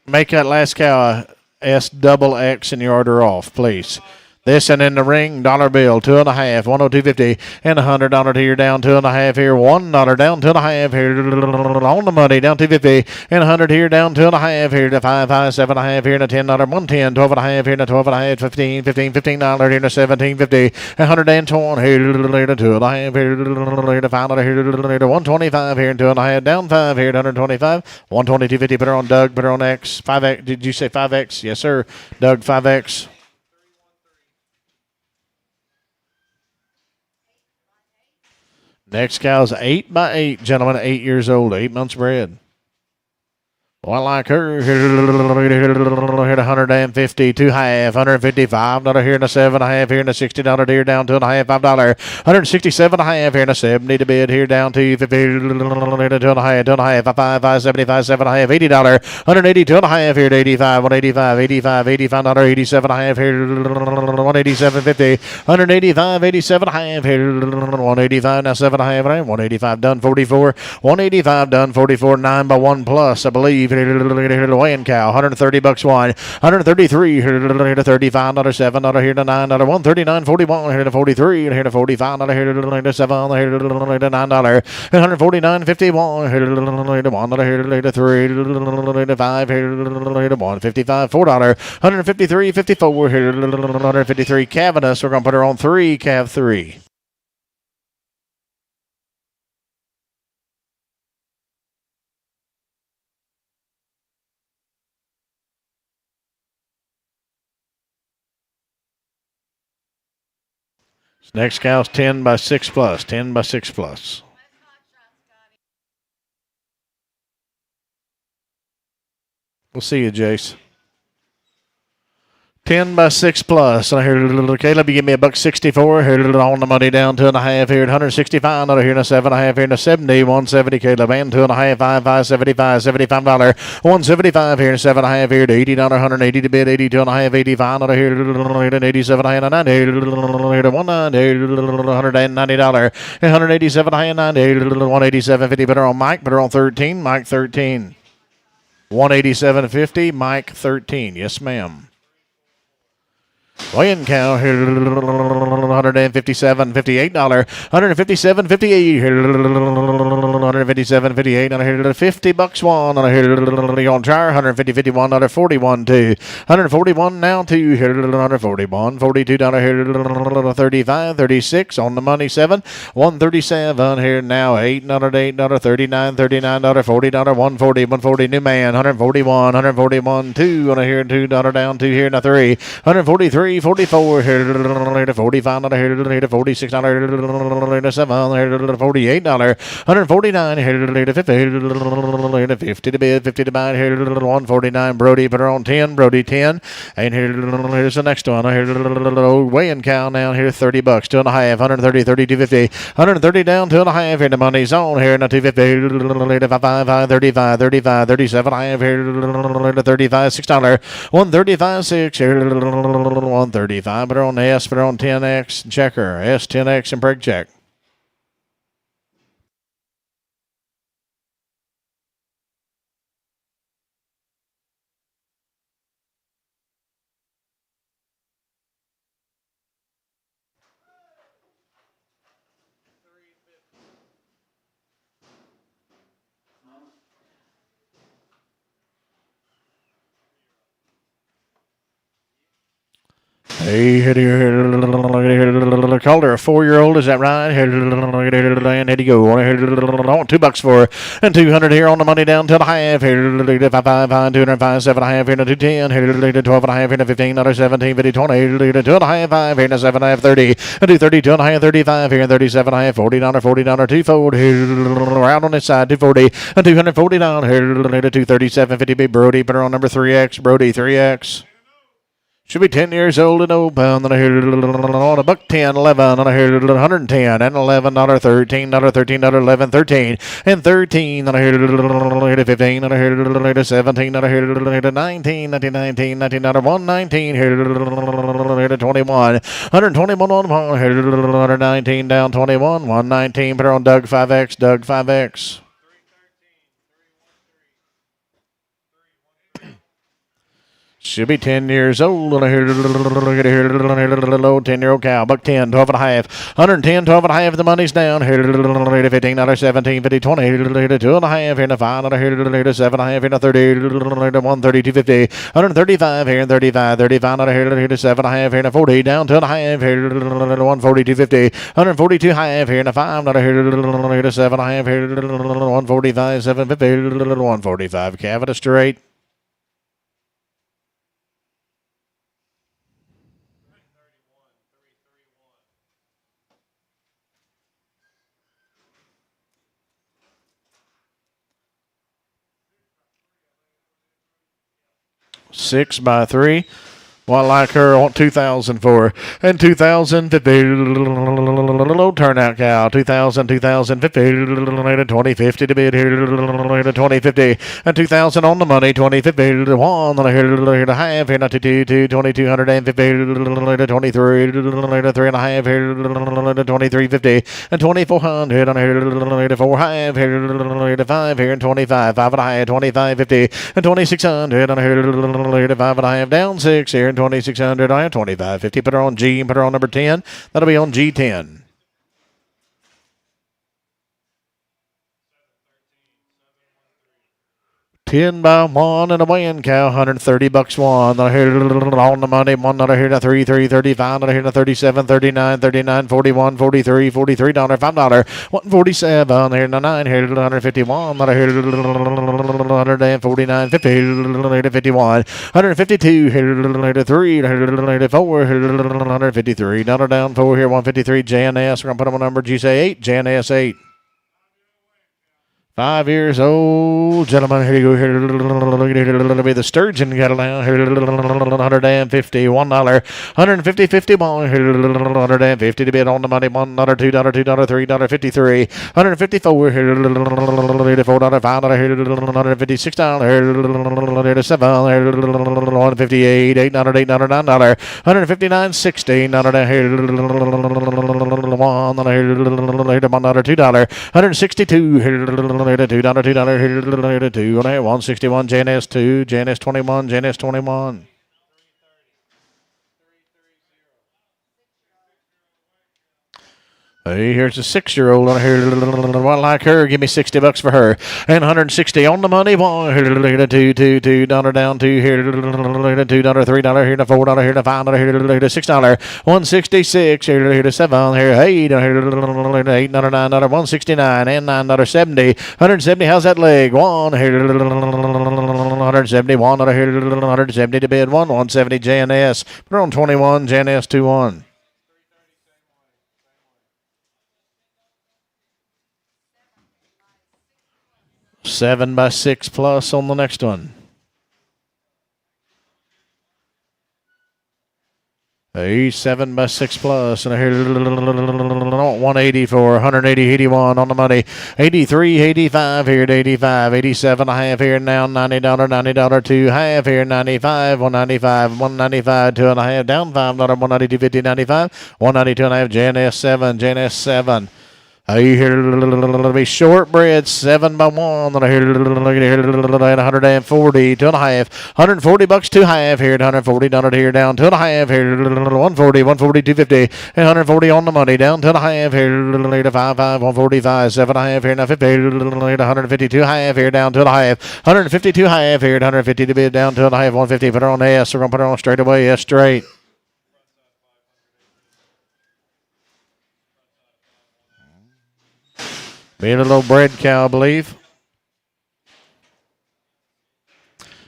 Make that last cow a SXX in your order off, please. This and in the ring, dollar bill, 2.5, 102.50, and $100 here, down 2.5 here, $1 down 2.5 here, on the money, down 250, and 100 here, down 2.5 here, to 5, 7.5 here, to $10, 110, 12.5 here, to 12.5, 15, $15 here, to 17.50, 120 here, to 2.5 here, to 5 here, to 125 here, and 2.5, down 5 here, to 125, 122.50. Put her on Doug, put her on X, 5X. Did you say 5X? Yes, sir. Doug, 5X. Next cow's 8x8, gentlemen, 8 years old, 8 months bred. Well, I like her. Hit 150, two half, $155 here in a 7.5 here in a $60 here down to $2.5, $5, 167 half here in a 70 to bid here down to 50 2.5, 5, 75, 7.5, $80, 182 half here to 85, 185, 85, $85, 87 half here, 187.50, 185, 87 half here, 185 now 7.5, 185 done 44, 185 done 44, 9x1 plus, I believe. Wayne cow, $130 one, $133 here to $35, $7 here to $9, $139.41 here to $43, here to $45 here to $7 here to $9, $149.51 here to $1 here to $3 to $5 here to $155, $4, $153.54 here to $153. Cavanus, we're gonna put her on 3, Cav 3. Next cow's 10 by 6 plus. 10 by 6 plus. We'll see you, Jace. 10 by 6 plus. I hear Caleb, you give me $1.64. Here on the money down 2.5 here at 165. Another here in a 7.5 here in a 70. 170 Caleb and 2.5 5 75 $75. 175 here in a 7.5 here to $80. 180 to bid 82.5 85. Another here at 87 high and 90 here to 190 $190. 187 high and 90 187.50. Better on Mike. Better on 13. Mike 13. 187.50. Mike 13. Yes, ma'am. Weighing cow here, $157.58, $157.58 here, $157.58 on here, $50 one on here, on tire, $150.51, $41.2, $141 now two here, $141, $42 here, $35, $36 on the money 7, $137 here now 8, $8, $39, $39, $40, $140, $140 new man, $141, $141 2 on here, $2 down 2 here now 3, $143. 44 here to $45 here to $46 here to $7 here to $48 $149 here to $50 to bid 50 to buy here to $149 Brody put her on 10 Brody 10 and here's the next one here to weighing cow now here $30 2.5 130 32.50 130 down 2.5 here the money's on here now 250 5 35 35 37 5 here to 35 $6 135 6 here 135, but on S, but on 10X checker, S 10X and brake check. Hey, called her a 4-year-old, is that right? And here you go. I want $2 for her. And 200 here on the money down till the half. Here, 5, 205, 7.5 here to 210. Here, 12.5 here to 15, 17, 50, 20. Here, 2.5, 5 here to 7.5, 30. And 230, 2.5, 35 here, 37.5, $40, $40, 240. Here, around on this side, 240. And 240 down here to 237, 50 big Brody. Put her on number 3X. Brody 3X. Should be 10 years old and open. Then I hear on a buck 10, 11, and I hear 110, and $11, $13, $13, $11, 13, and 13, and I hear 15, and I hear 17, and I hear 19, 19, 19, 119, here 21, 121 on one, here 119 down 21, 119, put her on Doug 5X, Doug 5X. She'll be 10 years old, and I hear a little 10-year-old cow, buck 10, 12 and a half, 110, 12 and a half, the money's down, here $15, 17, 50, 20, 2 and a half, here 5, and I hear 7 and a half, here 30, 130, 250, 135, here 35, 35, and I hear 7 and a half, here 40, down 2 and a half, here 140, 250, 142 half, here 5, and I hear 7 and a half, here 145, 750, 145, Cavita straight. Six by 3. Well, I like her. I want 2,000 for her. And 2,050. Low turnout cow. 2,000, 2,050. 2050 to bid here. 2050. And 2,000 on the money. 2050. One here to half here. 22, 2,250. 23, 3.5 here. 2350. And 2,400 on here. 4 half here. 5 here. And 25. 5.5. 2550. And 2,600 on here. 5.5 down 6 here. 2,600 on 2550. Put her on G and put her on number 10. That'll be on G10. $10 by 1 and a win cow, $130 one. On the money, one here to 3, 335, here to 37, 39, 39, 41, 43, $43, $5, 147, here to 9, here to 151, here to 149, 50, here to 51, 152, here to 3, here to 4, here to 153, down 4 here, 153, JNS. We're going to put them on number G8, JNS 8. 5 years old, gentlemen. Here you go. Here, it'll be the sturgeon cattle now. Here, 150, $1, 150, 51. Here, 150 to bid on the money. $1, $2, $2, $3, 53, 154. Here, $4, $5. Here, $156. Here, $7. Here, 158, $8, $8, $9, 159, 16. Here, $1, $2, 162. Here, $2, $2, $2, 161, JNS 2, JNS 21, JNS 21. Hey, here's a 6-year-old on here. Well, like her, give me $60 for her. And 160 on the money. $1, $2, down 2 here. $2, $3 here to $4 here to $5 here to $6. 166 here to $7 here. $8 here $8, $9, 169 and $9.70. 170. How's that leg? 1 here 171 here 170 to bid. 170 JNS. Put her on 21 JNS 21. 7 by 6 plus on the next one. A 7 by 6 plus, and I hear 180 for 180, 81 on the money. 83, 85 here at 85, 87 a half here now, $90, $90 2 half here, 95, 195, 195 2.5 down $5, 192, 50, 95, 192 and a half, JNS 7, JNS 7. I hear it'll be shortbread 7 by 1. I hear 140 2.5, $140 2.5 here, $140 here down 2.5 here, 140, 140 250, and 140 on the money down 2.5 here, 55, 145 7.5 here now 50, 150 2.5 here down 2.5, 150 2.5 here, 150 to bid down 2.5, 150. Put her on S. We're gonna put her on straight away. S straight. Being a little bread cow, I believe.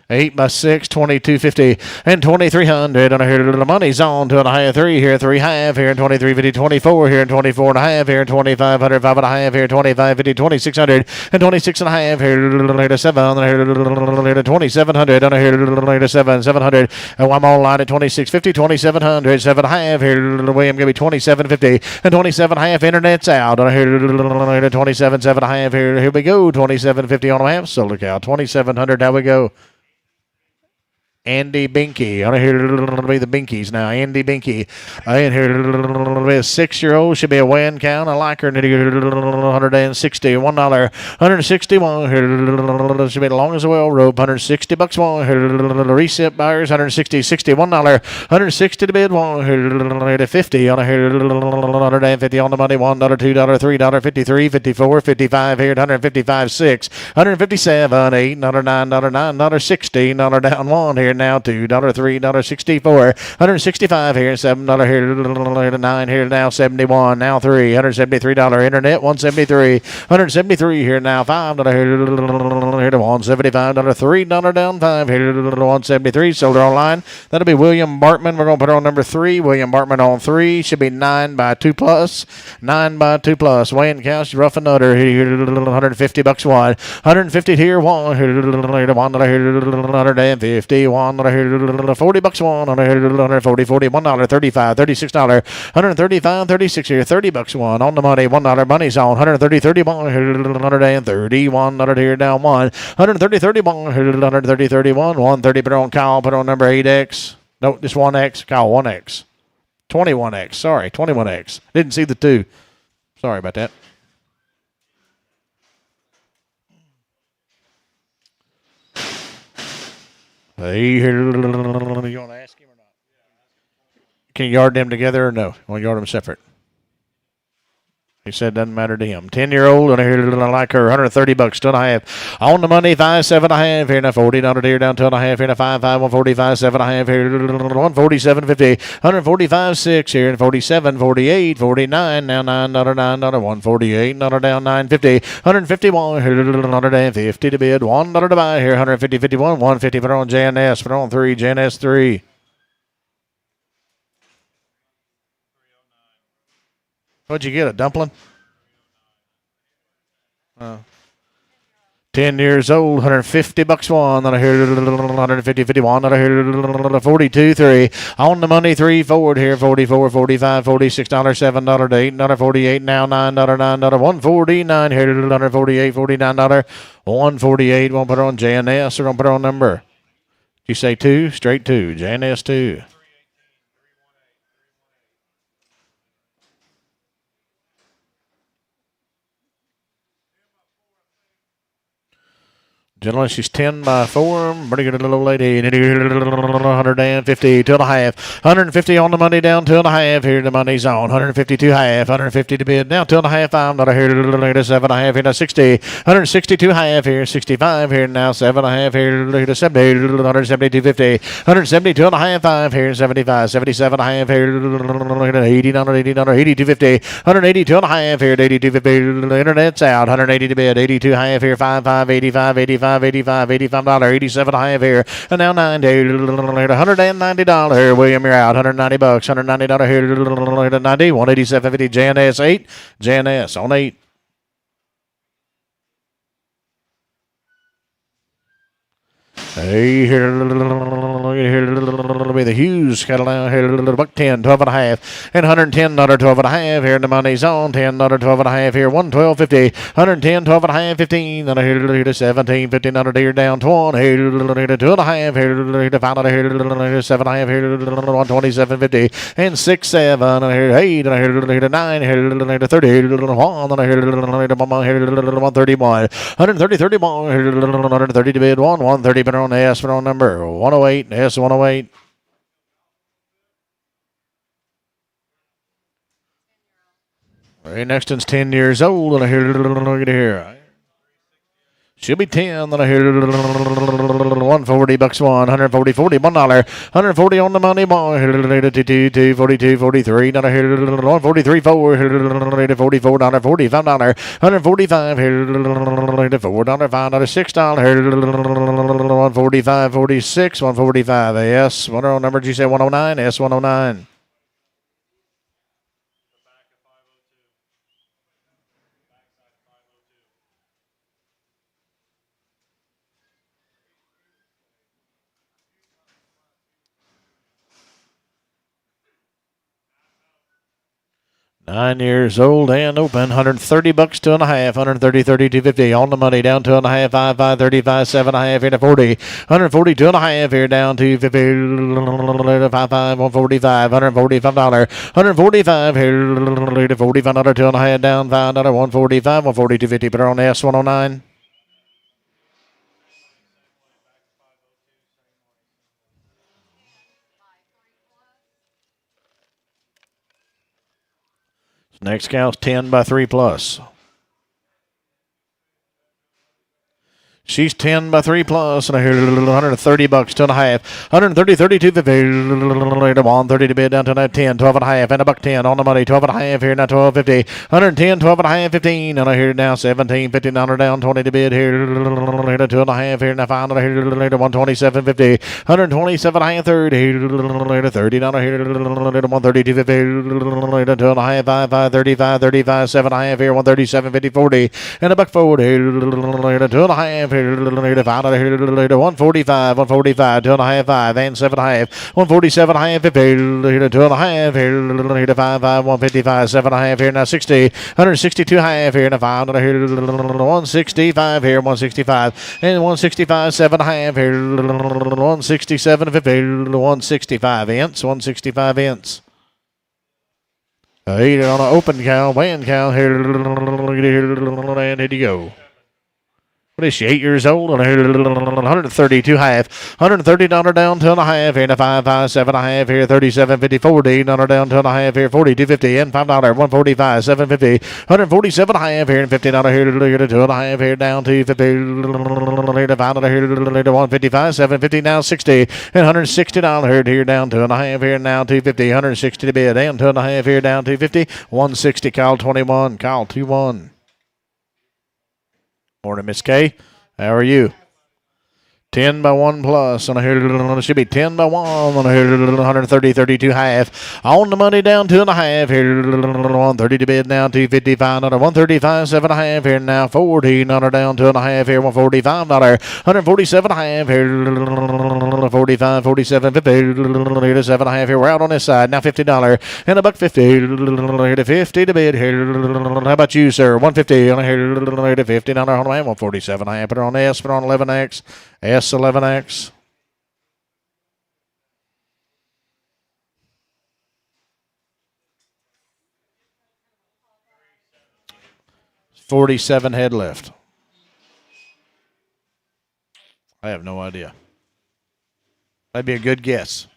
8 by 6, 2250 and 2300. And I hear the money's on 2.5, 3 here, 3.5 here, 2350, 24 here, 24.5 here, 2500, 5.5 here, 2550, 2600 and 26.5 here, 7 here, 2700. And I hear 700. And I'm on line at 2650, 2700, 7.5 here. William give me 2750 and 27.5. Internet's out. And I hear 27, 7.5 here. Here we go. 2750 on a half. Sold a cow. 2700. Now we go. Andy Binky. I hear it'll be the Binkies now. Andy Binky. And here it'll be a 6-year-old. Should be a win count. I like her. 160. $1. 161. Here should be the long as a well rope. $160 one. Here reset buyers. 160. $61. 160 to bid one. Here 50. On a here 150 on the money. $1, $2, $3, 53, 54, 55 here. 155 6. 157 8. $9, $9, 60. $9 down 1 here. Now $2, $3, 64, 165 here, $7 here, 9 here now, 71 now 3, $173 internet, 173, 173 here now, $5 here, here to $175, $3 down 5 here to $173. Sold her online. That'll be William Bartman. We're going to put her on number 3. William Bartman on 3. Should be 9 by 2 plus. 9 by 2 plus. Weighing cows, rough and nutter. Here to $150 wide. 150 here, $1 here to $150. $1 here to $40 one. $140, $41, $35, $36. $135, $36 here. $30 one. On the money. $1 money's on. $130, $31 here to $131 here down 1. $130, $31 here to $130, $31. $130. Put on Kyle. Put on number 8X. No, just 1X. Kyle, 1X. 21X. Sorry, 21X. Didn't see the 2. Sorry about that. Hey, you want to ask him or not? Can you yard them together or no? You want to yard them separate? He said doesn't matter to him. 10-year-old, and I like her. $130, 2.5. On the money, 5, 7.5 here. Now $40 here down 2.5 here. Now 5, 145, 7.5 here. 147.50. 145, 6 here. And 47, 48, 49. Now $9, $9, 148. $1 down 9.50. 151 here. $150 to bid. $1 to buy here. 150, 51. 150. Put on JNS. Put on 3. JNS 3. What'd you get, a dumpling? 10 years old, $150 one. Then I hear $150, 51. Then I hear 42, 3. On the money, 3 forward here. 44, 45, $46, $7 to $8, 48. Now $9, $9, 149 here. $148, $49, 148. We'll put on JNS. We're gonna put on number. Did you say 2? Straight 2. JNS 2. Gentlemen, she's 10 by 4. Pretty good little lady. 150, 2.5. 150 on the money, down 2.5. Here the money's on. 152 half. 150 to bid. Now 2.5. I'm not here to 7.5. Here to 60. 162 half here. 65 here. Now 7.5 here to 70. 172 50. 172 and a half. 5 here. 75. 77 and a half here. 80. 82 50. 182 and a half here. 82 50. The internet's out. 180 to bid. 82 half here. 5, 85, 85. $85, $87 a half here, and now $190. William, you're out. $190, $190 here to 90, 187.50. JNS 8, JNS on 8. Hey, here be the Hughes cattle down here, $110, 12 and a half, and $110, 12 and a half. Here the money's on. $10, 12 and a half here, 112.50, $110, 12 and a half, 15. Then here to 17, $15 here down 20. Here to 2 and a half. Here to 5 here, 7 and a half here, 127.50, and 6, 7. Here 8, here to 9, here to 30, here to 1, here to 131, 130, 31, here to 130 to bid 130. But on S, but on number 108, S 108. Right, next one's 10 years old, and I hear look at here. She'll be 10, then I hear $140 one, 140, $41, 140 on the money, boy, 42, 42, 43, then I hear 143, 4, $44, $45, 145, here, $4, $5, $6, here, 145, 46, 145, S, what number did you say, 109, S 109. Nine years old and open, $130, 2.5, 130, 32, 50 on the money, down 2.5, 5, 35, 7.5 here to 40, 140, 2.5 here down to 50, 5, 145, $145, 145 here to $45, 2.5 down, $5, 145, 142, 50. Put her on S 109. Next cow's 10 by 3 plus. She's 10 by 3 plus, and I hear $130, 2.5. 130, 32, 50. 130 to bid down to now 10, 12 and a half, and $1.10 on the money. 12 and a half here now, 12.50. 110, 12 and a half, 15. And I hear now 17, 15 down, 20 to bid here. 2 and a half here now, 5. And I hear 127.50. 127 and a half, 30. 30 down here. 132, 50. 2 and a half, 5, 35, 35, 7 and a half here. 137, 50, 40. And $1.40 here. 2 and a half. 145, 145, 2 and a half, 5, and 7 and a half, 147 and a half, 50, 2 and a half, 5, 155, 7 and a half here now 60, 162 half here now 5, 165 here, 165, and 165, 7 and a half here, 167, 50, 165 inch, 165 inch. 8 on an open cow, band cow here, and here you go. What is she, 8 years old? 132 half. $130 down, 2 and a half here. 5, 7 and a half here. 37, 50, 40. $40 down, 2 and a half here. 42.50 and $5. 145, 750. 147 and a half here and $50 here. 2 and a half here down to 50. $5 here. 155, 750 now 60 and $160 here down 2 and a half here now 250. 160 to bid and 2 and a half here down 250. 160. Kyle 21. Kyle 21. Morning, Miss K. How are you? 10 by 1 plus, and I hear it should be 10 by 1, and I hear 130, 32 half. On the money down 2 and a half here, 130 to bid now, 255, 135, 7 and a half here now, 40, down 2 and a half here, $145, 147 and a half here, 45, 47, 50, 7 and a half here. We're out on this side now, $50 and $1.50, 50 to bid here. How about you, sir? 150, and I hear $50 on the 147 and a half. Put it on S, put it on 11X. S11X. $47 head lift. I have no idea. That'd be a good guess.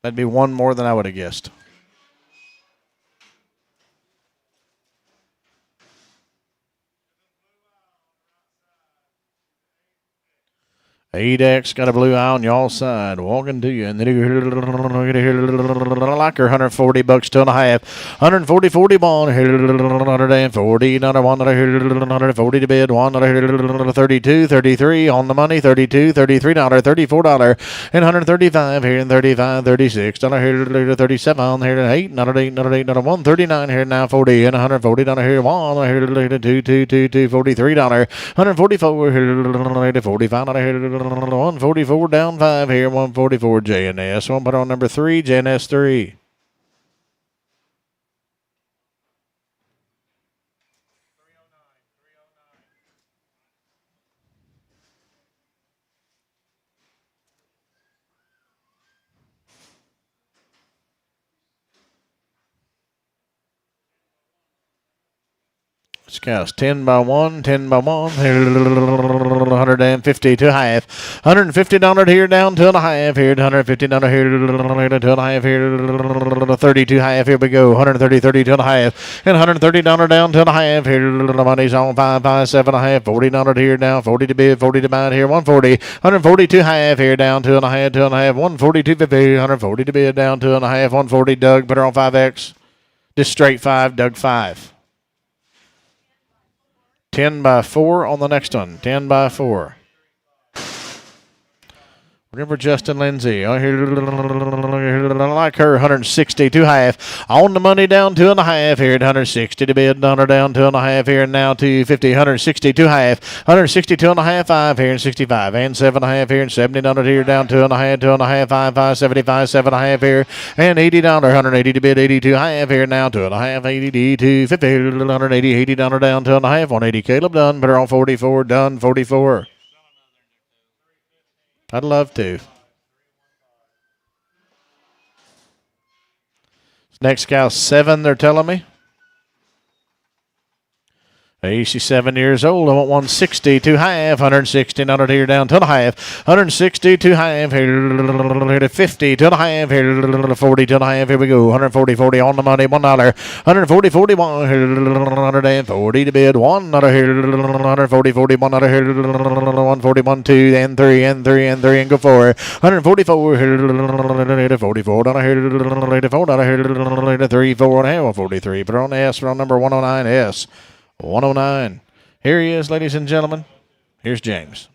That'd be one more than I would have guessed. 8X got a blue eye on y'all's side, walking to you, and then you I like her, $140, 2 and a half, 140, 40 bond, 140, another one, 140 to bid, 132, 33 on the money, 32, $33, $34, and 135 here, and 35, $36, $37 here, 8, another 8, 139 here now, 40, and $140 here, 2, $43, $144 here, $45 here. 144 down 5 here, 144 JNS. One put on number 3, JNS 3. This cow's 10 by 1, 10 by 1, 150 to half. $150 here down 2 and a half here, $150 here, 2 and a half here, 32 half, here we go, 130, 32 and a half, and $130 down 2 and a half here, the money's on 5, 7 and a half, $40 here down, 40 to bid, 40 to buy here, 140, 142 half here down 2 and a half, 2 and a half, 142, 50, 140 to bid down 2 and a half, 140, Doug, put her on 5X, just straight 5, Doug 5. 10 by 4 on the next one. 10 by 4. Remember Justin Lindsay. I like her. 160, 2 half. On the money down 2 and a half here. 160 to bid. Down 2 and a half here. Now 250. 160, 2 half. 162 and a half, 5 here. And 65. And 7 and a half here. And $70 here. Down 2 and a half. 2 and a half, 5, 75, 7 and a half here. And $80. 180 to bid. 82 half here. Now 2 and a half. 80 to 50. 180. $80 down 2 and a half. 180. Caleb done. Put her on 44. Done. 44. I'd love to. Next cow 7, they're telling me. Hey, she's 7 years old. I want 160 to half. 160 not here down to the half. 160 to half. Here to 50 to the half. Here to 40 to the half. Here we go. 140 40 on the money. $1. 140 41. 140 to bid. $1 here. 140 41 here. 141 2 and 3 and 3 and 3 and go 4. 144 here to 44 down here. To $4 here to 3 4 and a half. 43. Put on the S. Put on number 109 S. 109. Here he is, ladies and gentlemen. Here's James.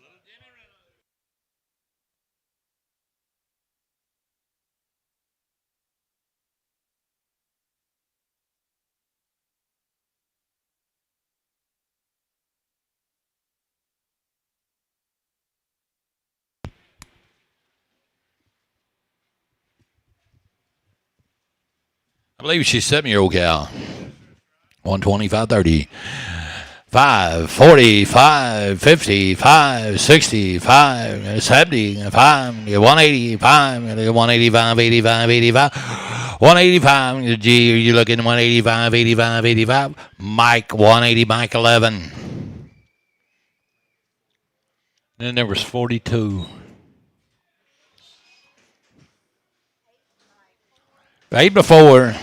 I believe she's 7-year-old cow. 125.30. 5, 40, 5, 50, 5, 60, 5, 70, 5, 185, 185, 85, 85, 185. G, are you looking at 185, 85, 85? Mike, 180, Mike 11. Then there was 42. Right before.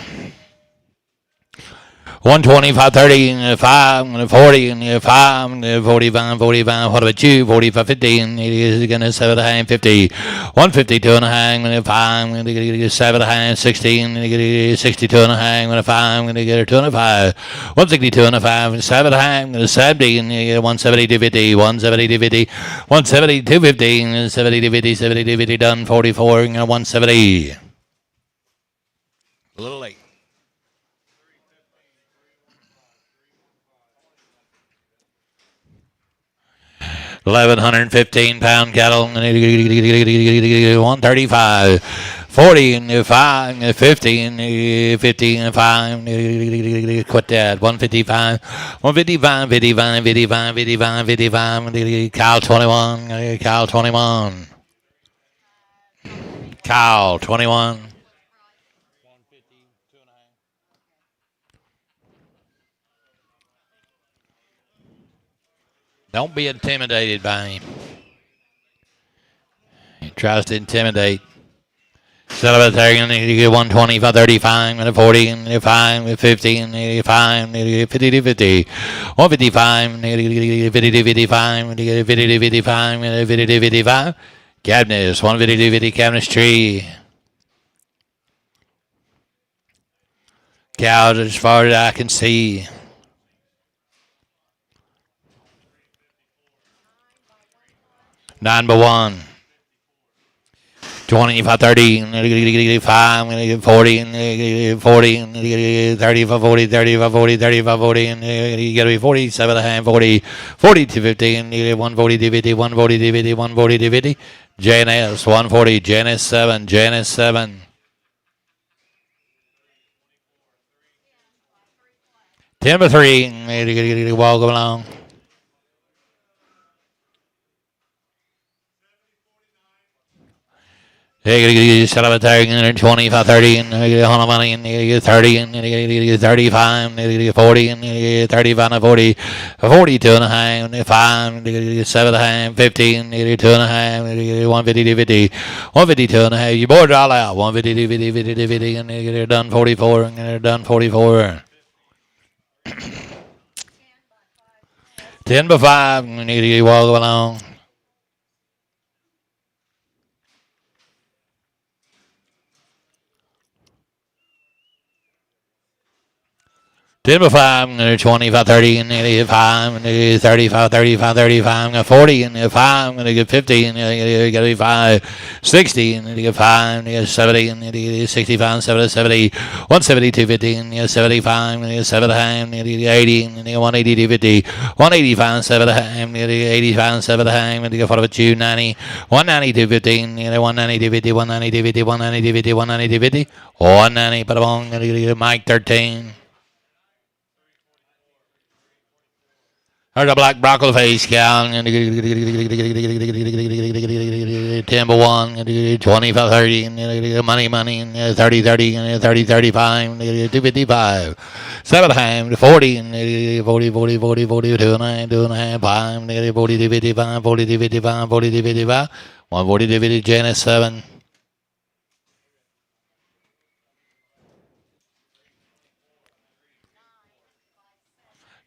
125, 30, 5, 40, 5, 45, 45. What about you? 45, 50, and it is going to 7 and 50. 152 and a hang, 5, 7 and 16, 62 and a hang, 5, I'm going to get her 2 and a 5. 162 and a 5, 7 hang, 70, and 170 to 50, 170 to 50, 170 to 50, 70 to 50, 70 to 50, done 44, 170. A little late. 1,115-pound cattle, 135, 40, and 5, 50, and 50, and 5, quit that, 155, 155, 55, 55, 55, 55, Kyle 21, Kyle 21, Kyle 21. Don't be intimidated by him. He tries to intimidate. Set up a target, you get 125, 35, and 40, and 5, 50, and 85, 50 to 50. 155, 50 to 55, 50 to 55, 50 to 55. Cabinets, 150 to 50, cabinets tree. Cows as far as I can see. Number 1. 25, 30, 5, 40, 40, 35, 40, 35, 40, 35, 40, and you got to be 47 and a half, 40, 40 to 50, and 140 to 50, 140 to 50, 140 to 50. JNS 140, JNS 7, JNS 7. 10 by 3, walk along. Set up a target and 25, 30, and on the money, and 30, and 35, and 40, and 35, and 40, 42 and a half, and 5, 7 and a half, 15, 2 and a half, 150 to 50, 152 and a half. You board all out, 150 to 50, 50 to 50, and they're done 44, and they're done 44. 10 by 5, and you walk along. 10 by 5, 25, 30, and 5, and 35, 35, 35, 40, and 5, I'm going to get 50, and you got to be 5, 60, and you get 5, and 70, and 65, 70, 70, 170, 250, and 75, and 7 and 80, and 180, 250, 185, 7 and 85, 7 and you got 42, 90, 190, 250, and 190, 250, 190, 250, 190, 250, 190, 250, 190, put them on, Mike 13. There's a black broccoli face cow. 10 by 1, 25, 30, money, 30, 30, 30, 35, 255, 7 times, 40, 40, 40, 40, 40, 2 and a half, 2 and a half, 5, 40, 255, 40, 255, 40, 255, 140, 250, Janice, 7.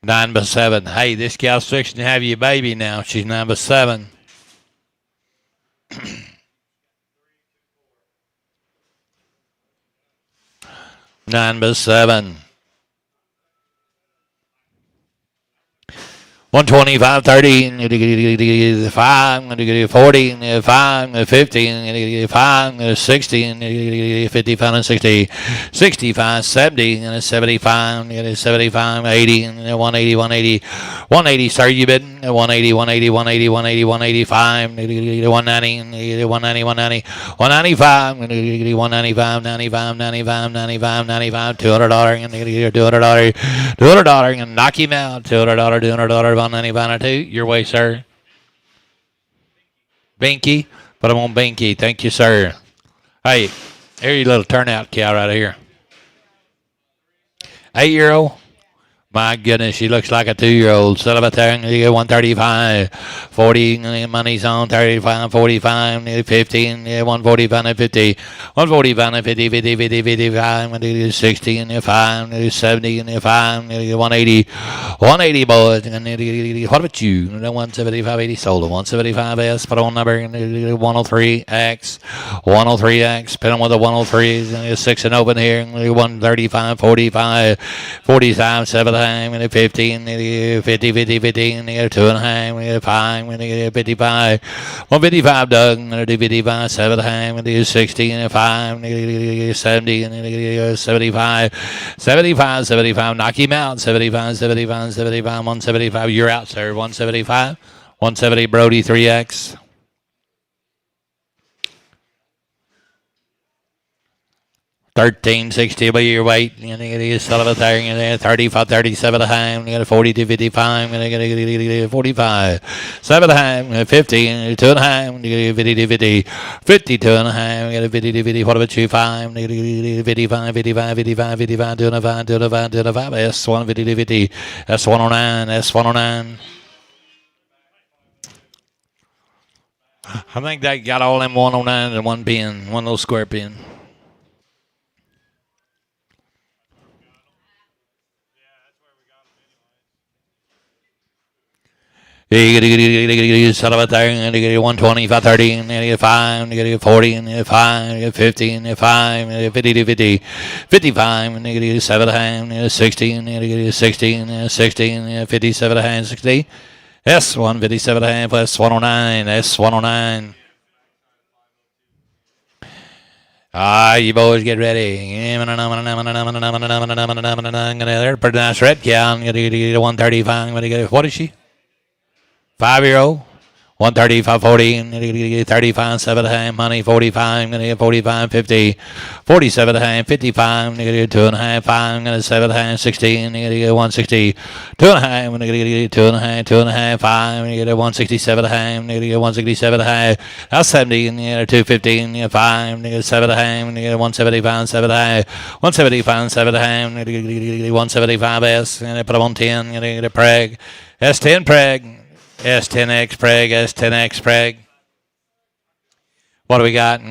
9 by 7. Hey, this gal's fixing to have you a baby now. She's 9 by 7. Nine by 7. 125, 30, 5, 40, 5, 50, 5, 60, 55, and 60, 65, 70, 75, 75, 80, 180, 180, 180, sorry, you bid, 180, 180, 180, 180, 185, 190, 190, 190, 195, 195, 95, 95, 95, 95, $200, $200, and knock him out, $200, $200, 195, 2. Your way, sir. Binky. Put him on Binky. Thank you, sir. Hey, here you little turnout cow right here. 8-year-old. My goodness, she looks like a 2-year-old. Set up a turn, 135, 40, money's on 35, 45, 15, 145, 50, 145, 50, 50, 50, 55, 60, 5, 70, 5, 180, 180, boys. What about you? 175, 80, sold. 175S, put on number 103X, 103X, put on with the 103s, 6 and open here, 135, 45, 45, 7. 15, 50, 50, 15, 2 and a half, 5, 55, 155, Doug, 255, 7, 60, 5, 70, 75, 75, 75, knock him out, 75, 75, 75, 175, you're out, sir, 175, 170, Brody, 3X. 1360 by your weight. You get sell it there. 35, 37 a time. You got a 42, 55. You get a 45. 7 a time. 50. 2 and a half. You get a 52, 50. 52 and a half. You get a 52, 50. What about you? 5. You get a 55, 55, 55, 55. 2 and a 5. 2 and a 5. 2 and a 5. S1, 52, 50. S109. S109. I think they got all them 109 in one pin. One little square pin. You set up there, and you get 125, 30, and you get 5, and you get 40, and you get 5, and you get 50, and you get 5, and you get 50 to 50, 55, and you get 7 and you get 60, and you get 60, and you get 60, and you get 57 and 60. S1, 57 and plus 109, S109. You boys get ready. They're pretty nice red cow. You get 135. What is she? 5-year-old. 135, 40, 35, 7 and a half, money, 45, 45, 50, 47 and a half, 55, 2 and a half, 5, 7 and a half, 16, 160, 2 and a half, 2 and a half, 2 and a half, 5, 167 and a half, 167 and a half, that's 70, 215, 5, 7 and a half, 175, 7 and a half, 175, 7 and a half, 175S, and put them on 10, get a preg, S10 preg. S10X preg, S10X preg. What do we got?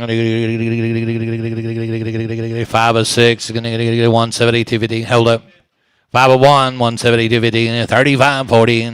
5 or 6, 170, 250. Hold up. 501, 170, 250, 35, 40,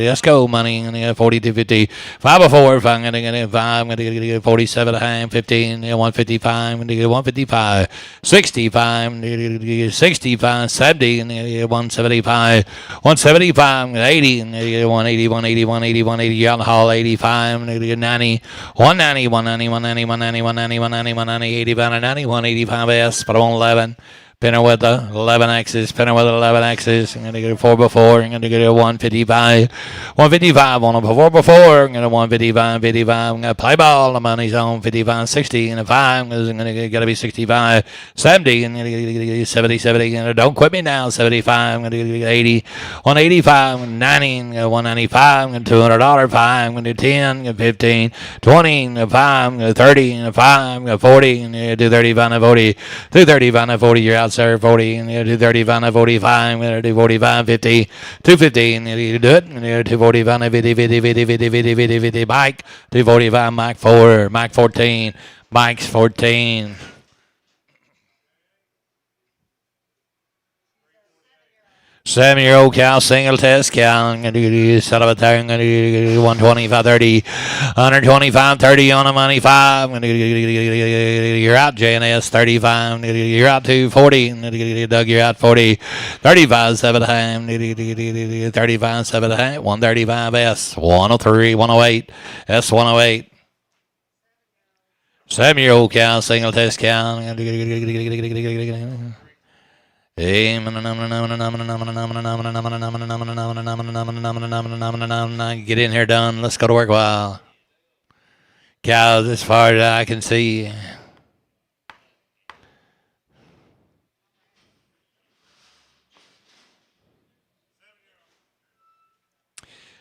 let's go, money, 40, 250, 504, 5, 47, 15, 155, 155, 65, 65, 70, 175, 175, 80, 180, 180, 180, 180, you're on the hall, 85, 90, 190, 190, 190, 190, 190, 190, 190, 85, 90, 185S, but I'm on 11. Spinner with the 11 X's. Spinner with 11 X's. I'm going to get a 4 before. I'm going to get a 155. 155 on a 4 before. I'm going to 155. 55. I'm going to play ball. The money's on 55. 60 and a 5. I'm going to get to be 65. 70. I'm going to get 70. 70. And don't quit me now. 75. I'm going to get 80. 185. 90. 195. I'm going to $200. 5. I'm going to do 10. I'm going to 15. 20. 5. I'm going to 30. 5. I'm going to 40. And you do 35 and 40. 235 and 40. You're out, sir. 40. And you do 35 and 45. I'm going to do 45. 50. 250. And you do it. And you do 45 and 50. 50. 50. 50. 50. 50. 50. Mike. 245. Mike 4. Mike 14. Mike's 14. Seven-year-old cow, single test cow. I'm going to do set up a tire. I'm going to do 125, 30, 125, 30 on the money, 5. I'm going to you're out, JNS, 35. You're out to 40. Doug, you're out 40. 35, 7 time. 35, 7 time. 135, S, 103, 108, S, 108. Seven-year-old cow, single test cow. Get in here, done. Let's go to work. Wow. Cows as far as I can see.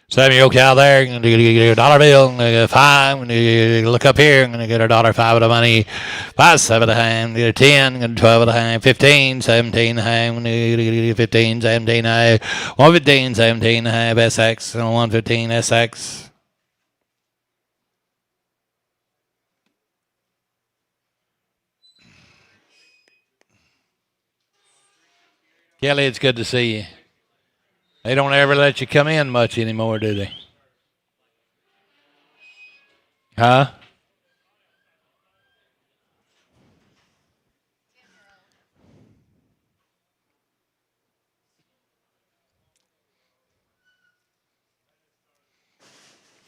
Seven-year-old cow there. I'm going to get a dollar bill. I'm going to get 5. I'm going to look up here. I'm going to get a $1.05 of the money. 5, 7 a hand. Get a 10. I'm going to 12 a hand. 15, 17 a hand. I'm going to get 15, 17 a hand. 115, 17 a hand. SX. 115 SX. Kelly, it's good to see you. They don't ever let you come in much anymore, do they? Huh?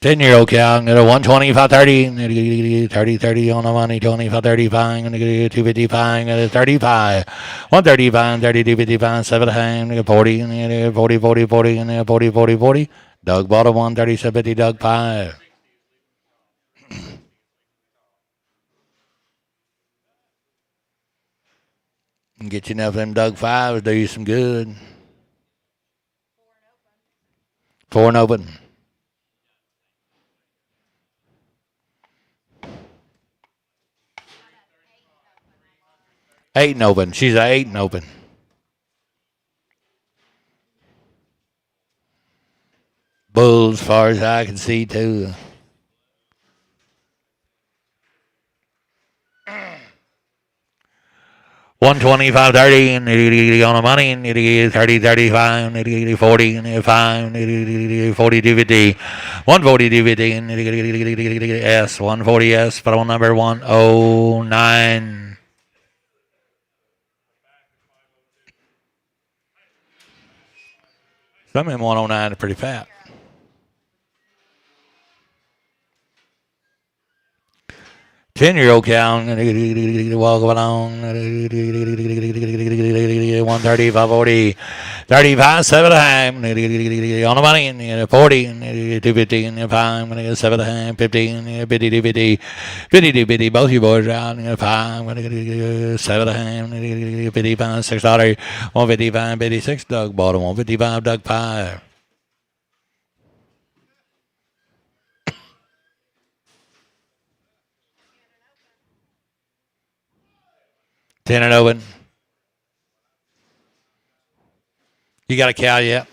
Ten-year-old cow. I'm going to 125, 30, 30, 30 on the money. 25, 35. I'm going to get 255. I'm going to 35. 135, 32, 55, 7 I'm going to 40. I'm going to 40, 40, 40. I'm going to 40, 40, 40. Doug bought a 137, 50. Doug 5. Get you enough of them Doug 5s. Do you some good. 4 and open. 8 and open. She's a 8 and open. Bulls, as far as I can see, too. $125.30 and on the money and 30 35 and 40 and 5 and 42.50 142.50 and S 140 S but on number 109. Some of them 109 are pretty fat. Ten-year-old cow, walk along, 130, 540, 35, 7 time, on the money, and 40, and 250, and 5, going to get 7 time, 50, and 50, 250, 50, 50, both you boys are out, and 5, I'm going to get 7 time, 55, $6, 155, 56, Doug bought 155, Doug 5. Ten and open. You got a cow yet?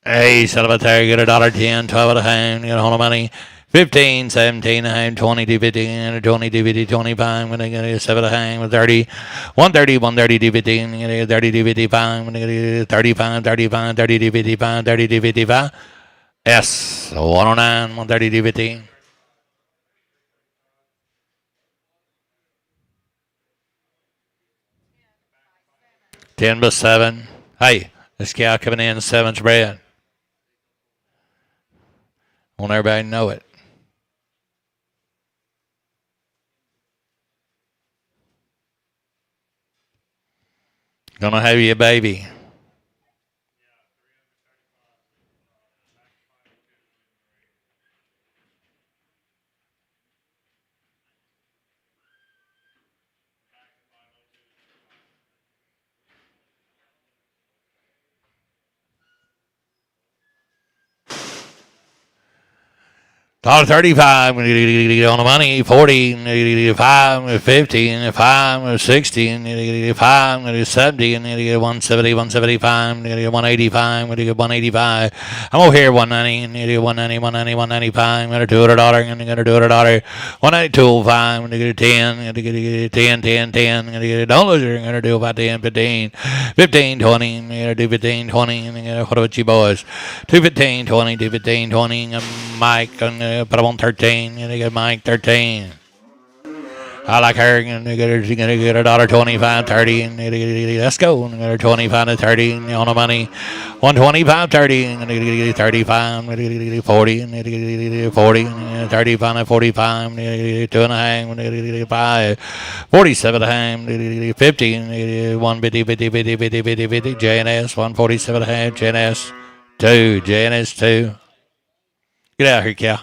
Hey, son of a tiger, get $1.10, 12 at a time, get a whole of money. 15, 17 a hang, 22, 50, 22, 50, 25. I'm going to get a 7 a hang, 30, 130, 130, 50, I'm going to get 32, 55. I'm going to get 35, 35, 32, 55, 32, 55. S, 109, 132, 50. 10 by 7. Hey, this cow coming in 7's bred. Want everybody to know it. Gonna have you a baby. $1.35 on the money, 40, 5, 50, 5, 60, 5, 70, 170, 175, 185, 185. I'm over here, 190, 190, 190, 195, $200, $200, 192, 5, 10, 10, 10, 10, don't lose her, I'm gonna do about 10, 15, 15, 20, I'm gonna do 15, 20, what about you boys? 215, 20, 215, 20, Mike, put them on 13, and they get Mike 13. I like her, and they get her, she's gonna get $1.25, 30, and let's go, and get her 25 to 30 on the money, 125, 30, and they get 35, 40, and 40, 35 to 45, 2.5, 5, 47 to 50, 150, 50, 50, 50, 50, 50, JNS, 147 to JNS 2, JNS 2. Get out here, Cal.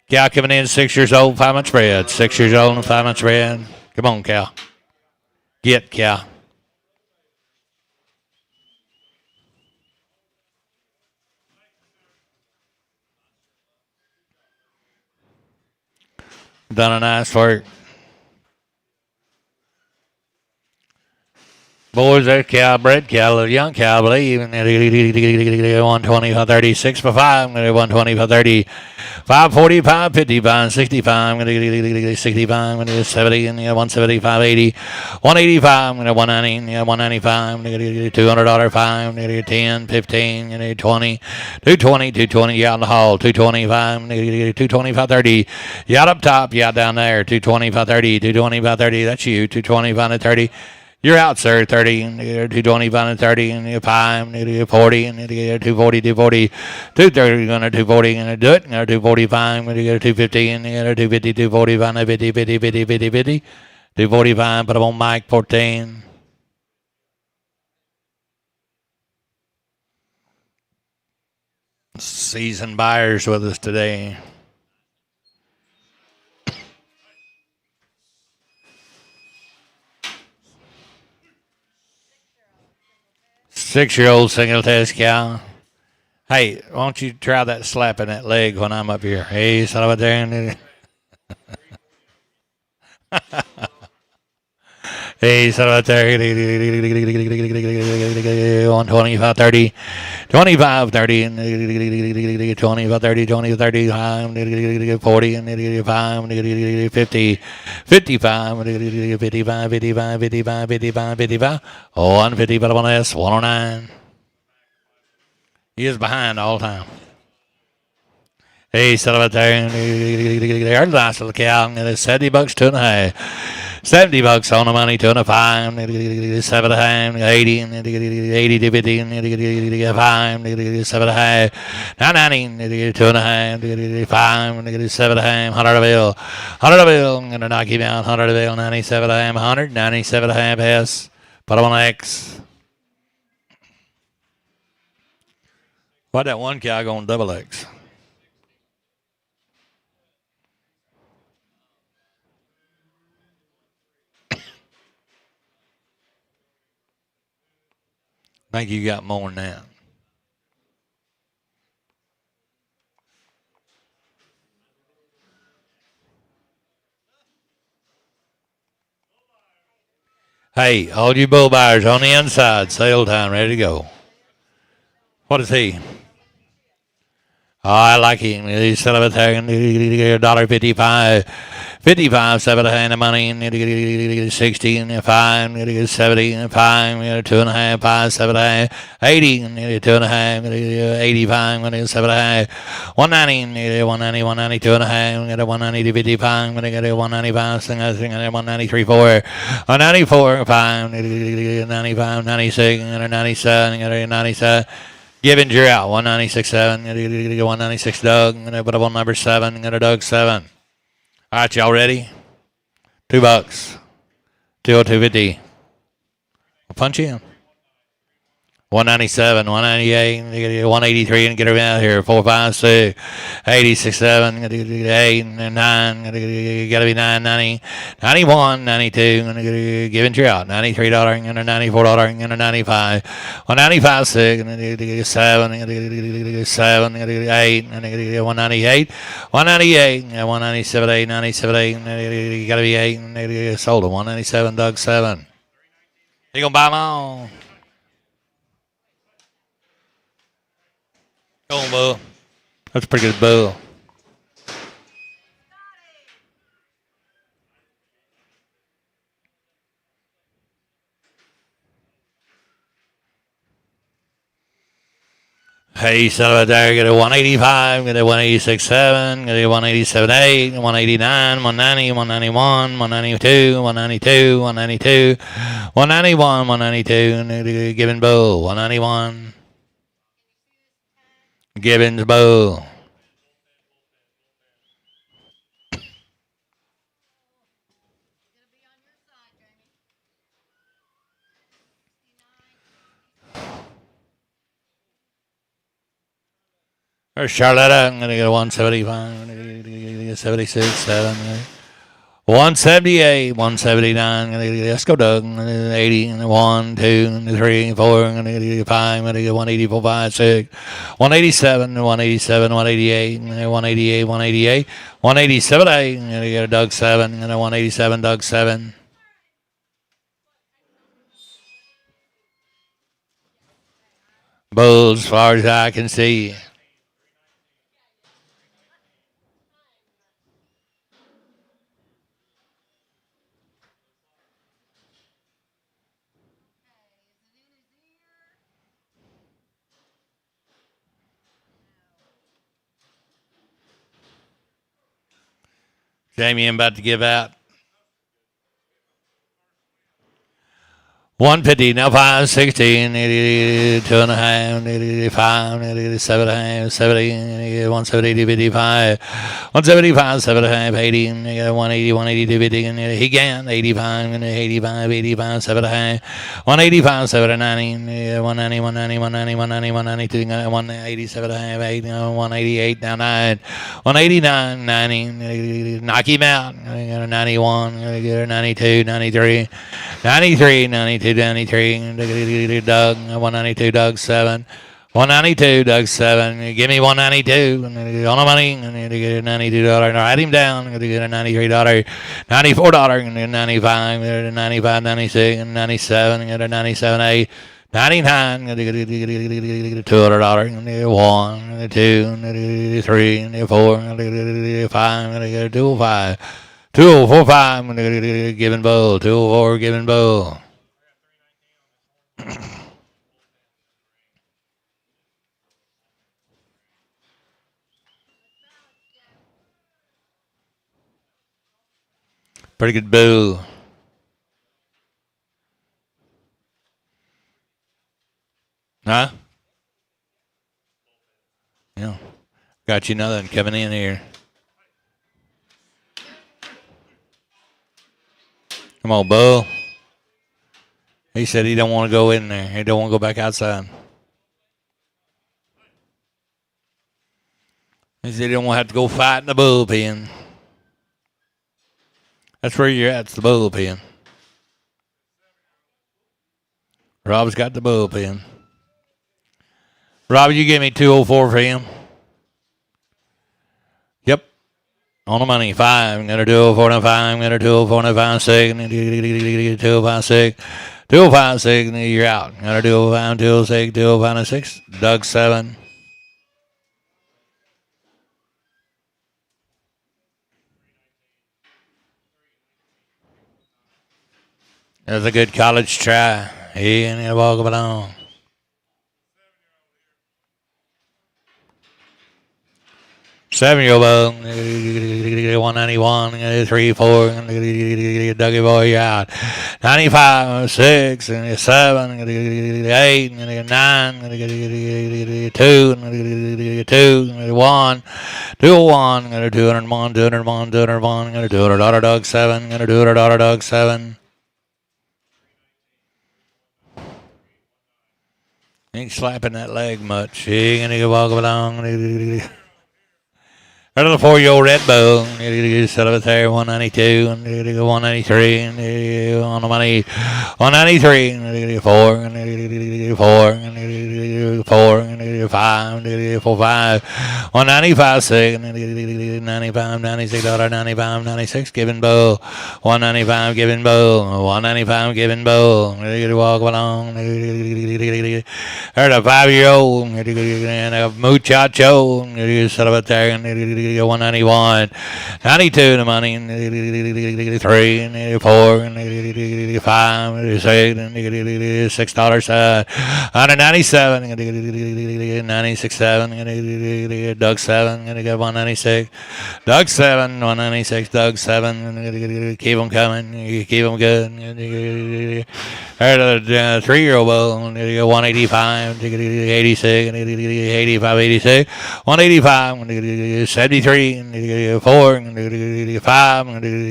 Cal coming in, 6 years old, 5 months bred. 6 years old and 5 months bred. Come on, Cal. Get, Cal. Done a nice work. Boys, there's cow, bred cow, little young cow, I believe. 120, 36 for 5. 120, 30, 545, 55, 65, 65, 70, 175, 80, 185, 190, 195, $200, 5, 10, 15, 20, 220, 220, you out in the hall, 225, 225, 30, you out up top, you out down there, 225, 30, 225, 30, that's you, 225 to 30. You're out, sir. 30, 225 and 30, and 5, 40, and 240, 240, 230, going to 240, going to do it. 245, going to get 250, and 250, 245, 50, 50, 50, 50, 50, 245. Put them on Mike 14. Seasoned buyers with us today. Six-year-old single test cow. Hey, why don't you try that slapping that leg when I'm up here? Hey, son of a damn. Hey, son of a damn. 125, 30, 25, 30, 25, 30, 20, 30, 40, 5, 50, 55, 55, 55, 55, 55, 55, 150, but I want to S, 109. He is behind all the time. Hey, son of a damn. There's a nice little cow. $70, 2.5. $70 on the money, 205, 7.5, 80, 80 to 50, 5, 7.5, 990, 2.5, 5, 7.5, 100 a bill, 100 a bill, I'm going to knock him out, 100 a bill, 97 a 100, 97 a half S, put him on X. Why'd that one cow go on double X? I think you got more than that. Hey, all you bull buyers on the inside, sale time, ready to go. What is he? Oh, I like him. He's son of a thing. $1.55. 55, 7.5 of money, 60, 5, 70, 5, 2.5, 5, 7.5, 80, 2.5, 85, 7.5, 190, 190, 190, 2.5, 190, 55, 195, 193, 4, 194, 5, 95, 96, 97, 97. Givinger out, 196.7, 196 Doug, I'm going to put up on number 7, I'm going to Doug 7. All right, y'all ready? $2. 202.50. I'll punch in. 197, 198, 183, and get her out here. 4, 5, 6, 86, 7, 8, 9, gotta be 9, 90, 91, 92, giving you out. $93, and a $94, and a 95, 195, 6, and 7, 7, 8, and 198, 198, 197, 8, 97, 8, gotta be 8, and sold at 197, Doug 7. You gonna buy long? Go on, bull. That's a pretty good bull. Hey, son of a there, get a 185, get a 186.7, get a 187.8, 189, 190, 191, 192, 192, 192, 191, 192, Gibbons bull, 191. Gibbons bull. There's Charlotta. I'm going to get a 175. I'm going to get a 76, 7. 178, 179. Let's go, Doug. 80, 1, 2, 3, 4. I'm going to get 5. I'm going to get 184, 5, 6. 187, 187, 188, 188, 188. 187, 8. I'm going to get a Doug 7. And a 187, Doug 7. Bulls, as far as I can see. Jamie, I'm about to give out. 150, now 5, 16, 82 and a half, 85, 7 and a half, 70, 170, 55, 175, 7 and a half, 80, 180, 180, 50, and he can, 85, 85, 85, 7 and a half, 185, 7 and 90, 190, 190, 190, 190, 192, 187 and a half, 8, 188, down 9, 189, 90, knock him out, 91, 92, 93, 93, 92, 93, Doug, 192, Doug 7, 192, Doug 7, give me 192, on the money, $92, write him down, get a $93, $94, 95, 95, 96, 97, get a 97, 8, 99, $200, 1, 2, 3, 4, 5, 205, 245, giving bull, 204, giving bull. Pretty good bull. Huh? Yeah. Got you nothing coming in here. Come on, bull. He said he don't want to go in there. He don't want to go back outside. He said he don't want to have to go fight in the bullpen. That's where you're at. It's the bullpen. Rob's got the bullpen. Rob, you give me 204 for him. Yep. On the money. 5. I'm going to do 4 5. I'm going to do 4 5 6. 2 5 6. 2 5 6. You're out. I'm going to do 5 2 6. 2 5 6. Doug 7. That's a good college try. He ain't going to walk along. Seven-year-old bull, 191, 3, 4, Dougie boy, you're out. 95, 6, 7, 8, 9, 2, 2, 1, 201, 201, 201, 201, $200 Doug 7, $200 Doug 7. Ain't slapping that leg much. He gonna go walk along. Another 4-year-old Red Bull. Set up there, 192, 193, on the money, 193, 4, 5, 195, 6, 95, 96, $95, 96, giving Bull, 195, giving Bull, 195, giving Bull. Walk along. Heard a 5-year-old and a muchacho. Set up there and 191, 92 the money, 3, 4, 5, 6, $6 side, 197, 96, 7, Doug 7, gonna get 196, Doug 7, 196, Doug 7, keep them coming, keep them good. Heard a 3-year-old bull, 185, 86, 85, 86, 185, 73, 4, 5,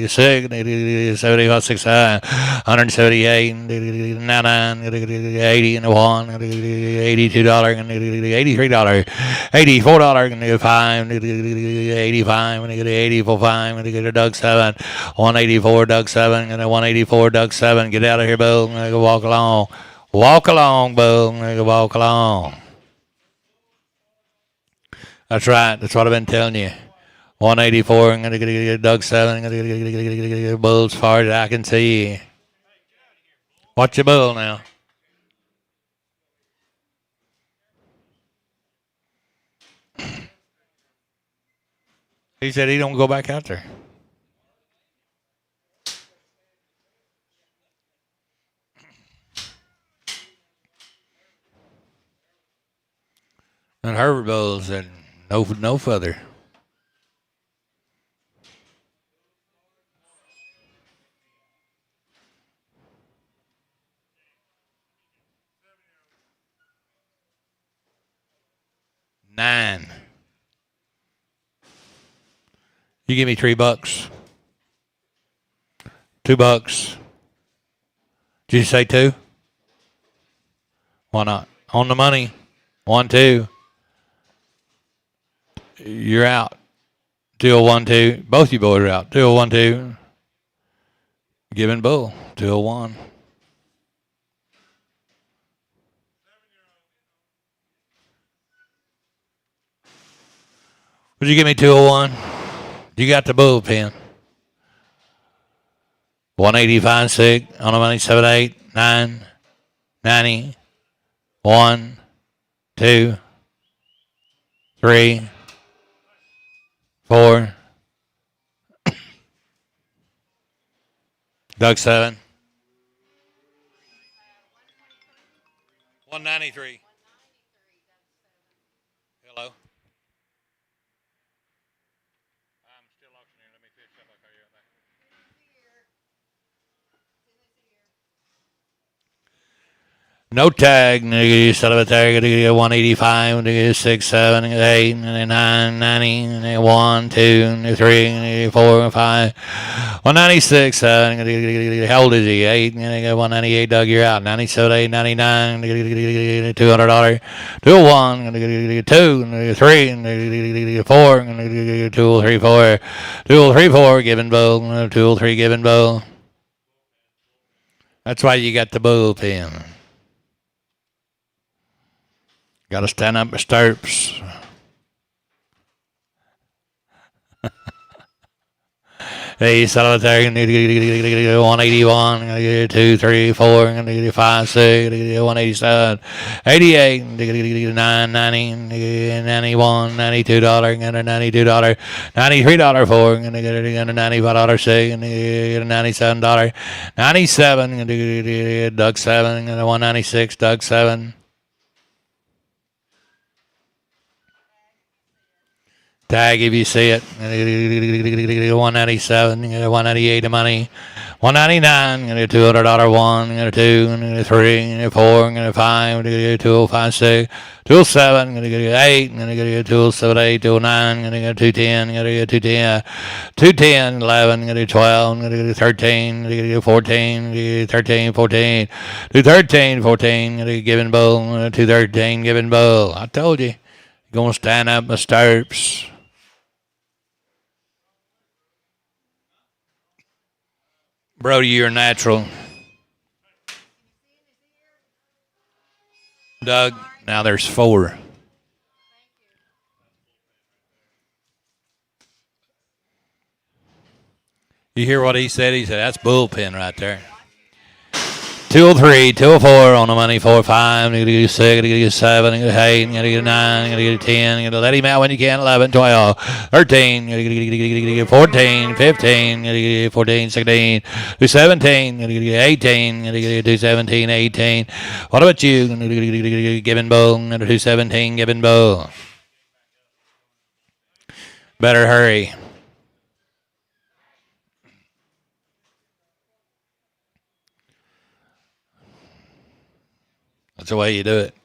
6, 75, 6, 178, 99, 80, 1, $82, $83, $84, 5, 85, 84, 5, Doug 7, 184, Doug 7, 184, Doug 7. Get out of here, bull. Walk along. Walk along, bull. Walk along. That's right. That's what I've been telling you. 184. I'm going to get Doug 7. I'm going to get bulls as far as I can see. Watch your bull now. He said he don't go back out there. And Herbert Bull said no further. $9. You give me $3. $2. Did you say 2? Why not? On the money. 1, 2. You're out. 201, 2. Both you boys are out. 201, 2. Giving bull. 201. Would you give me 201? You got the bullpen. 185, 6. On the money, 7, 8, 9, 90, 1, 2, 3, 4. Doug 7. 193. Hello. I'm still auctioneering. Let me fix up. I'll call you right back. No tag, nigga, son of a tag, 185, 6, 7, 8, 9, 90, 1, 2, 3, 4, 5, 196, 7, how old is he? 8, 198, Doug, you're out. 97, 8, 99, $200, 201, 2, 3, 4, 234, 234, giving bull, 203, giving bull. That's why you got the bullpen. Got to stand up my stirrups. Hey, solitary, 181, 2, 3, 4, 5, 6, 187, 88, 9, 90, 91, $92, $92, $93, 4, $95, 6, $97, 97, Doug 7, 196, Doug 7. Tag if you see it. 197, 198 the money. $199, gonna do $200 one, gonna two, gonna three, gonna four, gonna five, gonna get 2056, 207, gonna get 8, gonna get 278, 209, gonna get 210, gonna get 210, 210, 11, gonna get 12, gonna get 13, gonna get 14, gonna get 13, 14, 213, 14, gonna get giving bull, 213, giving bull. I told you, you're gonna stand up my stirrups. Brody, you're natural. Doug, now there's 4. You hear what he said? He said, that's bullpen right there. 203, 204 on the money, 4-5, you gotta get 6, you gotta get 7, you gotta get 8, you gotta get 9, you gotta get 10, you gotta let him out when you can, 11, 12, 13, you gotta get 14, 15, you gotta get 14, 16, 17, you gotta get 18, you gotta get 217, 18. What about you? Giving bull, 217, giving bull. Better hurry. That's the way you do it.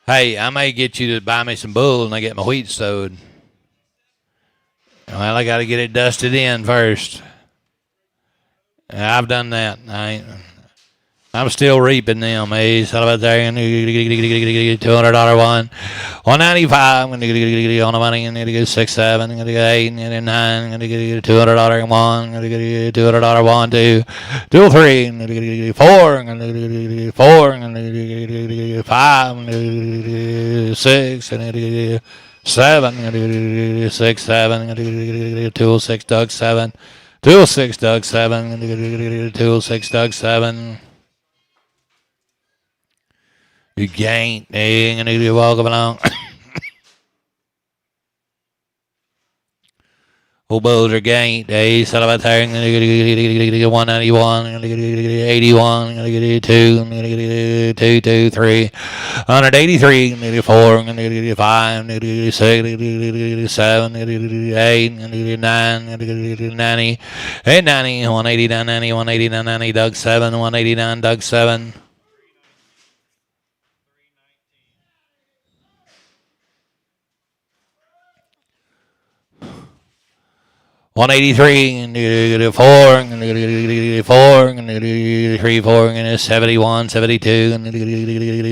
Hey, I may get you to buy me some bull and I get my wheat sowed. Well, I got to get it dusted in first. I've done that. I'm still reaping them. Hey, so about there, $200 one, $195. I'm gonna get on the money and get 6, 7. I'm gonna get 8, and get 9. I'm gonna get $200 one. I'm gonna get $200 one, 2, 2, 3. I'm gonna get 4. I'm gonna get 4. I'm gonna get 5. I'm gonna get 6. I'm gonna get 7. I'm gonna get 6, 7. I'm gonna get 2, 6, Doug 7. 2, 6, Doug 7. I'm gonna get 2, 6, Doug 7. You gained. Hey, I'm going to walk along. Old bulls are gained. Hey, sell about there. I'm going to get 191. I'm going to get 81. I'm going to get 2. I'm going to get 2, 2, 3. 183. I'm going to get 4. I'm going to get 5. I'm going to get 6. I'm going to get 7. I'm going to get 8. I'm going to get 9. I'm going to get 90. 890. 189, 90. 189, 90. Doug 7. 189. Doug 7. 183, and 4, and 4, and 3, 4, and 71, 72, and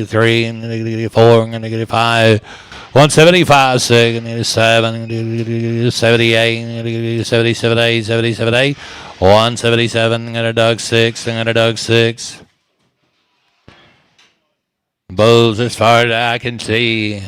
3, and 4, and 5, 175, 6, and 7, and 78, and 77, 8, 77, 8, 177, and a Doug 6, and a Doug 6. Bulls as far as I can see.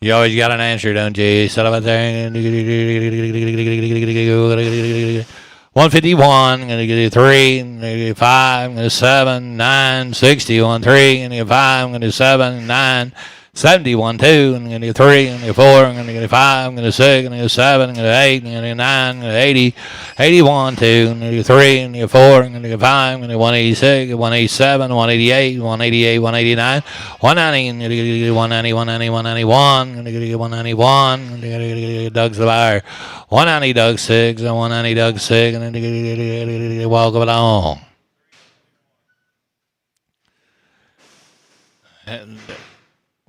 You always got an answer, don't you? Set up there. 151, gonna get 3, gonna get 5, gonna get 7, 9, 60, 1, 3, gonna get 5, gonna get 7, 9, 71, 2, I'm gonna get 3, I'm gonna get 4, I'm gonna get 5, I'm gonna get 6, I'm gonna get 7, I'm gonna get 8, I'm gonna get 9, I'm gonna get 80, 81, 2, I'm gonna get 3, I'm gonna get 4, I'm gonna get 5, I'm gonna get 186, 187, 188, 188, 189, 190, I'm gonna get 190, 190, 191, I'm gonna get 191, I'm gonna get Doug's the buyer, 190, Doug 6, 190, Doug 6, and then walk it on. And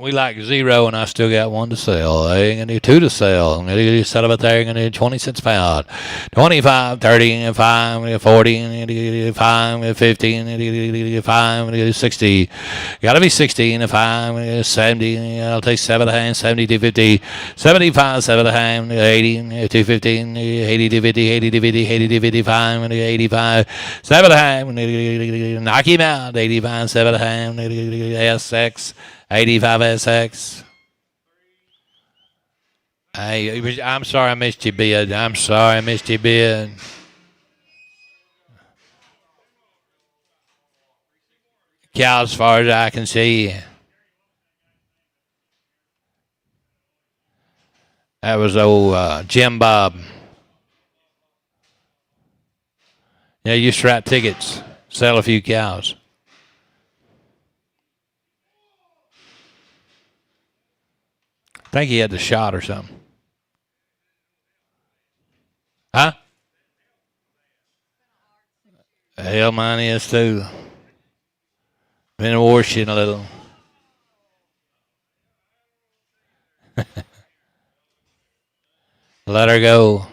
we like 0, and I still got 1 to sell. I'm going to do 2 to sell. I'm going to do set up there. I'm going to do 20 cents a pound. 25, 30, 5, I'm going to get 40, I'm going to get 5, I'm going to get 50, I'm going to get 5, I'm going to get 60. Got to be 60 and 5, I'm going to get 70. I'll take 7 and a half, 70, 250, 75, 7 and a half, 80, 250, 80, 250, 80, 250, 80, 255, I'm going to get 85, 7 and a half, I'm going to knock him out. 85, 7 and a half, I'm going to get SX. 85 SX. Hey, I'm sorry I missed you, bid. I'm sorry I missed you, bid. Cow as far as I can see. That was old Jim Bob. Yeah, you used to write tickets, sell a few cows. think he had the shot or something. Huh? Hell, mine is too. Been washing a little. Let her go.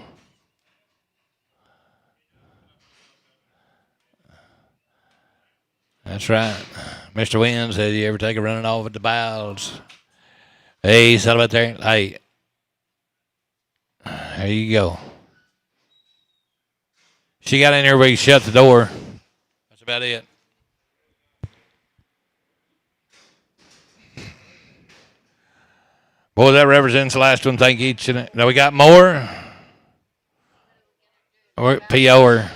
That's right. Mr. Wynn said, you ever take a running off at the bows? Hey, son of a there. Hey. There you go. She got in here where you shut the door. That's about it. Boy, that represents the last one. Thank each. Now we got more. Or PO'er.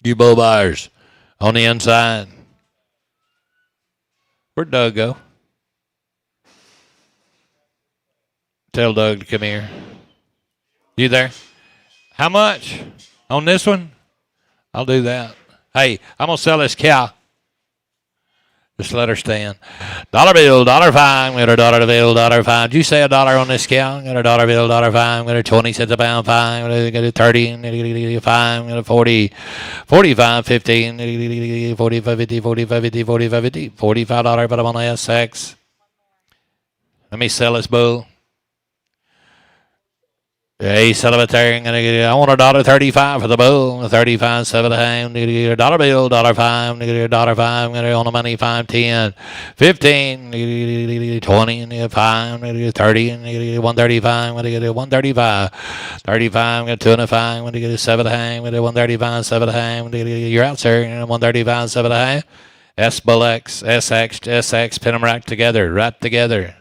You bull buyers on the inside. Where'd Doug go? Tell Doug to come here. You there? How much on this one? I'll do that. Hey, I'm going to sell this cow. Just let her stand. Dollar bill, $1.05. Got a dollar bill, $1.05. Did you say $1 on this cow? Got a dollar bill, $1.05. Got a 20 cents a pound, fine. Got a 30, fine. Got a 40, 45, 15, 45, 50, 45, 50, 45, 50, $45. But I'm on the SX. Let me sell this bull. Hey, son of a thing. I want $1.35 for the bull. 35, 7.5. Dollar bill, $1.05. $1.05. On the money, 5, 10, 15, 20, 5, 30, 135. 135. 35. Got 2.5. 7.5. 135, 7.5. You're out, sir. 135, 7.5. S Bull X, SX, pin them right together. Right together.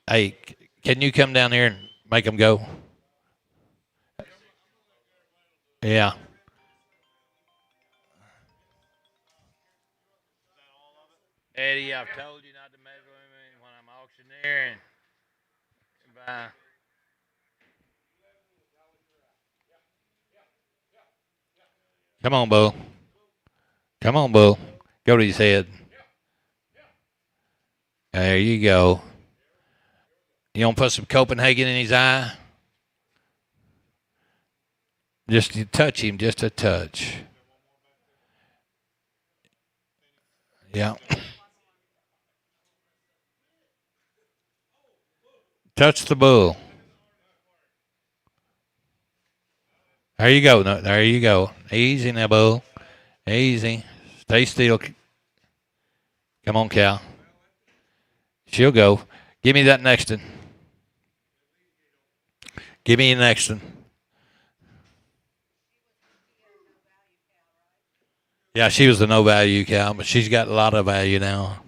Hey, can you come down here and make them go? Yeah. Eddie, I've told you not to mess with me when I'm auctioneering. Bye. Come on, Bull. Come on, Bull. Go to his head. There you go. You want to put some Copenhagen in his eye? Just to touch him, just a touch. Yeah. Touch the bull. There you go. No, there you go. Easy now, bull. Easy. Stay still. Come on, cow. She'll go. Give me that next one. Give me the next one. Yeah, she was the no value cow, but she's got a lot of value now.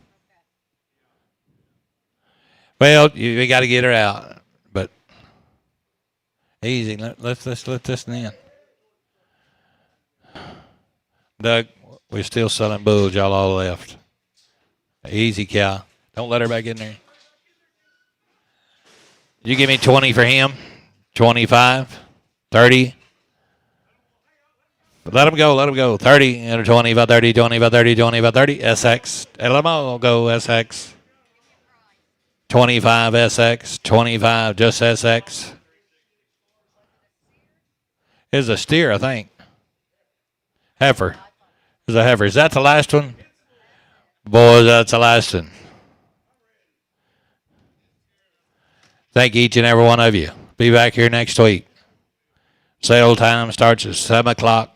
Well, we got to get her out, but easy. Let's let this in. Doug, we're still selling bulls. Y'all all left. Easy, cow. Don't let her back in there. You give me 20 for him. 25, 30. Let him go. 30, and 25, 30, 25, 30, 25, 30. SX. Let them all go, SX. 25, SX. 25, just SX. Is a steer, I think. Heifer. Is a heifer. Is that the last one? Boys, that's the last one. Thank each and every one of you. Be back here next week. Sale time starts at 7 o'clock.